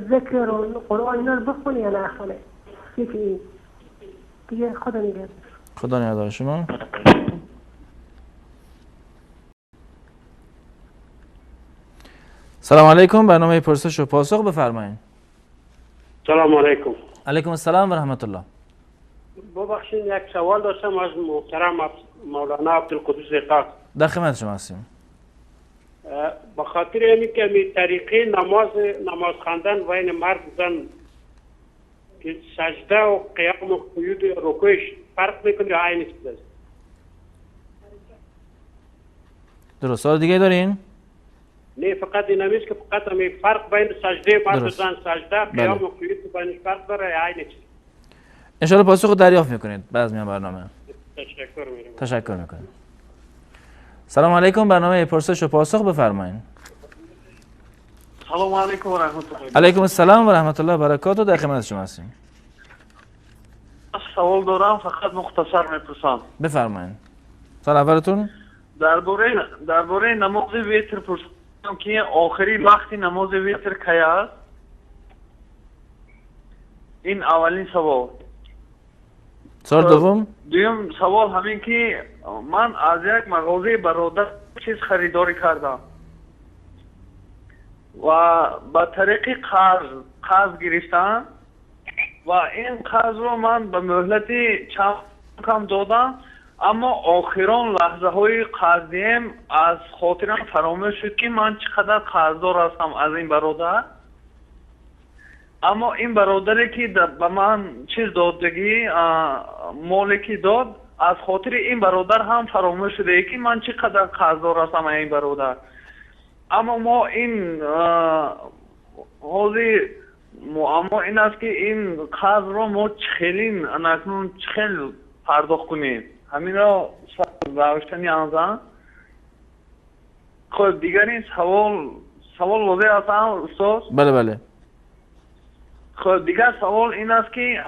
ذکر و قرآن اینا رو بخونه یا نخونه؟ یکی دیگه. خدا نگهدار. خدا نگهدار شما. سلام علیکم. برنامه پرسش و پاسخ بفرمایید. سلام علیکم. علیکم السلام و رحمت الله. ببخشید یک سوال داشتم از محترم مولانا عبدالقدوس قاق. در خدمت شما هستیم. به خاطر اینکه که طریقه نماز خواندن بین مرد و زن که سجده و قیام و قیود و رکوعش فرق میکنه یا عین است؟ درست. سوال دیگه دارین؟ نه، فقط این همیست که فقط همین فرق بین سجده مرد و زن، سجده قیام و قیود بینش فرق داره یا عین است؟ انشالله پاسخ رو دریافت میکنید بعد از میان برنامه. تشکر میکنیم. سلام علیکم. برنامه پرسش و پاسخ بفرمایید. سلام علیکم و رحمت الله. علیکم السلام و رحمت الله و برکاته. در خدمت شما هستیم. سوال دارم، فقط مختصر میپرسم. بفرمایید. سوال اولتون درباره نماز ویتر پرسیدم که آخری وقتی نماز ویتر کی است؟ این اولین سوال. سوال دوم؟ دوم سوال همین که من از یک مغازه برادر چیز خریداری کردم و با طریق قرض گرفتم و این قرض رو من به مهلت چند کم دادم، اما آخران لحظه های قرضیم از خاطرم فراموش شد که من چقدر قرضدار هستم از این برادر. اما این برادری که به من چیز دادگی مالی که داد، از خاطر این برادر هم فراموش شده که من چقدر قرضدار هستم این برادر. اما ما این حاضر معما این است که این قرض رو ما چخیلین اکنون چخیل پرداخت کنیم. همین را روشتنی آنزان. خب دیگر این سوال واضح است استاد؟ بله. خب دیگر سوال این است که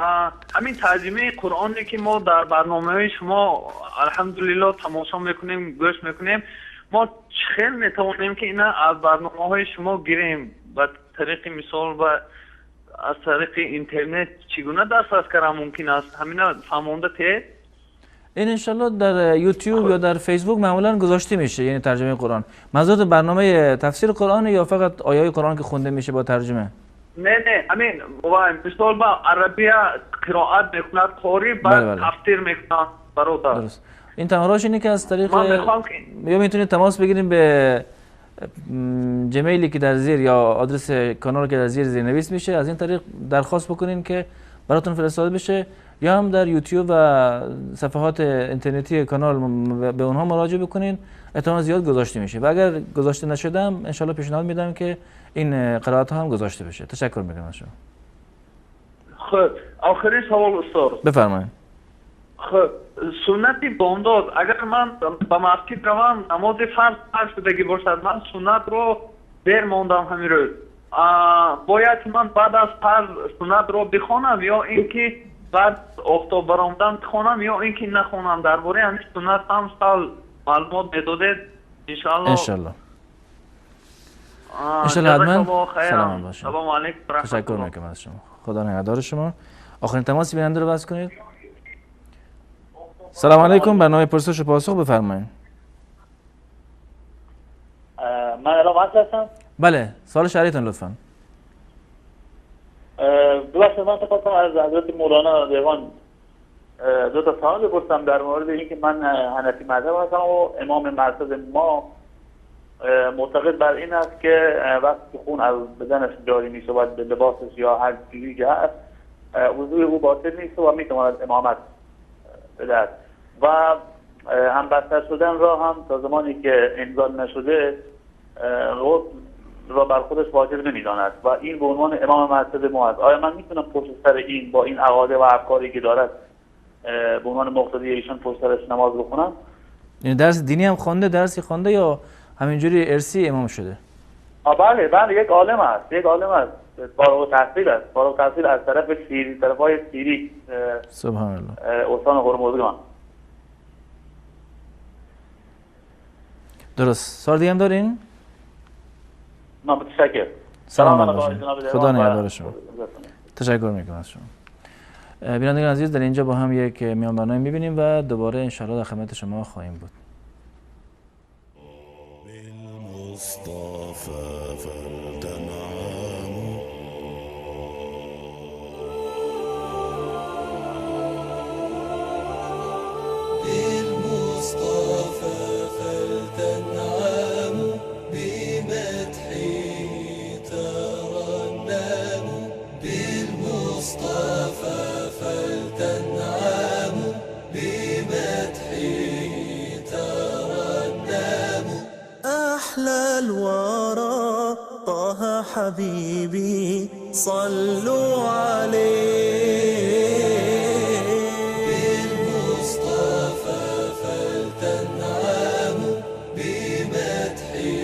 همین ترجمه قرآنی که ما در برنامه شما الحمدلله تماشا میکنیم، گوش میکنیم، ما چخیل میتوانیم که اینا از برنامه های شما گیریم؟ به طریق مثال و از طریق اینترنت چگونه دسترس کردن ممکن است؟ همینا فهمونده ته؟ این انشالله در یوتیوب یا در فیسبوک معمولا گذاشته میشه، یعنی ترجمه قرآن. منظورت برنامه تفسیر قرآن یا فقط آیای قرآن که خونده میشه با ترجمه؟ نه همین مثال با عربی قرائت میکند قاری بعد تفسیر میکند برادر. درست. این تماراش اینه که از طریق یا میتونید تماس بگیریم به جمیلی که در زیر یا آدرس کانال که در زیرنویس میشه، از این طریق درخواست بکنین که براتون فرستاده بشه، یا هم در یوتیوب و صفحات اینترنتی کانال به اونها مراجعه بکنین، احتمال زیاد گذاشته میشه و اگر گذاشته نشده هم انشالله پیشنهاد میدم که این قرائت ها هم گذاشته بشه. تشکر میکنم از شما. خب آخرین سوال استاد بفرمایید. خب سنتی بامداد اگر من با مسجد روم نماز فرض شدگی باشد، من سنت رو دیر موندم همین روز، باید من بعد از فرض سنت رو بخونم یا اینکه بعد آفتاب برآمدن بخونم یا اینکه نخونم؟ درباره همین سنت هم سال معلومات بدادید انشالله. انشالله حتما. سلام باشید. سلام علیکم. تشکر میکنم از شما. خدا نگهدار شما. آخرین تماسی بیننده رو بس کنید. سلام علیکم. برنامه پرسش و پاسخ بفرمایید. من الان هستم. بله، سوال شهریتون لطفاً. ببخشید من خواستم از حضرت مولانا دیوان دو تا سوال بپرسم در مورد اینکه من حنفی مذهب هستم و امام مرکز ما معتقد بر این است که وقتی خون از بدنش جاری میشه باید به لباسش یا هر چیزی که هست وضوء او باطل نیست و میتواند امامت بدهد و همبستر شدن را هم تا زمانی که انزال نشده غسل را بر خودش واجب نمیداند و این به عنوان امام مسجد ما است. آیا من میتونم پشت سر این با این عقاده و افکاری که دارد به عنوان مقتدی ایشان پشت سرش نماز بخونم؟ یعنی درس دینی هم خونده، درسی خونده یا همینجوری ارسی امام شده؟ بله یک عالم است، فارغ التحصیل است، فارغ التحصیل از طرف سیری، طرفای سیری. سبحان الله. استان هرمزگان. درست. سوال دیگه هم دارین؟ نه متشکرم. سلام علیکم. خدا نگهدار شما. تشکر میکنم از شما. بینندگان عزیز، در اینجا با هم یک میان برنامه میبینیم و دوباره انشاءالله در خدمت شما خواهیم بود. الورى طه حبيبي صلوا عليه بالمصطفى فلتنعموا بمدحه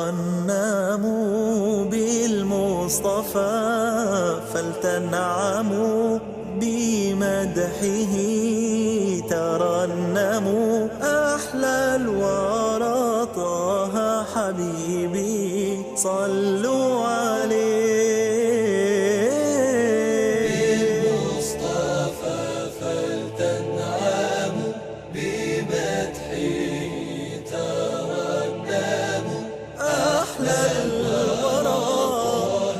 ترنموا بالمصطفى فلتنعموا بمدحه ترنموا أحلى الورى طه حبيبي صلوا عليه بالمصطفى فلتنعموا بمدحه ترنموا أحلى الورى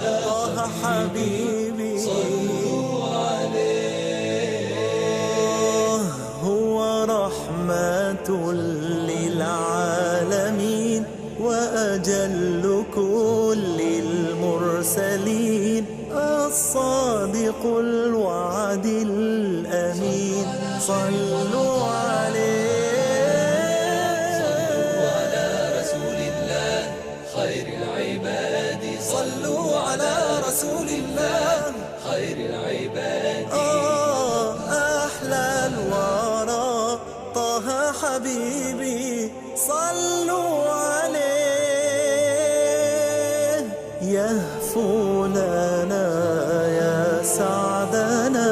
طه حبيبي صلوا عليه هو رحمة للعالمين وأجل كل المرسلين الصادق الوعد الأمين صلوا عليه صلوا على رسول الله خير العباد صلوا على رسول الله خير العباد أحلى الورى طه حبيبي صلوا عليه يهفو لنا يا سعدنا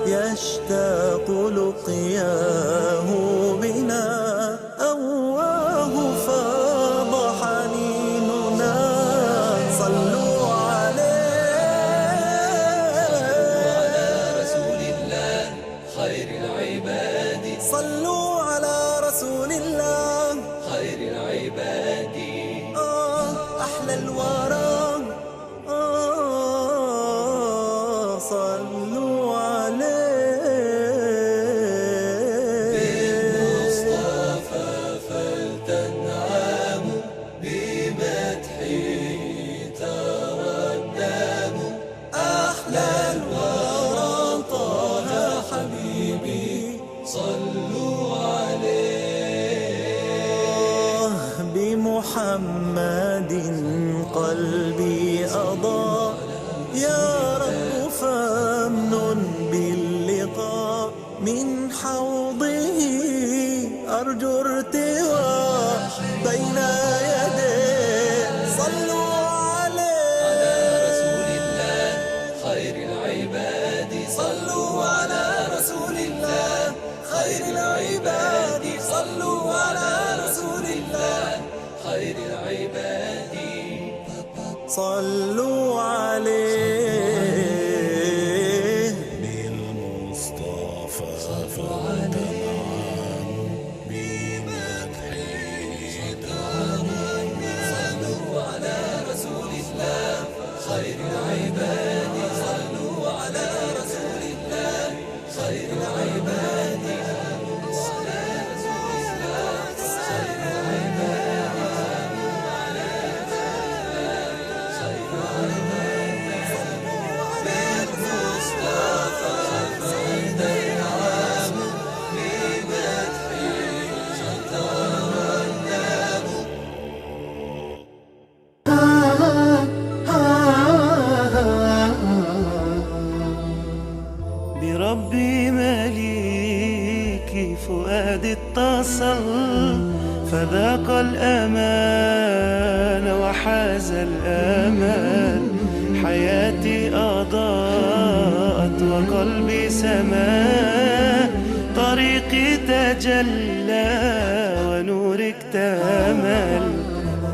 يشتاق لقياه بنا أواه فاض حنيننا صلوا عليه على رسول الله خير العباد صلوا على رسول الله خير العباد أحلى الورى صلوا عليه بالمصطفى فلتنعموا بمدحه ترنموا أحلى الورى طه حبيبي صلوا عليه بمحمد قلبي أضاء يا رب فامنن باللقاء من حوضه أرجو ارتواء بين يديه صلوا عليه على رسول الله خير العباد صلوا على رسول الله خير العباد صلوا على رسول الله خير العباد صلوا عليه بالمصطفى فلتنعموا بمدحه صلوا على رسول الله خير العباد صلوا على رسول الله خير العباد صلوا على اتصل فذاق الأمان وحاز الأمان. حياتي أضاءت وقلبي سما، طريقي تجلى ونورك اكتمل.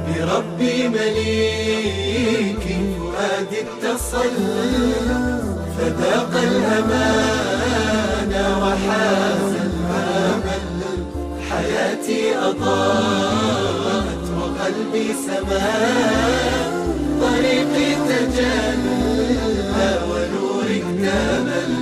بربي مليك فؤادي اتصل فذاق الأمان وحاز الأمل. حياتي أضاءت وقلبي سما، طريقي تجلى ونورك اكتمل.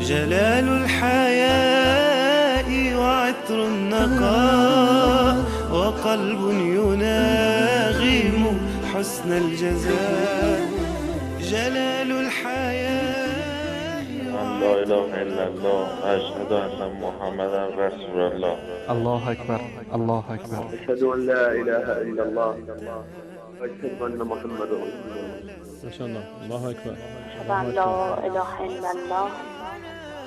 جلال الحياء وعطر النقاء وقلب يناغم حسن الجزاء. جلال الحياء لا إله إلا الله أشهد أن محمدا رسول الله. الله أكبر الله أكبر. أشهد أن لا إله إلا الله وأشهد أن محمدا رسول الله. ما شاء الله. الله أكبر. أشهد أن لا إله إلا الله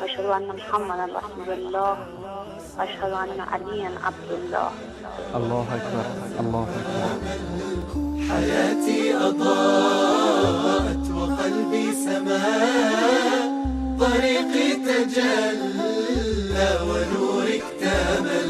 أشهد أن محمدا رسول الله أشهد أن عليا عبد الله. الله أكبر الله أكبر. حياتي أضاءت وقلبي سما، طريقي تجلى ونورك اكتمل.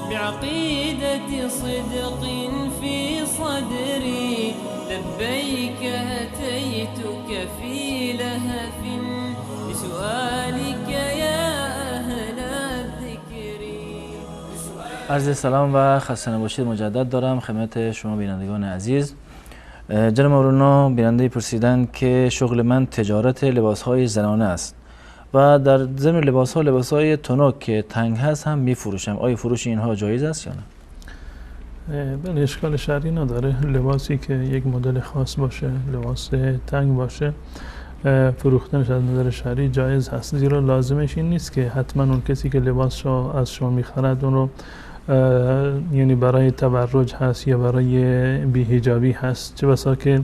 بعقيدة صدق في صدري لبيك أتيتك في لهف بسؤالك يا أهل الذكر. عرض سلام و خسته نباشید مجدد دارم خدمت شما بینندگان عزیز. جناب مولانا بیننده پرسیدن که شغل من تجارت لباسهای زنانه است و در ضمن لباسهای تنک که تنگ هست هم میفروشم. آیا فروش اینها جایز است یا نه؟ بله، اشکال شرعی نداره. لباسی که یک مدل خاص باشه، لباس تنگ باشه، فروختنش از نظر شرعی جایز هست، زیرا لازمش این نیست که حتما اون کسی که لباس رو از شما میخرد اون رو یعنی برای تبرج هست یا برای بی‌حجابی هست. چه بسا که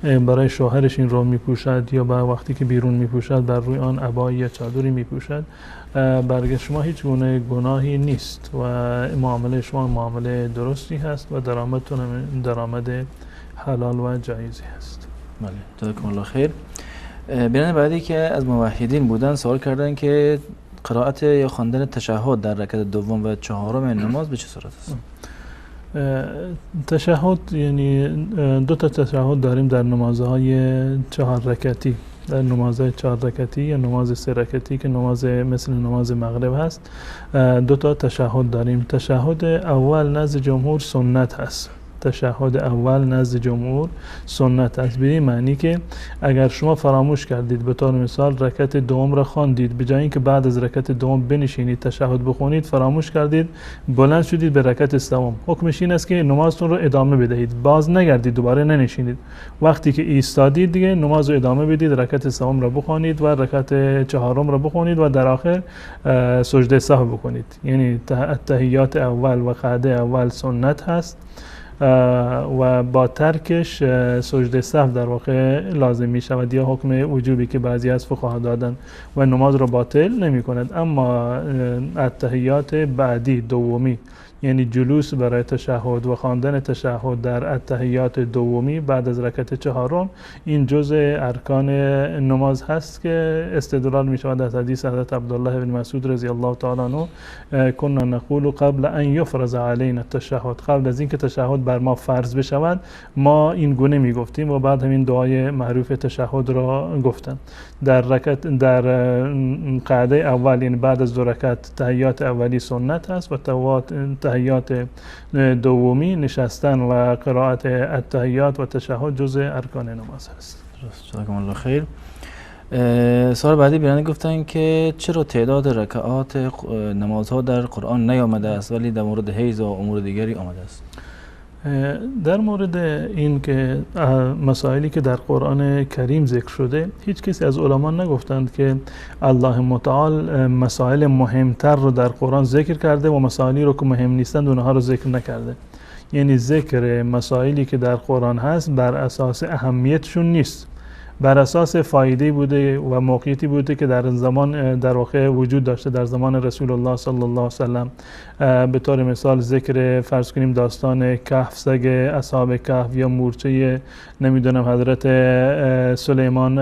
برای شوهرش این رو میپوشد یا با وقتی که بیرون میپوشد بر روی آن عبایی یا چادری میپوشد. برای شما هیچ گونه گناهی نیست و معامله شما معامله درستی هست و درآمدتون درآمد حلال و جایزی هست. بله، جزاکم الله خیر. بیننده بعدی که از موحدین بودن سوال کردن که قرائت یا خواندن تشهد در رکعت دوم و چهارم نماز به چه صورت است؟ تشهد یعنی دو تا تشهد داریم در نمازهای 4 رکعتی، در نمازهای 4 رکعتی یا نماز 3 رکعتی که نماز مثل نماز مغرب هست. 2 تا تشهد داریم. تشهد اول نزد جمهور سنت هست. تشهد اول نزد جمهور سنت است، به این معنی که اگر شما فراموش کردید به طور مثال رکعت دوم را خواندید، به جای اینکه بعد از رکعت دوم بنشینید تشهد بخونید، فراموش کردید بلند شدید به رکعت سوم، حکمش این است که نمازتون رو ادامه بدهید، باز نگردید دوباره ننشینید. وقتی که ایستادید دیگه نماز رو ادامه بدید، رکعت سوم را بخونید و رکعت چهارم را بخونید و در آخر سجده سهو بکنید. یعنی تحیات اول و قعده اول سنت هست و با ترکش سجده سهو در واقع لازم می شود یا حکم وجوبی که بعضی از فقها دادن و نماز را باطل نمی کند. اما التحیات بعدی دومی یعنی جلوس برای تشهد و خواندن تشهد در التحیات دومی بعد از رکعت چهارم، این جزء ارکان نماز هست که استدلال می شود از حدیث حضرت عبدالله بن مسعود رضی الله تعالی عنه کنا نقول قبل ان یفرض علینا التشهد، قبل از اینکه تشهد بر ما فرض بشود ما این گونه می گفتیم و بعد همین دعای معروف تشهد را گفتم. در قاعده اول یعنی بعد از 2 رکعت تحیات اولی سنت است و تحیات دومی نشستن و قرائت التحیات و تشهد جزء ارکان نماز است. جزاکم الله خیر. سوال بعدی بیان گفتن که چرا تعداد رکعات نمازها در قرآن نیامده است ولی در مورد حیض و امور دیگری آمده است؟ در مورد این که مسائلی که در قرآن کریم ذکر شده، هیچ کسی از علما نگفتند که الله متعال مسائل مهمتر رو در قرآن ذکر کرده و مسائلی رو که مهم نیستند اونها رو ذکر نکرده. یعنی ذکر مسائلی که در قرآن هست بر اساس اهمیتشون نیست، بر اساس فایده بوده و موقعیتی بوده که در زمان در واقع وجود داشته در زمان رسول الله صلی الله علیه وسلم. به طور مثال ذکر فرض کنیم داستان کهف، سگ اصحاب کهف، یا مورچه نمیدونم حضرت سلیمان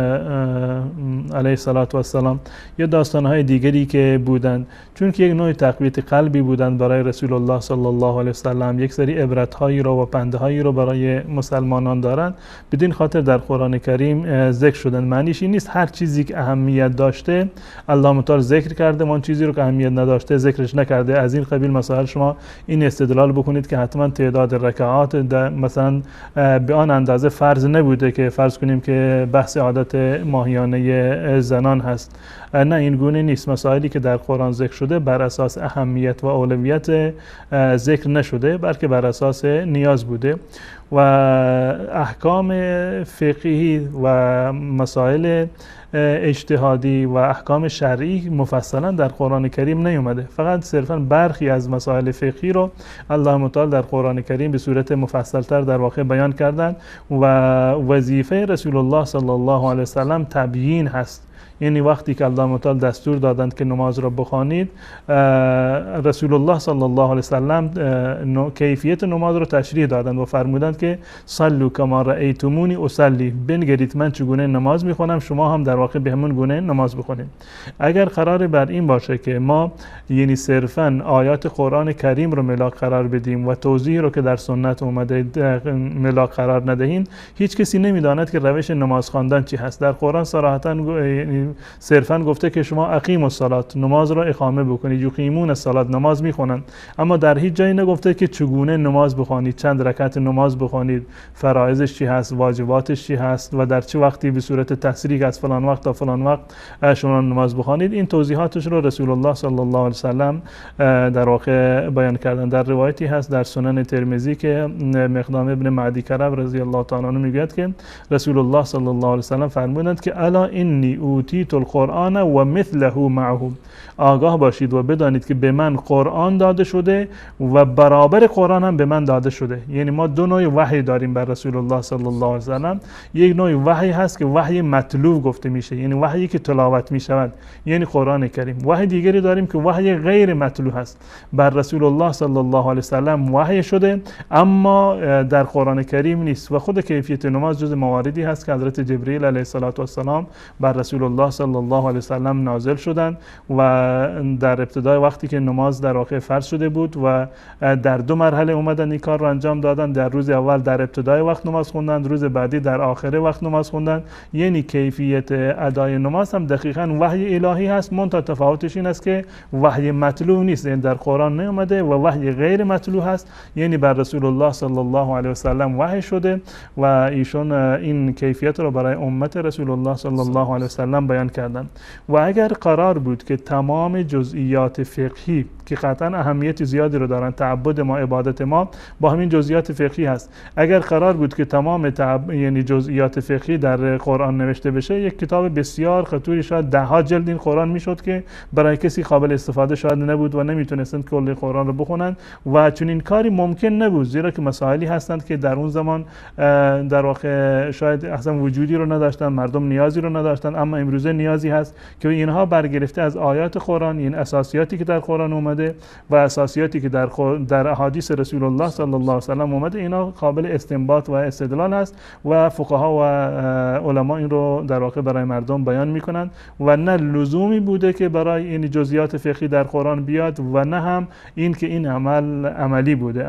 علیه السلام، یا داستانهای دیگری که بودند، چون که یک نوع تقویت قلبی بودند برای رسول الله صلی الله علیه وسلم، یک سری عبرت‌هایی رو و پنده‌هایی رو برای مسلمانان دارند، بدین خاطر در قرآن کریم ذکر شدن. معنیش این نیست هر چیزی که اهمیت داشته الله متعال ذکر کرده، اون چیزی رو که اهمیت نداشته ذکرش نکرده. از این قبیل مسائل شما این استدلال بکنید که حتما تعداد رکعات مثلا به آن اندازه فرض نبوده که فرض کنیم که بحث عادت ماهیانه زنان هست. نه، این گونه نیست. مسائلی که در قرآن ذکر شده بر اساس اهمیت و اولویت ذکر نشده، بلکه بر اساس نیاز بوده. و احکام فقهی و مسائل اجتهادی و احکام شرعی مفصلا در قرآن کریم نیومده، فقط صرفا برخی از مسائل فقهی رو الله متعال در قرآن کریم به صورت مفصلتر در واقع بیان کردن و وظیفه رسول الله صلی الله علیه وسلم تبیین هست. یعنی وقتی که الله متعال دستور دادند که نماز را بخوانید، رسول الله صلی الله علیه وسلم کیفیت نماز را تشریح دادند و فرمودند که صلوا کما رأیتمونی اصلی، بنگرید من چگونه نماز میخونم شما هم در واقع به همون گونه نماز بخونید. اگر قرار بر این باشه که ما یعنی صرفا آیات قرآن کریم رو ملاک قرار بدیم و توضیح رو که در سنت اومده ملاک قرار ندهیم، هیچ کسی نمیداند که روش نماز خواندن چی هست. در قرآن صراحتا صرفا گفته که شما اقیموا الصلاة، نماز را اقامه بکنید، یقیمون الصلاة، نماز میخونند، اما در هیچ جایی نگفته که چگونه نماز بخوانید، چند رکعت نماز بخوانید، فرایضش چی هست، واجباتش چی هست و در چه وقتی به صورت تسریع از فلان وقت تا فلان وقت شما نماز بخوانید. این توضیحاتش رو رسول الله صلی الله علیه وسلم در واقع بیان کردن. در روایتی هست در سنن ترمذی که مقدام ابن معدی کرب رضی الله تعالی عنه میگوید که رسول الله صلی الله علیه وسلم فرمودند که الا انی اوتیت القرآن و مثله معه، آگاه باشید و بدانید که به من قرآن داده شده و برابر قرآن هم به من داده شده. یعنی ما دو نوع وحی داریم بر رسول الله صلی الله علیه وسلم. یک نوع وحی هست که وحی مطلوب گفته میشه، یعنی وحی که تلاوت میشود، یعنی قرآن کریم. وحی دیگری داریم که وحی غیر مطلوب هست، بر رسول الله صلی الله علیه وسلم وحی شده اما در قرآن کریم نیست. و خود کیفیت نماز جز مواردی هست که حضرت جبرئیل علیه السلام بر رسول الله صلی الله علیه وسلم نازل شدند و در ابتدای وقتی که نماز در واقع فرض شده بود و در دو مرحله اومدن این کار رو انجام دادن. در روز اول در ابتدای وقت نماز خوندن، روز بعدی در آخر وقت نماز خوندن. یعنی کیفیت ادای نماز هم دقیقاً وحی الهی هست، منتها تفاوتش این است که وحی مطلوب نیست، یعنی در قرآن نیامده، و وحی غیر مطلوب هست، یعنی بر رسول الله صلی الله علیه وسلم وحی شده و ایشون این کیفیت رو برای امت رسول الله صلی الله علیه وسلم بیان کردن. و اگر قرار بود که تمام جزئیات فقهی که قطعا اهمیت زیادی رو دارن، تعبد ما، عبادت ما با همین جزئیات فقهی هست، اگر قرار بود که تمام یعنی جزئیات فقهی در قرآن نوشته بشه، یک کتاب بسیار خطوری شاید 10 جلد این قرآن میشد که برای کسی قابل استفاده شاید نبود و نمیتونستند کل قرآن رو بخونن. و چون این کاری ممکن نبود، زیرا که مسائلی هستند که در اون زمان در واقع شاید اصلا وجودی رو نداشتن، مردم نیازی رو نداشتن، اما امروزه نیازی هست که اینها برگرفته از آیات قرآن، این اساسیاتی که در قرآن اومده و اساسیاتی که در احادیث رسول الله صلی الله علیه و سلم اومده، اینا قابل استنباط و استدلال هست و فقها و علما این رو در واقع برای مردم بیان میکنند و نه لزومی بوده که برای این جزئیات فقهی در قرآن بیاد و نه هم این که این عملی بوده،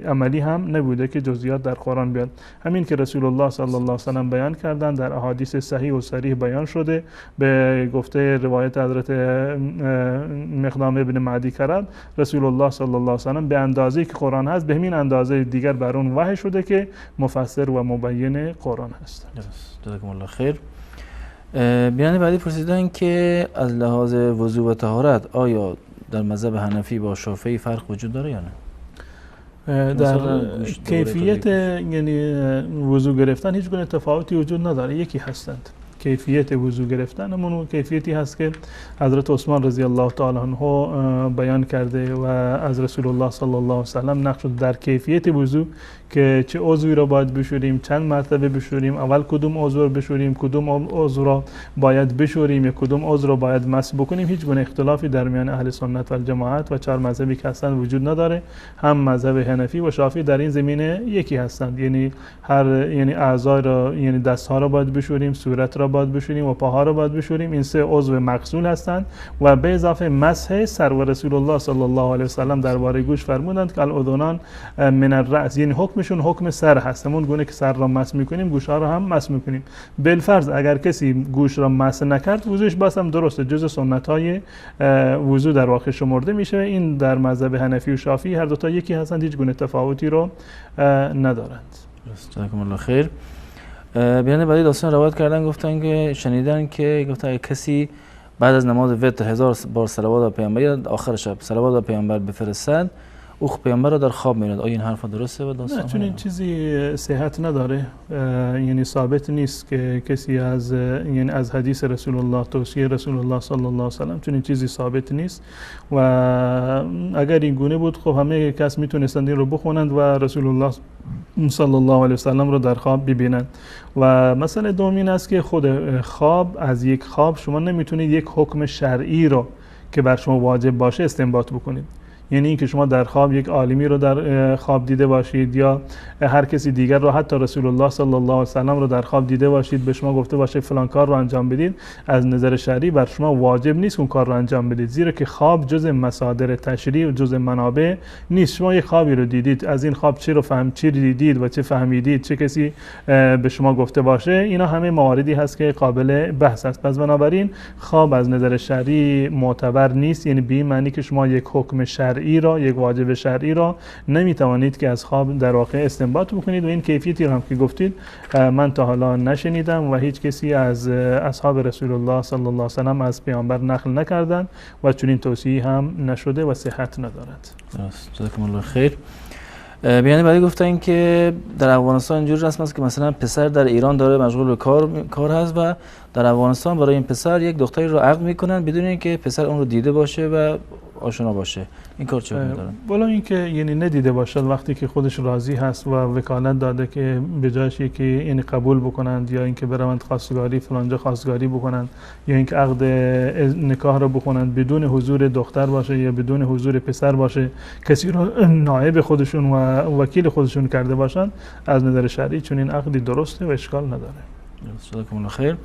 عملی هم نبوده که جزئیات در قرآن بیاد. همین که رسول الله صلی الله علیه و سلم بیان کردن در احادیث صحیح و صریح بیان شده به گفته روایت حضرت مقدام ابن معدی کرد، رسول الله صلی الله علیه و سلم به اندازه‌ای که قرآن هست به همین اندازه دیگر بر اون وحی شده که مفسر و مبین قرآن هست. جزاکم الله خیر. بیان بعدی پرسیدن که از لحاظ وضو و طهارت آیا در مذهب حنفی با شافعی فرق وجود داره یا نه؟ در کیفیت یعنی وضو گرفتن هیچ گونه تفاوتی وجود نداره، یکی هستند. کیفیت وضو گرفتن همون کیفیتی هست که حضرت عثمان رضی الله تعالی عنه بیان کرده و از رسول الله صلی الله علیه و سلم نقل شده در کیفیت وضو که چه عضوی را باید بشوریم، چند مرتبه بشوریم، اول کدوم عضو را بشوریم، کدوم عضو را باید بشوریم یا کدوم عضو را باید مس بکنیم. هیچ گونه اختلافی در میان اهل سنت و الجماعت و چهار مذهبی که هستند وجود نداره. هم مذهب حنفی و شافعی در این زمینه یکی هستند، یعنی یعنی اعضا را، یعنی دستها را باید بشوریم، صورت را باید بشوریم و پاها را باید بشوریم. این سه عضو مغسول هستند و به اضافه مسح سر و رسول الله صلی الله علیه و سلم درباره گوش فرمودند که الاذنان من الراس، یعنی حکمشون حکم سر هست. همون گونه که سر را مس میکنیم گوش ها را هم مس میکنیم. بالفرض اگر کسی گوش را مس نکرد وضوش باز هم درسته، جز سنت های وضو در واقع شمرده میشه. این در مذهب حنفی و شافعی هر دو تا یکی هستند، هیچ گونه تفاوتی رو ندارند. جزاکم الله خیر. بیان بعدی داستان روایت کردن، گفتن که شنیدن که گفتن اگه کسی بعد از نماز وتر 1000 بار صلوات بر پیامبر آخر شب صلوات بر پیامبر بفرستد، او پیامبر رو در خواب می‌بیند. آیا این حرف درسته و داستان؟ نه، چون این چیزی صحت نداره، یعنی ثابت نیست که کسی از یعنی از حدیث رسول الله، توصیه رسول الله صلی الله علیه و سلم، چون این چیزی ثابت نیست و اگر این گونه بود خب همه کس میتونستند این رو بخونند و رسول الله صلی الله علیه و سلم رو در خواب ببینند. و مسئله دومین است که خود خواب، از یک خواب شما نمیتونید یک حکم شرعی رو که بر شما واجب باشه استنباط بکنید. یعنی اینکه شما در خواب یک عالمی رو در خواب دیده باشید یا هر کسی دیگر رو، حتی رسول الله صلی الله علیه و سلم رو در خواب دیده باشید، به شما گفته باشه فلان کار رو انجام بدید، از نظر شرعی بر شما واجب نیست اون کار رو انجام بدید، زیرا که خواب جز مصادر تشریع و جز منابع نیست. شما یک خوابی رو دیدید، از این خواب چی رو چی دیدید و چه فهمیدید، چه کسی به شما گفته باشه، اینا همه مواردی هست که قابل بحث است. پس بنابراین خواب از نظر شرعی معتبر نیست، یعنی به این معنی که شما یک حکم شرعی را، یک واجب شرعی را نمیتوانید که از خواب در واقع استنباط بکنید. و این کیفیتی رو هم که گفتید من تا حالا نشنیدم و هیچ کسی از اصحاب رسول الله صلی الله علیه و سلم از پیامبر نقل نکردن و چنین توصیه هم نشده و صحت ندارد. جزاکم الله خیر. بیان بعدی گفتن که در افغانستان اینجوری رسم است که مثلا پسر در ایران داره مشغول به کار هست و در افغانستان برای این پسر یک دختری رو عقد میکنن بدون اینکه پسر اون رو دیده باشه و آشنا باشه. این کار چه می‌دارن؟ بالا اینکه یعنی ندیده باشد، وقتی که خودش راضی هست و وکالت داده که به جایش که یعنی قبول بکنند یا اینکه بروند خواستگاری فلانجا خواستگاری بکنند یا اینکه عقد نکاح رو بکنند بدون حضور دختر باشه یا بدون حضور پسر باشه، کسی رو نائب خودشون و وکیل خودشون کرده باشند، از نظر شرعی چون این عقدی درسته و اشکال نداره. جزاکم الله خیر.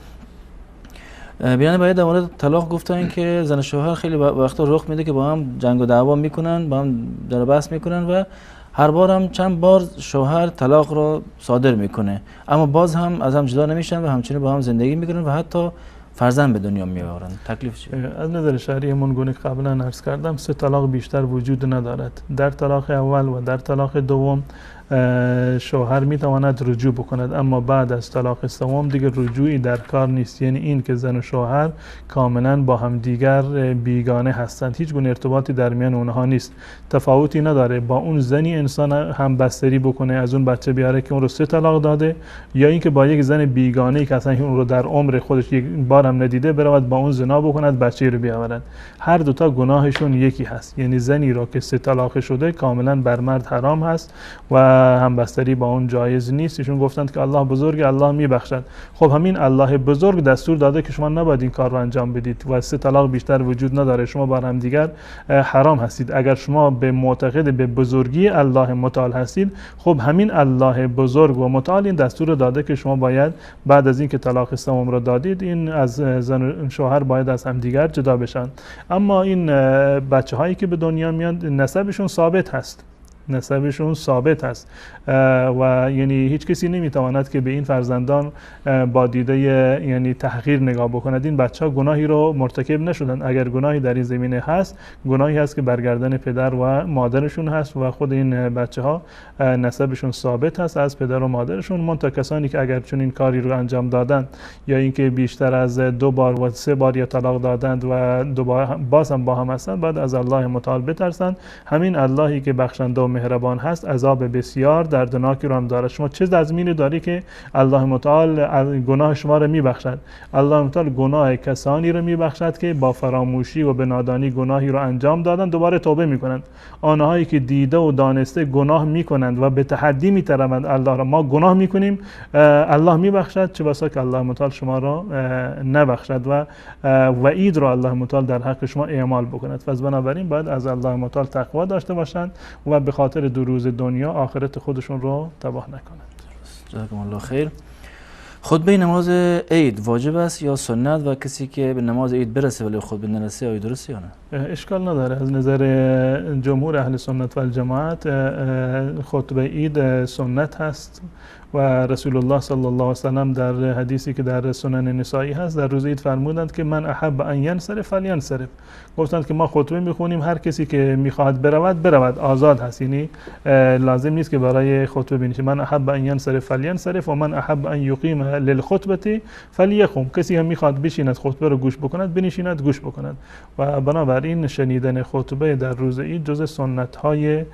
بیان بعد در مورد طلاق گفتن که زن و شوهر خیلی وقتا رخ میده که با هم جنگ و دعوا میکنن، با هم در بحث میکنن و هر بار هم چند بار شوهر طلاق رو صادر میکنه، اما باز هم از هم جدا نمیشن و همچنین با هم زندگی میکنن و حتی فرزند به دنیا میآورن. تکلیف چیه؟ از نظر شرعی من گونه قبلا عرض کردم 3 طلاق بیشتر وجود ندارد. در طلاق اول و در طلاق دوم شوهر میتواند رجوع بکند، اما بعد از طلاق سوم دیگر رجوعی در کار نیست. یعنی این که زن و شوهر کاملا با هم دیگر بیگانه هستند، هیچ گونه ارتباطی در میان اونها نیست. تفاوتی نداره با اون زنی انسان هم بستری بکنه، از اون بچه بیاره که اون رو 3 طلاق داده، یا اینکه با یک زن بیگانه که اصلا اون رو در عمر خودش یک بار هم ندیده برود با اون زنا بکند، بچه رو بیاورد. هر دو تا گناهشون یکی هست. یعنی زنی را که 3 طلاق شده کاملا بر مرد حرام هست و همبستری با اون جایز نیست. ایشون گفتند که الله بزرگ، الله میبخشد. خب همین الله بزرگ دستور داده که شما نباید این کار رو انجام بدید و 3 طلاق بیشتر وجود نداره، شما با هم دیگر حرام هستید. اگر شما به معتقد به بزرگی الله متعال هستید، خب همین الله بزرگ و متعال این دستور داده که شما باید بعد از اینکه طلاق سوم رو دادید، این از زن شوهر باید از هم دیگر جدا بشن. اما این بچه هایی که به دنیا میاد نسبشون ثابت هست، نسبشون ثابت است و یعنی هیچ کسی نمیتواند که به این فرزندان با دیده یعنی تحقیر نگاه بکند. این بچه ها گناهی رو مرتکب نشدن. اگر گناهی در این زمینه هست، گناهی هست که برگردن پدر و مادرشون هست و خود این بچه ها نسبشون ثابت هست از پدر و مادرشون. منتها کسانی که اگر چون این کاری رو انجام دادند یا اینکه بیشتر از 2 بار و 3 بار یا طلاق دادند و باز هم با هم هستند، بعد از الله متعال بترسند. همین اللهی که بخشنده و مهربان هست عذاب بسیار دردناکی رو هم داره. شما چه تضمینی داری که الله متعال گناه شما رو میبخشد؟ الله متعال گناه کسانی رو میبخشد که با فراموشی و به نادانی گناهی رو انجام دادن دوباره توبه میکنند. آنهایی که دیده و دانسته گناه میکنند و به تحدی میطلبند الله را ما گناه میکنیم، الله میبخشد، چه بسا که الله متعال شما را نبخشد و وعید رو الله متعال در حق شما اعمال بکند. پس بنابراین باید از الله متعال تقوا داشته باشند و به خاطر 2 روز دنیا آخرت خودشون رو تباه نکنند. جزاکم الله خیر. خطبه نماز عید واجب است یا سنت و کسی که به نماز عید برسه ولی خطبه نرسه آیا درسته یا نه؟ اشکال نداره. از نظر جمهور اهل سنت و الجماعت خطبه عید سنت هست و رسول الله صلی الله علیه و سلم در حدیثی که در سنن نسائی هست در روز عید فرمودند که من احب ان ینصرف فلینصرف. گفتند که ما خطبه میخونیم، هر کسی که میخواهد برود، آزاد هست، یعنی لازم نیست که برای خطبه بنشینه. من احب ان ینصرف فلینصرف و من احب ان یقیم للخطبه فلیقم. کسی هم میخواد بشیند خطبه رو گوش بکند، بنشیند گوش بکند. و بنابراین شنیدن خطبه در روز عید جز سنت های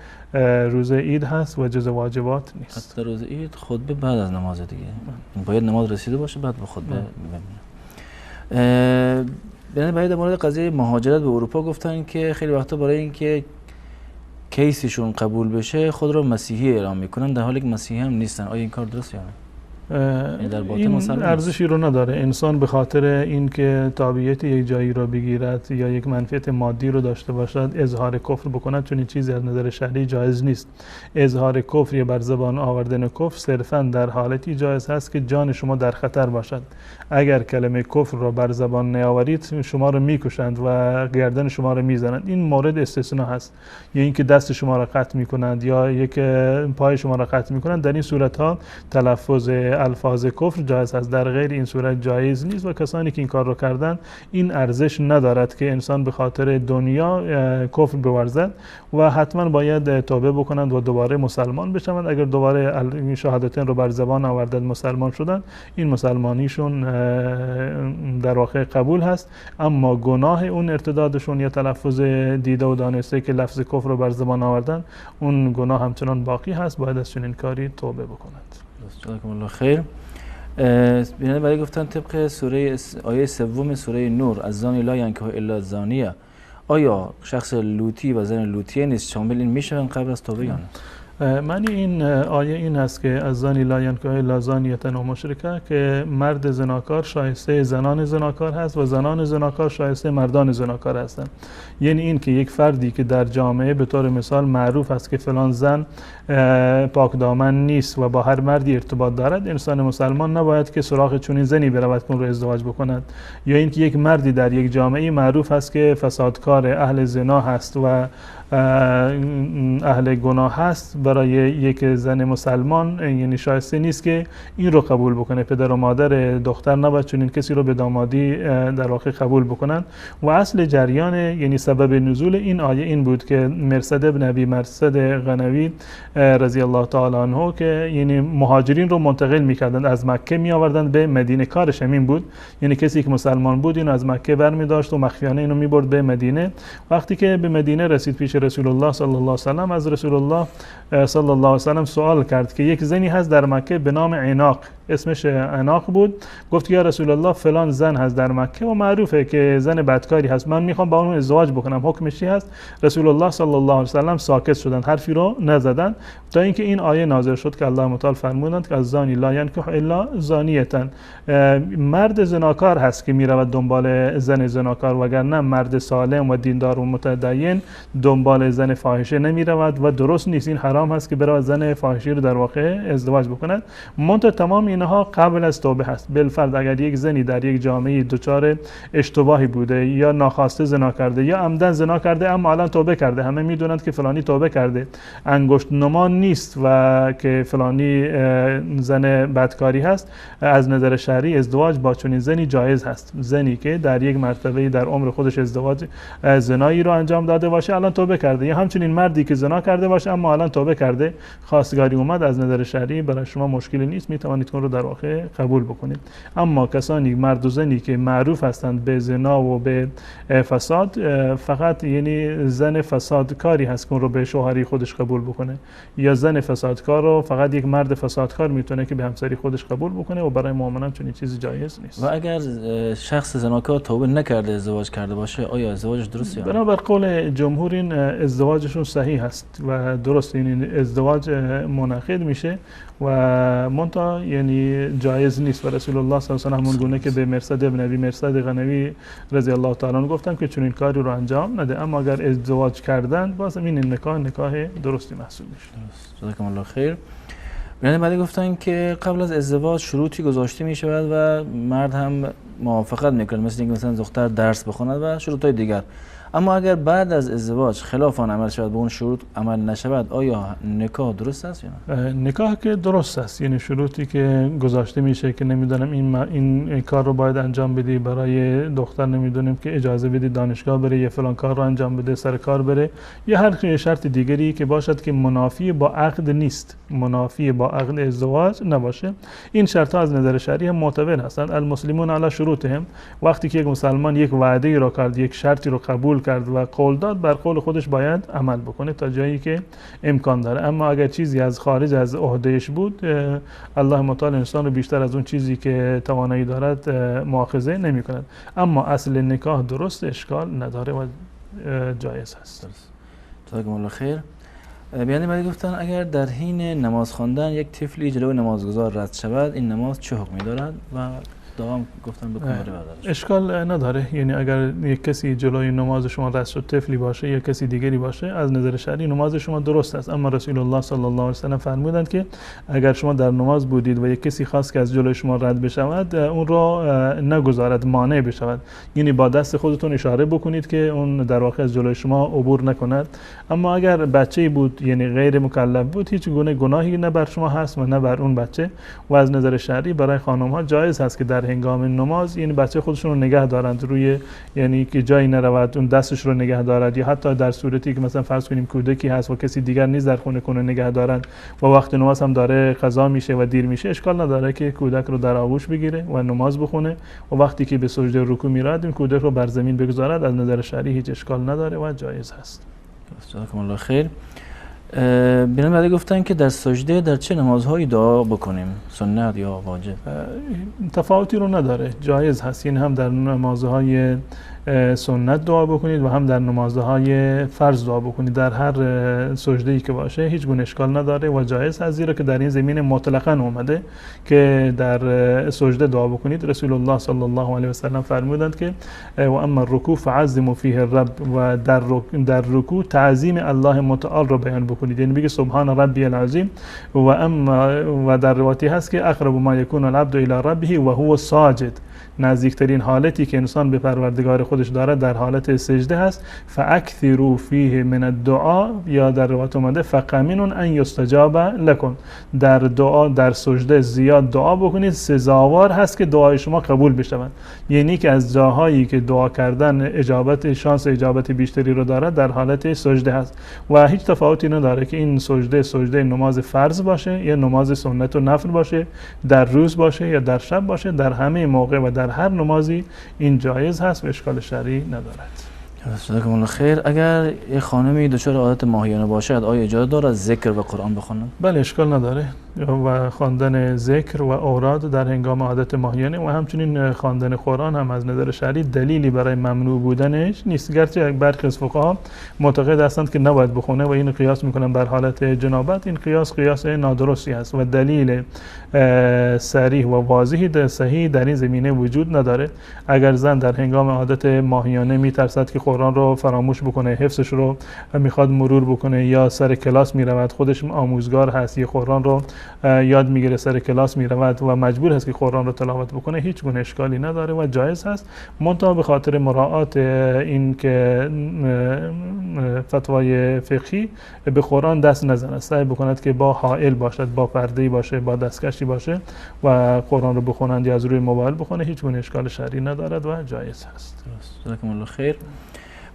روز عید هست و جز واجبات نیست. حتی روز عید خطبه بعد از نماز دیگه باید نماز رسیده باشه بعد به خطبه ببینیم. باید در مورد قضیه مهاجرت به اروپا گفتن که خیلی وقتا برای اینکه کیسشون قبول بشه خود رو مسیحی اعلام میکنن در حالی که مسیحی هم نیستن. آیا این کار درست یا نه؟ این ارزشی رو نداره. انسان به خاطر اینکه تابعیت یک جایی رو بگیرد یا یک منفعت مادی رو داشته باشد اظهار کفر بکند، چون این چیزی از نظر شرعی جایز نیست. اظهار کفر یا بر زبان آوردن کفر صرفا در حالتی جایز هست که جان شما در خطر باشد. اگر کلمه کفر رو بر زبان نیاورید شما رو میکشند و گردن شما رو میزنند. این مورد استثناء هست. یا اینکه دست شما را قطع میکنند یا یک پای شما را قطع میکنند. در این صورت ها تلفظ الفاظ کفر جایز است. در غیر این صورت جایز نیست و کسانی که این کار رو کردن این ارزش ندارد که انسان به خاطر دنیا کفر بورزد و حتما باید توبه بکنند و دوباره مسلمان بشوند. اگر دوباره شهادتین رو بر زبان آوردند مسلمان شدند، این مسلمانیشون در واقع قبول هست، اما گناه اون ارتدادشون یا تلفظ دیده و دانسته که لفظ کفر رو بر زبان آوردن اون گناه همچنان باقی هست. باید از چنین کاری توبه بکنند. جزاکم الله خیر. بنابراین برای گفتن طبق سوره آیه 3 سوره نور از زانی لا ینکح الا زانیه، آیا شخص لوطی و زن لوطیه نیست شامل این میشن قبل از توبه یا نه؟ معنی این آیه این است که از زانی لا ینکح الا زانیه و مشرکه که مرد زناکار شایسته زنان زناکار هست و زنان زناکار شایسته مردان زناکار هستند. یعنی این که یک فردی که در جامعه به طور مثال معروف است که فلان زن پاک دامن نیست و با هر مردی ارتباط دارد، انسان مسلمان نباید که سراغ چنین زنی برود که اون رو ازدواج بکند. یا اینکه یک مردی در یک جامعه معروف است که فسادکار اهل زنا هست و اهل گناه هست، برای یک زن مسلمان یعنی شایسته نیست که این رو قبول بکنه. پدر و مادر دختر نباید چنین کسی رو به دامادی در واقع قبول بکنن. و اصل جریان یعنی سبب نزول این آیه این بود که مرصد ابن ابی مرصد غنوی رضی الله تعالی عنه که یعنی مهاجرین رو منتقل می‌کردند، از مکه می آوردند به مدینه. کارش همین بود، یعنی کسی که مسلمان بود اینو از مکه برمی داشت و مخفیانه اینو می‌برد به مدینه. وقتی که به مدینه رسید پیش رسول الله صلی الله علیه و سلم، از رسول الله صلی الله علیه و سلم سوال کرد که یک زنی هست در مکه به نام عناق اسمش عناق بود. گفت یا رسول الله فلان زن هست در مکه و معروفه که زن بدکاری هست، من میخوام با اون ازدواج بکنم، حکمش چی هست؟ رسول الله صلی الله علیه و سلم ساکت شدن، حرفی رو نزدن تا اینکه این آیه نازل شد که الله متعال فرمودند که از زانی لا ینکح الا زانیه، مرد زناکار هست که میرود دنبال زن زناکار، وگرنه مرد سالم و دیندار و متدین دنبال زن فاحشه نمیرود و درست نیست، این حرام هست که برای زن فاحشه رو در واقع ازدواج بکند. منتها تمام اینها قبل از توبه هست. بالفرض اگر یک زنی در یک جامعه دچار اشتباهی بوده یا ناخواسته زنا کرده یا عمدن زنا کرده اما الان توبه کرده، همه میدونند که فلانی توبه کرده، انگشت نما نیست و که فلانی زن بدکاری هست، از نظر شرعی ازدواج با چنین زنی جایز هست. زنی که در یک مرتبه در عمر خودش ازدواج زنایی رو انجام داده باشه الان توبه کرده، یا همچنین مردی که زنا کرده باشه اما الان توبه کرده، خواستگاری اومد، از نظر شرعی برای شما مشکلی نیست، میتوانید اون رو در واقع قبول بکنید. اما کسانی مرد و زنی که معروف هستند به زنا و به فساد، فقط یعنی زن فسادکاری هست که اون رو به شوهری خودش قبول بکنه، یا زن فسادکار رو فقط یک مرد فسادکار میتونه که به همسری خودش قبول بکنه و برای مؤمنان چنین چیزی جایز نیست. و اگر شخص زناکار توبه نکرده ازدواج کرده باشه آیا ازدواجش درسته؟ بنابر قول جمهور این ازدواجشون صحیح هست و درست، این ازدواج منعقد میشه و منتها یعنی جایز نیست. و رسول الله صلی الله علیه و آله گونه که به مرصد ابن ابی مرصد غنوی رضی الله تعالی عنه گفتن که چنین کاری رو انجام نده، اما اگر ازدواج کردن باز این نکاح درستی محسوب میشه. جزاکم الله خیر. یعنی بعد گفتن که قبل از ازدواج شروطی گذاشته می شود و مرد هم موافقت میکنه، مثل اینکه مثلا دختر درس بخواند و شروطهای دیگر. اما اگر بعد از ازدواج خلاف آن عمل شود، به اون شروط عمل نشود، آیا نکاح درست است یا نه؟ نکاح که درست است، یعنی شروطی که گذاشته میشه که نمیدونم این کار رو باید انجام بدی، برای دختر نمیدونیم که اجازه بدی دانشگاه بره یا فلان کار رو انجام بده، سر کار بره، یا هر شرط دیگری که باشد که منافی با عقد نیست، منافی با عقد ازدواج نباشه. این شرط ها از نظر شرعی هم معتبر هستند. المسلمون علی شروطهم، وقتی که یک مسلمان یک وعده ای رو کرد، یک شرطی رو قبول کرد و قول داد، بر قول خودش باید عمل بکنه تا جایی که امکان داره. اما اگر چیزی از خارج از عهدهش بود، الله متعال انسان رو بیشتر از اون چیزی که توانایی دارد مؤاخذه نمی کند. اما اصل نکاح درست، اشکال نداره و جایز هست. جزاکم الله خیر. بیان بعدی گفتن اگر در حین نماز خواندن یک طفلی جلوی نمازگزار رد شود، این نماز چه حکمی دارد و دوام گفتن بکنه؟ اشکال نداره، یعنی اگر یک کسی جلوی نماز شما رد شد، طفلی باشه یا کسی دیگری باشه، از نظر شرعی نماز شما درست است. اما رسول الله صلی الله علیه و سلم فرمودند که اگر شما در نماز بودید و یک کسی خواست که از جلوی شما رد بشود، اون را نگذارد، مانع بشود، یعنی با دست خودتون اشاره بکنید که اون در واقع از جلوی شما عبور نکند. اما اگر بچه‌ای بود، یعنی غیر مکلف بود، هیچ گونه گناهی نه بر شما هست و نه بر اون بچه. و از نظر شرعی برای خانم‌ها جایز هست که در هنگام نماز یعنی بچه خودشون رو نگه دارند روی، یعنی که جایی نرود، اون دستش رو نگه دارد، یا حتی در صورتی که مثلا فرض کنیم کودکی هست و کسی دیگر نیست در خونه کنه نگه دارند و وقت نماز هم داره قضا میشه و دیر میشه، اشکال نداره که کودک رو در آغوش بگیره و نماز بخونه و وقتی که به سجده رکوع میراد این کودک رو بر زمین بگذارد. از نظر شرعی هیچ اشکال نداره و جایز هست. جزاکم الله خیر. بیان بعدی گفتن که در سجده در چه نمازهایی دعا بکنیم، سنت یا واجب؟ تفاوتی رو نداره، جایز هست، یعنی هم در نمازهای سنت دعا بکنید و هم در نمازهای فرض دعا بکنید، در هر سجده‌ای که باشه هیچ گونه اشکال نداره و جایز هست، زیرا که در این زمینه مطلقاً اومده که در سجده دعا بکنید. رسول الله صلی الله علیه و سلم فرمودند که و اما الرکوع فعظموا فیه الرب، و در رکوع تعظیم الله متعال رو بیان بکنید، یعنی بگید سبحان ربی العظیم. و در روایتی هست که اقرب ما یکون العبد الی ربه و هو ساجد، نزدیکترین حالتی که انسان به پروردگار خودش دارد در حالت سجده هست. فاکثروا فیه من الدعاء، یا در روایت اومده فقمن ان یستجاب لکم، در دعا در سجده زیاد دعا بکنید، سزاوار هست که دعای شما قبول بشود. یعنی که از جاهایی که دعا کردن اجابت، شانس اجابت بیشتری رو دارد در حالت سجده هست و هیچ تفاوتی نداره که این سجده نماز فرض باشه یا نماز سنت و نفل باشه، در روز باشه یا در شب باشه، در همه موقع و در هر نمازی این جایز هست و اشکال شرعی ندارد. جزاکم الله خیر. اگر یه خانمی دچار عادت ماهیانه باشد آیا اجازه دارد ذکر و قرآن بخواند؟ بله اشکال نداره و خواندن ذکر و اوراد در هنگام عادت ماهیانه و همچنین خواندن قرآن هم از نظر شرعی دلیلی برای ممنوع بودنش نیست، گرچه برخی از فقها معتقد هستند که نباید بخونه و این قیاس میکنن بر حالت جنابت. این قیاس نادرستی است و دلیل صریح و واضحی صحیح در این زمینه وجود نداره. اگر زن در هنگام عادت ماهیانه میترسد که قرآن رو فراموش بکنه، حفظش رو میخواد مرور بکنه یا سر کلاس میرود، خودش آموزگار هست، یه قرآن رو یاد میگیره، سر کلاس میرود و مجبور هست که قرآن رو تلاوت بکنه، هیچ گونه اشکالی نداره و جایز هست. منتها به خاطر مراعات این که فتوای فقهی به قرآن دست نزند، سعی بکند که با حائل باشد، با پرده‌ای باشه، با دستکشی باشه و قرآن رو بخونند یا از روی موبایل بخونه، هیچ گونه اشکال شرعی ندارد و جایز هست. جزاکم الله خیر.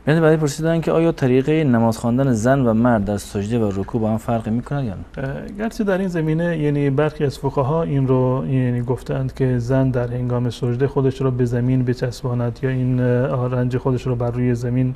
بعدی پرسیدن که آیا طریقه نماز خواندن زن و مرد در سجده و رکوع با هم فرقی میکنه یا نه؟ گرچه در این زمینه یعنی برخی از فقها این رو یعنی گفتند که زن در هنگام سجده خودش رو به زمین بچسباند یا این رنج خودش رو بر روی زمین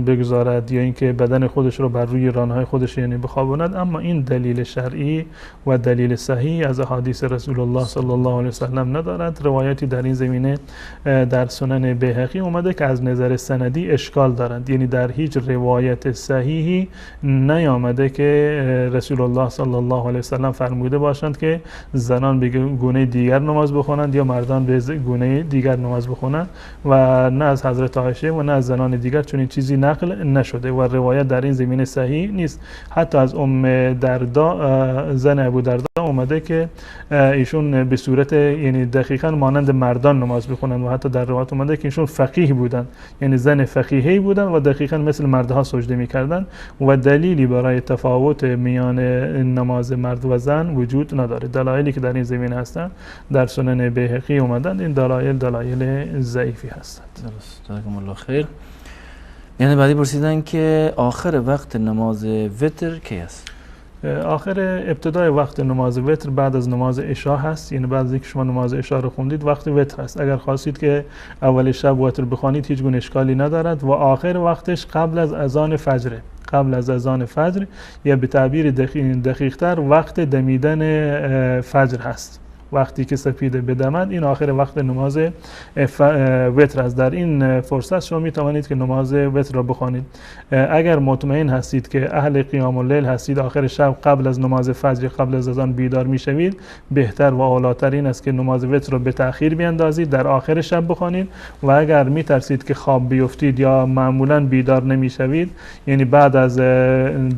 بگذارد یا اینکه بدن خودش رو بر روی رانهای خودش یعنی بخواباند، اما این دلیل شرعی و دلیل صحیح از احادیث رسول الله صلی الله علیه و سلم ندارد. روایتی در این زمینه در سنن بیهقی اومده که از نظر سندی اشکال دارند، یعنی در هیچ روایت صحیحی نیامده که رسول الله صلی الله علیه و سلم فرموده باشند که زنان به گونه دیگر نماز بخونند یا مردان به گونه دیگر نماز بخونند و نه از حضرت عایشه و نه از زنان دیگر چون این چیزی نقل نشده و روایت در این زمینه صحیح نیست. حتی از دردا زن ابو دردا اومده که ایشون به صورت یعنی دقیقاً مانند مردان نماز بخونند و حتی در روایت اومده که ایشون فقیه بودند، یعنی زن فقیهی بودن و دقیقاً مثل مردها سجده می‌کردند و دلیلی برای تفاوت میان نماز مرد و زن وجود نداره. دلایلی که در این زمینه هستند در سنن بیهقی اومدن، این دلایل ضعیفی هستند. درست. جزاکم الله خیر. یعنی بعدی پرسیدن که آخر وقت نماز وتر کی است؟ آخر ابتدای وقت نماز وتر بعد از نماز عشا هست، یعنی بعد از اینکه شما نماز عشا رو خوندید وقت وتر است. اگر خواستید که اول شب وتر بخوانید هیچ گونه اشکالی ندارد و آخر وقتش قبل از اذان فجر، قبل از اذان فجر یا به تعبیر دقیق‌تر وقت دمیدن فجر هست. وقتی که سپیده بدمد این آخر وقت نماز وتر است. در این فرصت شما می توانید که نماز وتر را بخوانید. اگر مطمئن هستید که اهل قیام اللیل هستید، آخر شب قبل از نماز فجر قبل از اذان بیدار می شوید، بهتر و اولاتر این است که نماز وتر را به تأخیر بیاندازید، در آخر شب بخوانید. و اگر می ترسید که خواب بیفتید یا معمولا بیدار نمی شوید، یعنی بعد از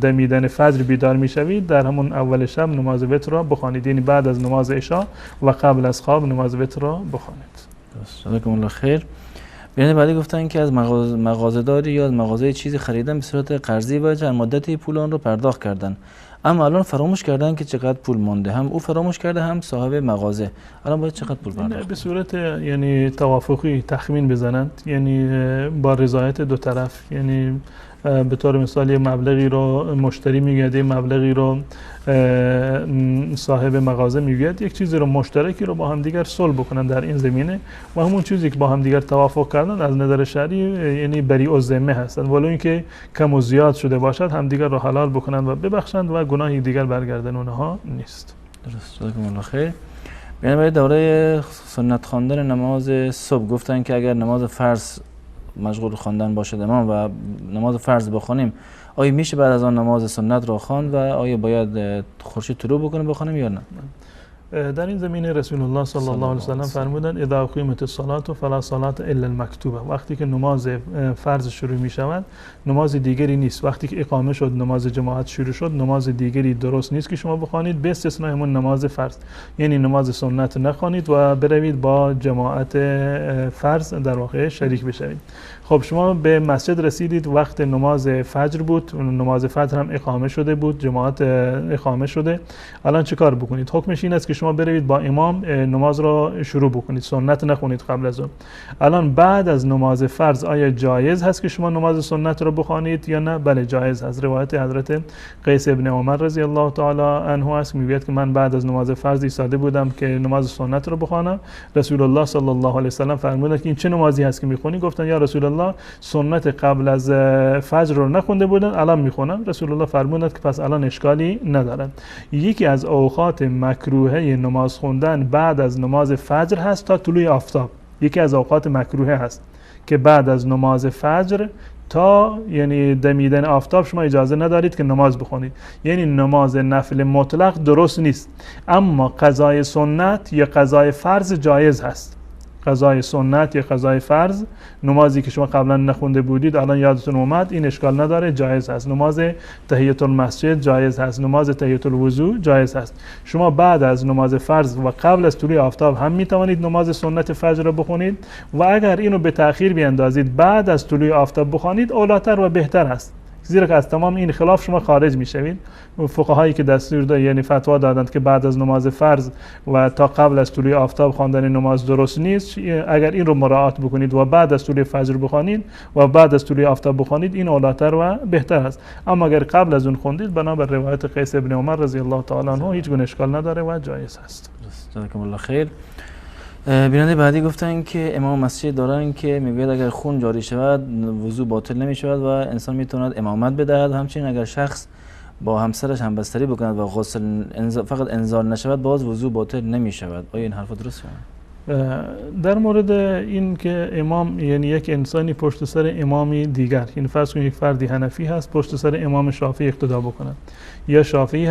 دمیدن فجر بیدار می شوید، در همون اول شب نماز وتر را بخوانید، یعنی بعد از نماز عشا و قبل از خواب نماز وتر را بخوانید. جزاکم الله خیر. یعنی بعدی گفتن که از مغازه‌داری یا از مغازه چیزی خریدن به صورت قرضی و چند مدتی پول آن رو پرداخت کردن، اما الان فراموش کردن که چقدر پول مانده، هم او فراموش کرده هم صاحب مغازه، الان باید چقدر پول پرداخت؟ به صورت یعنی توافقی تخمین بزنند، یعنی با رضایت دو طرف، یعنی به طور مثال یه مبلغی رو مشتری میگه، یه مبلغی رو صاحب مغازه میگه، یک چیزی رو مشترکی رو با هم دیگر صلح بکنن در این زمینه و همون چیزی که با هم دیگر توافق کردن از نظر شرعی یعنی بریء الذمه هستند، ولو اینکه کم و زیاد شده باشد هم دیگر رو حلال بکنند و ببخشند و گناهی دیگر برگردن اونها نیست. درست. جزاکم الله خیر. یعنی برای دوره سنت خواندن نماز صبح گفتن که اگر نماز فرض مشغول خواندن باشد امام و نماز فرض بخونیم، آیا میشه بعد از آن نماز سنت را خواند و آیا باید خورشید طلوع بکنه بخونیم یا نه؟ در این زمینه رسول الله صلی الله علیه و سلم فرمودند اذا اقیمت الصلاة فلا صلاة الا المکتوبه. وقتی که نماز فرض شروع می شود نماز دیگری نیست. وقتی که اقامه شد نماز جماعت شروع شد نماز دیگری درست نیست که شما بخوانید به استثنای همون نماز فرض، یعنی نماز سنت نخوانید و بروید با جماعت فرض در واقع شریک بشوید. خب شما به مسجد رسیدید، وقت نماز فجر بود، نماز فجر هم اقامه شده بود، جماعت اقامه شده، الان چه کار بکنید؟ حکمش این است که شما بروید با امام نماز را شروع بکنید، سنت نخونید قبل از اون. الان بعد از نماز فرض آیا جایز هست که شما نماز سنت را بخوانید یا نه؟ بله جایز هست. روایت حضرت قیس ابن عمر رضی الله تعالی عنه است، میگوید که من بعد از نماز فرض ایستاده بودم که نماز سنت را بخوانم. رسول الله صلی الله علیه و سلم فرمودند که این چه نمازی هست که میخونی؟ گفتن یا رسول الله سنت قبل از فجر رو نخونده بودن، الان میخونم. رسول الله فرمودند که پس الان اشکالی ندارد. یکی از اوقات مکروهه نماز خوندن بعد از نماز فجر هست تا طلوع آفتاب. یکی از اوقات مکروهه هست که بعد از نماز فجر تا یعنی دمیدن آفتاب شما اجازه ندارید که نماز بخونید. یعنی نماز نفل مطلق درست نیست، اما قضای سنت یا قضای فرض جایز هست. قضای سنت یا قضای فرض، نمازی که شما قبلا نخونده بودید الان یادتون اومد، این اشکال نداره، جایز هست. نماز تحیت المسجد جایز هست، نماز تحیت الوضو جایز هست. شما بعد از نماز فرض و قبل از طلوع آفتاب هم میتوانید نماز سنت فجر را بخونید و اگر اینو به تأخیر بیاندازید بعد از طلوع آفتاب بخونید اولاتر و بهتر است، زیرا که از تمام این خلاف شما خارج میشوید. فقهایی که دستور دادند یعنی فتوا دادند که بعد از نماز فرض و تا قبل از طلوع آفتاب خواندن نماز درست نیست، اگر این رو مراعات بکنید و بعد از طلوع فجر بخوانید و بعد از طلوع آفتاب بخوانید این اولاتر و بهتر است. اما اگر قبل از اون خوندید بنابر روایت قیس ابن عمر رضی الله تعالی عنه هیچ گونه اشکال نداره و جایز است. جزاکم الله خیر. بیننده بعدی گفتن که امام مسجد دارن که میگوید اگر خون جاری شود وضو باطل نمی شود و انسان میتواند امامت بدهد، همچنین اگر شخص با همسرش همبستری بکند و غسل فقط انزال نشود باز وضو باطل نمی شود. آیا این حرف درست است؟ در مورد این که امام یعنی یک انسانی پشت سر امامی دیگر، این فرض کنید یک فردی حنفی هست پشت سر امام شافعی اقتدا بکند، یا شافعی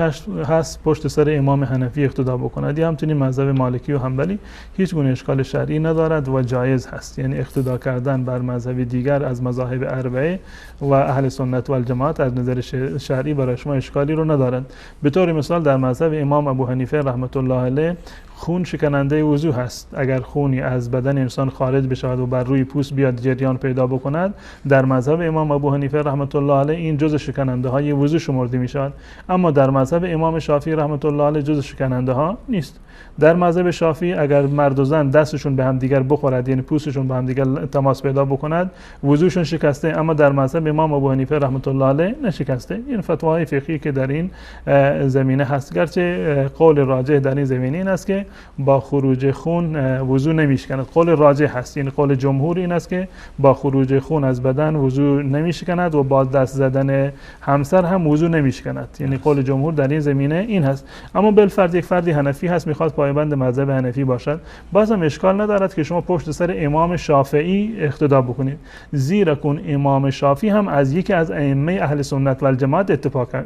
هست پشت سر امام حنفی اقتدا بکند، یا همچنین مذهب مالکی و حنبلی، هیچ گونه اشکال شرعی ندارد و جایز هست. یعنی اقتدا کردن بر مذهب دیگر از مذاهب اربعه و اهل سنت و الجماعت از نظر شرعی برای شما اشکالی رو ندارد. به طور مثال در مذهب امام ابو حنیفه رحمت الله علیه خون شکننده وضو هست. اگر خونی از بدن انسان خارج بشود و بر روی پوست بیاد جریان پیدا بکند، در مذهب امام ابو حنیفه رحمت الله علیه این جزء شکننده های وضو شمرده می شود، اما در مذهب امام شافعی رحمت الله علیه جزء شکننده ها نیست. در مذهب شافعی اگر مرد و زن دستشون به هم دیگر بخورد، یعنی پوستشون به هم دیگر تماس پیدا بکند، وضوشون شکسته، اما در مذهب امام ابو حنیفه رحمت الله علیه نشکسته. این فتواهای فقهی که در این زمینه هست، گرچه قول راجح در این زمینه این است که با خروج خون وضو نمیشکند. قول راجح هست، این قول جمهور این است که با خروج خون از بدن وضو نمیشکند و با دست زدن همسر هم وضو نمیشکند. یعنی قول جمهور در این زمینه این هست. اما بالفرض یک فردی حنفی هست میخواد پایبند مذهب حنفی باشد، بازم اشکال ندارد که شما پشت سر امام شافعی اقتدا بکنید، زیرا کن امام شافعی هم از یکی از ائمه اهل سنت و الجماعت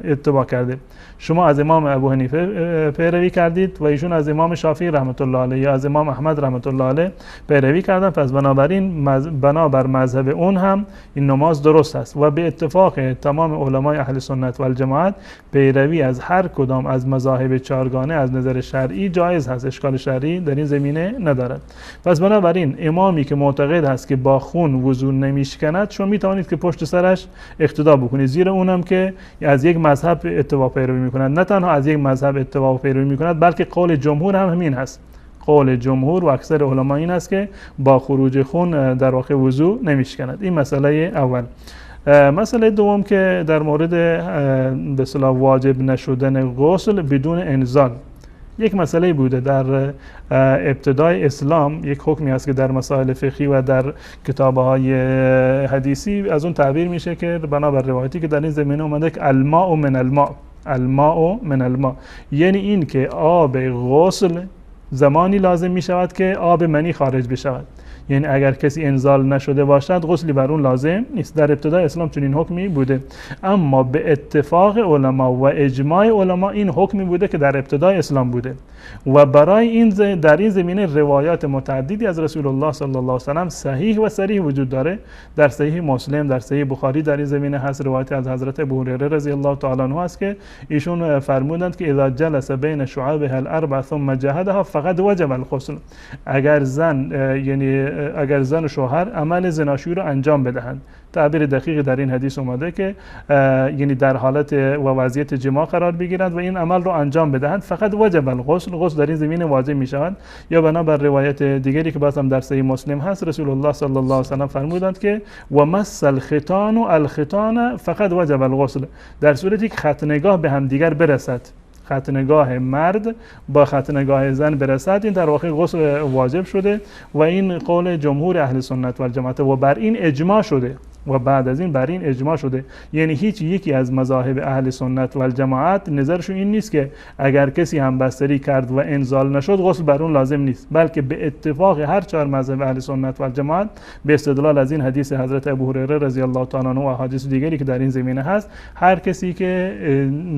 اتباع کرده. شما از امام ابو حنیفه پیروی کردید و ایشون از امام شافعی رحمت الله علیه یا از امام احمد رحمت الله علیه پیروی کردن، پس بنابراین بنابر مذهب اون هم این نماز درست است و به اتفاق تمام علمای اهل سنت و الجماعت پیروی از هر کدام از مذاهب چهارگانه از نظر شرعی جایز هست، اشکال شرعی در این زمینه ندارد. پس بنابراین امامی که معتقد هست که با خون وضو نمیشکند، شما میتوانید که پشت سرش اقتدا بکنید، زیرا اونم که از یک مذهب اتباع پیروی میکند، نه تنها از یک مذهب اتباع پیروی میکند بلکه قول جمهور هم همین هست. قول جمهور و اکثر علما این است که با خروج خون در واقع وضو نمیشکند. این مسئله اول. مسئله دوم که در مورد به اصطلاح واجب نشدن غسل بدون انزال، یک مسئله بوده در ابتدای اسلام، یک حکمی است که در مسائل فقهی و در کتاب‌های حدیثی از اون تعبیر میشه که بنابر روایتی که در این زمینه اومده که الماء من الماء، الماء من الماء، یعنی این که آب غسل زمانی لازم می شود که آب منی خارج بشود. یعنی اگر کسی انزال نشده باشد غسلی بر اون لازم نیست. در ابتدای اسلام چنین حکمی بوده، اما به اتفاق علما و اجماع علما این حکمی بوده که در ابتدای اسلام بوده و برای این در این زمینه روایات متعددی از رسول الله صلی الله علیه و سلم صحیح و صریح وجود داره. در صحیح مسلم، در صحیح بخاری در این زمینه هست روایت از حضرت ابو هریره رضی الله تعالی عنه است که ایشون فرمودند که اذا جلس بین شعابها الاربع ثم جهدها فقد وجب الغسل. اگر زن یعنی که اگر زن و شوهر عمل زناشویی رو انجام بدهند. تعبیر دقیقی در این حدیث اومده که یعنی در حالت و وضعیت جماع قرار بگیرند و این عمل رو انجام بدهند فقط وجب غسل در این زمینه واجب می شود. یا بنابر روایت دیگری که بازم در صحیح مسلم هست رسول الله صلی الله علیه و سلم فرمودند که و مس الختان الختان فقط وجب الغسل، در صورتی که ختنگاه به هم دیگر برسد، ختنگاه مرد با ختنگاه زن برسد، این در واقع غسل واجب شده و این قول جمهور اهل سنت و الجماعت و بر این اجماع شده و بعد از این بر این اجماع شده. یعنی هیچ یکی از مذاهب اهل سنت و الجماعت نظرشون این نیست که اگر کسی همبستری کرد و انزال نشد غسل بر اون لازم نیست، بلکه به اتفاق هر چهار مذهب اهل سنت و الجماعت به استدلال از این حدیث حضرت ابو هریره رضی الله تعالی عنه و احادیث دیگری که در این زمینه هست، هر کسی که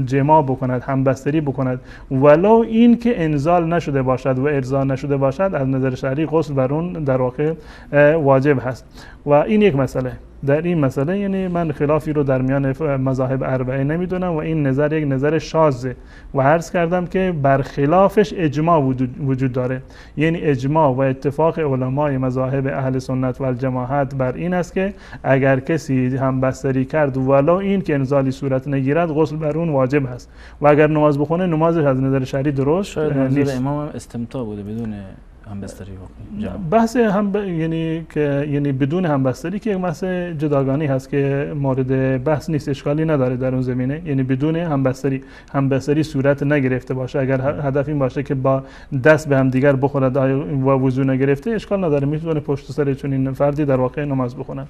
جماع بکند، همبستری بکند، ولو این که انزال نشده باشد و ارضاء نشده باشد، از نظر شرعی غسل بر اون در واقع واجب هست. و این یک مسئله. در این مسئله یعنی من خلافی رو در میان مذاهب اربعه نمیدونم و این نظر یک نظر شاذه و عرض کردم که برخلافش اجماع وجود داره. یعنی اجماع و اتفاق علمای مذاهب اهل سنت و الجماعت بر این است که اگر کسی همبستری کرد ولو این که انزالی صورت نگیرد غسل بر اون واجب هست و اگر نماز بخونه نمازش از نظر شرعی درست نیست. امام هم استمتاع بوده بدون همبستری بحث یعنی بدون همبستری که یک بحث جداگانه هست که مورد بحث نیست، اشکالی نداره در اون زمینه. یعنی بدون همبستری صورت نگرفته باشه، اگر هدف این باشه که با دست به هم دیگر بخورد و وضو نگرفته اشکال نداره، میتونه پشت سر چون این فردی در واقع نماز بخونه.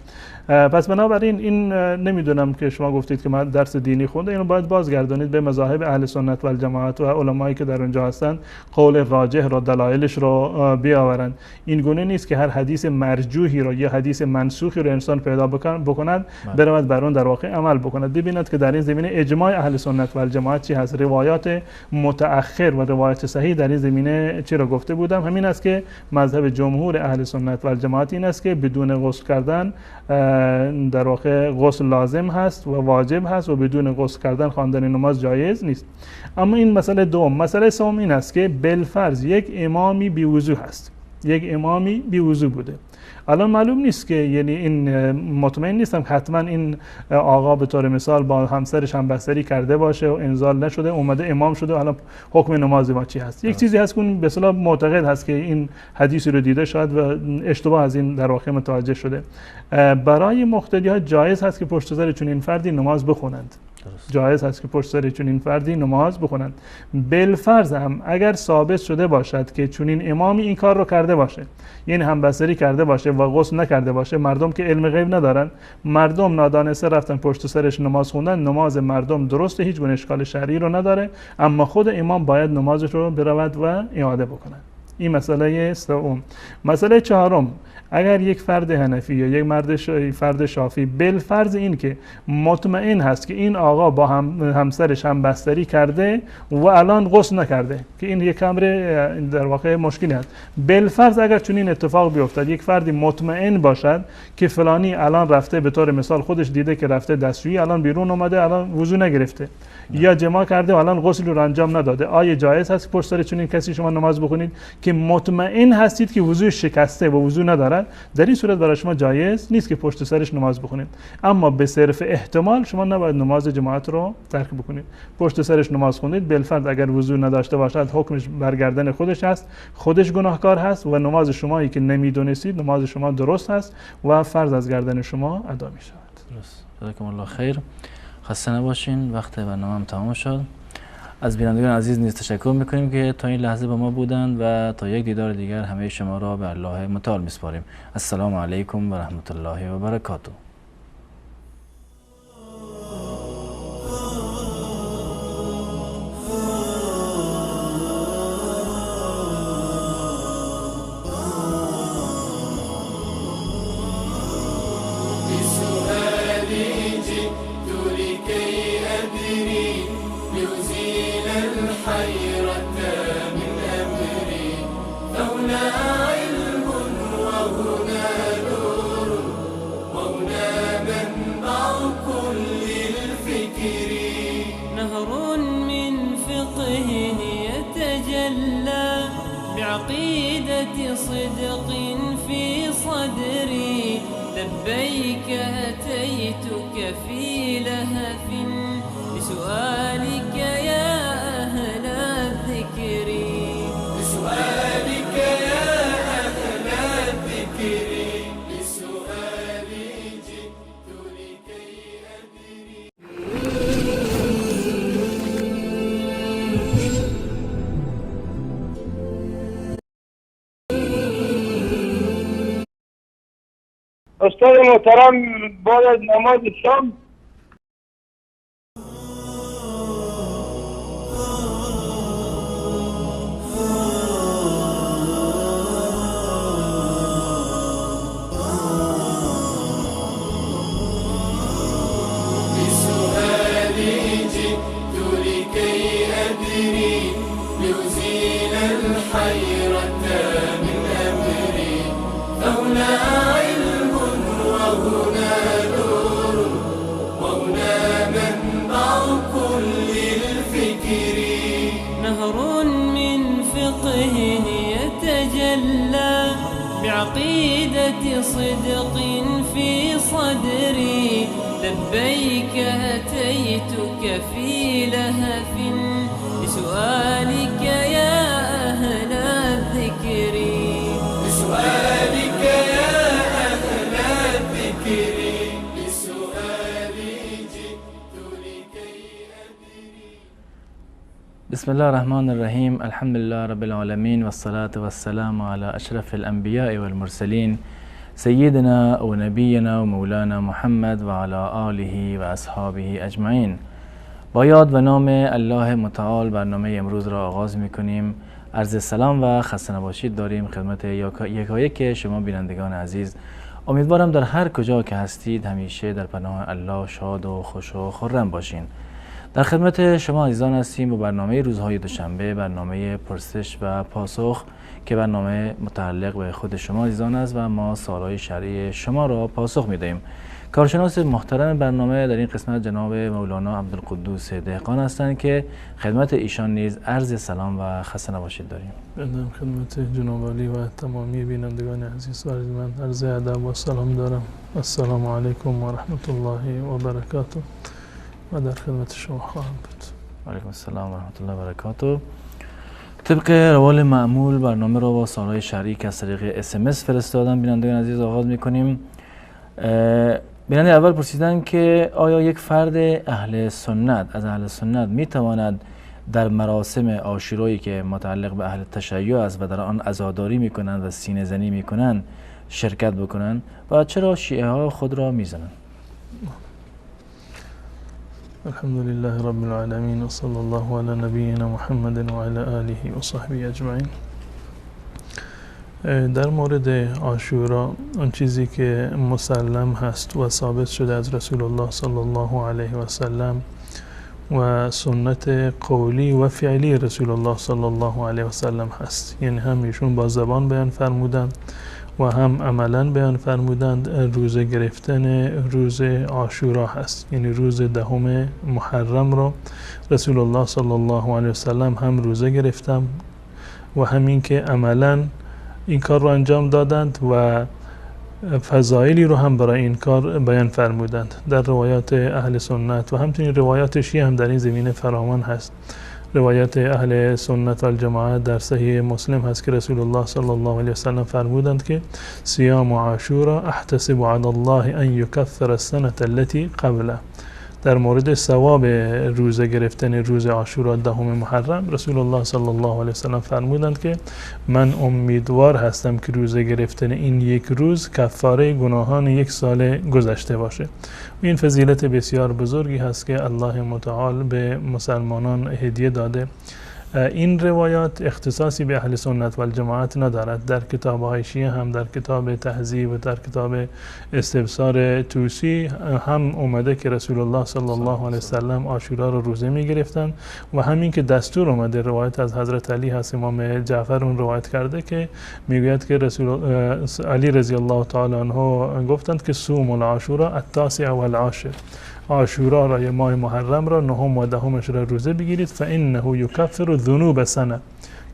پس بنابراین این نمیدونم که شما گفتید که من درس دینی خونده، اینو باید بازگردانید به مذاهب اهل سنت و الجماعت و علمایی که در اونجا هستن قول راجح رو دلایلش رو بیاورند. این گونه نیست که هر حدیث مرجوحی رو یا حدیث منسوخی رو انسان پیدا بکند برود بر اون در واقع عمل بکند. ببیند که در این زمینه اجماع اهل سنت و الجماعت چی هست، روایات متأخر و روایات صحیح در این زمینه چی رو گفته بودم، همین است که مذهب جمهور اهل سنت و الجماعت این است که بدون غسل کردن در واقع غسل لازم هست و واجب هست و بدون غسل کردن خواندن نماز جایز نیست. اما این مسئله دوم. مسئله سوم این است که بالفرض یک امامی بی وضو هست، یک امامی بی وضو بوده. الان معلوم نیست که یعنی این مطمئن نیستم حتما این آقا به طور مثال با همسرش همبستری کرده باشه و انزال نشده اومده امام شده و الان حکم نماز ما چی هست. یک چیزی هست که اون به اصطلاح معتقد هست که این حدیثی رو دیده شاید و اشتباه از این در واقع متوجه شده. برای مقتدی ها جایز هست که پشت سر چون این فردی نماز بخونند. جایز هست که پشت سر چون این فردی نماز بخونند. بالفرض هم اگر ثابت شده باشد که چون این امامی این کار رو کرده باشه، یعنی همبستری کرده باشه و غسل نکرده باشه، مردم که علم غیب ندارن، مردم نادانسته رفتن پشت سرش نماز خوندن، نماز مردم درسته، هیچ گونه اشکال شرعی رو نداره، اما خود امام باید نمازش رو برود و اعاده بکنه. این مسئله سوم. مسئله چهارم، اگر یک فرد حنفی یا یک فرد شافعی بالفرض این که مطمئن هست که این آقا با همسرش همبستری کرده و الان غسل نکرده، که این یک امر در واقع مشکلی است، بالفرض اگر چون این اتفاق بیفتد یک فردی مطمئن باشد که فلانی الان رفته به طور مثال خودش دیده که رفته دستشویی الان بیرون اومده الان وضو نگرفته یا جماع کرده و الان غسل رو انجام نداده، آیا جایز هست پشت سر چون این کسی شما نماز بخونید که مطمئن هستید که وضو شکسته و وضو ندارد؟ در این صورت برای شما جایز نیست که پشت سرش نماز بخونید. اما به صرف احتمال شما نباید نماز جماعت رو ترک بکنید. پشت سرش نماز خوندید، بالفرض اگر وضو نداشته باشد حکمش برگردن خودش هست، خودش گناهکار هست و نماز شمایی که نمیدونستید نماز شما درست هست و فرض از گردن شما ادا می شود. درست. جزاکم الله خیر. خسته نباشین. وقت برنامه تمام شد. از بینندگان عزیز نیز تشکر میکنیم که تا این لحظه با ما بودند و تا یک دیدار دیگر همه شما را به الله متعال میسپاریم. السلام علیکم و رحمت الله و برکاته. بعقيدة صدق في صدري لبيك أتيتك في لهف بسؤالك يا أهل الذكر بسؤالك يا أهل الذكر بسؤالي جئت لكي أدري استاد محترم بعد از نماز شام بسؤالي جئت لكي أدري لأزيل الحيرة من أمري فهنا علم وهنا نور وهنا منبع كل الفكر نهر من فقه يتجلى بعقيدة صدق في صدري لبيك أتيتك في لهف بسؤالك يا أهل الذكر بسؤالك يا أهل الذكر بسؤالي جئت لكي أدري بسم الله الرحمن الرحيم. الحمد لله رب العالمين والصلاة والسلام على أشرف الأنبياء والمرسلين سيدنا ونبينا ومولانا محمد وعلى آله و اصحابه اجمعین. با یاد و نام الله متعال برنامه امروز را آغاز میکنیم. عرض سلام و خسته نباشید داریم خدمت یکایک شما بینندگان عزیز. امیدوارم در هر کجا که هستید همیشه در پناه الله شاد و خوش و خرم باشین. در خدمت شما عزیزان هستیم با برنامه روزهای دوشنبه، برنامه پرسش و پاسخ که برنامه متعلق به خود شما عزیزان است و ما سوالهای شرعی شما را پاسخ می‌دهیم. کارشناس محترم برنامه در این قسمت جناب مولانا عبدالقدوس دهقان هستند که خدمت ایشان نیز عرض سلام و خسته نباشید داریم. بنده خدمت جناب عالی و تمامی بینندگان عزیز و ارجمند عرض ادب و سلام دارم. السلام علیکم و رحمت الله و برکاته و در خدمت شما خواهم بود. و علیکم السلام و رحمت الله و برکاته. طبق روال معمول برنامه را با سوالهای شرعی که از طریق SMS فرستادن بینندگان عزیز آغاز می‌کنیم. بیننده اول پرسیدن که آیا یک فرد اهل سنت میتواند در مراسم عاشورایی که متعلق به اهل تشیع است و در آن عزاداری میکنند و سینه زنی میکنند شرکت بکنند و چرا شیعه ها خود را میزنند؟ الحمد لله رب العالمین و صلی الله علی نبینا محمد و علی آله و صحبه اجمعین. در مورد عاشورا آن چیزی که مسلم هست و ثابت شده از رسول الله صلی الله علیه و سلم و سنت قولی و فعلی رسول الله صلی الله علیه و سلم هست، یعنی هم ایشون با زبان بیان فرمودند و هم عملا بیان فرمودند روزه گرفتن روز عاشورا هست، یعنی روز 10 محرم را رسول الله صلی الله علیه و سلم هم روزه گرفتم و همین که عملا این کار رو انجام دادند و فضایلی رو هم برای این کار بیان فرمودند. در روایات اهل سنت و همچنین روایات شیعه هم در این زمینه فراوان هست. روایات اهل سنت و الجماعت در صحیح مسلم هست که رسول الله صلی الله علیه و سلم فرمودند که صیام عاشورا احتسب علی الله ان یکفر السنه التي قبله. در مورد ثواب روزه گرفتن روز عاشورا 10 محرم رسول الله صلی الله علیه و سلم فرمودند که من امیدوار هستم که روزه گرفتن این یک روز کفاره گناهان یک سال گذشته باشه. این فضیلت بسیار بزرگی هست که الله متعال به مسلمانان هدیه داده. این روایات اختصاصی به اهل سنت و الجماعت ندارد. در کتاب های شیعه هم در کتاب تهذیب و در کتاب استبصار توسی هم اومده که رسول الله صلی الله علیه وسلم عاشورا رو روزه می گرفتن و همین که دستور اومده روایت از حضرت علی هست، امام جعفر اون روایت کرده که میگوید که رسول علی رضی الله تعالی عنه گفتند که صوم العاشورا التاسع و العاشر، عاشورا را ماه محرم را 9 و 10 را روزه بگیرید فانه یکفر ذنوب سنه،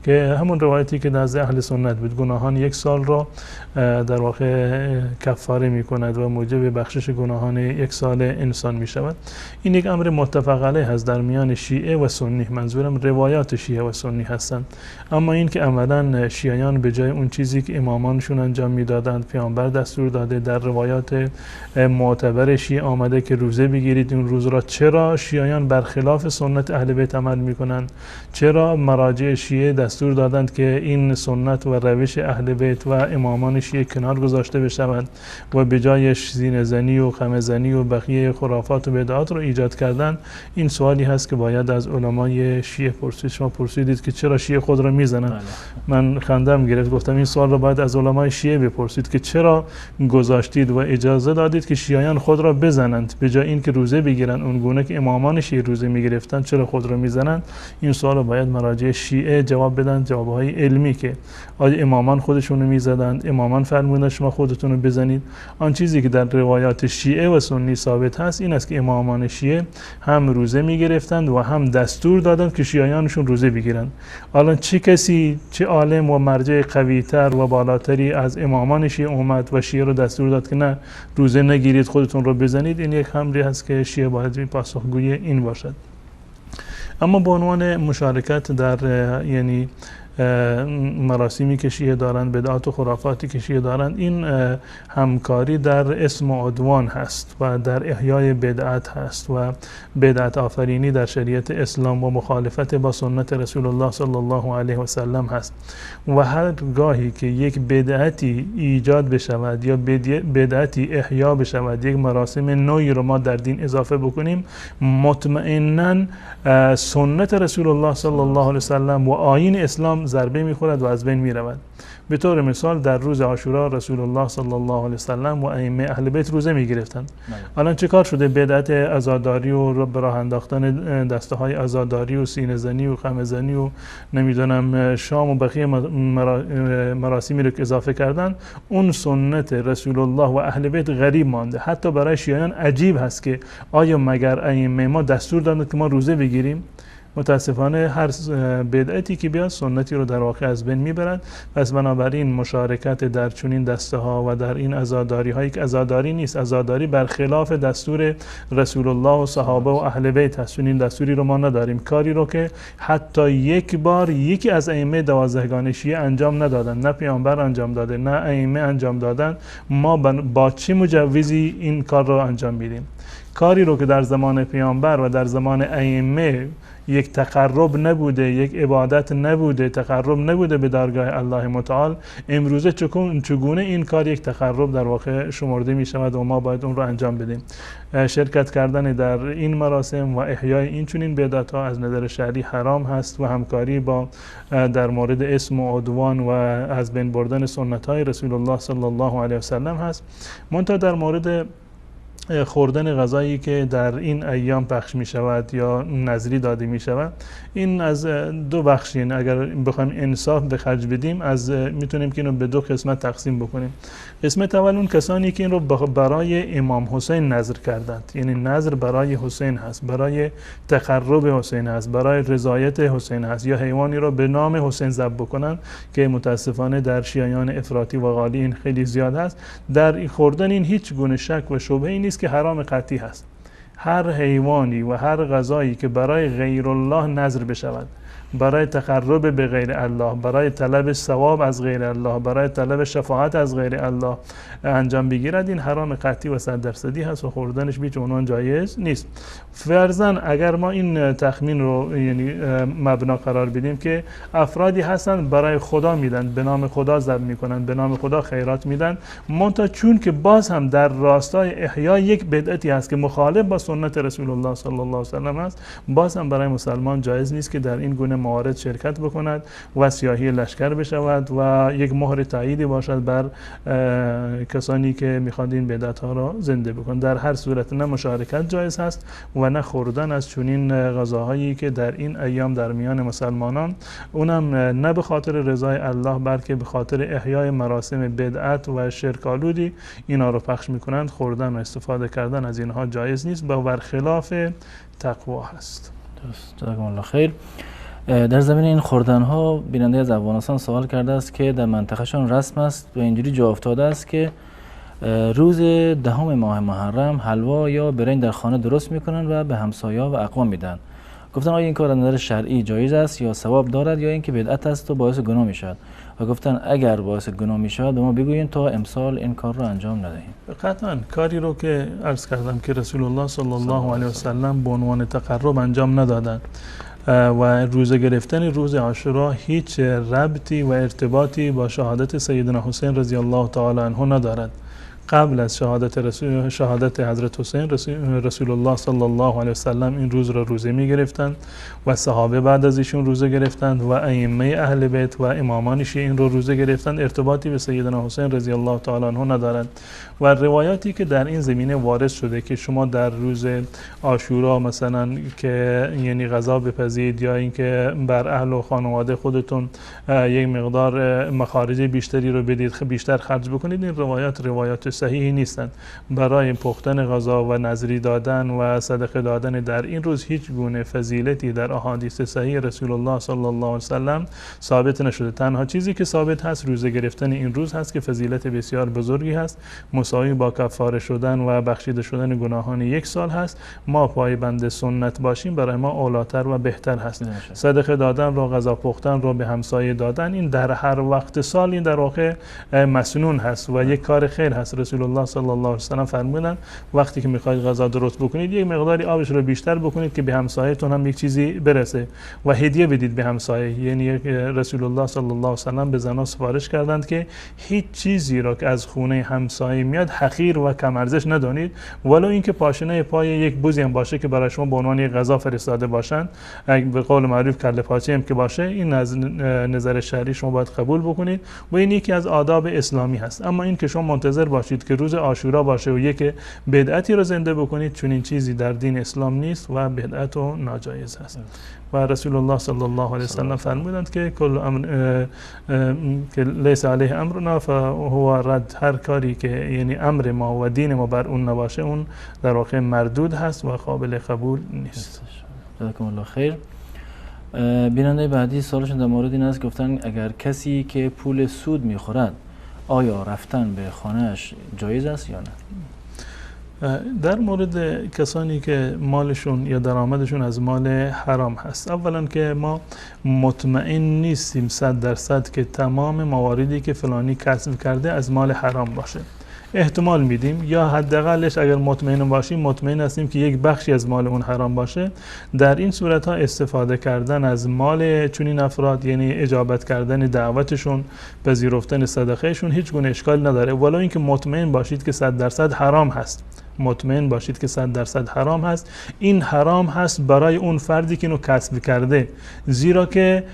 که همون روایتی که نزد اهل سنت بود گناهان 1 سال را در واقع کفاره می کند و موجب بخشش گناهان 1 سال انسان می شود. این یک امر متفق علیه هست در میان شیعه و سنی، منظورم روایات شیعه و سنی هستند. اما این که عملا شیعیان به جای اون چیزی که امامانشون انجام میدادند پیامبر دستور داده، در روایات معتبر شیعه آمده که روزه بگیرید این روز را، چرا شیعیان برخلاف سنت اهل بیت عمل میکنند؟ چرا مراجع شیعه دستور دادند که این سنت و روش اهل بیت و امامان شیعه کنار گذاشته بشوند و به جای سینه زنی و خمه زنی و بقیه خرافات و بدعات را ایجاد کردند؟ این سوالی هست که باید از علمای شیعه پرسید. شما پرسیدید که چرا شیعه خود را میزنند؟ من خندم گرفت، گفتم این سوال را باید از علمای شیعه بپرسید که چرا گذاشتید و اجازه دادید که شیعیان خود را بزنند به جای اینکه روزه بگیرند اون گونه که امامان شیعه روزه میگرفتند، چرا خود را میزنند؟ این سوال را باید مراجع شیعه جواب بدن، جوابهای علمی که آیا امامان خودشون رو میزدند، امامان فرمودند شما خودتون رو بزنید. آن چیزی که در روایات شیعه و سنی ثابت هست این است که امامان شیعه هم روزه میگرفتند و هم دستور دادند که شیعیانشون روزه بگیرند. الان چه کسی، چه عالم و مرجع قوی‌تر و بالاتری از امامان شیعه اومد و شیعه رو دستور داد که نه روزه نگیرید خودتون رو بزنید؟ این یک امری هست که شیعه باید پاسخگوی این باشد. اما به عنوان مشارکت در یعنی مراسمی که شیعه دارند، بدعات و خرافاتی که شیعه دارند، این همکاری در اسم و عدوان هست و در احیای بدعت هست و بدعت آفرینی در شریعت اسلام و مخالفت با سنت رسول الله صلی الله علیه و سلم هست. و هر گاهی که یک بدعتی ایجاد بشود یا بدعتی احیا بشود، یک مراسم نوعی رو ما در دین اضافه بکنیم، مطمئناً سنت رسول الله صلی الله علیه و سلم و آیین اسلام ضربه میخورد و از بین میرود. به طور مثال در روز عاشورا رسول الله صلی الله علیه و سلم و ائمه اهل بیت روزه میگرفتند. الان چه کار شده؟ بدعت عزاداری و به راه انداختن دسته های عزاداری و سینه زنی و خمه زنی و نمیدونم شام و بقیه مراسمی رو که اضافه کردن، اون سنت رسول الله و اهل بیت غریب مانده. حتی برای شیعیان عجیب هست که آیا مگر ائمه ما دستور دادند که ما روزه بگیریم؟ متاسفانه هر بدعتی که بیاد سنتی رو در واقع از بین میبرد. پس بنابراین مشارکت در چنین دسته ها و در این عزاداری هایی که عزاداری نیست، عزاداری برخلاف دستور رسول الله و صحابه و اهل بیت هست، چنین دستوری رو ما نداریم. کاری رو که حتی یک بار یکی از ائمه 12گان شیعه انجام ندادن، نه پیامبر انجام داده نه ائمه انجام دادن، ما با چه مجوزی این کار رو انجام میدیم؟ کاری رو که در زمان پیامبر و در زمان ائمه یک تقرب نبوده، یک عبادت نبوده، تقرب نبوده به درگاه الله متعال، امروزه چگونه این کار یک تقرب در واقع شمرده می شود و ما باید اون رو انجام بدیم؟ شرکت کردن در این مراسم و احیای این چنین بدعت ها از نظر شرعی حرام هست و همکاری با در مورد اسم و عدوان و از بین بردن سنت های رسول الله صلی الله علیه و سلم هست. منتها در مورد خوردن غذایی که در این ایام پخش می شود یا نظری داده می شود، این از دو بخشین. اگر بخوایم انصاف به خرج بدیم از میتونیم که اینو به دو قسمت تقسیم بکنیم. قسمت اول اون کسانی که این رو برای امام حسین نظر کردند، یعنی نظر برای حسین هست، برای تقرب حسین هست، برای رضایت حسین هست، یا حیوانی رو به نام حسین ذبح بکنن که متاسفانه در شیعیان افراطی و غالی این خیلی زیاد هست. در خوردن این هیچ گونه شک و شبهه‌ای نیست که حرام قطعی هست. هر حیوانی و هر غذایی که برای غیر الله نذر بشود، برای تقرب به غیر الله، برای طلب ثواب از غیر الله، برای طلب شفاعت از غیر الله انجام بگیرد، این حرام قطعی و 100% هست و خوردنش به هیچ عنوان جایز نیست. فرضاً اگر ما این تخمین رو یعنی مبنا قرار بدیم که افرادی هستند برای خدا میدن، به نام خدا ذبح میکنن، به نام خدا خیرات میدن، منتها چون که باز هم در راستای احیای یک بدعتی هست که مخالف با سنت رسول الله صلی الله علیه و سلم است، باز هم برای مسلمان جایز نیست که در این گونه موارد شرکت بکند و سیاهی لشکر بشود و یک مهر تاییدی باشد بر کسانی که میخواد این بدعت ها را زنده بکنند. در هر صورت نه مشارکت جایز هست و نه خوردن از چنین غذاهایی که در این ایام در میان مسلمانان، اونم نه به خاطر رضای الله بلکه به خاطر احیای مراسم بدعت و شرک‌آلودی اینا رو پخش میکنند، خوردن و استفاده کردن از اینها جایز نیست و برخلاف تقوا هست. درست. جزاکم الله خیر. در زمین این خوردن ها بیننده از افغانستان سوال کرده است که در منطقهشان رسم است و اینجوری جا افتاده است که روز 10 ماه محرم حلوا یا برنج در خانه درست میکنن و به همسایا و اقوام میدن. گفتن آیا این کار از نظر شرعی جایز است یا ثواب دارد یا اینکه بدعت است و باعث گناه میشود؟ و گفتن اگر باعث گناه میشود به ما بگویین تا امسال این کار رو انجام ندهیم. قطعا کاری رو که عرض کردم که رسول الله صلی الله علیه و سلم به عنوان تقرب انجام ندادند و روزه گرفتن روز عاشورا هیچ ربطی و ارتباطی با شهادت سیدنا حسین رضی الله تعالی عنه ندارد. قبل از شهادت حضرت حسین رسول الله صلی الله علیه و سلم این روز را روزه می گرفتند و صحابه بعد از ایشون روزه گرفتند و ائمه اهل بیت و امامان شیعه این رو روزه گرفتند. ارتباطی به سیدنا حسین رضی الله تعالی عنه ندارد و روایاتی که در این زمینه وارد شده که شما در روز عاشورا مثلا که یعنی غذا بپزید یا اینکه بر اهل و خانواده خودتون یک مقدار مخارج بیشتری رو بدید، بیشتر خرج بکنید، این روایات صحیحی نیستند. برای پختن غذا و نذری دادن و صدقه دادن در این روز هیچ گونه فضیلتی در احادیث صحیح رسول الله صلی الله علیه و سلم ثابت نشده. تنها چیزی که ثابت هست روزه گرفتن این روز هست که فضیلت بسیار بزرگی هست، مساوی با کفاره شدن و بخشیده شدن گناهان 1 سال هست. ما پایبند سنت باشیم برای ما اولاتر و بهتر هست. صدقه دادن رو، غذا پختن رو به همسایه دادن، این در هر وقت سال این در واقع مسنون هست و یک کار خیر هست. رسول الله صلی الله علیه و سلم فرمودن وقتی که میخواید غذا درست بکنید یک مقداری آبش رو بیشتر بکنید که به همسایه‌تون هم یک چیزی برسه و هدیه بدید به همسایه. یعنی رسول الله صلی الله علیه و سلم به زنان سفارش کردند که هیچ چیزی را که از خونه همسایه میاد حقیر و کم ارزش ندانید، ولو اینکه پاشنه پای یک بوزی هم باشه که برای شما به عنوان یک غذا فرستاده باشند، به قول معروف کله پاچه هم که باشه، این از نظر شرعی شما باید قبول بکنید و این یکی از آداب اسلامی هست. اما این که شما منتظر باشید که روز عاشورا باشه و یک بدعتی رو زنده بکنید، چون این چیزی در دین اسلام نیست و بدعت و ناجایز است. و رسول الله صلی الله علیه و سلم فرمودند که کل امر که لیس علیه امرنا فهو رد، هر کاری که یعنی امر ما و دین ما بر اون نباشه اون در واقع مردود هست و قابل قبول نیست. جزاکم الله خیر. بیننده بعدی سوالشون در مورد این است، گفتن اگر کسی که پول سود میخورد آیا رفتن به خانهش جایز است یا نه؟ در مورد کسانی که مالشون یا درآمدشون از مال حرام هست، اولا که ما مطمئن نیستیم 100% که تمام مواردی که فلانی کسب کرده از مال حرام باشه. احتمال میدیم یا حداقلش اگر مطمئن باشیم مطمئن هستیم که یک بخشی از مال اون حرام باشه. در این صورت ها استفاده کردن از مال چنین افراد، یعنی اجابت کردن دعوتشون، پذیرفتن صدقهشون، هیچ گونه اشکال نداره، ولو اینکه مطمئن باشید که 100% حرام هست. مطمئن باشید که 100% حرام هست. این حرام هست برای اون فردی که اینو کسب کرده، زیرا که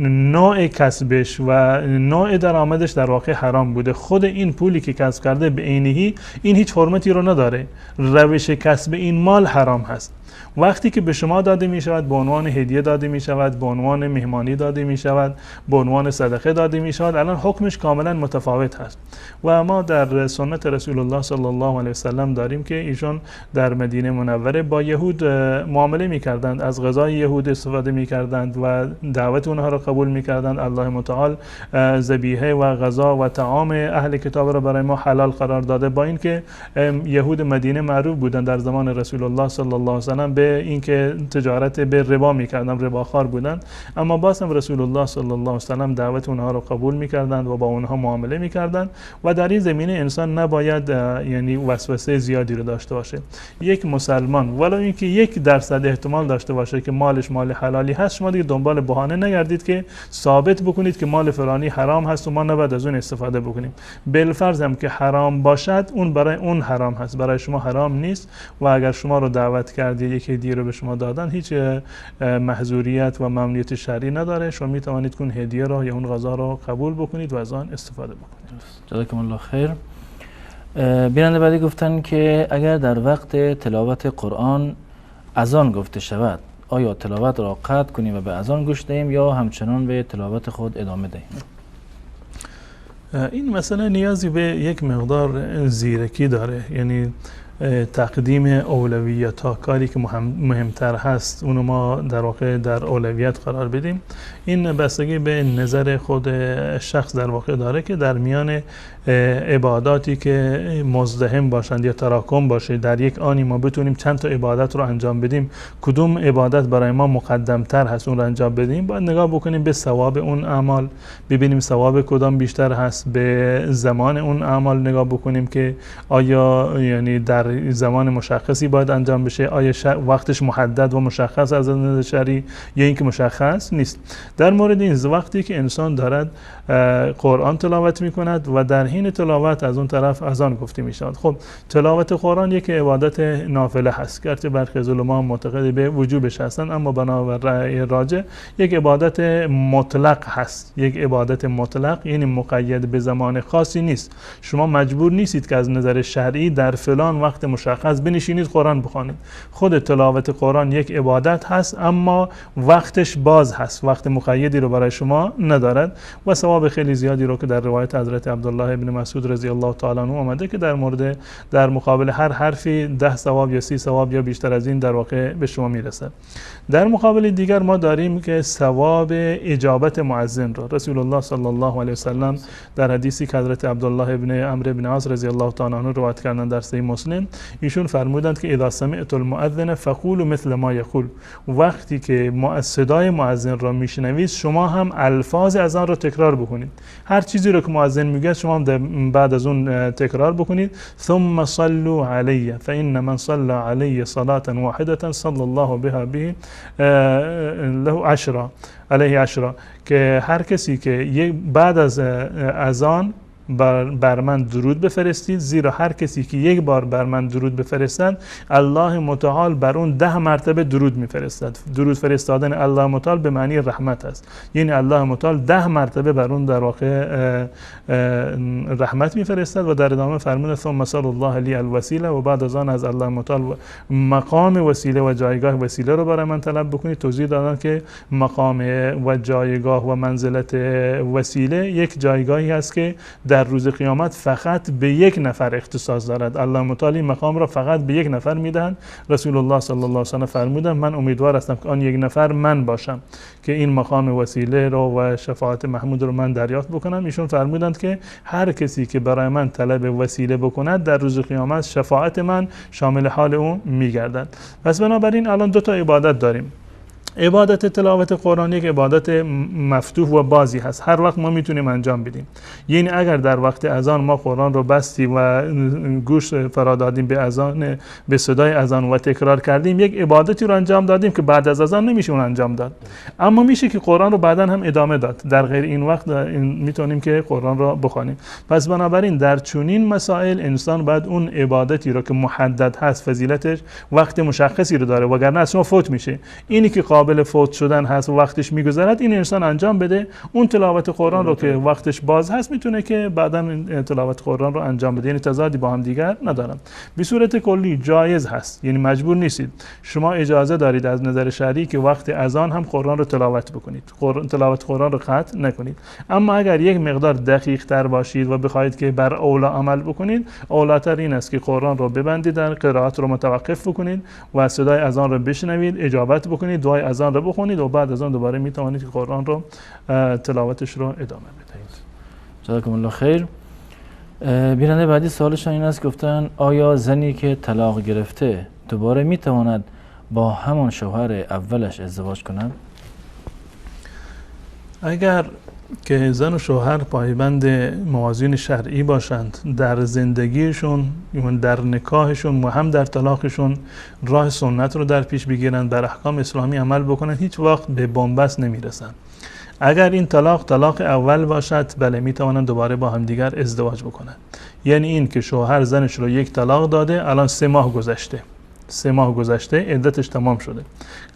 نوع کسبش و نوع درآمدش در واقع حرام بوده. خود این پولی که کسب کرده به عینی این هیچ حرمتی رو نداره. روش کسب این مال حرام هست. وقتی که به شما داده می شود به عنوان هدیه داده می شود، به عنوان مهمانی داده می شود، به عنوان صدقه داده می شود، الان حکمش کاملا متفاوت هست. و ما در سنت رسول الله صلی الله علیه و سلم داریم که ایشان در مدینه منوره با یهود معامله می کردند، از غذای یهود استفاده می کردند و دعوت اونها را قبول می کردند. الله متعال ذبیحه و غذا و طعام اهل کتاب را برای ما حلال قرار داده، با اینکه یهود مدینه معروف بودند در زمان رسول الله صلی الله علیه و سلم به اینکه تجارت به ربا می‌کردند، رباخوار بودند، اما باز هم رسول الله صلی الله علیه و سلم دعوت اونها را قبول می‌کردند و با اونها معامله می‌کردند. و در این زمینه انسان نباید یعنی وسوسه زیادی رو داشته باشه. یک مسلمان ولو اینکه 1% احتمال داشته باشه که مالش مال حلالی هست، شما دیگه دنبال بهانه نگردید که ثابت بکنید که مال فلانی حرام هست و ما نباید از اون استفاده بکنیم. بالفرض هم که حرام باشد، اون برای اون حرام هست، برای شما حرام نیست. و اگر شما رو دعوت کرد یک هدیه رو به شما دادن، هیچ محظوریت و ممنوعیت شرعی نداره. شما می توانید که اون هدیه رو یا اون غذا رو قبول بکنید و از آن استفاده بکنید. جزاکم الله خیر. بیننده بعدی گفتن که اگر در وقت تلاوت قرآن اذان گفته شود، آیا تلاوت را قطع کنیم و به اذان گوش دهیم یا همچنان به تلاوت خود ادامه دهیم؟ این مسئله نیازی به یک مقدار زیرکی داره. یعنی تقدیم اولویت ها، کاری که مهمتر هست اونو ما در واقع در اولویت قرار بدیم. این بستگی به نظر خود شخص در واقع داره که در میان عباداتی که مزدحم باشند یا تراکم باشه در یک آنی ما بتونیم چند تا عبادت رو انجام بدیم، کدوم عبادت برای ما مقدم تر هست اون رو انجام بدیم. باید نگاه بکنیم به ثواب اون اعمال، ببینیم ثواب کدام بیشتر هست، به زمان اون اعمال نگاه بکنیم که آیا یعنی در زمان مشخصی باید انجام بشه، آیا وقتش محدد و مشخص از نظر شرعی یا اینکه مشخص نیست. در مورد این وقتی که انسان دارد قرآن تلاوت میکند و در حین تلاوت از اون طرف اذان گفته میشود. خب تلاوت قرآن یک عبادت نافله هست، گرچه برخی از علما معتقد به وجوبش هستند، اما بنابر رأی راجح یک عبادت مطلق هست. یک عبادت مطلق یعنی مقید به زمان خاصی نیست. شما مجبور نیستید که از نظر شرعی در فلان وقت مشخص بنشینید قرآن بخوانید. خود تلاوت قرآن یک عبادت هست اما وقتش باز هست، وقت مقیدی رو برای شما ندارد و ثواب خیلی زیادی رو که در روایت حضرت عبدالله ابن مسعود رضی الله تعالی عنه آمده که در مقابل هر حرفی 10 ثواب یا 30 ثواب یا بیشتر از این در واقع به شما میرسد. در مقابل دیگر ما داریم که ثواب اجابت مؤذن رو رسول الله صلی الله علیه و سلم در حدیثی که حضرت عبدالله ابن عمرو ابن عاص رضی الله تعالی عنه روایت کردن در صحیح مسلم، ایشون فرمودند که اذا سمعت المؤذن فقولوا مثل ما یقول، وقتی که صدای مؤذن را میشنوید شما هم الفاظ از آن را تکرار بکنید. هر چیزی رو که مؤذن میگه شما بعد از اون تکرار بکنید. ثم صلوا علی فان من صلى علی صلاة واحدة صلى الله بها به له 10 علیه 10، که هر کسی که بعد از اذان بر من درود بفرستید، زیرا هر کسی که یک بار بر من درود بفرستد الله متعال بر اون 10 مرتبه درود میفرستد. درود فرستادن الله متعال به معنی رحمت است، یعنی الله متعال 10 مرتبه بر اون در واقع رحمت میفرستد. و در ادامه فرمود ثم صلی الله علی الوسیله، و بعد از آن از الله متعال مقام وسیله و جایگاه وسیله رو برای من طلب بکنید. توضیح دادن که مقام و جایگاه و منزلت وسیله یک جایگاهی است که در روز قیامت فقط به یک نفر اختصاص دارد. الله متعال این مقام را فقط به یک نفر میدهند. رسول الله صلی الله علیه و سلم فرمودند من امیدوار هستم که آن یک نفر من باشم که این مقام وسیله را و شفاعت محمود رو من دریافت بکنم. ایشون فرمودند که هر کسی که برای من طلب وسیله بکند در روز قیامت شفاعت من شامل حال اون میگردد. پس بنابراین الان 2 تا عبادت داریم. عبادت تلاوت قرآن یک عبادت مفتوح و بازی هست، هر وقت ما میتونیم انجام بدیم. یعنی اگر در وقت اذان ما قرآن رو بستیم و گوش فرا دادیم به اذان، به صدای اذان و تکرار کردیم، یک عبادتی رو انجام دادیم که بعد از اذان نمیشه اون انجام داد، اما میشه که قرآن رو بعداً هم ادامه داد. در غیر این وقت میتونیم که قرآن رو بخوانیم. پس بنابراین در چنین مسائل انسان باید اون عبادتی رو که محدد هست، فضیلتش وقت مشخصی رو داره، وگرنه اصلا فوت میشه. اینی که قابل فوت شدن هست و وقتش میگذرد، این انسان انجام بده. اون تلاوت قرآن رو که وقتش باز هست میتونه که بعداً تلاوت قرآن رو انجام بده، یعنی تضادی با هم دیگر ندارن. به صورت کلی جایز هست، یعنی مجبور نیستید. شما اجازه دارید از نظر شرعی که وقت اذان هم قرآن رو تلاوت بکنید، تلاوت قرآن رو قطع نکنید. اما اگر یک مقدار دقیق تر باشید و بخواید که بر اولا عمل بکنید، اولاتر این است که قرآن رو ببندید، قرائت رو متوقف بکنید و صدای اذان رو بشنوید، اجابت بکنید، دعای اذان رو بخونید و بعد از آن دوباره میتوانید که قرآن رو تلاوتش رو ادامه بدهید. جزاکم الله خیر. بیننده بعدی سوالشان این است، گفتن آیا زنی که طلاق گرفته دوباره میتواند با همان شوهر اولش ازدواج کند؟ اگر که زن و شوهر پایبند موازین شرعی باشند، در زندگیشون در نکاحشون و هم در طلاقشون راه سنت رو در پیش بگیرند، بر احکام اسلامی عمل بکنند، هیچ وقت به بنبست نمیرسند. اگر این طلاق اول باشد، بله میتوانند دوباره با هم دیگر ازدواج بکنند. یعنی این که شوهر زنش رو یک طلاق داده، الان 3 ماه گذشته، 3 ماه گذشته، عدتش تمام شده.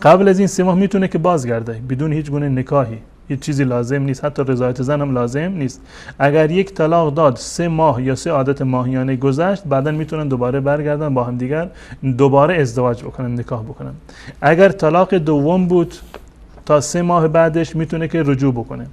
قبل از این 3 ماه میتونه که بازگرده بدون هیچ گونه نکاحی، هیچ چیزی لازم نیست، حتی رضایت زن هم لازم نیست. اگر یک طلاق داد، 3 ماه یا 3 عادت ماهیانه گذشت، بعداً میتونن دوباره برگردن با هم دیگر دوباره ازدواج بکنن، نکاح بکنن. اگر طلاق دوم بود، تا 3 ماه بعدش میتونه که رجوع بکنه.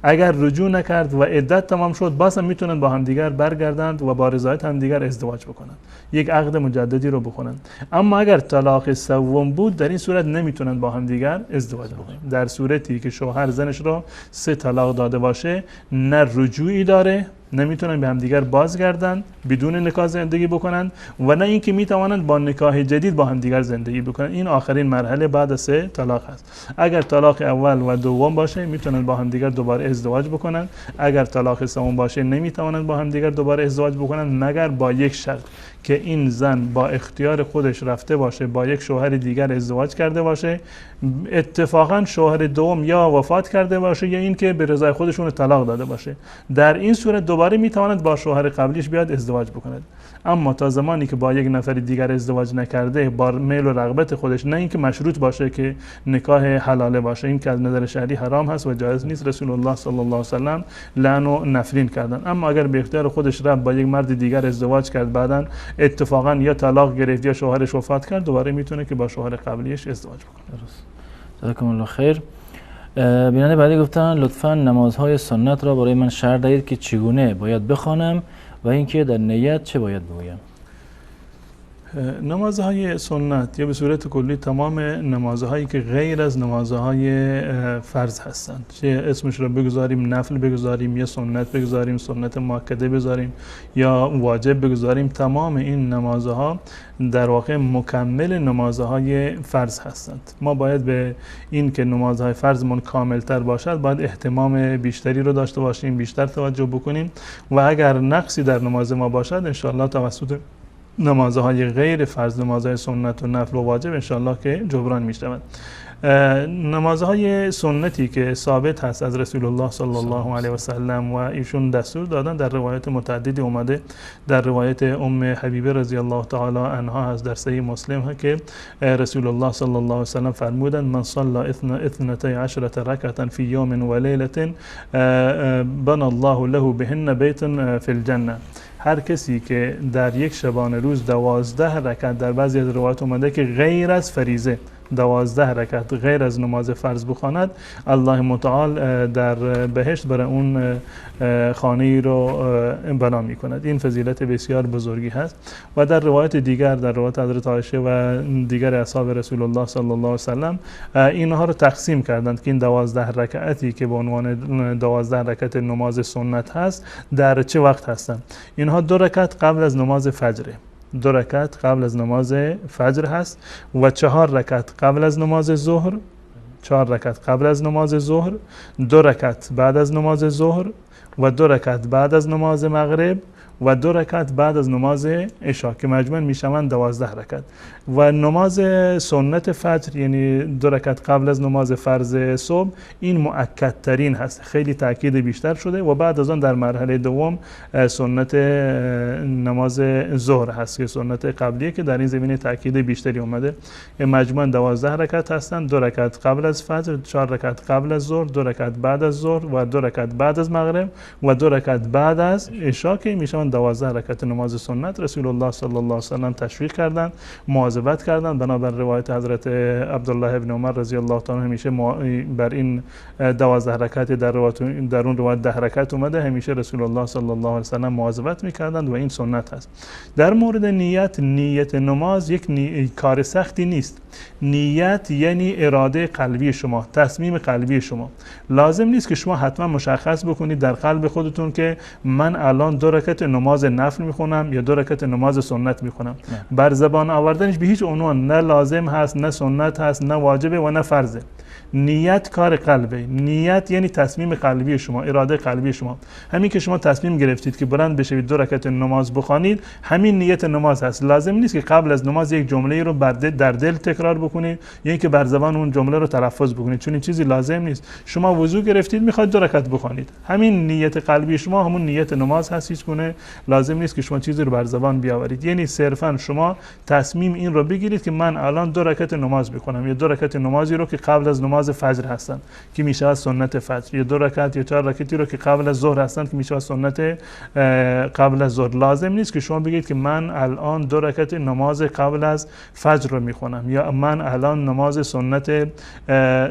اگر رجوع نکرد و عدت تمام شد باز هم میتونن با همدیگر برگردند و با رضایت همدیگر ازدواج بکنند، یک عقد مجددی رو بکنند. اما اگر طلاق سوم بود در این صورت نمیتونن با همدیگر ازدواج بکنند. در صورتی که شوهر زنش رو 3 طلاق داده باشه نه رجوعی داره، نمیتونن به همدیگر بازگردن بدون نکاح زندگی بکنن و نه اینکه میتوانند با نکاح جدید با همدیگر زندگی بکنن. این آخرین مرحله بعد از 3 طلاق هست. اگر طلاق اول و دوم باشه میتونن با همدیگر دوباره ازدواج بکنن. اگر طلاق سوم باشه نمیتوانند با همدیگر دوباره ازدواج بکنن مگر با یک شرط که این زن با اختیار خودش رفته باشه با یک شوهر دیگر ازدواج کرده باشه، اتفاقا شوهر دوم یا وفات کرده باشه یا اینکه به رضای خودشون طلاق داده باشه. در این صورت دوباره میتواند با شوهر قبلیش بیاد ازدواج بکند. اما تا زمانی که با یک نفر دیگر ازدواج نکرده با میل و رغبت خودش، نه اینکه مشروط باشه که نکاح حلاله باشه، این که از نظر شرعی حرام هست و جایز نیست. رسول الله صلی الله علیه و سلم لعن و نفرین کردن. اما اگر به اختیار خودش رفت با یک مرد دیگر ازدواج کرد، بعداً اتفاقا یا طلاق گرفت یا شوهرش وفات کرد، دوباره میتونه که با شوهر قبلیش ازدواج بکنه. درست. جزاکم الله خیر. بیننده بعدی گفتن لطفاً نمازهای سنت را برای من شرح دهید که چگونه باید بخوانم و اینکه در نیت چه باید بگویم. نمازهای سنت یا به صورت کلی تمام نمازهایی که غیر از نمازهای فرض هستند، چه اسمش رو بگذاریم نفل بگذاریم یا سنت بگذاریم، سنت مؤکده بگذاریم یا واجب بگذاریم، تمام این نمازها در واقع مکمل نمازهای فرض هستند. ما باید به این که نمازهای فرضمون کاملتر باشد باید اهتمام بیشتری رو داشته باشیم، بیشتر توجه بکنیم و اگر نقصی در نماز ما باشد انشاءالله توسط نمازهای غیر فرض، نمازهای سنت و نفل و واجب انشاءالله که جبران می شود. نمازهای سنتی که ثابت هست از رسول الله صلی الله علیه و سلم و ایشون دستور دادن، در روایت متعددی اومده. در روایت ام حبیبه رضی الله تعالی عنها هست در صحیح مسلم ها که رسول الله صلی الله علیه و سلم فرمودند من صلى 12 رکعة فی یوم و لیلة بنى الله له بهن بیت فی الجنه. هر کسی که در یک شبانه روز 12 رکعت، در بعضی از روایات اومده که غیر از فریضه 12 رکعت غیر از نماز فرض بخواند، الله متعال در بهشت برای اون خانه رو بنا می کند. این فضیلت بسیار بزرگی هست. و در روایت دیگر، در روایت حضرت عایشه و دیگر اصحاب رسول الله صلی الله علیه و سلم اینها رو تقسیم کردند که این 12 رکعتی که به عنوان 12 رکعت نماز سنت هست در چه وقت هستند. اینها 2 رکعت قبل از نماز فجره، 2 رکعت قبل از نماز فجر هست و 4 رکعت قبل از نماز ظهر، 4 رکعت قبل از نماز ظهر، 2 رکعت بعد از نماز ظهر و 2 رکعت بعد از نماز مغرب و 2 رکعت بعد از نماز عشا که مجموعاً میشوند 12 رکعت. و نماز سنت فجر یعنی 2 رکعت قبل از نماز فرض صبح این مؤکد ترین هست، خیلی تاکید بیشتر شده. و بعد از آن در مرحله دوم سنت نماز ظهر هست که سنت قبلیه که در این زمینه تاکید بیشتری اومده. مجموعاً 12 رکعت هستند، 2 رکعت قبل از فجر، 4 رکعت قبل از ظهر، 2 رکعت بعد از ظهر و 2 رکعت بعد از مغرب و 2 رکعت بعد از عشا که میشوند 12 رکعت نماز سنت. رسول الله صلی الله علیه و سلم تشویق کردند، مواظبت کردند. بنابر روایت حضرت عبدالله ابن عمر رضی الله تعالی همیشه بر این 12 رکعت در اون روایت 10 رکعت اومده، همیشه رسول الله صلی الله علیه و سلم مواظبت میکردند و این سنت هست. در مورد نیت نماز یک کار سختی نیست. نیت یعنی اراده قلبی شما، تصمیم قلبی شما. لازم نیست که شما حتما مشخص بکنید در قلب خودتون که من الان 2 رکعت نماز نفل میخونم یا 2 رکعت نماز سنت میخونم. بر زبان آوردنش به هیچ عنوان نه لازم هست، نه سنت هست، نه واجبه و نه فرضه. نیت کار قلبه. نیت یعنی تصمیم قلبی شما، اراده قلبی شما. همین که شما تصمیم گرفتید که بلند بشید 2 رکعت نماز بخوانید، همین نیت نماز هست. لازم نیست که قبل از نماز یک جمله رو در دل تکرار بکنید یا اینکه بر زبان اون جمله رو تلفظ بکنید، چون این چیزی لازم نیست. شما وضو گرفتید میخواید 2 رکعت بخوانید، همین نیت قلبی شما همون نیت نماز هست، هیچ گونه لازم نیست که شما چیزی رو بر زبان بیاورید. یعنی صرفا شما تصمیم این رو بگیرید که من الان 2 رکعت نماز میکنم، یا 2 رکعت نمازی رو که قبل از نماز فجر هستن که میشه سنت فجر، یا 2 رکعت یا 4 رکعتی رو که قبل از ظهر هستن که میشه سنت قبل از ظهر. لازم نیست که شما بگید که من الان 2 رکعت نماز قبل از فجر رو میخونم، یا من الان نماز سنت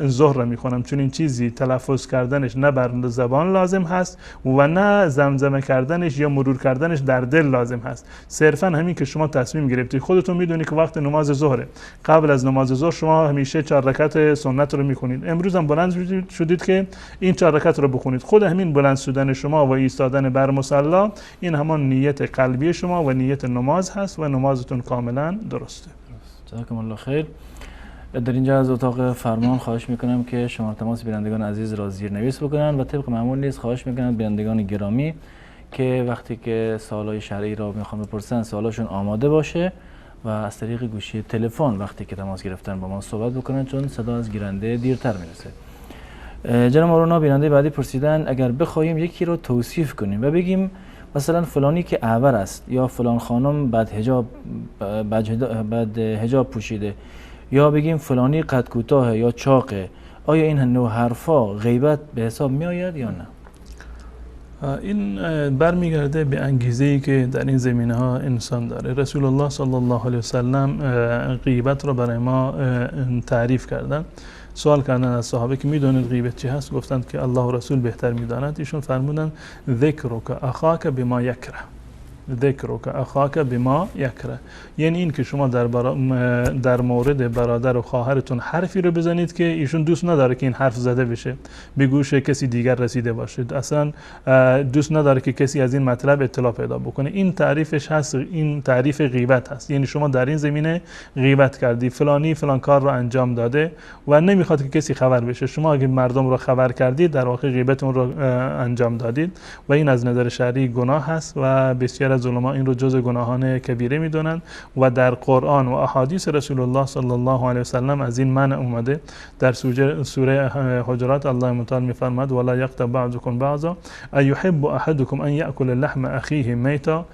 ظهر رو میخونم، چون این چیزی تلفظ کردنش نه بر زبان لازم هست و نه زمزمه کردنش یا مرور کردنش در دل لازم هست. صرفا همین که شما تصمیم گرفتید، خودتون میدونید که وقت نماز ظهره، قبل از نماز ظهر شما همیشه 4 رکعت سنت رو میخونید، امروز هم بلند شدید که این 4 رکعت رو بخونید. خود همین بلند شدن شما و ایستادن بر مصلی این همان نیت قلبی شما و نیت نماز هست و نمازتون کاملا درسته. جزاکم الله خیر. در اینجا از اتاق فرمان خواهش میکنم که شماره تماس بینندگان عزیز را زیرنویس بکنن و طبق معمول نیز خواهش میکنم بینندگان گرامی که وقتی که سوالای شرعی را میخوان بپرسن سوالاشون آماده باشه و از طریق گوشی تلفن وقتی که تماس گرفتن با ما صحبت بکنن، چون صدا از گیرنده دیرتر میرسه. جناب مولانا بیننده بعدی پرسیدن اگر بخوایم یکی رو توصیف کنیم و بگیم مثلا فلانی که اعور است، یا فلان خانم بد حجاب پوشیده، یا بگیم فلانی قد کوتاه یا چاقه، آیا این نوع حرفا غیبت به حساب می آید یا نه؟ این برمیگرده به انگیزه‌ای که در این زمینه ها انسان داره. رسول الله صلی الله علیه و سلم غیبت رو برای ما تعریف کردن. سوال کردن از صحابه که میدونید غیبت چی هست؟ گفتند که الله و رسول بهتر میداند. ایشون فرمودن ذکرک اخاک بما یکره، ذکرک اخاک بما یکره، یعنی این که شما در مورد برادر و خواهرتون حرفی رو بزنید که ایشون دوست نداره که این حرف زده بشه، به گوش کسی دیگر رسیده باشه، اصلا دوست نداره که کسی از این مطلب اطلاع پیدا بکنه. این تعریفش هست، این تعریف غیبت هست. یعنی شما در این زمینه غیبت کردی، فلانی فلان کار رو انجام داده و نمیخواد که کسی خبر بشه. شما اگه مردم رو خبر کردید در واقع غیبتون رو انجام دادید و این از نظر شرعی گناه هست و بسیار از علما این رو جزء گناهان کبیره میدونن و در قرآن و احادیث رسول الله صلی الله علیه و سلم از این منع اومده. در سوره حجرات الله متعال میفرماد ولا یقطع بعضکم بعضا ایحب احدکم ان یاکل لحم اخیه میتا،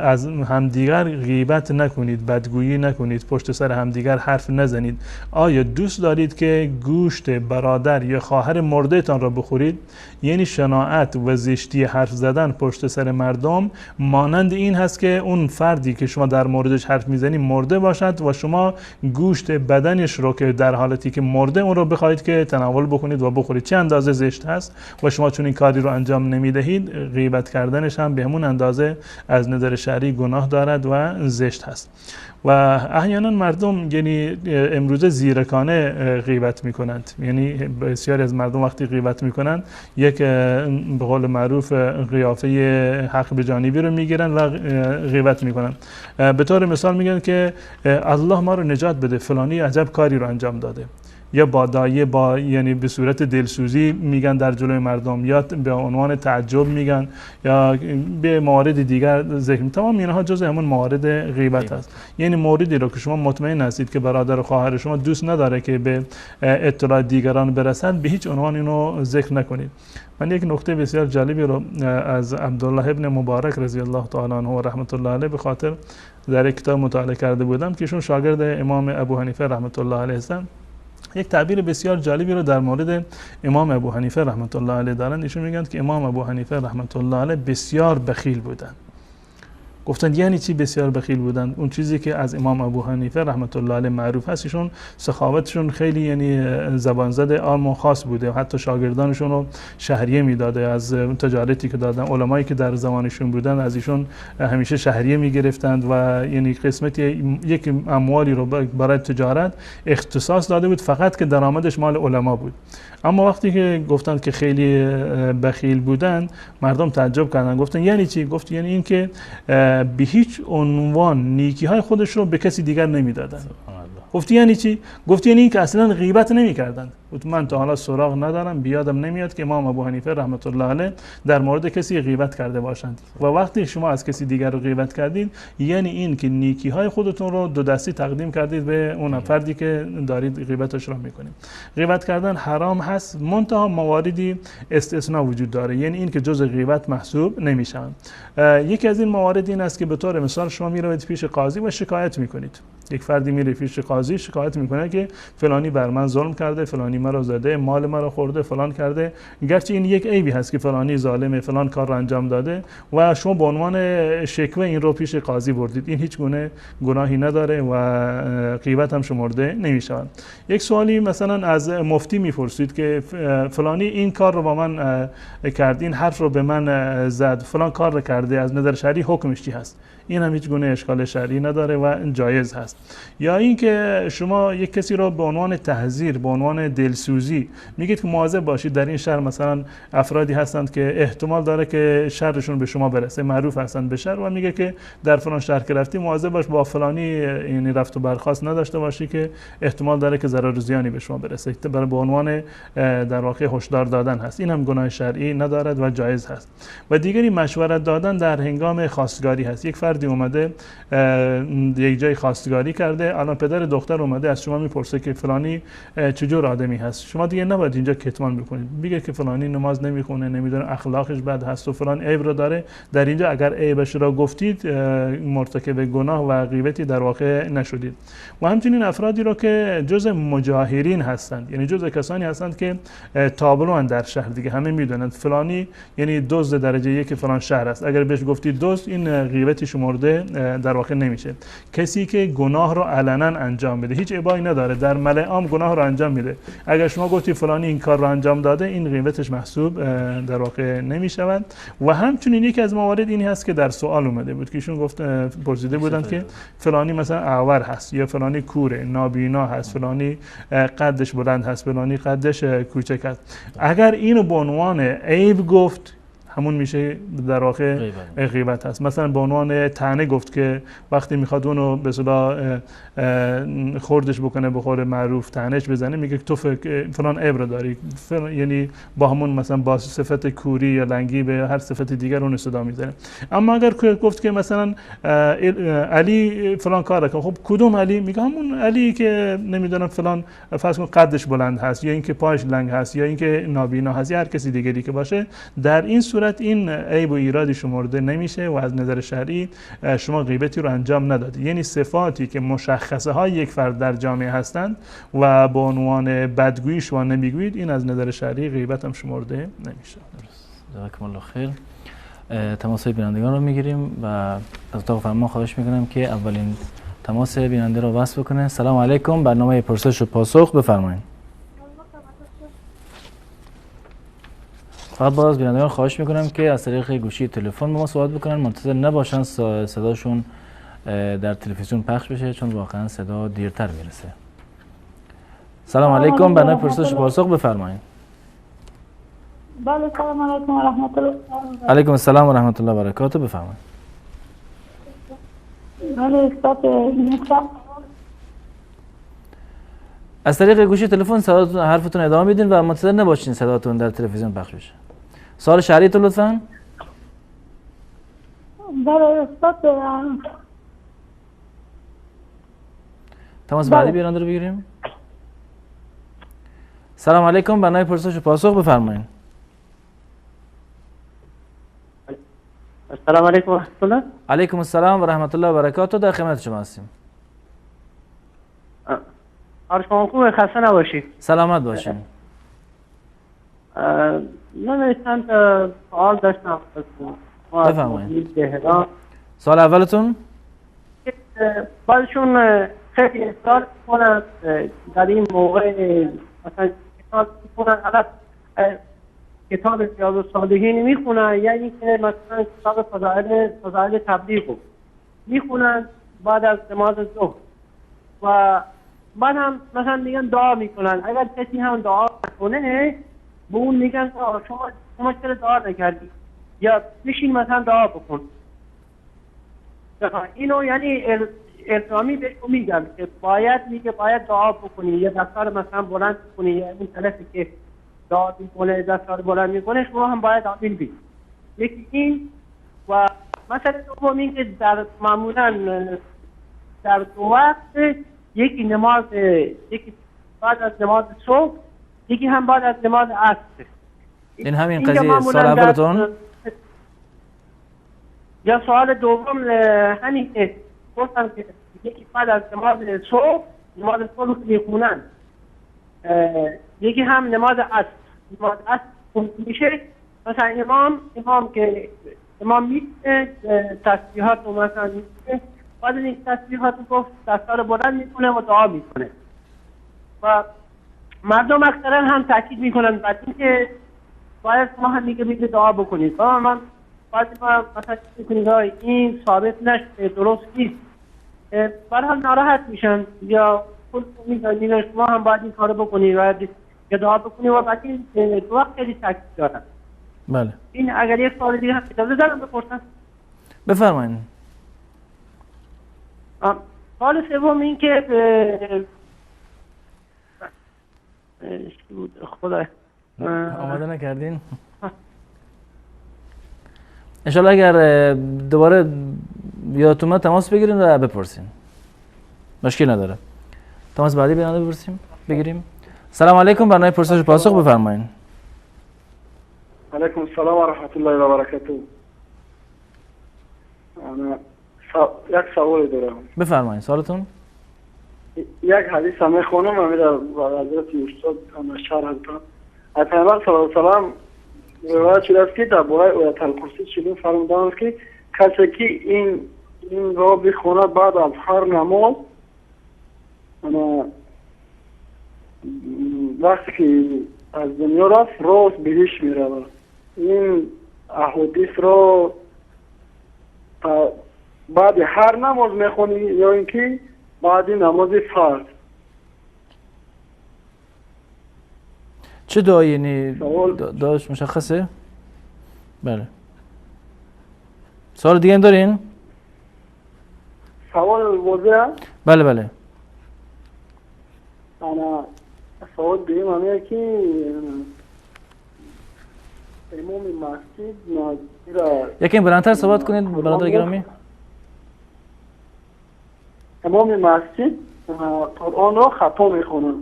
از همدیگر غیبت نکنید، بدگویی نکنید، پشت سر همدیگر حرف نزنید. آیا دوست دارید که گوشت برادر یا خواهر مرده تان را بخورید؟ یعنی شناعت و زشتی حرف زدن پشت سر مردم مانند این هست که اون فردی که شما در موردش حرف میزنی مرده باشد و شما گوشت بدنش رو که در حالتی که مرده اون رو بخواید که تناول بکنید و بخورید. چه اندازه زشت هست و شما چون این کاری رو انجام نمیدهید، غیبت کردنش هم به همون اندازه از نظر شرعی گناه دارد و زشت هست. و احیانا مردم یعنی امروزه زیرکانه غیبت میکنند، یعنی بسیاری از مردم وقتی غیبت میکنند یک به قول معروف قیافه حق به جانبی رو میگیرن و غیبت میکنن. به طور مثال میگن که الله ما رو نجات بده، فلانی عجب کاری رو انجام داده، یا با دایه یعنی به صورت دلسوزی میگن در جلوی مردم، یا به عنوان تعجب میگن، یا به موارد دیگر ذکر. تمام اینها جزء همون موارد غیبت است. یعنی موردی رو که شما مطمئن هستید که برادر و خواهر شما دوست نداره که به اطلاع دیگران برسد، به هیچ عنوان اینو ذکر نکنید. من یک نکته بسیار جالبی رو از عبدالله ابن مبارک رضی الله تعالی عنه و رحمت الله علیه به خاطر در کتاب مطالعه کرده بودم که ایشون شاگرد امام ابو حنیفه رحمت الله علیه هستند. یک تعبیر بسیار جالبی رو در مورد امام ابو حنیفه رحمت الله علیه دارند. ایشون میگن که امام ابو حنیفه رحمت الله علیه بسیار بخیل بودند. گفتند یعنی چی بسیار بخیل بودند؟ اون چیزی که از امام ابو حنیفه رحمت الله علیه معروف هست، ایشون سخاوتشون خیلی یعنی زبان زده عام و خاص بوده، حتی شاگردانشون رو شهریه میداده. از تجارتی که دادن، علمایی که در زمانشون بودن از ایشون همیشه شهریه میگرفتند و یعنی قسمتی یک اموالی رو برای تجارت اختصاص داده بود فقط که درآمدش مال علما بود. اما وقتی که گفتند که خیلی بخیل بودند، مردم تعجب کردند. گفتن یعنی چی؟ گفت یعنی این که به هیچ عنوان نیکی های خودش رو به کسی دیگر نمیدادند. گفت یعنی چی؟ گفت یعنی این که اصلا غیبت نمیکردند. من تا حالا سراغ ندارم، بیادم نمیاد که امام ابو حنیفه رحمت الله علیه در مورد کسی غیبت کرده باشند. و وقتی شما از کسی دیگر رو غیبت کردید یعنی این که نیکی های خودتون رو دو دستی تقدیم کردید به اون فردی که دارید غیبتش رو میکنید. غیبت کردن حرام هست، منتها مواردی استثناء وجود داره، یعنی این که جز غیبت محسوب نمیشن. یکی از این موارد این است که به طور مثال شما میروید پیش قاضی و شکایت میکنید. یک فردی میره پیش قاضی شکایت میکنه که فلانی بر من ظلم کرده، فلانی مرا زده، مال مرا خورده، فلان کرده، گرچه این یک عیبی هست که فلانی ظالمه، فلان کار را انجام داده و شما به عنوان شکوه این رو پیش قاضی بردید. این هیچ گونه گناهی نداره و غیبت هم شمرده نمیشود. یک سوالی مثلا از مفتی میپرسید که فلانی این کار رو با من کرد، این حرف رو به من زد، فلان کار رو کرده، از نظر شرعی حکمش چی هست؟ این هم هیچ گونه اشکال شرعی نداره و جایز هست. یا اینکه شما یک کسی رو به عنوان تحذیر، به عنوان دلسوزی میگید که مواظب باشید، در این شهر مثلا افرادی هستند که احتمال داره که شرشون به شما برسه، معروف هستند به شهر، و میگه که در فلان شهر که رفتی مواظب باش با فلانی یعنی رفت و برخاست نداشته باشی که احتمال داره که ضرر و زیانی به شما برسه. برای به عنوان در واقع هشدار دادن هست. این هم گناه شرعی ندارد و جایز هست. و دیگری مشورت دادن در هنگام خواستگاری هست. یک فردی اومده یک جای خواستگاری کرده، الان پدر دختر اومده از شما میپرسه که فلانی چجور آدمی هست. شما دیگه نباید اینجا کتمان بکنید، میگه که فلانی نماز نمیخونه، نمیدونه اخلاقش بد هست و فلان عیب رو داره. در اینجا اگر عیبش را گفتید مرتکب گناه و غیبتی در واقع نشدید. و همچنین افرادی رو که جز مجاهرین هستند، یعنی جز کسانی هستند که تابلوان در شهر، دیگه همه میدونند فلانی یعنی دزد درجه یک فلان شهر است، اگر بهش گفتید دزد این غیبتی شمرده در واقع نمیشه. کسی که گناه رو علنا انجام بده، هیچ ابایی نداره، در ملأ عام گناه رو انجام میده، اگر شما گفتی فلانی این کار رو انجام داده، این غیبتش محسوب در واقع نمیشود. و همچنین یکی از موارد این هست که در سوال اومده بود که ایشون گفت پرسیده بودند که فلانی مثلا اعور هست، یا فلانی کوره، نابینا هست، فلانی قدش بلند هست، فلانی قدش کوچک هست. اگر اینو به عنوان عیب گفت همون میشه در واقع غیبت هست. مثلا به عنوان طعنه گفت که وقتی میخواد اونو به اصطلاح خوردش بکنه به قول معروف طعنهش بزنه، میگه تو فلان عیب رو داری، یعنی با همون مثلا با صفت کوری یا لنگی به هر صفت دیگر اون صدا میزنه. اما اگر گفت که مثلا علی فلان کار کرد، خب کدوم علی؟ میگه همون علی که نمیدونم فلان فرض کن قدش بلند هست، یا اینکه پاش لنگ هست، یا اینکه نابینا هست، یا هر کسی دیگری که باشه. در این صورت این عیب و ایرادی شمرده نمیشه و از نظر شرعی شما غیبتی رو انجام ندادید. یعنی صفاتی که مشخصه های یک فرد در جامعه هستند و به عنوان بدگویی شما نمیگویید، این از نظر شرعی غیبت هم شمرده نمیشه. جزاکم الله خیر. تماس بینندگان رو میگیریم و از اتاق فرمان خواهش میکنم که اولین تماس بیننده رو وصل بکنه. سلام علیکم، برنامه پرسش و پاسخ، بفرمایید. فقط باز بینندگان خواهش میکنم که از طریق گوشی تلفن با ما صحبت بکنن، منتظر نباشن صداشون در تلویزیون پخش بشه، چون واقعا صدا دیرتر میرسه. سلام علیکم، برنامه پرسش و پاسخ، بفرمایید. بله سلام علیکم و رحمت الله. علیکم السلام و رحمت الله و برکاته، بفرمایید. بله استاد از طریق گوشی تلفن صداتون حرفتون ادامه میدین و منتظر نباشین صداتون در تلویزیون پخش بشه. سوال شرعیتون لطفاً. بله استاد تماس بعدی بیننده رو بگیریم. سلام علیکم، برنامه پرسش و پاسخ، بفرمایید. السلام علیکم و رحمت الله. علیکم السلام و رحمت الله و برکاته، در خدمت شما هستیم. شما خوبه، خسته نباشید. سلامت باشین. من چند سوال داشتم. بفرمایید. سوال اولتون؟ بعضشون خیلی اصرار میکنن در این موقع مثلا کتاب ریاض‌الصالحین میخونن، یعنی که مثلا کتاب فضائل تبلیغ رو میخونن بعد از نماز ظهر و بعد هم مثلا میگن دعا میکنن. اگر کسی هم دعا نکنه به اون میگن شما چرا دعا نکردی، یا بشین مثلا دعا بکن. اینو یعنی احترامی بهش میگم که باید دعا بکنی، یه دستار مثلا بلند کنی، این طرفی که دعا میکنه دستار بلند میکنه شما هم باید آمین بگید. یکی این و مثلا دوم این که در معمولا در دو وقت یکی نماز، یکی بعد از نماز صبح، یکی هم بعد از نماز عصر. این همین قضیه سال اولتون؟ یا سوال دوم همین که گفتم که یکی بعد از نماز صبح میخونن، یکی هم نماز عصر میشه. مثلا امام میشه تسبیحات رو مثلا میشه، بعد این تسبیحات رو گفت دستار بلند میکنه و دعا میکنه و مردم اکثرا هم تاکید میکنن بعد اینکه باید ما هم میگه دعا بکنید. من بعضی ما مثلا میکنید این ثابت نشده، درست نیست، برحال ناراحت میشن یا خود میگن شما هم باید این کارو بکنید و یا دعا بکنید و بعد این دو وقت خیلی تاکید دارن. بله. این اگر یک سوال دیگه هم اجازه دارم بپرسم؟ بفرمایید. سوال سوم این که خدا آماده نکردین؟ انشالله اگر دوباره یادتون اومد تماس بگیرین و بپرسین، مشکل نداره. تماس بعدی بگیریم. سلام علیکم، برنامه پرسش و پاسخ بفرمایید. علیکم السلام و رحمت الله و برکاته. انا یک سوال دارم. بفرمایید سوالتون. یک حدیث هم میخونم و میره با حضرت استاد انا شرح کنم. از پیامبر صلی الله علیه و سلم روایت شده است که در باره آیت الکرسی چنین فرمودند که کسی که این را بخواند بعد از هر نماز وقتی که از دنیا رفت راست بهش میرود. این احادیث را بعد هر نماز میخونی یا اینکه بعد نماز فرض؟ چه دعایی یعنی داش مشخصه؟ بله. سوال دیگه هم دارین؟ سوال واضحه؟ بله بله. انا سوال دیگه همه که امام مسجد ناظر یکم بلندتر صحبت کنید برادر گرامی. امام مسجد قرآن را خطا میخونن،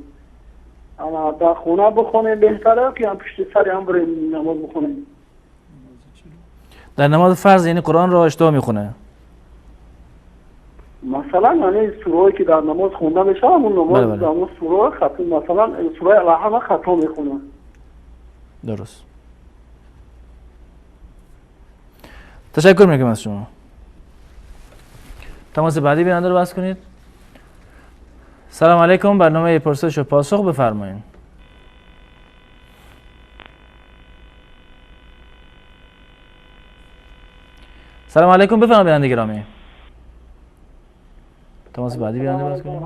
اما در خونه بخونه بهتره که هم پشت سر هم بریم نماز بخونیم. در نماز فرض یعنی قرآن را اشتباه میخونه؟ مثلا یعنی سوره‌ای که در نماز خونده میشه همون نماز بله. در اون سوره خطا، مثلا سوره الرحمن خطا میخونن. درست. تشکر میکنم از شما. تماس بعدی بیننده رو بس کنید. سلام علیکم، برنامه پرسش و پاسخ بفرمایید. سلام علیکم، بفرمایید بیننده گرامی. تماس بعدی بیننده بس کنید.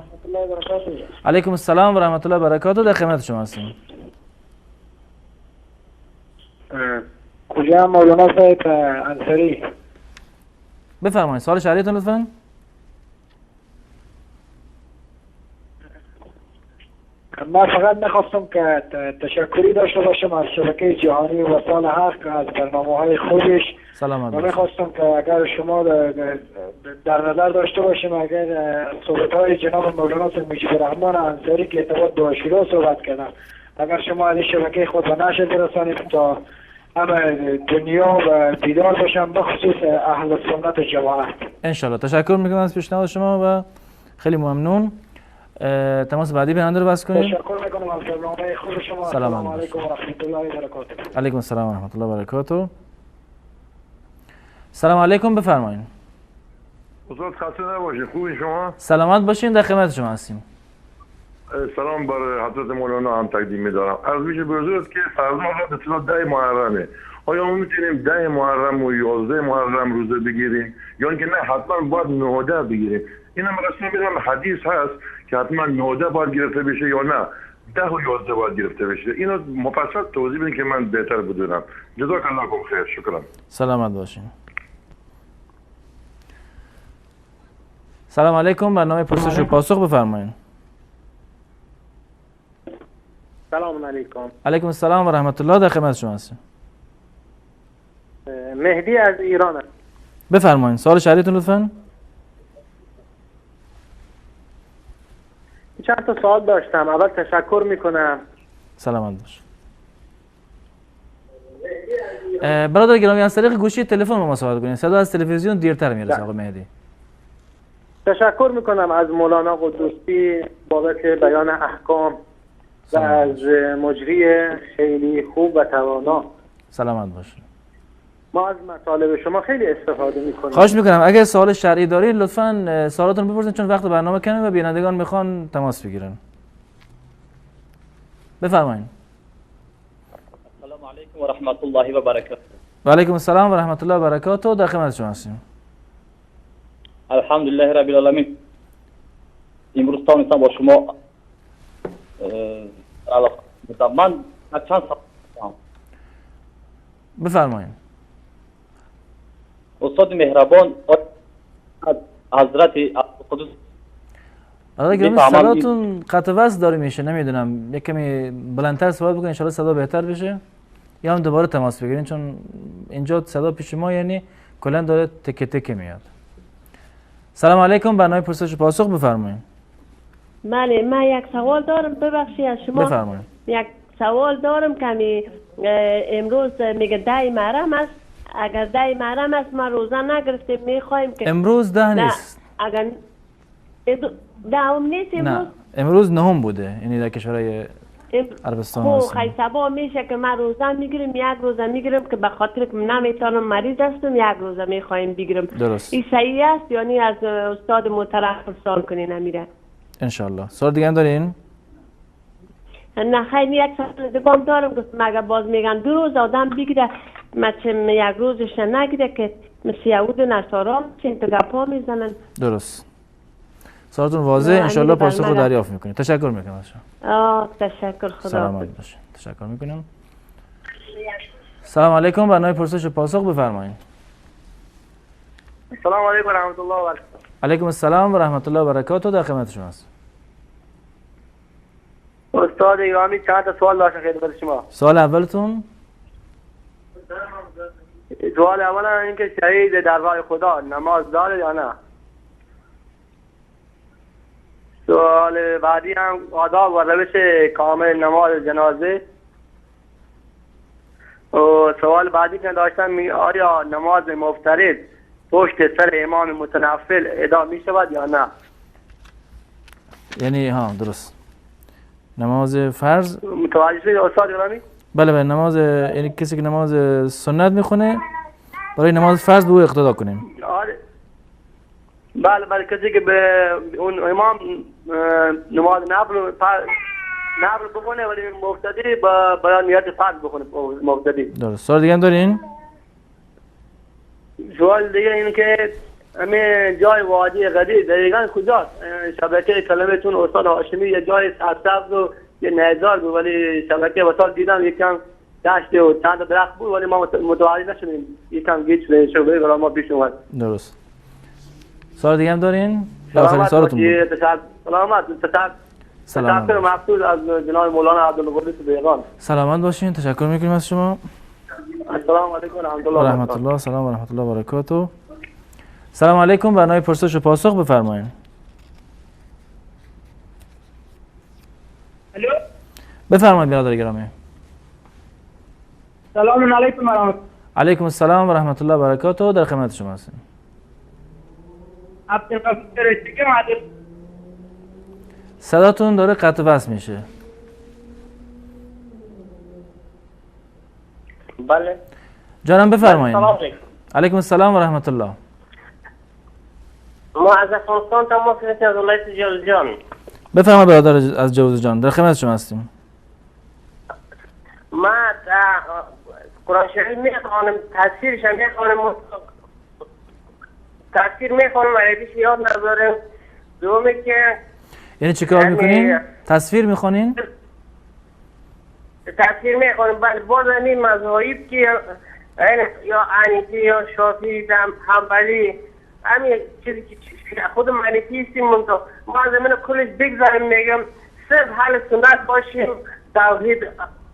علیکم السلام و رحمت الله و برکاته، در خدمت شما هستیم. کجا مولانا صاحب انصاری؟ بفرمایید سوال شهریتون لطفاً. من فقط میخواستم که تشکری داشته باشم از شبکه جهانی و سال حق از برنامه‌های خودش. سلامت و میخواستم که اگر شما در نظر داشته باشیم اگر صحبت‌های جناب مولانا صاحب مجیب الرحمن انصاری که ارتباط با شیراز صحبت کردن، اگر شما از این شبکه خود به نشر برسانید تا همه دنیا و بیدار باشن بخصوص اهل سنت جماعت. انشالله. تشکر میکنم از پیشنهاد شما و خیلی ممنون. تماس بعدی بیننده رو بس کنید. تشکر میکنم از برنامه خوب شما. سلام علیکم و رحمت الله و برکاته. علیکم السلام و رحمت الله و برکاته. سلام علیکم، بفرمایید. استاد خسته نباشید، خوبی شما؟ سلامت باشین، در خدمت شما هستیم. سلام بر حضرت مولانا هم تقدیم می‌دارم. عرض میشه به حضورت که فردا به اصطلاح 10 محرمه. آیا ما میتونیم 10 محرم و 11 محرم روزه بگیریم یا اینکه نه حتما باید 9 بگیریم؟ اینم رسمی میدونم حدیث هست که حتما 9 باید گرفته بشه یا نه 10 و 11 باید گرفته بشه. اینو مفصل توضیح بدین که من بهتر بدونم. جزاک الله خیر. شکرا. سلامت باشین. سلام علیکم. برنامه پرسش و پاسخ بفرمایید. سلام علیکم. علیکم السلام و رحمت الله. در خدمت شما هستم. مهدی از ایران است. بفرمایید. سوال شهریتون لطفاً. چند تا سوال داشتم. اول تشکر میکنم. سلامت باش. برادر گرامی از طریق گوشی تلفن با ما صحبت کنید. صدا از تلویزیون دیرتر میرسه آقا مهدی. تشکر میکنم از مولانا قدوسی بابت بیان احکام و از مجری خیلی خوب و توانا. سلامت باشید. ما از مطالب شما خیلی استفاده میکنیم. خواهش میکنم اگه سوال شرعی دارید لطفاً سوالاتون بپرسید چون وقت برنامه کمه و بینندگان میخوان تماس بگیرن. بفرمایید. السلام علیکم و رحمت الله و برکاته. و علیکم السلام و رحمت الله و برکاته. در خدمت شما هستیم. الحمدلله رب العالمین. امروز تونستم با شما من چند سوال بفرمایید. استاد مهربان حضرت قدوس برادر گرامی صداتون قطع وصل داره میشه. نمیدونم یک کمی بلندتر صحبت بکنید ان شاء الله صدا بهتر بشه یا هم دوباره تماس بگیرین چون اینجا صدا پیش ما یعنی کلا داره تکه تکه میاد. سلام علیکم. برنامه پرسش و پاسخ بفرمایید. بله من یک سوال دارم ببخشید از شما. بفرمایید. یک سوال دارم که امروز میگه 10 محرم است. اگر 10 محرم است ما روزه نگرفتیم میخوایم که امروز 10 نیست. اگر 10 نیست امروز. نه امروز 9 بوده یعنی در کشورهای عربستان هستیم. خیلی سبا میشه که ما روزه میگیریم یک روزه میگیریم که به خاطر که نمیتونم مریض هستم یک روزه میخوایم بگیرم. درست. این صحیح است یعنی از استاد محترم پرسان کنین امیره. ان شاء الله. سوال دیگه هم دارین؟ نه خیلی یک سال دیگه هم دارم که مگه باز میگن 2 روز آدم بگیره مثل یک روزش نگیره که مثل یهود و نصارا چین تو گپا میزنن. درست. سوالتون واضح ان شاء الله پاسخ رو دریافت میکنید. تشکر میکنم از شما. تشکر. خدا سلامت باشید. تشکر میکنم. سلام علیکم. برنامه پرسش و پاسخ بفرمایید. سلام علیکم و رحمت الله و برکاته. علیکم السلام و رحمت الله و برکاته. در خدمت شما هستم. استاد ایرانی چند تا سوال داشتم خدمت شما. سوال اولتون؟ سوال اولا اینکه شهید در راه خدا نماز داره یا نه. سوال بعدی هم آداب و روش کامل نماز جنازه. و سوال بعدی که داشتم آیا نماز مفترض پشت سر امام متنفل ادا می شود یا نه. یعنی ها درست. نماز فرض متوجه شدید استاد گرامی؟ بله بله. نماز یعنی کسی که نماز سنت میخونه برای نماز فرض به او اقتدا کنیم. آره بله بله. کسی که به اون امام نماز نفل بخونه ولی مبتدی برای نیت فرض بخونه مبتدی. درست. سوال دیگه هم دارین؟ سوال دیگه اینه که همین جای وادی غدیر دقیقاً کجاست؟ شبکه کلمتون استاد هاشمی یه جای سبز و یه نهزار بود ولی شبکه وسط دیدم یکم دشت و چند درخت بود ولی ما متوجه نشدیم یکم گیج شده برای ما پیش اومد. درست. سوال دیگه هم دارین؟ سلامت باشید. تشکر مخصوص از جناب مولانا عبدالقدوس بیغان. سلامت باشین. تشکر میکنیم از شما. السلام علیکم و رحمت الله و رحمت الله. سلام و رحمت الله و برکاته. سلام علیکم. برنامه پرسش و پاسخ بفرمایید. الو. بفرمایید برادر گرامی. سلام علیکم و رحمت. علیکم السلام و رحمت الله و برکاته. در خدمت شما هستیم. صداتون داره قطع وصل میشه. بله. جانم بفرمایید. سلام علیکم. علیکم السلام و رحمت الله. ما از افغانستان تماس گرفتیم از ولایت جوزجان. بفرمایید برادر از جوزجان. در خدمت شما هستیم. ما قرآن شریف میخوانم تفسیرش هم میخوانم تفسیر میخوانم عربیش یاد ندارم. دومی که یعنی چیکار میکنین؟ تصویر میخوانین؟ تفسیر میخوانم. بله باز این مذاهب که یا حنیفی یا شافعی حنبلی همین چیزی که خود منفیسیم منطقه ما زمین کلش بگذاریم میگم صرف حل سنت باشیم توحید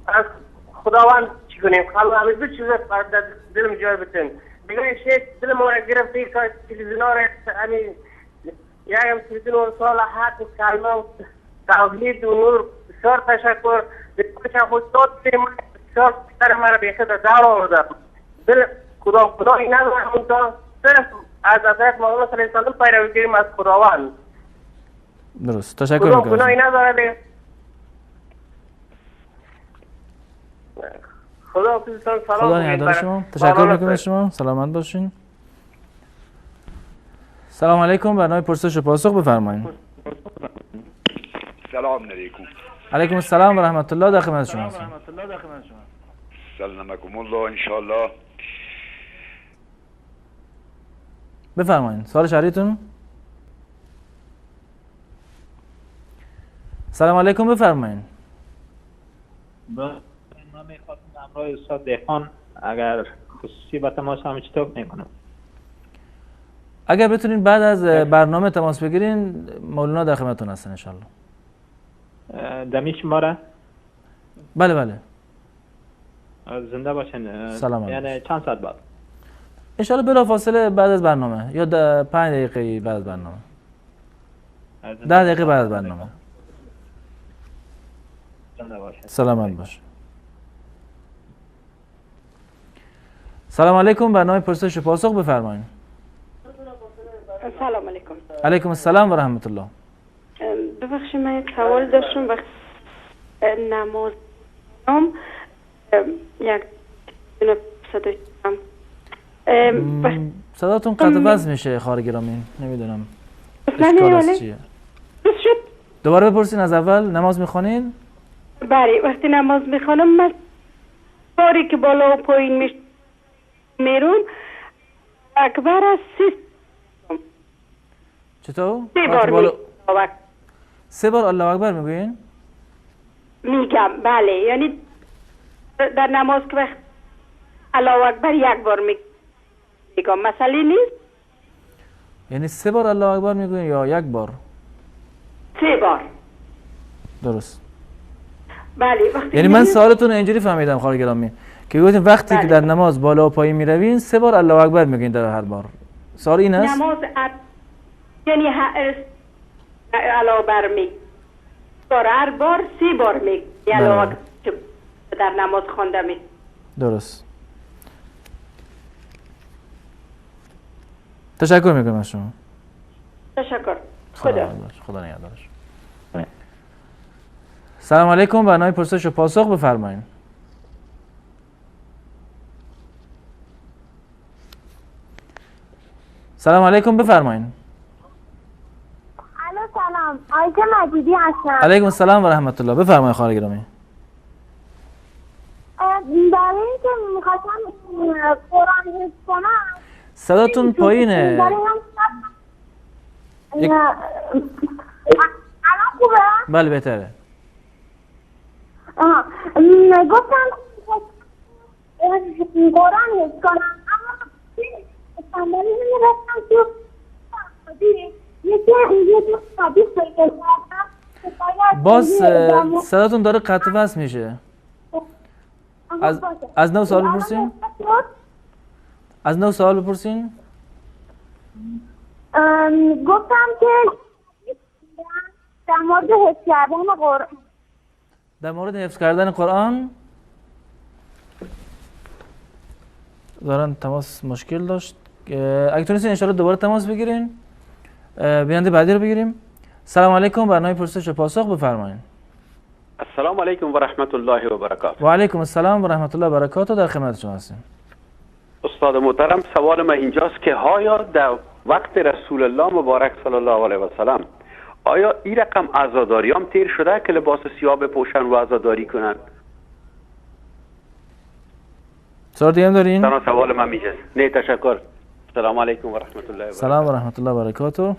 از خداوند چی کنیم خلا همین دو چیز در دلم جای بتیم دیگه شیخ دل ما گرفته که تلویزیونا رو همین یکم تلویزیون سال حق و کلمه و توحید و نور بسیار تشکر بسیار خود داد بسیار بیشتر مرا بیخد دار آورده دل خدایی ندارم اونتا صرف از حضرت مولانا صلی الله علیه و سلم پیروی کنیم از خداوند درست تشکر میکنم گناهی نداره خدا حافظتان سلام خدا نگهدار شما تشکر میکنم از شما سلامت باشین سلام علیکم برنامه پرسش و پاسخ بفرمایید سلام علیکم علیکم السلام و رحمت الله در خدمت شما هستم سلامکم الله ان شاء الله بفرمایید سوال شهریتون سلام علیکم بفرمایید من میخواستم همراه استاد دهقان اگر خصوصی با تماس هم چطور میکنم اگر بتونین بعد از برنامه تماس بگیرین مولانا در خدمتتون هستن ان شاء الله دمیش شماره بله بله زنده باشین سلام یعنی چند ساعت بعد ان شاء الله بلافاصله بعد از برنامه یا 5 دقیقه بعد از برنامه 10 دقیقه بعد از برنامه سلامت باش سلام علیکم برنامه پرسش و پاسخ بفرمایید سلام علیکم علیکم السلام و رحمت الله ببخشید من یک سوال داشتم وقت نماز یک صداتون قطع وصل میشه خواهر گرامی نمیدونم اشکالش چیه دوباره بپرسین از اول نماز میخوانین بله وقتی نماز میخوانم من باری که بالا و پایین میرون اکبر از چطور؟ 3 بار سه بار الله اکبر میگوین؟ میگم بله یعنی در نماز که وقت الله اکبر 1 بار میگم مسئله نیست یعنی 3 بار الله اکبر میگوین یا 1 بار؟ 3 بار درست بله وقتی یعنی من سوالتون رو اینجوری فهمیدم خواهر گرامی که گفتین وقتی که در نماز بالا و پایین میروین 3 بار الله اکبر میگین در هر بار سوال این است؟ نماز یعنی الله اکبر میگین هر بار 3 بار میگین الله اکبر در نماز خوانده می درست تشکر میکنم از شما تشکر خدا نگهدارش سلام علیکم برنامه پرسش و پاسخ بفرمایید سلام علیکم بفرمایید الو سلام آیت مجیدی هستم علیکم السلام و رحمت الله بفرمایید خواهر گرامی برای اینکه میخواستم قرآن حفظ کنم صداتون پایینه الان خوبه؟ بله بهتره گفتم قرآن حفظ کنم اما صندلی نمیرستم تو یکی حدیث پیدا کردم باز صداتون داره قطع وصل میشه از نو سوال بپرسین از نو سوال بپرسین گفتم که در مورد حفظ کردن قرآن در مورد حفظ کردن قرآن دارن تماس مشکل داشت اگه تونستین انشاءالله دوباره تماس بگیرین بیننده بعدی رو بگیریم سلام علیکم برنامه پرسش و پاسخ بفرمایید السلام علیکم و رحمت الله و برکاته و علیکم السلام و رحمت الله و برکاته در خدمت شما هستیم استاد محترم سوال من اینجاست که آیا در وقت رسول الله مبارک صلی الله علیه و سلم آیا این رقم عزاداری هم تیر شده که لباس سیاه بپوشن و عزاداری کنن؟ سوال دیگه هم دارین؟ سوال من میشه نه تشکر سلام علیکم و رحمت الله و سلام و رحمت الله و برکاته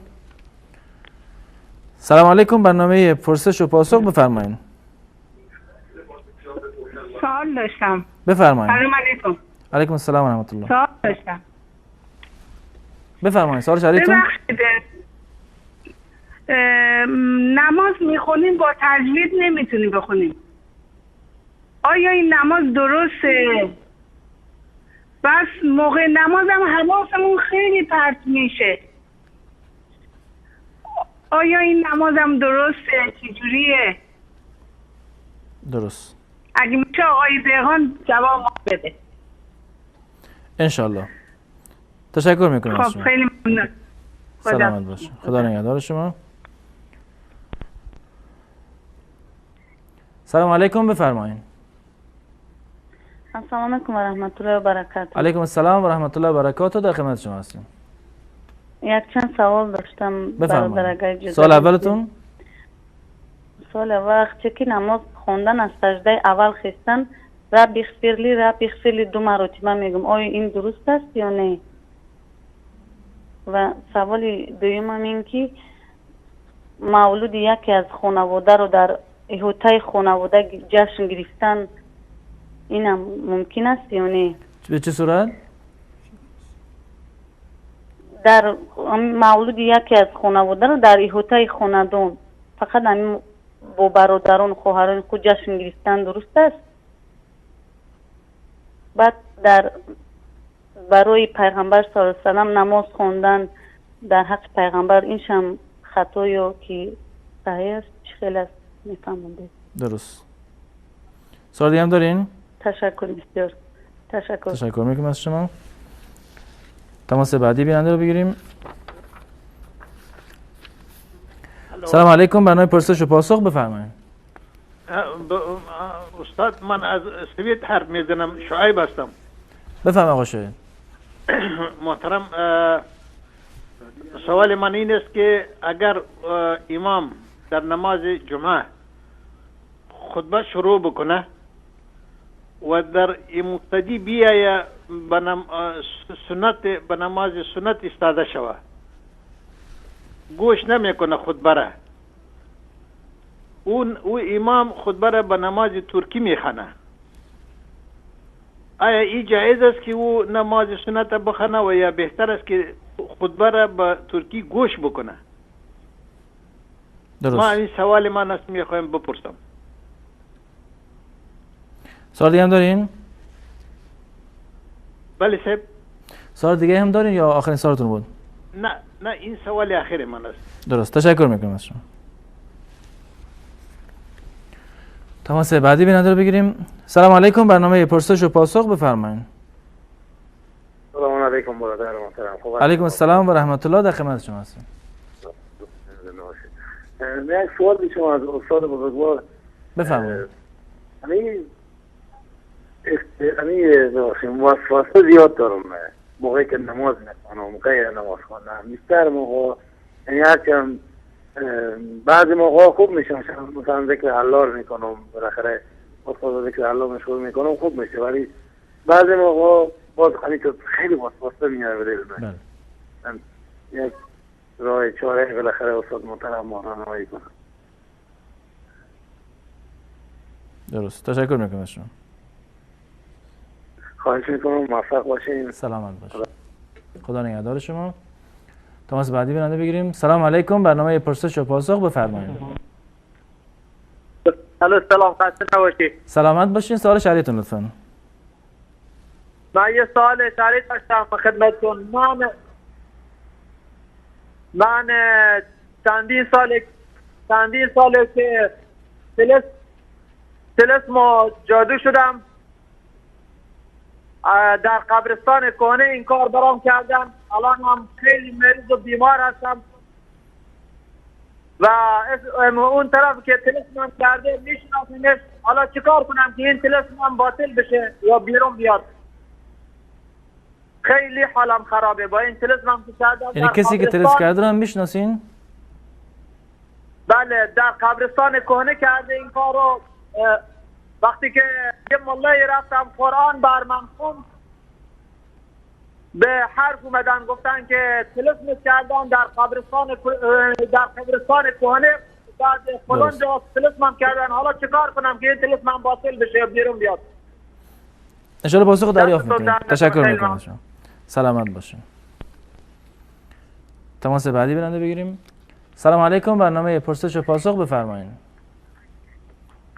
سلام علیکم برنامه پرسش و پاسخ بفرمایید سوال داشتم بفرمایید سلام علیکم علیکم السلام و رحمت الله سوال داشتم بفرمایید سوال شریعتون. ببخشید نماز میخونیم با تجوید نمیتونیم بخونیم، آیا این نماز درسته؟ بس موقع نماز هم حواسمون خیلی پرت میشه، آیا این نماز هم درسته؟ چجوریه؟ درست. اگه میشه آقای دهقان جواب بده. انشالله. تشکر میکنم. خب خیلی ممنون. سلامت باشه. خدا نگهدار شما. سلام علیکم، بفرمایید. السلام علیکم و رحمت الله و برکاته. علیکم السلام و رحمت الله و برکاته. در خدمت شما هستیم. یک چند سوال داشتم. بفرمایید. سوال اولتون؟ سوال وقتی که نماز خوندن از سجده اول خستن رب اغفرلی 2 مرتبه میگم، آیا این درست است یا نه؟ و سوال دویم هم این که مولود یکی از خانواده رو در احاطه خانواده جشن گرفتن اینم ممکن است یا نه؟ به چه صورت؟ در مولود یکی از خانواده رو در احاطه خاندان فقط همین با برادران خواهران خود جشن گرفتن درست است؟ بعد در برای پیغمبر صلی الله علیه و سلم نماز خواندن در حق پیغمبر اینش هم خطا یا که صحیح است؟ چه خیلی است میفهمونده؟ درست. سوال دیگه هم دارین؟ تشکر بسیار. تشکر میکنم از شما. تماس بعدی بیننده رو بگیریم. سلام علیکم، برنامه پرسش و پاسخ بفرمایید. استاد من از سویت حرف میزنم، شعیب هستم. بفرمایید آقا شعیب. محترم، سوال من این است که اگر امام در نماز جمعه خطبه شروع بکنه و در مقتدی بیایه به نماز سنت استاده شوه، گوش نمیکنه خطبه را، او امام خطبه را به نماز ترکی میخونه، آیا این جایز است که او نماز سنت بخونه و یا بهتر است که خطبه را به ترکی گوش بکنه؟ درست. ما این سوال من است میخوایم بپرسم. سوال دیگه هم دارین؟ بله صاحب. سوال دیگه هم دارین یا آخرین سوالتون بود؟ نه این سوال آخر من است. درست. تشکر میکنم از شما. تماس بعدی بیننده رو بگیریم. سلام علیکم، برنامه پرسش و پاسخ بفرمایید. سلام علیکم برادر محترم. علیکم السلام و رحمت الله، در خدمت شما هستم. من یک سوال داشتم از استاد بزرگوار. بفرمایید. وسوسه زیاد دارم موقعی که نماز میخوانم، غیر نماز خوانم بیشتر موقع، یعنی هرچند بعضی موقع خوب میشم، مثلا ذکر الله رو میکنم، بالاخره استاد ذکر الله مشغول میکنم خوب میشه، ولی بعضی موقع باز خیلی وسوسه میاره به دل من. یک راه چاره بالاخره استاد محترم راهنمایی کنه. درست. تشکر میکنم از شما. خواهش میکنم موفق باشین. سلامت باشین. خدا نگهدار شما. تماس بعدی بیننده بگیریم. سلام علیکم، برنامه پرسش و پاسخ بفرمایید. سلام، خسته نباشید. سلامت باشین. سوال شریعتون لطفاً. من یه سوال شریع داشتم به خدمتتون. من چندین ساله که طلسم جادو شدم، در قبرستان کهنه این کار برام کردن، الان هم خیلی مریض و بیمار هستم و اون طرف که طلسمم کرده میشناسمش، حالا چیکار کنم که این طلسمم باطل بشه یا بیرون بیاد؟ خیلی حالم خرابه با این طلسمم که کردم. یعنی کسی که طلسم کرده رو هم میشناسین؟ بله، در قبرستان کهنه کرده این کارو. وقتی که یه ملایی رفتم قرآن بر من خوند، به حرف اومدن گفتن که طلسم کردن در قبرستان کهنه، بعد فلان جا طلسمم کردن، حالا چیکار کنم که این طلسمم باطل بشه یا بیرون بیاد؟ ان شاء الله پاسخ دریافت میکنیم. تشکر میکنم. سلامت باشین. تماس بعدی برنده بگیریم. سلام علیکم، برنامه پرسش و پاسخ بفرمایید.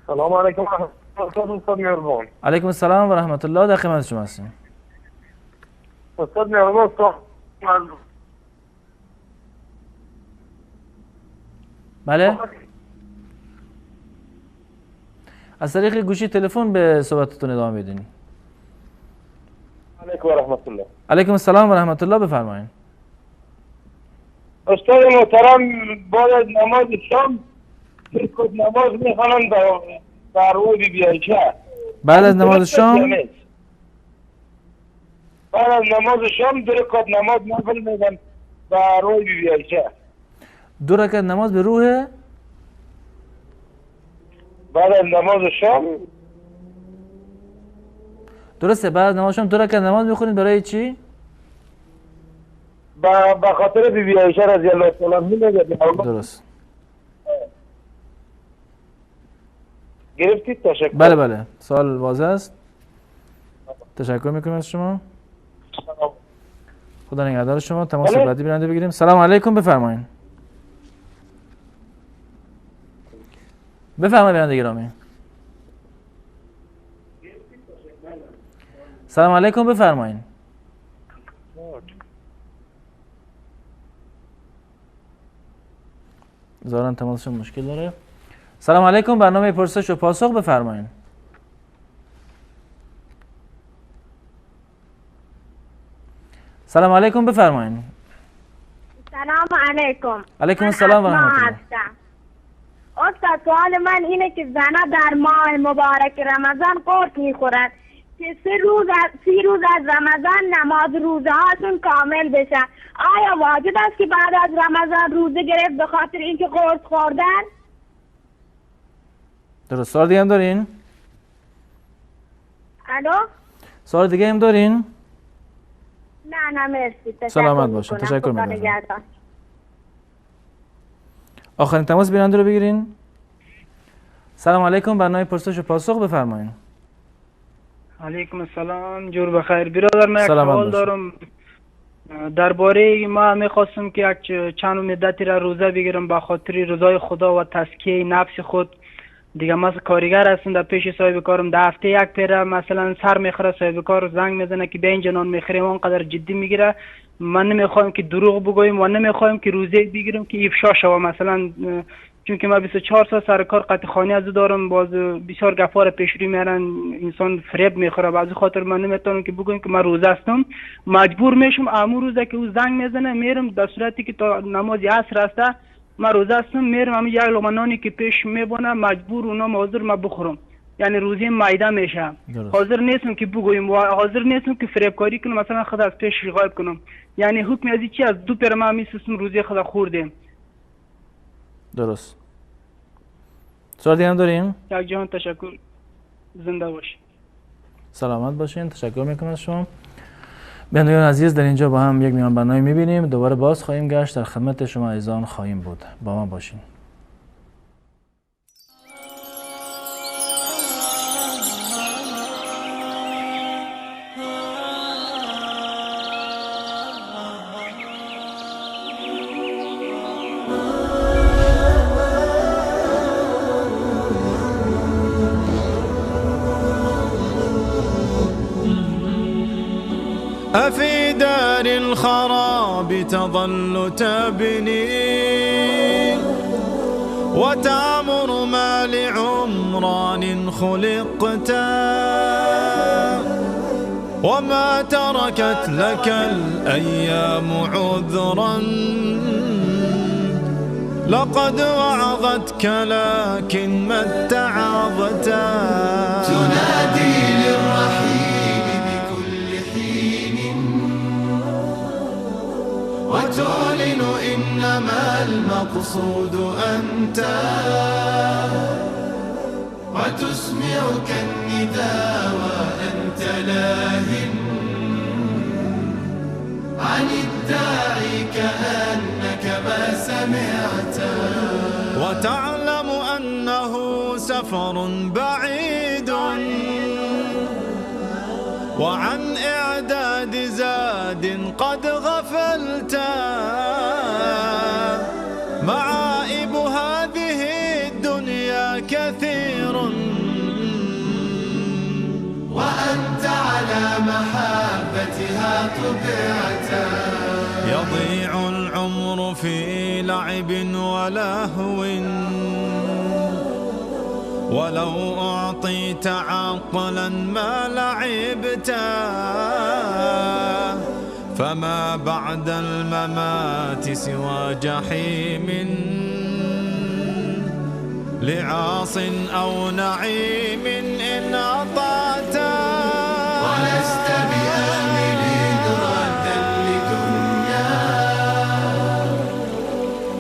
سلام علیکم استاد مهربان. علیکم السلام و رحمت الله، در خدمت شما هستیم. استاد مهربان بله؟ از طریق گوشی تلفن به صحبتتون ادامه بدین. علیکم و رحمت الله. علیکم السلام و رحمت الله، بفرمایید. استاد محترم بعد از نماز شام کد نماز میخوانند در روی بی عایشه. بعد از نماز شام؟ بعد از نماز شام 2 رکعت نماز نفل میگن در روی بی عایشه. 2 رکعت نماز به روح؟ بعد از نماز شام. درسته، بعد از نماز شام 2 رکعت نماز میخونید برای چی؟ به خاطر بی عایشه رضی الله تعالی عنها. درست. گرفتید؟ تشکر. بله بله، سوال واضح است. تشکر میکنم از شما. خدا نگهدار شما. تماس بعدی برنده بگیریم. سلام علیکم، بفرمایید. بفرمایید برنده گرامی. سلام علیکم، بفرمایید. ظاهرا تماسشون مشکل داره. سلام علیکم، برنامه پرسش و پاسخ بفرمایید. سلام علیکم، بفرمایید. سلام علیکم. علیکم السلام و رحمت الله. استاد سوال من اینه که زنها در ماه مبارک رمضان قرص میخورند که 3 روز از رمضان نماز روزه هاشون کامل بشن. آیا واجب است که بعد از رمضان روزه گرفت به خاطر اینکه قرص خوردن؟ درست. سوال دیگه هم دارین؟ الو؟ سوال دیگه هم دارین؟ نه مرسی. سلامت باشین. تشکر میکنم. آخرین تماس بیننده رو بگیرین. سلام علیکم، برنامه پرسش و پاسخ بفرمایید. علیکم السلام، جور بخیر برادر. من یک سوال دارم درباره ما میخواستم که یک چند مدتی را روزه بگیرم به خاطر رضای خدا و تزکیه نفس خود. دیگه مثلا کارگر هستم در پیش صاحب کارم، در هفته یک پیره مثلا سر میخوره، صاحب کار زنگ میزنه که به این جنان میخوریم، اونقدر جدی میگیره. من نمیخوایم که دروغ بگویم و نمیخوایم که روزه بگیرم که افشا شوم مثلا، چون که من 24 سال سر کار قطع خانه از دارم، باز بسیار گفار پیشری میارن، انسان فریب میخوره. بعضی خاطر من نمیتونم که بگویم که من روزه هستم، مجبور میشم امو روزه که او زنگ میزنه میرم، در صورتی که تا نماز عصر هسته من روزه هستم میرم، همین یک لقمه نانی که پیش میبونه مجبور اونا حاضر من بخورم، یعنی روزی معده میشه. حاضر نیستم که بگویم و حاضر نیستم که فریب کاری کنم، مثلا خود از پیش غایب کنم. یعنی حکم از چی؟ از 2 پر ما میسوسم روزی خود خوردیم. درست. سوال دیگه هم داریم؟ یک جهان تشکر، زنده باشید. سلامت باشین. تشکر میکنم از شما. بینندگان عزیز، در اینجا با هم یک میان برنامه میبینیم، دوباره باز خواهیم گشت، در خدمت شما عزیزان خواهیم بود. با ما باشین. أفي دار الخراب تظل تبني وتعمر ما لعمران خلقتا وما تركت لك الأيام عذرا لقد وعظتك لكن ما اتعظتا تنادي للرحيل بكل حين وتعلن إنما المقصود أنت وتسمعك النداء وأنت لاه عن الداعي كأنك ما سمعت وتعلم أنه سفر بعيد وعن إعداد زاد قد غفلت العمر في لعب ولهو، ولو أعطيت عقلا ما لعبته، فما بعد الممات سوى جحيم لعاص أو نعيم إن أطعته. ولست بآمل ردا لدنيا،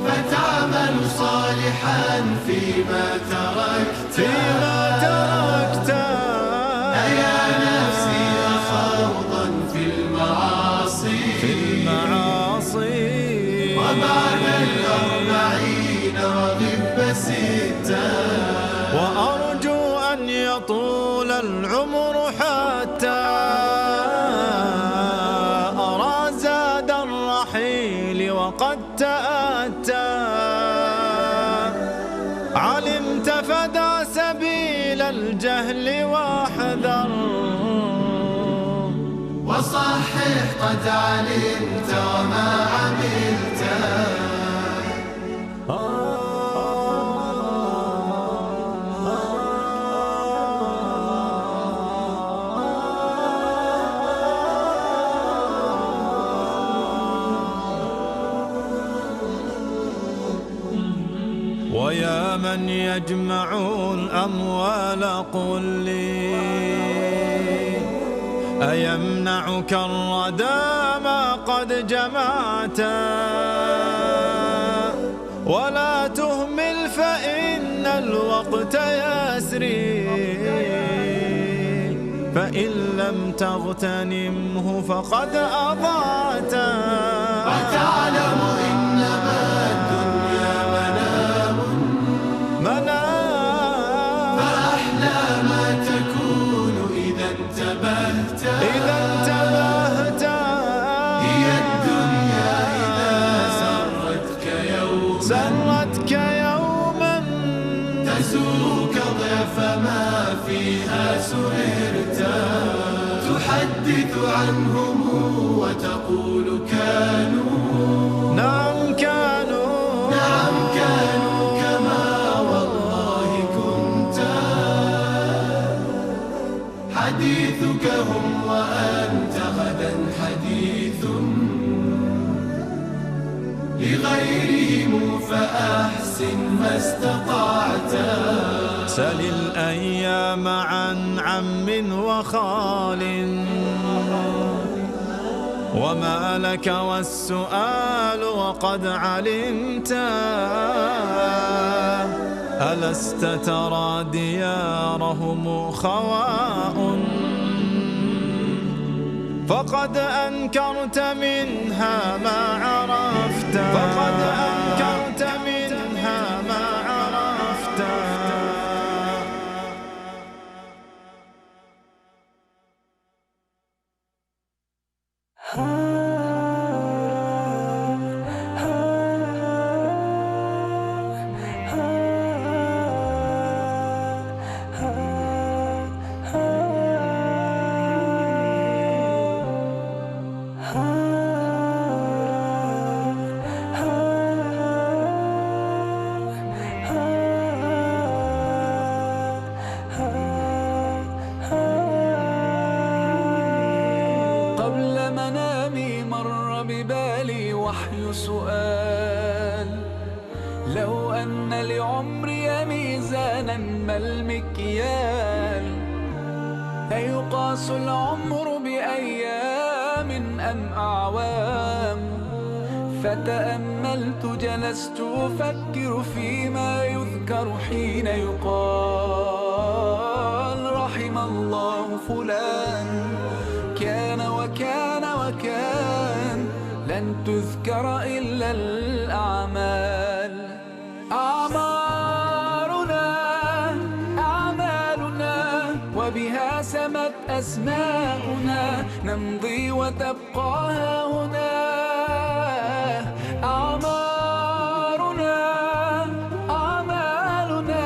فتعمل صالحا فيما تركت. أيا نفسي خوضا في المعاصي، وبعد 40 وغب 6، وأرجو أن يطول العمر حتى أرى زاد الرحيل وقد تأتى. علمت فدع سبيل الجهل واحذر، وصحح قد علمت وما عملت. ويا من يجمع الأموال قل لي، أيمنعك الردى ما قد جمعت؟ ولا تهمل فإن الوقت يسري، فإن لم تغتنمه فقد أضعت. وتعلم إنما الدنيا منام، فأحلى ما تكون إذا انتبهت. هي الدنيا إذا سرتك يوما تسوك ضعف ما فيها سررت. تحدث عنهم وتقول كانوا، نعم كانوا كما والله كنت. حديثك هم وأنت غدا حديث لغيرهم، فأحسن ما استطعت. سل الأيام عن عم وخال، وما لك والسؤال وقد علمت. ألست ترى ديارهم خواء، فقد أنكرت منها ما عرفت. وحي سؤال، لو أن لعمري ميزانا ما المكيال، أيقاس العمر بأيام أم أعوام؟ فتأملت جلست أفكر فيما يذكر حين يقال رحم الله فلان كان وكان وكان، لن تذكر إلا الأعمال. أعمالنا وبها سمت أسماؤنا، نمضي وتبقى هنا. أعمالنا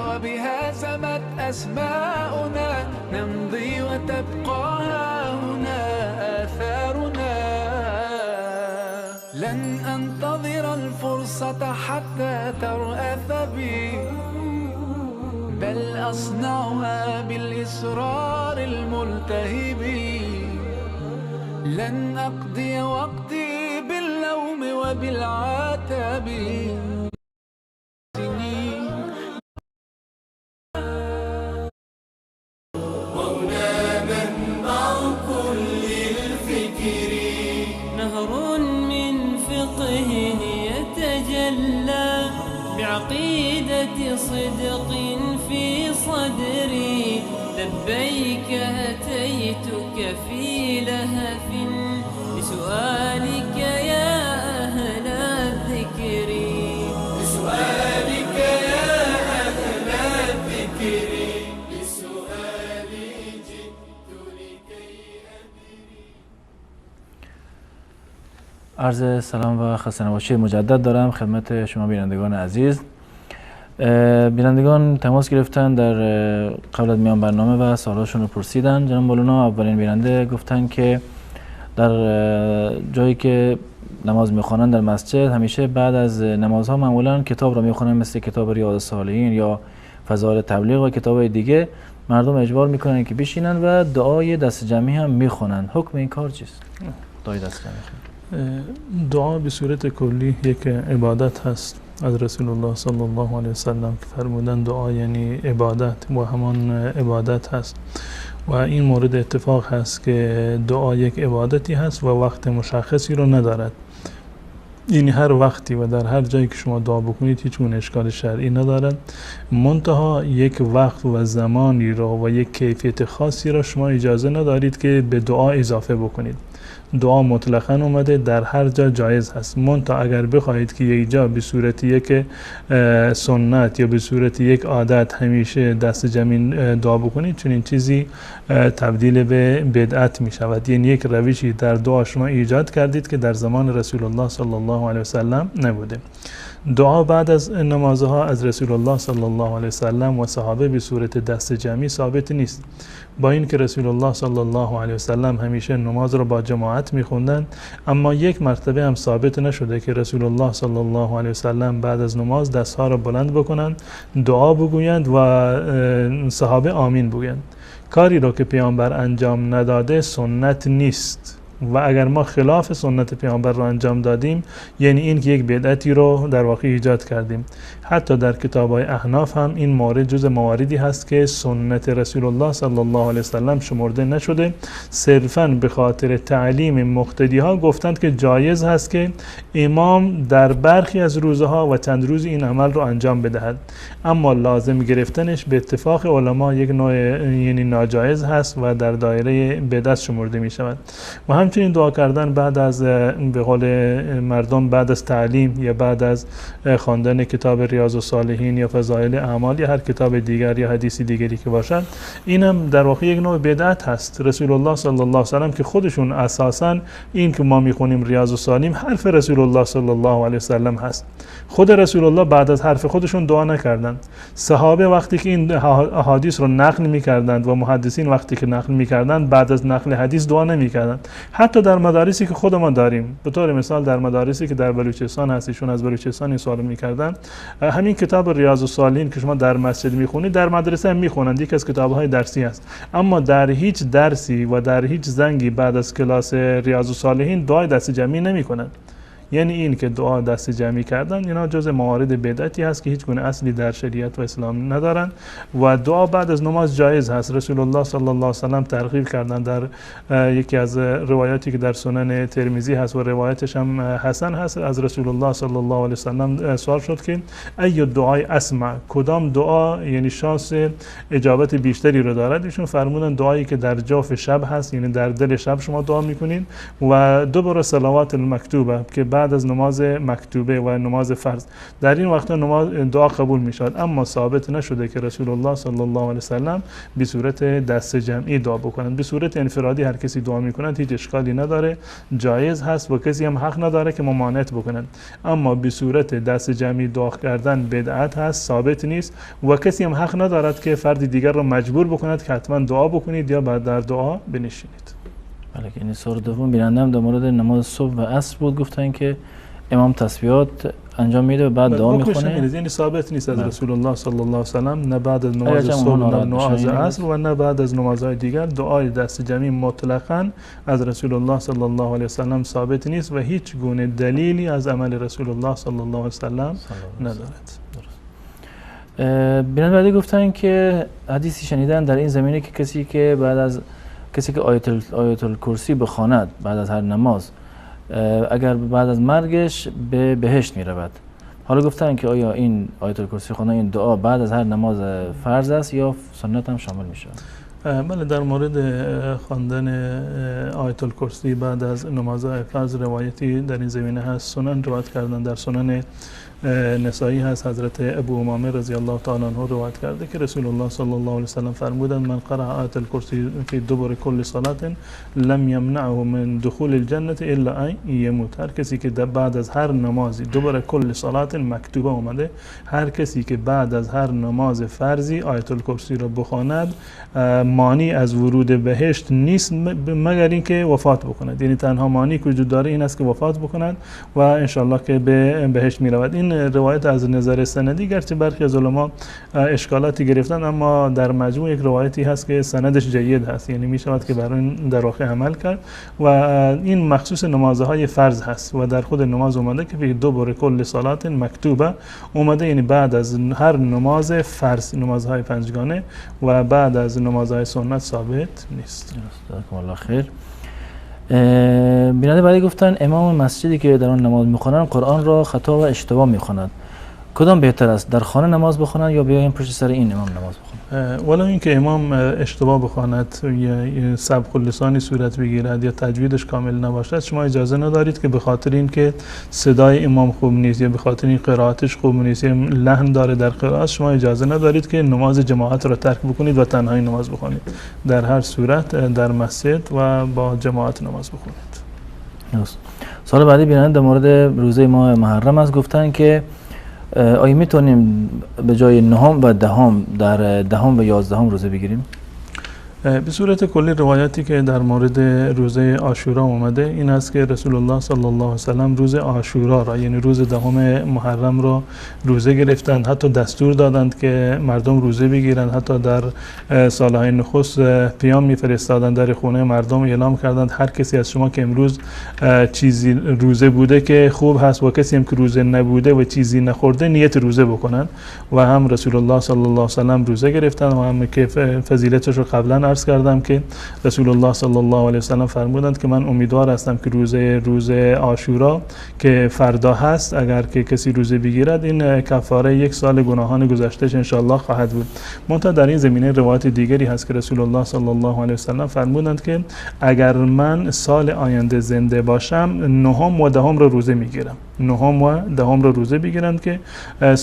وبها سمت أسماؤنا، نمضي وتبقى هنا آثارنا. لن أنتظر الفرصة حتى ترأف بي، بل أصنعها بالإصرار الملتهب. لن أقضي وقتي باللوم وبالعتاب. وهنا منبع كل الفكر، نهر من فقه يتجلى بعقيدة صدق في صدري. لبيك أتيتك في لهف بسؤالك يا أهل الذكر، بسؤالك يا أهل الذكر، بسؤالي جئت لكي عرض سلام و خسته نباشید مجدد دارم خدمت شما بینندگان عزیز. بینندگان تماس گرفتن در قبل از میان برنامه و سوالاشون رو پرسیدن. جناب مولانا اولین بیننده گفتن که در جایی که نماز میخوانن در مسجد همیشه بعد از نمازها معمولا کتاب رو میخوانن، مثل کتاب ریاض الصالحین یا فضائل تبلیغ و کتاب‌های دیگه. مردم اجبار میکنن که بشینن و دعای دست جمعی هم میخونن. حکم این کار چیست؟ دعای دست جمعی دعا به صورت کلی یک عبادت هست از رسول الله صلی الله علیه وسلم که فرمودن دعا یعنی عبادت و همان عبادت هست و این مورد اتفاق هست که دعا یک عبادتی هست و وقت مشخصی رو ندارد. یعنی هر وقتی و در هر جایی که شما دعا بکنید هیچ گونه اشکال شرعی ندارد، منتها یک وقت و زمانی رو و یک کیفیت خاصی را شما اجازه ندارید که به دعا اضافه بکنید. دعا مطلقاً اومده در هر جا جایز هست، منتها اگر بخواهید که یک جا به صورت یک سنت یا به صورت یک عادت همیشه دست جمعی دعا بکنید، چون این چیزی تبدیل به بدعت می شود. یعنی یک روشی در دعا شما ایجاد کردید که در زمان رسول الله صلی الله علیه وسلم نبوده. دعا بعد از نمازها از رسول الله صلی الله علیه وسلم و صحابه به صورت دست جمعی ثابت نیست، با این که رسول الله صلی الله علیه وسلم همیشه نماز را با جماعت می‌خواندند، اما یک مرتبه هم ثابت نشده که رسول الله صلی الله علیه وسلم بعد از نماز دستها را بلند بکنند، دعا بگویند و صحابه آمین بگویند. کاری را که پیامبر انجام نداده سنت نیست و اگر ما خلاف سنت پیامبر رو انجام دادیم یعنی این که یک بدعتی رو در واقع ایجاد کردیم. حتی در کتاب‌های احناف هم این مورد جز مواردی هست که سنت رسول الله صلی الله علیه وسلم شمرده نشده، صرفاً به خاطر تعلیم مقتدی ها گفتند که جایز هست که امام در برخی از روزها و چند روز این عمل رو انجام بدهد، اما لازم گرفتنش به اتفاق علما یک نوع یعنی ناجایز هست و در دایره بدعت شمرده می شود. و همچنین دعا کردن بعد از به قول مردم بعد از تعلیم یا بعد از خواندن کتاب ریاض الصالحین یا فضائل اعمال یا هر کتاب دیگر یا حدیثی دیگری که باشد، اینم در واقع یک نوع بدعت هست. رسول الله صلی الله علیه و سلم که خودشون اساساً این که ما میخونیم ریاض الصالحین حرف رسول الله صلی الله علیه و سلم هست، خود رسول الله بعد از حرف خودشون دعا نکردند. صحابه وقتی که این احادیث رو نقل میکردند و محدثین وقتی که نقل میکردند بعد از نقل حدیث دعا نمیکردند. حتی در مدارسی که خود ما داریم، به طور مثال در مدارسی که در بلوچستان هست، ایشون از بلوچستان این سوال میکردن، همین کتاب ریاض الصالحین که شما در مسجد میخونید در مدرسه هم میخونند، یک از کتاب‌های درسی است، اما در هیچ درسی و در هیچ زنگی بعد از کلاس ریاض الصالحین دعای دست جمعی نمیکنند. یعنی این که دعا دست جمعی کردن اینا جز موارد بدعتی هست که هیچ گونه اصلی در شریعت و اسلام ندارن و دعا بعد از نماز جایز هست. رسول الله صلی الله علیه و سلم ترغیب کردن در یکی از روایاتی که در سنن ترمذی هست و روایتش هم حسن هست، از رسول الله صلی الله علیه و سلم سوال شد که ای دعای اسمع، کدام دعا یعنی شانس اجابت بیشتری رو دارد؟ ایشون فرمودن دعایی که در جوف شب هست، یعنی در دل شب شما دعا میکنید و دوباره صلوات المکتوبه که بعد از نماز مکتوبه و نماز فرض در این وقت نماز دعا قبول می شود، اما ثابت نشده که رسول الله صلی الله علیه و سلم به صورت دست جمعی دعا بکنند. به صورت انفرادی هر کسی دعا می کند هیچ اشکالی نداره، جایز هست و کسی هم حق نداره که ممانعت بکنند، اما به صورت دست جمعی دعا کردن بدعت هست، ثابت نیست و کسی هم حق ندارد که فرد دیگر را مجبور بکند که حتما دعا بکنید یا بعد در دعا بنشینید. بله، یعنی سوال دوم بینندم در مورد نماز صبح و عصر بود، گفتن که امام تسبیحات انجام میده و بعد دعا میخونه. یعنی ثابت نیست از رسول الله صلی الله علیه و سلم نه بعد از نماز صبح نه نماز عصر و نه بعد از نمازهای دیگر دعای دست جمعی مطلقاً از رسول الله صلی الله علیه و سلم ثابت نیست و هیچ گونه دلیلی از عمل رسول الله صلی الله علیه و سلم ندارد. بیننده بعدی گفتن که حدیثی شنیدن در این زمینه که کسی که آیت الکرسی بخواند بعد از هر نماز اگر بعد از مرگش به بهشت می رود. حالا گفتن که آیا این آیت الکرسی خواندن این دعا بعد از هر نماز فرض است یا سنت هم شامل می شود؟ بله، در مورد خواندن آیت الکرسی بعد از نمازهای فرض روایتی در این زمینه هست. سنن روایت کردن، در سنن نسائی هست، حضرت ابو امامه رضی الله تعالی عنه روایت کرده که رسول الله صلی الله علیه و سلم فرمودند من قرأ آیت الکرسی فی دبر کل صلاة لم یمنعه من دخول الجنة الا ان یموت. هر کسی که بعد از هر نمازی دبر کل صلاة مکتوبه اومده، هر کسی که بعد از هر نماز فرضی آیت الکرسی را بخواند مانی از ورود بهشت نیست مگر اینکه وفات بکند. یعنی تنها مانی که وجود داره این است که وفات بکند و ان شاء الله که به بهشت می رود. این روایت از نظر سندی گرچه برخی از علما اشکالاتی گرفتن، اما در مجموع یک روایتی هست که سندش جید هست، یعنی می شود که بر این در واقع عمل کرد و این مخصوص نمازهای فرض هست و در خود نماز اومده که فی دبر کل صلات مکتوبه اومده، یعنی بعد از هر نماز فرض، نمازهای پنجگانه و بعد از نمازهای سنت ثابت نیست. جزاکم الله خیر. بیننده بعدی گفتن امام مسجدی که در آن نماز میخوانند قرآن را خطا و اشتباه میخواند، کدام بهتر است، در خانه نماز بخواند یا بیایم پشت سر این امام نماز بخواند؟ ولو اینکه امام اشتباه بخواند یا سبق اللسانی صورت بگیرد یا تجویدش کامل نباشد، شما اجازه ندارید که به خاطر اینکه صدای امام خوب نیست یا به خاطر این قرائتش خوب نیست یا لحن داره در قرائت، شما اجازه ندارید که نماز جماعت را ترک بکنید و تنهایی نماز بخوانید. در هر صورت در مسجد و با جماعت نماز بخونید. سوال بعدی بیننده در مورد روزه ماه محرم است. گفتن که آیا میتونیم به جای نهم و دهم در دهم و یازدهم روزه بگیریم؟ به صورت کلی روایتی که در مورد روزه عاشورا اومده این است که رسول الله صلی الله علیه و سلم روز عاشورا را یعنی روز دهم محرم را روزه گرفتند، حتی دستور دادند که مردم روزه بگیرند، حتی در سالهای نخست پیام میفرستادند در خونه مردم، اعلام کردند هر کسی از شما که امروز چیزی روزه بوده که خوب هست و کسی هم که روزه نبوده و چیزی نخورده نیت روزه بکنند و هم رسول الله صلی الله علیه و سلم روزه گرفتند و هم که فضیلتش رو قبلا عرض کردم که رسول الله صلی الله علیه و سلم فرمودند که من امیدوار هستم که روز عاشورا که فردا هست اگر که کسی روزه بگیرد این کفاره یک سال گناهان گذشتهش ان شاء الله خواهد بود. منتها در این زمینه روایت دیگری هست که رسول الله صلی الله علیه و سلم فرمودند که اگر من سال آینده زنده باشم نهم و دهم را روزه میگیرم. نهم و دهم را روزه بگیرند که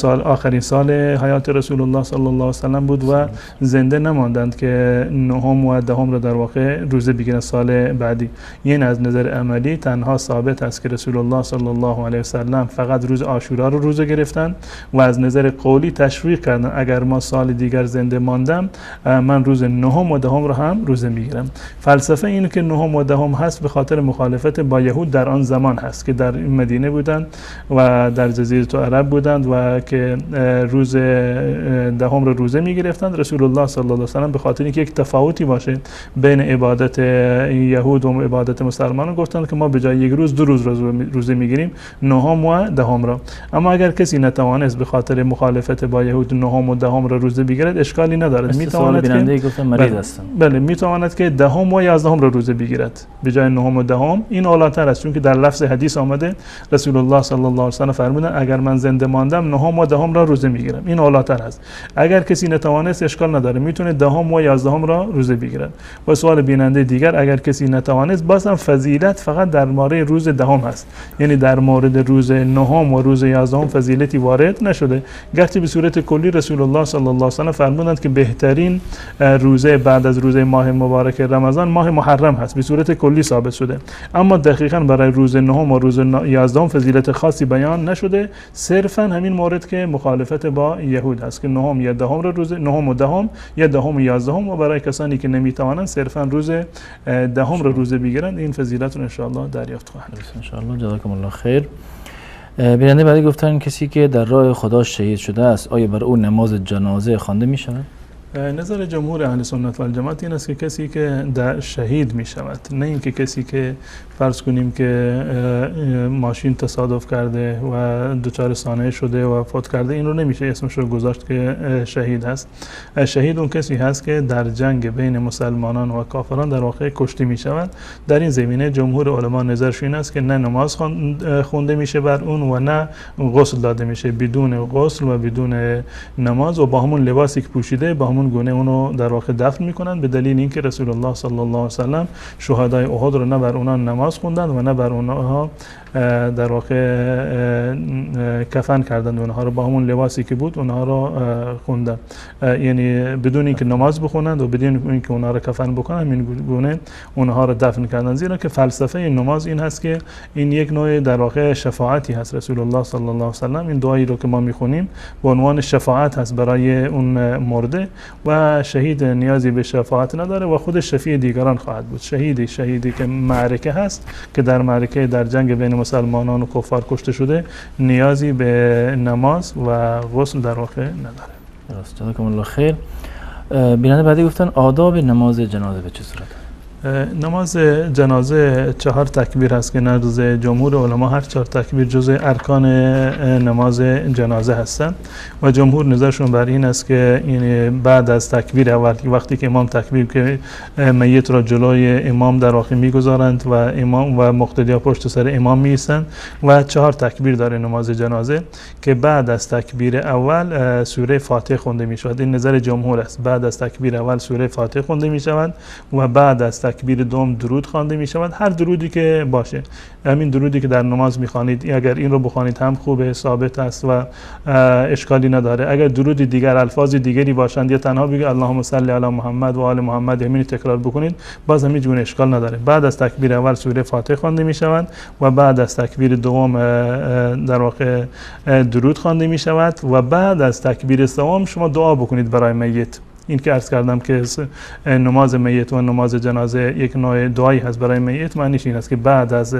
آخرین سال حیات رسول الله صلی الله علیه و سلم بود و زنده نماندند که نهم و دهم را در واقع روزه بگیرند سال بعدی. این از نظر عملی تنها ثابت است که رسول الله صلی الله علیه و سلم فقط روز عاشورا رو روزه گرفتند و از نظر قولی تشویق کردند اگر ما سال دیگر زنده ماندم من روز نهم و دهم را هم روزه میگیرم. فلسفه اینه که نهم و دهم هست به خاطر مخالفت با یهود در آن زمان هست که در مدینه بودند و در جزیره عرب بودند و که روز دهم را روزه میگرفتند. رسول الله صلی الله علیه و سلم به خاطر اینکه یک تفاوتی باشه بین عبادت یهود و عبادت مسلمانان گفتند که ما به جای یک روز دو روز روزه میگیریم، نهم و دهم را. اما اگر کسی نتوانست به خاطر مخالفت با یهود نهم و دهم را روزه بگیرد اشکالی ندارد، میتواند که بله میتواند که دهم و یازدهم را روزه بگیرد به جای نهم و دهم. این اولاتر است چون که در لفظ حدیث آمده رسول الله صلی الله علیه و سلم فرمودند اگر من زنده ماندم نهم و دهم را روزه میگیرم. این اولاتر است. اگر کسی نتوانست اشکال نداره میتونه دهم و یازدهم را روزه بگیرد. و سوال بیننده دیگر اگر کسی نتوانست بازم فضیلت فقط در مورد روز دهم هست، یعنی در مورد روز نهم و روز یازدهم فضیلتی وارد نشده، گرچه به صورت کلی رسول الله صلی الله علیه و سلم فرمودند که بهترین روزه بعد از روزه ماه مبارک رمضان ماه محرم هست، به صورت کلی ثابت شده، اما دقیقاً برای روز نهم و روز یازدهم فضیلت خاصی بیان نشده، صرفاً همین مورد که مخالفت با یهود هست که نهم یا دهم را روز نهم و دهم یا دهم و یازدهم و برای کسانی که نمیتوانند صرفاً روز دهم را روزه بگیرند این فضیلت رو ان شاء الله دریافت خواهند. ان شاء الله. جزاکم الله خیر. بیننده بعدی گفتن کسی که در راه خدا شهید شده است آیا بر او نماز جنازه خوانده می شود؟ نظر جمهور اهل سنت و الجماعت این است که کسی که در شهید می شود، نه اینکه کسی که فرض کنیم که ماشین تصادف کرده و دچار سانحه شده و فوت کرده، این رو نمیشه اسمش رو گذاشت که شهید هست. شهید اون کسی هست که در جنگ بین مسلمانان و کافران در واقع کشته می شود. در این زمینه جمهور علما نظرش این است که نه نماز خونده میشه بر اون و نه غسل داده میشه، بدون غسل و بدون نماز و با همون لباسی که پوشیده با همون گونه اونو در واقع دفن میکنن، به دلیل اینکه رسول الله صلی الله علیه و سلم شهدای احد رو نه بر اونها نماز خوندند و نه بر اونها در واقع کفن کردند، اونها رو با همون لباسی که بود اونها رو خوندند، یعنی بدون اینکه نماز بخونند و بدون اینکه اونها رو کفن بکنند همین گونه اونها رو دفن کردند. زیرا که فلسفه نماز این هست که این یک نوع در واقع شفاعتی هست. رسول الله صلی الله علیه و سلم این دعایی رو که ما میخونیم به عنوان شفاعت هست برای اون مرده و شهید نیازی به شفاعت نداره و خود شفیع دیگران خواهد بود. شهیدی که معرکه هست، که در معرکه در جنگ بین مسلمانان و کفار کشته شده، نیازی به نماز و غسل در واقع نداره. درست. جزاکم الله خیر. بیننده بعدی گفتن آداب نماز جنازه به چه صورت؟ نماز جنازه 4 تکبیر هست که نزد جمهور علما هر 4 تکبیر جزء ارکان نماز جنازه هستند و جمهور نظرشون بر این است که یعنی بعد از تکبیر اول وقتی که امام تکبیر که میت را جلوی امام در واقع میگذارند و امام و مقتدیان پشت سر امام میایستند و 4 تکبیر داره نماز جنازه که بعد از تکبیر اول سوره فاتحه خونده می شود. این نظر جمهور است. بعد از تکبیر اول سوره فاتحه خونده می شود و بعد از تکبیر دوم درود خوانده می شود. هر درودی که باشه، همین درودی که در نماز می خوانید، اگر این رو بخوانید هم خوبه، ثابت است و اشکالی نداره. اگر درود دیگر الفاظ دیگری باشند یا تنها بگید اللهم صل علی محمد و آل محمد همین تکرار بکنید، باز هم هیچ گونه اشکال نداره. بعد از تکبیر اول سوره فاتحه خوانده می شود و بعد از تکبیر دوم در واقع درود خوانده می شود و بعد از تکبیر سوم شما دعا بکنید برای میت. این که عرض کردم که نماز میت و نماز جنازه یک نوع دعایی هست برای میت، معنیش این است که بعد از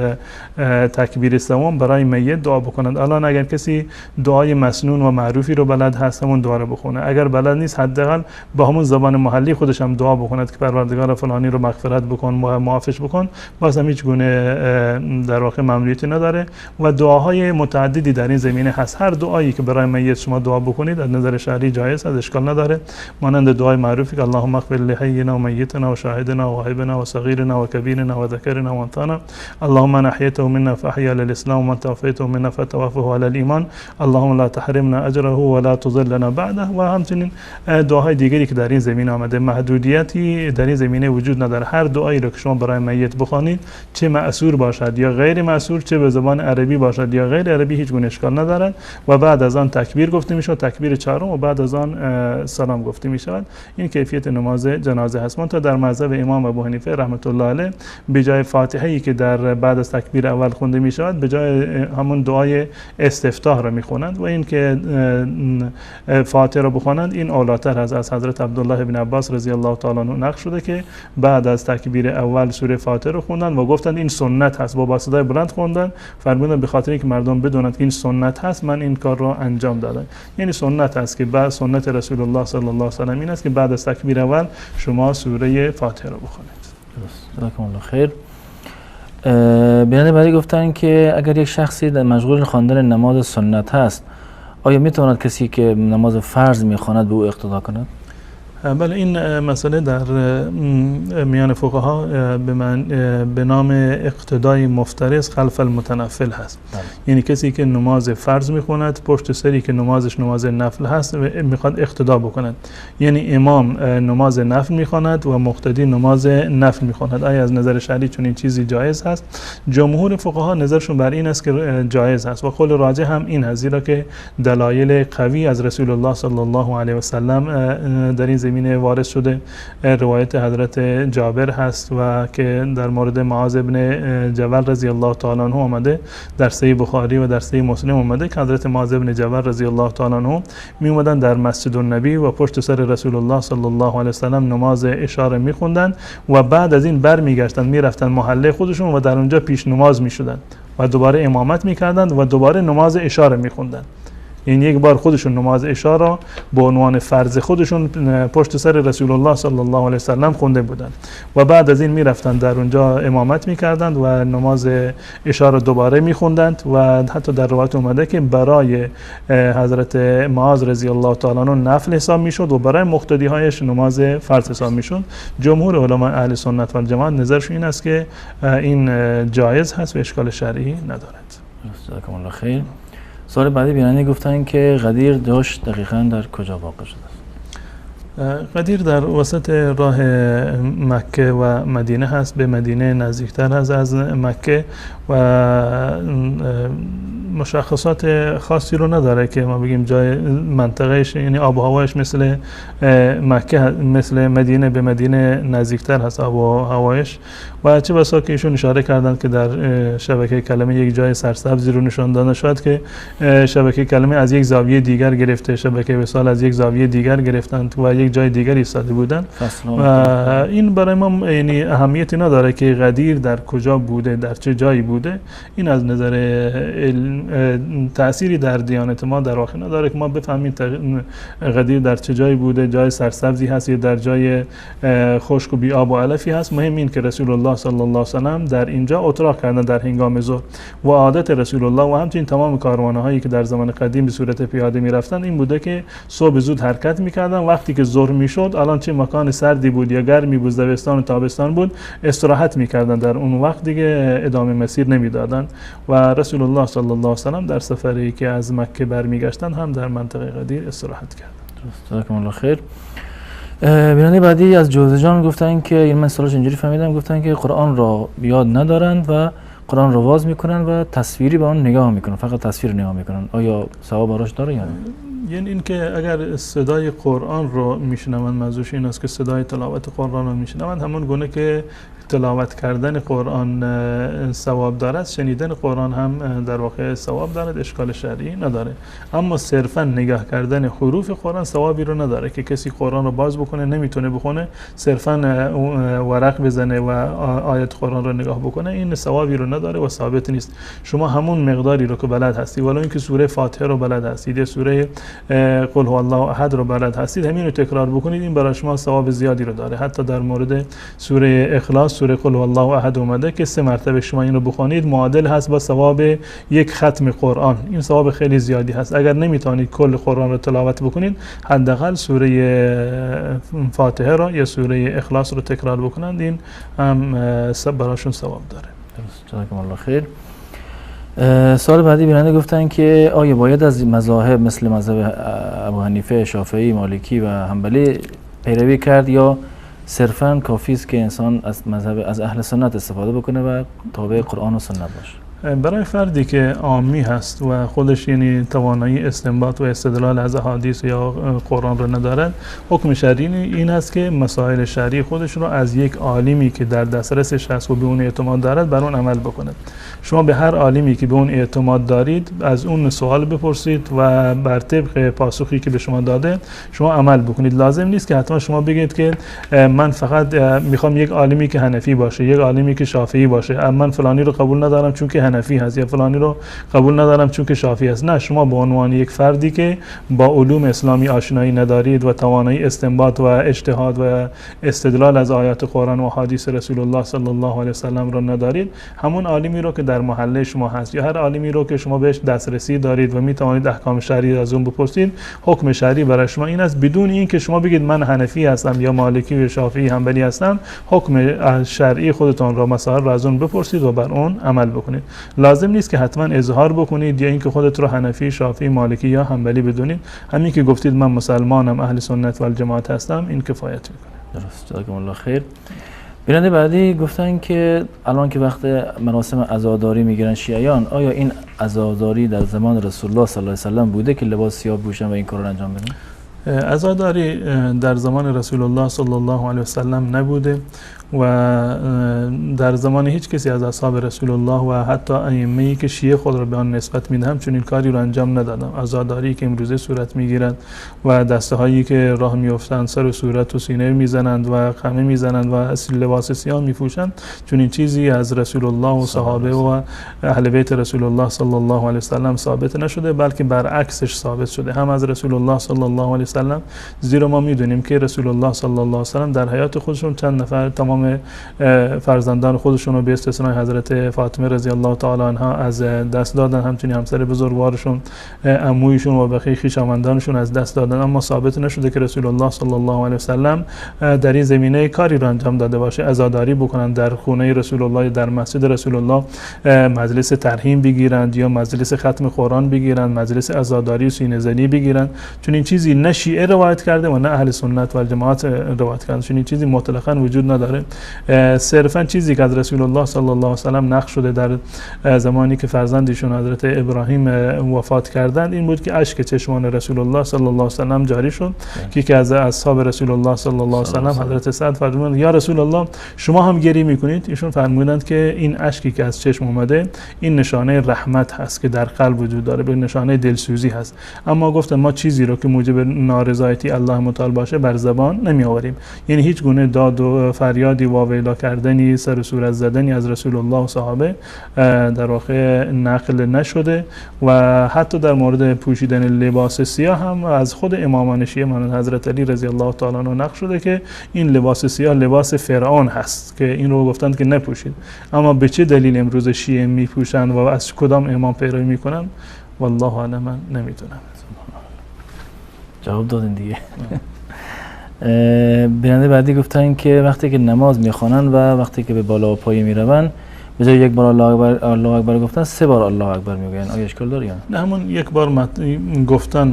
تکبیر سوم برای میت دعا بکنند. الان اگر کسی دعای مسنون و معروفی رو بلد هست همون دعا رو بخونه، اگر بلد نیست حداقل با همون زبان محلی خودش هم دعا بکند که پروردگار فلانی رو مغفرت بکن، معافش بکن، باز هم هیچ گونه در واقع ممنوعیتی نداره و دعاهای متعددی در این زمینه هست. هر دعایی که برای میت شما دعا بکنید از نظر شرعی جایز است، اشکال نداره. مانند دعای معروفی که اللهم اغفر لحینا و میتنا و شاهدنا و غایبنا و صغیرنا و کبیرنا و ذکرنا و انثانا اللهم من احییته منا فاحیا علی الاسلام و من توفیته منا فتوفه علی الایمان اللهم لا تحرمنا اجره و لا تضلنا بعده. و همچنین دعاهای دیگری که در این زمینه آمده، محدودیتی در این زمینه وجود نداره. هر دعایی رو که شما برای میت بخوانید، چه مأثور باشد یا غیر مأثور، چه به زبان عربی باشد یا غیر عربی، هیچ گونه اشکال ندارد و بعد از آن تکبیر گفته میشه، تکبیر چهارم و بعد از آن سلام گفته می شود. این کیفیت نماز جنازه هست. منتها در مذهب امام ابو حنیفه رحمت الله علیه به جای فاتحه ای که در بعد از تکبیر اول خونده می شود، به جای همون دعای استفتاح را می خوانند و این که فاتحه را بخوانند این اولاتر از حضرت عبدالله بن عباس رضی الله تعالی عنه نقل شده که بعد از تکبیر اول سوره فاتحه را خوندند و گفتند این سنت هست، با صدای بلند خوندند، فرمودند به خاطر اینکه مردم بدونند که این سنت هست من این کار را انجام دادم. یعنی سنت هست که بعد سنت رسول الله صلی الله علیه و سلم این است که بعد از تکبیر اول شما سوره فاتحه رو بخونید. جزاکم الله خیر. بیننده بعدی گفتن که اگر یک شخصی در مشغول خواندن نماز سنت هست، آیا میتواند کسی که نماز فرض میخواند به او اقتدا کند؟ بله، این مسئله در میان فقها به نام اقتدای مفترض خلف المتنفل هست. یعنی کسی که نماز فرض میخواند پشت سری که نمازش نماز نفل هست میخواد اقتدا بکند. یعنی امام نماز نفل میخواند و مقتدی نماز نفل میخواند. آیا از نظر شرعی چون این چیزی جایز هست؟ جمهور فقها نظرشون بر این است که جایز هست و قول راجح هم این است، زیرا که دلایل قوی از رسول الله صلی الله علیه و سلم در این زمینه وارد شده. روایت حضرت جابر هست و که در مورد معاذ ابن جبل رضی الله تعالی عنه آمده، در صحیح بخاری و در صحیح مسلم آمده که حضرت معاذ ابن جبل رضی الله تعالی عنه می اومدن در مسجد النبی و پشت سر رسول الله صلی الله علیه و سلم نماز اشاره میخوندن و بعد از این برمیگشتن میرفتن محله خودشون و در اونجا پیش نماز میشدن و دوباره امامت میکردند و دوباره نماز عشا رو میخوندند. این یک بار خودشون نماز عشا را به عنوان فرض خودشون پشت سر رسول الله صلی الله علیه وسلم خونده بودند و بعد از این میرفتند در اونجا امامت میکردند و نماز عشا را دوباره میخوندند و حتی در روایت اومده که برای حضرت معاذ رضی الله تعالی عنه نفل حساب میشد و برای مقتدی هایش نماز فرض حساب میشد. جمهور علما اهل سنت و الجماعت نظرشون این است که این جایز هست و اشکال شرعی ندارد. جزاکم الله خیر. سوال بعدی بیننده گفتن که غدیر داشت دقیقاً در کجا واقع شده است؟ غدیر در وسط راه مکه و مدینه هست، به مدینه نزدیکتر هست از مکه و مشخصات خاصی رو نداره که ما بگیم جای منطقهش، یعنی آب و هوایش مثل مکه مثل مدینه به مدینه نزدیکتر هست آب و هوایش و چه بسا که ایشون اشاره کردند که در شبکه کلمه یک جای سرسبزی رو نشان داده شد که شبکه کلمه از یک زاویه دیگر گرفته، شبکه وصال از یک زاویه دیگر گرفتند و یک جای دیگر ایستاده بودند و این برای ما یعنی اهمیتی نداره که غدیر در کجا بوده، در چه جایی بوده. این از نظر تأثیری در دیانت ما در واقع نداره که ما بفهمیم غدیر در چه جایی بوده، جای سرسبزی هست یا در جای خشک و بی آب و علفی هست. مهم این که رسول الله صلی الله علیه و سلم در اینجا اتراق کردن در هنگام ظهر و عادت رسول الله و همچنین تمام کاروانه هایی که در زمان قدیم به صورت پیاده میرفتن این بوده که صبح زود حرکت میکردن، وقتی که ظهر میشد الان چه مکان سردی بود یا گرمی بود، زمستان و تابستان بود، استراحت میکردن، در اون وقت دیگه ادامه مسیر نمیدادن و رسول الله صلی الله علیه و سلم در سفری که از مکه برمیگشتن هم در منطقه غدیر استراحت کردن. جزاکم الله خیر. بیننده بعدی از جوزجان گفتن که این من سوالش اینجوری فهمیدم، گفتن که قرآن را یاد ندارند و قرآن رو واز میکنن و تصویری به آن نگاه میکنن، فقط تصویر نگاه میکنن، آیا ثواب براش داره یا نه؟ یعنی اینکه اگر صدای قرآن رو میشنوند، موضوعش این است که صدای تلاوت قرآن رو میشنوند، همون گونه که تلاوت کردن قرآن ثواب دارد، شنیدن قرآن هم در واقع ثواب دارد، اشکال شرعی نداره. اما صرفا نگاه کردن حروف قرآن ثوابی رو نداره که کسی قرآن رو باز بکنه نمیتونه بخونه، صرفا ورق بزنه و آیت قرآن رو نگاه بکنه، این ثوابی رو نداره و ثابت نیست. شما همون مقداری رو که بلد هستی، ولو اینکه سوره فاتحه رو بلد هستید یا سوره قل هو الله احد رو بلد هستید، همین رو تکرار بکنید، این برای شما ثواب زیادی رو داره. حتی در مورد سوره اخلاص، سوره قل هو الله احد اومده که 3 مرتبه شما این رو بخونید معادل هست با ثواب یک ختم قرآن. این ثواب خیلی زیادی هست. اگر نمیتونید کل قرآن رو تلاوت بکنید، حداقل سوره فاتحه رو یا سوره اخلاص رو تکرار بکنند، این هم براشون ثواب داره. جزاکم الله خیر. سوال بعدی بیننده گفتن که آیا باید از مذاهب مثل مذهب ابو حنیفه، شافعی، مالکی و حنبلی پیروی کرد یا صرفاً کافی است که انسان از مذهب از اهل سنت استفاده بکنه و تابع قرآن و سنت باشه؟ برای فردی که عامی هست و خودش یعنی توانایی استنباط و استدلال از احادیث یا قرآن رو ندارد، حکم شرعی این است که مسائل شرعی خودش رو از یک عالمی که در دسترسش هست و به اون اعتماد دارد بر اون عمل بکنه. شما به هر عالمی که به اون اعتماد دارید از اون سوال بپرسید و بر طبق پاسخی که به شما داده شما عمل بکنید. لازم نیست که حتما شما بگید که من فقط میخوام یک عالمی که حنفی باشه، یک عالمی که شافعی باشه، من فلانی رو قبول ندارم چون که حنفی هست یا فلانی رو قبول ندارم چون که شافعی است. نه، شما به عنوان یک فردی که با علوم اسلامی آشنایی ندارید و توانایی استنباط و اجتهاد و استدلال از آیات قرآن و حدیث رسول الله صلی الله علیه و سلم رو ندارید، همون عالمی رو که در محله شما هست یا هر عالمی رو که شما بهش دسترسی دارید و میتوانید احکام شرعی از اون بپرسید، حکم شرعی برای شما این است بدون اینکه شما بگید من حنفی هستم یا مالکی یا شافعی حنبلی هستم، حکم شرعی خودتون رو مسائل رو از اون بپرسید و بر اون عمل بکنید. لازم نیست که حتما اظهار بکنید یا اینکه خودت رو حنفی، شافعی، مالکی یا حنبلی بدونید. همین که گفتید من مسلمانم، اهل سنت و الجماعت هستم، این کفایت میکنه. درست. جزاکم الله خیر. بیننده بعدی گفتن که الان که وقت مراسم عزاداری میگیرن شیعیان، آیا این عزاداری در زمان رسول الله صلی الله علیه و سلم بوده که لباس سیاه بپوشن و این کار رو انجام بدن؟ عزاداری در زمان رسول الله صلی الله علیه و سلم نبوده و در زمان هیچ کسی از اصحاب رسول الله و حتی ائمه‌ای که شیعه خود را به آن نسبت میدهم چون این کاری را انجام ندادم. عزاداری که امروزه صورت میگیرد و دسته هایی که راه میافتند سر و صورت و سینه میزنند و خمه میزنند و لباس سیاه میپوشند چون این چیزی از رسول الله و صحابه و اهل بیت رسول الله صلی الله علیه و سلم ثابت نشده، بلکه برعکسش ثابت شده، هم از رسول الله صلی الله علیه و سلم، زیرا ما میدونیم که رسول الله صلی الله علیه و سلم در حیات خودشون چند نفر تمام فرزندان خودشون رو به استثنای حضرت فاطمه رضی الله تعالی عنها از دست دادن، همچنین همسر بزرگوارشون، عمویشون و بقیه خویشاوندانشون از دست دادن، اما ثابت نشده که رسول الله صلی الله علیه و سلم در این زمینه کاری رو انجام داده باشه، عزاداری بکنن در خونه رسول الله، در مسجد رسول الله مجلس ترحیم بگیرند یا مجلس ختم قرآن بگیرند، مجلس عزاداری و سینه زنی بگیرند، چون این چیزی نه شیعه روایت کرده و نه اهل سنت و جماعت روایت کرده، چون این چیزی مطلقاً وجود نداره. صرفاً چیزی که از رسول الله صلی الله علیه و سلم نقل شده در زمانی که فرزندشون حضرت ابراهیم وفات کردند این بود که اشک چشمان رسول الله صلی الله علیه و سلم جاری شد که از اصحاب رسول الله صلی الله علیه و سلم حضرت سعد فرمودند یا رسول الله شما هم گریه میکنید؟ ایشون فرمودند که این اشکی که از چشم اومده این نشانه رحمت هست که در قلب وجود داره، به نشانه دلسوزی هست، اما گفتن ما چیزی رو که موجب نارضایتی الله متعال باشه بر زبان نمی آوریم، یعنی هیچ گونه داد و فریادی و ویلا کردنی، سر و صورت زدنی از رسول الله و صحابه در واقع نقل نشده و حتی در مورد پوشیدن لباس سیاه هم از خود امامان شیعه مانند حضرت علی رضی الله تعالی عنه نقل شده که این لباس سیاه لباس فرعون هست که این رو گفتند که نپوشید، اما به چه دلیل امروز شیعه میپوشند و از کدام امام پیروی میکنن والله اعلم، من نمیدونم. جواب دادین دیگه. بیننده بعدی گفتن که وقتی که نماز میخوانن و وقتی که به بالا و پایین میرون به جای یک بار الله اکبر گفتن 3 بار الله اکبر میگن، آیا اشکال داره یا نه؟ همون یک بار گفتن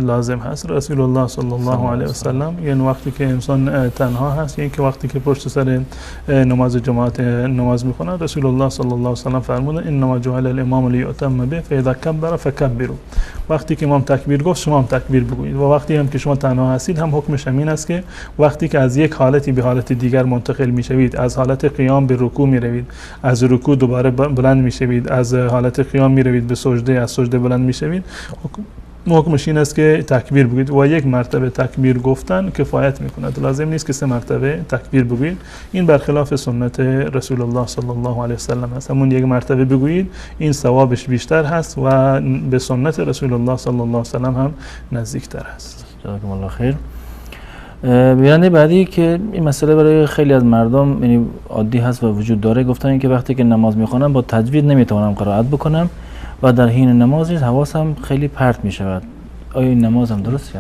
لازم هست. رسول الله صلی الله علیه و سلم یعنی وقتی که انسان تنها هست، یعنی که وقتی که پشت سر نماز جماعت نماز میخونن، رسول الله صلی الله علیه و سلم فرمودن انما جعل الامام لیؤتم به فاذا کبر فکبروا، وقتی که امام تکبیر گفت شما هم تکبیر بگویید، و وقتی هم که شما تنها هستید هم حکمش همین است که وقتی که از یک حالتی به حالت دیگر منتقل میشوید، از حالت قیام به رکوع میروید، از رکوع دوباره بلند میشوید، از حالت قیام میروید به سجده، از سجده بلند میشوید، حکمش این است که تکبیر بگویید و یک مرتبه تکبیر گفتن کفایت میکند، لازم نیست که 3 مرتبه تکبیر بگویید. این برخلاف سنت رسول الله صلی الله علیه و سلم است، همون یک مرتبه بگویید این ثوابش بیشتر هست و به سنت رسول الله صلی الله علیه و سلم هم نزدیکتر است. جزاکم الله خیر. بیننده بعدی که این مسئله برای خیلی از مردم یعنی عادی هست و وجود داره، گفتن که وقتی که نماز میخوانم با تجوید نمیتوانم قرائت بکنم و در حین نماز حواسم خیلی پرت میشود، آیا این نماز هم درسته؟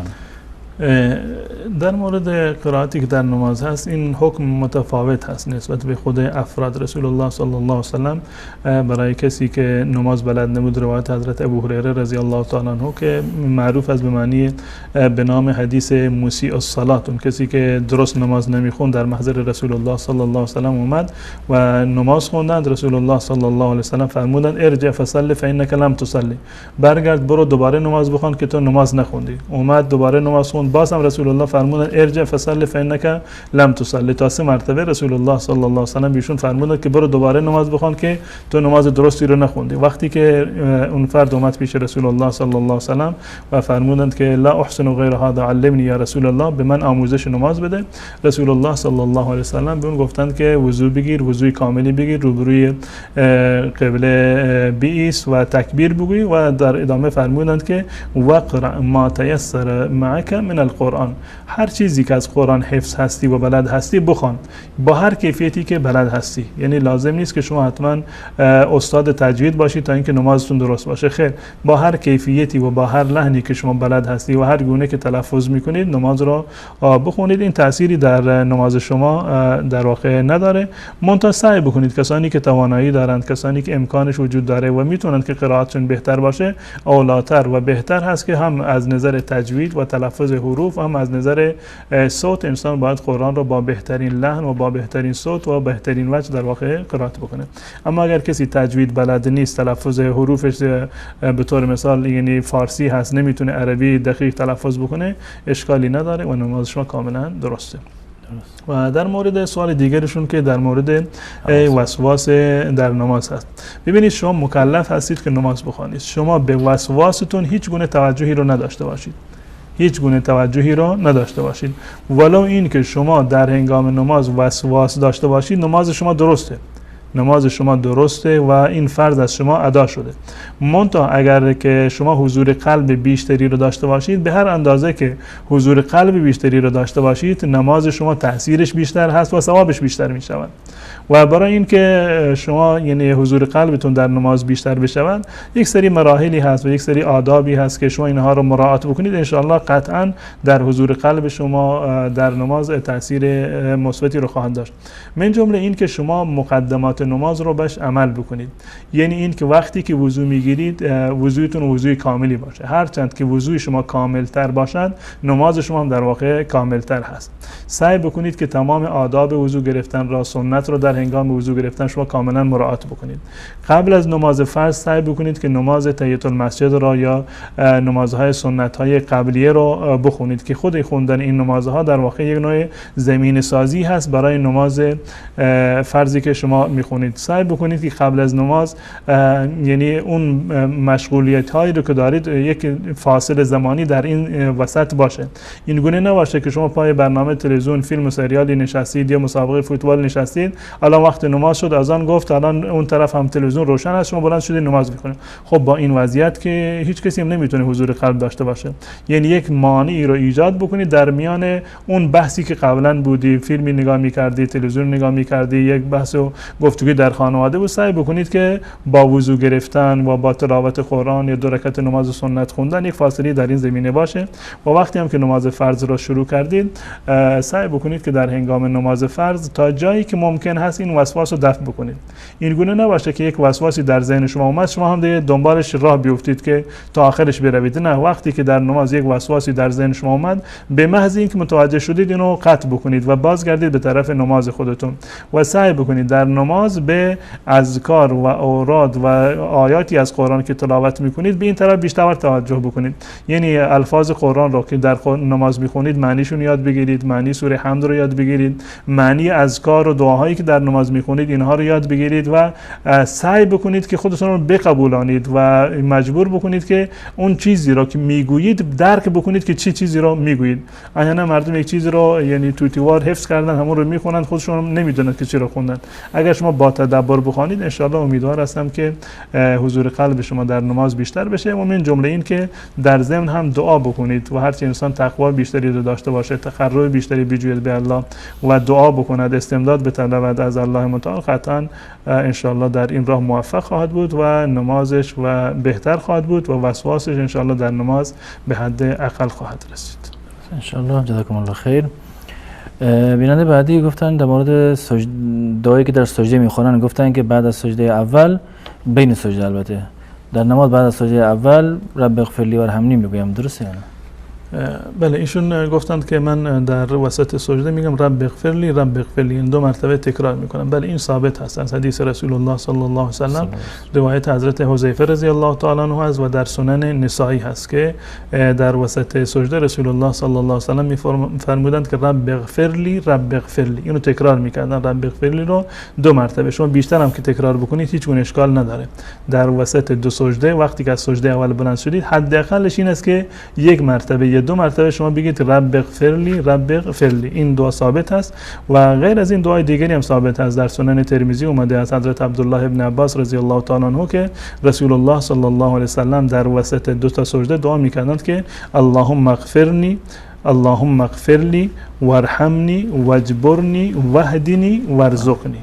در مورد قرائتی که در نماز هست این حکم متفاوت هست نسبت به خود افراد. رسول الله صلی الله علیه و سلم برای کسی که نماز بلد نبود، روایت حضرت ابو هریره رضی الله تعالی عنه که معروف از به معنی به نام حدیث مسیء الصلاه، اون کسی که درست نماز نمیخوند، در محضر رسول الله صلی الله علیه و سلم اومد و نماز خوندند. رسول الله صلی الله علیه و سلم فرمودند ارجع فصلی فانک لم تصلی، برگرد برو دوباره نماز بخوان که تو نماز نخوندی. اومد دوباره نماز خوند، باز هم رسول الله فرمودند ارجع فصلی فانک لم تصلی، تا 3 مرتبه رسول الله صلی الله علیه و سلم ایشون فرمودند که برو دوباره نماز بخوان که تو نماز درستی رو نخوندی. وقتی که اون فرد اومد پیش رسول الله صلی الله علیه و سلم و فرمودند که لا احسن غیر هذا علمنی یا رسول الله، به من آموزش نماز بده، رسول الله صلی الله علیه و سلم به اون گفتند که وضو بگیر، وضوی کاملی بگیر، روبروی قبله بایست و تکبیر بگوی و در ادامه فرمودند که وقرأ ما تیسر معک من القرآن، هر چیزی که از قرآن حفظ هستی و بلد هستی بخوان با هر کیفیتی که بلد هستی. یعنی لازم نیست که شما حتما استاد تجوید باشید تا اینکه نمازتون درست باشه، خیر، با هر کیفیتی و با هر لحنی که شما بلد هستی و هر گونه که تلفظ میکنید نماز را بخونید. این تأثیری در نماز شما در واقع نداره. منتها سعی بکنید کسانی که توانایی دارند، کسانی که امکانش وجود داره و میتونن که قرائتشون بهتر باشه، اولاتر و بهتر هست که هم از نظر تجوید و تلفظ حروف و هم از نظر صوت انسان باید قرآن رو با بهترین لحن و با بهترین صوت و بهترین وجه در واقع قرائت بکنه. اما اگر کسی تجوید بلد نیست، تلفظ حروفش به طور مثال یعنی فارسی هست، نمیتونه عربی دقیق تلفظ بکنه، اشکالی نداره و نماز شما کاملا درسته. و در مورد سوال دیگرشون که در مورد وسواس در نماز هست، ببینید شما مکلف هستید که نماز بخوانید، شما به وسواستون هیچ گونه توجهی رو نداشته باشید، هیچ گونه توجهی رو نداشته باشید، ولو این که شما در هنگام نماز وسواس داشته باشید، نماز شما درسته، نماز شما درسته و این فرض از شما ادا شده. منتها اگر که شما حضور قلب بیشتری رو داشته باشید، به هر اندازه که حضور قلب بیشتری رو داشته باشید، نماز شما تاثیرش بیشتر هست و ثوابش بیشتر می شود. و برای اینکه شما یعنی حضور قلبتون در نماز بیشتر بشود، یک سری مراحلی هست و یک سری آدابی هست که شما اینها رو مراعات بکنید، ان شاء الله قطعا در حضور قلب شما در نماز تاثیر مثبتی رو خواهد داشت. من جمله این که شما مقدمات نماز رو بهش عمل بکنید، یعنی این که وقتی که وضو میگیرید وضویتون وضوی کاملی باشه، هر چند که وضوی شما کاملتر باشد نماز شما هم در واقع کاملتر هست. سعی بکنید که تمام آداب وضو گرفتن را، سنت رو در هنگام وضو گرفتن شما کاملا مراعات بکنید. قبل از نماز فرض سعی بکنید که نماز تحیت المسجد را یا نمازهای سنت‌های قبلیه رو بخونید که خود خوندن این نمازها در واقع یک نوع زمین سازی هست برای نماز فرضی که شما میخونید. سعی بکنید که قبل از نماز یعنی اون مشغولیت هایی رو که دارید یک فاصله زمانی در این وسط باشه. این گونه نباشه که شما پای برنامه تلویزیون، فیلم و سریالی نشستید یا مسابقه فوتبال نشستید، الان وقت نماز شد، اذان گفت، الان اون طرف هم تلویزیون روشن است، شما بلند شدید نماز میکنید. خب با این وضعیت که هیچ کسی هم نمیتونه حضور قلب داشته باشه، یعنی یک مانعی رو ایجاد بکنید در میان اون بحثی که قبلا بودی، فیلمی نگاه میکردی، تلویزیون نگاه میکردی، یک بحث و گفتگوی در خانواده بود. سعی بکنید که با وضو گرفتن و با تلاوت قرآن یا 2 رکعت نماز سنت خوندن یک فاصله در این زمینه باشه. و وقتی هم که نماز فرض را شروع کردید سعی بکنید که در هنگام نماز فرض تا جایی که ممکن هست این وسواس رو دفع بکنید. این گونه نباشه که یک وسواسی در ذهن شما اومد شما هم دیگه دنبالش راه بیفتید که تا آخرش بروید. نه، وقتی که در نماز یک وسواسی در ذهن شما اومد، به محض اینکه متوجه شدید اینو قطع بکنید و بازگردید به طرف نماز خودتون و سعی بکنید در نماز به اذکار و اوراد و آیاتی از قرآن که تلاوت میکنید به این طرف بیشتر توجه بکنید. یعنی الفاظ قرآن رو که در نماز میخونید معنیشون یاد بگیرید، معنی سوره حمد رو یاد بگیرید، معنی اذکار و دعاهایی که در نماز میخونید اینها رو یاد بگیرید و سعی بکنید که خودتون رو بقبولانید و مجبور بکنید که اون چیزی رو که میگویید درک بکنید که چه چیزی رو میگویید. احیانا مردم یک چیزی رو یعنی توتیوار حفظ کردن، همون رو میخونن، خودشون نمیدونن که چی رو خوندن. اگر شما با تدبر بخونید ان شاء الله امیدوار هستم که حضور قلب شما در نماز بیشتر بشه. و من جمله این که در ضمن هم دعا بکنید و هر چی انسان تقوا بیشتری رو داشته باشه، تقرب بیشتری بجوید به الله و دعا بکند، استمداد بطلبد از الله متعال، قطعا ان شاء الله در این راه موفق خواهد بود و نمازش و بهتر خواهد بود و وسواسش ان شاء الله در نماز به حد اقل خواهد رسید. ان شاء الله. جزاکم الله خیر. بیننده بعدی گفتن در مورد دعایی که در سجده میخونن، گفتن که بعد از سجده اول، بین سجده البته در نماز بعد از سجده اول رب اغفر لی وارحمنی میگویم، درسته یعنی؟ بله، ایشون گفتند که من در وسط سجده میگم رب اغفر لی رب اغفر لی، این 2 مرتبه تکرار میکنم. بله، این ثابت هست از حدیث رسول الله صلی الله علیه و سلم، روایت حضرت حذیفه رضی الله تعالی عنه است و در سنن نسائی هست که در وسط سجده رسول الله صلی الله علیه و سلم میفرمودند که رب اغفر لی رب اغفر لی، اینو تکرار میکردن، رب اغفر لی رو 2 مرتبه. شما بیشتر هم که تکرار بکنید هیچ گونه اشکال نداره. در وسط 2 سجده وقتی که از سجده اول بلند شدید، حداقلش این است که 1 مرتبه یا 2 مرتبه شما بگید رب اغفر لی رب اغفر لی. این دعا ثابت است و غیر از این دعای دیگری هم ثابت است. در سنن ترمذی اومده از حضرت عبدالله ابن عباس رضی الله تعالی عنه که رسول الله صلی الله علیه و سلم در وسط 2 تا سجده دعا می‌کردند که اللهم اغفرنی اللهم اغفر لی وارحمنی واجبرنی واهدنی وارزقنی.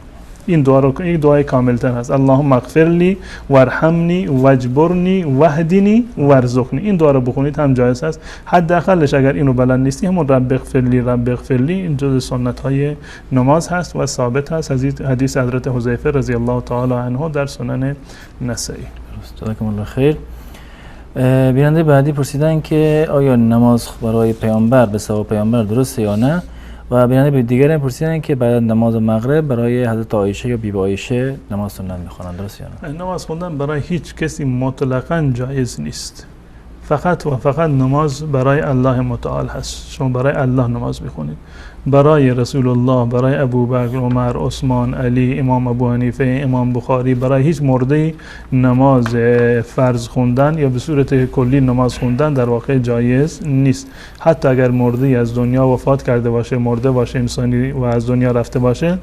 این دعا رو یک دعای کاملتر هست. اللهم اغفر لی وارحمنی واجبرنی واهدنی وارزقنی. این دعا رو بخونید هم جایز است. حداقلش اگر اینو بلند نیستی همون رب اغفر لی رب اغفر لی، این جزء سنت های نماز هست و ثابت هست از حدیث حضرت حذیفه رضی الله تعالی عنه در سنن نسائی. جزاکم الله خیر. بیننده بعدی پرسیدن که آیا نماز برای پیامبر به ثواب پیامبر درسته یا نه، و بیننده دیگر پرسیدن که بعد نماز مغرب برای حضرت عایشه یا بی‌بی عایشه نماز سنت میخوانند، درسته یا نه؟ نماز خوندن برای هیچ کسی مطلقاً جایز نیست. فقط و فقط نماز برای الله متعال هست. شما برای الله نماز بخونید، برای رسول الله، برای ابوبکر، عمر، عثمان، علی، امام ابو حنیفه، امام بخاری، برای هیچ مورد نماز فرض خوندن یا به صورت کلی نماز خوندن در واقع جایز نیست. حتی اگر مردی از دنیا وفات کرده باشه، مرده باشه انسانی و از دنیا رفته باشه،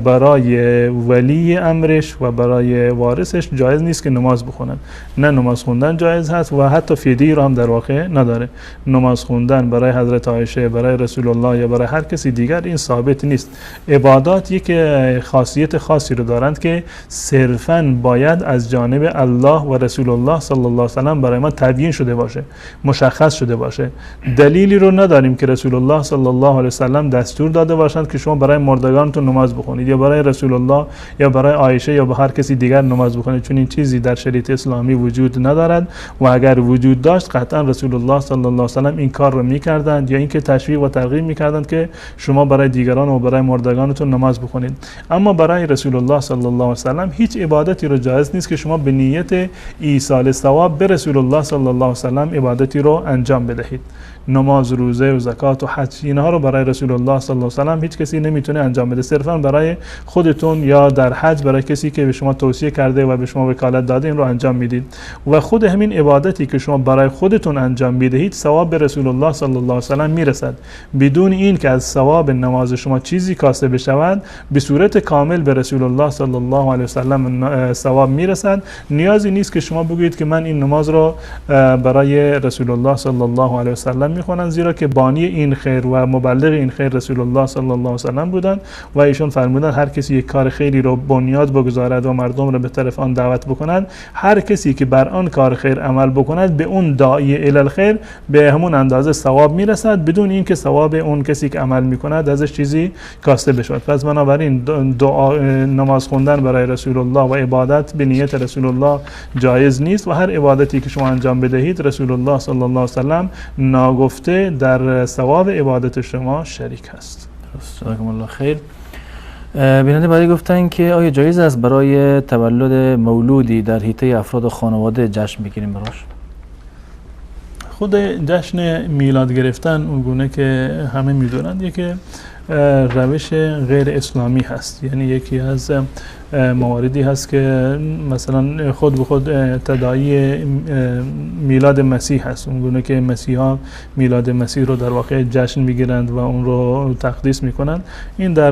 برای ولی امرش و برای وارثش جایز نیست که نماز بخونن. نه نماز خوندن جایز هست و حتی فدیه رو هم در واقع نداره. نماز خوندن برای حضرت عایشه، برای رسول الله یا برای هر کسی دیگر این ثابت نیست. عبادات یک خاصیت خاصی رو دارند که صرفاً باید از جانب الله و رسول الله صلی الله علیه و سلم برای ما تبیین شده باشه، مشخص شده باشه. دلیلی رو نداریم که رسول الله صلی الله علیه و سلم دستور داده باشند که شما برای مردگانتون نماز بخونید یا برای رسول الله یا برای عایشه یا به هر کسی دیگر نماز بخونید، چون این چیزی در شریعت اسلامی وجود ندارد و اگر وجود داشت قطعا رسول الله صلی الله علیه و سلم این کار رو میکردند یا اینکه تشویق و ترغیب میکردند که شما برای دیگران و برای مردگانتون نماز بخونید. اما برای رسول الله صلی الله علیه و سلم هیچ عبادتی رو جایز نیست که شما به نیت ایصال ثواب به رسول الله صلی الله علیه و سلم عبادتی رو انجام بدهید. نماز، روزه و زکات و حج، اینها رو برای رسول الله صلی الله علیه و سلم هیچ کسی نمیتونه انجام بده. صرفا برای خودتون یا در حج برای کسی که به شما توصیه کرده و به شما وکالت داده این رو انجام میدید و خود همین عبادتی که شما برای خودتون انجام میدهید ثواب به رسول الله صلی الله علیه و سلم میرسد بدون این که از ثواب نماز شما چیزی کاسته بشود. به صورت کامل به رسول الله صلی الله علیه و سلم ثواب میرسد. نیازی نیست که شما بگویید که من این نماز رو برای رسول الله صلی الله علیه و سلم میخونن، زیرا که بانی این خیر و مبلغ این خیر رسول الله صلی الله علیه و سلم بودن و ایشون فرمودن هر کسی یک کار خیری رو بنیاد بگذارد و مردم رو به طرف آن دعوت بکند، هر کسی که بر آن کار خیر عمل بکند به اون داعی الی الخیر به همون اندازه ثواب میرسد بدون اینکه ثواب اون کسی که عمل میکند ازش چیزی کاسته بشود. پس بنابراین دعا نماز خوندن برای رسول الله و عبادت به نیت رسول الله جایز نیست و هر عبادتی که شما انجام بدهید رسول الله صلی الله علیه و سلم ناگفته در ثواب عبادت شما شریک هست. جزاکم الله خیر. بیننده بعدی گفتن که آیا جایز است برای تولد مولودی در حیطه افراد خانواده جشن بگیریم براش؟ خود جشن میلاد گرفتن اون گونه که همه میدونند یک روش غیر اسلامی هست. یعنی یکی از مواردی هست که مثلا خود به خود تداعی میلاد مسیح هست، اون گونه که مسیحا میلاد مسیح رو در واقع جشن میگیرند و اون رو تقدیس میکنند. این در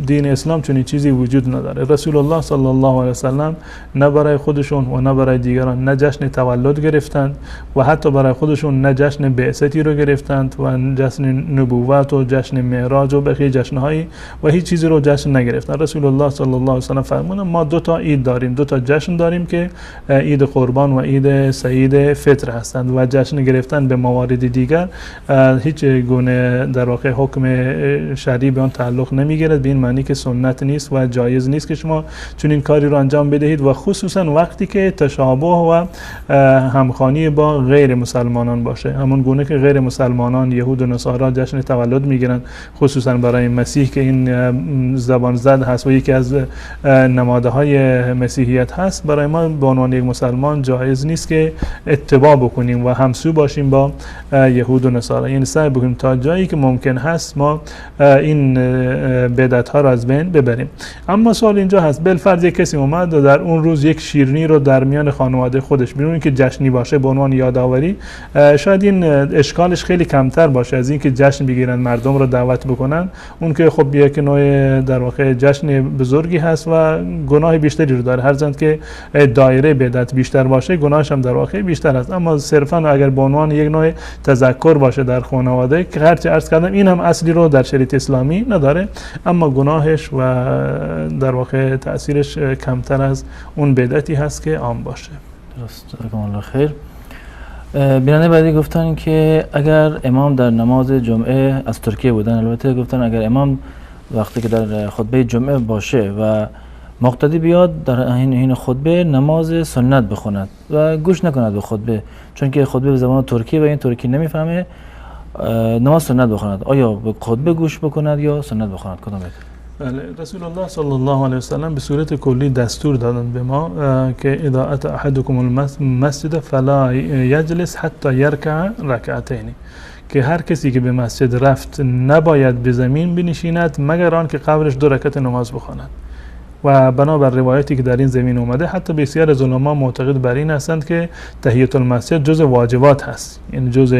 دین اسلام چنین چیزی وجود نداره. رسول الله صلی الله علیه و سلم نه برای خودشون و نه برای دیگران نه جشن تولد گرفتند و حتی برای خودشون نه جشن بعثتی رو گرفتند و جشن نبوت و جشن معراج و بقیه جشنهایی و هیچ چیزی رو جشن نگرفتند. رسول الله صلی الله علیه و سلم فرمودن ما دو تا عید داریم، دو تا جشن داریم که عید قربان و عید سعید فطر هستند و جشن گرفتن به موارد دیگر هیچ گونه در واقع حکم شرعی به آن تعلق نمیگیرد، به این معنی که سنت نیست و جایز نیست که شما چون این کاری رو انجام بدهید و خصوصا وقتی که تشابه و همخوانی با غیر مسلمانان باشه. همون گونه که غیر مسلمانان یهود و نصارا جشن تولد میگیرن خصوصا برای مسیح که این زبان زد هست و یکی از نمادهای مسیحیت هست، برای ما به عنوان یک مسلمان جایز نیست که اتباع بکنیم و همسو باشیم با یهود و نصارا. یعنی سعی بکنیم تا جایی که ممکن هست ما این بدعت ها رو از بین ببریم. اما سوال اینجا هست بالفرض یک کسی اومد و در اون روز یک شیرینی رو در میان خانواده خودش بدون که جشنی باشه به عنوان یادآوری، شاید این اشکالش خیلی کمتر باشه از اینکه جشن بگیرن مردم رو دعوت بکنن. اون که خب یک نوع در واقع جشن بزرگی هست و گناه بیشتری رو داره، هرچند که دایره بدعت بیشتر باشه گناهش هم در واقع بیشتر است. اما صرفا اگر به عنوان یک نوع تذکر باشه در خانواده که هرچی عرض کردم این هم اصلی رو در شریعت اسلامی نداره، اما گناهش و در واقع تاثیرش کمتر از اون بدعتی هست که عام باشه. درست. جزاکم الله خیر. بیننده بعدی گفتن که اگر امام در نماز جمعه از ترکیه بودن، البته گفتن اگر امام وقتی که در خطبه جمعه باشه و مقتدی بیاد در این خطبه نماز سنت بخوند و گوش نکند به خطبه، چون که خطبه به زبان ترکی و این ترکی نمیفهمه. نماز سنت بخوند. آیا به خطبه گوش بکند یا سنت بخوند؟ کدام بهتر؟ بله، رسول الله صلی الله علیه و سلم به صورت کلی دستور دادند به ما که اذا اتى احدكم المسجد فلا یجلس حتی یرکع رکعتین، که هر کسی که به مسجد رفت نباید به زمین بنشیند مگر آن که قبلش 2 رکعت نماز بخواند. و بنابر روایتی که در این زمین اومده، حتی بسیار از علما معتقد بر این هستند که تحیت المسجد جز واجبات هست، یعنی جز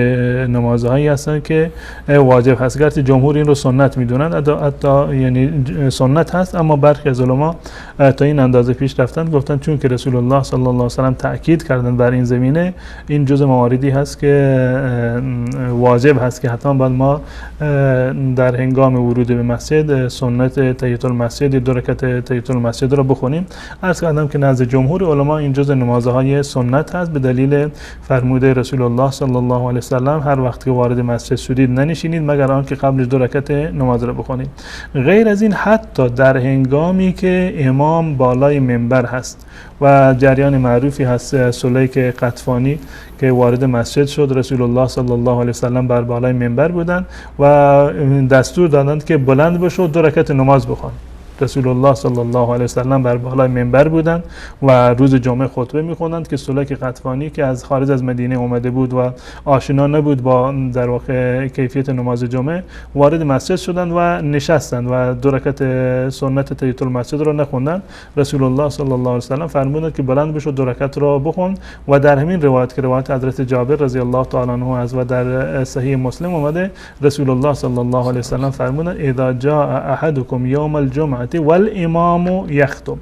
نمازهایی هستند که واجب هست، گرچه جمهور این رو سنت میدونند، حتی یعنی سنت هست، اما برخی از علما تا این اندازه پیش رفتند گفتند چون که رسول الله صلی الله علیه و سلم تاکید کردند بر این زمینه، این جز مواردی هست که واجب هست که حتما باید ما در هنگام ورود به مسجد سنت تحیت المسجد 2 رکعت تحیت المسجد را بخونیم. عرض کردم که نزد جمهور علما این جزء نمازهای سنت هست به دلیل فرموده رسول الله صلی الله علیه و سلم هر وقت که وارد مسجد شدید ننشینید مگر آنکه قبلش 2 رکعت نماز را بخونید. غیر از این حتی در هنگامی که امام بالای منبر هست و جریان معروفی هست سلیک قطفانی که وارد مسجد شد، رسول الله صلی الله علیه و سلم بر بالای منبر بودند و دستور دادند که بلند بشو 2 رکعت نماز بخوان. رسول الله صلی الله علیه و سلم بر بالای منبر بودند و روز جمعه خطبه می‌خوندند که سلیک قطفانی که از خارج از مدینه اومده بود و آشنا نبود با در واقع کیفیت نماز جمعه، وارد مسجد شدند و نشستند و 2 رکعت سنت تحیت المسجد را نخوندند. رسول الله صلی الله علیه و سلم فرمودند که بلند بشو 2 رکعت را بخون و در همین روایت که روایت حضرت جابر رضی الله تعالی عنه است و در صحیح مسلم اومده، رسول الله صلی الله علیه و سلم فرمودند اذا جاء احدکم یوم الجمعه والامام یخطب.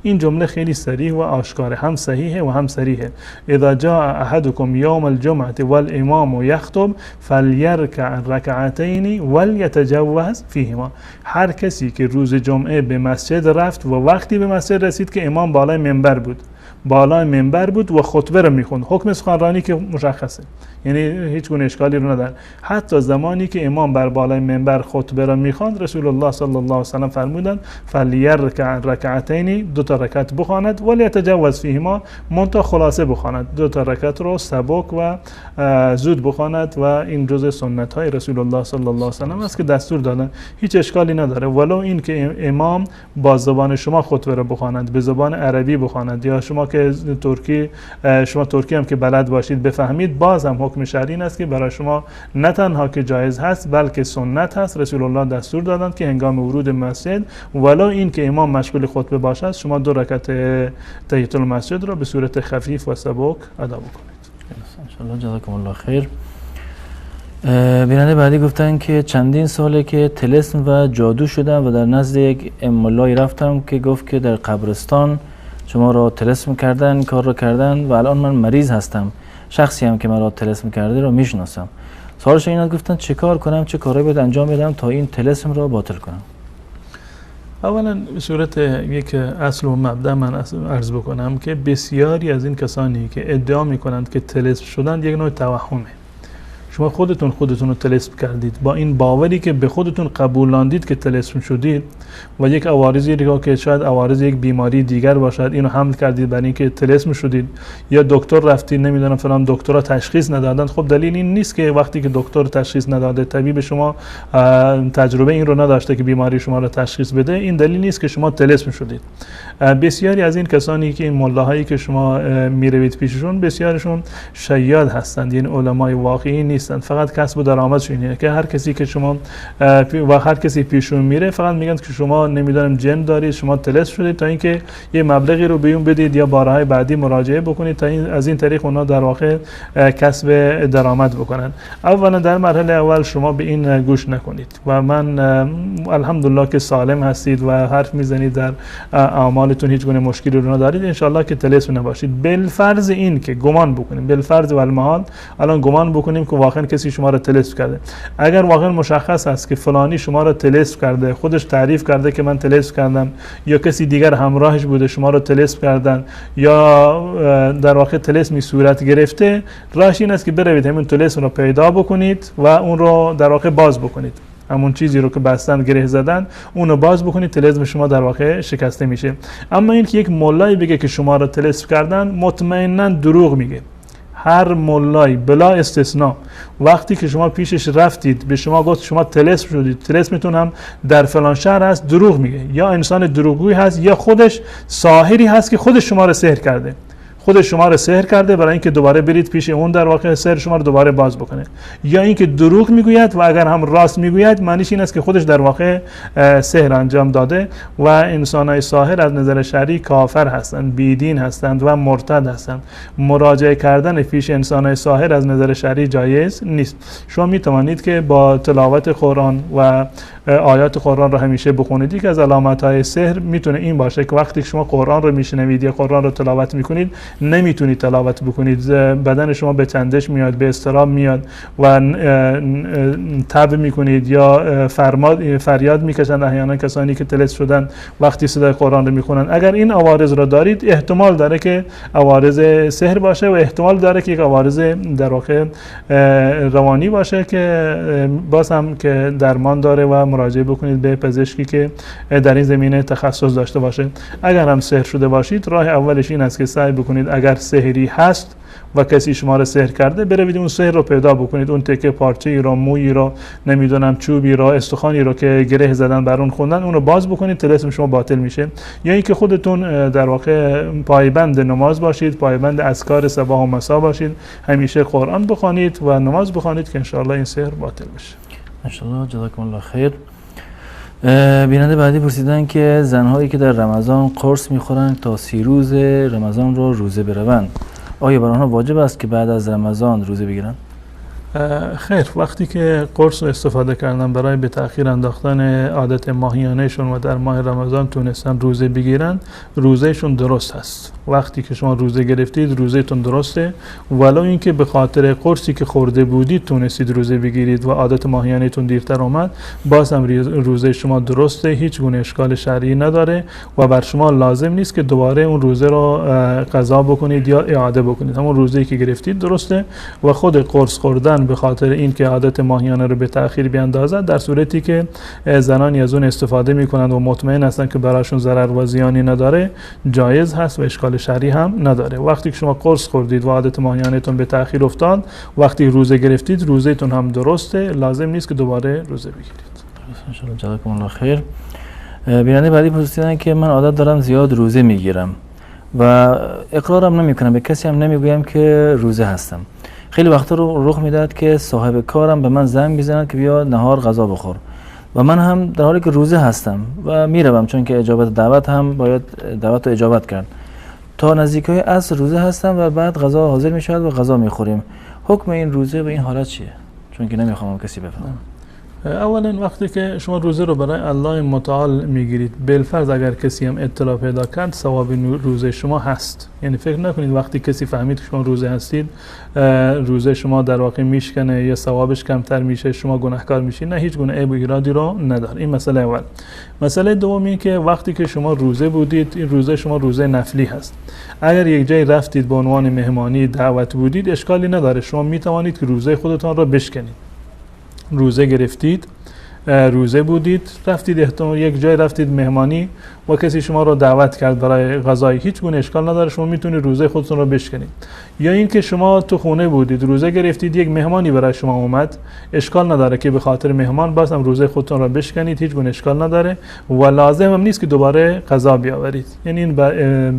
این جمله خیلی صریح و آشکاره، هم صحیحه و هم صریحه. اذا جاء احدكم یوم الجمعه والامام یخطب فلیرکع رکعتین ولیتجوز فیهما. هر کسی که روز جمعه به مسجد رفت و وقتی به مسجد رسید که امام بالای منبر بود و خطبه را میخوند، حکم سخنرانی که مشخصه، یعنی هیچ گونه اشکالی رو نداره. حتی زمانی که امام بر بالای منبر خطبه را میخواند، رسول الله صلی الله علیه و سلم فرمودند فلیرکع رکعتین، 2 تا رکعت بخواند، ولیتجوز فیهما، منتها خلاصه بخواند، 2 تا رکعت رو سبک و زود بخواند و این جزء سنت های رسول الله صلی الله علیه و سلم است که دستور دادن، هیچ اشکالی نداره. ولو این که امام با زبان شما خطبه را بخواند، به زبان عربی بخواند، یا شما که ترکی هم که بلد باشید بفهمید، باز هم حکم شرعی است که برای شما نه تنها که جایز هست بلکه سنت هست. رسول الله دستور دادند که هنگام ورود مسجد ولو این که امام مشغول خطبه باشد، شما 2 رکعت تحیت المسجد را به صورت خفیف و سبک ادا بکنید. ان شاء الله. جزاکم الله خیر. بیننده بعدی گفتن که چندین ساله که طلسم و جادو شدم و در نزد یک مولایی رفتم که گفت که در قبرستان شما را طلسم کردن، کار را کردن و الان من مریض هستم، شخصی هم که مرا طلسم کرده رو میشناسم. سوالش اینا گفتن چه کار کنم، چه کاری باید انجام بدم تا این طلسم را باطل کنم؟ اولا به صورت یک اصل و مبدا من عرض بکنم که بسیاری از این کسانی که ادعا میکنند که طلسم شدند یک نوع توهمه. شما خودتون رو طلسم کردید با این باوری که به خودتون قبولاندید که طلسم شدید و یک عوارضی رو که شاید عوارض یک بیماری دیگر باشد اینو حمل کردید برای اینکه طلسم شدید، یا دکتر رفتید نمیدونم فلان دکترها تشخیص ندادن. خب دلیل این نیست که وقتی که دکتر تشخیص نداده، طبیب شما تجربه این رو نداشته که بیماری شما رو تشخیص بده، این دلیل نیست که شما طلسم شدید. بسیاری از این کسانی که این ملاهایی که شما میروید پیششون، بسیارشون شیاد هستند، یعنی علمای واقعی نیستند، فقط کسب و درآمدشون اینه که هر کسی که شما و هر کسی پیشون میره فقط میگن که شما نمیدونم جن دارید، شما طلسم شدید، تا اینکه یه مبلغی رو بهشون بدید یا بارهای بعدی مراجعه بکنید تا از این طریق اونا در واقع کسب درآمد بکنن. اولا در مرحله اول شما به این گوش نکنید و من الحمدلله که سالم هستید و حرف میزنید، در اعمالتون هیچ گونه مشکلی رو ندارید، ان شاء الله که طلسم نباشید. بالفرض این که گمان بکنیم، بالفرض و المحال الان گمان بکنیم که واقعا کسی شما را طلسم کرده، اگر واقعا مشخص است که فلانی شما را طلسم کرده، خودش تعریف کرده که من طلسم کردم، یا کسی دیگر همراهش بوده شما را طلسم کردن، یا در واقع طلسمی صورت گرفته، راهش این است که بروید همین طلسم را پیدا بکنید و اون را در واقع باز بکنید. همون چیزی رو که بستن گره زدن اونو باز بکنید، طلسم شما در واقع شکسته میشه. اما این که یک مولایی بگه که شما رو طلسم کردن، مطمئنا دروغ میگه. هر مولایی بلا استثناء وقتی که شما پیشش رفتید به شما گفت شما طلسم شدید، طلسمتون هم در فلان شهر هست، دروغ میگه. یا انسان دروغگویی هست یا خودش ساحری هست که خودش شما رو سحر کرده، خودش شما رو سحر کرده برای اینکه دوباره برید پیش اون در واقع سحر شما رو دوباره باز بکنه. یا اینکه دروغ میگوید و اگر هم راست میگوید معنیش این است که خودش در واقع سحر انجام داده. و انسانای ساحر از نظر شرعی کافر هستند، بیدین هستند و مرتد هستند. مراجعه کردن پیش انسانای ساحر از نظر شرعی جایز نیست. شما میتوانید که با تلاوت قرآن و آیات قرآن رو همیشه بخونید. یک از علامت‌های سحر میتونه این باشه که وقتی شما قرآن رو میشنوید یا قرآن رو تلاوت میکنید نمیتونید تلاوت بکنید، بدن شما به چندش میاد، به اضطراب میاد و تب میکنید یا فریاد میکشن احیانا کسانی که طلسم شدن وقتی صدای قرآن رو میخونن. اگر این عوارض رو دارید احتمال داره که عوارض سحر باشه و احتمال داره که یک عوارض در واقع روانی باشه که باز هم که درمان داره و مراجعه بکنید به پزشکی که در این زمینه تخصص داشته باشه. اگر هم سحر شده باشید راه اولش این است که سعی بکنید اگر سحری هست و کسی شما رو سحر کرده بروید اون سحر رو پیدا بکنید، اون تکه پارچه‌ای رو، مویی رو، نمیدونم چوبی رو، استخوانی رو که گره زدن بر اون خوندن اون رو باز بکنید، طلسم شما باطل میشه. یا اینکه خودتون در واقع پایبند نماز باشید، پایبند اذکار صباح و مسا باشید، همیشه قرآن بخوانید و نماز بخوانید که انشاءالله این سحر باطل بشه. انشاءالله. جزاکم الله خیر. بیننده بعدی پرسیدن که زنهایی که در رمضان قرص میخورن تا 30 روز رمضان رو روزه بروند، آیا بر آنها واجب است که بعد از رمضان روزه بگیرن؟ خیر، وقتی که قرص رو استفاده کردن برای به تأخیر انداختن عادت ماهیانهشون و در ماه رمضان تونستن روزه بگیرن، روزهشون درست هست. وقتی که شما روزه گرفتید روزهتون درسته، ولو اینکه به خاطر قرصی که خورده بودید تونستید روزه بگیرید و عادت ماهیانهتون دیرتر اومد، باز هم روزه شما درسته، هیچ گونه اشکال شرعی نداره و بر شما لازم نیست که دوباره اون روزه رو قضا بکنید یا اعاده بکنید. همون روزه‌ای که گرفتید درسته و خود قرص خوردن به خاطر اینکه عادت ماهیانه رو به تأخیر بیاندازد، در صورتی که زنانی از اون استفاده میکنند و مطمئن هستند که براشون ضرر و زیانی نداره، جایز هست و اشکال شرعی هم نداره. وقتی که شما قرص خوردید و عادت ماهیانه‌تون به تأخیر افتاد، وقتی روزه گرفتید روزهتون هم درسته، لازم نیست که دوباره روزه بگیرید. ان شاء الله. جزاکم الله خیر. بیننده بعدی پرسیدن که من عادت دارم زیاد روزه میگیرم و اقرارم نمیکنم، به کسی هم نمیگویم که روزه هستم. خیلی وقتا رو رخ میداد که صاحب کارم به من زنگ میزنند که بیا نهار غذا بخور و من هم در حالی که روزه هستم و میروم، چون که اجابت دعوت هم باید دعوت رو اجابت کرد. تا نزدیکای عصر روزه هستم و بعد غذا حاضر میشود و غذا میخوریم. حکم این روزه و این حالت چیه؟ چون که نمیخوام کسی بفهمه. اولا وقتی که شما روزه رو برای الله متعال میگیرید، بالفرض اگر کسی هم اطلاع پیدا کرد ثواب روزه شما هست. یعنی فکر نکنید وقتی کسی فهمید که شما روزه هستید روزه شما در واقع میشکنه یا ثوابش کمتر میشه، شما گناهکار میشید. نه، هیچ گونه عیب و ایرادی رو نداره. این مسئله اول. مسئله دوم این که وقتی که شما روزه بودید، این روزه شما روزه نفلی هست. اگر یک جای رفتید به عنوان مهمانی دعوت بودید، اشکالی نداره، شما میتوانید که روزه خودتان رو بشکنید. روزه گرفتید، روزه بودید، رفتید احتمال یک جای رفتید مهمانی و کسی شما رو دعوت کرد برای غذای، هیچ گونه اشکال نداره، شما میتونید روزه خودتون رو بشکنید. یا اینکه شما تو خونه بودید، روزه گرفتید، یک مهمانی برای شما اومد، اشکال نداره که به خاطر مهمان باز هم روزه خودتون رو بشکنید، هیچ گونه اشکال نداره و لازم هم نیست که دوباره قضا بیاورید. یعنی این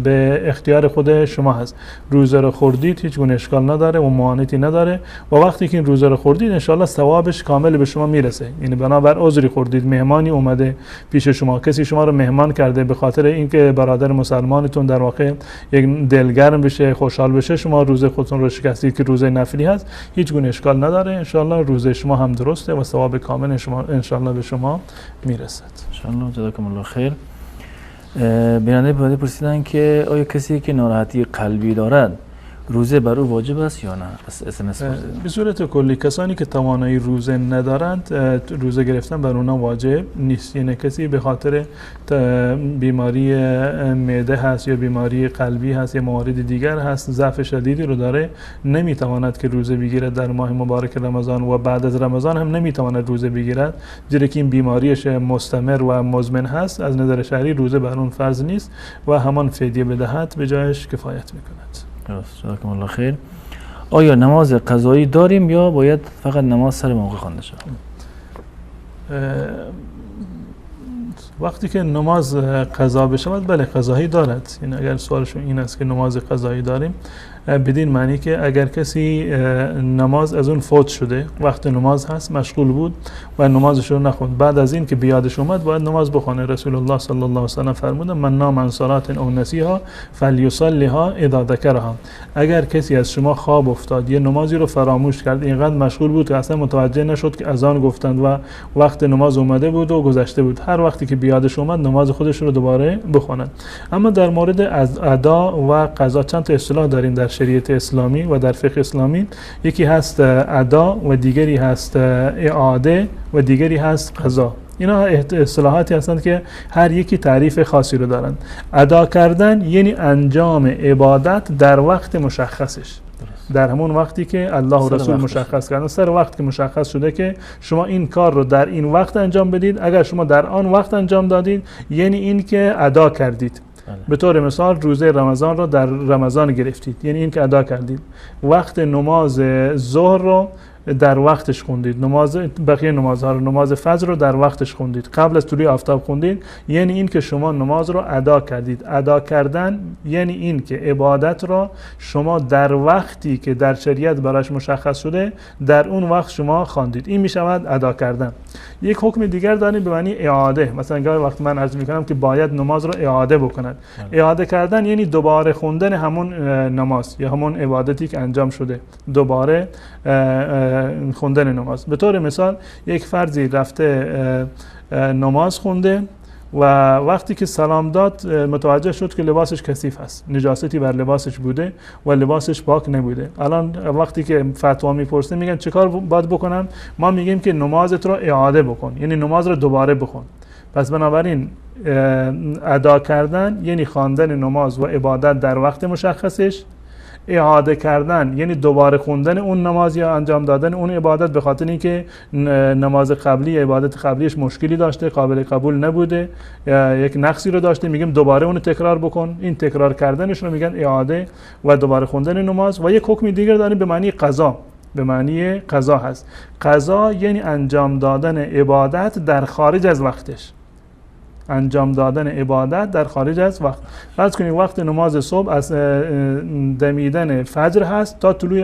به اختیار خود شما هست. روزه رو خوردید، هیچ گونه اشکال نداره و معاناتی نداره و وقتی که این روزه رو خوردید ان شاء الله ثوابش کامل به شما میرسه. یعنی بنابر عذری خوردید، مهمانی اومده پیش شما، کسی شما رو مهمان کرده به خاطر اینکه برادر مسلمانتون در واقع یک دلگرم بشه، خوشحال بشه، شما روزه خودتون رو شکستید که روزه نفلی هست، هیچ گونه اشکال نداره. ان شاء الله روزه شما هم درسته و ثواب کامل شما ان شاء الله به شما میرسد. ان شاء الله. جزاکم الله خیر. بیننده بعدی پرسیدن که آیا کسی که ناراحتی قلبی دارد روزه بر او واجب است یا نه؟ SMS به صورت کلی کسانی که توانایی روزه ندارند روزه گرفتن بر اونا واجب نیست. یعنی کسی به خاطر بیماری معده هست یا بیماری قلبی هست یا موارد دیگر هست، ضعف شدیدی رو داره، نمیتواند که روزه بگیرد در ماه مبارک رمضان و بعد از رمضان هم نمیتواند روزه بگیرد، زیرا که این بیماریش مستمر و مزمن هست. از نظر شرعی روزه بر اون فرض نیست و همان فدیه بدهد به جایش کفایت میکند. جزاکم الله خیر. آیا نماز قضایی داریم یا باید فقط نماز سر موقع خوانده شود؟ وقتی که نماز قضا بشود بله قضایی دارد. یعنی اگر سوالشون این است که نماز قضایی داریم، بدین معنی که اگر کسی نماز از اون فوت شده، وقت نماز هست مشغول بود و نمازش رو نخوند، بعد از این که بیادش اومد باید نماز بخونه. رسول الله صلی الله علیه و سلم فرمودن من نام عن صلاة او نسیها فلیصلیها اذا ذکرها. اگر کسی از شما خواب افتاد یه نمازی رو فراموش کرد، اینقدر مشغول بود که اصلا متوجه نشد که اذان گفتند و وقت نماز اومده بود و گذشته بود، هر وقتی که بیادش اومد نماز خودش رو دوباره بخوند. اما در مورد از ادا و قضا چند تا اصطلاح داریم در شریعت اسلامی و در فقه اسلامی. یکی هست ادا و دیگری هست اعاده و دیگری هست قضا. اینا اصطلاحاتی هستند که هر یکی تعریف خاصی رو دارند. ادا کردن یعنی انجام عبادت در وقت مشخصش، در همون وقتی که الله و رسول مشخص کردن، سر وقت که مشخص شده که شما این کار رو در این وقت انجام بدید. اگر شما در آن وقت انجام دادید یعنی این که ادا کردید. به طور مثال روزه رمضان رو در رمضان گرفتید، یعنی این که ادا کردید. وقت نماز ظهر رو در وقتش خوندید، نماز بقیه نمازها رو، نماز فجر رو در وقتش خوندید، قبل از طلوع آفتاب خوندید، یعنی این که شما نماز رو ادا کردید. ادا کردن یعنی این که عبادت رو شما در وقتی که در شریعت براش مشخص شده در اون وقت شما خواندید، این میشود ادا کردن. یک حکم دیگر داریم به معنی اعاده. مثلا گاهی وقت من عرض میکنم که باید نماز رو اعاده بکند. اعاده کردن یعنی دوباره خوندن همون نماز یا همون عبادتی که انجام شده، دوباره خوندن نماز. به طور مثال یک فردی رفته نماز خونده و وقتی که سلام داد متوجه شد که لباسش کثیف است، نجاستی بر لباسش بوده و لباسش پاک نبوده. الان وقتی که فتوا میپرسه میگن چه کار باید بکنم؟ ما میگیم که نمازت رو اعاده بکن، یعنی نماز رو دوباره بخون. پس بنابراین ادا کردن یعنی خواندن نماز و عبادت در وقت مشخصش. اعاده کردن یعنی دوباره خوندن اون نماز یا انجام دادن اون عبادت به خاطر اینکه نماز قبلی عبادت قبلیش مشکلی داشته، قابل قبول نبوده، یک نقصی رو داشته، میگیم دوباره اون تکرار بکن. این تکرار کردنش رو میگن اعاده و دوباره خوندن نماز. و یک حکم دیگر داریم به معنی قضا، به معنی قضا هست. قضا یعنی انجام دادن عبادت در خارج از وقتش، انجام دادن عبادت در خارج از وقت. فرض کنید وقت نماز صبح از دمیدن فجر هست تا طلوع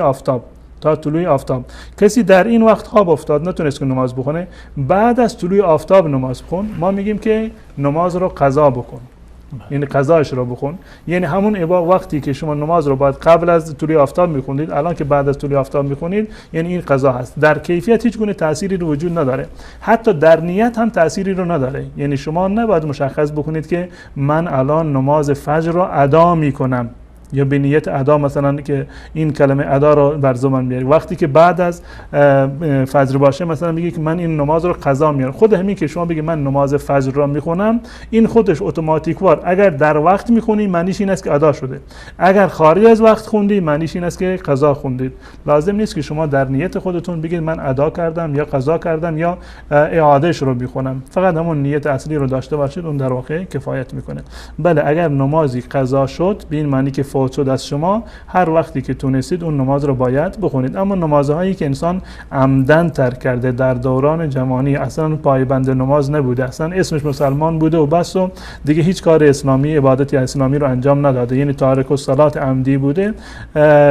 آفتاب. کسی در این وقت خواب افتاد، نتونست که نماز بخونه، بعد از طلوع آفتاب نماز بخون، ما میگیم که نماز رو قضا بکن، یعنی قضایش رو بخون. یعنی همون وقتی که شما نماز رو باید قبل از طلوع آفتاب میخوندید، الان که بعد از طلوع آفتاب میخونید، یعنی این قضا هست. در کیفیت هیچ گونه تأثیری رو وجود نداره، حتی در نیت هم تأثیری رو نداره. یعنی شما نباید مشخص بکنید که من الان نماز فجر رو ادا میکنم یا به نیت ادا، مثلا که این کلمه ادا رو بر زبان بیاری. وقتی که بعد از فجر باشه مثلا میگی که من این نماز رو قضا میارم. خود همین که شما بگی من نماز فجر رو میخونم، این خودش اتوماتیک وار اگر در وقت میخونی معنیش این است که ادا شده، اگر خارج از وقت خوندی معنیش این است که قضا خوندید. لازم نیست که شما در نیت خودتون بگید من ادا کردم یا قضا کردم یا اعادهش رو میخونم. فقط همون نیت اصلی رو داشته باشید، اون در واقع کفایت میکنه. بله اگر نمازی قضا شد به این معنی که فوت شد از شما، هر وقتی که تونستید اون نماز رو باید بخونید. اما نمازهایی که انسان عمدن ترک کرده در دوران جوانی، اصلا پایبند نماز نبوده، اصلا اسمش مسلمان بوده و بس و دیگه هیچ کار اسلامی، عبادتی اسلامی رو انجام نداده، یعنی تارک الصلات عمدی بوده،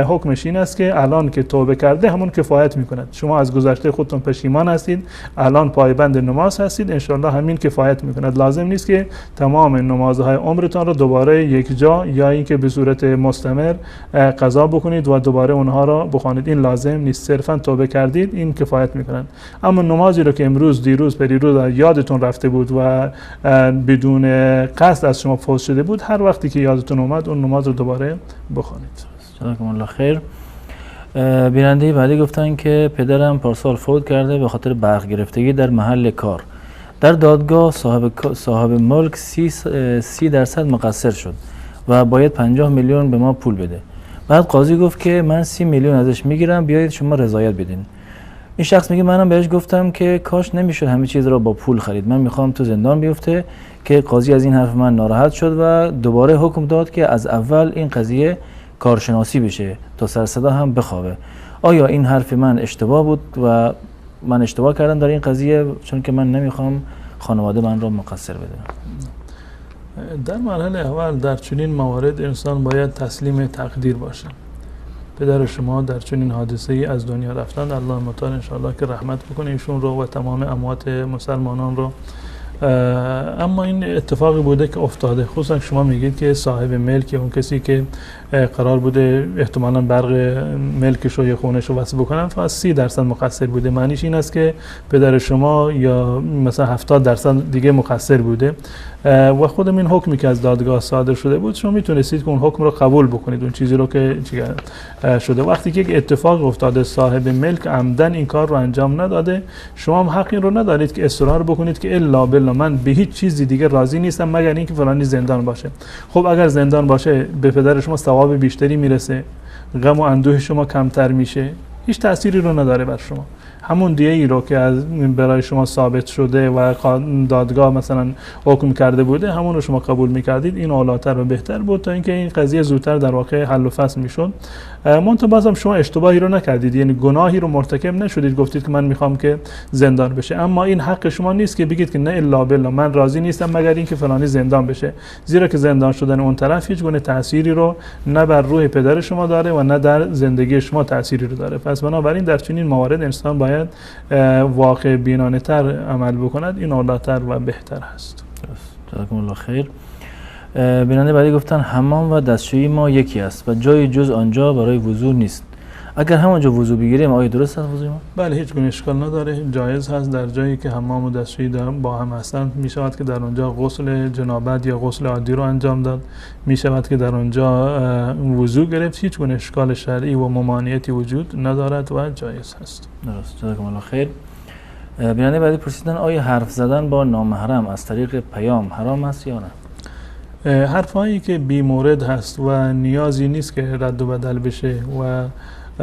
حکمش این است که الان که توبه کرده همون کفایت میکند. شما از گذشته خودتون پشیمان هستید، الان پایبند نماز هستید، ان شاءالله همین کفایت میکند. لازم نیست که تمام نمازهای عمرتون رو دوباره یک جا یا اینکه به صورت مستمر قضا بکنید و دوباره اونها را بخوانید. این لازم نیست، صرفا توبه کردید این کفایت میکنن. اما نمازی رو که امروز، دیروز، پریروز یادتون رفته بود و بدون قصد از شما فوت شده بود، هر وقتی که یادتون اومد اون نماز رو دوباره بخوانید. جزاکم الله خیر. بیننده بعدی گفتن که پدرم پارسال فوت کرده به خاطر برق گرفتگی در محل کار. در دادگاه صاحب ملک 30% مقصر شد و باید 50 میلیون به ما پول بده. بعد قاضی گفت که من 30 میلیون ازش میگیرم، بیایید شما رضایت بدین. این شخص میگه منم بهش گفتم که کاش نمیشد همه چیز را با پول خرید، من میخوام تو زندان بیفته، که قاضی از این حرف من ناراحت شد و دوباره حکم داد که از اول این قضیه کارشناسی بشه تا سر صدا هم بخوابه. آیا این حرف من اشتباه بود و من اشتباه کردم در این قضیه، چون که من نمیخوام خانواده من را مقصر بدونم؟ در مرحله اول در چنین موارد انسان باید تسلیم تقدیر باشه. پدر شما در چنین حادثه ای از دنیا رفتند، الله متعال انشاءالله که رحمت بکنه ایشون رو و تمام اموات مسلمانان رو. اما این اتفاقی بوده که افتاده، خصوصا شما میگید که صاحب ملک، اون کسی که قرار بوده احتمالاً برق ملکش رو یا خونش رو وصل بکنن، فقط 30% مقصر بوده. معنیش این است که پدر شما یا مثلا 70% دیگه مقصر بوده و خودم این حکمی که از دادگاه صادر شده بود شما میتونستید که اون حکم رو قبول بکنید، اون چیزی رو که شده. وقتی که یک اتفاق افتاده صاحب ملک عمدن این کار رو انجام نداده، شما هم حقی رو ندارید که اصرار بکنید که الا بالله من به هیچ چیزی دیگه راضی نیستم مگر اینکه فلانی زندان باشه. خب اگر زندان باشه به پدر شما ثواب بیشتری میرسه، غم و اندوه شما کمتر میشه، هیچ تأثیری رو نداره بر شما. همون دیه ای رو که از برای شما ثابت شده و دادگاه مثلا حکم کرده بوده همون رو شما قبول میکردید، این اولاتر و بهتر بود تا اینکه این قضیه زودتر در واقع حل و فصل میشد. منتها بازم شما اشتباهی رو نکردید، یعنی گناهی رو مرتکب نشدید، گفتید که من میخوام که زندان بشه. اما این حق شما نیست که بگید که نه الا بالله من راضی نیستم مگر اینکه فلانی زندان بشه، زیرا که زندان شدن اون طرف هیچ گونه تأثیری رو نه بر روح پدر شما داره و نه در زندگی شما تأثیری رو داره. پس بنابراین در چنین موارد انسان باید واقع بینانه تر عمل بکند، این اولاتر و بهتر هست. جزاکم الله خیر. بیننده بعدی گفتن حمام و دستشویی ما یکی است و جای جز آنجا برای وضو نیست. اگر همونجا وضو بگیریم آیا درست است وضوی ما؟ بله، هیچ گونه اشکال نداره، جایز هست. در جایی که حمام و دستشویی با هم هستند می شود که در اونجا غسل جنابت یا غسل عادی رو انجام داد، می شود که در اونجا وضو گرفت، هیچ گونه اشکال شرعی و ممانعتی وجود ندارد و جایز هست. درست. جزاکم الله خیر. بیننده بعدی پرسیدن آیا حرف زدن با نامحرم از طریق پیام حرام است یا نه؟ حرفایی که بی مورد هست و نیازی نیست که رد و بدل بشه و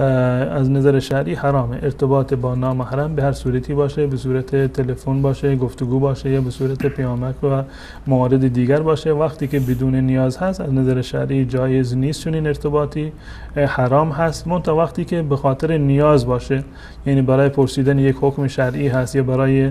از نظر شرعی حرامه. ارتباط با نامحرم به هر صورتی باشه، به صورت تلفن باشه، گفتگو باشه یا به صورت پیامک و موارد دیگر باشه، وقتی که بدون نیاز هست از نظر شرعی جایز نیست، چون این ارتباطی حرام هست. منتها وقتی که به خاطر نیاز باشه، یعنی برای پرسیدن یک حکم شرعی هست یا برای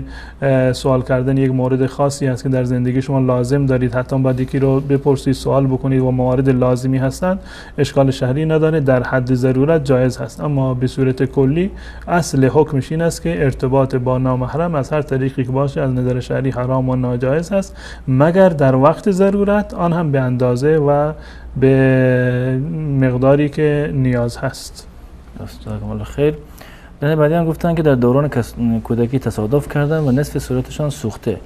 سوال کردن یک مورد خاصی هست که در زندگی شما لازم دارید، حتی بعد یکی رو بپرسید سوال بکنید و موارد لازمی هستند، اشکال شرعی نداره، در حد ضرورت جایز هست. اما به صورت کلی اصل حکمش این است که ارتباط با نامحرم از هر طریقی که باشه از نظر شرعی حرام و ناجایز هست، مگر در وقت ضرورت، آن هم به اندازه و به مقداری که نیاز هست. جزاکم الله خیر. بعدی هم گفتن که در دوران کودکی تصادف کردن و نصف صورتشان سوخته.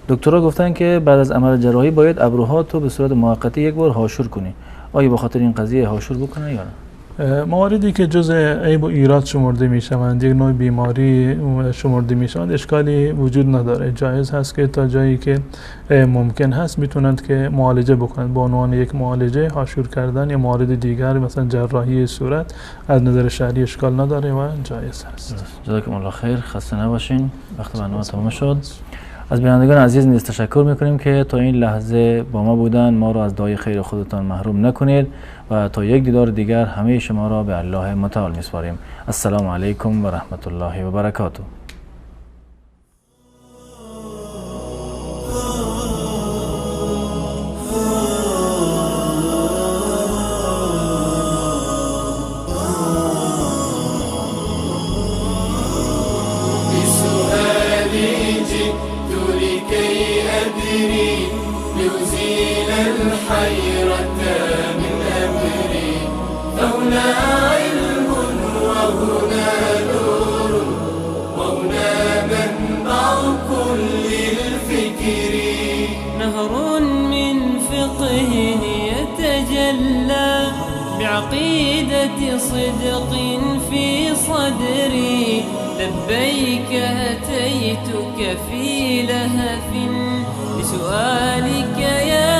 دکترها گفتن که بعد از عمل جراحی باید ابروهاتو به صورت موقتی یک بار هاشور کنی. آیا به خاطر این قضیه هاشور بکنه یا نه؟ مواردی که جزء عیب و ایراد شمرده می شوند، یک نوع بیماری شمرده می شوند، اشکالی وجود نداره. جایز هست که تا جایی که ممکن هست میتونند که معالجه بکنند، با عنوان یک معالجه هاشور کردن یا موارد دیگر مثلا جراحی صورت از نظر شرعی اشکال نداره و جایز هست. جزاکم الله خیر. خسته نباشین. وقت برنامه تمام شد. از بینندگان عزیز نیز تشکر میکنیم که تا این لحظه با ما بودن. ما را از دعای خیر خودتان محروم نکنید و تا یک دیدار دیگر همه شما را به الله متعال میسپاریم. السلام علیکم و رحمت الله و برکاته. بعقيدة صدق في صدري لبيك أتيتك في لهف لسؤالك يا